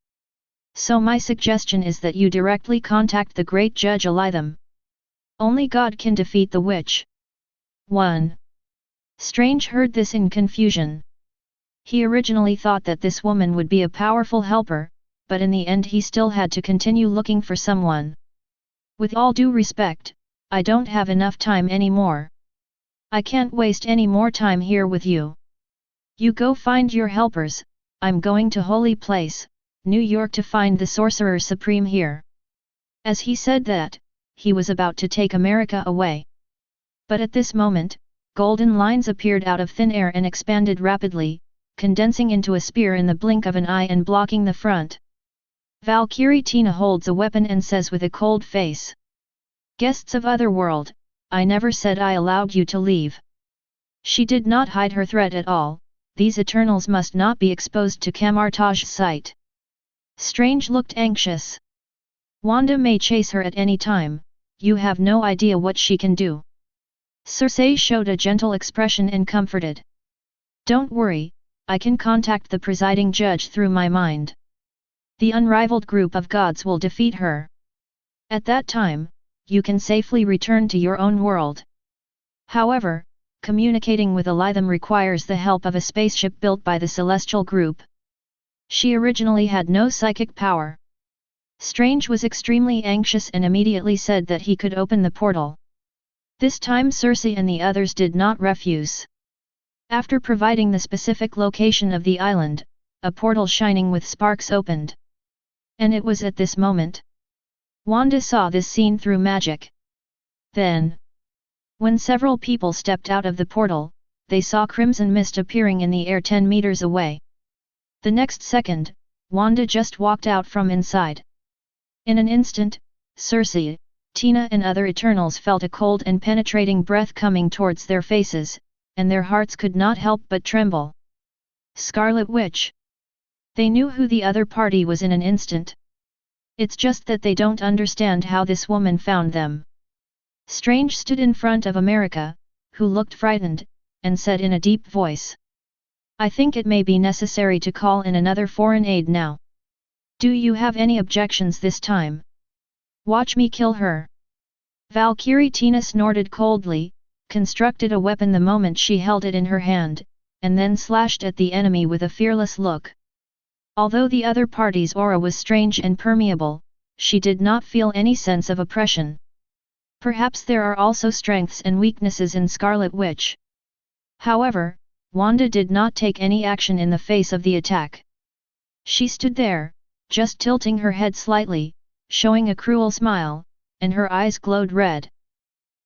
Speaker 1: So my suggestion is that you directly contact the great Judge Elitham. Only God can defeat the witch." 1. Strange heard this in confusion. He originally thought that this woman would be a powerful helper, but in the end he still had to continue looking for someone. With all due respect, I don't have enough time anymore. I can't waste any more time here with you. You go find your helpers, I'm going to Holy Place, New York to find the Sorcerer Supreme here. As he said that, he was about to take America away. But at this moment, golden lines appeared out of thin air and expanded rapidly, condensing into a spear in the blink of an eye and blocking the front. Valkyrie Tina holds a weapon and says with a cold face. Guests of Otherworld, I never said I allowed you to leave. She did not hide her threat at all, these Eternals must not be exposed to Camartage's sight. Strange looked anxious. Wanda may chase her at any time, you have no idea what she can do. Cersei showed a gentle expression and comforted. Don't worry, I can contact the presiding judge through my mind. The unrivaled group of gods will defeat her. At that time, you can safely return to your own world. However, communicating with Elitham requires the help of a spaceship built by the Celestial Group. She originally had no psychic power. Strange was extremely anxious and immediately said that he could open the portal. This time Cersei and the others did not refuse. After providing the specific location of the island, a portal shining with sparks opened. And it was at this moment Wanda saw this scene through magic. Then, when several people stepped out of the portal, they saw crimson mist appearing in the air 10 meters away. The next second, Wanda just walked out from inside. In an instant, Cersei, Tina and other Eternals felt a cold and penetrating breath coming towards their faces, and their hearts could not help but tremble. Scarlet Witch. They knew who the other party was in an instant. It's just that they don't understand how this woman found them. Strange stood in front of America, who looked frightened, and said in a deep voice. I think it may be necessary to call in another foreign aid now. Do you have any objections this time? Watch me kill her. Valkyrie Tina snorted coldly, constructed a weapon the moment she held it in her hand, and then slashed at the enemy with a fearless look. Although the other party's aura was strange and permeable, she did not feel any sense of oppression. Perhaps there are also strengths and weaknesses in Scarlet Witch. However, Wanda did not take any action in the face of the attack. She stood there, just tilting her head slightly, showing a cruel smile, and her eyes glowed red.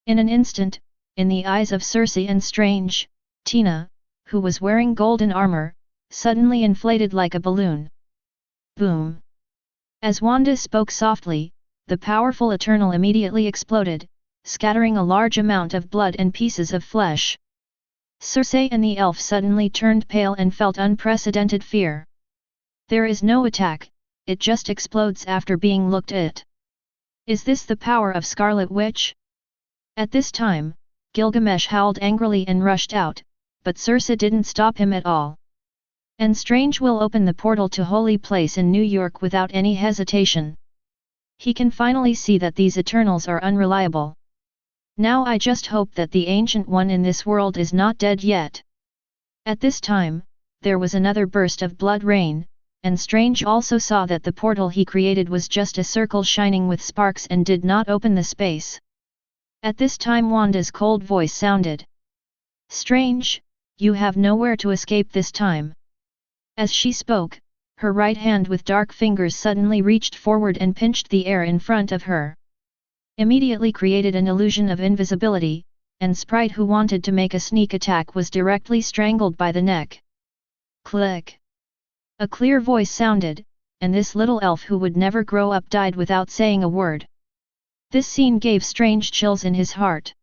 Speaker 1: In an instant, in the eyes of Cersei and Strange, Tina, who was wearing golden armor, suddenly inflated like a balloon. Boom! As Wanda spoke softly, the powerful Eternal immediately exploded, scattering a large amount of blood and pieces of flesh. Cersei and the elf suddenly turned pale and felt unprecedented fear. There is no attack, it just explodes after being looked at. Is this the power of Scarlet Witch? At this time, Gilgamesh howled angrily and rushed out, but Cersei didn't stop him at all. And Strange will open the portal to Holy Place in New York without any hesitation. He can finally see that these Eternals are unreliable. Now I just hope that the Ancient One in this world is not dead yet. At this time, there was another burst of blood rain, and Strange also saw that the portal he created was just a circle shining with sparks and did not open the space. At this time Wanda's cold voice sounded. Strange, you have nowhere to escape this time. As she spoke, her right hand with dark fingers suddenly reached forward and pinched the air in front of her. Immediately created an illusion of invisibility, and Sprite who wanted to make a sneak attack was directly strangled by the neck. Click! A clear voice sounded, and this little elf who would never grow up died without saying a word. This scene gave Strange chills in his heart.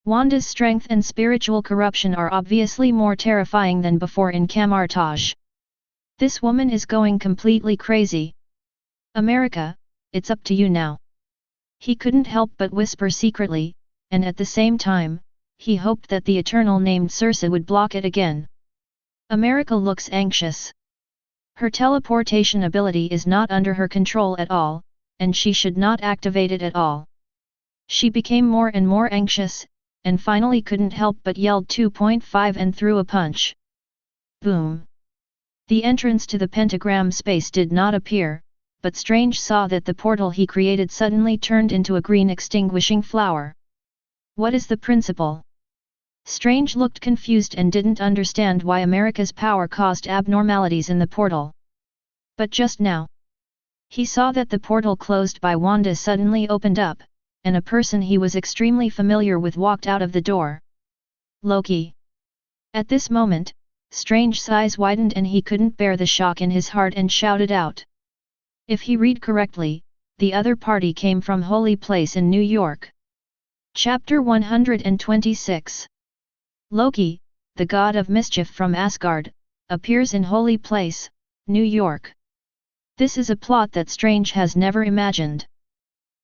Speaker 1: Wanda's strength and spiritual corruption are obviously more terrifying than before in Camartage. This woman is going completely crazy. America, it's up to you now. He couldn't help but whisper secretly, and at the same time, he hoped that the Eternal named Cersei would block it again. America looks anxious. Her teleportation ability is not under her control at all, and she should not activate it at all. She became more and more anxious, and finally couldn't help but yelled 2.5 and threw a punch. Boom! The entrance to the pentagram space did not appear, but Strange saw that the portal he created suddenly turned into a green extinguishing flower. What is the principle? Strange looked confused and didn't understand why America's power caused abnormalities in the portal. But just now, he saw that the portal closed by Wanda suddenly opened up, and a person he was extremely familiar with walked out of the door. Loki. At this moment, Strange's eyes widened and he couldn't bear the shock in his heart and shouted out. If he read correctly, the other party came from Holy Place in New York. Chapter 126. Loki, the god of mischief from Asgard, appears in Holy Place, New York. This is a plot that Strange has never imagined.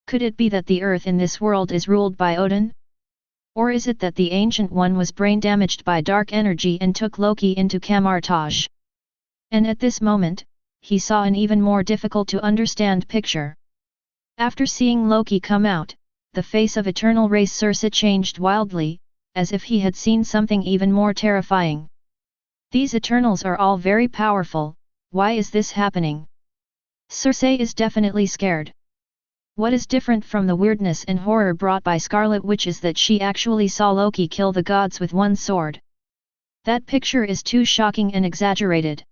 Speaker 1: Could it be that the earth in this world is ruled by Odin? Or is it that the Ancient One was brain damaged by dark energy and took Loki into Camartage? And at this moment, he saw an even more difficult to understand picture. After seeing Loki come out, the face of Eternal Race Circe changed wildly, as if he had seen something even more terrifying. These Eternals are all very powerful, why is this happening? Circe is definitely scared. What is different from the weirdness and horror brought by Scarlet Witch is that she actually saw Loki kill the gods with one sword. That picture is too shocking and exaggerated.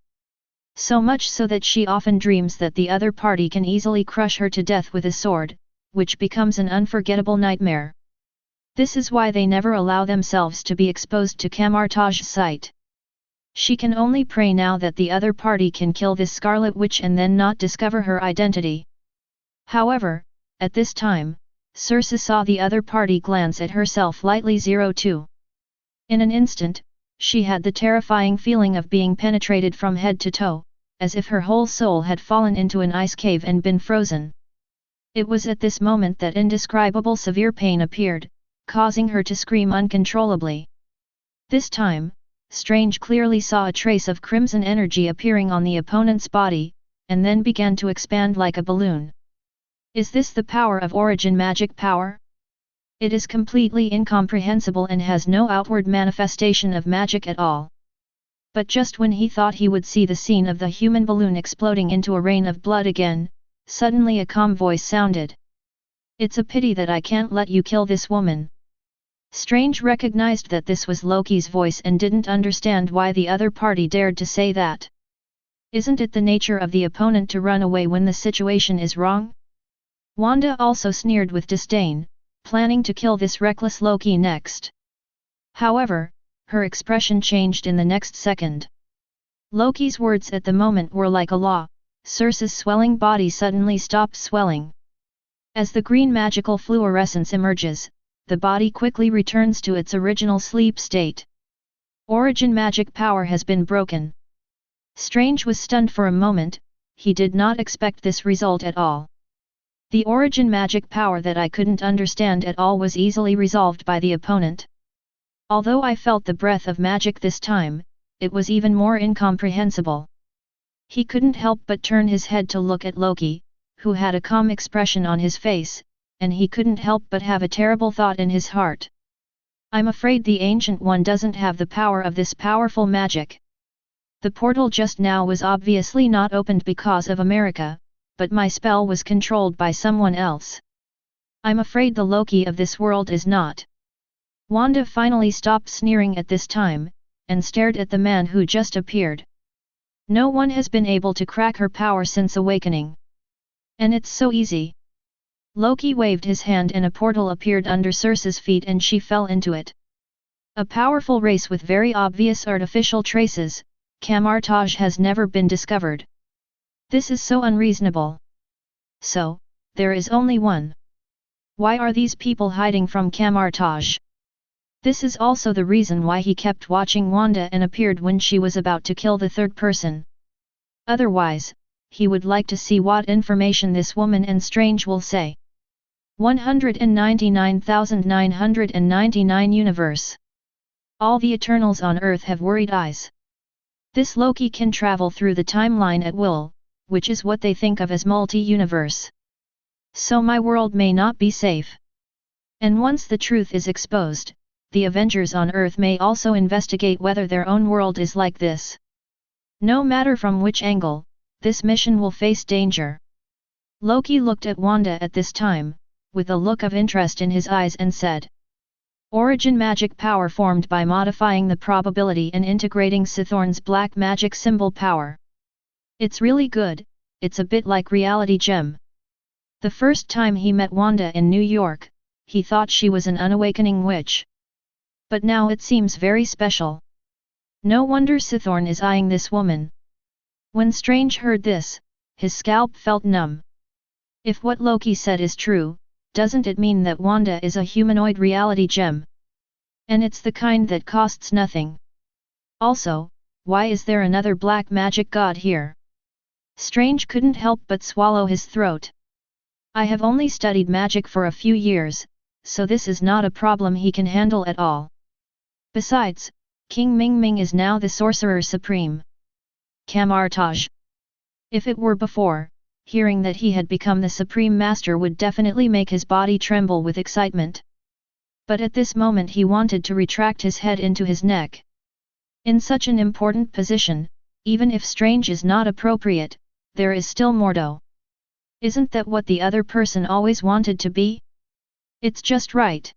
Speaker 1: So much so that she often dreams that the other party can easily crush her to death with a sword, which becomes an unforgettable nightmare. This is why they never allow themselves to be exposed to Camartage's sight. She can only pray now that the other party can kill this Scarlet Witch and then not discover her identity. However, at this time, Circe saw the other party glance at herself lightly 02. In an instant, she had the terrifying feeling of being penetrated from head to toe, as if her whole soul had fallen into an ice cave and been frozen. It was at this moment that indescribable severe pain appeared, causing her to scream uncontrollably. This time, Strange clearly saw a trace of crimson energy appearing on the opponent's body, and then began to expand like a balloon. Is this the power of origin magic power? It is completely incomprehensible and has no outward manifestation of magic at all. But just when he thought he would see the scene of the human balloon exploding into a rain of blood again, suddenly a calm voice sounded. It's a pity that I can't let you kill this woman. Strange recognized that this was Loki's voice and didn't understand why the other party dared to say that. Isn't it the nature of the opponent to run away when the situation is wrong? Wanda also sneered with disdain, planning to kill this reckless Loki next. However, her expression changed in the next second. Loki's words at the moment were like a law. Circe's swelling body suddenly stopped swelling. As the green magical fluorescence emerges, the body quickly returns to its original sleep state. Origin magic power has been broken. Strange was stunned for a moment, he did not expect this result at all. The origin magic power that I couldn't understand at all was easily resolved by the opponent. Although I felt the breath of magic this time, it was even more incomprehensible. He couldn't help but turn his head to look at Loki, who had a calm expression on his face, and he couldn't help but have a terrible thought in his heart. I'm afraid the Ancient One doesn't have the power of this powerful magic. The portal just now was obviously not opened because of America, but my spell was controlled by someone else. I'm afraid the Loki of this world is not. Wanda finally stopped sneering at this time, and stared at the man who just appeared. No one has been able to crack her power since awakening. And it's so easy. Loki waved his hand and a portal appeared under Circe's feet and she fell into it. A powerful race with very obvious artificial traces, Camartage has never been discovered. This is so unreasonable. So, there is only one. Why are these people hiding from Camartage? This is also the reason why he kept watching Wanda and appeared when she was about to kill the third person. Otherwise, he would like to see what information this woman and Strange will say. 199,999 Universe. All the Eternals on Earth have worried eyes. This Loki can travel through the timeline at will, which is what they think of as multi-universe. So my world may not be safe. And once the truth is exposed, the Avengers on Earth may also investigate whether their own world is like this. No matter from which angle, this mission will face danger. Loki looked at Wanda at this time, with a look of interest in his eyes and said. Origin magic power formed by modifying the probability and integrating Sithorn's black magic symbol power. It's really good, it's a bit like reality gem. The first time he met Wanda in New York, he thought she was an unawakening witch. But now it seems very special. No wonder Sithorn is eyeing this woman. When Strange heard this, his scalp felt numb. If what Loki said is true, doesn't it mean that Wanda is a humanoid reality gem? And it's the kind that costs nothing. Also, why is there another black magic god here? Strange couldn't help but swallow his throat. I have only studied magic for a few years, so this is not a problem he can handle at all. Besides, King Ming is now the Sorcerer Supreme. Camartage. If it were before, hearing that he had become the Supreme Master would definitely make his body tremble with excitement. But at this moment he wanted to retract his head into his neck. In such an important position, even if Strange is not appropriate, there is still Mordo. Isn't that what the other person always wanted to be? It's just right.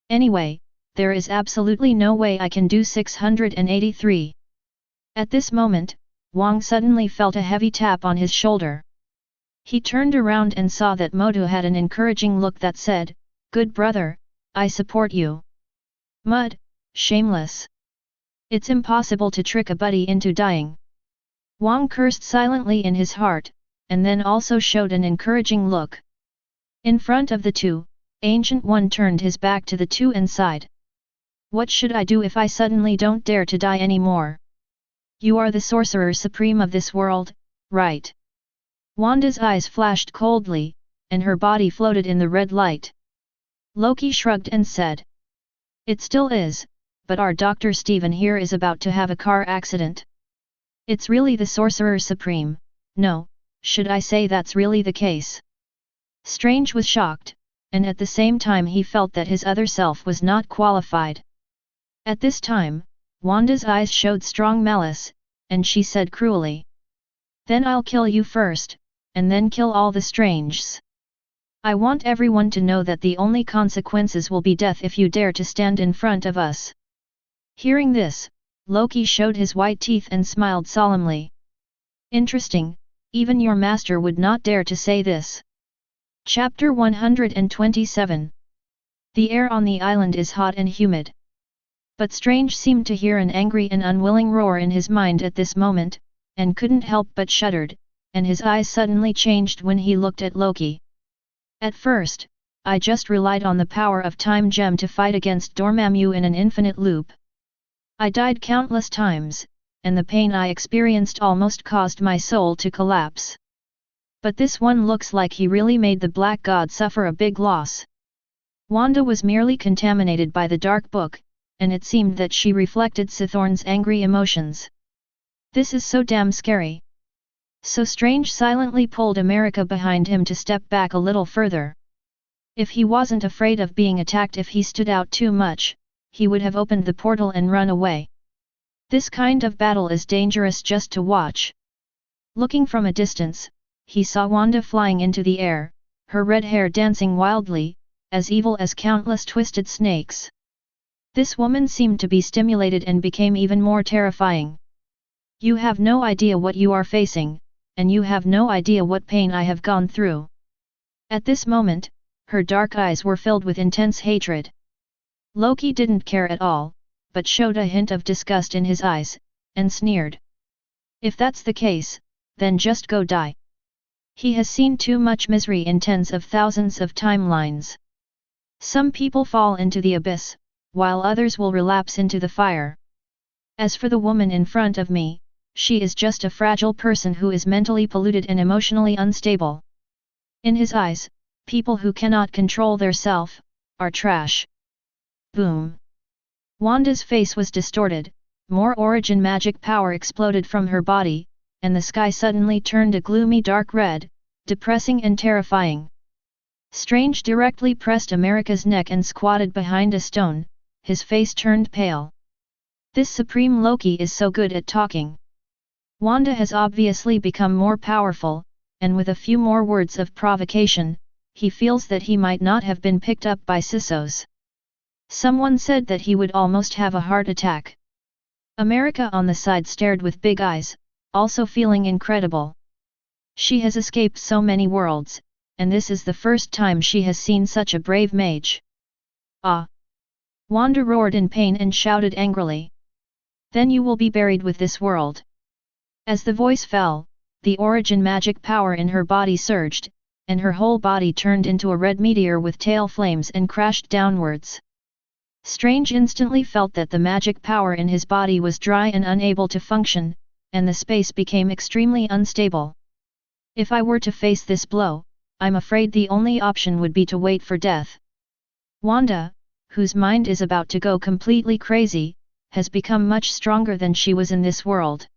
Speaker 1: Anyway, there is absolutely no way I can do 683. At this moment, Wang suddenly felt a heavy tap on his shoulder. He turned around and saw that Modu had an encouraging look that said, "Good brother, I support you." Mud, shameless. It's impossible to trick a buddy into dying. Wang cursed silently in his heart, and then also showed an encouraging look. In front of the two, Ancient One turned his back to the two and sighed. What should I do if I suddenly don't dare to die anymore? You are the Sorcerer Supreme of this world, right? Wanda's eyes flashed coldly, and her body floated in the red light. Loki shrugged and said. It still is, but our Dr. Stephen here is about to have a car accident. It's really the Sorcerer Supreme, no, should I say that's really the case? Strange was shocked, and at the same time he felt that his other self was not qualified. At this time, Wanda's eyes showed strong malice, and she said cruelly. Then I'll kill you first, and then kill all the Stranges. I want everyone to know that the only consequences will be death if you dare to stand in front of us. Hearing this, Loki showed his white teeth and smiled solemnly. Interesting, even your master would not dare to say this. Chapter 127. The air on the island is hot and humid. But Strange seemed to hear an angry and unwilling roar in his mind at this moment, and couldn't help but shuddered, and his eyes suddenly changed when he looked at Loki. At first, I just relied on the power of Time Gem to fight against Dormammu in an infinite loop. I died countless times, and the pain I experienced almost caused my soul to collapse. But this one looks like he really made the Black God suffer a big loss. Wanda was merely contaminated by the Dark Book, and it seemed that she reflected Sithorn's angry emotions. This is so damn scary. So Strange silently pulled America behind him to step back a little further. If he wasn't afraid of being attacked if he stood out too much, he would have opened the portal and run away. This kind of battle is dangerous just to watch. Looking from a distance, he saw Wanda flying into the air, her red hair dancing wildly, as evil as countless twisted snakes. This woman seemed to be stimulated and became even more terrifying. You have no idea what you are facing, and you have no idea what pain I have gone through. At this moment, her dark eyes were filled with intense hatred. Loki didn't care at all, but showed a hint of disgust in his eyes, and sneered. If that's the case, then just go die. He has seen too much misery in tens of thousands of timelines. Some people fall into the abyss, while others will relapse into the fire. As for the woman in front of me, she is just a fragile person who is mentally polluted and emotionally unstable. In his eyes, people who cannot control their self are trash. Boom! Wanda's face was distorted, more origin magic power exploded from her body, and the sky suddenly turned a gloomy dark red, depressing and terrifying. Strange directly pressed America's neck and squatted behind a stone, his face turned pale. This Supreme Loki is so good at talking. Wanda has obviously become more powerful, and with a few more words of provocation, he feels that he might not have been picked up by Sissos. Someone said that he would almost have a heart attack. America on the side stared with big eyes, also feeling incredible. She has escaped so many worlds, and this is the first time she has seen such a brave mage. Ah! Wanda roared in pain and shouted angrily. Then you will be buried with this world. As the voice fell, the origin magic power in her body surged, and her whole body turned into a red meteor with tail flames and crashed downwards. Strange instantly felt that the magic power in his body was dry and unable to function, and the space became extremely unstable. If I were to face this blow, I'm afraid the only option would be to wait for death. Wanda, whose mind is about to go completely crazy, has become much stronger than she was in this world.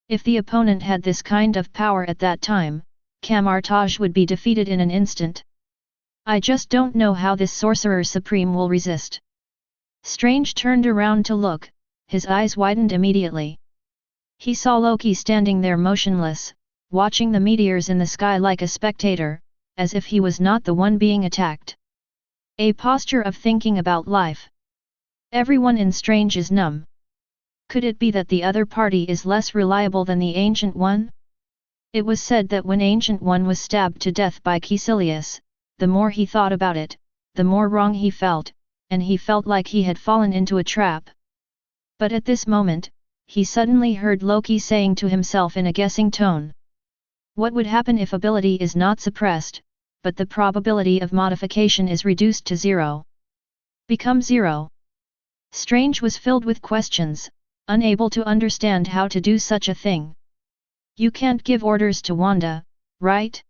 Speaker 1: If the opponent had this kind of power at that time, Kamar-Taj would be defeated in an instant. I just don't know how this Sorcerer Supreme will resist. Strange turned around to look, his eyes widened immediately. He saw Loki standing there motionless, watching the meteors in the sky like a spectator, as if he was not the one being attacked. A posture of thinking about life. Everyone in Strange is numb. Could it be that the other party is less reliable than the Ancient One? It was said that when Ancient One was stabbed to death by Caecilius, the more he thought about it, the more wrong he felt, and he felt like he had fallen into a trap. But at this moment, he suddenly heard Loki saying to himself in a guessing tone. What would happen if ability is not suppressed, but the probability of modification is reduced to 0? Become 0. Strange was filled with questions, unable to understand how to do such a thing. You can't give orders to Wanda, right?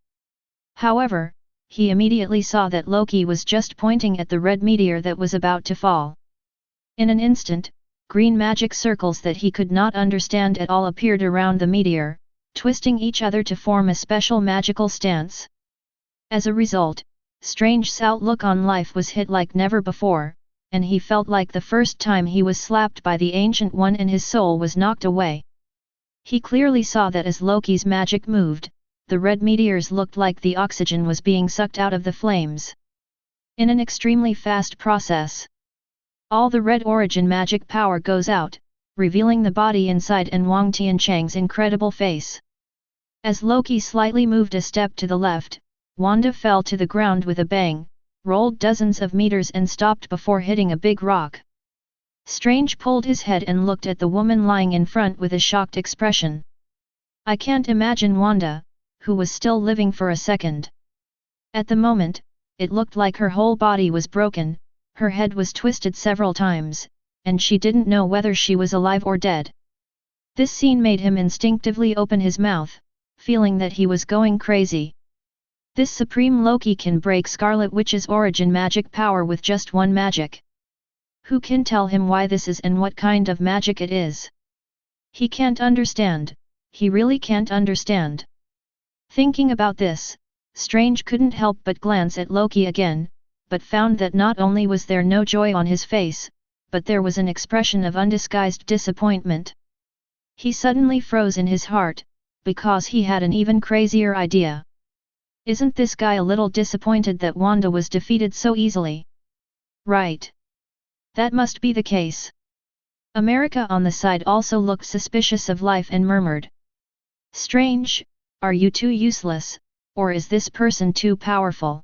Speaker 1: However, he immediately saw that Loki was just pointing at the red meteor that was about to fall. In an instant, green magic circles that he could not understand at all appeared around the meteor, twisting each other to form a special magical stance. As a result, Strange's outlook on life was hit like never before, and he felt like the first time he was slapped by the Ancient One and his soul was knocked away. He clearly saw that as Loki's magic moved, the red meteors looked like the oxygen was being sucked out of the flames. In an extremely fast process, all the red origin magic power goes out, revealing the body inside and Wang Tianchang's incredible face. As Loki slightly moved a step to the left, Wanda fell to the ground with a bang, rolled dozens of meters and stopped before hitting a big rock. Strange pulled his head and looked at the woman lying in front with a shocked expression. I can't imagine Wanda, who was still living for a second. At the moment, it looked like her whole body was broken, her head was twisted several times, and she didn't know whether she was alive or dead. This scene made him instinctively open his mouth, feeling that he was going crazy. This Supreme Loki can break Scarlet Witch's origin magic power with just one magic. Who can tell him why this is and what kind of magic it is? He can't understand, he really can't understand. Thinking about this, Strange couldn't help but glance at Loki again, but found that not only was there no joy on his face, but there was an expression of undisguised disappointment. He suddenly froze in his heart, because he had an even crazier idea. Isn't this guy a little disappointed that Wanda was defeated so easily? Right. That must be the case. America on the side also looked suspicious of life and murmured. Strange, are you too useless, or is this person too powerful?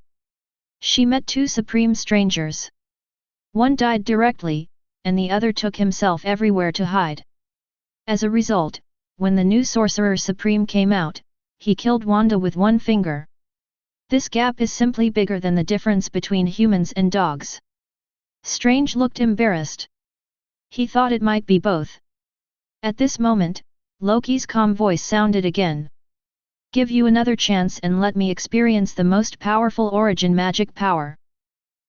Speaker 1: She met two supreme strangers. One died directly, and the other took himself everywhere to hide. As a result, when the new Sorcerer Supreme came out, he killed Wanda with one finger. This gap is simply bigger than the difference between humans and dogs. Strange looked embarrassed. He thought it might be both. At this moment, Loki's calm voice sounded again. Give you another chance and let me experience the most powerful origin magic power.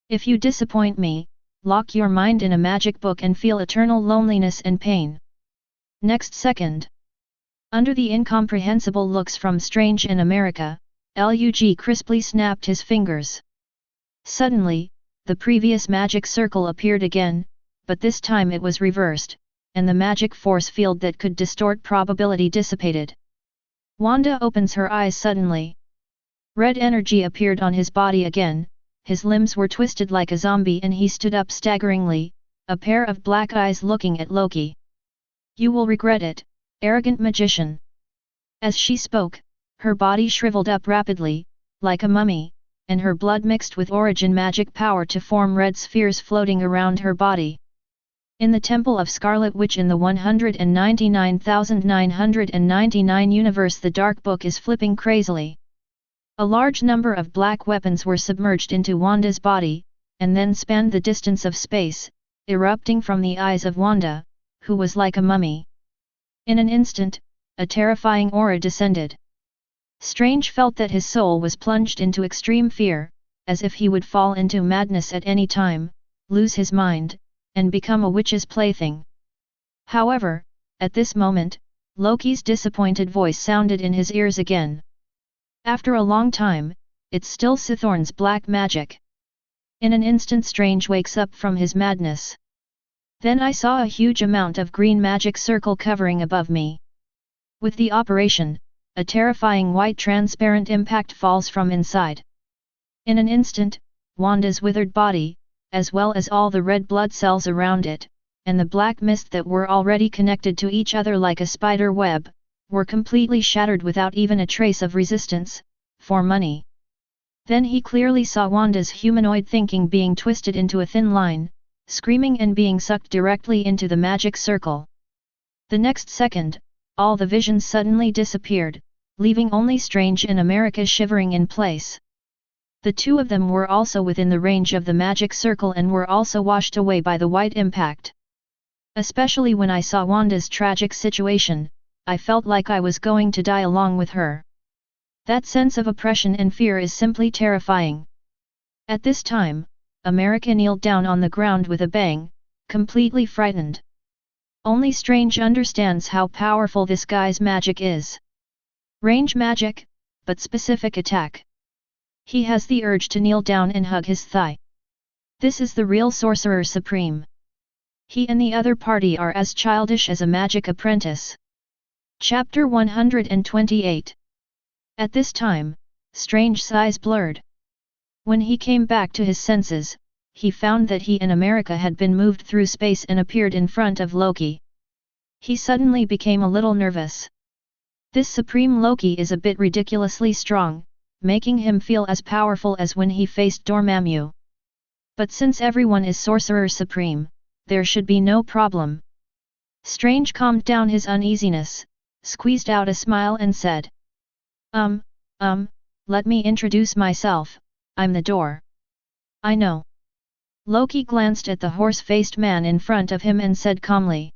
Speaker 1: If you disappoint me, lock your mind in a magic book and feel eternal loneliness and pain. Next second. Under the incomprehensible looks from Strange and America, Lug crisply snapped his fingers. Suddenly, the previous magic circle appeared again, but this time it was reversed, and the magic force field that could distort probability dissipated. Wanda opens her eyes suddenly. Red energy appeared on his body again, his limbs were twisted like a zombie and he stood up staggeringly, a pair of black eyes looking at Loki. "You will regret it, arrogant magician." As she spoke, her body shriveled up rapidly, like a mummy, and her blood mixed with origin magic power to form red spheres floating around her body. In the Temple of Scarlet Witch in the 199,999 universe, the Dark Book is flipping crazily. A large number of black weapons were submerged into Wanda's body, and then spanned the distance of space, erupting from the eyes of Wanda, who was like a mummy. In an instant, a terrifying aura descended. Strange felt that his soul was plunged into extreme fear, as if he would fall into madness at any time, lose his mind, and become a witch's plaything. However, at this moment, Loki's disappointed voice sounded in his ears again. "After a long time, it's still Sithorn's black magic." In an instant Strange wakes up from his madness. "Then I saw a huge amount of green magic circle covering above me. With the operation, a terrifying white transparent impact falls from inside. In an instant, Wanda's withered body, as well as all the red blood cells around it, and the black mist that were already connected to each other like a spider web, were completely shattered without even a trace of resistance, for money." Then he clearly saw Wanda's humanoid thinking being twisted into a thin line, screaming and being sucked directly into the magic circle. The next second, all the visions suddenly disappeared, leaving only Strange and America shivering in place. The two of them were also within the range of the magic circle and were also washed away by the white impact. Especially when I saw Wanda's tragic situation, I felt like I was going to die along with her. That sense of oppression and fear is simply terrifying. At this time, America kneeled down on the ground with a bang, completely frightened. Only Strange understands how powerful this guy's magic is. Range magic, but specific attack. He has the urge to kneel down and hug his thigh. This is the real Sorcerer Supreme. He and the other party are as childish as a magic apprentice. Chapter 128. At this time, Strange's eyes blurred. When he came back to his senses, he found that he and America had been moved through space and appeared in front of Loki. He suddenly became a little nervous. This Supreme Loki is a bit ridiculously strong, making him feel as powerful as when he faced Dormammu. But since everyone is Sorcerer Supreme, there should be no problem. Strange calmed down his uneasiness, squeezed out a smile and said, let me introduce myself, I'm the door." "I know." Loki glanced at the horse-faced man in front of him and said calmly.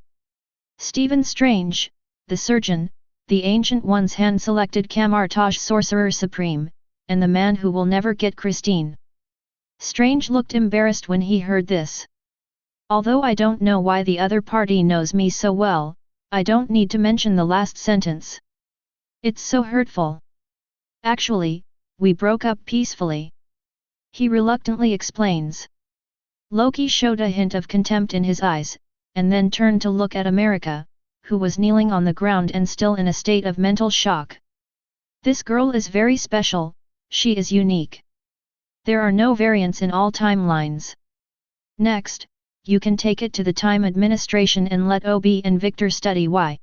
Speaker 1: "Stephen Strange, the surgeon, the Ancient One's hand-selected Camartage Sorcerer Supreme, and the man who will never get Christine." Strange looked embarrassed when he heard this. "Although I don't know why the other party knows me so well, I don't need to mention the last sentence. It's so hurtful. Actually, we broke up peacefully." He reluctantly explains. Loki showed a hint of contempt in his eyes, and then turned to look at America, who was kneeling on the ground and still in a state of mental shock. "This girl is very special, she is unique. There are no variants in all timelines. Next, you can take it to the Time Administration and let OB and Victor study why.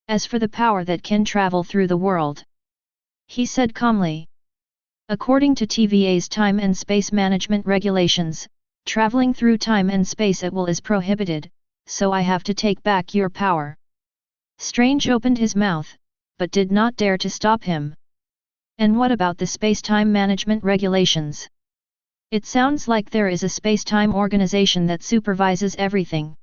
Speaker 1: As for the power that can travel through the world," he said calmly. "According to TVA's Time and Space Management regulations, traveling through time and space at will is prohibited, so I have to take back your power." Strange opened his mouth, but did not dare to stop him. "And what about the space-time management regulations? It sounds like there is a space-time organization that supervises everything."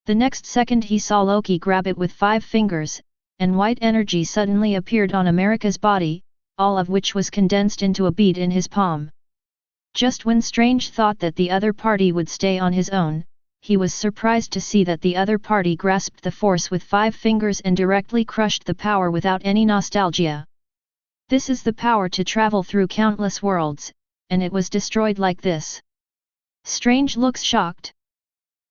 Speaker 1: The next second he saw Loki grab it with 5 fingers, and white energy suddenly appeared on America's body, all of which was condensed into a bead in his palm. Just when Strange thought that the other party would stay on his own, he was surprised to see that the other party grasped the force with 5 fingers and directly crushed the power without any nostalgia. This is the power to travel through countless worlds, and it was destroyed like this. Strange looks shocked.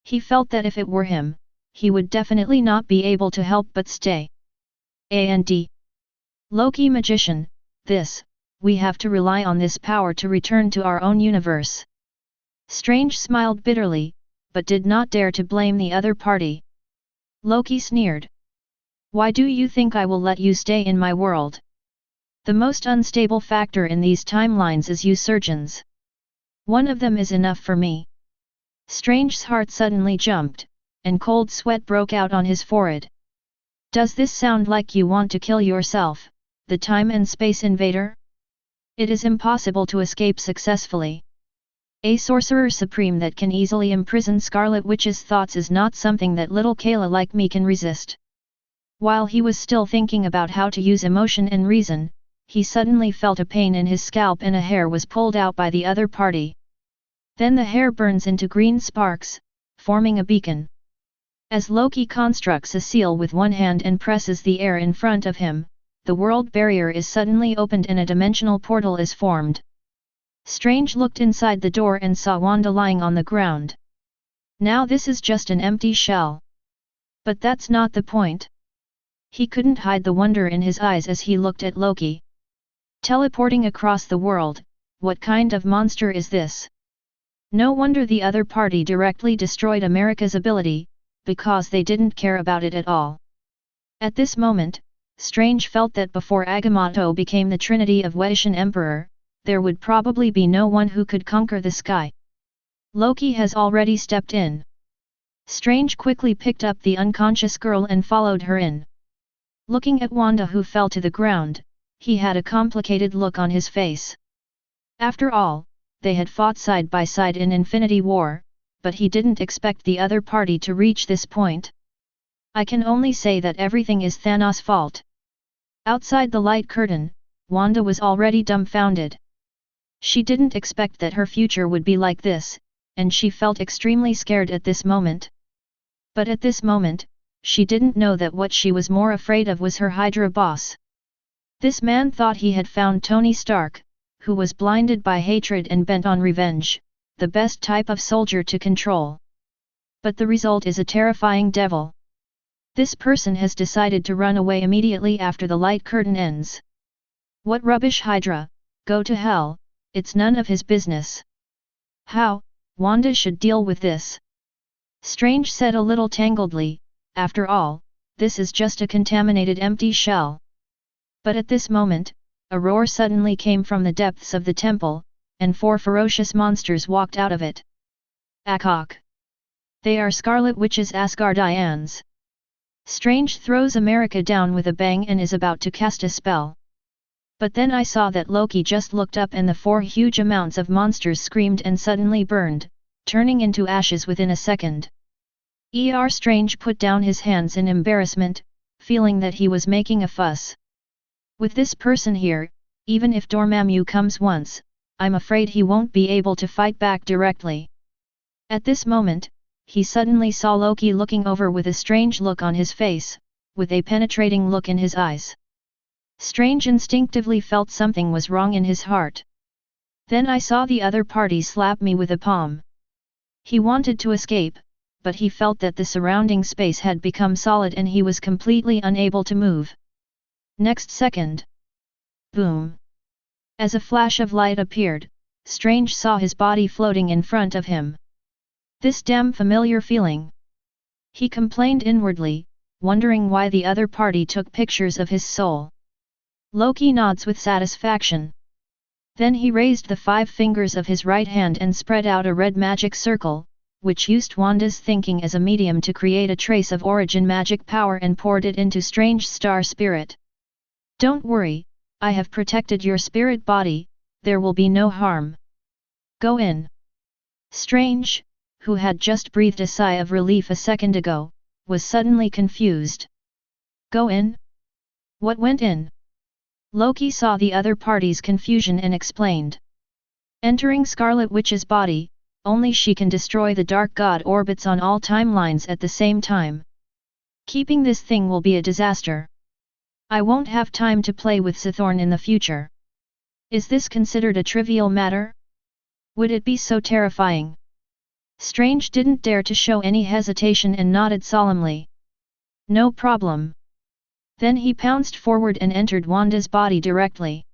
Speaker 1: He felt that if it were him, he would definitely not be able to help but stay. And Loki magician, we have to rely on this power to return to our own universe. Strange smiled bitterly, but did not dare to blame the other party. Loki sneered. Why do you think I will let you stay in my world? The most unstable factor in these timelines is you surgeons. One of them is enough for me. Strange's heart suddenly jumped, and cold sweat broke out on his forehead. Does this sound like you want to kill yourself, the time and space invader? It is impossible to escape successfully. A sorcerer supreme that can easily imprison Scarlet Witch's thoughts is not something that little Kayla like me can resist. While he was still thinking about how to use emotion and reason, he suddenly felt a pain in his scalp and a hair was pulled out by the other party. Then the hair burns into green sparks, forming a beacon. As Loki constructs a seal with one hand and presses the air in front of him, the world barrier is suddenly opened and a dimensional portal is formed. Strange looked inside the door and saw Wanda lying on the ground. Now this is just an empty shell. But that's not the point. He couldn't hide the wonder in his eyes as he looked at Loki. Teleporting across the world, what kind of monster is this? No wonder the other party directly destroyed America's ability, because they didn't care about it at all. At this moment, Strange felt that before Agamotto became the Trinity of Wetian Emperor, there would probably be no one who could conquer the sky. Loki has already stepped in. Strange quickly picked up the unconscious girl and followed her in. Looking at Wanda who fell to the ground, he had a complicated look on his face. After all, they had fought side by side in Infinity War, but he didn't expect the other party to reach this point. I can only say that everything is Thanos' fault. Outside the light curtain, Wanda was already dumbfounded. She didn't expect that her future would be like this, and she felt extremely scared at this moment. But at this moment, she didn't know that what she was more afraid of was her Hydra boss. This man thought he had found Tony Stark, who was blinded by hatred and bent on revenge, the best type of soldier to control. But the result is a terrifying devil. This person has decided to run away immediately after the light curtain ends. What rubbish Hydra, go to hell, it's none of his business. How, Wanda should deal with this? Strange said a little tangledly, after all, this is just a contaminated empty shell. But at this moment, a roar suddenly came from the depths of the temple, and 4 ferocious monsters walked out of it. Akok! They are Scarlet Witch's Asgardians. Strange throws America down with a bang and is about to cast a spell. But then I saw that Loki just looked up and the 4 huge amounts of monsters screamed and suddenly burned, turning into ashes within a second. Strange put down his hands in embarrassment, feeling that he was making a fuss. With this person here, even if Dormammu comes once, I'm afraid he won't be able to fight back directly. At this moment, he suddenly saw Loki looking over with a strange look on his face, with a penetrating look in his eyes. Strange instinctively felt something was wrong in his heart. Then I saw the other party slap me with a palm. He wanted to escape, but he felt that the surrounding space had become solid and he was completely unable to move. Next second. Boom! As a flash of light appeared, Strange saw his body floating in front of him. This damn familiar feeling. He complained inwardly, wondering why the other party took pictures of his soul. Loki nods with satisfaction. Then he raised the 5 fingers of his right hand and spread out a red magic circle, which used Wanda's thinking as a medium to create a trace of origin magic power and poured it into Strange's star spirit. Don't worry, I have protected your spirit body, there will be no harm. Go in. Strange, who had just breathed a sigh of relief a second ago, was suddenly confused. Go in? What went in? Loki saw the other party's confusion and explained. Entering Scarlet Witch's body, only she can destroy the Dark God orbits on all timelines at the same time. Keeping this thing will be a disaster. I won't have time to play with Sithorn in the future. Is this considered a trivial matter? Would it be so terrifying? Strange didn't dare to show any hesitation and nodded solemnly. No problem. Then he pounced forward and entered Wanda's body directly.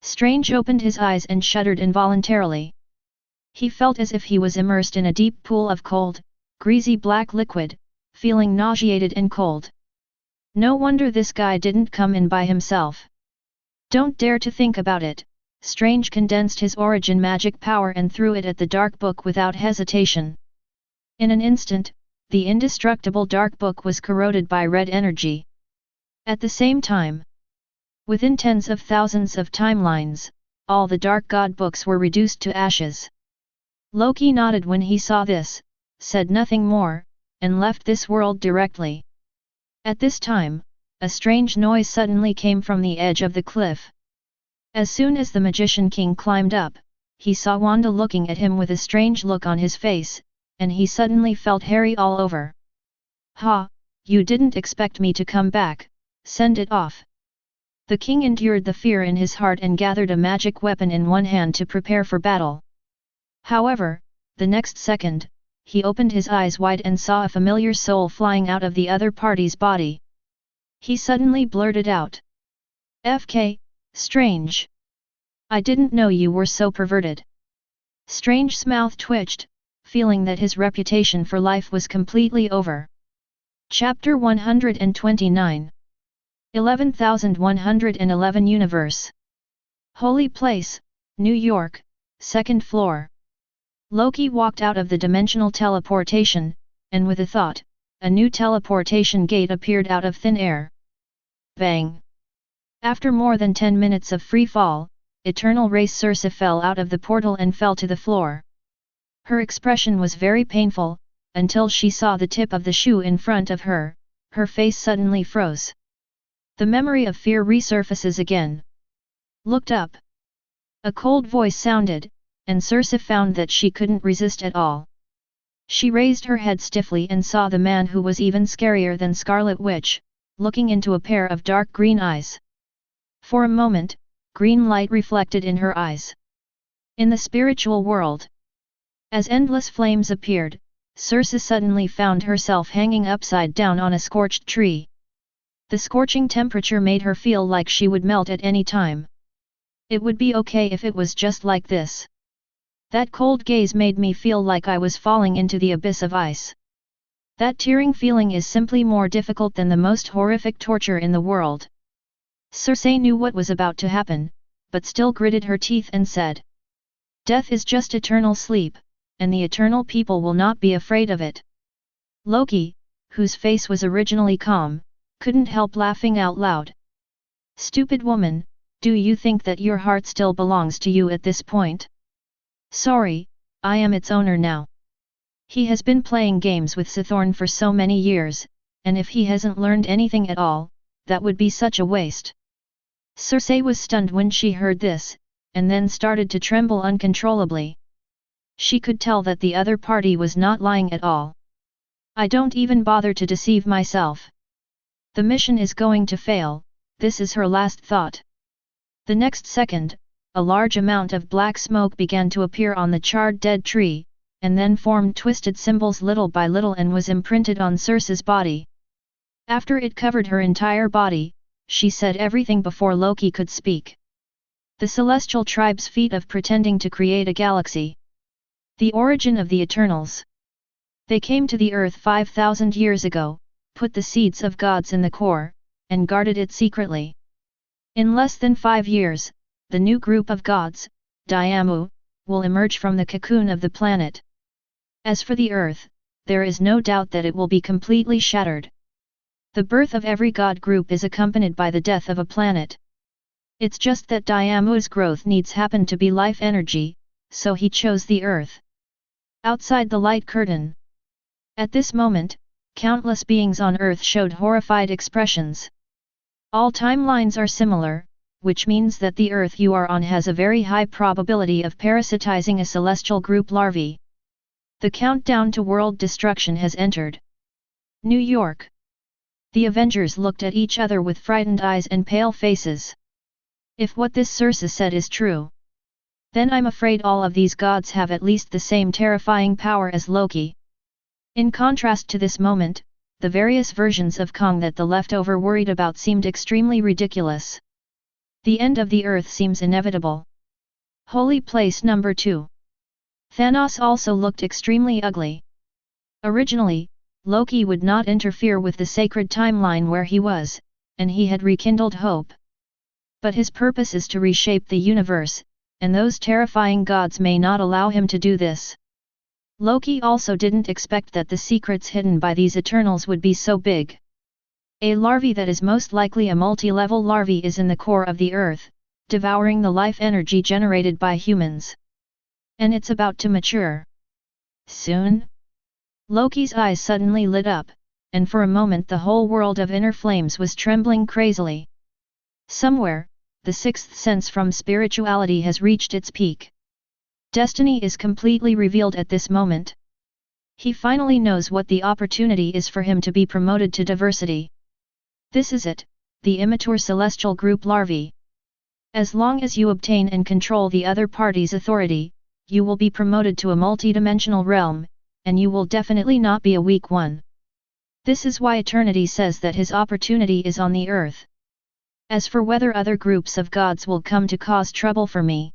Speaker 1: Strange opened his eyes and shuddered involuntarily. He felt as if he was immersed in a deep pool of cold, greasy black liquid, feeling nauseated and cold. No wonder this guy didn't come in by himself. Don't dare to think about it. Strange condensed his origin magic power and threw it at the dark book without hesitation. In an instant, the indestructible dark book was corroded by red energy. At the same time, within tens of thousands of timelines, all the dark god books were reduced to ashes. Loki nodded when he saw this, said nothing more, and left this world directly. At this time, a strange noise suddenly came from the edge of the cliff. As soon as the Magician King climbed up, he saw Wanda looking at him with a strange look on his face, and he suddenly felt hairy all over. "Ha, you didn't expect me to come back, send it off." The king endured the fear in his heart and gathered a magic weapon in one hand to prepare for battle. However, the next second, he opened his eyes wide and saw a familiar soul flying out of the other party's body. He suddenly blurted out, "FK, Strange! I didn't know you were so perverted." Strange's mouth twitched, feeling that his reputation for life was completely over. Chapter 129. 11111 Universe. Holy Place, New York, 2nd floor. Loki walked out of the dimensional teleportation, and with a thought, a new teleportation gate appeared out of thin air. Bang! After more than 10 minutes of free fall, Eternal Race Circe fell out of the portal and fell to the floor. Her expression was very painful, until she saw the tip of the shoe in front of her, her face suddenly froze. The memory of fear resurfaces again. Looked up. A cold voice sounded, and Circe found that she couldn't resist at all. She raised her head stiffly and saw the man who was even scarier than Scarlet Witch, looking into a pair of dark green eyes. For a moment, green light reflected in her eyes. In the spiritual world, as endless flames appeared, Circe suddenly found herself hanging upside down on a scorched tree. The scorching temperature made her feel like she would melt at any time. It would be okay if it was just like this. That cold gaze made me feel like I was falling into the abyss of ice. That tearing feeling is simply more difficult than the most horrific torture in the world. Circe knew what was about to happen, but still gritted her teeth and said, "Death is just eternal sleep, and the eternal people will not be afraid of it." Loki, whose face was originally calm, couldn't help laughing out loud. "Stupid woman, do you think that your heart still belongs to you at this point? Sorry, I am its owner now." He has been playing games with Sithorn for so many years, and if he hasn't learned anything at all, that would be such a waste. Circe was stunned when she heard this, and then started to tremble uncontrollably. She could tell that the other party was not lying at all. "I don't even bother to deceive myself. The mission is going to fail," this is her last thought. The next second, a large amount of black smoke began to appear on the charred dead tree, and then formed twisted symbols little by little and was imprinted on Circe's body. After it covered her entire body, she said everything before Loki could speak. The celestial tribe's feat of pretending to create a galaxy. The origin of the Eternals. They came to the earth 5,000 years ago, put the seeds of gods in the core, and guarded it secretly. In less than 5 years, the new group of gods, Diamu, will emerge from the cocoon of the planet. As for the earth, there is no doubt that it will be completely shattered. The birth of every god group is accompanied by the death of a planet. It's just that Diamu's growth needs happen to be life energy, so he chose the earth. Outside the light curtain. At this moment, countless beings on earth showed horrified expressions. All timelines are similar, which means that the earth you are on has a very high probability of parasitizing a celestial group larvae. The countdown to world destruction has entered. New York. The Avengers looked at each other with frightened eyes and pale faces. If what this Circe said is true, Then I'm afraid all of these gods have at least the same terrifying power as Loki. In contrast to this moment, the various versions of Kong that the leftover worried about seemed extremely ridiculous. The end of the earth seems inevitable. Holy place number 2. Thanos also looked extremely ugly. Originally, Loki would not interfere with the sacred timeline where he was, and he had rekindled hope. But his purpose is to reshape the universe, and those terrifying gods may not allow him to do this. Loki also didn't expect that the secrets hidden by these Eternals would be so big. A larvae that is most likely a multi-level larvae is in the core of the earth, devouring the life energy generated by humans. And it's about to mature. Soon? Loki's eyes suddenly lit up, and for a moment the whole world of inner flames was trembling crazily. Somewhere, the sixth sense from spirituality has reached its peak. Destiny is completely revealed at this moment. He finally knows what the opportunity is for him to be promoted to diversity. This is it, the immature celestial group larvae. As long as you obtain and control the other party's authority, you will be promoted to a multidimensional realm, and you will definitely not be a weak one. This is why Eternity says that his opportunity is on the earth. As for whether other groups of gods will come to cause trouble for me.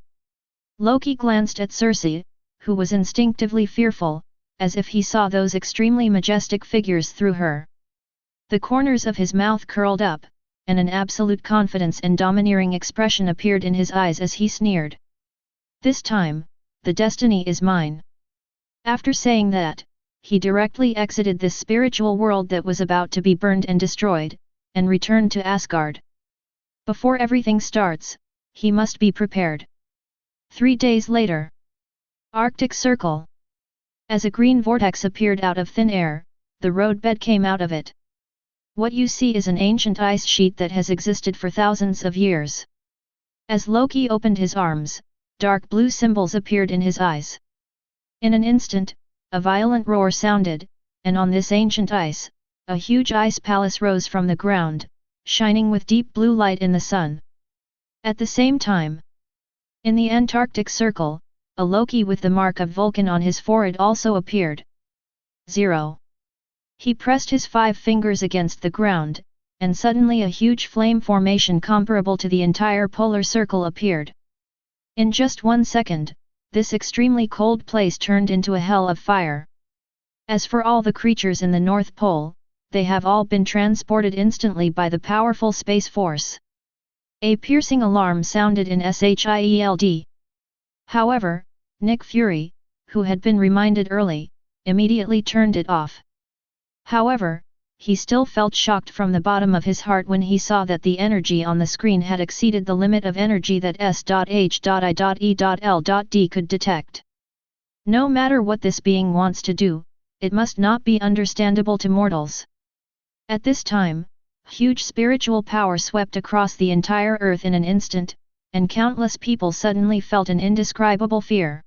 Speaker 1: Loki glanced at Circe, who was instinctively fearful, as if he saw those extremely majestic figures through her. The corners of his mouth curled up, and an absolute confidence and domineering expression appeared in his eyes as he sneered. This time, the destiny is mine. After saying that, he directly exited this spiritual world that was about to be burned and destroyed, and returned to Asgard. Before everything starts, he must be prepared. 3 days later. Arctic Circle. As a green vortex appeared out of thin air, the roadbed came out of it. What you see is an ancient ice sheet that has existed for thousands of years. As Loki opened his arms, dark blue symbols appeared in his eyes. In an instant, a violent roar sounded, and on this ancient ice, a huge ice palace rose from the ground, shining with deep blue light in the sun. At the same time, in the Antarctic Circle, a Loki with the mark of Vulcan on his forehead also appeared. 0. He pressed his 5 fingers against the ground, and suddenly a huge flame formation comparable to the entire polar circle appeared. In just 1 second, this extremely cold place turned into a hell of fire. As for all the creatures in the North Pole, they have all been transported instantly by the powerful space force. A piercing alarm sounded in SHIELD. However, Nick Fury, who had been reminded early, immediately turned it off. However, he still felt shocked from the bottom of his heart when he saw that the energy on the screen had exceeded the limit of energy that S.H.I.E.L.D could detect. No matter what this being wants to do, it must not be understandable to mortals. At this time, huge spiritual power swept across the entire earth in an instant, and countless people suddenly felt an indescribable fear.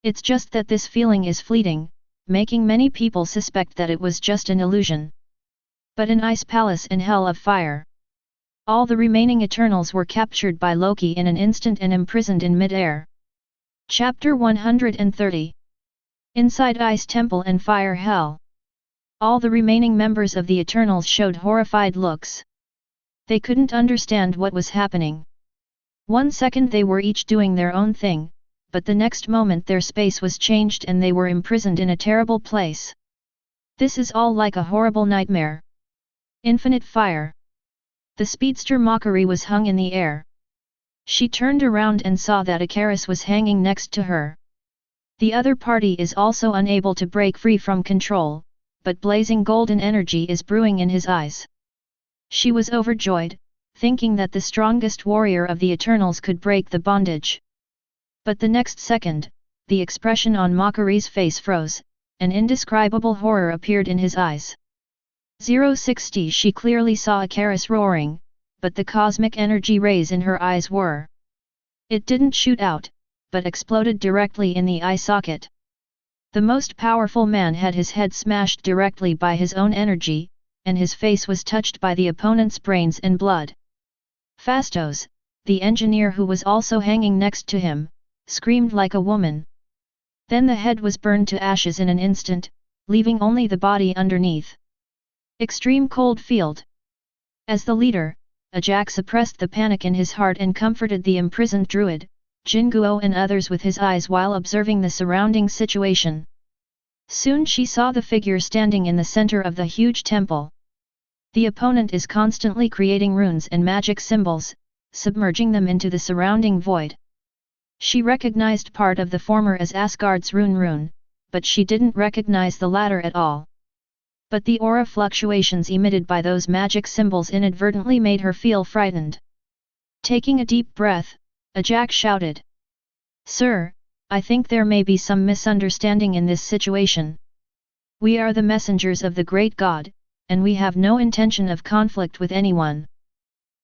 Speaker 1: It's just that this feeling is fleeting, making many people suspect that it was just an illusion. But an ice palace in hell of fire. All the remaining Eternals were captured by Loki in an instant and imprisoned in mid-air. Chapter 130. Inside Ice Temple and Fire Hell. All the remaining members of the Eternals showed horrified looks. They couldn't understand what was happening. 1 second they were each doing their own thing, but the next moment their space was changed and they were imprisoned in a terrible place. This is all like a horrible nightmare. Infinite fire. The speedster Mockery was hung in the air. She turned around and saw that Icarus was hanging next to her. The other party is also unable to break free from control, but blazing golden energy is brewing in his eyes. She was overjoyed, thinking that the strongest warrior of the Eternals could break the bondage. But the next second, the expression on Mockery's face froze, an indescribable horror appeared in his eyes. 060 She clearly saw Icarus roaring, but the cosmic energy rays in her eyes were. It didn't shoot out, but exploded directly in the eye socket. The most powerful man had his head smashed directly by his own energy, and his face was touched by the opponent's brains and blood. Fastos, the engineer who was also hanging next to him, screamed like a woman. Then the head was burned to ashes in an instant, leaving only the body underneath. Extreme cold field. As the leader, Ajak suppressed the panic in his heart and comforted the imprisoned druid, Jinguo and others with his eyes while observing the surrounding situation. Soon she saw the figure standing in the center of the huge temple. The opponent is constantly creating runes and magic symbols, submerging them into the surrounding void. She recognized part of the former as Asgard's rune, but she didn't recognize the latter at all. But the aura fluctuations emitted by those magic symbols inadvertently made her feel frightened. Taking a deep breath, Ajak shouted. "Sir, I think there may be some misunderstanding in this situation. We are the messengers of the great god, and we have no intention of conflict with anyone.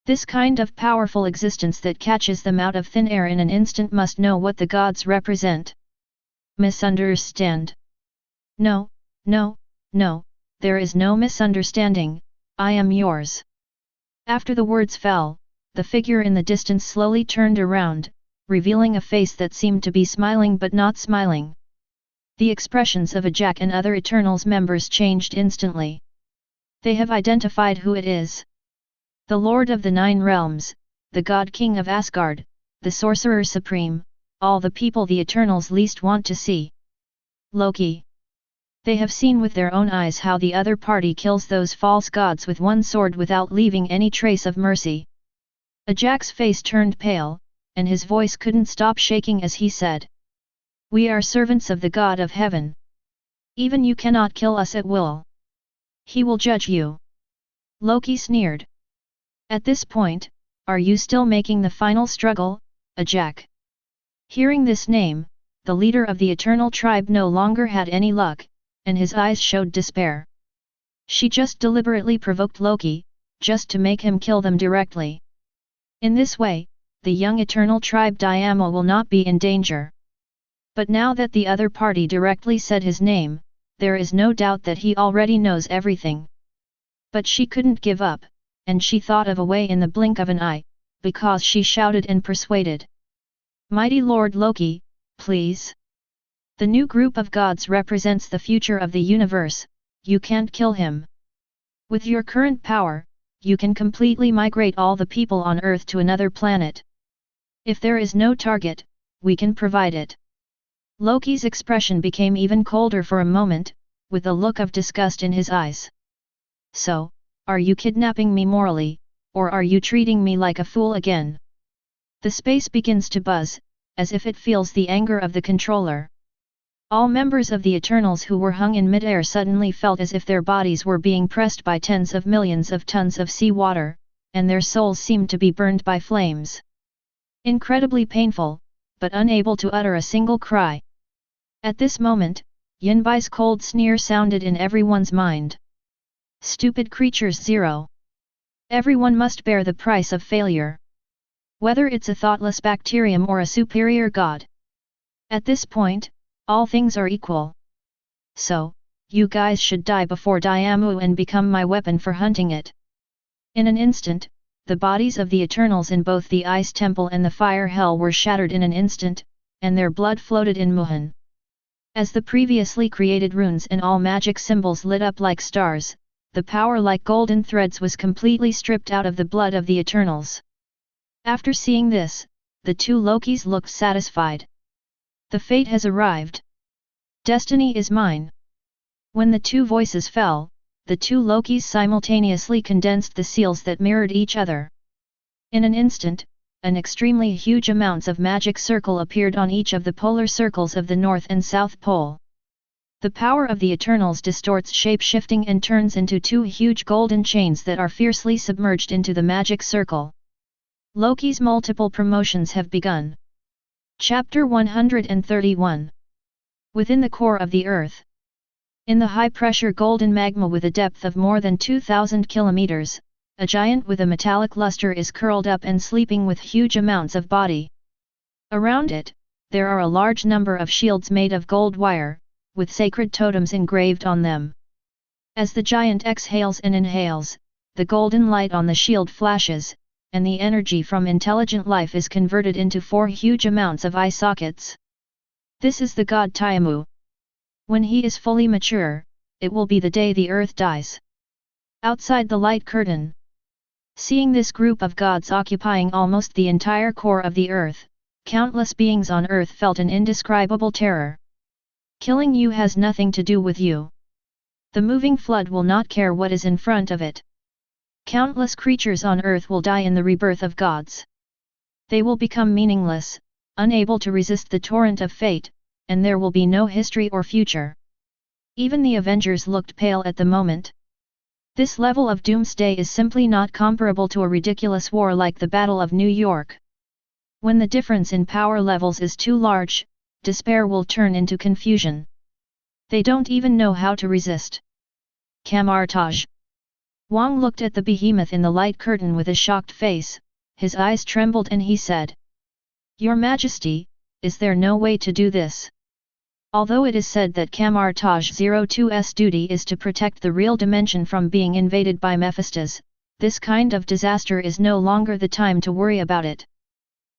Speaker 1: This kind of powerful existence that catches them out of thin air in an instant must know what the gods represent." "Misunderstand? No, no, no, there is no misunderstanding, I am yours." After the words fell, the figure in the distance slowly turned around, revealing a face that seemed to be smiling but not smiling. The expressions of Ajak and other Eternals members changed instantly. They have identified who it is. The Lord of the Nine Realms, the God King of Asgard, the Sorcerer Supreme, all the people the Eternals least want to see. Loki. They have seen with their own eyes how the other party kills those false gods with one sword without leaving any trace of mercy. Ajak's face turned pale, and his voice couldn't stop shaking as he said. "We are servants of the God of Heaven. Even you cannot kill us at will. He will judge you." Loki sneered. "At this point, are you still making the final struggle, Ajak?" Hearing this name, the leader of the Eternal tribe no longer had any luck, and his eyes showed despair. She just deliberately provoked Loki, just to make him kill them directly. In this way, the young Eternal tribe Diamo will not be in danger. But now that the other party directly said his name, there is no doubt that he already knows everything. But she couldn't give up, and she thought of a way in the blink of an eye, because she shouted and persuaded. "Mighty Lord Loki, please. The new group of gods represents the future of the universe, you can't kill him. With your current power, you can completely migrate all the people on Earth to another planet. If there is no target, we can provide it." Loki's expression became even colder for a moment, with a look of disgust in his eyes. "So, are you kidnapping me morally, or are you treating me like a fool again?" The space begins to buzz, as if it feels the anger of the controller. All members of the Eternals who were hung in midair suddenly felt as if their bodies were being pressed by tens of millions of tons of seawater, and their souls seemed to be burned by flames. Incredibly painful, but unable to utter a single cry. At this moment, Yinbai's cold sneer sounded in everyone's mind. "Stupid creatures zero. Everyone must bear the price of failure. Whether it's a thoughtless bacterium or a superior god. At this point, all things are equal. So, you guys should die before Diamu and become my weapon for hunting it." In an instant, the bodies of the Eternals in both the Ice Temple and the Fire Hell were shattered in an instant, and their blood floated in Muhan. As the previously created runes and all magic symbols lit up like stars, the power like golden threads was completely stripped out of the blood of the Eternals. After seeing this, the two Lokis looked satisfied. The fate has arrived. Destiny is mine. When the two voices fell, the two Lokis simultaneously condensed the seals that mirrored each other. In an instant, an extremely huge amounts of magic circle appeared on each of the polar circles of the North and South Pole. The power of the Eternals distorts shape-shifting and turns into two huge golden chains that are fiercely submerged into the magic circle. Loki's multiple promotions have begun. Chapter 131. Within the core of the Earth. In the high-pressure golden magma with a depth of more than 2,000 kilometers, a giant with a metallic luster is curled up and sleeping with huge amounts of body. Around it, there are a large number of shields made of gold wire, with sacred totems engraved on them. As the giant exhales and inhales, the golden light on the shield flashes, and the energy from intelligent life is converted into 4 huge amounts of eye sockets. This is the god Tiamu. When he is fully mature, it will be the day the earth dies. Outside the light curtain, seeing this group of gods occupying almost the entire core of the earth, countless beings on earth felt an indescribable terror. Killing you has nothing to do with you. The moving flood will not care what is in front of it. Countless creatures on earth will die in the rebirth of gods. They will become meaningless, unable to resist the torrent of fate, and there will be no history or future. Even the Avengers looked pale at the moment. This level of doomsday is simply not comparable to a ridiculous war like the Battle of New York. When the difference in power levels is too large, despair will turn into confusion. They don't even know how to resist. Camartage. Wang looked at the behemoth in the light curtain with a shocked face, his eyes trembled and he said, "Your Majesty, is there no way to do this?" Although it is said that Camartage 02's duty is to protect the real dimension from being invaded by Mephistos, this kind of disaster is no longer the time to worry about it.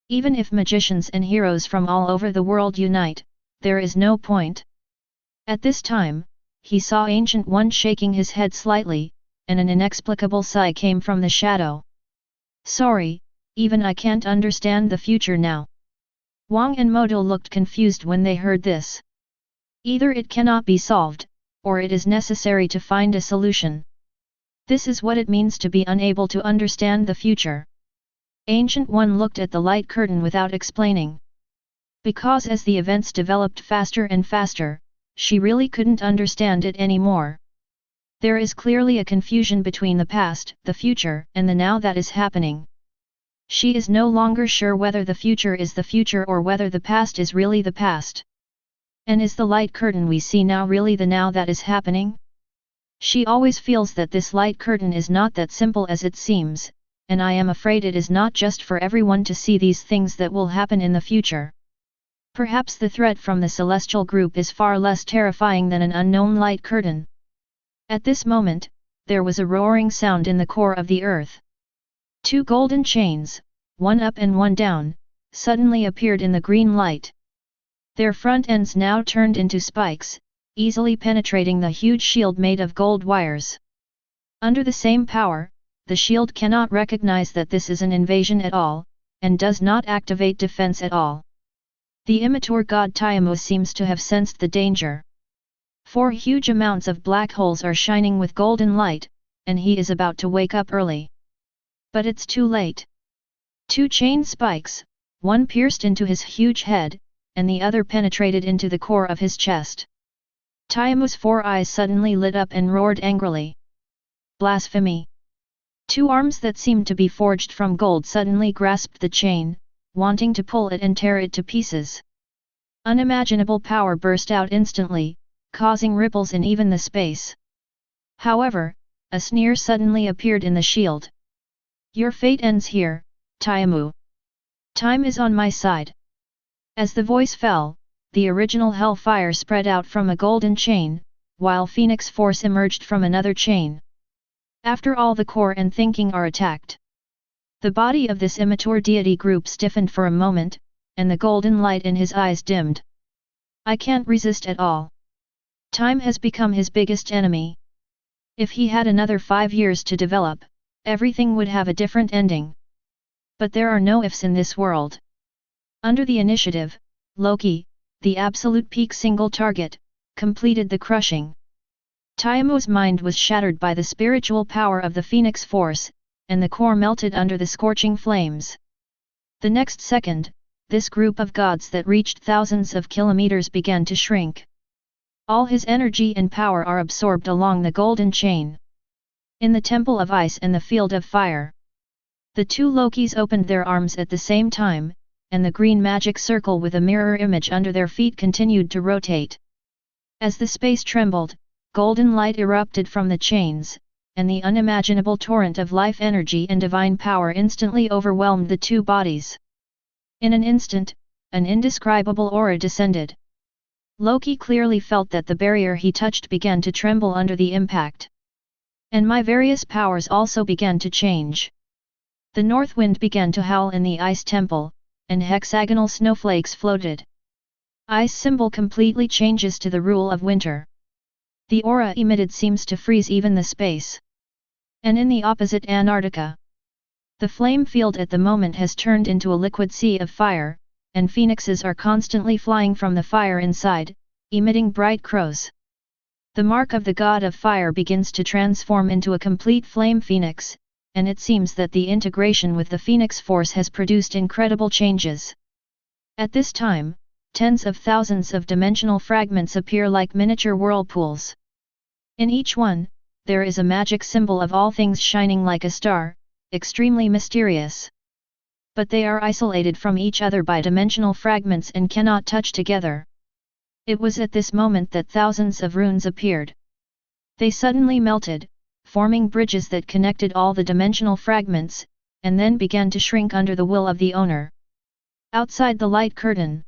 Speaker 1: Even if magicians and heroes from all over the world unite, there is no point. At this time, he saw Ancient One shaking his head slightly, and an inexplicable sigh came from the shadow. "Sorry, even I can't understand the future now." Wang and Modo looked confused when they heard this. Either it cannot be solved, or it is necessary to find a solution. This is what it means to be unable to understand the future. Ancient One looked at the light curtain without explaining. Because as the events developed faster and faster, she really couldn't understand it anymore. There is clearly a confusion between the past, the future, and the now that is happening. She is no longer sure whether the future is the future or whether the past is really the past. And is the light curtain we see now really the now that is happening? She always feels that this light curtain is not that simple as it seems, and I am afraid it is not just for everyone to see these things that will happen in the future. Perhaps the threat from the celestial group is far less terrifying than an unknown light curtain. At this moment, there was a roaring sound in the core of the earth. 2 golden chains, one up and one down, suddenly appeared in the green light. Their front ends now turned into spikes, easily penetrating the huge shield made of gold wires. Under the same power, the shield cannot recognize that this is an invasion at all, and does not activate defense at all. The immature god Tiamu seems to have sensed the danger. 4 huge amounts of black holes are shining with golden light, and he is about to wake up early. But it's too late. 2 chain spikes, one pierced into his huge head, and the other penetrated into the core of his chest. Tiamu's 4 eyes suddenly lit up and roared angrily. Blasphemy! 2 arms that seemed to be forged from gold suddenly grasped the chain, wanting to pull it and tear it to pieces. Unimaginable power burst out instantly, causing ripples in even the space. However, a sneer suddenly appeared in the shield. "Your fate ends here, Tiamu. Time is on my side." As the voice fell, the original hellfire spread out from a golden chain, while Phoenix Force emerged from another chain. After all, the core and thinking are attacked. The body of this immature deity group stiffened for a moment, and the golden light in his eyes dimmed. "I can't resist at all. Time has become his biggest enemy. If he had another 5 years to develop, everything would have a different ending. But there are no ifs in this world." Under the initiative, Loki, the absolute peak single target, completed the crushing. Tiamu's mind was shattered by the spiritual power of the Phoenix Force, and the core melted under the scorching flames. The next second, this group of gods that reached thousands of kilometers began to shrink. All his energy and power are absorbed along the golden chain. In the Temple of Ice and the Field of Fire, the 2 Lokis opened their arms at the same time, and the green magic circle with a mirror image under their feet continued to rotate. As the space trembled, golden light erupted from the chains, and the unimaginable torrent of life energy and divine power instantly overwhelmed the 2 bodies. In an instant, an indescribable aura descended. Loki clearly felt that the barrier he touched began to tremble under the impact. And my various powers also began to change. The north wind began to howl in the ice temple, and hexagonal snowflakes floated. Ice symbol completely changes to the rule of winter. The aura emitted seems to freeze even the space. And in the opposite Antarctica, the flame field at the moment has turned into a liquid sea of fire, and phoenixes are constantly flying from the fire inside, emitting bright crows. The mark of the god of fire begins to transform into a complete flame phoenix, and it seems that the integration with the phoenix force has produced incredible changes. At this time, tens of thousands of dimensional fragments appear like miniature whirlpools. In each one, there is a magic symbol of all things shining like a star, extremely mysterious. But they are isolated from each other by dimensional fragments and cannot touch together. It was at this moment that thousands of runes appeared. They suddenly melted, forming bridges that connected all the dimensional fragments, and then began to shrink under the will of the owner. Outside the light curtain,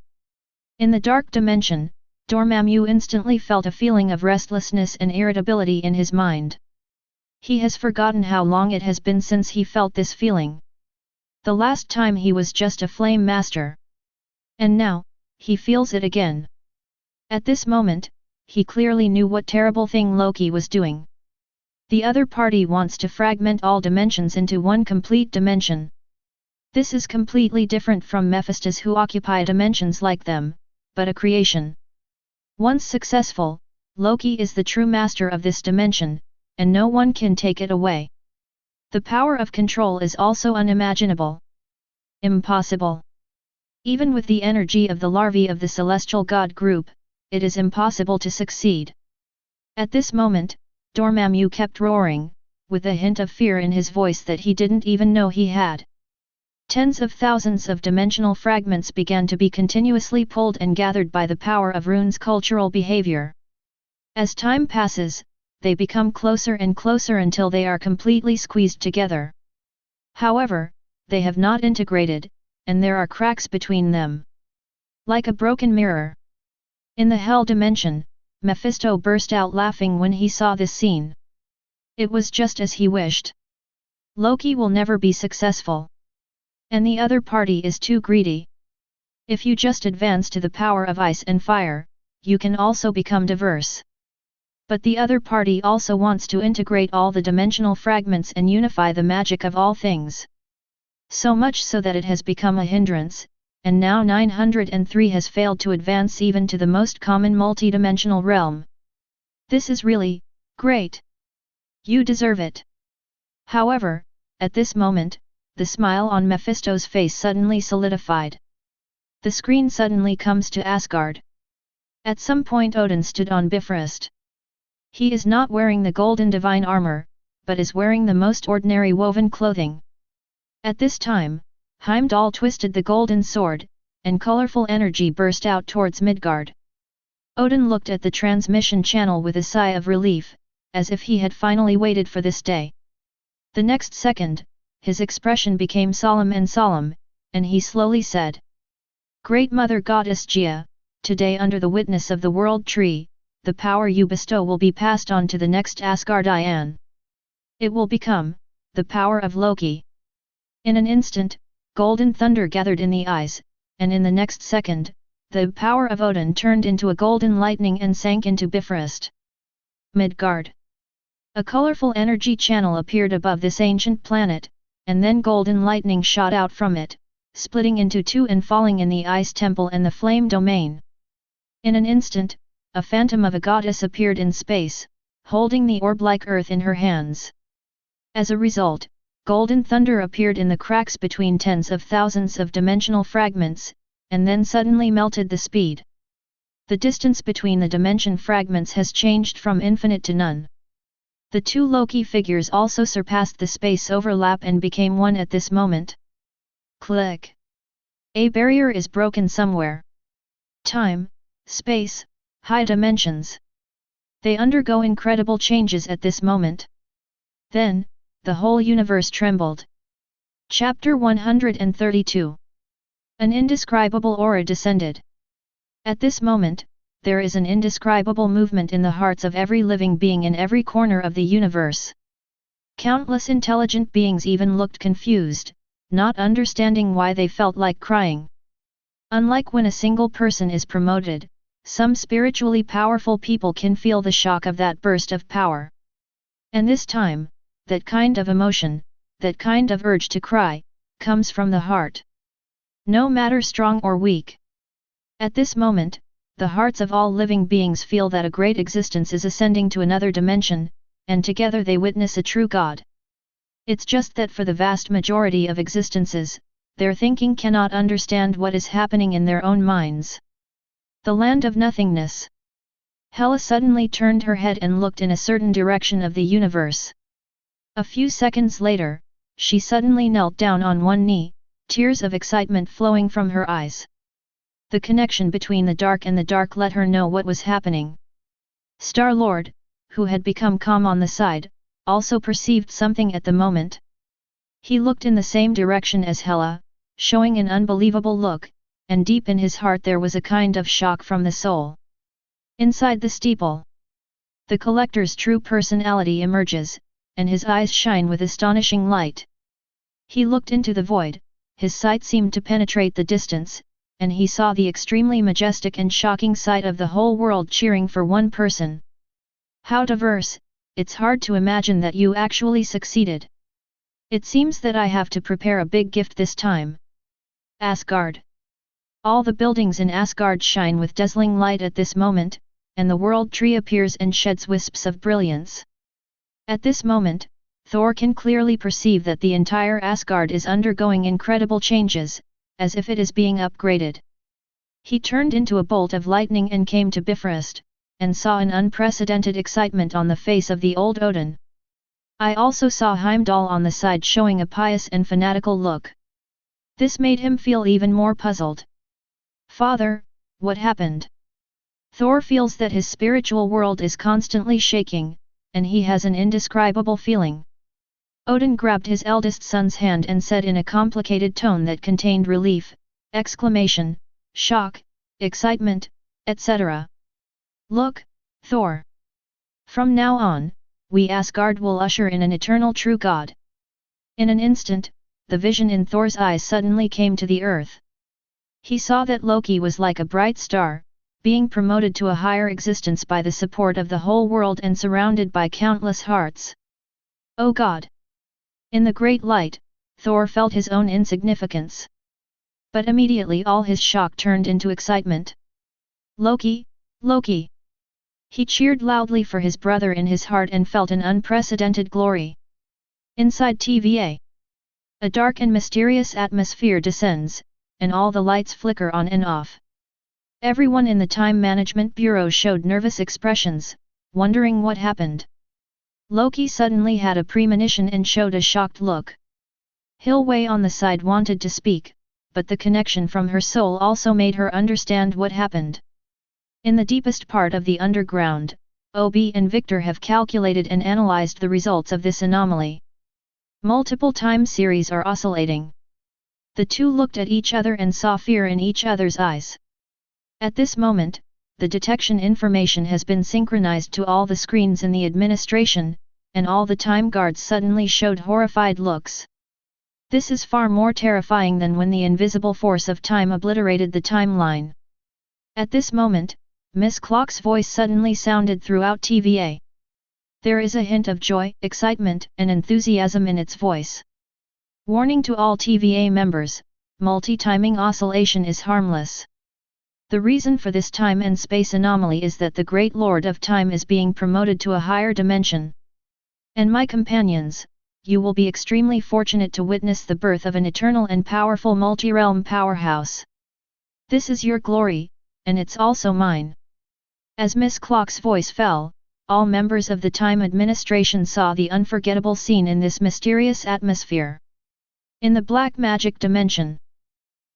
Speaker 1: in the dark dimension, Dormammu instantly felt a feeling of restlessness and irritability in his mind. He has forgotten how long it has been since he felt this feeling. The last time he was just a flame master. And now, he feels it again. At this moment, he clearly knew what terrible thing Loki was doing. The other party wants to fragment all dimensions into one complete dimension. This is completely different from Mephistos, who occupy dimensions like them, but a creation. Once successful, Loki is the true master of this dimension, and no one can take it away. The power of control is also unimaginable. Impossible. Even with the energy of the larvae of the celestial god group, it is impossible to succeed. At this moment, Dormammu kept roaring, with a hint of fear in his voice that he didn't even know he had. Tens of thousands of dimensional fragments began to be continuously pulled and gathered by the power of rune's cultural behavior. As time passes, they become closer and closer until they are completely squeezed together. However, they have not integrated, and there are cracks between them. Like a broken mirror. In the Hell dimension, Mephisto burst out laughing when he saw this scene. It was just as he wished. Loki will never be successful. And the other party is too greedy. If you just advance to the power of ice and fire, you can also become diverse. But the other party also wants to integrate all the dimensional fragments and unify the magic of all things. So much so that it has become a hindrance, and now 903 has failed to advance even to the most common multidimensional realm. This is really great. You deserve it. However, at this moment, the smile on Mephisto's face suddenly solidified. The screen suddenly comes to Asgard. At some point Odin stood on Bifrost. He is not wearing the golden divine armor, but is wearing the most ordinary woven clothing. At this time, Heimdall twisted the golden sword, and colorful energy burst out towards Midgard. Odin looked at the transmission channel with a sigh of relief, as if he had finally waited for this day. The next second, his expression became solemn, and he slowly said, "Great Mother Goddess Gaia, today under the witness of the World Tree, the power you bestow will be passed on to the next Asgardian. It will become the power of Loki." In an instant, golden thunder gathered in the eyes, and in the next second, the power of Odin turned into a golden lightning and sank into Bifrost. Midgard. A colorful energy channel appeared above this ancient planet, and then golden lightning shot out from it, splitting into two and falling in the ice temple and the flame domain. In an instant, a phantom of a goddess appeared in space, holding the orb-like earth in her hands. As a result, golden thunder appeared in the cracks between tens of thousands of dimensional fragments, and then suddenly melted the speed. The distance between the dimension fragments has changed from infinite to none. The two Loki figures also surpassed the space overlap and became one at this moment. Click. A barrier is broken somewhere. Time, space, high dimensions. They undergo incredible changes at this moment. Then, the whole universe trembled. Chapter 132. An indescribable aura descended. At this moment, there is an indescribable movement in the hearts of every living being in every corner of the universe. Countless intelligent beings even looked confused, not understanding why they felt like crying. Unlike when a single person is promoted, some spiritually powerful people can feel the shock of that burst of power. And this time, that kind of emotion, that kind of urge to cry, comes from the heart. No matter strong or weak. At this moment, the hearts of all living beings feel that a great existence is ascending to another dimension, and together they witness a true God. It's just that for the vast majority of existences, their thinking cannot understand what is happening in their own minds. The land of nothingness. Hela suddenly turned her head and looked in a certain direction of the universe. A few seconds later, she suddenly knelt down on one knee, tears of excitement flowing from her eyes. The connection between the dark and the dark let her know what was happening. Star-Lord, who had become calm on the side, also perceived something at the moment. He looked in the same direction as Hela, showing an unbelievable look, and deep in his heart there was a kind of shock from the soul. Inside the steeple, the collector's true personality emerges, and his eyes shine with astonishing light. He looked into the void, his sight seemed to penetrate the distance, and he saw the extremely majestic and shocking sight of the whole world cheering for one person. How diverse, it's hard to imagine that you actually succeeded. It seems that I have to prepare a big gift this time. Asgard. All the buildings in Asgard shine with dazzling light at this moment, and the world tree appears and sheds wisps of brilliance. At this moment, Thor can clearly perceive that the entire Asgard is undergoing incredible changes, as if it is being upgraded. He turned into a bolt of lightning and came to Bifrost, and saw an unprecedented excitement on the face of the old Odin. I also saw Heimdall on the side showing a pious and fanatical look. This made him feel even more puzzled. Father, what happened? Thor feels that his spiritual world is constantly shaking, and he has an indescribable feeling. Odin grabbed his eldest son's hand and said in a complicated tone that contained relief, exclamation, shock, excitement, etc. Look, Thor. From now on, we Asgard will usher in an eternal true God. In an instant, the vision in Thor's eyes suddenly came to the earth. He saw that Loki was like a bright star, being promoted to a higher existence by the support of the whole world and surrounded by countless hearts. Oh God! In the great light, Thor felt his own insignificance. But immediately all his shock turned into excitement. Loki, Loki! He cheered loudly for his brother in his heart and felt an unprecedented glory. Inside TVA, a dark and mysterious atmosphere descends, and all the lights flicker on and off. Everyone in the Time Management Bureau showed nervous expressions, wondering what happened. Loki suddenly had a premonition and showed a shocked look. Hilway on the side wanted to speak, but the connection from her soul also made her understand what happened. In the deepest part of the underground, Obi and Victor have calculated and analyzed the results of this anomaly. Multiple time series are oscillating. The two looked at each other and saw fear in each other's eyes. At this moment, the detection information has been synchronized to all the screens in the administration, and all the time guards suddenly showed horrified looks. This is far more terrifying than when the invisible force of time obliterated the timeline. At this moment, Miss Clock's voice suddenly sounded throughout TVA. There is a hint of joy, excitement, and enthusiasm in its voice. Warning to all TVA members, multi-timing oscillation is harmless. The reason for this time and space anomaly is that the Great Lord of Time is being promoted to a higher dimension. And my companions, you will be extremely fortunate to witness the birth of an eternal and powerful multi-realm powerhouse. This is your glory, and it's also mine. As Miss Clock's voice fell, all members of the Time Administration saw the unforgettable scene in this mysterious atmosphere. In the black magic dimension,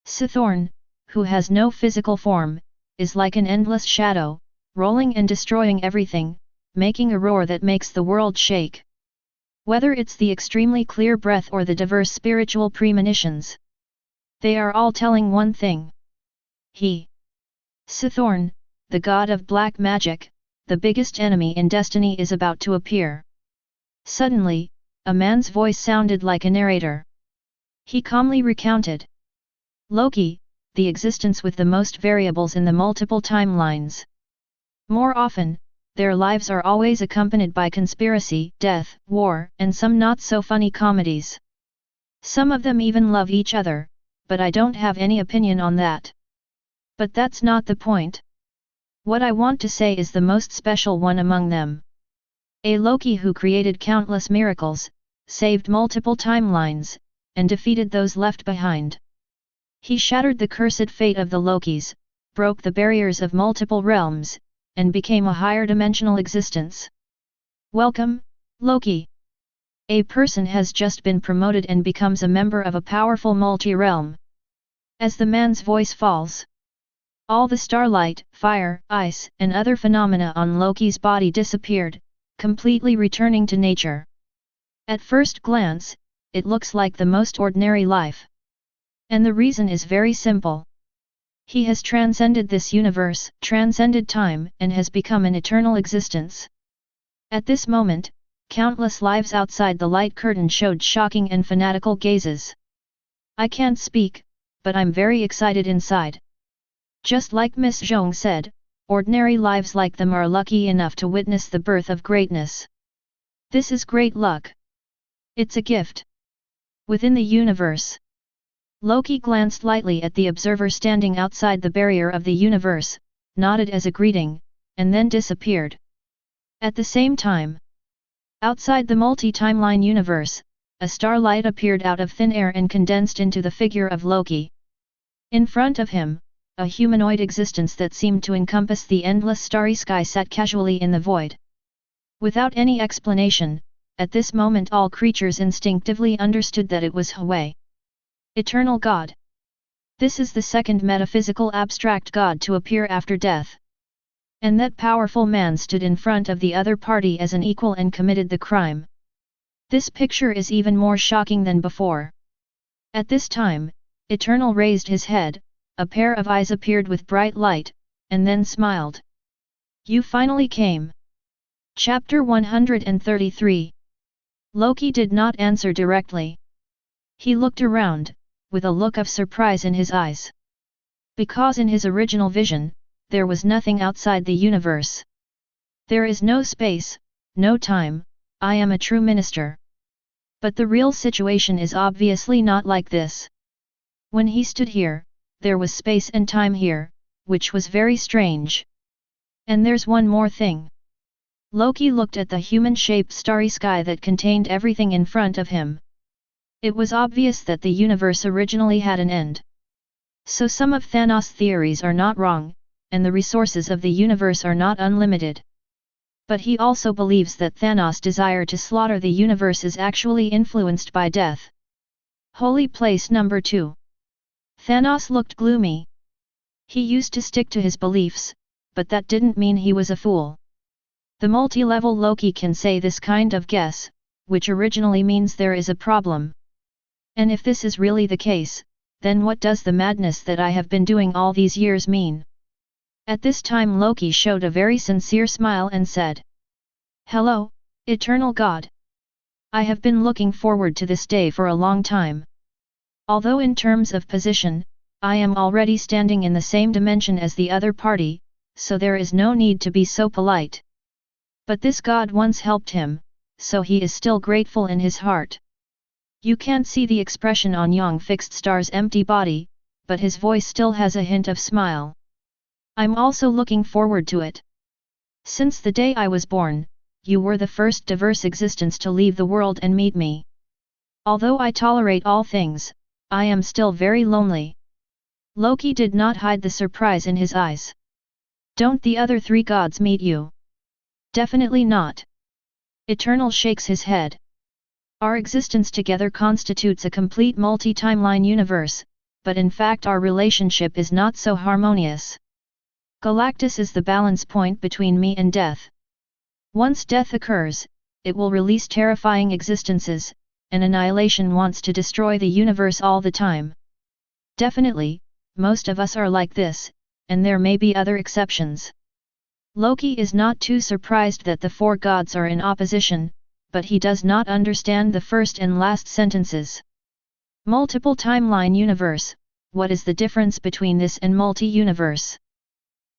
Speaker 1: Sithorn, who has no physical form, is like an endless shadow, rolling and destroying everything, making a roar that makes the world shake. Whether it's the extremely clear breath or the diverse spiritual premonitions, they are all telling one thing. Sithorn, the god of black magic, the biggest enemy in destiny is about to appear. Suddenly, a man's voice sounded like a narrator. He calmly recounted. Loki, the existence with the most variables in the multiple timelines. More often, their lives are always accompanied by conspiracy, death, war, and some not-so-funny comedies. Some of them even love each other, but I don't have any opinion on that. But that's not the point. What I want to say is the most special one among them. A Loki who created countless miracles, saved multiple timelines, and defeated those left behind. He shattered the cursed fate of the Lokis, broke the barriers of multiple realms, and became a higher dimensional existence. Welcome, Loki. A person has just been promoted and becomes a member of a powerful multi-realm. As the man's voice falls, all the starlight, fire, ice, and other phenomena on Loki's body disappeared, completely returning to nature. At first glance, it looks like the most ordinary life. And the reason is very simple. He has transcended this universe, transcended time, and has become an eternal existence. At this moment, countless lives outside the light curtain showed shocking and fanatical gazes. I can't speak, but I'm very excited inside. Just like Miss Zhong said, ordinary lives like them are lucky enough to witness the birth of greatness. This is great luck. It's a gift. Within the universe. Loki glanced lightly at the observer standing outside the barrier of the universe, nodded as a greeting, and then disappeared. At the same time, outside the multi-timeline universe, a starlight appeared out of thin air and condensed into the figure of Loki. In front of him, a humanoid existence that seemed to encompass the endless starry sky sat casually in the void. Without any explanation, at this moment all creatures instinctively understood that it was Hui. Eternal God. This is the second metaphysical abstract god to appear after death. And that powerful man stood in front of the other party as an equal and committed the crime. This picture is even more shocking than before. At this time, Eternal raised his head, a pair of eyes appeared with bright light, and then smiled. You finally came. Chapter 133. Loki did not answer directly. He looked around, with a look of surprise in his eyes. Because in his original vision, there was nothing outside the universe. There is no space, no time, I am a true minister. But the real situation is obviously not like this. When he stood here, there was space and time here, which was very strange. And there's one more thing. Loki looked at the human-shaped starry sky that contained everything in front of him. It was obvious that the universe originally had an end. So some of Thanos' theories are not wrong, and the resources of the universe are not unlimited. But he also believes that Thanos' desire to slaughter the universe is actually influenced by death. Holy place number 2. Thanos looked gloomy. He used to stick to his beliefs, but that didn't mean he was a fool. The multi-level Loki can say this kind of guess, which originally means there is a problem. And if this is really the case, then what does the madness that I have been doing all these years mean? At this time Loki showed a very sincere smile and said, Hello, Eternal God. I have been looking forward to this day for a long time. Although in terms of position, I am already standing in the same dimension as the other party, so there is no need to be so polite. But this god once helped him, so he is still grateful in his heart. You can't see the expression on Young Fixed Star's empty body, but his voice still has a hint of smile. I'm also looking forward to it. Since the day I was born, you were the first diverse existence to leave the world and meet me. Although I tolerate all things, I am still very lonely. Loki did not hide the surprise in his eyes. Don't the other 3 gods meet you? Definitely not. Eternal shakes his head. Our existence together constitutes a complete multi-timeline universe, but in fact our relationship is not so harmonious. Galactus is the balance point between me and death. Once death occurs, it will release terrifying existences, and annihilation wants to destroy the universe all the time. Definitely, most of us are like this, and there may be other exceptions. Loki is not too surprised that the 4 gods are in opposition, but he does not understand the first and last sentences. Multiple timeline universe, what is the difference between this and multi-universe?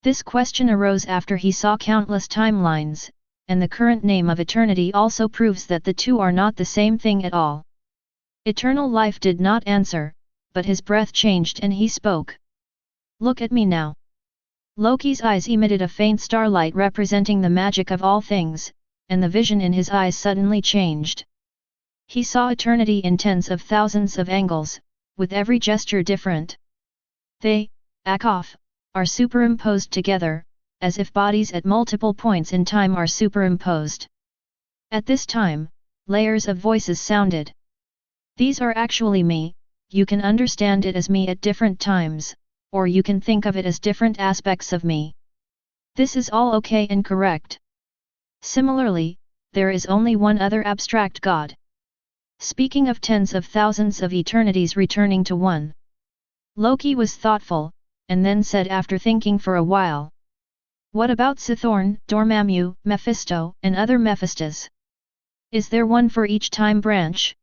Speaker 1: This question arose after he saw countless timelines, and the current name of eternity also proves that the two are not the same thing at all. Eternal life did not answer, but his breath changed and he spoke. Look at me now. Loki's eyes emitted a faint starlight representing the magic of all things, and the vision in his eyes suddenly changed. He saw eternity in tens of thousands of angles, with every gesture different. They, are superimposed together, as if bodies at multiple points in time are superimposed. At this time, layers of voices sounded. These are actually me, you can understand it as me at different times, or you can think of it as different aspects of me. This is all okay and correct. Similarly, there is only one other abstract God. Speaking of tens of thousands of eternities returning to one. Loki was thoughtful, and then said after thinking for a while. What about Sithorn, Dormammu, Mephisto, and other Mephistos? Is there one for each time branch?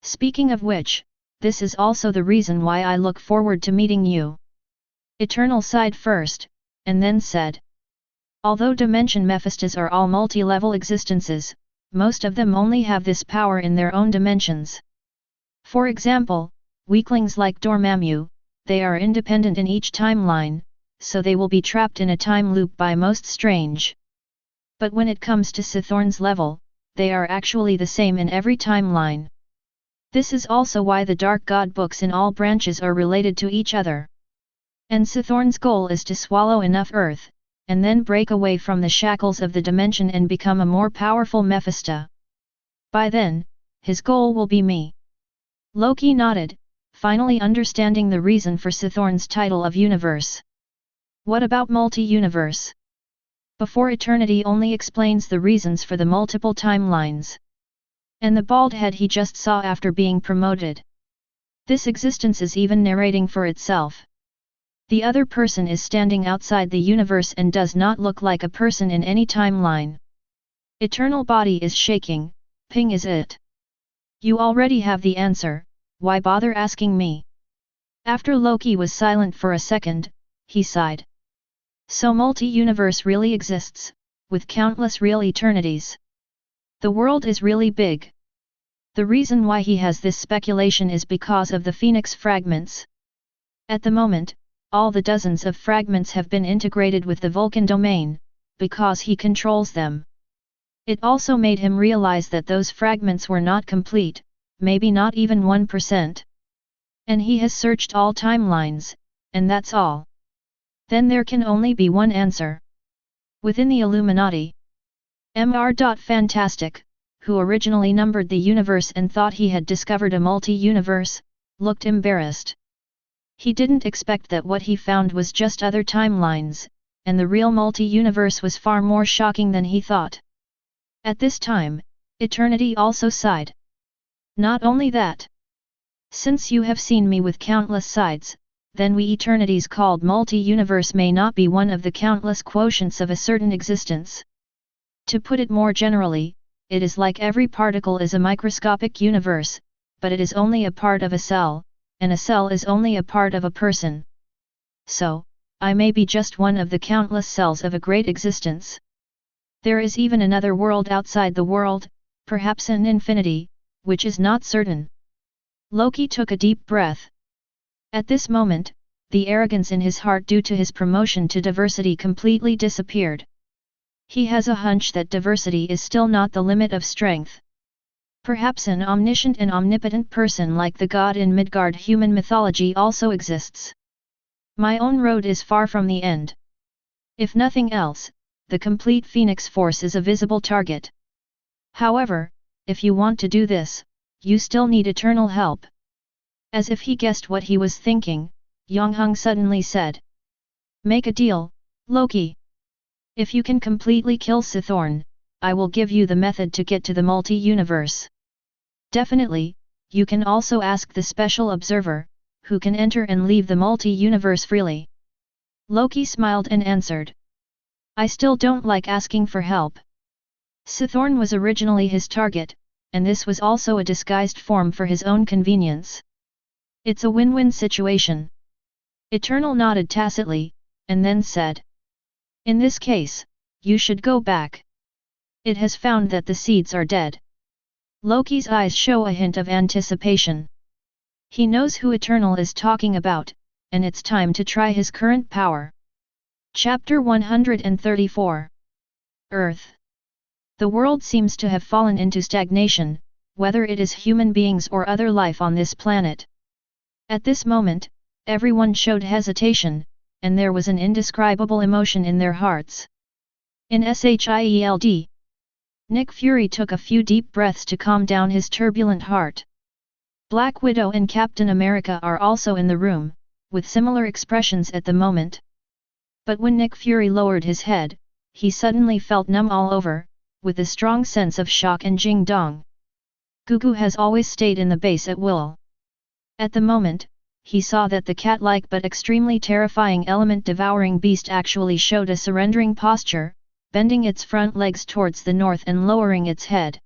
Speaker 1: Speaking of which, this is also the reason why I look forward to meeting you. Eternal sighed first, and then said. Although Dimension Mephistos are all multi-level existences, most of them only have this power in their own dimensions. For example, weaklings like Dormammu, they are independent in each timeline, so they will be trapped in a time loop by most strange. But when it comes to Sithorn's level, they are actually the same in every timeline. This is also why the Dark God books in all branches are related to each other. And Sithorn's goal is to swallow enough earth, and then break away from the shackles of the dimension and become a more powerful Mephisto. By then, his goal will be me. Loki nodded, finally understanding the reason for Sithorn's title of universe. What about multi-universe? Before eternity only explains the reasons for the multiple timelines. And the bald head he just saw after being promoted. This existence is even narrating for itself. The other person is standing outside the universe and does not look like a person in any timeline. Eternal body is shaking, ping is it? You already have the answer, why bother asking me? After Loki was silent for a second, he sighed. So multi-universe really exists, with countless real eternities. The world is really big. The reason why he has this speculation is because of the Phoenix fragments. At the moment, all the dozens of fragments have been integrated with the Vulcan domain, because he controls them. It also made him realize that those fragments were not complete, maybe not even 1%. And he has searched all timelines, and that's all. Then there can only be one answer. Within the Illuminati, Mr. Fantastic, who originally numbered the universe and thought he had discovered a multi-universe, looked embarrassed. He didn't expect that what he found was just other timelines, and the real multi-universe was far more shocking than he thought. At this time, Eternity also sighed. Not only that. Since you have seen me with countless sides, then we eternities called multi-universe may not be one of the countless quotients of a certain existence. To put it more generally, it is like every particle is a microscopic universe, but it is only a part of a cell, and a cell is only a part of a person. So, I may be just one of the countless cells of a great existence. There is even another world outside the world, perhaps an infinity, which is not certain. Loki took a deep breath. At this moment, the arrogance in his heart due to his promotion to diversity completely disappeared. He has a hunch that diversity is still not the limit of strength. Perhaps an omniscient and omnipotent person like the god in Midgard human mythology also exists. My own road is far from the end. If nothing else, the complete Phoenix Force is a visible target. However, if you want to do this, you still need eternal help. As if he guessed what he was thinking, Yonghung suddenly said. Make a deal, Loki. If you can completely kill Sithorn, I will give you the method to get to the multi-universe. Definitely, you can also ask the special observer, who can enter and leave the multi-universe freely. Loki smiled and answered. I still don't like asking for help. Sithorn was originally his target, and this was also a disguised form for his own convenience. It's a win-win situation. Eternal nodded tacitly, and then said. In this case, you should go back. It has found that the seeds are dead. Loki's eyes show a hint of anticipation. He knows who Eternal is talking about, and it's time to try his current power. Chapter 134. Earth. The world seems to have fallen into stagnation, whether it is human beings or other life on this planet. At this moment, everyone showed hesitation, and there was an indescribable emotion in their hearts. In SHIELD. Nick Fury took a few deep breaths to calm down his turbulent heart. Black Widow and Captain America are also in the room, with similar expressions at the moment. But when Nick Fury lowered his head, he suddenly felt numb all over, with a strong sense of shock and jing-dong. Gugu has always stayed in the base at will. At the moment, he saw that the cat-like but extremely terrifying element-devouring beast actually showed a surrendering posture, bending its front legs towards the north and lowering its head.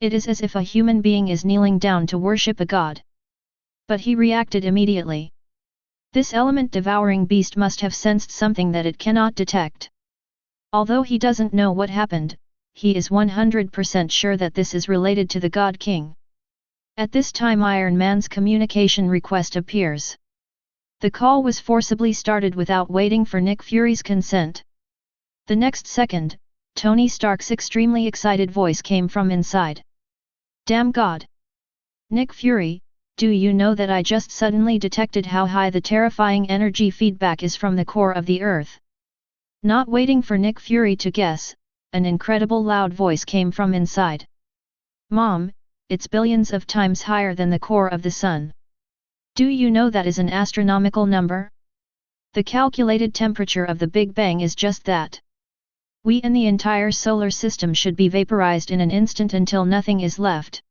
Speaker 1: It is as if a human being is kneeling down to worship a god. But he reacted immediately. This element-devouring beast must have sensed something that it cannot detect. Although he doesn't know what happened, he is 100% sure that this is related to the God King. At this time Iron Man's communication request appears. The call was forcibly started without waiting for Nick Fury's consent. The next second, Tony Stark's extremely excited voice came from inside. Damn God! Nick Fury, do you know that I just suddenly detected how high the terrifying energy feedback is from the core of the Earth? Not waiting for Nick Fury to guess, an incredible loud voice came from inside. Mom, it's billions of times higher than the core of the Sun. Do you know that is an astronomical number? The calculated temperature of the Big Bang is just that. We and the entire solar system should be vaporized in an instant until nothing is left.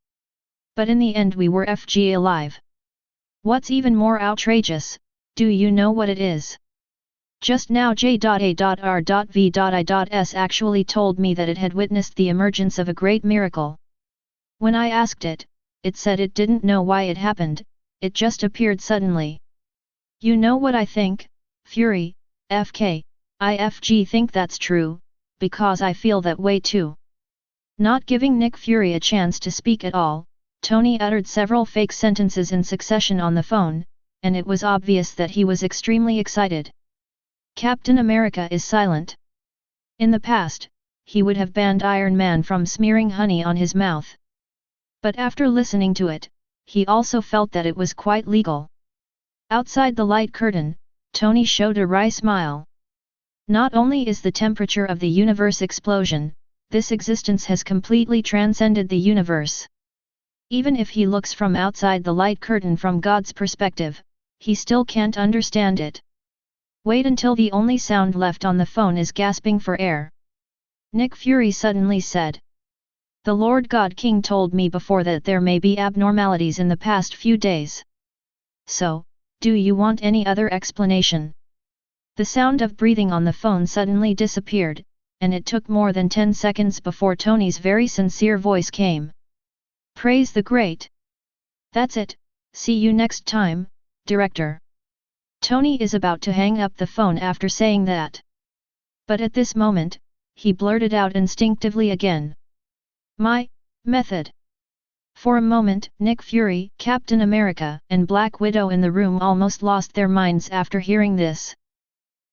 Speaker 1: But in the end we were FG alive. What's even more outrageous, do you know what it is? Just now J.A.R.V.I.S actually told me that it had witnessed the emergence of a great miracle. When I asked it, it said it didn't know why it happened, it just appeared suddenly. You know what I think, Fury, FK, IFG think that's true, because I feel that way too. Not giving Nick Fury a chance to speak at all, Tony uttered several fake sentences in succession on the phone, and it was obvious that he was extremely excited. Captain America is silent. In the past, he would have banned Iron Man from smearing honey on his mouth. But after listening to it, he also felt that it was quite legal. Outside the light curtain, Tony showed a wry smile. Not only is the temperature of the universe explosion, this existence has completely transcended the universe. Even if he looks from outside the light curtain from God's perspective, he still can't understand it. Wait until the only sound left on the phone is gasping for air. Nick Fury suddenly said. The Lord God King told me before that there may be abnormalities in the past few days. So, do you want any other explanation? The sound of breathing on the phone suddenly disappeared, and it took more than 10 seconds before Tony's very sincere voice came. Praise the Great! That's it, see you next time, Director. Tony is about to hang up the phone after saying that. But at this moment, he blurted out instinctively again. My method. For a moment, Nick Fury, Captain America, and Black Widow in the room almost lost their minds after hearing this.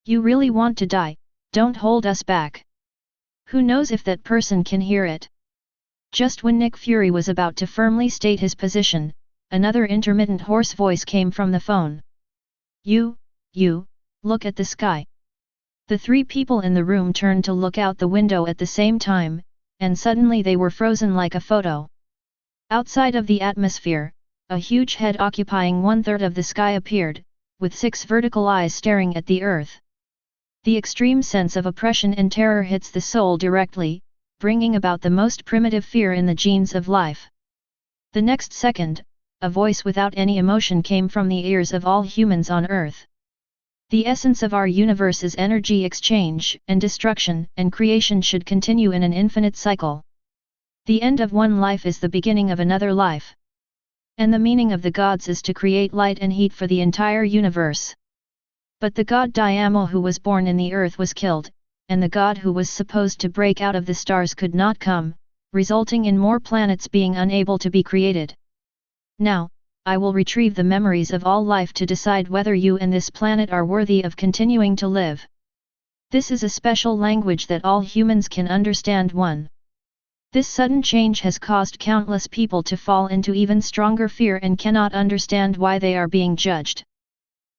Speaker 1: You really want to die, don't hold us back. Who knows if that person can hear it? Just when Nick Fury was about to firmly state his position, another intermittent hoarse voice came from the phone. You, look at the sky. The three people in the room turned to look out the window at the same time, and suddenly they were frozen like a photo. Outside of the atmosphere, a huge head occupying 1/3 of the sky appeared, with 6 vertical eyes staring at the earth. The extreme sense of oppression and terror hits the soul directly, bringing about the most primitive fear in the genes of life. The next second, a voice without any emotion came from the ears of all humans on Earth. The essence of our universe is energy exchange, and destruction and creation should continue in an infinite cycle. The end of one life is the beginning of another life. And the meaning of the gods is to create light and heat for the entire universe. But the god Diamo who was born in the earth was killed, and the god who was supposed to break out of the stars could not come, resulting in more planets being unable to be created. Now, I will retrieve the memories of all life to decide whether you and this planet are worthy of continuing to live. This is a special language that all humans can understand. 1. This sudden change has caused countless people to fall into even stronger fear and cannot understand why they are being judged.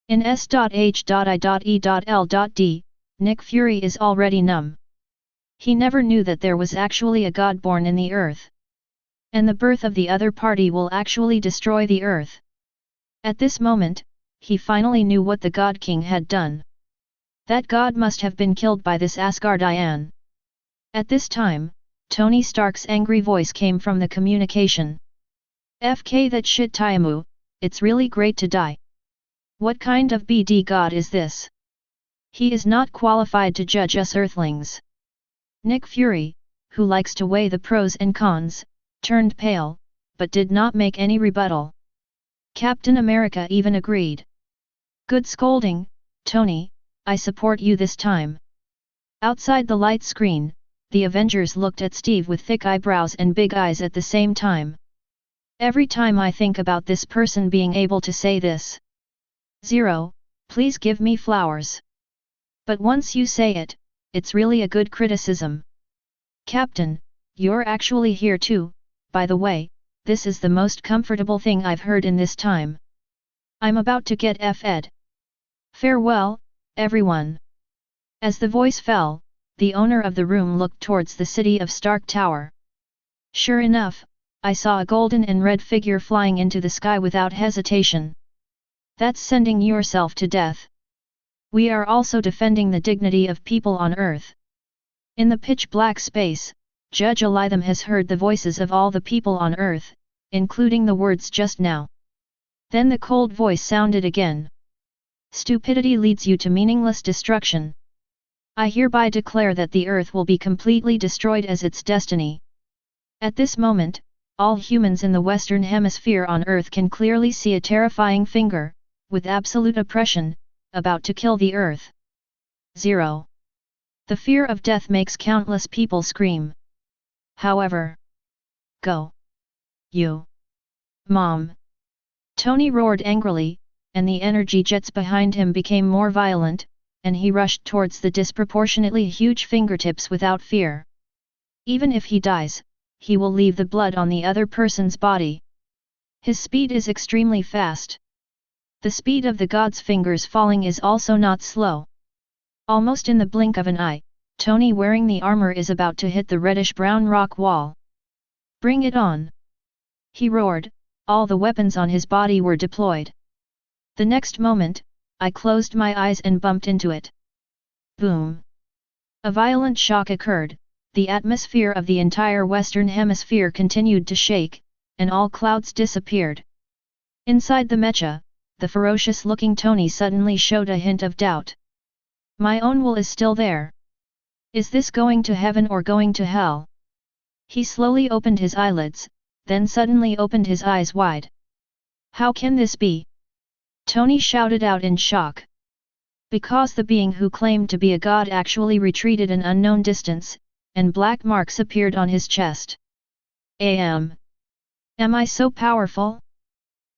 Speaker 1: In S.H.I.E.L.D, Nick Fury is already numb. He never knew that there was actually a god born in the earth. And the birth of the other party will actually destroy the earth. At this moment, he finally knew what the God King had done. That god must have been killed by this Asgardian. At this time, Tony Stark's angry voice came from the communication. FK that shit Tiamu, it's really great to die. What kind of BD god is this? He is not qualified to judge us earthlings. Nick Fury, who likes to weigh the pros and cons, turned pale, but did not make any rebuttal. Captain America even agreed. Good scolding, Tony, I support you this time. Outside the light screen, the Avengers looked at Steve with thick eyebrows and big eyes at the same time. Every time I think about this person being able to say this. 0, please give me flowers. But once you say it, it's really a good criticism. Captain, you're actually here too, by the way, this is the most comfortable thing I've heard in this time. I'm about to get F-ed. Farewell, everyone. As the voice fell, the owner of the room looked towards the city of Stark Tower. Sure enough, I saw a golden and red figure flying into the sky without hesitation. That's sending yourself to death. We are also defending the dignity of people on Earth. In the pitch-black space, Judge Elitham has heard the voices of all the people on Earth, including the words just now. Then the cold voice sounded again. Stupidity leads you to meaningless destruction. I hereby declare that the Earth will be completely destroyed as its destiny. At this moment, all humans in the Western Hemisphere on Earth can clearly see a terrifying finger, with absolute oppression, about to kill the Earth. 0. The fear of death makes countless people scream. However, go. You. Mom. Tony roared angrily, and the energy jets behind him became more violent, and he rushed towards the disproportionately huge fingertips without fear. Even if he dies, he will leave the blood on the other person's body. His speed is extremely fast. The speed of the god's fingers falling is also not slow. Almost in the blink of an eye, Tony wearing the armor is about to hit the reddish-brown rock wall. Bring it on! He roared, all the weapons on his body were deployed. The next moment, I closed my eyes and bumped into it. Boom! A violent shock occurred, the atmosphere of the entire Western Hemisphere continued to shake, and all clouds disappeared. Inside the mecha, the ferocious-looking Tony suddenly showed a hint of doubt. My own will is still there. Is this going to heaven or going to hell? He slowly opened his eyelids, then suddenly opened his eyes wide. How can this be? Tony shouted out in shock. Because the being who claimed to be a god actually retreated an unknown distance, and black marks appeared on his chest. Am I so powerful?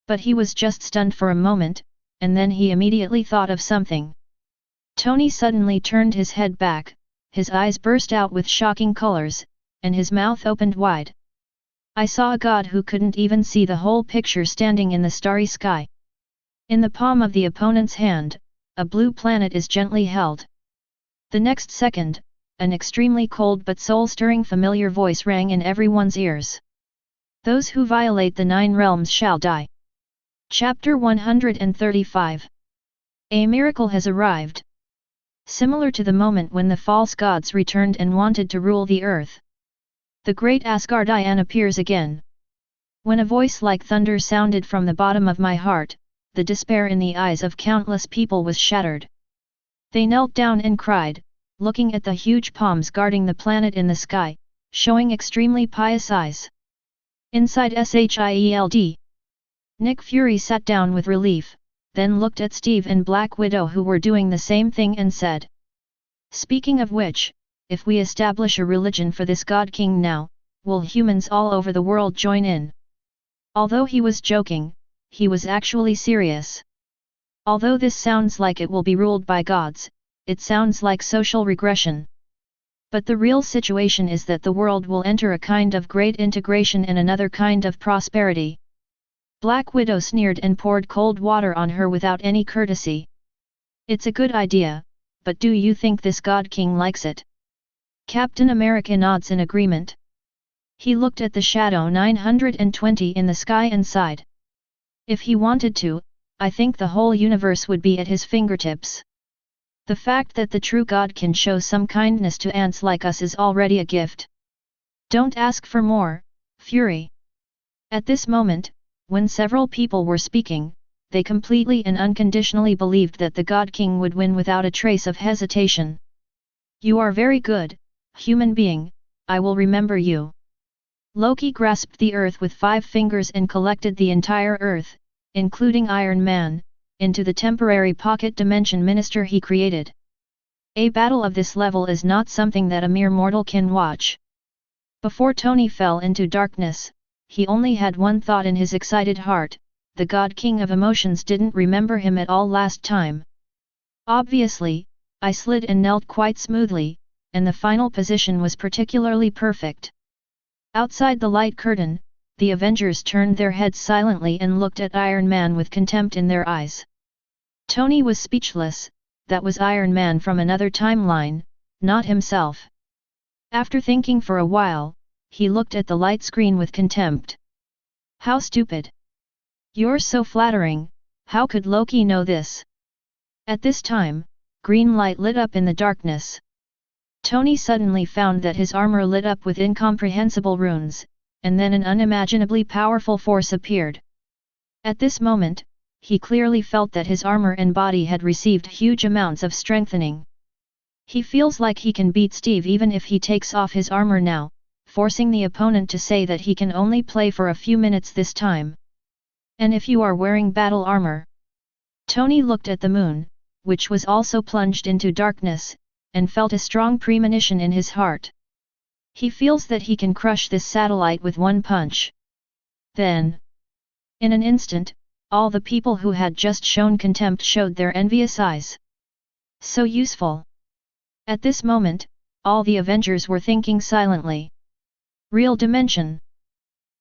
Speaker 1: But he was just stunned for a moment, and then he immediately thought of something. Tony suddenly turned his head back, his eyes burst out with shocking colors, and his mouth opened wide. I saw a god who couldn't even see the whole picture standing in the starry sky. In the palm of the opponent's hand, a blue planet is gently held. The next second, an extremely cold but soul-stirring familiar voice rang in everyone's ears. Those who violate the 9 realms shall die. Chapter 135. A miracle has arrived. Similar to the moment when the false gods returned and wanted to rule the earth, the great Asgardian appears again. When a voice like thunder sounded from the bottom of my heart, the despair in the eyes of countless people was shattered. They knelt down and cried, looking at the huge palms guarding the planet in the sky, showing extremely pious eyes. Inside SHIELD. Nick Fury sat down with relief, then looked at Steve and Black Widow who were doing the same thing and said. Speaking of which, if we establish a religion for this God King now, will humans all over the world join in? Although he was joking, he was actually serious. Although this sounds like it will be ruled by gods, it sounds like social regression. But the real situation is that the world will enter a kind of great integration and another kind of prosperity. Black Widow sneered and poured cold water on her without any courtesy. It's a good idea, but do you think this God King likes it? Captain America nods in agreement. He looked at the shadow 920 in the sky and sighed. If he wanted to, I think the whole universe would be at his fingertips. The fact that the true God can show some kindness to ants like us is already a gift. Don't ask for more, Fury. At this moment, when several people were speaking, they completely and unconditionally believed that the God King would win without a trace of hesitation. You are very good, human being, I will remember you. Loki grasped the earth with 5 fingers and collected the entire earth, including Iron Man, into the temporary pocket dimension minister he created. A battle of this level is not something that a mere mortal can watch. Before Tony fell into darkness, he only had one thought in his excited heart, the God King of emotions didn't remember him at all last time. Obviously, I slid and knelt quite smoothly, and the final position was particularly perfect. Outside the light curtain, the Avengers turned their heads silently and looked at Iron Man with contempt in their eyes. Tony was speechless, that was Iron Man from another timeline, not himself. After thinking for a while, he looked at the light screen with contempt. How stupid! You're so flattering, how could Loki know this? At this time, green light lit up in the darkness. Tony suddenly found that his armor lit up with incomprehensible runes, and then an unimaginably powerful force appeared. At this moment, he clearly felt that his armor and body had received huge amounts of strengthening. He feels like he can beat Steve even if he takes off his armor now, forcing the opponent to say that he can only play for a few minutes this time. And if you are wearing battle armor? Tony looked at the moon, which was also plunged into darkness, and felt a strong premonition in his heart. He feels that he can crush this satellite with one punch. Then, in an instant, all the people who had just shown contempt showed their envious eyes. So useful. At this moment, all the Avengers were thinking silently. Real dimension.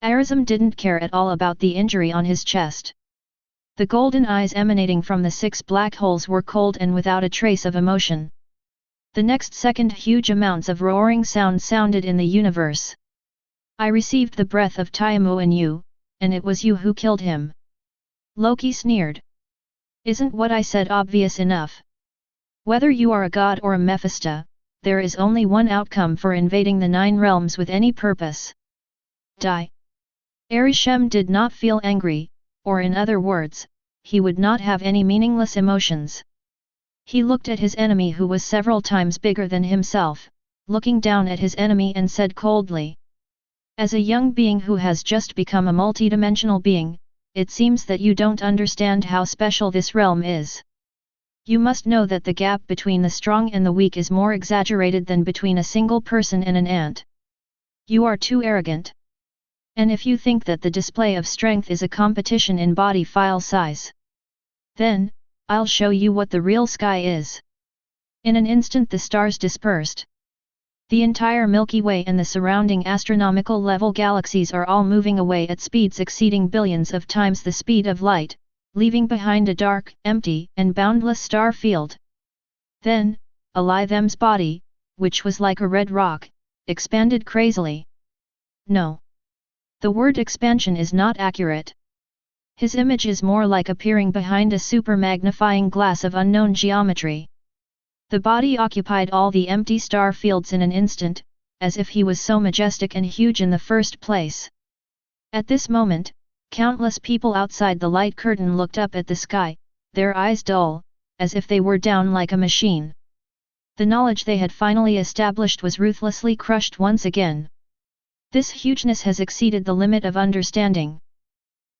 Speaker 1: Arizam didn't care at all about the injury on his chest. The golden eyes emanating from the 6 black holes were cold and without a trace of emotion. The next second huge amounts of roaring sound sounded in the universe. I received the breath of Tiamu in you, and it was you who killed him. Loki sneered. Isn't what I said obvious enough? Whether you are a god or a Mephisto, there is only one outcome for invading the 9 realms with any purpose. Die. Arishem did not feel angry, or in other words, he would not have any meaningless emotions. He looked at his enemy who was several times bigger than himself, looking down at his enemy and said coldly. As a young being who has just become a multidimensional being, it seems that you don't understand how special this realm is. You must know that the gap between the strong and the weak is more exaggerated than between a single person and an ant. You are too arrogant. And if you think that the display of strength is a competition in body file size, then, I'll show you what the real sky is. In an instant the stars dispersed. The entire Milky Way and the surrounding astronomical level galaxies are all moving away at speeds exceeding billions of times the speed of light, leaving behind a dark, empty, and boundless star field. Then, Alithem's body, which was like a red rock, expanded crazily. No. The word expansion is not accurate. His image is more like appearing behind a super magnifying glass of unknown geometry. The body occupied all the empty star fields in an instant, as if he was so majestic and huge in the first place. At this moment, countless people outside the light curtain looked up at the sky, their eyes dull, as if they were down like a machine. The knowledge they had finally established was ruthlessly crushed once again. This hugeness has exceeded the limit of understanding.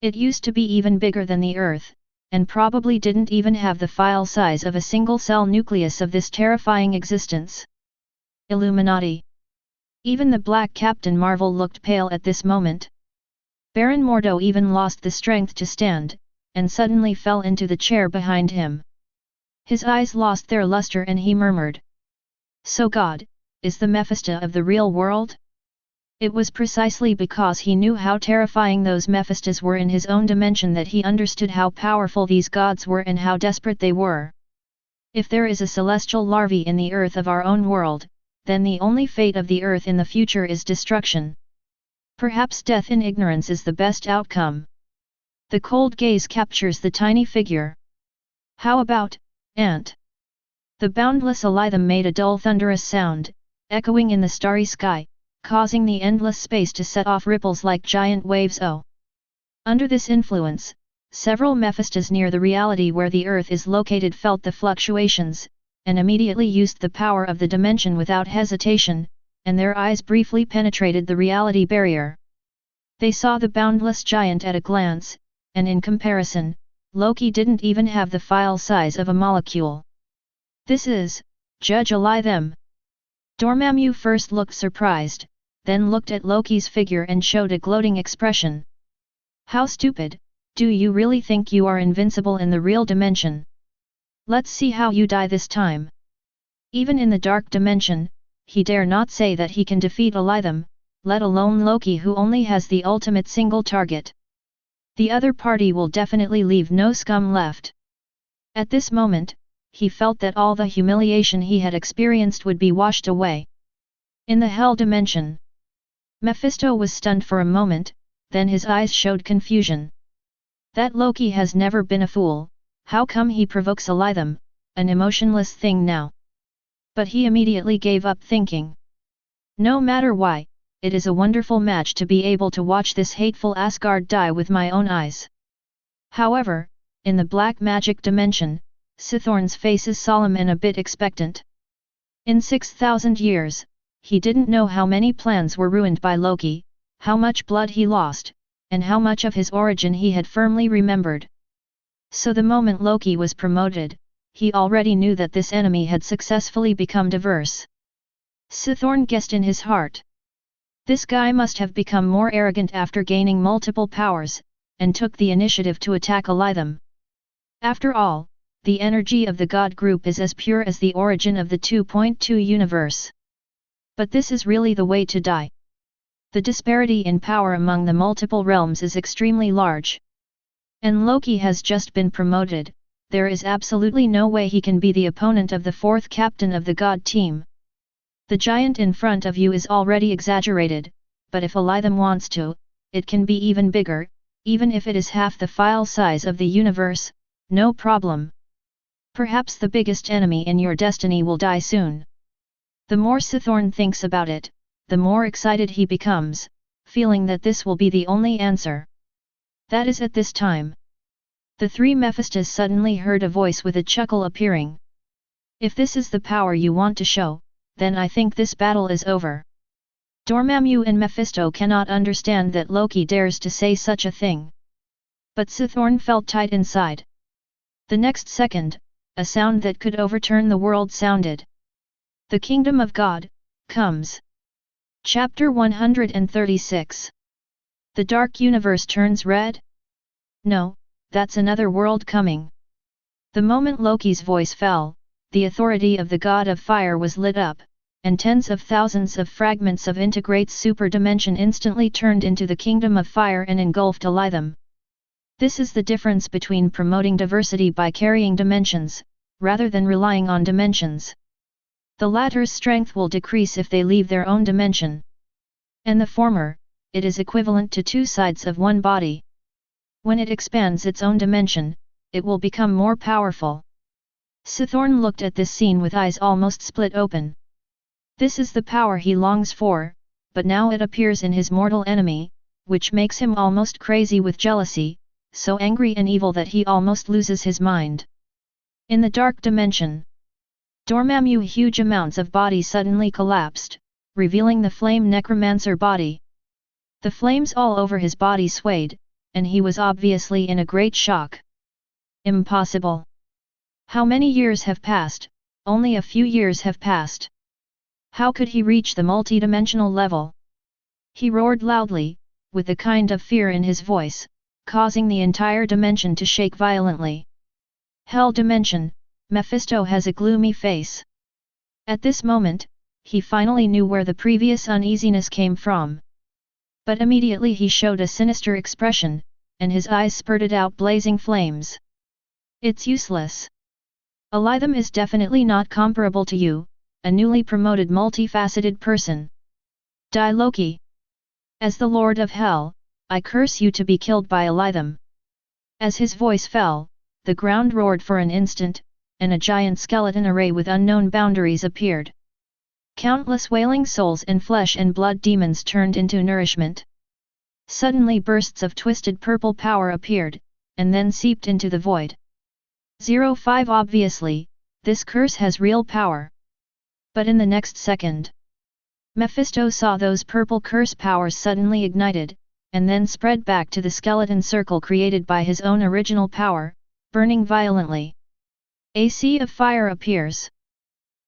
Speaker 1: It used to be even bigger than the Earth, and probably didn't even have the file size of a single-cell nucleus of this terrifying existence. Illuminati. Even the Black Captain Marvel looked pale at this moment. Baron Mordo even lost the strength to stand, and suddenly fell into the chair behind him. His eyes lost their luster and he murmured. So God, is the Mephisto of the real world? It was precisely because he knew how terrifying those Mephistos were in his own dimension that he understood how powerful these gods were and how desperate they were. If there is a celestial larvae in the earth of our own world, then the only fate of the earth in the future is destruction. Perhaps death in ignorance is the best outcome. The cold gaze captures the tiny figure. How about, ant? The boundless Elitham made a dull thunderous sound, echoing in the starry sky, causing the endless space to set off ripples like giant waves. Under this influence, several Mephistos near the reality where the earth is located felt the fluctuations, and immediately used the power of the dimension without hesitation, and their eyes briefly penetrated the reality barrier. They saw the boundless giant at a glance, and in comparison, Loki didn't even have the file size of a molecule. This is, Judge Elitham. Dormammu first looked surprised, then looked at Loki's figure and showed a gloating expression. How stupid, do you really think you are invincible in the real dimension? Let's see how you die this time. Even in the dark dimension, he dare not say that he can defeat Elitham, let alone Loki who only has the ultimate single target. The other party will definitely leave no scum left. At this moment, he felt that all the humiliation he had experienced would be washed away. In the Hell dimension, Mephisto was stunned for a moment, then his eyes showed confusion. That Loki has never been a fool, how come he provokes Elitham, an emotionless thing now? But he immediately gave up thinking. No matter why, it is a wonderful match to be able to watch this hateful Asgard die with my own eyes. However, in the black magic dimension, Sithorn's face is solemn and a bit expectant. In 6,000 years, he didn't know how many plans were ruined by Loki, how much blood he lost, and how much of his origin he had firmly remembered. So the moment Loki was promoted, he already knew that this enemy had successfully become diverse. Sithorn guessed in his heart. This guy must have become more arrogant after gaining multiple powers, and took the initiative to attack Elitham. After all, the energy of the God group is as pure as the origin of the 2.2 universe. But this is really the way to die. The disparity in power among the multiple realms is extremely large. And Loki has just been promoted, there is absolutely no way he can be the opponent of the fourth captain of the God team. The giant in front of you is already exaggerated, but if Elitham wants to, it can be even bigger, even if it is half the file size of the universe, no problem. Perhaps the biggest enemy in your destiny will die soon. The more Sithorn thinks about it, the more excited he becomes, feeling that this will be the only answer. That is at this time. The three Mephistos suddenly heard a voice with a chuckle appearing. If this is the power you want to show, then I think this battle is over. Dormammu and Mephisto cannot understand that Loki dares to say such a thing. But Sithorn felt tight inside. The next second, a sound that could overturn the world sounded. The Kingdom of God comes. Chapter 136. The Dark Universe turns red? No, that's another world coming. The moment Loki's voice fell, the authority of the God of Fire was lit up, and tens of thousands of fragments of Integrate's super dimension instantly turned into the Kingdom of Fire and engulfed Elitham. This is the difference between promoting diversity by carrying dimensions, rather than relying on dimensions. The latter's strength will decrease if they leave their own dimension. And the former, it is equivalent to two sides of one body. When it expands its own dimension, it will become more powerful. Sithorn looked at this scene with eyes almost split open. This is the power he longs for, but now it appears in his mortal enemy, which makes him almost crazy with jealousy, so angry and evil that he almost loses his mind. In the dark dimension, Dormammu huge amounts of body suddenly collapsed, revealing the flame necromancer body. The flames all over his body swayed, and he was obviously in a great shock. Impossible! How many years have passed? Only a few years have passed. How could he reach the multidimensional level? He roared loudly, with a kind of fear in his voice, causing the entire dimension to shake violently. Hell dimension, Mephisto has a gloomy face. At this moment, he finally knew where the previous uneasiness came from. But immediately he showed a sinister expression, and his eyes spurted out blazing flames. It's useless. Elitham is definitely not comparable to you, a newly promoted multifaceted person. Die Loki! As the Lord of Hell, I curse you to be killed by Elitham. As his voice fell, the ground roared for an instant, and a giant skeleton array with unknown boundaries appeared. Countless wailing souls and flesh and blood demons turned into nourishment. Suddenly bursts of twisted purple power appeared, and then seeped into the void. 05 Obviously, this curse has real power. But in the next second, Mephisto saw those purple curse powers suddenly ignited, and then spread back to the skeleton circle created by his own original power, burning violently. A sea of fire appears.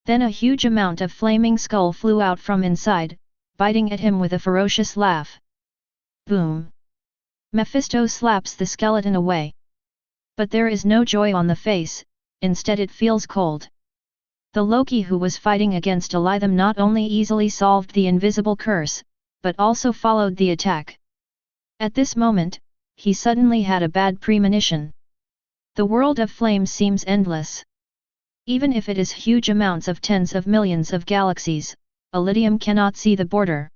Speaker 1: Then a huge amount of flaming skull flew out from inside, biting at him with a ferocious laugh. Boom! Mephisto slaps the skeleton away. But there is no joy on the face, instead it feels cold. The Loki who was fighting against Elitham not only easily solved the invisible curse, but also followed the attack. At this moment, he suddenly had a bad premonition. The world of flames seems endless. Even if it is huge amounts of tens of millions of galaxies, Elydium cannot see the border.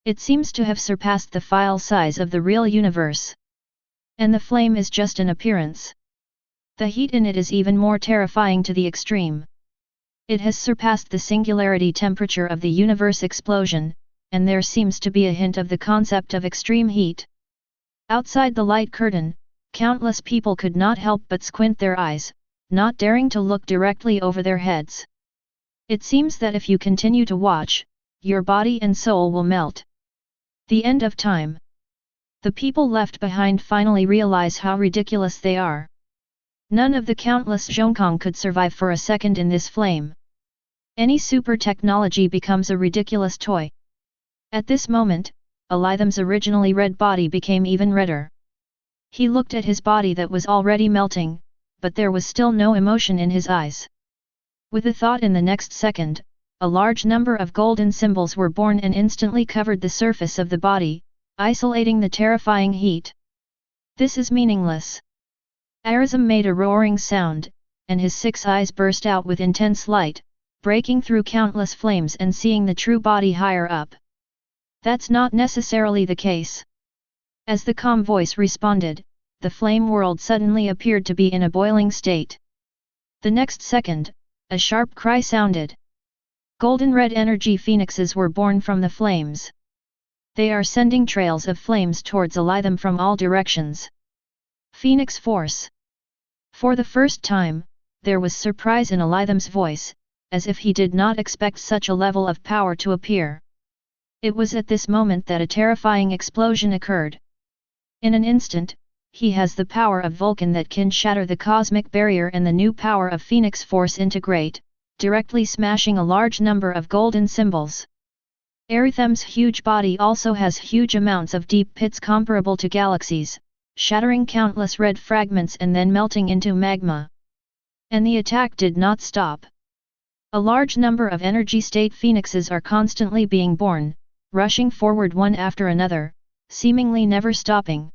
Speaker 1: It seems to have surpassed the file size of the real universe. And the flame is just an appearance. The heat in it is even more terrifying to the extreme. It has surpassed the singularity temperature of the universe explosion, and there seems to be a hint of the concept of extreme heat. Outside the light curtain, countless people could not help but squint their eyes, not daring to look directly over their heads. It seems that if you continue to watch, your body and soul will melt. The end of time. The people left behind finally realize how ridiculous they are. None of the countless Zhongkong could survive for a second in this flame. Any super technology becomes a ridiculous toy. At this moment, Elitham's originally red body became even redder. He looked at his body that was already melting, but there was still no emotion in his eyes. With a thought in the next second, a large number of golden symbols were born and instantly covered the surface of the body, isolating the terrifying heat. This is meaningless. Arizam made a roaring sound, and his 6 eyes burst out with intense light, breaking through countless flames and seeing the true body higher up. That's not necessarily the case. As the calm voice responded, the flame world suddenly appeared to be in a boiling state. The next second, a sharp cry sounded. Golden red energy phoenixes were born from the flames. They are sending trails of flames towards Elitham from all directions. Phoenix Force. For the first time, there was surprise in Elitham's voice, as if he did not expect such a level of power to appear. It was at this moment that a terrifying explosion occurred. In an instant, he has the power of Vulcan that can shatter the cosmic barrier and the new power of Phoenix Force integrate, directly smashing a large number of golden symbols. Aritham's huge body also has huge amounts of deep pits comparable to galaxies, shattering countless red fragments and then melting into magma. And the attack did not stop. A large number of energy state phoenixes are constantly being born, rushing forward one after another, seemingly never stopping.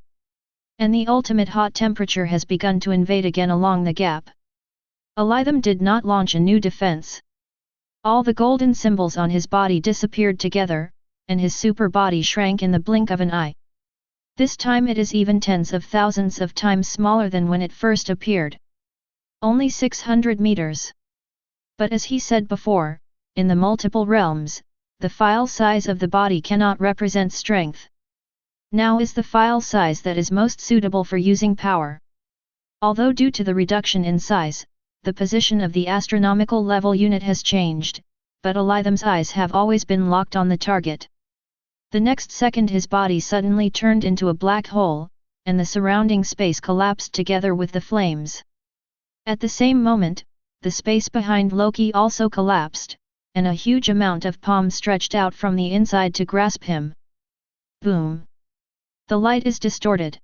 Speaker 1: And the ultimate hot temperature has begun to invade again along the gap. Elitham did not launch a new defense. All the golden symbols on his body disappeared together, and his super body shrank in the blink of an eye. This time it is even tens of thousands of times smaller than when it first appeared. Only 600 meters. But as he said before, in the multiple realms, the file size of the body cannot represent strength. Now is the file size that is most suitable for using power. Although due to the reduction in size, the position of the astronomical level unit has changed, but Elitham's eyes have always been locked on the target. The next second his body suddenly turned into a black hole, and the surrounding space collapsed together with the flames. At the same moment, the space behind Loki also collapsed, and a huge amount of palm stretched out from the inside to grasp him. Boom! The light is distorted.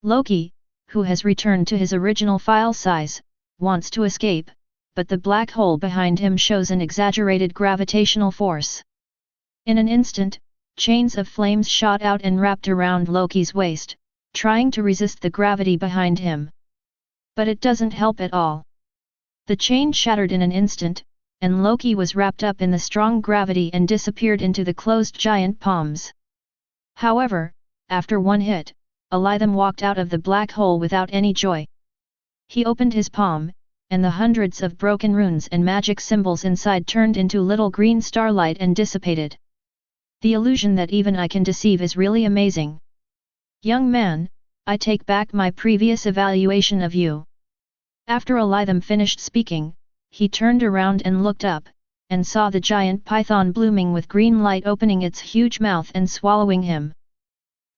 Speaker 1: Loki, who has returned to his original file size, wants to escape, but the black hole behind him shows an exaggerated gravitational force. In an instant, chains of flames shot out and wrapped around Loki's waist, trying to resist the gravity behind him. But it doesn't help at all. The chain shattered in an instant, and Loki was wrapped up in the strong gravity and disappeared into the closed giant palms. However, after one hit, Elitham walked out of the black hole without any joy. He opened his palm, and the hundreds of broken runes and magic symbols inside turned into little green starlight and dissipated. The illusion that even I can deceive is really amazing. Young man, I take back my previous evaluation of you. After Elitham finished speaking, he turned around and looked up, and saw the giant python blooming with green light opening its huge mouth and swallowing him.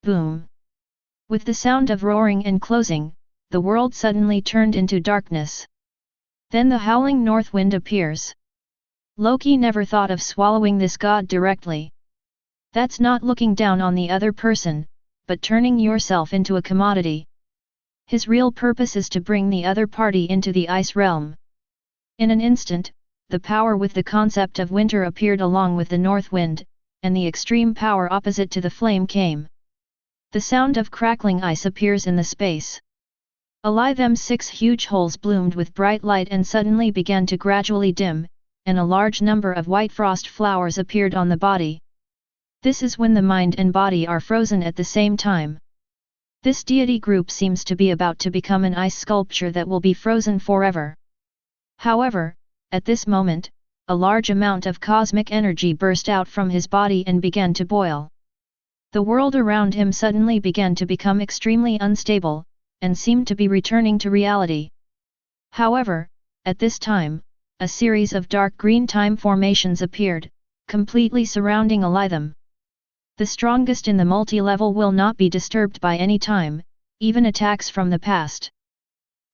Speaker 1: Boom! With the sound of roaring and closing, the world suddenly turned into darkness. Then the howling north wind appears. Loki never thought of swallowing this god directly. That's not looking down on the other person, but turning yourself into a commodity. His real purpose is to bring the other party into the ice realm. In an instant, the power with the concept of winter appeared along with the north wind, and the extreme power opposite to the flame came. The sound of crackling ice appears in the space. Elitham's 6 huge holes bloomed with bright light and suddenly began to gradually dim, and a large number of white frost flowers appeared on the body. This is when the mind and body are frozen at the same time. This deity group seems to be about to become an ice sculpture that will be frozen forever. However, at this moment, a large amount of cosmic energy burst out from his body and began to boil. The world around him suddenly began to become extremely unstable, and seemed to be returning to reality. However, at this time, a series of dark green time formations appeared, completely surrounding Elitham. The strongest in the multi-level will not be disturbed by any time, even attacks from the past.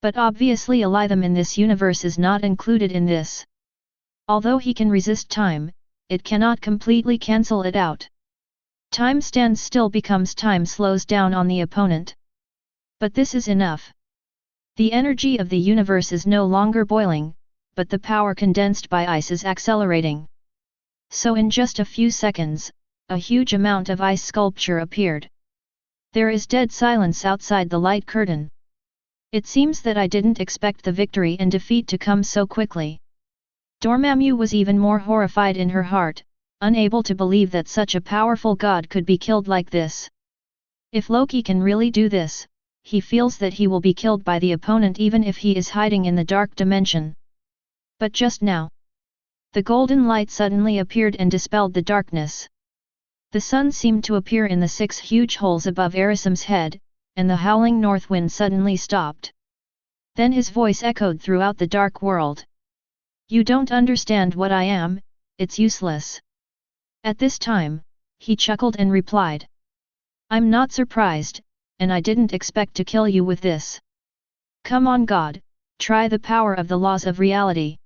Speaker 1: But obviously Elitham in this universe is not included in this. Although he can resist time, it cannot completely cancel it out. Time stands still becomes time slows down on the opponent. But this is enough. The energy of the universe is no longer boiling, but the power condensed by ice is accelerating. So in just a few seconds, a huge amount of ice sculpture appeared. There is dead silence outside the light curtain. It seems that I didn't expect the victory and defeat to come so quickly. Dormammu was even more horrified in her heart, unable to believe that such a powerful god could be killed like this. If Loki can really do this, he feels that he will be killed by the opponent even if he is hiding in the dark dimension. But just now, the golden light suddenly appeared and dispelled the darkness. The sun seemed to appear in the 6 huge holes above Arisam's head, and the howling north wind suddenly stopped. Then his voice echoed throughout the dark world. You don't understand what I am, it's useless. At this time, he chuckled and replied. I'm not surprised, and I didn't expect to kill you with this. Come on God, try the power of the laws of reality.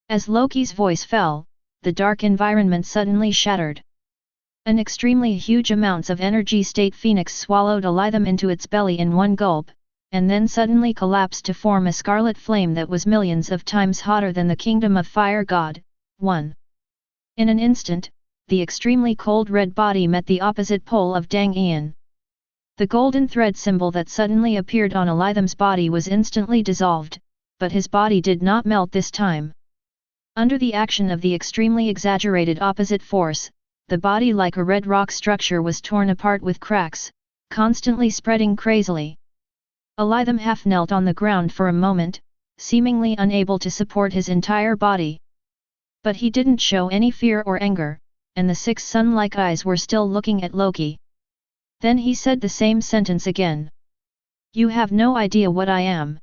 Speaker 1: As Loki's voice fell, the dark environment suddenly shattered. An extremely huge amounts of energy state phoenix swallowed Elitham into its belly in one gulp, and then suddenly collapsed to form a scarlet flame that was millions of times hotter than the kingdom of fire god. 1. In an instant, the extremely cold red body met the opposite pole of Dang Ian. The golden thread symbol that suddenly appeared on Elitham's body was instantly dissolved, but his body did not melt this time. Under the action of the extremely exaggerated opposite force, the body like a red rock structure was torn apart with cracks, constantly spreading crazily. Elitham half knelt on the ground for a moment, seemingly unable to support his entire body. But he didn't show any fear or anger, and the 6 sun-like eyes were still looking at Loki. Then he said the same sentence again. You have no idea what I am.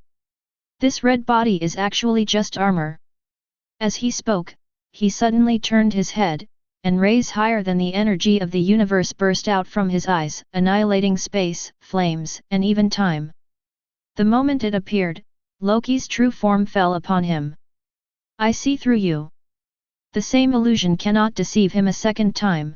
Speaker 1: This red body is actually just armor. As he spoke, he suddenly turned his head, and rays higher than the energy of the universe burst out from his eyes, annihilating space, flames, and even time. The moment it appeared, Loki's true form fell upon him. I see through you. The same illusion cannot deceive him a second time.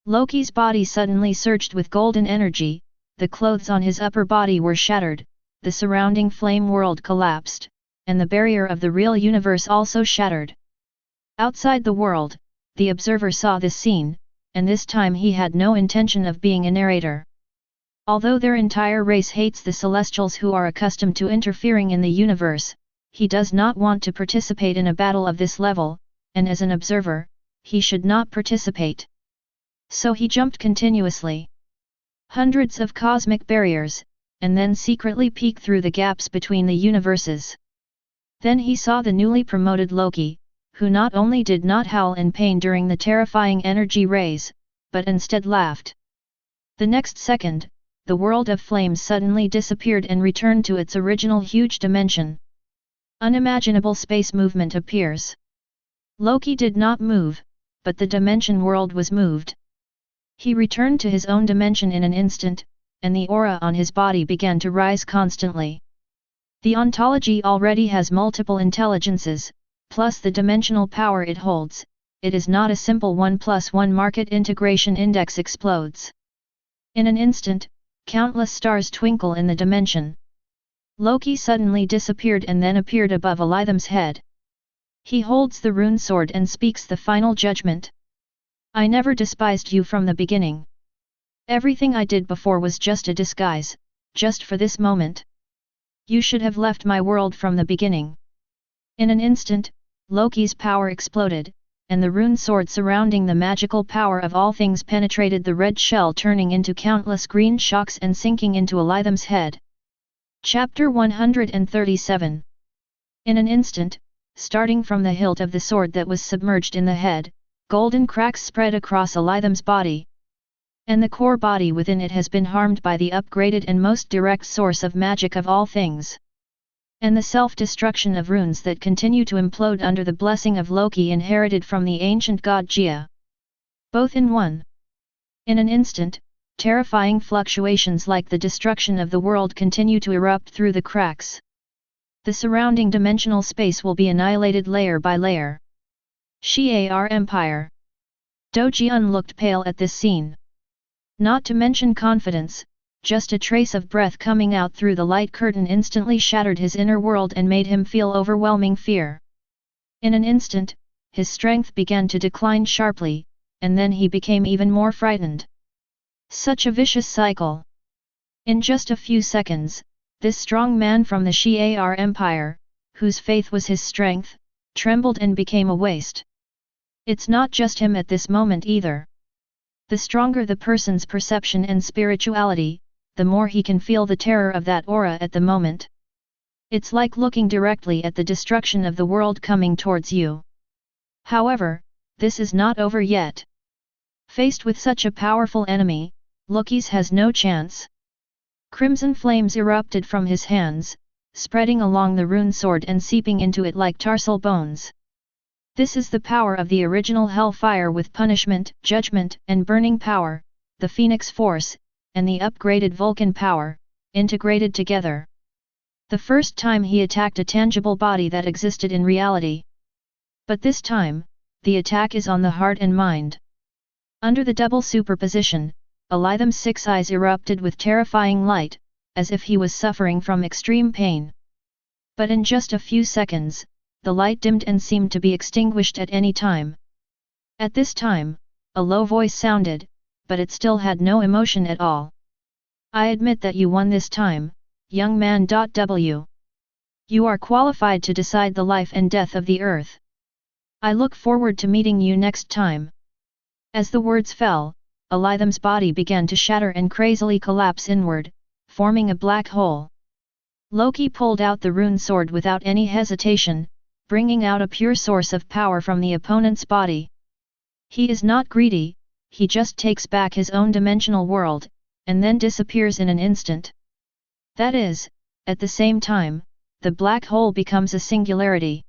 Speaker 1: Loki's body suddenly surged with golden energy, the clothes on his upper body were shattered, the surrounding flame world collapsed, and the barrier of the real universe also shattered. Outside the world, the observer saw this scene, and this time he had no intention of being a narrator. Although their entire race hates the Celestials who are accustomed to interfering in the universe, he does not want to participate in a battle of this level, and as an observer, he should not participate. So he jumped continuously. Hundreds of cosmic barriers, and then secretly peeked through the gaps between the universes. Then he saw the newly promoted Loki, who not only did not howl in pain during the terrifying energy rays, but instead laughed. The next second, the world of flames suddenly disappeared and returned to its original huge dimension. Unimaginable space movement appears. Loki did not move, but the dimension world was moved. He returned to his own dimension in an instant, and the aura on his body began to rise constantly. The ontology already has multiple intelligences, plus the dimensional power it holds. It is not a simple 1+1 market integration index explodes. In an instant, countless stars twinkle in the dimension. Loki suddenly disappeared and then appeared above Elitham's head. He holds the rune sword and speaks the final judgment. I never despised you from the beginning. Everything I did before was just a disguise, just for this moment. You should have left my world from the beginning. In an instant, Loki's power exploded, and the rune sword surrounding the magical power of all things penetrated the red shell, turning into countless green shocks and sinking into Elitham's head. Chapter 137. In an instant, starting from the hilt of the sword that was submerged in the head, golden cracks spread across Elitham's body. And the core body within it has been harmed by the upgraded and most direct source of magic of all things. And the self-destruction of runes that continue to implode under the blessing of Loki inherited from the ancient god Gia. Both in one. In an instant, terrifying fluctuations like the destruction of the world continue to erupt through the cracks. The surrounding dimensional space will be annihilated layer by layer. Shi'ar Empire. Do-Jiun looked pale at this scene. Not to mention confidence, just a trace of breath coming out through the light curtain instantly shattered his inner world and made him feel overwhelming fear. In an instant, his strength began to decline sharply, and then he became even more frightened. Such a vicious cycle. In just a few seconds, this strong man from the Shi'ar Empire, whose faith was his strength, trembled and became a waste. It's not just him at this moment either. The stronger the person's perception and spirituality, the more he can feel the terror of that aura at the moment. It's like looking directly at the destruction of the world coming towards you. However, this is not over yet. Faced with such a powerful enemy, Lokis has no chance. Crimson flames erupted from his hands, spreading along the rune sword and seeping into it like tarsal bones. This is the power of the original hellfire with punishment, judgment, and burning power, the Phoenix Force, and the upgraded Vulcan power, integrated together. The first time he attacked a tangible body that existed in reality. But this time, the attack is on the heart and mind. Under the double superposition, Elitham's 6 eyes erupted with terrifying light, as if he was suffering from extreme pain. But in just a few seconds, the light dimmed and seemed to be extinguished at any time. At this time, a low voice sounded, but it still had no emotion at all. I admit that you won this time, young man. W. You are qualified to decide the life and death of the earth. I look forward to meeting you next time. As the words fell, Elitham's body began to shatter and crazily collapse inward, forming a black hole. Loki pulled out the rune sword without any hesitation, bringing out a pure source of power from the opponent's body. He is not greedy, he just takes back his own dimensional world, and then disappears in an instant. That is, at the same time, the black hole becomes a singularity.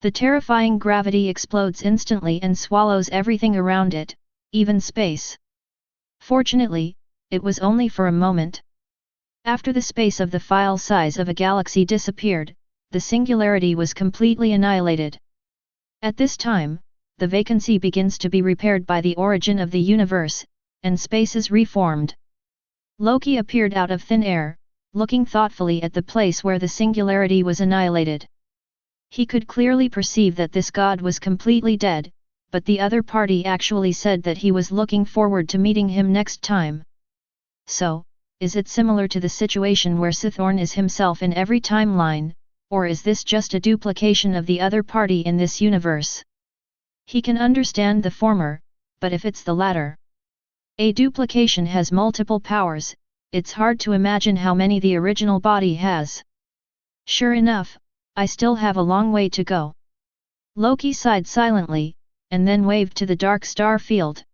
Speaker 1: The terrifying gravity explodes instantly and swallows everything around it, even space. Fortunately, it was only for a moment. After the space of the file size of a galaxy disappeared, the singularity was completely annihilated. At this time, the vacancy begins to be repaired by the origin of the universe, and space is reformed. Loki appeared out of thin air, looking thoughtfully at the place where the singularity was annihilated. He could clearly perceive that this god was completely dead, but the other party actually said that he was looking forward to meeting him next time. So, is it similar to the situation where Sithorn is himself in every timeline, or is this just a duplication of the other party in this universe? He can understand the former, but if it's the latter, a duplication has multiple powers, it's hard to imagine how many the original body has. Sure enough, I still have a long way to go. Loki sighed silently, and then waved to the dark star field.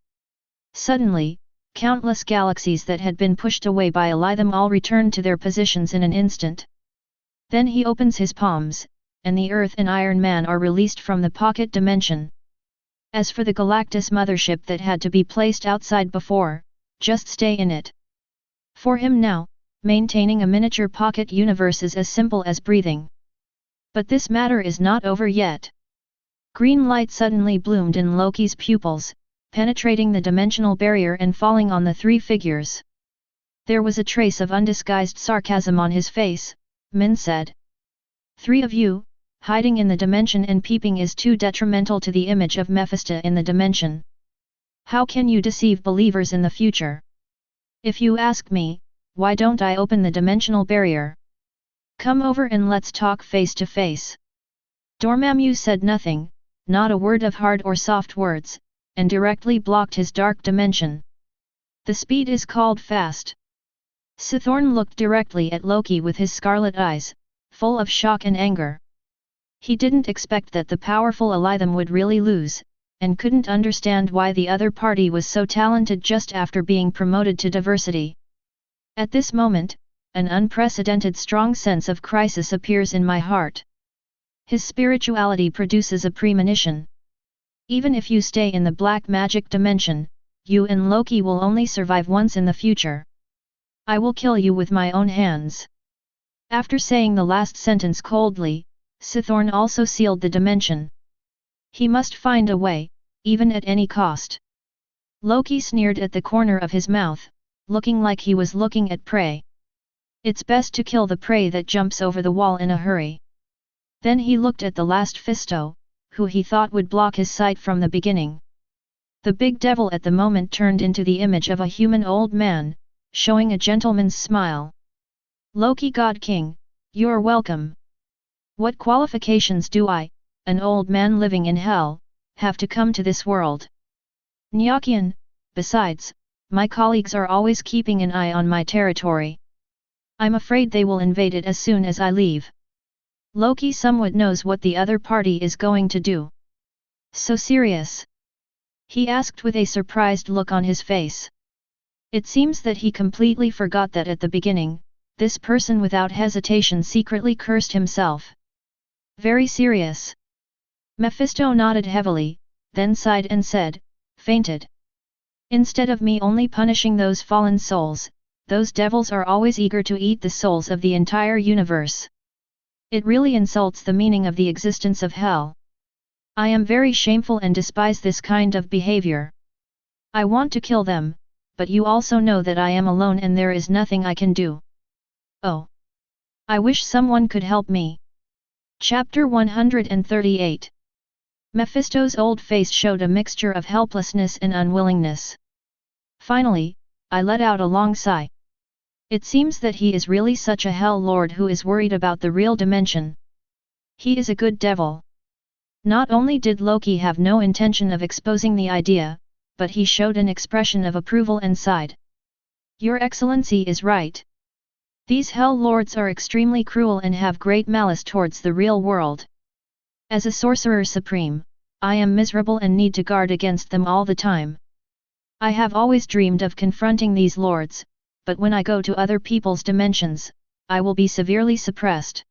Speaker 1: Suddenly, countless galaxies that had been pushed away by Elitham all returned to their positions in an instant. Then he opens his palms, and the Earth and Iron Man are released from the pocket dimension. As for the Galactus mothership that had to be placed outside before, just stay in it. For him now, maintaining a miniature pocket universe is as simple as breathing. But this matter is not over yet. Green light suddenly bloomed in Loki's pupils, penetrating the dimensional barrier and falling on the three figures. There was a trace of undisguised sarcasm on his face. Min said. "Three of you, hiding in the dimension and peeping is too detrimental to the image of Mephisto in the dimension. How can you deceive believers in the future? If you ask me, why don't I open the dimensional barrier? Come over and let's talk face to face." Dormammu said nothing, not a word of hard or soft words, and directly blocked his dark dimension. The speed is called fast. Sithorn looked directly at Loki with his scarlet eyes, full of shock and anger. He didn't expect that the powerful Elitham would really lose, and couldn't understand why the other party was so talented just after being promoted to diversity. At this moment, an unprecedented strong sense of crisis appears in my heart. His spirituality produces a premonition. Even if you stay in the black magic dimension, you and Loki will only survive once in the future. I will kill you with my own hands. After saying the last sentence coldly, Sithorn also sealed the dimension. He must find a way, even at any cost. Loki sneered at the corner of his mouth, looking like he was looking at prey. It's best to kill the prey that jumps over the wall in a hurry. Then he looked at the last Fisto, who he thought would block his sight from the beginning. The big devil at the moment turned into the image of a human old man, showing a gentleman's smile. "Loki God King, you're welcome. What qualifications do I, an old man living in hell, have to come to this world? Nyakian, besides, my colleagues are always keeping an eye on my territory. I'm afraid they will invade it as soon as I leave." Loki somewhat knows what the other party is going to do. "So serious?" he asked with a surprised look on his face. It seems that he completely forgot that at the beginning, this person without hesitation secretly cursed himself. "Very serious." Mephisto nodded heavily, then sighed and said, "Fainted. Instead of me only punishing those fallen souls, those devils are always eager to eat the souls of the entire universe. It really insults the meaning of the existence of hell. I am very shameful and despise this kind of behavior. I want to kill them, but you also know that I am alone and there is nothing I can do. Oh! I wish someone could help me." Chapter 138. Mephisto's old face showed a mixture of helplessness and unwillingness. Finally, I let out a long sigh. It seems that he is really such a hell lord who is worried about the real dimension. He is a good devil. Not only did Loki have no intention of exposing the idea, but he showed an expression of approval and sighed. "Your Excellency is right. These hell lords are extremely cruel and have great malice towards the real world. As a sorcerer supreme, I am miserable and need to guard against them all the time. I have always dreamed of confronting these lords, but when I go to other people's dimensions, I will be severely suppressed.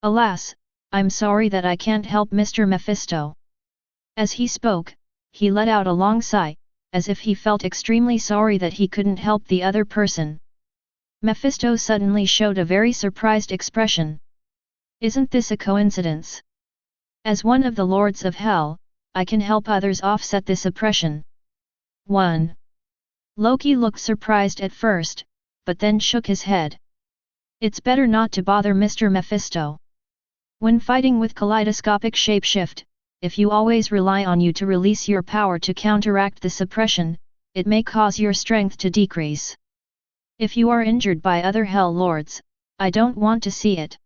Speaker 1: Alas, I'm sorry that I can't help Mr. Mephisto. As he spoke, he let out a long sigh, as if he felt extremely sorry that he couldn't help the other person. Mephisto suddenly showed a very surprised expression. Isn't this a coincidence? As one of the lords of hell, I can help others offset this oppression. 1. Loki looked surprised at first, but then shook his head. It's better not to bother Mr. Mephisto. When fighting with kaleidoscopic shapeshift, if you always rely on you to release your power to counteract the suppression, it may cause your strength to decrease. If you are injured by other hell lords, I don't want to see it.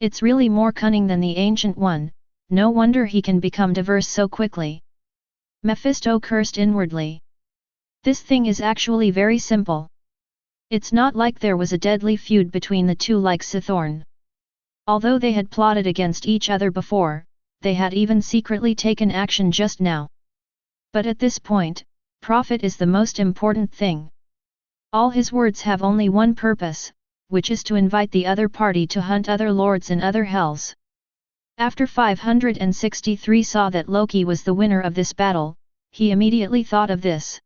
Speaker 1: It's really more cunning than the Ancient One, no wonder he can become diverse so quickly. Mephisto cursed inwardly. This thing is actually very simple. It's not like there was a deadly feud between the two like Sithorn. Although they had plotted against each other before, they had even secretly taken action just now. But at this point, profit is the most important thing. All his words have only one purpose, which is to invite the other party to hunt other lords in other hells. After 563 saw that Loki was the winner of this battle, he immediately thought of this.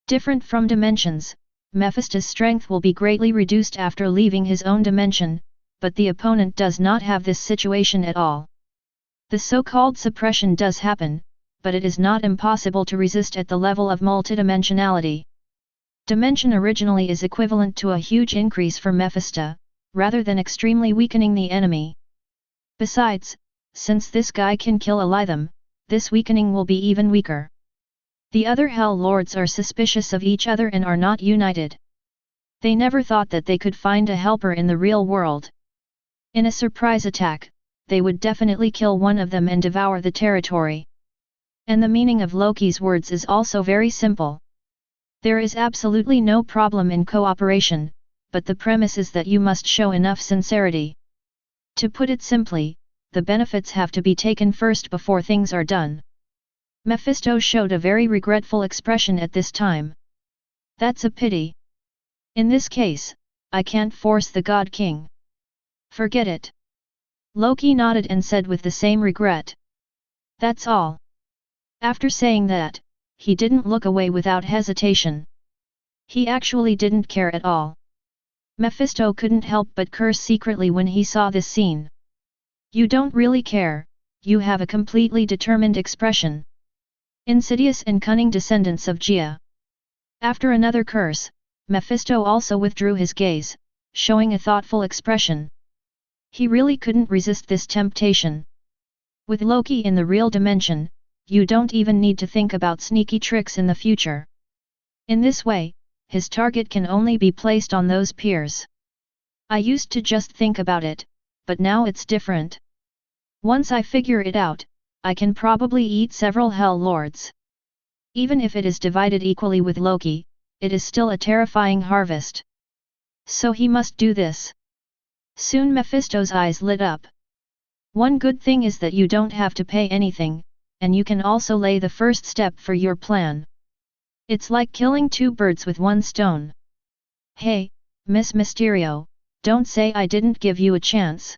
Speaker 1: Different from dimensions, Mephisto's strength will be greatly reduced after leaving his own dimension, but the opponent does not have this situation at all. The so-called suppression does happen, but it is not impossible to resist at the level of multidimensionality. Dimension originally is equivalent to a huge increase for Mephisto, rather than extremely weakening the enemy. Besides, since this guy can kill Elitham, this weakening will be even weaker. The other Hell Lords are suspicious of each other and are not united. They never thought that they could find a helper in the real world. In a surprise attack, they would definitely kill one of them and devour the territory. And the meaning of Loki's words is also very simple. There is absolutely no problem in cooperation, but the premise is that you must show enough sincerity. To put it simply, the benefits have to be taken first before things are done. Mephisto showed a very regretful expression at this time. That's a pity. In this case, I can't force the God King. Forget it. Loki nodded and said with the same regret. That's all. After saying that, he didn't look away without hesitation. He actually didn't care at all. Mephisto couldn't help but curse secretly when he saw this scene. You don't really care, you have a completely determined expression. Insidious and cunning descendants of Gia. After another curse, Mephisto also withdrew his gaze, showing a thoughtful expression. He really couldn't resist this temptation. With Loki in the real dimension, you don't even need to think about sneaky tricks in the future. In this way, his target can only be placed on those peers. I used to just think about it, but now it's different. Once I figure it out, I can probably eat several Hell Lords. Even if it is divided equally with Loki, it is still a terrifying harvest. So he must do this. Soon Mephisto's eyes lit up. One good thing is that you don't have to pay anything, and you can also lay the first step for your plan. It's like killing two birds with one stone. Hey, Miss Mysterio, don't say I didn't give you a chance.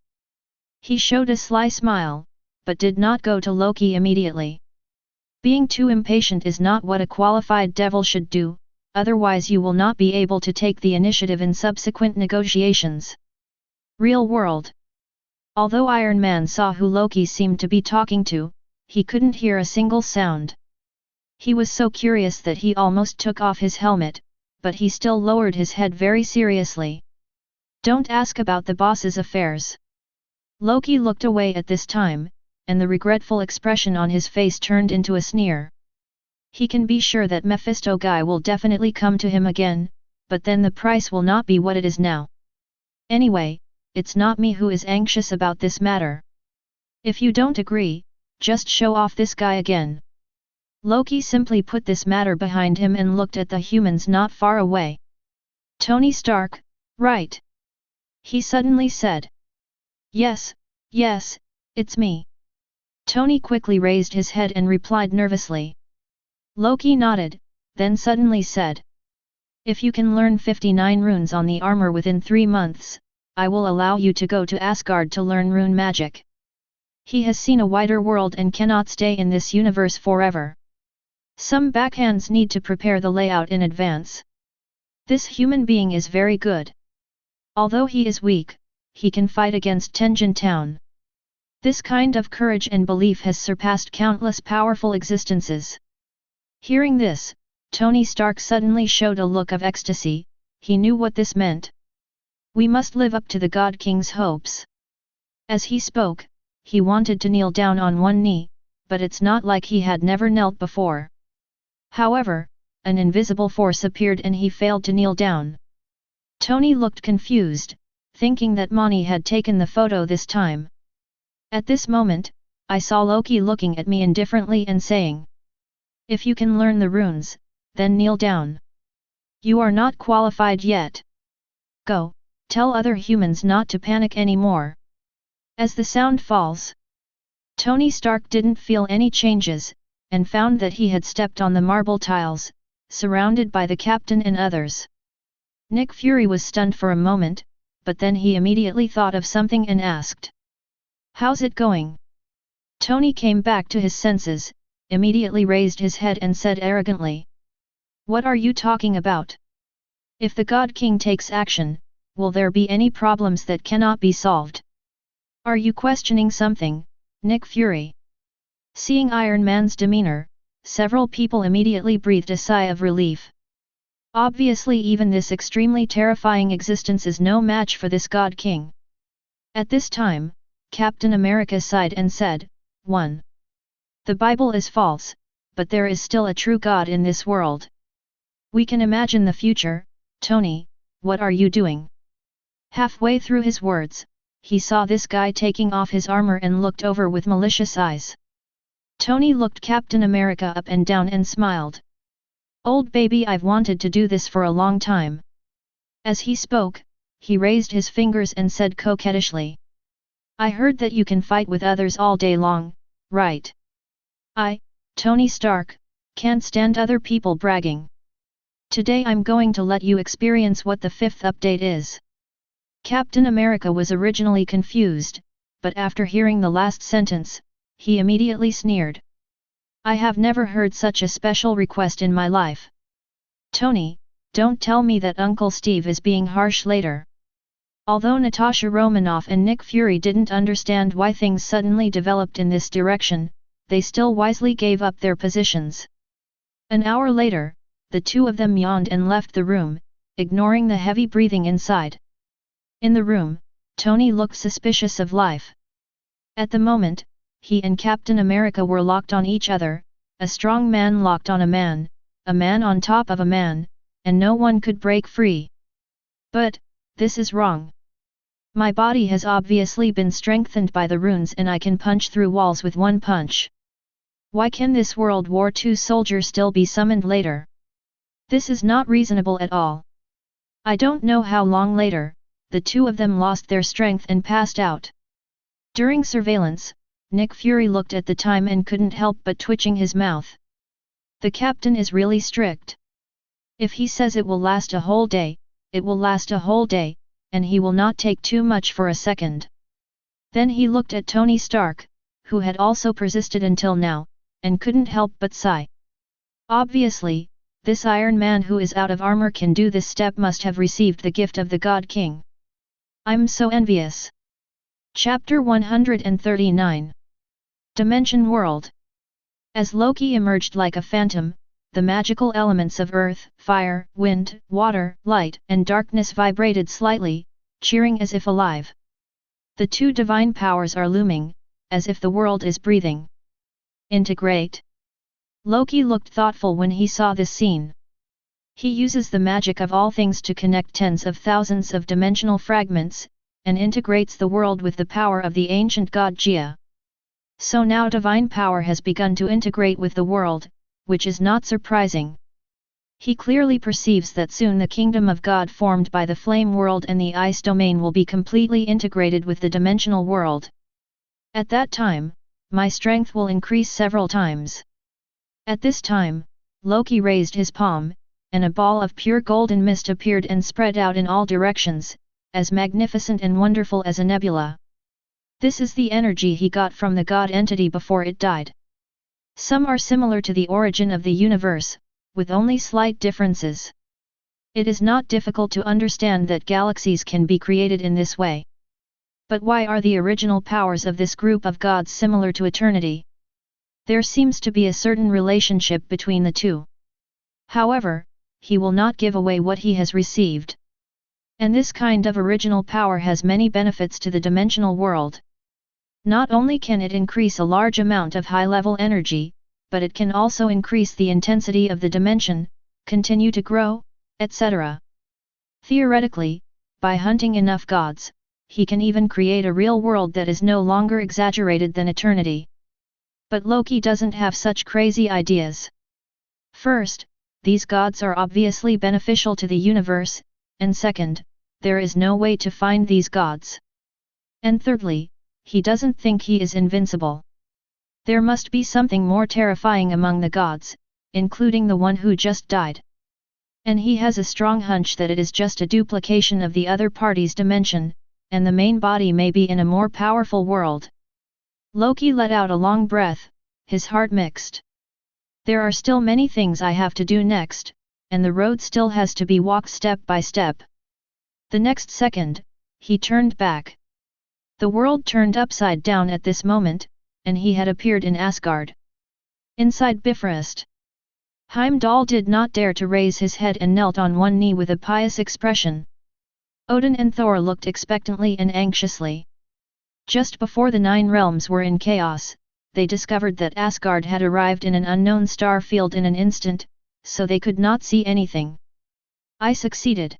Speaker 1: He showed a sly smile, but did not go to Loki immediately. Being too impatient is not what a qualified devil should do, otherwise you will not be able to take the initiative in subsequent negotiations. Real world. Although Iron Man saw who Loki seemed to be talking to, he couldn't hear a single sound. He was so curious that he almost took off his helmet, but he still lowered his head very seriously. Don't ask about the boss's affairs. Loki looked away at this time, and the regretful expression on his face turned into a sneer. He can be sure that Mephisto guy will definitely come to him again, but then the price will not be what it is now. Anyway, it's not me who is anxious about this matter. If you don't agree, just show off this guy again. Loki simply put this matter behind him and looked at the humans not far away. Tony Stark, right? He suddenly said. Yes, it's me. Tony quickly raised his head and replied nervously. Loki nodded, then suddenly said. If you can learn 59 runes on the armor within 3 months, I will allow you to go to Asgard to learn rune magic. He has seen a wider world and cannot stay in this universe forever. Some backhands need to prepare the layout in advance. This human being is very good. Although he is weak, he can fight against Tenjin Town. This kind of courage and belief has surpassed countless powerful existences. Hearing this, Tony Stark suddenly showed a look of ecstasy. He knew what this meant. We must live up to the God King's hopes. As he spoke, he wanted to kneel down on one knee, but it's not like he had never knelt before. However, an invisible force appeared and he failed to kneel down. Tony looked confused, thinking that Mani had taken the photo this time. At this moment, I saw Loki looking at me indifferently and saying, "If you can learn the runes, then kneel down. You are not qualified yet. Go, tell other humans not to panic anymore." As the sound falls, Tony Stark didn't feel any changes, and found that he had stepped on the marble tiles, surrounded by the captain and others. Nick Fury was stunned for a moment, but then he immediately thought of something and asked, "How's it going?" Tony came back to his senses, immediately raised his head and said arrogantly, "What are you talking about? If the God King takes action, will there be any problems that cannot be solved? Are you questioning something, Nick Fury?" Seeing Iron Man's demeanor, several people immediately breathed a sigh of relief. Obviously even this extremely terrifying existence is no match for this God King. At this time, Captain America sighed and said, "1. The Bible is false, but there is still a true God in this world. We can imagine the future." "Tony, what are you doing?" Halfway through his words, he saw this guy taking off his armor and looked over with malicious eyes. Tony looked Captain America up and down and smiled. "Old baby, I've wanted to do this for a long time." As he spoke, he raised his fingers and said coquettishly, "I heard that you can fight with others all day long, right? I, Tony Stark, can't stand other people bragging. Today I'm going to let you experience what the fifth update is." Captain America was originally confused, but after hearing the last sentence, he immediately sneered. "I have never heard such a special request in my life. Tony, don't tell me that Uncle Steve is being harsh later." Although Natasha Romanoff and Nick Fury didn't understand why things suddenly developed in this direction, they still wisely gave up their positions. An hour later, the two of them yawned and left the room, ignoring the heavy breathing inside. In the room, Tony looked suspicious of life. At the moment, he and Captain America were locked on each other, a strong man locked on a man on top of a man, and no one could break free. But, this is wrong. My body has obviously been strengthened by the runes and I can punch through walls with one punch. Why can this World War II soldier still be summoned later? This is not reasonable at all. I don't know how long later, the two of them lost their strength and passed out. During surveillance, Nick Fury looked at the time and couldn't help but twitching his mouth. The captain is really strict. If he says it will last a whole day, it will last a whole day, and he will not take too much for a second. Then he looked at Tony Stark, who had also persisted until now, and couldn't help but sigh. Obviously, this Iron Man who is out of armor can do this step must have received the gift of the God King. I'm so envious. Chapter 139. Dimension World. As Loki emerged like a phantom, the magical elements of earth, fire, wind, water, light, and darkness vibrated slightly, cheering as if alive. The two divine powers are looming, as if the world is breathing. Integrate. Loki looked thoughtful when he saw this scene. He uses the magic of all things to connect tens of thousands of dimensional fragments, and integrates the world with the power of the ancient god Gia. So now divine power has begun to integrate with the world, which is not surprising. He clearly perceives that soon the kingdom of God formed by the flame world and the ice domain will be completely integrated with the dimensional world. At that time, my strength will increase several times. At this time, Loki raised his palm, and a ball of pure golden mist appeared and spread out in all directions, as magnificent and wonderful as a nebula. This is the energy he got from the god entity before it died. Some are similar to the origin of the universe, with only slight differences. It is not difficult to understand that galaxies can be created in this way. But why are the original powers of this group of gods similar to eternity? There seems to be a certain relationship between the two. However, he will not give away what he has received. And this kind of original power has many benefits to the dimensional world. Not only can it increase a large amount of high-level energy, but it can also increase the intensity of the dimension, continue to grow, etc. Theoretically, by hunting enough gods, he can even create a real world that is no longer exaggerated than eternity. But Loki doesn't have such crazy ideas. First, these gods are obviously beneficial to the universe, and second, there is no way to find these gods. And thirdly, he doesn't think he is invincible. There must be something more terrifying among the gods, including the one who just died. And he has a strong hunch that it is just a duplication of the other party's dimension, and the main body may be in a more powerful world. Loki let out a long breath, his heart mixed. There are still many things I have to do next, and the road still has to be walked step by step. The next second, he turned back. The world turned upside down at this moment, and he had appeared in Asgard. Inside Bifrost, Heimdall did not dare to raise his head and knelt on one knee with a pious expression. Odin and Thor looked expectantly and anxiously. Just before the 9 realms were in chaos, they discovered that Asgard had arrived in an unknown star field in an instant, so they could not see anything. I succeeded.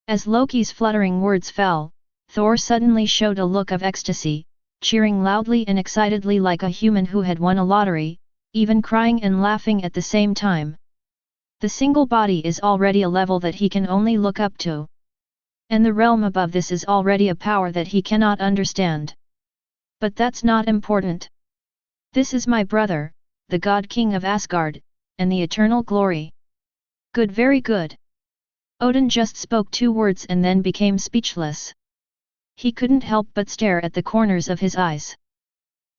Speaker 1: As Loki's fluttering words fell, Thor suddenly showed a look of ecstasy, cheering loudly and excitedly like a human who had won a lottery, even crying and laughing at the same time. The single body is already a level that he can only look up to. And the realm above this is already a power that he cannot understand. But that's not important. This is my brother, the God King of Asgard, and the eternal glory. Good, very good. Odin just spoke 2 words and then became speechless. He couldn't help but stare at the corners of his eyes.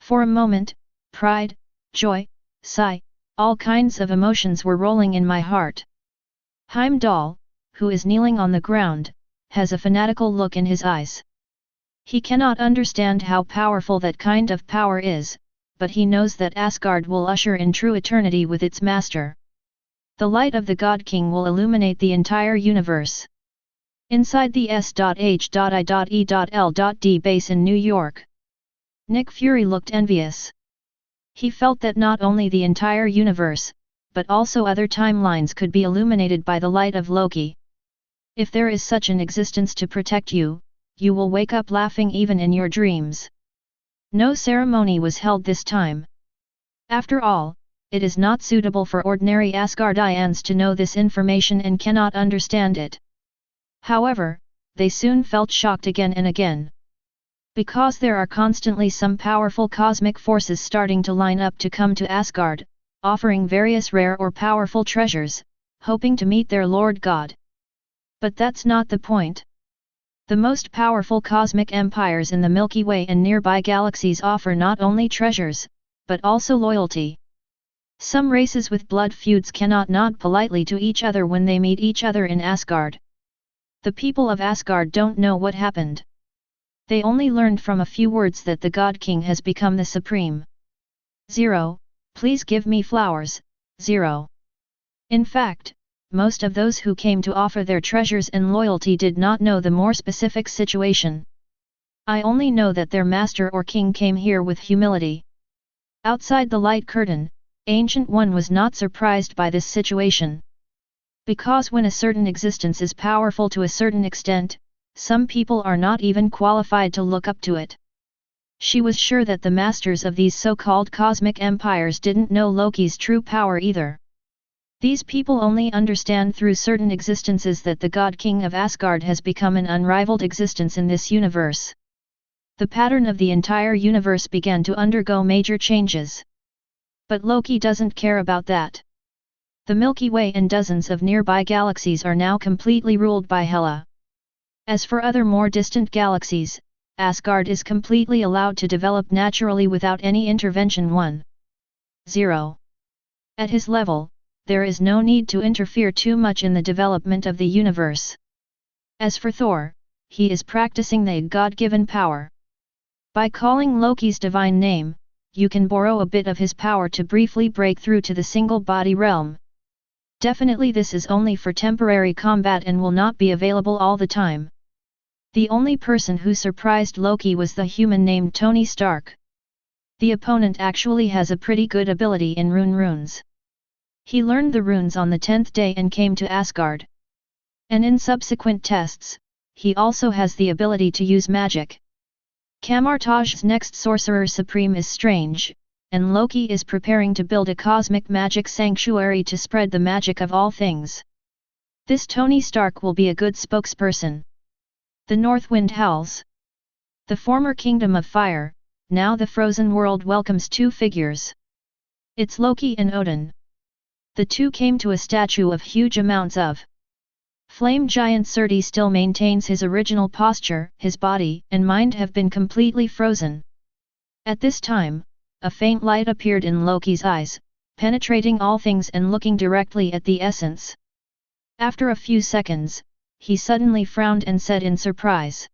Speaker 1: For a moment, pride, joy, sigh, all kinds of emotions were rolling in my heart. Heimdall, who is kneeling on the ground, has a fanatical look in his eyes. He cannot understand how powerful that kind of power is, but he knows that Asgard will usher in true eternity with its master. The light of the God King will illuminate the entire universe. Inside the S.H.I.E.L.D. base in New York, Nick Fury looked envious. He felt that not only the entire universe, but also other timelines could be illuminated by the light of Loki. If there is such an existence to protect you, you will wake up laughing even in your dreams. No ceremony was held this time. After all, it is not suitable for ordinary Asgardians to know this information and cannot understand it. However, they soon felt shocked again and again. Because there are constantly some powerful cosmic forces starting to line up to come to Asgard, offering various rare or powerful treasures, hoping to meet their Lord God. But that's not the point. The most powerful cosmic empires in the Milky Way and nearby galaxies offer not only treasures, but also loyalty. Some races with blood feuds cannot nod politely to each other when they meet each other in Asgard. The people of Asgard don't know what happened. They only learned from a few words that the God King has become the supreme. 0, please give me flowers, 0. In fact, most of those who came to offer their treasures and loyalty did not know the more specific situation. I only know that their master or king came here with humility. Outside the light curtain, Ancient One was not surprised by this situation. Because when a certain existence is powerful to a certain extent, some people are not even qualified to look up to it. She was sure that the masters of these so-called cosmic empires didn't know Loki's true power either. These people only understand through certain existences that the God King of Asgard has become an unrivaled existence in this universe. The pattern of the entire universe began to undergo major changes. But Loki doesn't care about that. The Milky Way and dozens of nearby galaxies are now completely ruled by Hela. As for other more distant galaxies, Asgard is completely allowed to develop naturally without any intervention. 1.0. At his level, there is no need to interfere too much in the development of the universe. As for Thor, he is practicing the God-given power. By calling Loki's divine name, you can borrow a bit of his power to briefly break through to the single-body realm. Definitely this is only for temporary combat and will not be available all the time. The only person who surprised Loki was the human named Tony Stark. The opponent actually has a pretty good ability in runes. He learned the runes on the 10th day and came to Asgard. And in subsequent tests, he also has the ability to use magic. Kamartaj's next Sorcerer Supreme is Strange, and Loki is preparing to build a cosmic magic sanctuary to spread the magic of all things. This Tony Stark will be a good spokesperson. The North Wind howls. The former Kingdom of Fire, now the frozen world, welcomes two figures. It's Loki and Odin. The two came to a statue of huge amounts of flame giant. Surti still maintains his original posture, his body and mind have been completely frozen. At this time, a faint light appeared in Loki's eyes, penetrating all things and looking directly at the essence. After a few seconds, he suddenly frowned and said in surprise,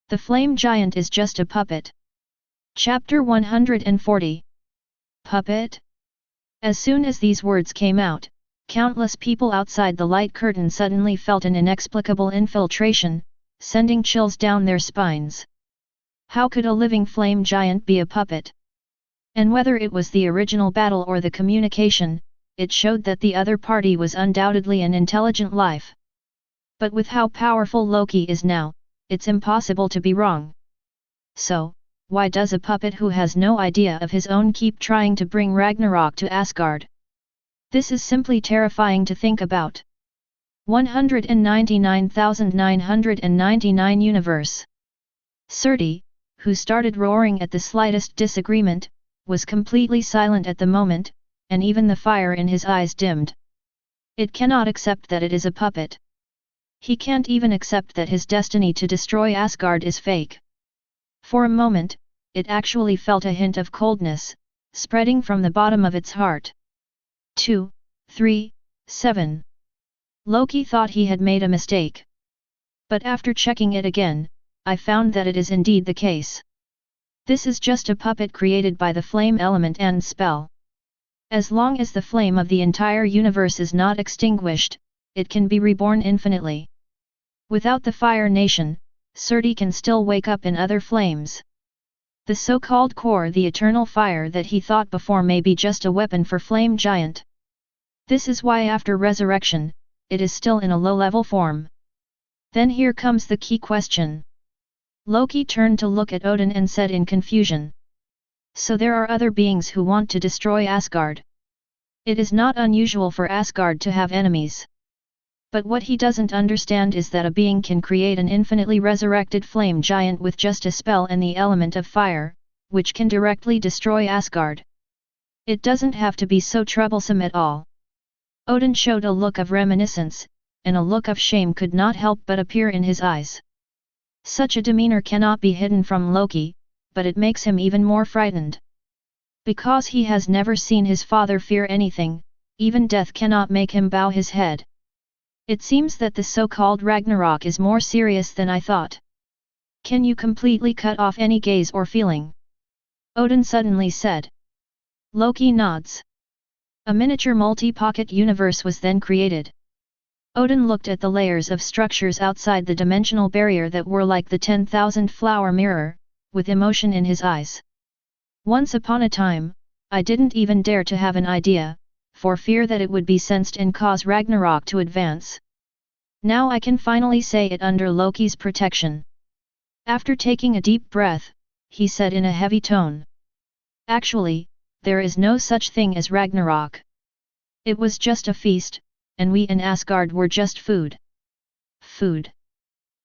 Speaker 1: "The flame giant is just a puppet." Chapter 140. Puppet? As soon as these words came out, countless people outside the light curtain suddenly felt an inexplicable infiltration, sending chills down their spines. How could a living flame giant be a puppet? And whether it was the original battle or the communication, it showed that the other party was undoubtedly an intelligent life. But with how powerful Loki is now, it's impossible to be wrong. So, why does a puppet who has no idea of his own keep trying to bring Ragnarok to Asgard? This is simply terrifying to think about. 199,999 Universe. Surti, who started roaring at the slightest disagreement, was completely silent at the moment, and even the fire in his eyes dimmed. It cannot accept that it is a puppet. He can't even accept that his destiny to destroy Asgard is fake. For a moment, it actually felt a hint of coldness, spreading from the bottom of its heart. 2, 3, 7. Loki thought he had made a mistake. But after checking it again, I found that it is indeed the case. This is just a puppet created by the flame element and spell. As long as the flame of the entire universe is not extinguished, it can be reborn infinitely. Without the Fire Nation, Surti can still wake up in other flames. The so-called core, the eternal fire that he thought before, may be just a weapon for flame giant. This is why after resurrection, it is still in a low-level form. Then here comes the key question. Loki turned to look at Odin and said in confusion, "So there are other beings who want to destroy Asgard. It is not unusual for Asgard to have enemies. But what he doesn't understand is that a being can create an infinitely resurrected flame giant with just a spell and the element of fire, which can directly destroy Asgard. It doesn't have to be so troublesome at all." Odin showed a look of reminiscence, and a look of shame could not help but appear in his eyes. Such a demeanor cannot be hidden from Loki, but it makes him even more frightened. Because he has never seen his father fear anything, even death cannot make him bow his head. It seems that the so-called Ragnarok is more serious than I thought. Can you completely cut off any gaze or feeling? Odin suddenly said. Loki nods. A miniature multi-pocket universe was then created. Odin looked at the layers of structures outside the dimensional barrier that were like the 10,000 flower mirror, with emotion in his eyes. Once upon a time, I didn't even dare to have an idea, for fear that it would be sensed and cause Ragnarok to advance. Now I can finally say it under Loki's protection. After taking a deep breath, he said in a heavy tone. Actually, there is no such thing as Ragnarok. It was just a feast, and we in Asgard were just food. Food.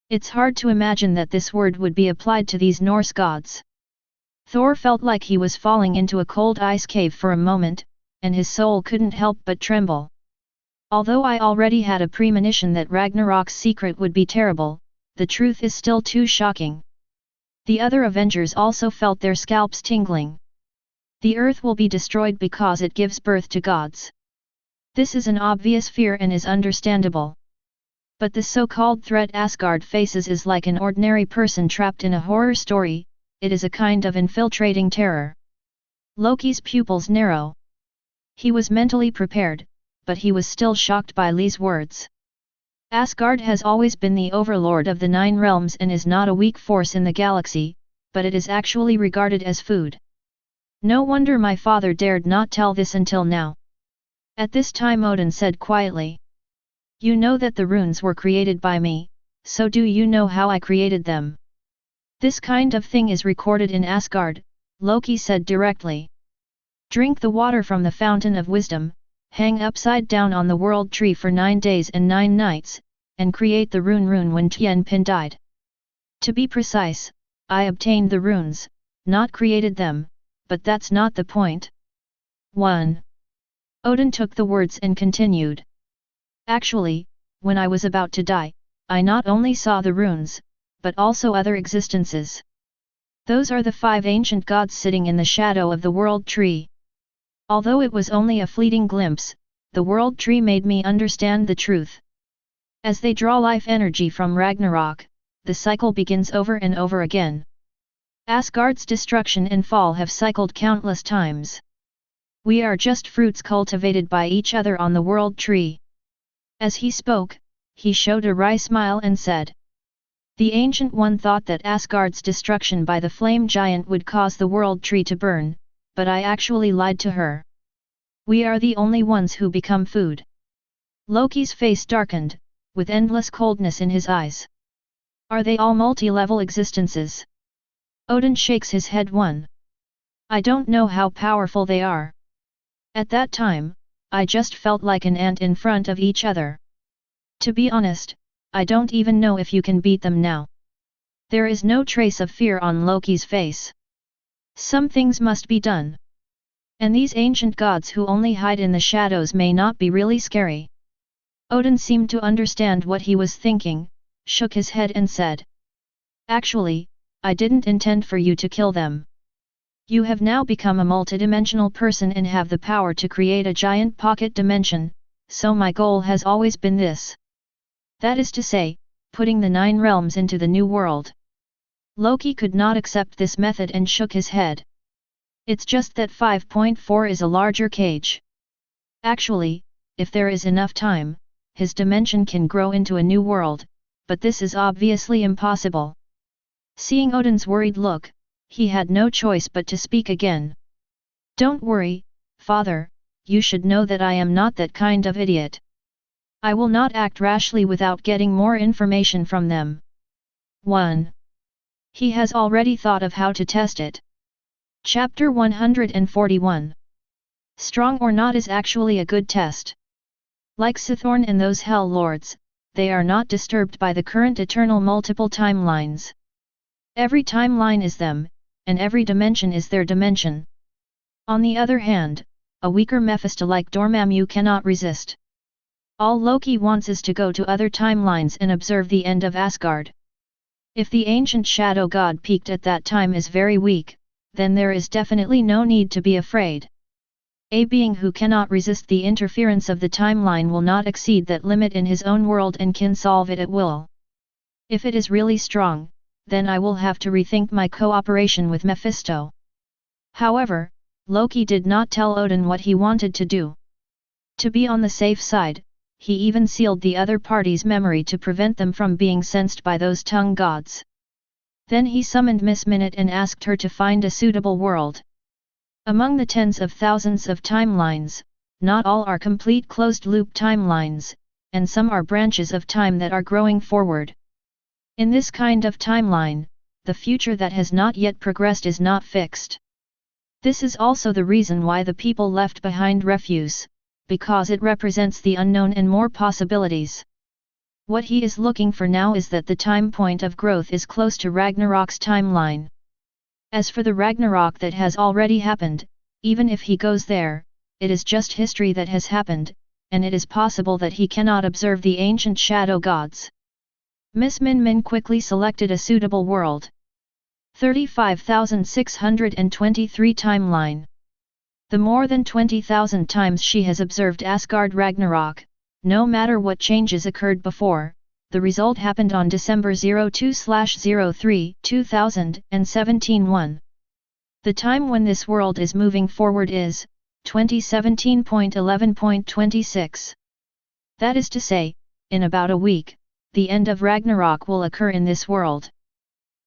Speaker 1: It's hard to imagine that this word would be applied to these Norse gods. Thor felt like he was falling into a cold ice cave for a moment, and his soul couldn't help but tremble. Although I already had a premonition that Ragnarok's secret would be terrible, the truth is still too shocking. The other Avengers also felt their scalps tingling. The earth will be destroyed because it gives birth to gods. This is an obvious fear and is understandable. But the so-called threat Asgard faces is like an ordinary person trapped in a horror story, it is a kind of infiltrating terror. Loki's pupils narrow. He was mentally prepared, but he was still shocked by Lee's words. Asgard has always been the overlord of the 9 realms and is not a weak force in the galaxy, but it is actually regarded as food. No wonder my father dared not tell this until now. At this time Odin said quietly. You know that the runes were created by me, so do you know how I created them? This kind of thing is recorded in Asgard, Loki said directly. Drink the water from the fountain of wisdom, hang upside down on the world tree for 9 days and 9 nights, and create the rune when Tianpin died. To be precise, I obtained the runes, not created them, but that's not the point. 1. Odin took the words and continued. Actually, when I was about to die, I not only saw the runes, but also other existences. Those are the 5 ancient gods sitting in the shadow of the world tree. Although it was only a fleeting glimpse, the world tree made me understand the truth. As they draw life energy from Ragnarok, the cycle begins over and over again. Asgard's destruction and fall have cycled countless times. We are just fruits cultivated by each other on the world tree. As he spoke, he showed a wry smile and said. The Ancient One thought that Asgard's destruction by the flame giant would cause the world tree to burn, but I actually lied to her. We are the only ones who become food. Loki's face darkened, with endless coldness in his eyes. Are they all multi-level existences? Odin shakes his head. 1. I don't know how powerful they are. At that time, I just felt like an ant in front of each other. To be honest, I don't even know if you can beat them now. There is no trace of fear on Loki's face. Some things must be done. And these ancient gods who only hide in the shadows may not be really scary. Odin seemed to understand what he was thinking, shook his head and said. Actually, I didn't intend for you to kill them. You have now become a multidimensional person and have the power to create a giant pocket dimension, so my goal has always been this. That is to say, putting the 9 realms into the new world. Loki could not accept this method and shook his head. It's just that 5.4 is a larger cage. Actually, if there is enough time, his dimension can grow into a new world, but this is obviously impossible. Seeing Odin's worried look, he had no choice but to speak again. Don't worry, father, you should know that I am not that kind of idiot. I will not act rashly without getting more information from them. 1. He has already thought of how to test it. Chapter 141. Strong or not is actually a good test. Like Sithorn and those Hell Lords, they are not disturbed by the current eternal multiple timelines. Every timeline is them, and every dimension is their dimension. On the other hand, a weaker Mephisto like Dormammu cannot resist. All Loki wants is to go to other timelines and observe the end of Asgard. If the ancient shadow god peaked at that time is very weak, then there is definitely no need to be afraid. A being who cannot resist the interference of the timeline will not exceed that limit in his own world and can solve it at will. If it is really strong, then I will have to rethink my cooperation with Mephisto. However, Loki did not tell Odin what he wanted to do. To be on the safe side, he even sealed the other party's memory to prevent them from being sensed by those tongue gods. Then he summoned Miss Minute and asked her to find a suitable world. Among the tens of thousands of timelines, not all are complete closed-loop timelines, and some are branches of time that are growing forward. In this kind of timeline, the future that has not yet progressed is not fixed. This is also the reason why the people left behind refuse, because it represents the unknown and more possibilities. What he is looking for now is that the time point of growth is close to Ragnarok's timeline. As for the Ragnarok that has already happened, even if he goes there, it is just history that has happened, and it is possible that he cannot observe the ancient shadow gods. Miss Min Min quickly selected a suitable world. 35,623 timeline. The more than 20,000 times she has observed Asgard Ragnarok, no matter what changes occurred before, the result happened on December 02/03, 2017. The time when this world is moving forward is 2017.11.26. That is to say, in about a week, the end of Ragnarok will occur in this world.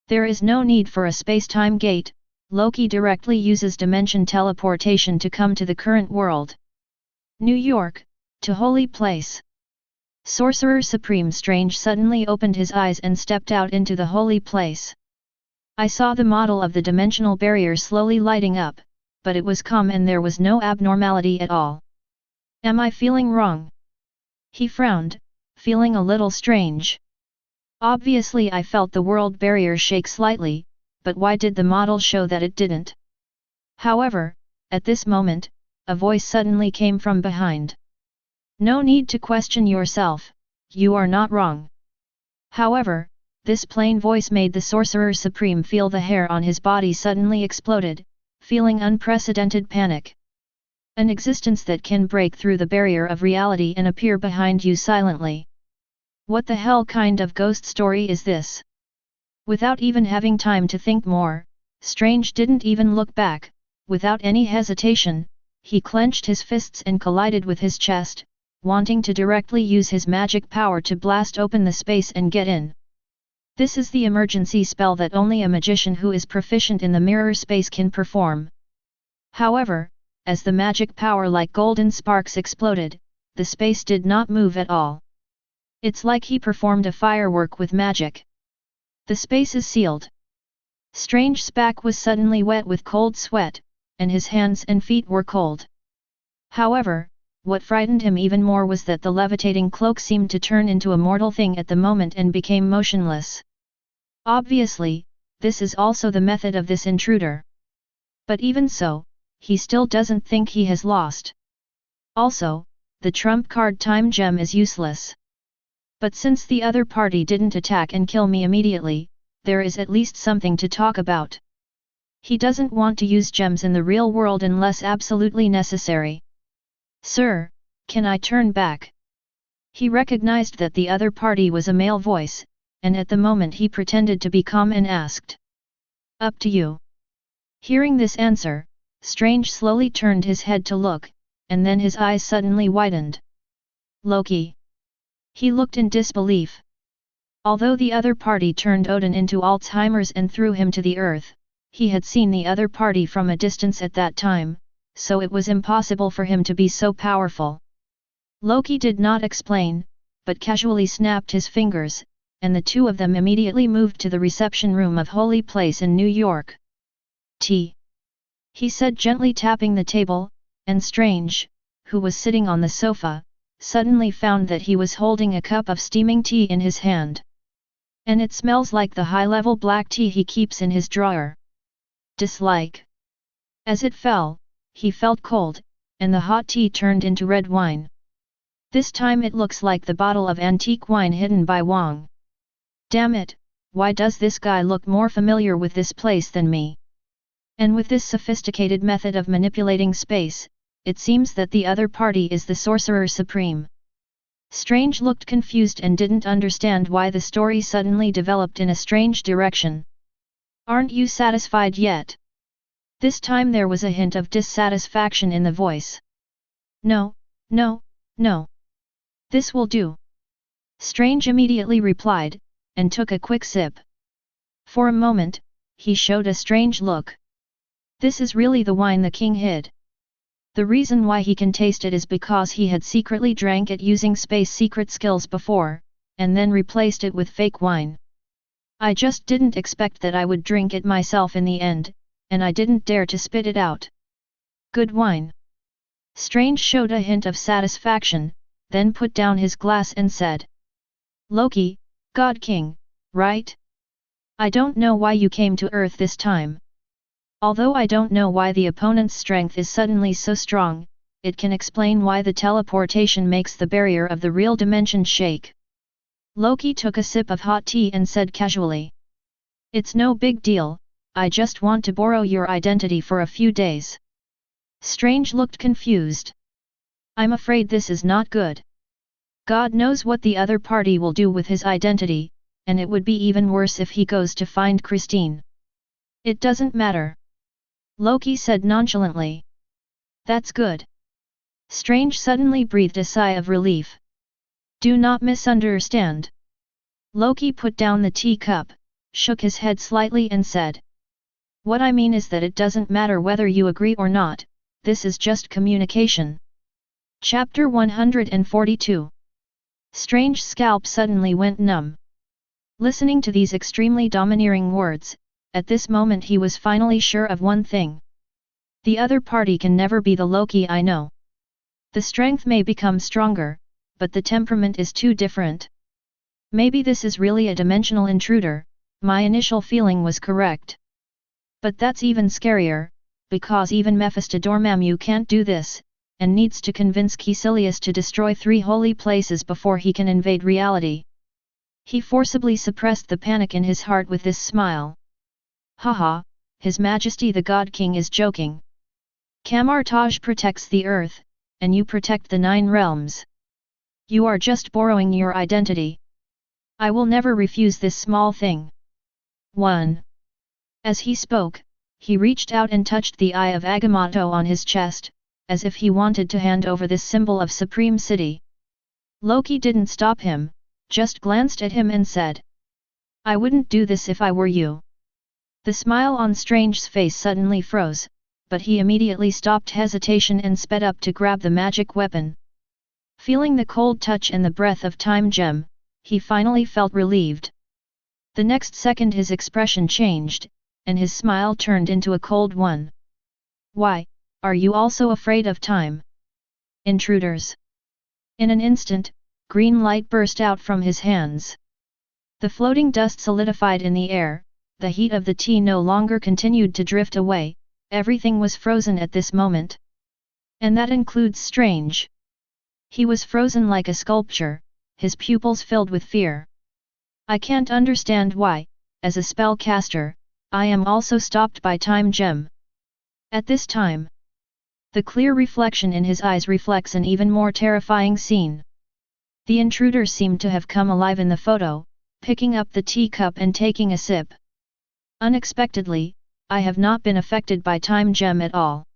Speaker 1: There is no need for a space-time gate. Loki directly uses dimension teleportation to come to the current world. New York, to Holy Place. Sorcerer Supreme Strange suddenly opened his eyes and stepped out into the Holy Place. I saw the model of the dimensional barrier slowly lighting up, but it was calm and there was no abnormality at all. Am I feeling wrong? He frowned, feeling a little strange. Obviously I felt the world barrier shake slightly, but why did the model show that it didn't? However, at this moment, a voice suddenly came from behind. No need to question yourself, you are not wrong. However, this plain voice made the Sorcerer Supreme feel the hair on his body suddenly exploded, feeling unprecedented panic. An existence that can break through the barrier of reality and appear behind you silently. What the hell kind of ghost story is this? Without even having time to think more, Strange didn't even look back. Without any hesitation, he clenched his fists and collided with his chest, wanting to directly use his magic power to blast open the space and get in. This is the emergency spell that only a magician who is proficient in the mirror space can perform. However, as the magic power like golden sparks exploded, the space did not move at all. It's like he performed a firework with magic. The space is sealed. Strange's back was suddenly wet with cold sweat, and his hands and feet were cold. However, what frightened him even more was that the levitating cloak seemed to turn into a mortal thing at the moment and became motionless. Obviously, this is also the method of this intruder. But even so, he still doesn't think he has lost. Also, the trump card time gem is useless. But since the other party didn't attack and kill me immediately, there is at least something to talk about. He doesn't want to use gems in the real world unless absolutely necessary. Sir, can I turn back? He recognized that the other party was a male voice, and at the moment he pretended to be calm and asked. Up to you. Hearing this answer, Strange slowly turned his head to look, and then his eyes suddenly widened. Loki. He looked in disbelief. Although the other party turned Odin into Alzheimer's and threw him to the earth, he had seen the other party from a distance at that time, so it was impossible for him to be so powerful. Loki did not explain, but casually snapped his fingers, and the two of them immediately moved to the reception room of Holy Place in New York. Tea. He said gently tapping the table, and Strange, who was sitting on the sofa, suddenly found that he was holding a cup of steaming tea in his hand. And it smells like the high-level black tea he keeps in his drawer. Dislike. As it fell, he felt cold, and the hot tea turned into red wine. This time it looks like the bottle of antique wine hidden by Wang. Damn it, why does this guy look more familiar with this place than me? And with this sophisticated method of manipulating space, it seems that the other party is the Sorcerer Supreme. Strange looked confused and didn't understand why the story suddenly developed in a strange direction. Aren't you satisfied yet? This time there was a hint of dissatisfaction in the voice. No, no, no. This will do. Strange immediately replied, and took a quick sip. For a moment, he showed a strange look. This is really the wine the king hid. The reason why he can taste it is because he had secretly drank it using space secret skills before, and then replaced it with fake wine. I just didn't expect that I would drink it myself in the end, and I didn't dare to spit it out. Good wine. Strange showed a hint of satisfaction, then put down his glass and said. Loki, God King, right? I don't know why you came to Earth this time. Although I don't know why the opponent's strength is suddenly so strong, it can explain why the teleportation makes the barrier of the real dimension shake. Loki took a sip of hot tea and said casually. It's no big deal, I just want to borrow your identity for a few days. Strange looked confused. I'm afraid this is not good. God knows what the other party will do with his identity, and it would be even worse if he goes to find Christine. It doesn't matter. Loki said nonchalantly. That's good. Strange suddenly breathed a sigh of relief. Do not misunderstand. Loki put down the teacup, shook his head slightly and said. What I mean is that it doesn't matter whether you agree or not, this is just communication. Chapter 142. Strange's scalp suddenly went numb. Listening to these extremely domineering words, at this moment he was finally sure of one thing. The other party can never be the Loki I know. The strength may become stronger, but the temperament is too different. Maybe this is really a dimensional intruder, my initial feeling was correct. But that's even scarier, because even Dormammu can't do this, and needs to convince Caecilius to destroy 3 holy places before he can invade reality. He forcibly suppressed the panic in his heart with this smile. Haha, His Majesty the God King is joking. Camartage protects the earth, and you protect the 9 realms. You are just borrowing your identity. I will never refuse this small thing. 1. As he spoke, he reached out and touched the eye of Agamotto on his chest, as if he wanted to hand over this symbol of supreme city. Loki didn't stop him, just glanced at him and said. I wouldn't do this if I were you. The smile on Strange's face suddenly froze, but he immediately stopped hesitation and sped up to grab the magic weapon. Feeling the cold touch and the breath of Time Gem, he finally felt relieved. The next second his expression changed, and his smile turned into a cold one. Why, are you also afraid of time? Intruders. In an instant, green light burst out from his hands. The floating dust solidified in the air, the heat of the tea no longer continued to drift away, everything was frozen at this moment. And that includes Strange. He was frozen like a sculpture, his pupils filled with fear. I can't understand why, as a spellcaster, I am also stopped by Time Gem. At this time, the clear reflection in his eyes reflects an even more terrifying scene. The intruder seemed to have come alive in the photo, picking up the teacup and taking a sip. Unexpectedly, I have not been affected by Time Gem at all.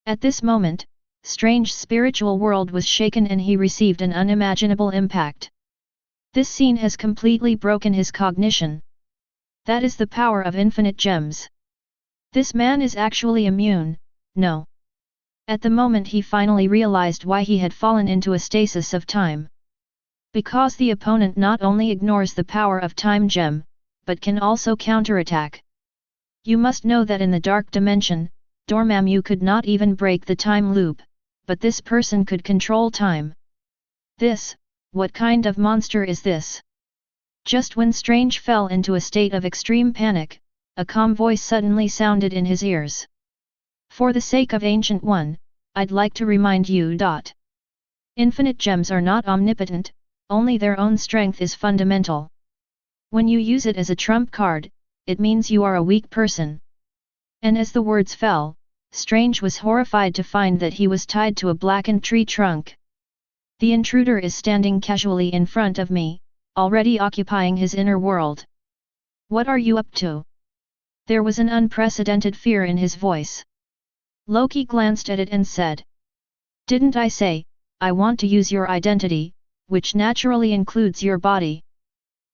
Speaker 1: At this moment, Strange's spiritual world was shaken and he received an unimaginable impact. This scene has completely broken his cognition. That is the power of infinite gems. This man is actually immune, no. At the moment he finally realized why he had fallen into a stasis of time. Because the opponent not only ignores the power of Time Gem, but can also counterattack. You must know that in the dark dimension, Dormammu could not even break the time loop, but this person could control time. What kind of monster is this? Just when Strange fell into a state of extreme panic, a calm voice suddenly sounded in his ears. For the sake of Ancient One, I'd like to remind you. Infinite gems are not omnipotent, only their own strength is fundamental. When you use it as a trump card, it means you are a weak person. And as the words fell, Strange was horrified to find that he was tied to a blackened tree trunk. The intruder is standing casually in front of me, already occupying his inner world. What are you up to? There was an unprecedented fear in his voice. Loki glanced at it and said. Didn't I say, I want to use your identity, which naturally includes your body.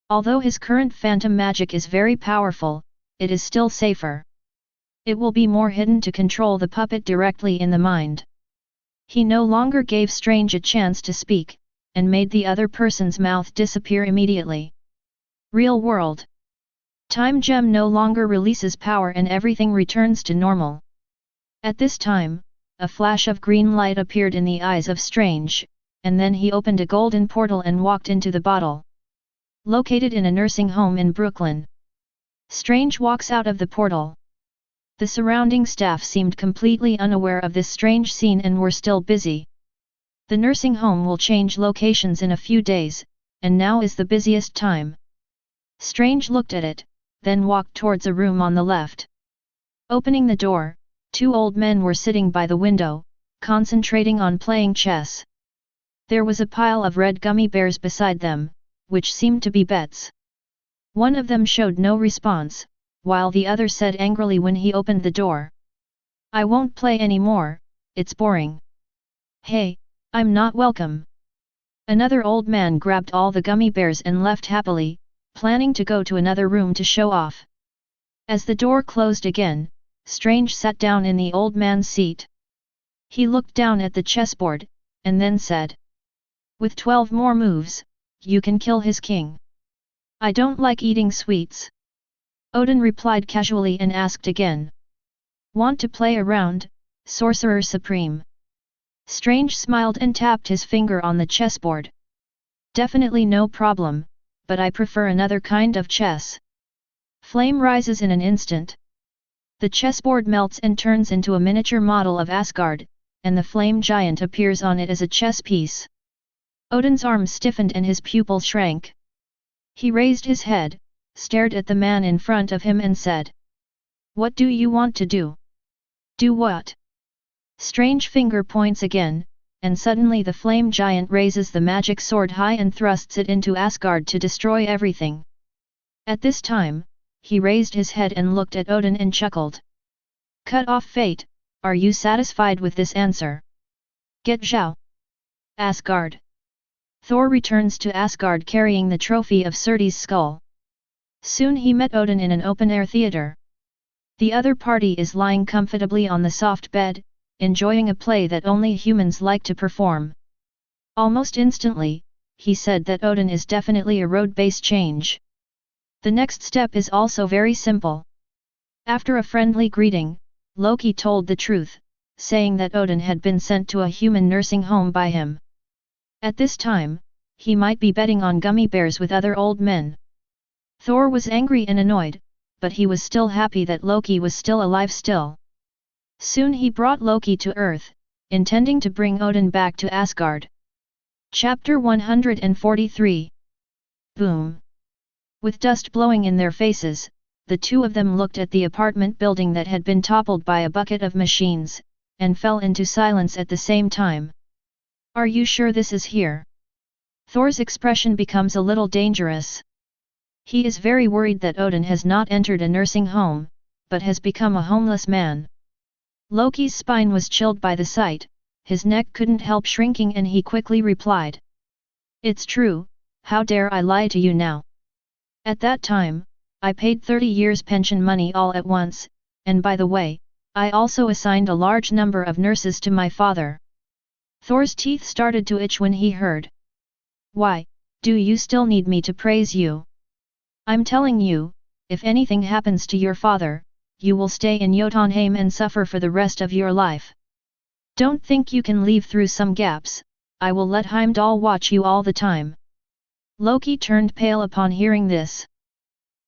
Speaker 1: Although his current phantom magic is very powerful, it is still safer. It will be more hidden to control the puppet directly in the mind. He no longer gave Strange a chance to speak, and made the other person's mouth disappear immediately. Real world. Time Gem no longer releases power and everything returns to normal. At this time, a flash of green light appeared in the eyes of Strange, and then he opened a golden portal and walked into the bottle. Located in a nursing home in Brooklyn. Strange walks out of the portal. The surrounding staff seemed completely unaware of this strange scene and were still busy. The nursing home will change locations in a few days, and now is the busiest time. Strange looked at it, then walked towards a room on the left. Opening the door, two old men were sitting by the window, concentrating on playing chess. There was a pile of red gummy bears beside them, which seemed to be bets. One of them showed no response, while the other said angrily when he opened the door. "I won't play anymore, it's boring." "Hey, I'm not welcome." Another old man grabbed all the gummy bears and left happily, planning to go to another room to show off. As the door closed again, Strange sat down in the old man's seat. He looked down at the chessboard, and then said, "With 12 more moves, you can kill his king." "I don't like eating sweets." Odin replied casually and asked again. "Want to play a round, Sorcerer Supreme?" Strange smiled and tapped his finger on the chessboard. "Definitely no problem, but I prefer another kind of chess." Flame rises in an instant. The chessboard melts and turns into a miniature model of Asgard, and the flame giant appears on it as a chess piece. Odin's arm stiffened and his pupil shrank. He raised his head, stared at the man in front of him and said, "What do you want to do?" "Do what?" Strange finger points again, and suddenly the flame giant raises the magic sword high and thrusts it into Asgard to destroy everything. At this time, he raised his head and looked at Odin and chuckled. "Cut off fate, are you satisfied with this answer?" "Get Zhao." Asgard. Thor returns to Asgard carrying the trophy of Surti's skull. Soon he met Odin in an open-air theater. The other party is lying comfortably on the soft bed, enjoying a play that only humans like to perform. Almost instantly, he said that Odin is definitely a road-based change. The next step is also very simple. After a friendly greeting, Loki told the truth, saying that Odin had been sent to a human nursing home by him. At this time, he might be betting on gummy bears with other old men. Thor was angry and annoyed, but he was still happy that Loki was still alive still. Soon he brought Loki to Earth, intending to bring Odin back to Asgard. Chapter 143. Boom! With dust blowing in their faces, the two of them looked at the apartment building that had been toppled by a bucket of machines, and fell into silence at the same time. "Are you sure this is here?" Thor's expression becomes a little dangerous. He is very worried that Odin has not entered a nursing home, but has become a homeless man. Loki's spine was chilled by the sight, his neck couldn't help shrinking and he quickly replied. "It's true, how dare I lie to you now? At that time, I paid 30 years pension money all at once, and by the way, I also assigned a large number of nurses to my father." Thor's teeth started to itch when he heard. "Why, do you still need me to praise you? I'm telling you, if anything happens to your father, you will stay in Jotunheim and suffer for the rest of your life. Don't think you can leave through some gaps, I will let Heimdall watch you all the time." Loki turned pale upon hearing this.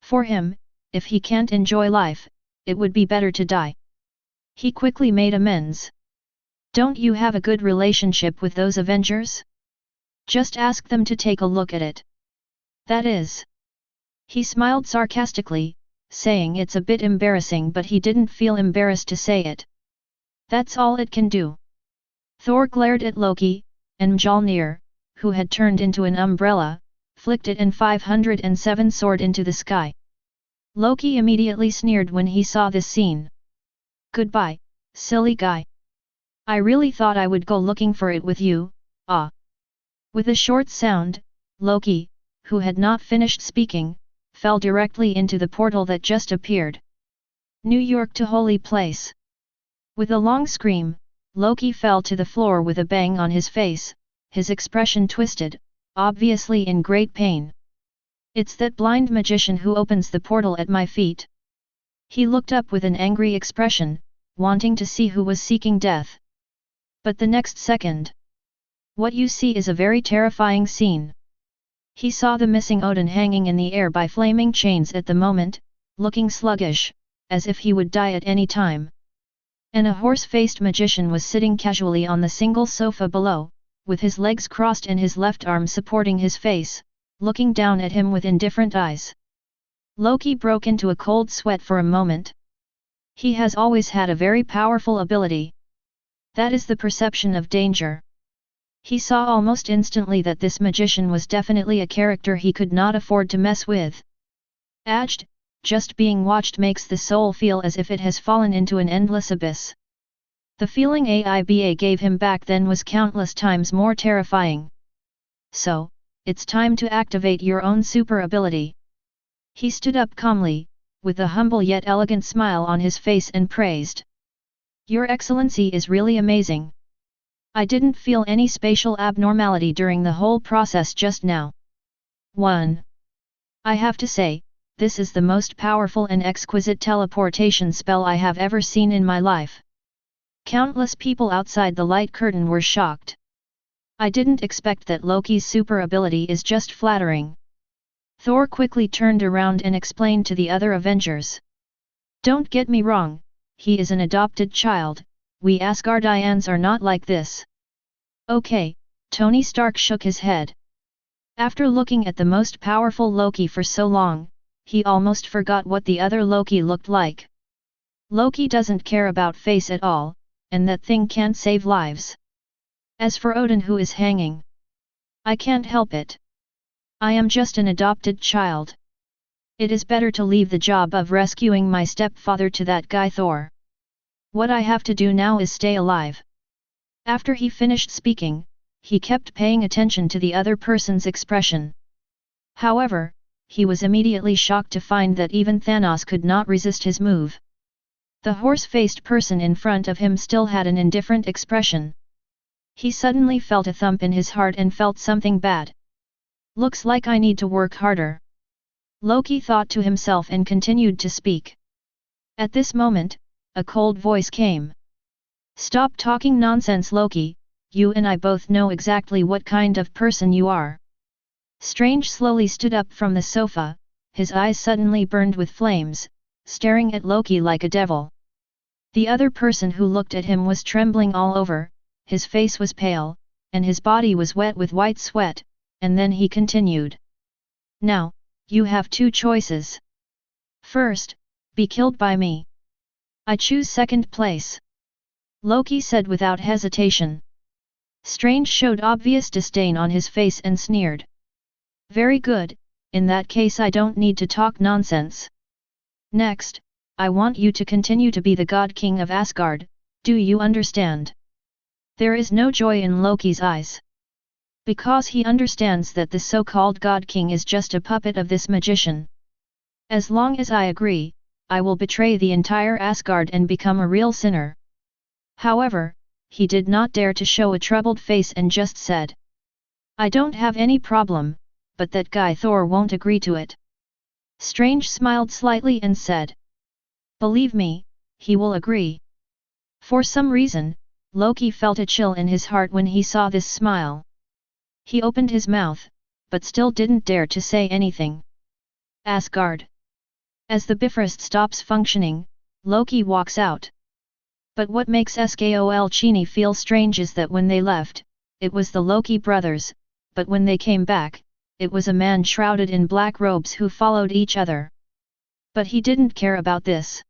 Speaker 1: For him, if he can't enjoy life, it would be better to die. He quickly made amends. "Don't you have a good relationship with those Avengers? Just ask them to take a look at it. That is." He smiled sarcastically, saying it's a bit embarrassing, but he didn't feel embarrassed to say it. "That's all it can do." Thor glared at Loki, and Mjolnir, who had turned into an umbrella, flicked it and 507 soared into the sky. Loki immediately sneered when he saw this scene. "Goodbye, silly guy. I really thought I would go looking for it with you, ah." With a short sound, Loki, who had not finished speaking, fell directly into the portal that just appeared. New York to Holy Place. With a long scream, Loki fell to the floor with a bang on his face, his expression twisted, obviously in great pain. "It's that blind magician who opens the portal at my feet." He looked up with an angry expression, wanting to see who was seeking death. But the next second, what you see is a very terrifying scene. He saw the missing Odin hanging in the air by flaming chains at the moment, looking sluggish, as if he would die at any time. And a horse-faced magician was sitting casually on the single sofa below, with his legs crossed and his left arm supporting his face, looking down at him with indifferent eyes. Loki broke into a cold sweat for a moment. He has always had a very powerful ability. That is the perception of danger. He saw almost instantly that this magician was definitely a character he could not afford to mess with. Aged, just being watched makes the soul feel as if it has fallen into an endless abyss. The feeling AIBA gave him back then was countless times more terrifying. So, it's time to activate your own super ability. He stood up calmly, with a humble yet elegant smile on his face and praised. Your Excellency is really amazing. I didn't feel any spatial abnormality during the whole process just now. 1. I have to say, this is the most powerful and exquisite teleportation spell I have ever seen in my life. Countless people outside the light curtain were shocked. I didn't expect that Loki's super ability is just flattering. Thor quickly turned around and explained to the other Avengers. Don't get me wrong, he is an adopted child, we Asgardians are not like this. Okay, Tony Stark shook his head. After looking at the most powerful Loki for so long, he almost forgot what the other Loki looked like. Loki doesn't care about face at all, and that thing can't save lives. As for Odin who is hanging, I can't help it. I am just an adopted child. It is better to leave the job of rescuing my stepfather to that guy Thor. What I have to do now is stay alive. After he finished speaking, he kept paying attention to the other person's expression. However, he was immediately shocked to find that even Thanos could not resist his move. The horse-faced person in front of him still had an indifferent expression. He suddenly felt a thump in his heart and felt something bad. Looks like I need to work harder. Loki thought to himself and continued to speak. At this moment, a cold voice came. Stop talking nonsense, Loki, you and I both know exactly what kind of person you are. Strange slowly stood up from the sofa, his eyes suddenly burned with flames, staring at Loki like a devil. The other person who looked at him was trembling all over, his face was pale, and his body was wet with white sweat, and then he continued. Now, you have two choices. First, be killed by me. I choose second place. Loki said without hesitation. Strange showed obvious disdain on his face and sneered. Very good, in that case I don't need to talk nonsense. Next, I want you to continue to be the God King of Asgard, do you understand? There is no joy in Loki's eyes. Because he understands that the so-called God King is just a puppet of this magician. As long as I agree, I will betray the entire Asgard and become a real sinner. However, he did not dare to show a troubled face and just said. I don't have any problem, but that guy Thor won't agree to it. Strange smiled slightly and said. Believe me, he will agree. For some reason, Loki felt a chill in his heart when he saw this smile. He opened his mouth, but still didn't dare to say anything. Asgard. As the Bifrost stops functioning, Loki walks out. But what makes Skol Chini feel strange is that when they left, it was the Loki brothers, but when they came back, it was a man shrouded in black robes who followed each other. But he didn't care about this.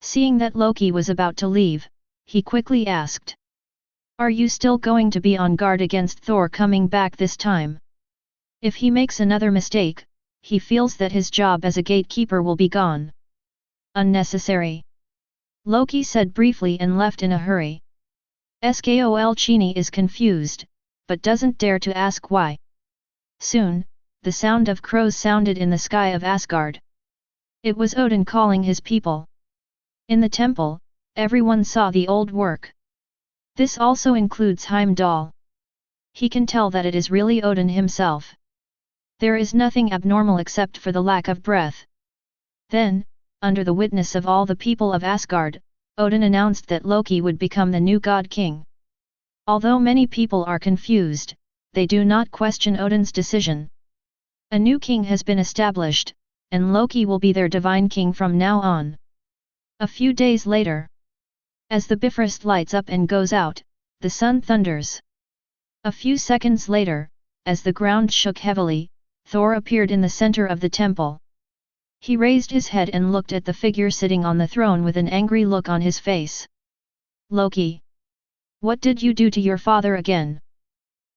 Speaker 1: Seeing that Loki was about to leave, he quickly asked. Are you still going to be on guard against Thor coming back this time? If he makes another mistake, he feels that his job as a gatekeeper will be gone. Unnecessary. Loki said briefly and left in a hurry. Skol Chini is confused, but doesn't dare to ask why. Soon, the sound of crows sounded in the sky of Asgard. It was Odin calling his people. In the temple, everyone saw the old work. This also includes Heimdall. He can tell that it is really Odin himself. There is nothing abnormal except for the lack of breath. Then, under the witness of all the people of Asgard, Odin announced that Loki would become the new God King. Although many people are confused, they do not question Odin's decision. A new king has been established, and Loki will be their divine king from now on. A few days later, as the Bifrost lights up and goes out, the sun thunders. A few seconds later, as the ground shook heavily, Thor appeared in the center of the temple. He raised his head and looked at the figure sitting on the throne with an angry look on his face. Loki! What did you do to your father again?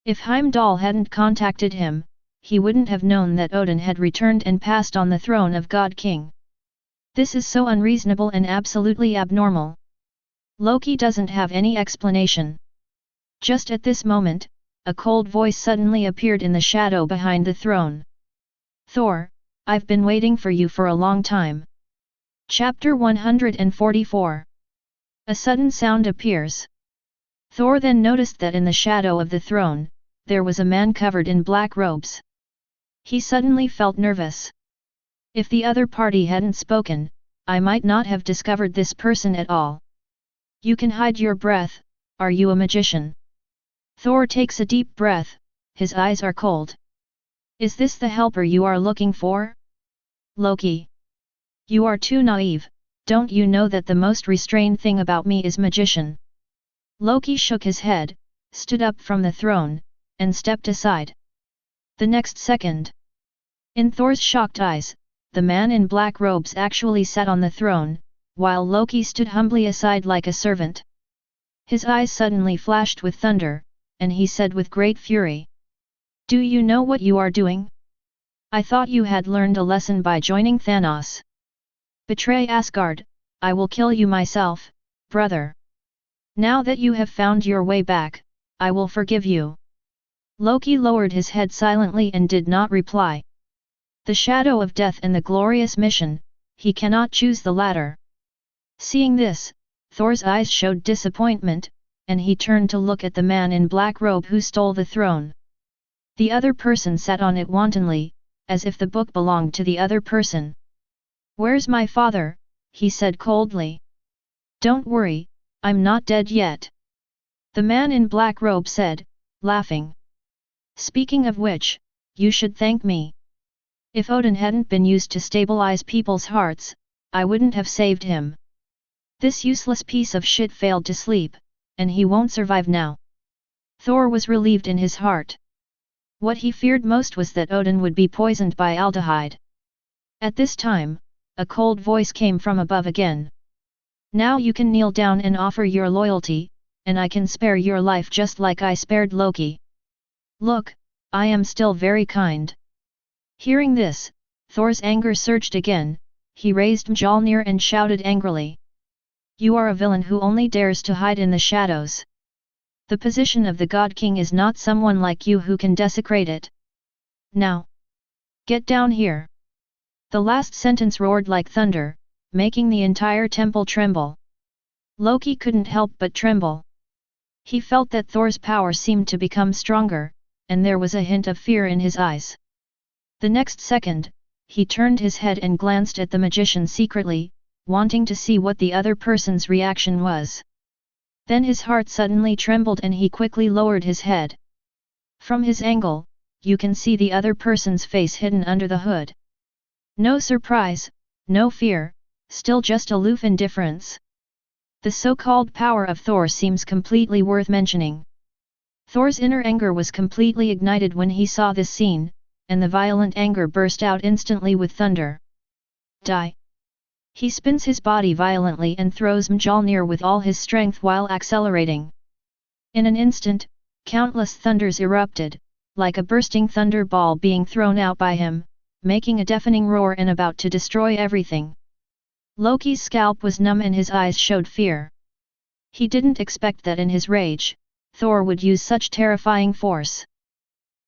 Speaker 1: If Heimdall hadn't contacted him, he wouldn't have known that Odin had returned and passed on the throne of God King. This is so unreasonable and absolutely abnormal. Loki doesn't have any explanation. Just at this moment, a cold voice suddenly appeared in the shadow behind the throne. Thor, I've been waiting for you for a long time. Chapter 144. A sudden sound appears. Thor then noticed that in the shadow of the throne, there was a man covered in black robes. He suddenly felt nervous. If the other party hadn't spoken, I might not have discovered this person at all. You can hide your breath, are you a magician? Thor takes a deep breath, his eyes are cold. Is this the helper you are looking for? Loki. You are too naive, don't you know that the most restrained thing about me is magician? Loki shook his head, stood up from the throne, and stepped aside. The next second, in Thor's shocked eyes, the man in black robes actually sat on the throne, while Loki stood humbly aside like a servant. His eyes suddenly flashed with thunder, and he said with great fury. Do you know what you are doing? I thought you had learned a lesson by joining Thanos. Betray Asgard, I will kill you myself, brother. Now that you have found your way back, I will forgive you. Loki lowered his head silently and did not reply. The shadow of death and the glorious mission, he cannot choose the latter. Seeing this, Thor's eyes showed disappointment, and he turned to look at the man in black robe who stole the throne. The other person sat on it wantonly, as if the book belonged to the other person. Where's my father? He said coldly. Don't worry, I'm not dead yet. The man in black robe said, laughing. Speaking of which, you should thank me. If Odin hadn't been used to stabilize people's hearts, I wouldn't have saved him. This useless piece of shit failed to sleep, and he won't survive now. Thor was relieved in his heart. What he feared most was that Odin would be poisoned by aldehyde. At this time, a cold voice came from above again. Now you can kneel down and offer your loyalty, and I can spare your life just like I spared Loki. Look, I am still very kind. Hearing this, Thor's anger surged again, he raised Mjolnir and shouted angrily. You are a villain who only dares to hide in the shadows. The position of the God King is not someone like you who can desecrate it. Now, get down here. The last sentence roared like thunder, making the entire temple tremble. Loki couldn't help but tremble. He felt that Thor's power seemed to become stronger, and there was a hint of fear in his eyes. The next second, he turned his head and glanced at the magician secretly, wanting to see what the other person's reaction was. Then his heart suddenly trembled and he quickly lowered his head. From his angle, you can see the other person's face hidden under the hood. No surprise, no fear, still just aloof indifference. The so-called power of Thor seems completely worth mentioning. Thor's inner anger was completely ignited when he saw this scene, and the violent anger burst out instantly with thunder. Die! He spins his body violently and throws Mjolnir with all his strength while accelerating. In an instant, countless thunders erupted, like a bursting thunder ball being thrown out by him, making a deafening roar and about to destroy everything. Loki's scalp was numb and his eyes showed fear. He didn't expect that in his rage, Thor would use such terrifying force.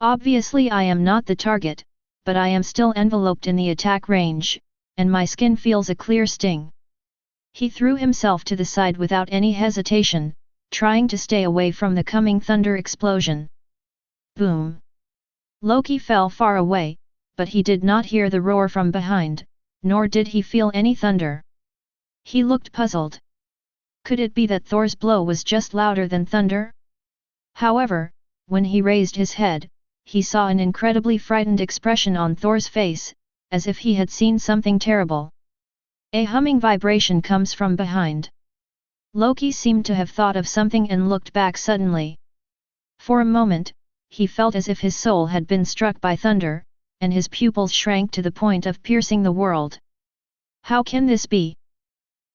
Speaker 1: Obviously I am not the target, but I am still enveloped in the attack range, and my skin feels a clear sting. He threw himself to the side without any hesitation, trying to stay away from the coming thunder explosion. Boom! Loki fell far away, but he did not hear the roar from behind, nor did he feel any thunder. He looked puzzled. Could it be that Thor's blow was just louder than thunder? However, when he raised his head, he saw an incredibly frightened expression on Thor's face, as if he had seen something terrible. A humming vibration comes from behind. Loki seemed to have thought of something and looked back suddenly. For a moment, he felt as if his soul had been struck by thunder, and his pupils shrank to the point of piercing the world. How can this be?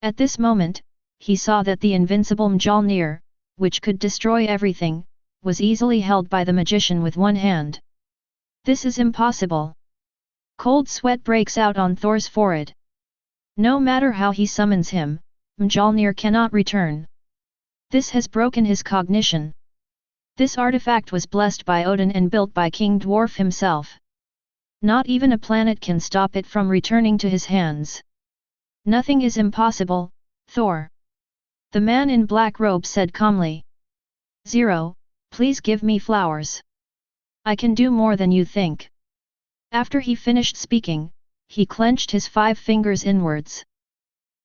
Speaker 1: At this moment, he saw that the invincible Mjolnir, which could destroy everything, was easily held by the magician with one hand. This is impossible. Cold sweat breaks out on Thor's forehead. No matter how he summons him, Mjolnir cannot return. This has broken his cognition. This artifact was blessed by Odin and built by King Dwarf himself. Not even a planet can stop it from returning to his hands. Nothing is impossible, Thor. The man in black robe said calmly. Zero, please give me flowers. I can do more than you think. After he finished speaking, he clenched his 5 fingers inwards.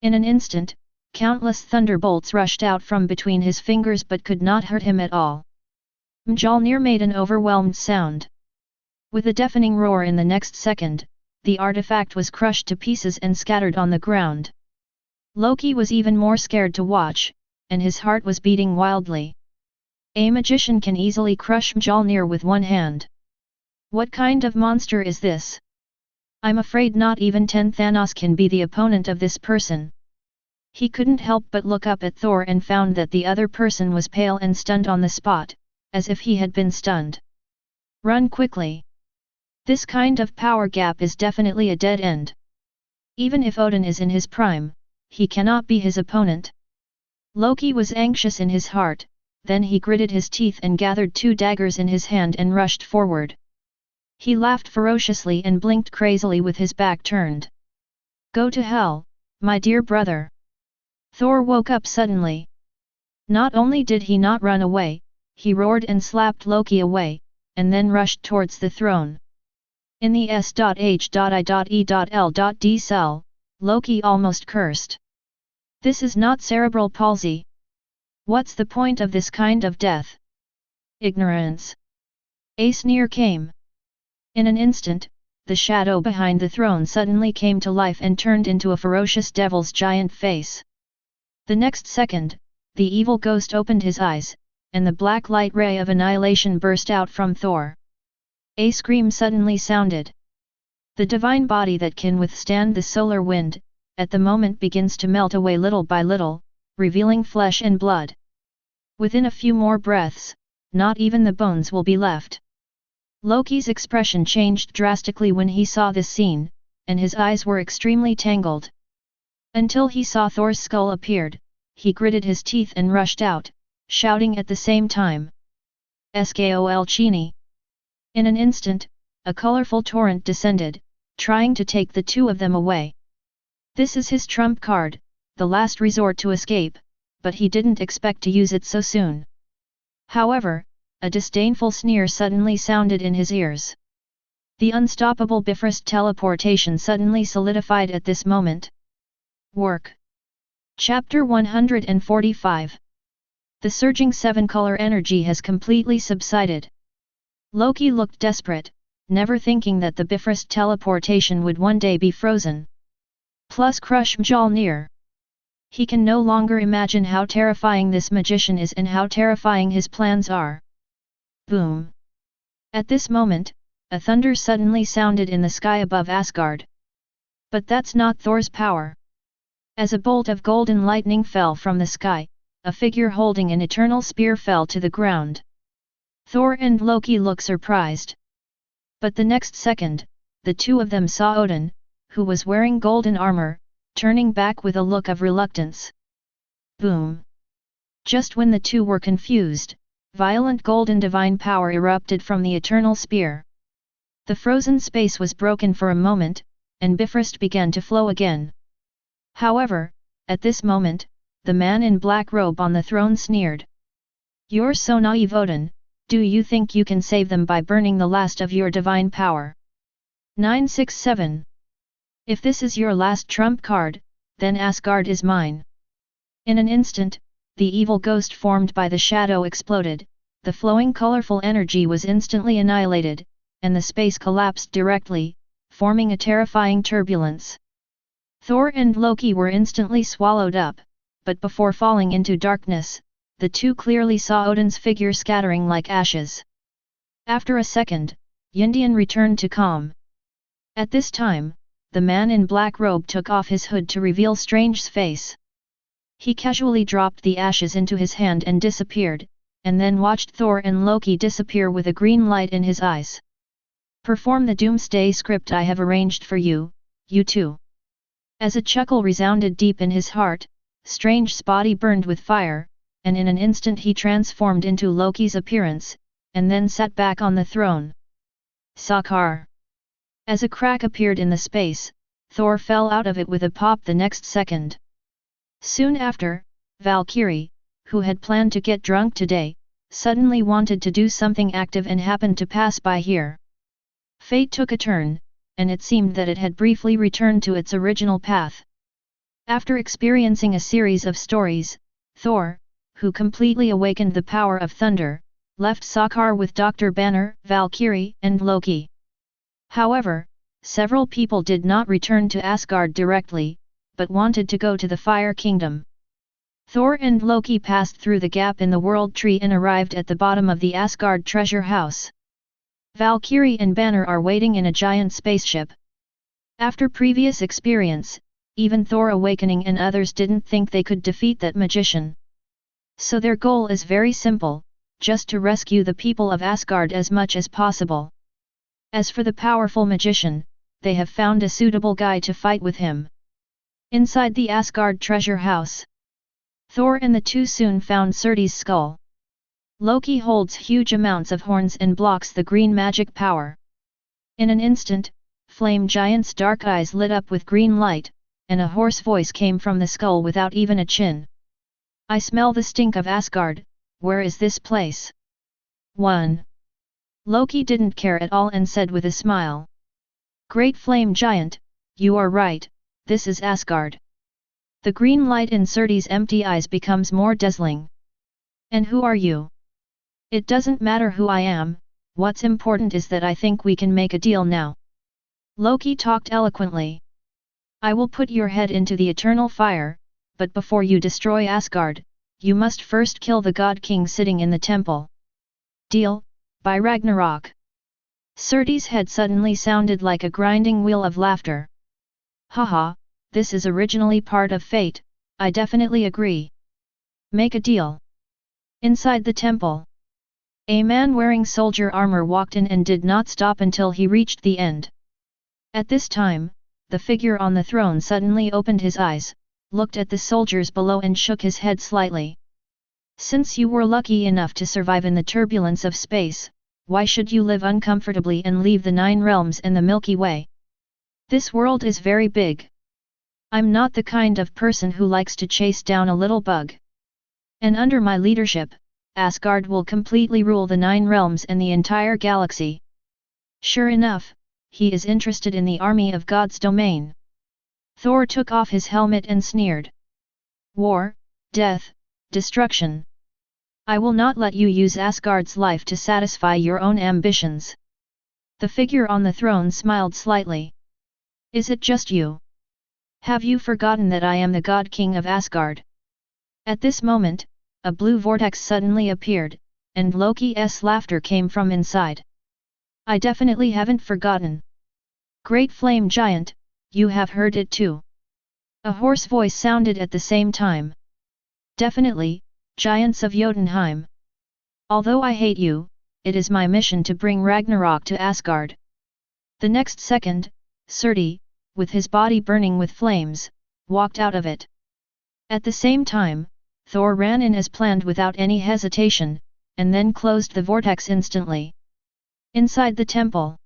Speaker 1: In an instant, countless thunderbolts rushed out from between his fingers but could not hurt him at all. Mjolnir made an overwhelmed sound. With a deafening roar in the next second, the artifact was crushed to pieces and scattered on the ground. Loki was even more scared to watch, and his heart was beating wildly. A magician can easily crush Mjolnir with one hand. What kind of monster is this? I'm afraid not even 10 Thanos can be the opponent of this person. He couldn't help but look up at Thor and found that the other person was pale and stunned on the spot, as if he had been stunned. Run quickly. This kind of power gap is definitely a dead end. Even if Odin is in his prime, he cannot be his opponent. Loki was anxious in his heart, then he gritted his teeth and gathered 2 daggers in his hand and rushed forward. He laughed ferociously and blinked crazily with his back turned. Go to hell, my dear brother. Thor woke up suddenly. Not only did he not run away, he roared and slapped Loki away, and then rushed towards the throne. In the S.H.I.E.L.D cell, Loki almost cursed. This is not cerebral palsy. What's the point of this kind of death? Ignorance. A sneer came. In an instant, the shadow behind the throne suddenly came to life and turned into a ferocious devil's giant face. The next second, the evil ghost opened his eyes, and the black light ray of annihilation burst out from Thor. A scream suddenly sounded. The divine body that can withstand the solar wind, at the moment begins to melt away little by little, revealing flesh and blood. Within a few more breaths, not even the bones will be left. Loki's expression changed drastically when he saw this scene, and his eyes were extremely tangled. Until he saw Thor's skull appeared, he gritted his teeth and rushed out, shouting at the same time. Skol Chini! In an instant, a colorful torrent descended, trying to take the 2 of them away. This is his trump card, the last resort to escape, but he didn't expect to use it so soon. However, a disdainful sneer suddenly sounded in his ears. The unstoppable Bifrost teleportation suddenly solidified at this moment. Work. Chapter 145. The surging 7-color energy has completely subsided. Loki looked desperate, never thinking that the Bifrost teleportation would one day be frozen. Plus crush Mjolnir. He can no longer imagine how terrifying this magician is and how terrifying his plans are. Boom! At this moment, a thunder suddenly sounded in the sky above Asgard. But that's not Thor's power. As a bolt of golden lightning fell from the sky, a figure holding an eternal spear fell to the ground. Thor and Loki looked surprised. But the next second, the 2 of them saw Odin, who was wearing golden armor, turning back with a look of reluctance. Boom! Just when the 2 were confused, violent golden divine power erupted from the eternal spear. The frozen space was broken for a moment, and Bifrost began to flow again. However, at this moment, the man in black robe on the throne sneered. You're so naive, Odin, do you think you can save them by burning the last of your divine power? 967. If this is your last trump card, then Asgard is mine. In an instant, the evil ghost formed by the shadow exploded, the flowing colorful energy was instantly annihilated, and the space collapsed directly, forming a terrifying turbulence. Thor and Loki were instantly swallowed up, but before falling into darkness, the 2 clearly saw Odin's figure scattering like ashes. After a second, Yindian returned to calm. At this time, the man in black robe took off his hood to reveal Strange's face. He casually dropped the ashes into his hand and disappeared, and then watched Thor and Loki disappear with a green light in his eyes. Perform the doomsday script I have arranged for you, you two. As a chuckle resounded deep in his heart, Strange's body burned with fire, and in an instant he transformed into Loki's appearance, and then sat back on the throne. Sakar! As a crack appeared in the space, Thor fell out of it with a pop the next second. Soon after, Valkyrie, who had planned to get drunk today, suddenly wanted to do something active and happened to pass by here. Fate took a turn, and it seemed that it had briefly returned to its original path. After experiencing a series of stories, Thor, who completely awakened the power of thunder, left Sakar with Dr. Banner, Valkyrie, and Loki. However, several people did not return to Asgard directly, but wanted to go to the Fire Kingdom. Thor and Loki passed through the gap in the World Tree and arrived at the bottom of the Asgard treasure house. Valkyrie and Banner are waiting in a giant spaceship. After previous experience, even Thor Awakening and others didn't think they could defeat that magician. So their goal is very simple, just to rescue the people of Asgard as much as possible. As for the powerful magician, they have found a suitable guy to fight with him. Inside the Asgard treasure house, Thor and the two soon found Surt's skull. Loki holds huge amounts of horns and blocks the green magic power. In an instant, Flame Giant's dark eyes lit up with green light, and a hoarse voice came from the skull without even a chin. I smell the stink of Asgard, where is this place? 1. Loki didn't care at all and said with a smile. Great Flame Giant, you are right, this is Asgard. The green light in Surt's empty eyes becomes more dazzling. And who are you? It doesn't matter who I am, what's important is that I think we can make a deal now. Loki talked eloquently. I will put your head into the eternal fire, but before you destroy Asgard, you must first kill the God King sitting in the temple. Deal, by Ragnarok. Surt's head suddenly sounded like a grinding wheel of laughter. Haha, this is originally part of fate, I definitely agree. Make a deal. Inside the temple, a man wearing soldier armor walked in and did not stop until he reached the end. At this time, the figure on the throne suddenly opened his eyes, looked at the soldiers below and shook his head slightly. Since you were lucky enough to survive in the turbulence of space, why should you live uncomfortably and leave the 9 realms and the Milky Way? This world is very big. I'm not the kind of person who likes to chase down a little bug. And under my leadership, Asgard will completely rule the 9 realms and the entire galaxy. Sure enough, he is interested in the army of God's domain. Thor took off his helmet and sneered. War, death, destruction. I will not let you use Asgard's life to satisfy your own ambitions. The figure on the throne smiled slightly. Is it just you? Have you forgotten that I am the God King of Asgard? At this moment, a blue vortex suddenly appeared, and Loki's laughter came from inside. I definitely haven't forgotten. Great Flame Giant, you have heard it too. A hoarse voice sounded at the same time. Definitely, giants of Jotunheim. Although I hate you, it is my mission to bring Ragnarok to Asgard. The next second, Surt, with his body burning with flames, walked out of it. At the same time, Thor ran in as planned without any hesitation, and then closed the vortex instantly. Inside the temple,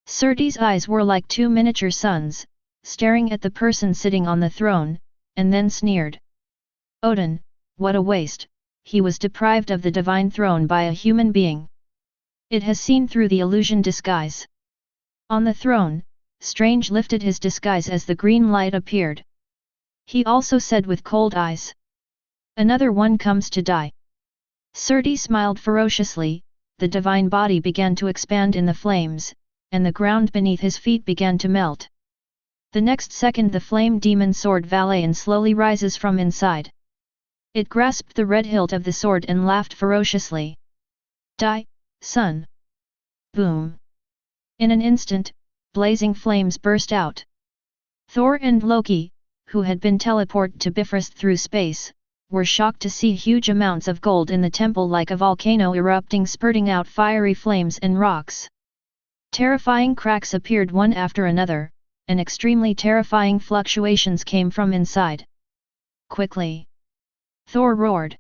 Speaker 1: Surt's eyes were like 2 miniature suns, staring at the person sitting on the throne, and then sneered. Odin, what a waste, he was deprived of the divine throne by a human being. It has seen through the illusion disguise. On the throne, Strange lifted his disguise as the green light appeared. He also said with cold eyes. Another one comes to die. Surt smiled ferociously, the divine body began to expand in the flames, and the ground beneath his feet began to melt. The next second the flame demon sword Valayan slowly rises from inside. It grasped the red hilt of the sword and laughed ferociously. Die, son! Boom! In an instant, blazing flames burst out. Thor and Loki, who had been teleported to Bifrost through space, were shocked to see huge amounts of gold in the temple like a volcano erupting, spurting out fiery flames and rocks. Terrifying cracks appeared one after another, and extremely terrifying fluctuations came from inside. Quickly! Thor roared.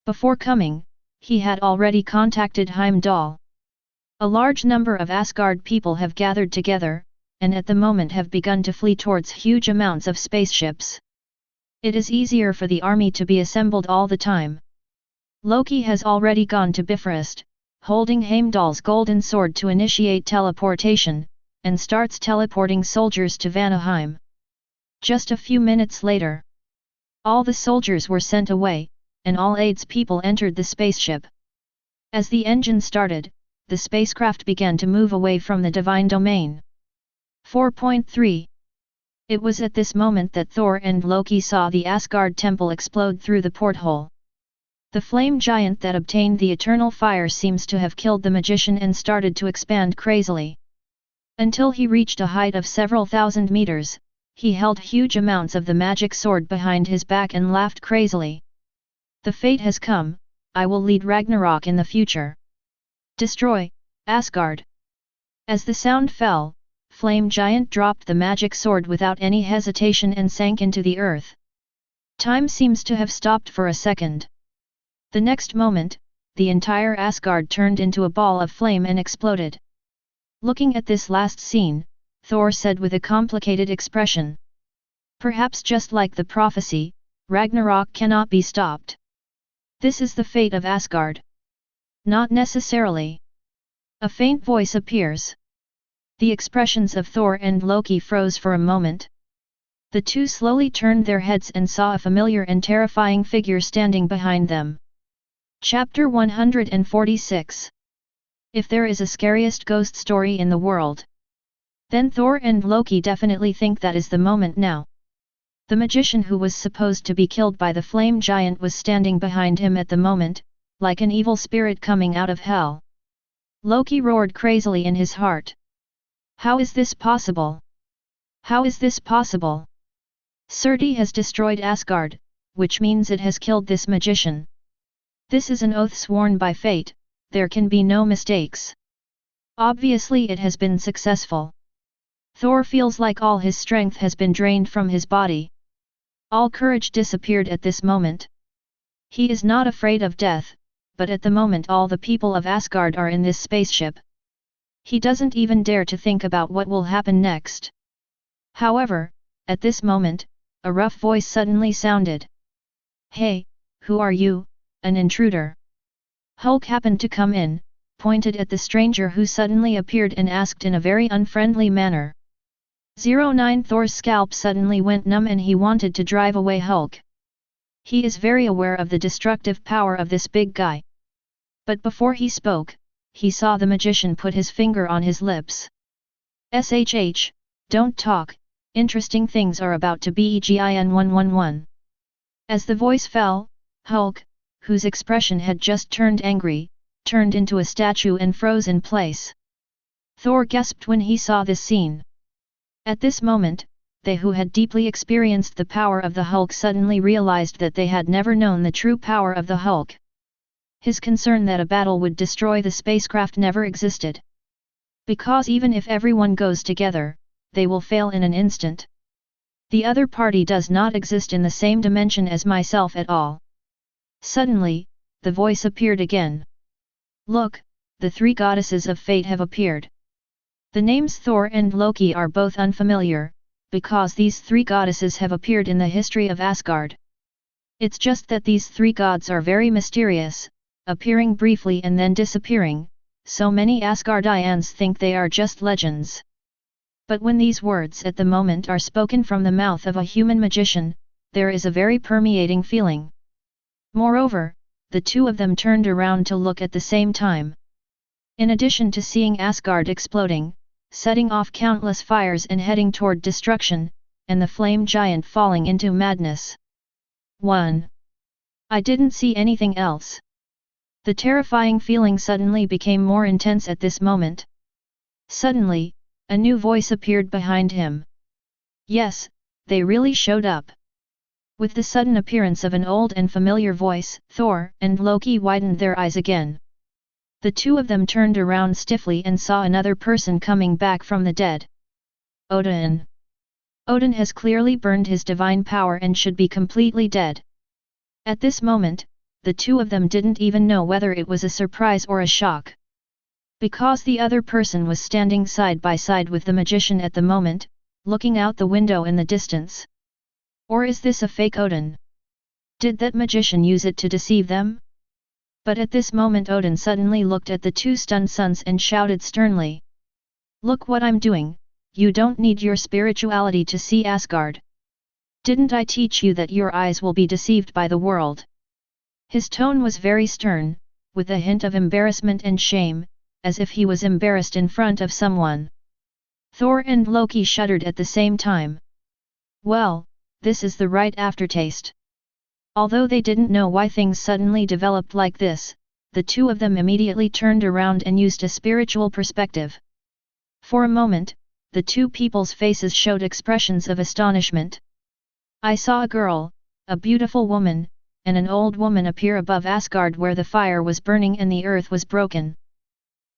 Speaker 1: Before coming, he had already contacted Heimdall. A large number of Asgard people have gathered together, and at the moment have begun to flee towards huge amounts of spaceships. It is easier for the army to be assembled all the time. Loki has already gone to Bifrost, holding Heimdall's golden sword to initiate teleportation, and starts teleporting soldiers to Vanaheim. Just a few minutes later, all the soldiers were sent away, and all aides people entered the spaceship. As the engine started, the spacecraft began to move away from the divine domain. 4.3. It was at this moment that Thor and Loki saw the Asgard temple explode through the porthole. The flame giant that obtained the eternal fire seems to have killed the magician and started to expand crazily. Until he reached a height of several thousand meters, he held huge amounts of the magic sword behind his back and laughed crazily. The fate has come, I will lead Ragnarok in the future. Destroy, Asgard! As the sound fell, Flame Giant dropped the magic sword without any hesitation and sank into the earth. Time seems to have stopped for a second. The next moment, the entire Asgard turned into a ball of flame and exploded. Looking at this last scene, Thor said with a complicated expression. Perhaps just like the prophecy, Ragnarok cannot be stopped. This is the fate of Asgard. Not necessarily. A faint voice appears. The expressions of Thor and Loki froze for a moment. The two slowly turned their heads and saw a familiar and terrifying figure standing behind them. Chapter 146. If there is a scariest ghost story in the world, then Thor and Loki definitely think that is the moment now. The magician who was supposed to be killed by the flame giant was standing behind him at the moment, like an evil spirit coming out of hell. Loki roared crazily in his heart. How is this possible? How is this possible? Surti has destroyed Asgard, which means it has killed this magician. This is an oath sworn by fate, there can be no mistakes. Obviously it has been successful. Thor feels like all his strength has been drained from his body. All courage disappeared at this moment. He is not afraid of death, but at the moment all the people of Asgard are in this spaceship. He doesn't even dare to think about what will happen next. However, at this moment, a rough voice suddenly sounded. Hey, who are you, an intruder? Hulk happened to come in, pointed at the stranger who suddenly appeared and asked in a very unfriendly manner. 09 Thor's scalp suddenly went numb and he wanted to drive away Hulk. He is very aware of the destructive power of this big guy. But before he spoke, he saw the magician put his finger on his lips. SHH, don't talk, interesting things are about to begin 111. As the voice fell, Hulk, whose expression had just turned angry, turned into a statue and froze in place. Thor gasped when he saw this scene. At this moment, they who had deeply experienced the power of the Hulk suddenly realized that they had never known the true power of the Hulk. His concern that a battle would destroy the spacecraft never existed. Because even if everyone goes together, they will fail in an instant. The other party does not exist in the same dimension as myself at all. Suddenly, the voice appeared again. Look, the three goddesses of fate have appeared. The names Thor and Loki are both unfamiliar, because these three goddesses have appeared in the history of Asgard. It's just that these three gods are very mysterious, appearing briefly and then disappearing, so many Asgardians think they are just legends. But when these words at the moment are spoken from the mouth of a human magician, there is a very permeating feeling. Moreover, the two of them turned around to look at the same time. In addition to seeing Asgard exploding, setting off countless fires and heading toward destruction, and the flame giant falling into madness. 1. I didn't see anything else. The terrifying feeling suddenly became more intense at this moment. Suddenly, A new voice appeared behind him. Yes, they really showed up. With the sudden appearance of an old and familiar voice, Thor and Loki widened their eyes again. The two of them turned around stiffly and saw another person coming back from the dead. Odin. Odin has clearly burned his divine power and should be completely dead. At this moment, the two of them didn't even know whether it was a surprise or a shock. Because the other person was standing side by side with the magician at the moment, looking out the window in the distance. Or is this a fake Odin? Did that magician use it to deceive them? But at this moment Odin suddenly looked at the two stunned sons and shouted sternly. Look what I'm doing, you don't need your spirituality to see Asgard. Didn't I teach you that your eyes will be deceived by the world? His tone was very stern, with a hint of embarrassment and shame, as if he was embarrassed in front of someone. Thor and Loki shuddered at the same time. Well, this is the right aftertaste. Although they didn't know why things suddenly developed like this, the two of them immediately turned around and used a spiritual perspective. For a moment, the two people's faces showed expressions of astonishment. I saw a girl, a beautiful woman, and an old woman appear above Asgard where the fire was burning and the earth was broken.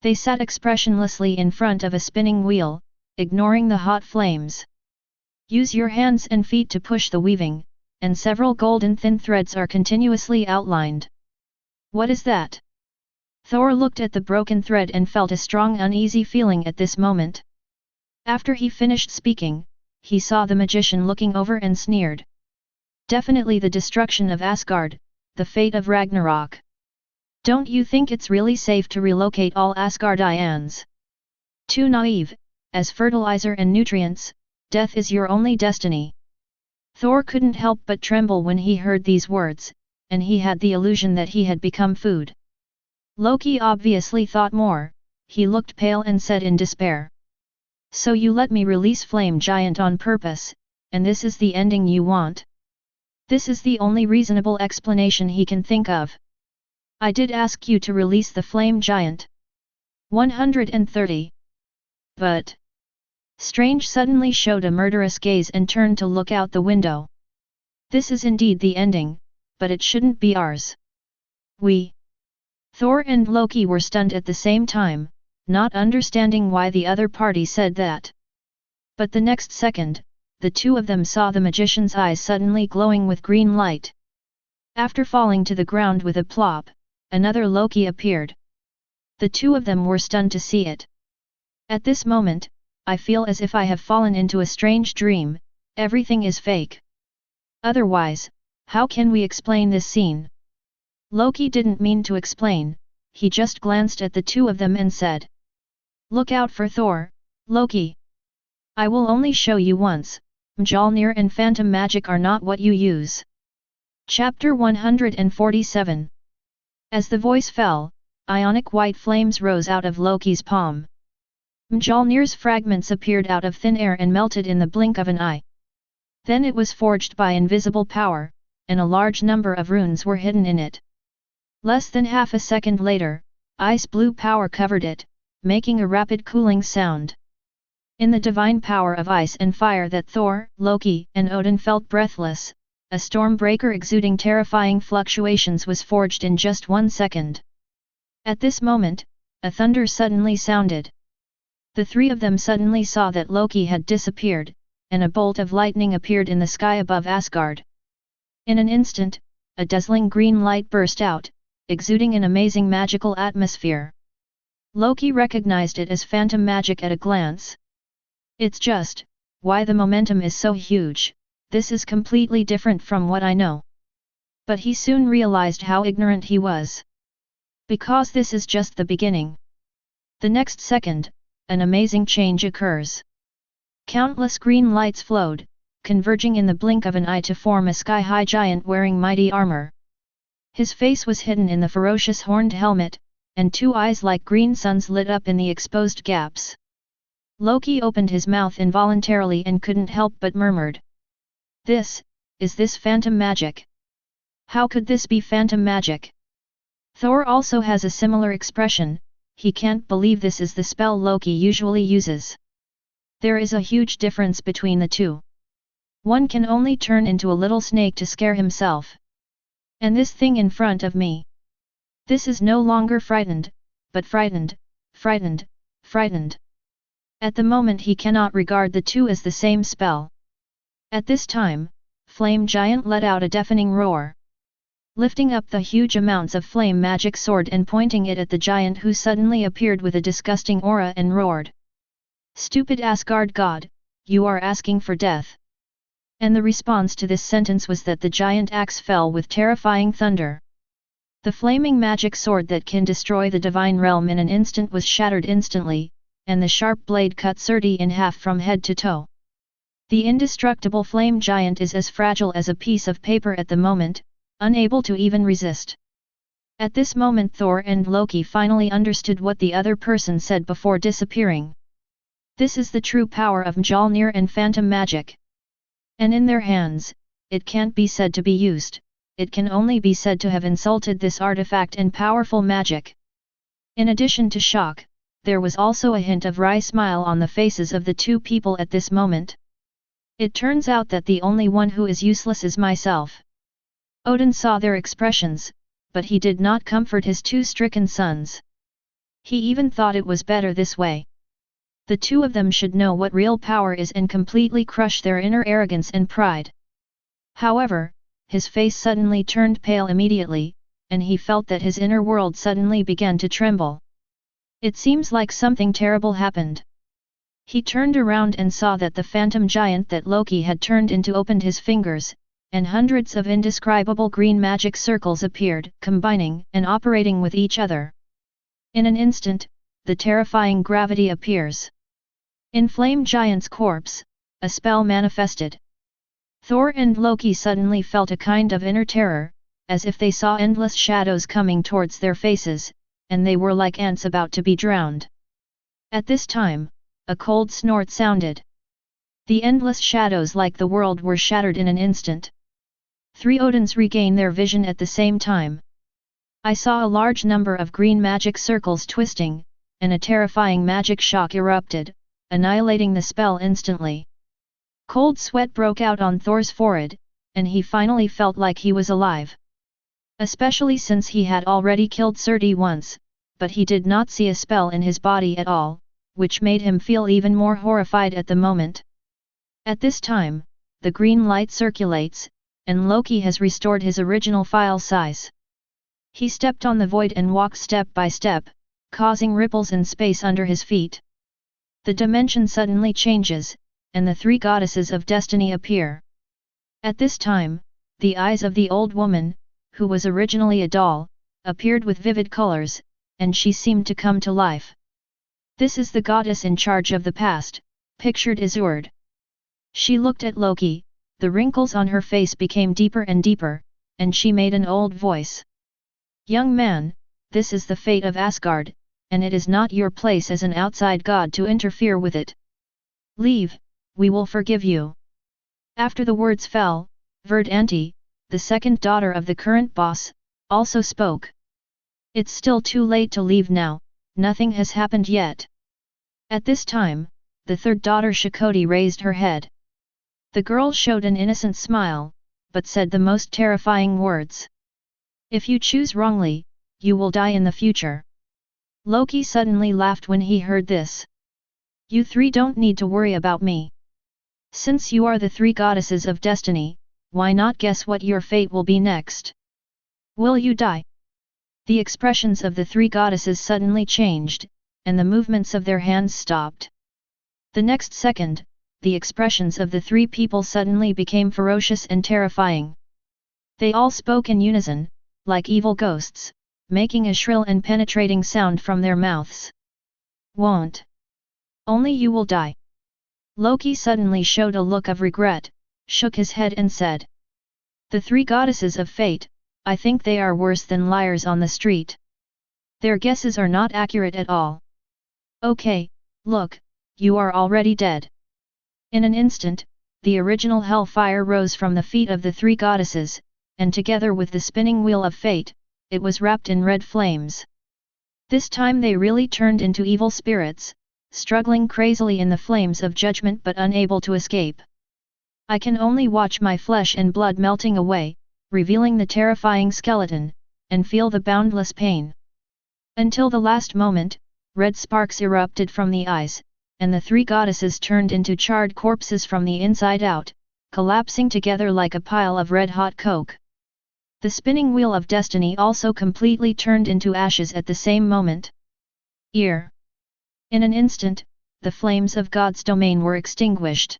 Speaker 1: They sat expressionlessly in front of a spinning wheel, ignoring the hot flames. Use your hands and feet to push the weaving, and several golden thin threads are continuously outlined. What is that? Thor looked at the broken thread and felt a strong uneasy feeling at this moment. After he finished speaking, he saw the magician looking over and sneered. Definitely the destruction of Asgard, the fate of Ragnarok. Don't you think it's really safe to relocate all Asgardians? Too naive, as fertilizer and nutrients, death is your only destiny. Thor couldn't help but tremble when he heard these words, and he had the illusion that he had become food. Loki obviously thought more, he looked pale and said in despair. So you let me release Flame Giant on purpose, and this is the ending you want? This is the only reasonable explanation he can think of. I did ask you to release the Flame Giant. 130. But Strange suddenly showed a murderous gaze and turned to look out the window. This is indeed the ending, but it shouldn't be ours. Thor and Loki were stunned at the same time, not understanding why the other party said that. But the next second, the two of them saw the magician's eyes suddenly glowing with green light. After falling to the ground with a plop, another Loki appeared. The two of them were stunned to see it. At this moment, I feel as if I have fallen into a strange dream, everything is fake. Otherwise, how can we explain this scene? Loki didn't mean to explain, he just glanced at the two of them and said. Look out for Thor, Loki. I will only show you once, Mjolnir and phantom magic are not what you use. Chapter 147. As the voice fell, ionic white flames rose out of Loki's palm. Mjolnir's fragments appeared out of thin air and melted in the blink of an eye. Then it was forged by invisible power, and a large number of runes were hidden in it. Less than half a second later, ice blue power covered it, making a rapid cooling sound. In the divine power of ice and fire that Thor, Loki, and Odin felt breathless, a storm breaker exuding terrifying fluctuations was forged in just 1 second. At this moment, a thunder suddenly sounded. The three of them suddenly saw that Loki had disappeared, and a bolt of lightning appeared in the sky above Asgard. In an instant, a dazzling green light burst out, exuding an amazing magical atmosphere. Loki recognized it as phantom magic at a glance. It's just, why the momentum is so huge, this is completely different from what I know. But he soon realized how ignorant he was. Because this is just the beginning. The next second, an amazing change occurs. Countless green lights flowed, converging in the blink of an eye to form a sky-high giant wearing mighty armor. His face was hidden in the ferocious horned helmet, and two eyes like green suns lit up in the exposed gaps. Loki opened his mouth involuntarily and couldn't help but murmured. Is this phantom magic? How could this be phantom magic? Thor also has a similar expression, he can't believe this is the spell Loki usually uses. There is a huge difference between the two. One can only turn into a little snake to scare himself. And this thing in front of me. This is no longer frightened, but frightened, frightened, frightened. At the moment he cannot regard the two as the same spell. At this time, Flame Giant let out a deafening roar. Lifting up the huge amounts of flame magic sword and pointing it at the giant who suddenly appeared with a disgusting aura and roared. Stupid Asgard god, you are asking for death. And the response to this sentence was that the giant axe fell with terrifying thunder. The flaming magic sword that can destroy the divine realm in an instant was shattered instantly, and the sharp blade cut Surti in half from head to toe. The indestructible flame giant is as fragile as a piece of paper at the moment, unable to even resist. At this moment Thor and Loki finally understood what the other person said before disappearing. This is the true power of Mjolnir and phantom magic. And in their hands, it can't be said to be used, it can only be said to have insulted this artifact and powerful magic. In addition to shock, there was also a hint of wry smile on the faces of the two people at this moment. It turns out that the only one who is useless is myself. Odin saw their expressions, but he did not comfort his two stricken sons. He even thought it was better this way. The two of them should know what real power is and completely crush their inner arrogance and pride. However, his face suddenly turned pale immediately, and he felt that his inner world suddenly began to tremble. It seems like something terrible happened. He turned around and saw that the phantom giant that Loki had turned into opened his fingers, and hundreds of indescribable green magic circles appeared, combining and operating with each other. In an instant, the terrifying gravity appears. In Flame Giant's corpse, a spell manifested. Thor and Loki suddenly felt a kind of inner terror, as if they saw endless shadows coming towards their faces, and they were like ants about to be drowned. At this time, a cold snort sounded. The endless shadows like the world were shattered in an instant. Three Odins regained their vision at the same time. I saw a large number of green magic circles twisting, and a terrifying magic shock erupted, annihilating the spell instantly. Cold sweat broke out on Thor's forehead, and he finally felt like he was alive. Especially since he had already killed Surti once, but he did not see a spell in his body at all, which made him feel even more horrified at the moment. At this time, the green light circulates, and Loki has restored his original file size. He stepped on the void and walked step by step, causing ripples in space under his feet. The dimension suddenly changes, and the three goddesses of destiny appear. At this time, the eyes of the old woman, who was originally a doll, appeared with vivid colors, and she seemed to come to life. This is the goddess in charge of the past, pictured Isurd. She looked at Loki, the wrinkles on her face became deeper and deeper, and she made an old voice. Young man, this is the fate of Asgard, and it is not your place as an outside god to interfere with it. Leave, we will forgive you. After the words fell, Verdante, the second daughter of the current boss, also spoke. It's still too late to leave now, nothing has happened yet. At this time, the third daughter Shakoti raised her head. The girl showed an innocent smile, but said the most terrifying words. If you choose wrongly, you will die in the future. Loki suddenly laughed when he heard this. You three don't need to worry about me. Since you are the three goddesses of destiny, why not guess what your fate will be next? Will you die? The expressions of the three goddesses suddenly changed, and the movements of their hands stopped. The next second, the expressions of the three people suddenly became ferocious and terrifying. They all spoke in unison, like evil ghosts, making a shrill and penetrating sound from their mouths. Won't. Only you will die. Loki suddenly showed a look of regret, shook his head and said. The three goddesses of fate, I think they are worse than liars on the street. Their guesses are not accurate at all. Okay, look, you are already dead. In an instant, the original hellfire rose from the feet of the three goddesses, and together with the spinning wheel of fate, it was wrapped in red flames. This time they really turned into evil spirits, struggling crazily in the flames of judgment but unable to escape. I can only watch my flesh and blood melting away, revealing the terrifying skeleton, and feel the boundless pain. Until the last moment, red sparks erupted from the eyes, and the three goddesses turned into charred corpses from the inside out, collapsing together like a pile of red-hot coke. The spinning wheel of destiny also completely turned into ashes at the same moment. In an instant, the flames of God's domain were extinguished.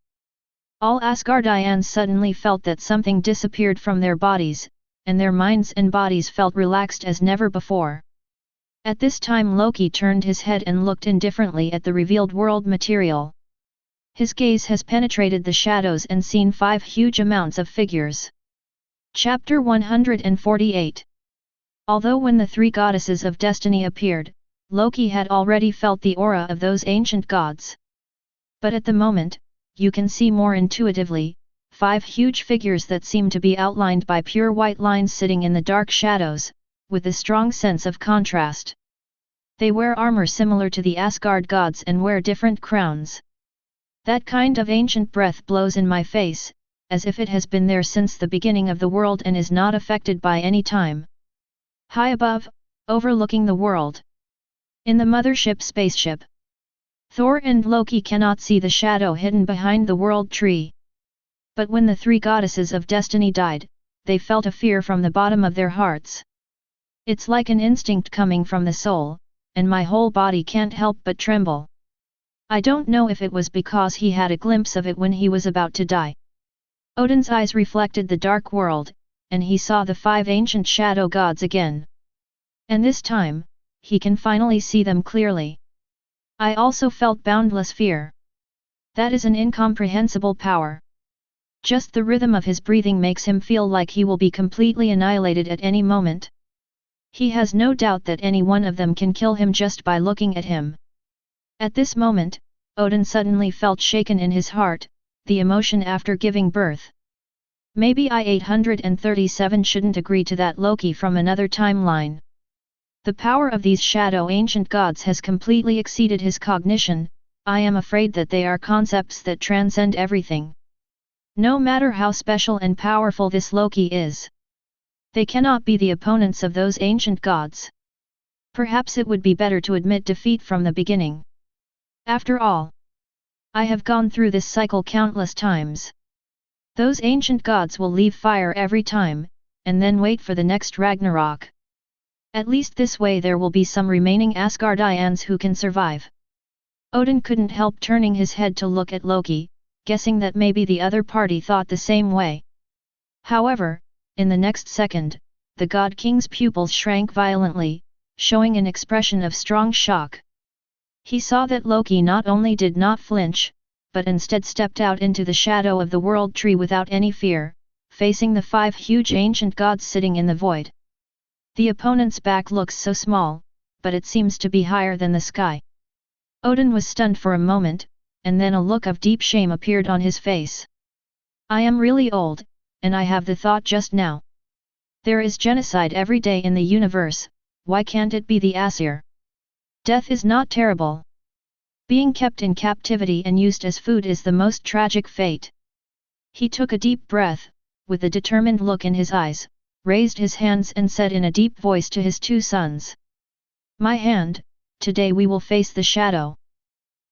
Speaker 1: All Asgardians suddenly felt that something disappeared from their bodies, and their minds and bodies felt relaxed as never before. At this time Loki turned his head and looked indifferently at the revealed world material. His gaze has penetrated the shadows and seen 5 huge amounts of figures. Chapter 148. Although when the 3 goddesses of destiny appeared, Loki had already felt the aura of those ancient gods. But at the moment, you can see more intuitively, 5 huge figures that seem to be outlined by pure white lines sitting in the dark shadows, with a strong sense of contrast. They wear armor similar to the Asgard gods and wear different crowns. That kind of ancient breath blows in my face, as if it has been there since the beginning of the world and is not affected by any time. High above, overlooking the world. In the mothership spaceship. Thor and Loki cannot see the shadow hidden behind the world tree. But when the 3 goddesses of destiny died, they felt a fear from the bottom of their hearts. It's like an instinct coming from the soul, and my whole body can't help but tremble. I don't know if it was because he had a glimpse of it when he was about to die. Odin's eyes reflected the dark world, and he saw the 5 ancient shadow gods again. And this time, he can finally see them clearly. I also felt boundless fear. That is an incomprehensible power. Just the rhythm of his breathing makes him feel like he will be completely annihilated at any moment. He has no doubt that any one of them can kill him just by looking at him. At this moment, Odin suddenly felt shaken in his heart, the emotion after giving birth. Maybe I-837 shouldn't agree to that Loki from another timeline. The power of these shadow ancient gods has completely exceeded his cognition. I am afraid that they are concepts that transcend everything. No matter how special and powerful this Loki is, they cannot be the opponents of those ancient gods. Perhaps it would be better to admit defeat from the beginning. After all, I have gone through this cycle countless times. Those ancient gods will leave fire every time, and then wait for the next Ragnarok. At least this way there will be some remaining Asgardians who can survive. Odin couldn't help turning his head to look at Loki, guessing that maybe the other party thought the same way. However, in the next second, the God King's pupils shrank violently, showing an expression of strong shock. He saw that Loki not only did not flinch, but instead stepped out into the shadow of the world tree without any fear, facing the 5 huge ancient gods sitting in the void. The opponent's back looks so small, but it seems to be higher than the sky. Odin was stunned for a moment, and then a look of deep shame appeared on his face. I am really old, and I have the thought just now. There is genocide every day in the universe, why can't it be the Aesir? Death is not terrible. Being kept in captivity and used as food is the most tragic fate. He took a deep breath, with a determined look in his eyes, raised his hands and said in a deep voice to his 2 sons. My hand, today we will face the shadow.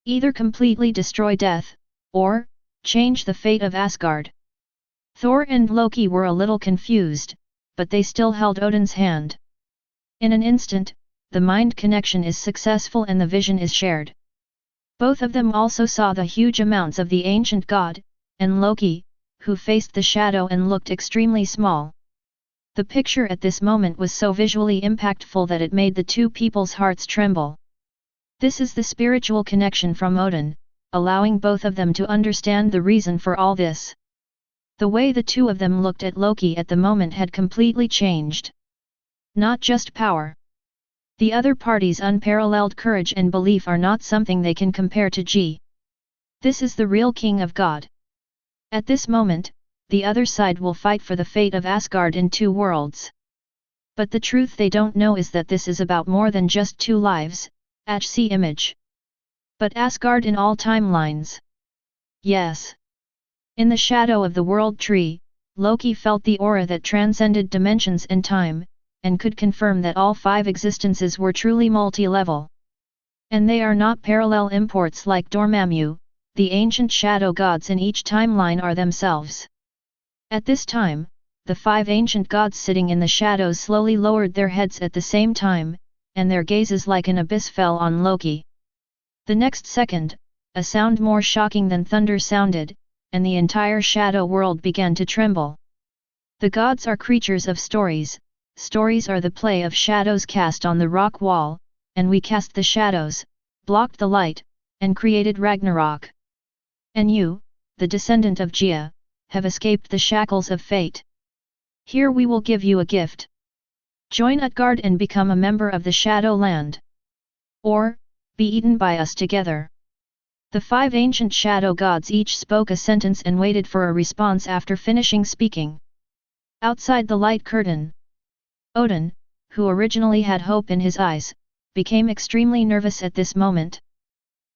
Speaker 1: Either completely destroy death, or change the fate of Asgard. Thor and Loki were a little confused, but they still held Odin's hand. In an instant, the mind connection is successful and the vision is shared. Both of them also saw the huge amounts of the ancient god, and Loki, who faced the shadow and looked extremely small. The picture at this moment was so visually impactful that it made the 2 people's hearts tremble. This is the spiritual connection from Odin, allowing both of them to understand the reason for all this. The way the 2 of them looked at Loki at the moment had completely changed. Not just power. The other party's unparalleled courage and belief are not something they can compare to G. This is the real king of God. At this moment, the other side will fight for the fate of Asgard in 2 worlds. But the truth they don't know is that this is about more than just 2 lives. See image. But Asgard in all timelines. Yes. In the shadow of the World Tree, Loki felt the aura that transcended dimensions and time, and could confirm that all 5 existences were truly multi-level. And they are not parallel imports like Dormammu, the ancient shadow gods in each timeline are themselves. At this time, the 5 ancient gods sitting in the shadows slowly lowered their heads at the same time, and their gazes like an abyss fell on Loki. The next second, a sound more shocking than thunder sounded, and the entire shadow world began to tremble. The gods are creatures of stories, stories are the play of shadows cast on the rock wall, and we cast the shadows, blocked the light, and created Ragnarok. And you, the descendant of Gia, have escaped the shackles of fate. Here we will give you a gift. Join Utgard and become a member of the Shadow Land. Or, be eaten by us together. The 5 ancient shadow gods each spoke a sentence and waited for a response after finishing speaking. Outside the light curtain, Odin, who originally had hope in his eyes, became extremely nervous at this moment.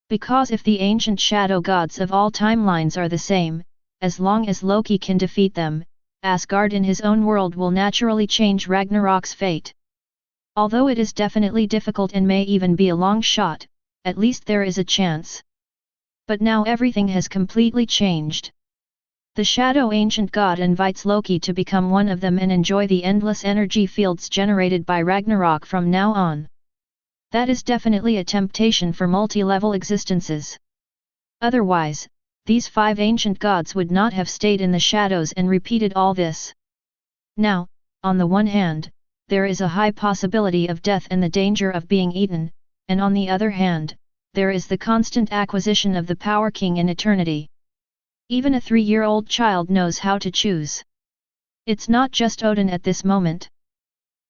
Speaker 1: Because if the ancient shadow gods of all timelines are the same, as long as Loki can defeat them, Asgard in his own world will naturally change Ragnarok's fate. Although it is definitely difficult and may even be a long shot, at least there is a chance. But now everything has completely changed. The Shadow Ancient God invites Loki to become one of them and enjoy the endless energy fields generated by Ragnarok from now on. That is definitely a temptation for multi-level existences. Otherwise, these 5 ancient gods would not have stayed in the shadows and repeated all this. Now, on the one hand, there is a high possibility of death and the danger of being eaten, and on the other hand, there is the constant acquisition of the Power King in eternity. Even a 3-year-old child knows how to choose. It's not just Odin at this moment.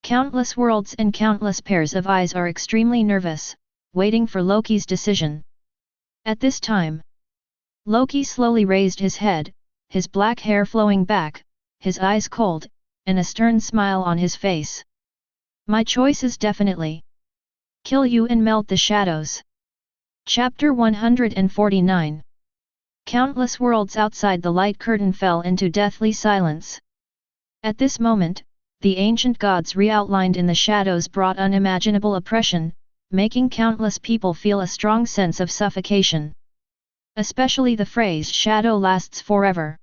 Speaker 1: Countless worlds and countless pairs of eyes are extremely nervous, waiting for Loki's decision. At this time, Loki slowly raised his head, his black hair flowing back, his eyes cold, and a stern smile on his face. My choice is definitely kill you and melt the shadows. Chapter 149. Countless worlds outside the light curtain fell into deathly silence. At this moment, the ancient gods re-outlined in the shadows brought unimaginable oppression, making countless people feel a strong sense of suffocation. Especially the phrase "shadow lasts forever."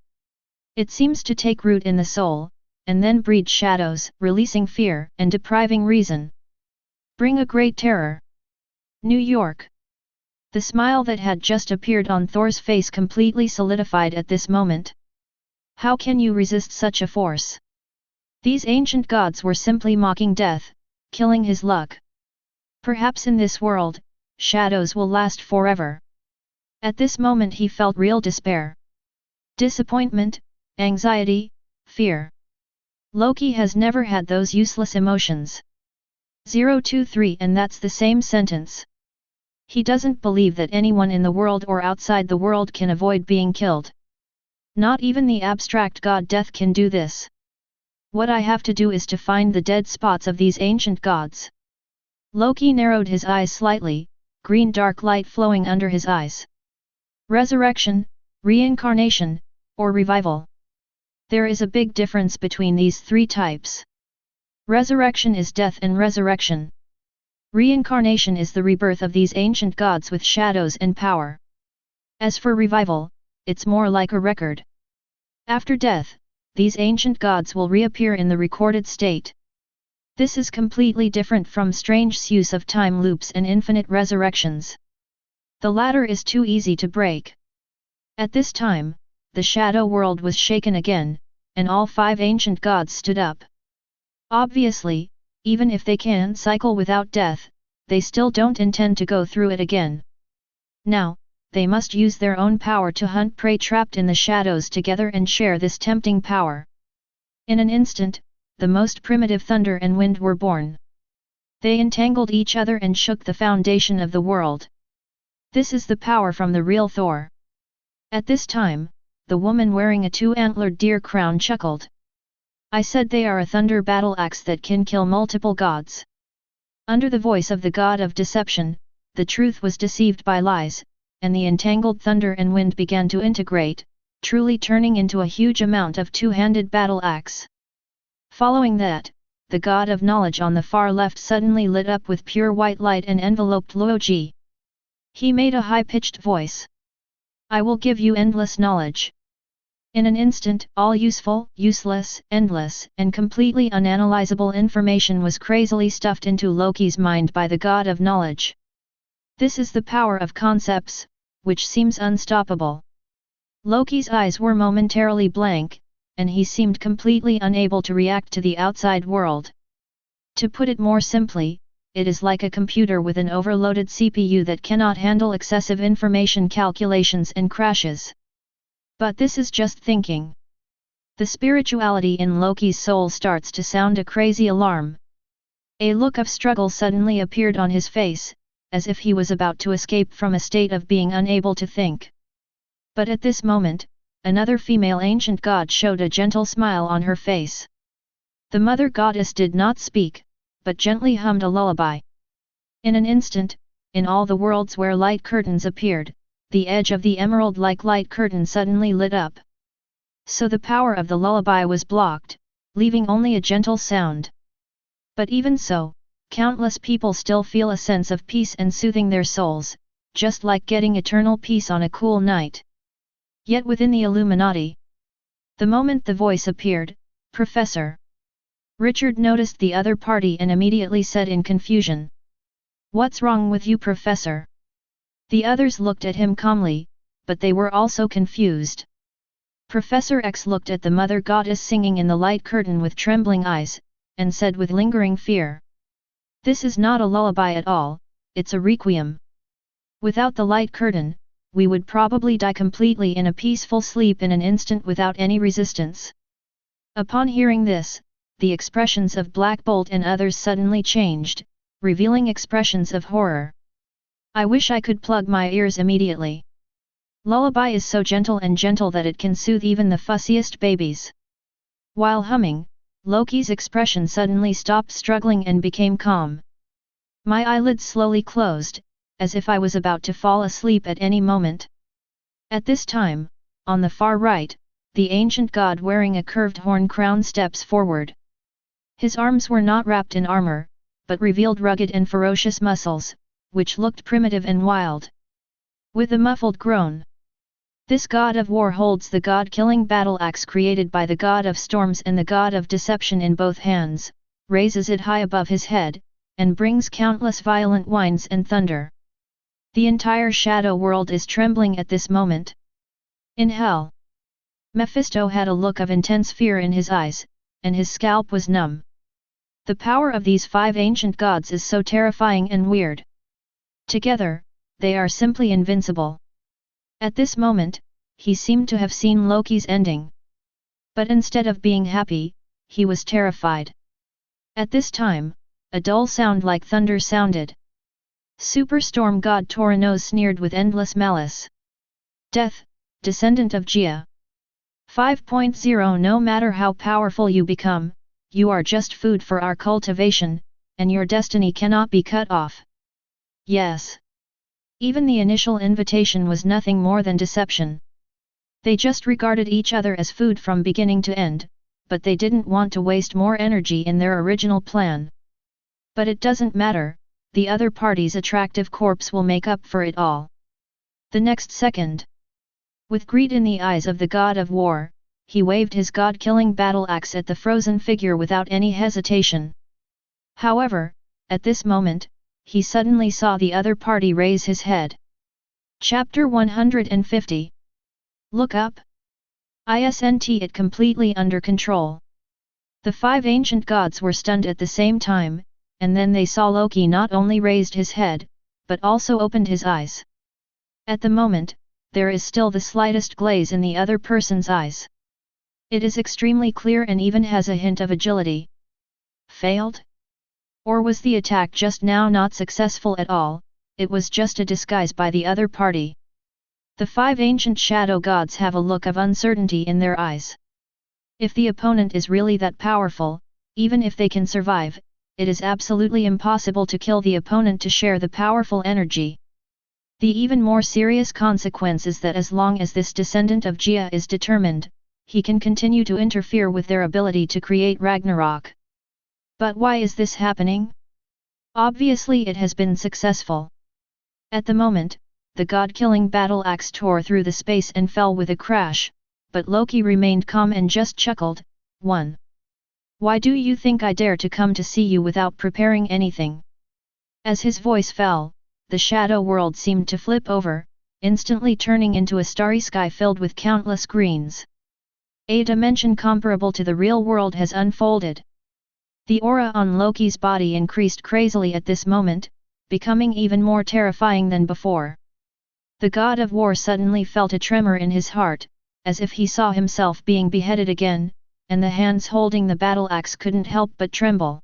Speaker 1: It seems to take root in the soul, and then breed shadows, releasing fear and depriving reason. Bring a great terror. New York. The smile that had just appeared on Thor's face completely solidified at this moment. How can you resist such a force? These ancient gods were simply mocking death, killing his luck. Perhaps in this world, shadows will last forever. At this moment he felt real despair. Disappointment, anxiety, fear. Loki has never had those useless emotions. 023 and that's the same sentence. He doesn't believe that anyone in the world or outside the world can avoid being killed. Not even the abstract god death can do this. What I have to do is to find the dead spots of these ancient gods. Loki narrowed his eyes slightly, green dark light flowing under his eyes. Resurrection, reincarnation, or revival. There is a big difference between these 3 types. Resurrection is death and resurrection. Reincarnation is the rebirth of these ancient gods with shadows and power. As for revival, it's more like a record. After death, these ancient gods will reappear in the recorded state. This is completely different from strange use of time loops and infinite resurrections. The latter is too easy to break. At this time, the shadow world was shaken again, and all 5 ancient gods stood up. Obviously, even if they can cycle without death, they still don't intend to go through it again. Now, they must use their own power to hunt prey trapped in the shadows together and share this tempting power. In an instant, the most primitive thunder and wind were born. They entangled each other and shook the foundation of the world. This is the power from the real Thor. At this time, the woman wearing a 2-antlered deer crown chuckled. I said they are a thunder battle axe that can kill multiple gods. Under the voice of the god of deception, the truth was deceived by lies, and the entangled thunder and wind began to integrate, truly turning into a huge amount of two-handed battle axe. Following that, the god of knowledge on the far left suddenly lit up with pure white light and enveloped Loki. He made a high-pitched voice. I will give you endless knowledge. In an instant, all useful, useless, endless, and completely unanalyzable information was crazily stuffed into Loki's mind by the god of knowledge. This is the power of concepts, which seems unstoppable. Loki's eyes were momentarily blank, and he seemed completely unable to react to the outside world. To put it more simply, it is like a computer with an overloaded CPU that cannot handle excessive information calculations and crashes. But this is just thinking. The spirituality in Loki's soul starts to sound a crazy alarm. A look of struggle suddenly appeared on his face, as if he was about to escape from a state of being unable to think. But at this moment, another female ancient god showed a gentle smile on her face. The mother goddess did not speak, but gently hummed a lullaby. In an instant, in all the worlds where light curtains appeared, the edge of the emerald-like light curtain suddenly lit up. So the power of the lullaby was blocked, leaving only a gentle sound. But even so, countless people still feel a sense of peace and soothing their souls, just like getting eternal peace on a cool night. Yet within the Illuminati, the moment the voice appeared, Professor Richard noticed the other party and immediately said in confusion. What's wrong with you, Professor? The others looked at him calmly, but they were also confused. Professor X looked at the mother goddess singing in the light curtain with trembling eyes, and said with lingering fear. This is not a lullaby at all, it's a requiem. Without the light curtain, we would probably die completely in a peaceful sleep in an instant without any resistance. Upon hearing this, the expressions of Black Bolt and others suddenly changed, revealing expressions of horror. I wish I could plug my ears immediately. Lullaby is so gentle that it can soothe even the fussiest babies. While humming, Loki's expression suddenly stopped struggling and became calm. My eyelids slowly closed, as if I was about to fall asleep at any moment. At this time, on the far right, the ancient god wearing a curved horn crown steps forward. His arms were not wrapped in armor, but revealed rugged and ferocious muscles, which looked primitive and wild. With a muffled groan, this god of war holds the god-killing battle axe created by the god of storms and the god of deception in both hands, raises it high above his head, and brings countless violent winds and thunder. The entire shadow world is trembling at this moment. In hell, Mephisto had a look of intense fear in his eyes, and his scalp was numb. The power of these 5 ancient gods is so terrifying and weird. Together, they are simply invincible. At this moment, he seemed to have seen Loki's ending. But instead of being happy, he was terrified. At this time, a dull sound like thunder sounded. Superstorm god Toranos sneered with endless malice. Death, descendant of Gia. 5.0 No matter how powerful you become, you are just food for our cultivation, and your destiny cannot be cut off. Yes. Even the initial invitation was nothing more than deception. They just regarded each other as food from beginning to end, but they didn't want to waste more energy in their original plan. But it doesn't matter, the other party's attractive corpse will make up for it all. The next second, with greed in the eyes of the god of war, he waved his god-killing battle axe at the frozen figure without any hesitation. However, at this moment, he suddenly saw the other party raise his head. Chapter 150. Look up. Isn't it completely under control? The 5 ancient gods were stunned at the same time, and then they saw Loki not only raised his head, but also opened his eyes. At the moment, there is still the slightest glaze in the other person's eyes. It is extremely clear and even has a hint of agility. Failed? Or was the attack just now not successful at all? It was just a disguise by the other party. The 5 ancient shadow gods have a look of uncertainty in their eyes. If the opponent is really that powerful, even if they can survive, it is absolutely impossible to kill the opponent to share the powerful energy. The even more serious consequence is that as long as this descendant of Gia is determined, he can continue to interfere with their ability to create Ragnarok. But why is this happening? Obviously it has been successful. At the moment, the god-killing battle axe tore through the space and fell with a crash, but Loki remained calm and just chuckled, "1. Why do you think I dare to come to see you without preparing anything?" As his voice fell, the shadow world seemed to flip over, instantly turning into a starry sky filled with countless greens. A dimension comparable to the real world has unfolded. The aura on Loki's body increased crazily at this moment, becoming even more terrifying than before. The god of war suddenly felt a tremor in his heart, as if he saw himself being beheaded again, and the hands holding the battle axe couldn't help but tremble.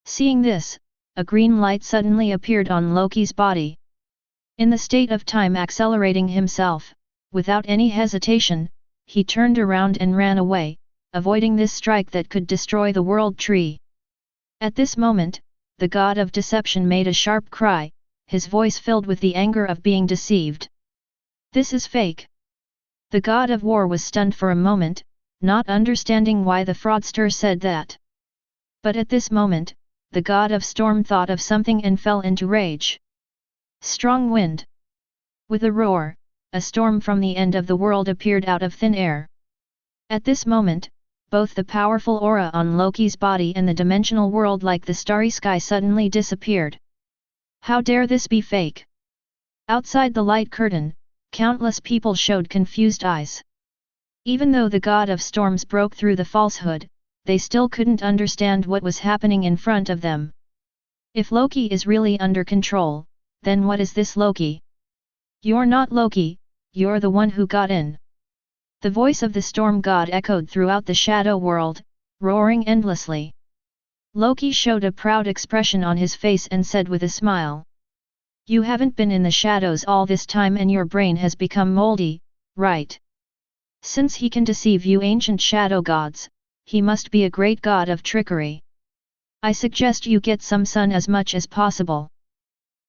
Speaker 1: Seeing this, a green light suddenly appeared on Loki's body. In the state of time accelerating himself, without any hesitation, he turned around and ran away, avoiding this strike that could destroy the world tree. At this moment, the god of deception made a sharp cry, his voice filled with the anger of being deceived. "This is fake." The god of war was stunned for a moment, not understanding why the fraudster said that. But at this moment, the god of storm thought of something and fell into rage. Strong wind. With a roar, a storm from the end of the world appeared out of thin air. At this moment, both the powerful aura on Loki's body and the dimensional world like the starry sky suddenly disappeared. How dare this be fake? Outside the light curtain, countless people showed confused eyes. Even though the god of storms broke through the falsehood, they still couldn't understand what was happening in front of them. If Loki is really under control, then what is this Loki? "You're not Loki, you're the one who got in." The voice of the storm god echoed throughout the shadow world, roaring endlessly. Loki showed a proud expression on his face and said with a smile, "You haven't been in the shadows all this time and your brain has become moldy, right? Since he can deceive you ancient shadow gods, he must be a great god of trickery. I suggest you get some sun as much as possible.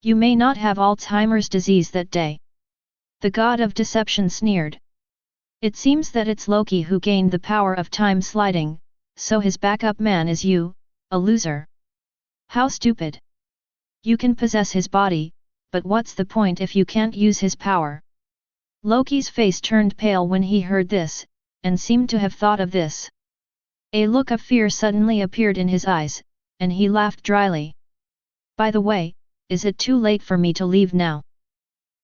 Speaker 1: You may not have Alzheimer's disease that day." The god of deception sneered. "It seems that it's Loki who gained the power of time sliding, so his backup man is you, a loser. How stupid. You can possess his body, but what's the point if you can't use his power?" Loki's face turned pale when he heard this, and seemed to have thought of this. A look of fear suddenly appeared in his eyes, and he laughed dryly. "By the way, is it too late for me to leave now?"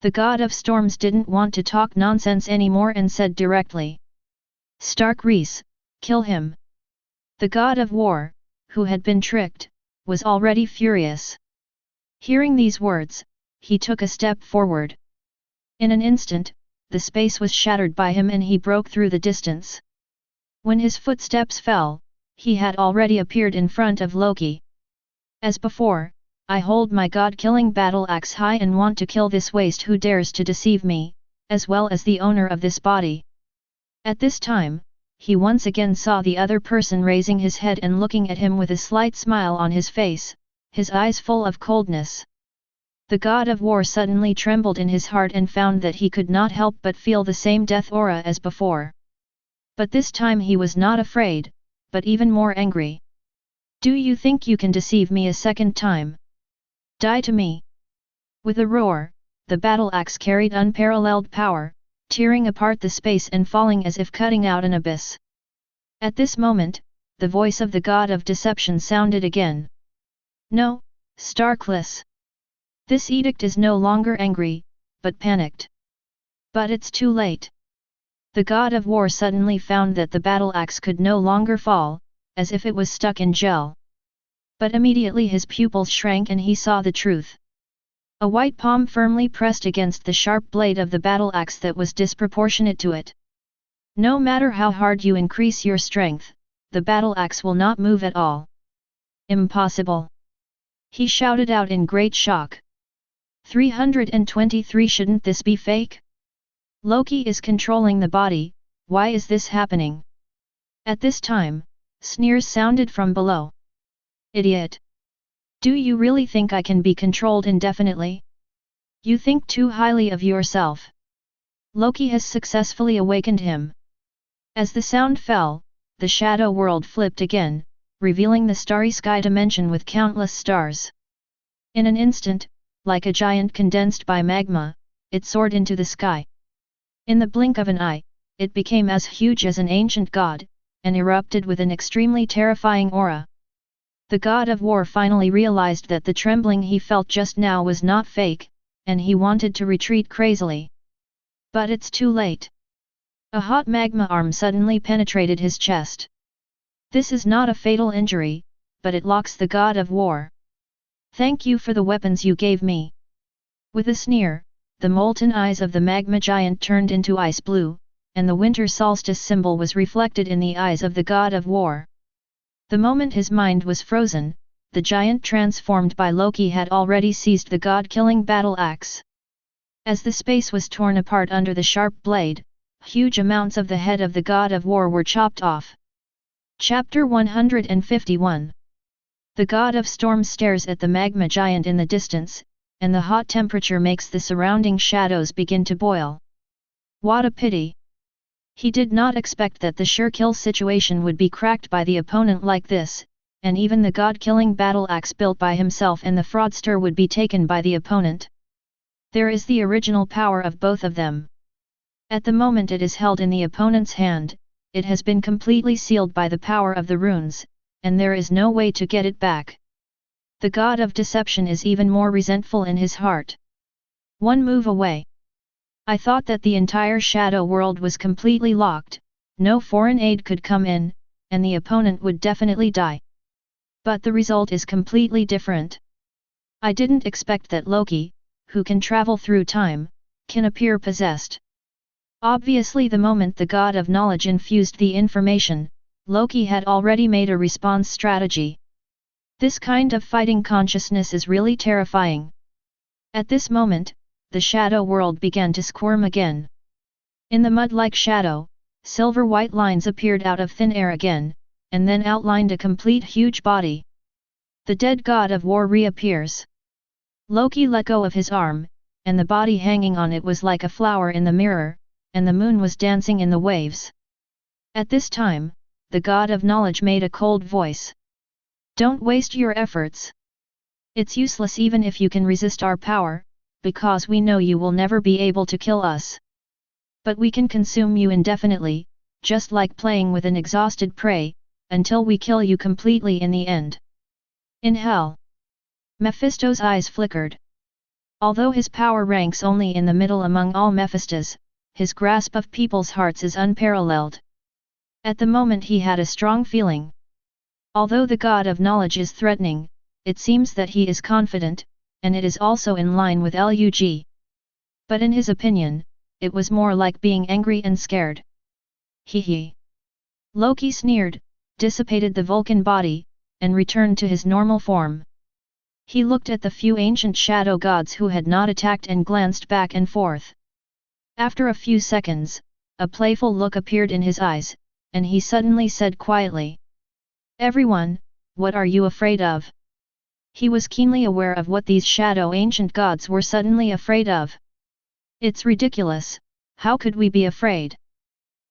Speaker 1: The god of storms didn't want to talk nonsense anymore and said directly, "Stark Reese, kill him." The god of war, who had been tricked, was already furious. Hearing these words, he took a step forward. In an instant, the space was shattered by him and he broke through the distance. When his footsteps fell, he had already appeared in front of Loki. As before, "I hold my god-killing battle axe high and want to kill this waste who dares to deceive me, as well as the owner of this body." At this time, he once again saw the other person raising his head and looking at him with a slight smile on his face, his eyes full of coldness. The god of war suddenly trembled in his heart and found that he could not help but feel the same death aura as before. But this time he was not afraid, but even more angry. "Do you think you can deceive me a second time? Die to me!" With a roar, the battle axe carried unparalleled power, tearing apart the space and falling as if cutting out an abyss. At this moment, the voice of the god of deception sounded again. "No, Starkless. This edict is no longer angry, but panicked. But it's too late." The god of war suddenly found that the battle axe could no longer fall, as if it was stuck in gel. But immediately his pupils shrank and he saw the truth. A white palm firmly pressed against the sharp blade of the battle axe that was disproportionate to it. No matter how hard you increase your strength, the battle axe will not move at all. "Impossible!" he shouted out in great shock. 323 Shouldn't this be fake? Loki is controlling the body, why is this happening? At this time, sneers sounded from below. "Idiot! Do you really think I can be controlled indefinitely? You think too highly of yourself. Loki has successfully awakened him. As the sound fell, the shadow world flipped again, revealing the starry sky dimension with countless stars. In an instant, like a giant condensed by magma, it soared into the sky. In the blink of an eye, it became as huge as an ancient god, and erupted with an extremely terrifying aura. The god of war finally realized that the trembling he felt just now was not fake, and he wanted to retreat crazily. But it's too late. A hot magma arm suddenly penetrated his chest. This is not a fatal injury, but it locks the god of war. Thank you for the weapons you gave me. With a sneer, the molten eyes of the magma giant turned into ice blue, and the winter solstice symbol was reflected in the eyes of the god of war. The moment his mind was frozen, the giant transformed by Loki had already seized the god-killing battle axe. As the space was torn apart under the sharp blade, huge amounts of the head of the god of war were chopped off. Chapter 151. The god of storm stares at the magma giant in the distance, and the hot temperature makes the surrounding shadows begin to boil. What a pity! He did not expect that the sure-kill situation would be cracked by the opponent like this, and even the god-killing battle axe built by himself and the fraudster would be taken by the opponent. There is the original power of both of them. At the moment it is held in the opponent's hand, it has been completely sealed by the power of the runes, and there is no way to get it back. The god of deception is even more resentful in his heart. One move away. I thought that the entire shadow world was completely locked, no foreign aid could come in, and the opponent would definitely die. But the result is completely different. I didn't expect that Loki, who can travel through time, can appear possessed. Obviously the moment the god of knowledge infused the information, Loki had already made a response strategy. This kind of fighting consciousness is really terrifying. At this moment, the shadow world began to squirm again. In the mud-like shadow, silver-white lines appeared out of thin air again, and then outlined a complete huge body. The dead god of war reappears. Loki let go of his arm, and the body hanging on it was like a flower in the mirror, and the moon was dancing in the waves. At this time, the god of knowledge made a cold voice. Don't waste your efforts. It's useless even if you can resist our power, because we know you will never be able to kill us. But we can consume you indefinitely, just like playing with an exhausted prey, until we kill you completely in the end. In hell. Mephisto's eyes flickered. Although his power ranks only in the middle among all Mephistos, his grasp of people's hearts is unparalleled. At the moment he had a strong feeling. Although the god of knowledge is threatening, it seems that he is confident, and it is also in line with Lug. But in his opinion, it was more like being angry and scared. Hee. Loki sneered, dissipated the Vulcan body, and returned to his normal form. He looked at the few ancient shadow gods who had not attacked and glanced back and forth. After a few seconds, a playful look appeared in his eyes, and he suddenly said quietly, "Everyone, what are you afraid of?" He was keenly aware of what these shadow ancient gods were suddenly afraid of. It's ridiculous, how could we be afraid?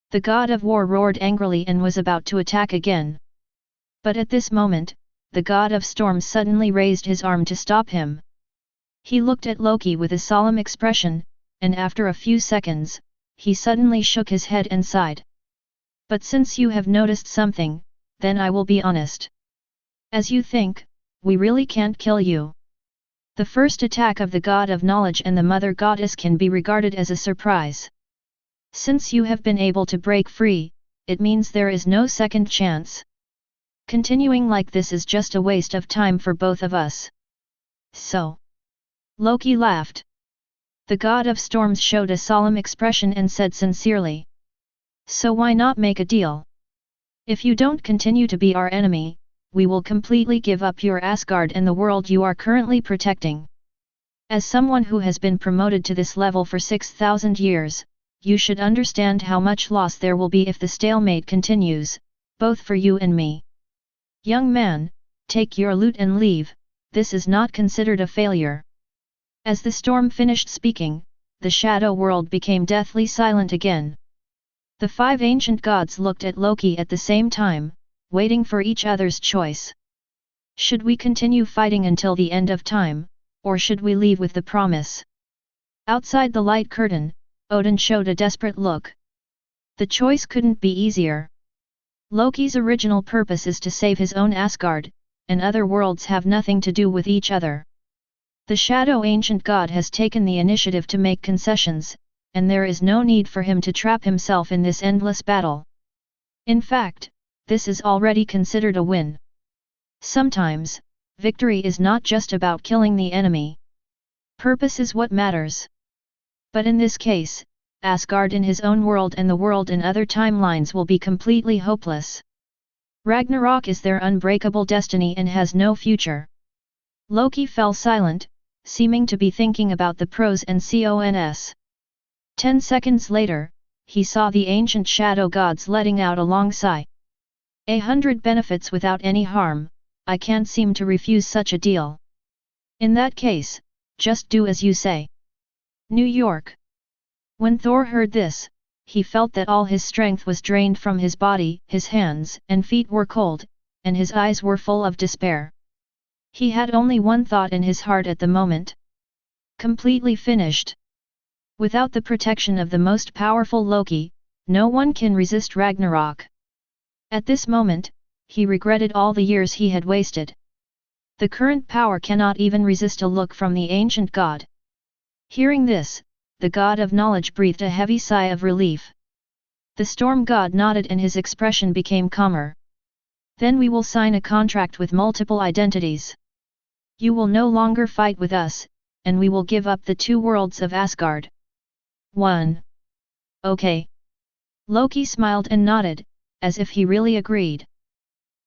Speaker 1: The god of war roared angrily and was about to attack again. But at this moment, the god of storm suddenly raised his arm to stop him. He looked at Loki with a solemn expression, and after a few seconds, he suddenly shook his head and sighed. But since you have noticed something, then I will be honest. As you think, we really can't kill you. The first attack of the god of knowledge and the mother goddess can be regarded as a surprise. Since you have been able to break free, it means there is no second chance. Continuing like this is just a waste of time for both of us. So. Loki laughed. The god of storms showed a solemn expression and said sincerely. So why not make a deal? If you don't continue to be our enemy, we will completely give up your Asgard and the world you are currently protecting. As someone who has been promoted to this level for 6,000 years, you should understand how much loss there will be if the stalemate continues, both for you and me. Young man, take your loot and leave, this is not considered a failure. As the storm finished speaking, the shadow world became deathly silent again. The 5 ancient gods looked at Loki at the same time, waiting for each other's choice. Should we continue fighting until the end of time, or should we leave with the promise? Outside the light curtain, Odin showed a desperate look. The choice couldn't be easier. Loki's original purpose is to save his own Asgard, and other worlds have nothing to do with each other. The Shadow Ancient God has taken the initiative to make concessions, and there is no need for him to trap himself in this endless battle. In fact, this is already considered a win. Sometimes, victory is not just about killing the enemy. Purpose is what matters. But in this case, Asgard in his own world and the world in other timelines will be completely hopeless. Ragnarok is their unbreakable destiny and has no future. Loki fell silent, seeming to be thinking about the pros and cons. 10 seconds later, he saw the ancient shadow gods letting out a long sigh. 100 benefits without any harm, I can't seem to refuse such a deal. In that case, just do as you say. New York. When Thor heard this, he felt that all his strength was drained from his body, his hands and feet were cold, and his eyes were full of despair. He had only one thought in his heart at the moment. Completely finished. Without the protection of the most powerful Loki, no one can resist Ragnarok. At this moment, he regretted all the years he had wasted. The current power cannot even resist a look from the ancient god. Hearing this, the god of knowledge breathed a heavy sigh of relief. The storm god nodded and his expression became calmer. Then we will sign a contract with multiple identities. You will no longer fight with us, and we will give up the 2 worlds of Asgard. 1. Okay. Loki smiled and nodded, as if he really agreed.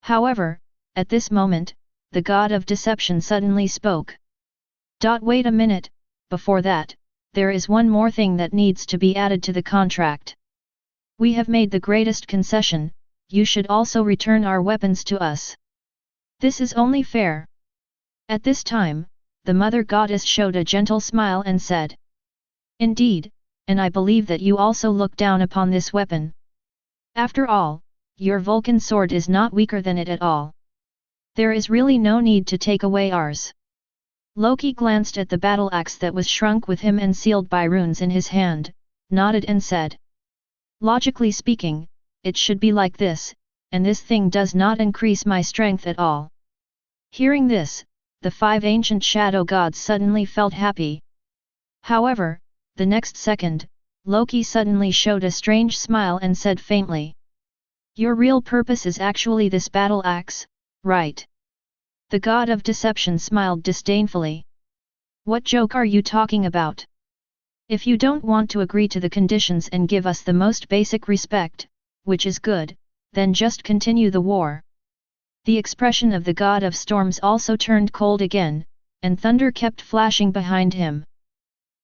Speaker 1: However, at this moment, the god of deception suddenly spoke. Wait a minute, before that, there is one more thing that needs to be added to the contract. We have made the greatest concession, you should also return our weapons to us. This is only fair. At this time, the mother goddess showed a gentle smile and said. Indeed, and I believe that you also look down upon this weapon. After all, your Vulcan sword is not weaker than it at all. There is really no need to take away ours. Loki glanced at the battle axe that was shrunk with him and sealed by runes in his hand, nodded and said. Logically speaking, it should be like this, and this thing does not increase my strength at all. Hearing this, the 5 ancient shadow gods suddenly felt happy. However, the next second, Loki suddenly showed a strange smile and said faintly. Your real purpose is actually this battle axe, right? The god of deception smiled disdainfully. What joke are you talking about? If you don't want to agree to the conditions and give us the most basic respect, which is good, then just continue the war. The expression of the god of storms also turned cold again, and thunder kept flashing behind him.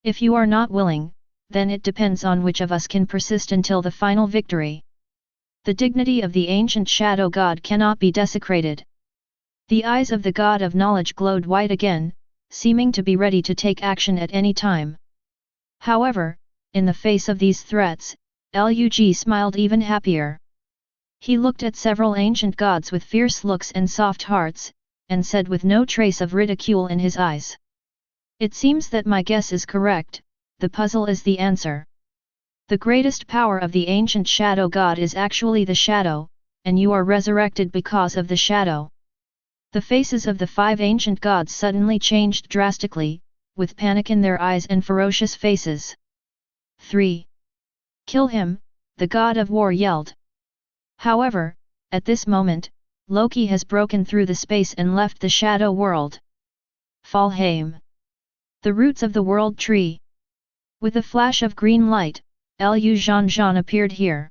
Speaker 1: If you are not willing, then it depends on which of us can persist until the final victory. The dignity of the ancient shadow god cannot be desecrated. The eyes of the god of knowledge glowed white again, seeming to be ready to take action at any time. However, in the face of these threats, Lug smiled even happier. He looked at several ancient gods with fierce looks and soft hearts, and said with no trace of ridicule in his eyes. It seems that my guess is correct, the puzzle is the answer. The greatest power of the ancient shadow god is actually the shadow, and you are resurrected because of the shadow. The faces of the 5 ancient gods suddenly changed drastically, with panic in their eyes and ferocious faces. 3. Kill him, the god of war yelled. However, at this moment, Loki has broken through the space and left the shadow world. Valheim. The roots of the world tree. With a flash of green light, Lu Zhanzhan appeared here.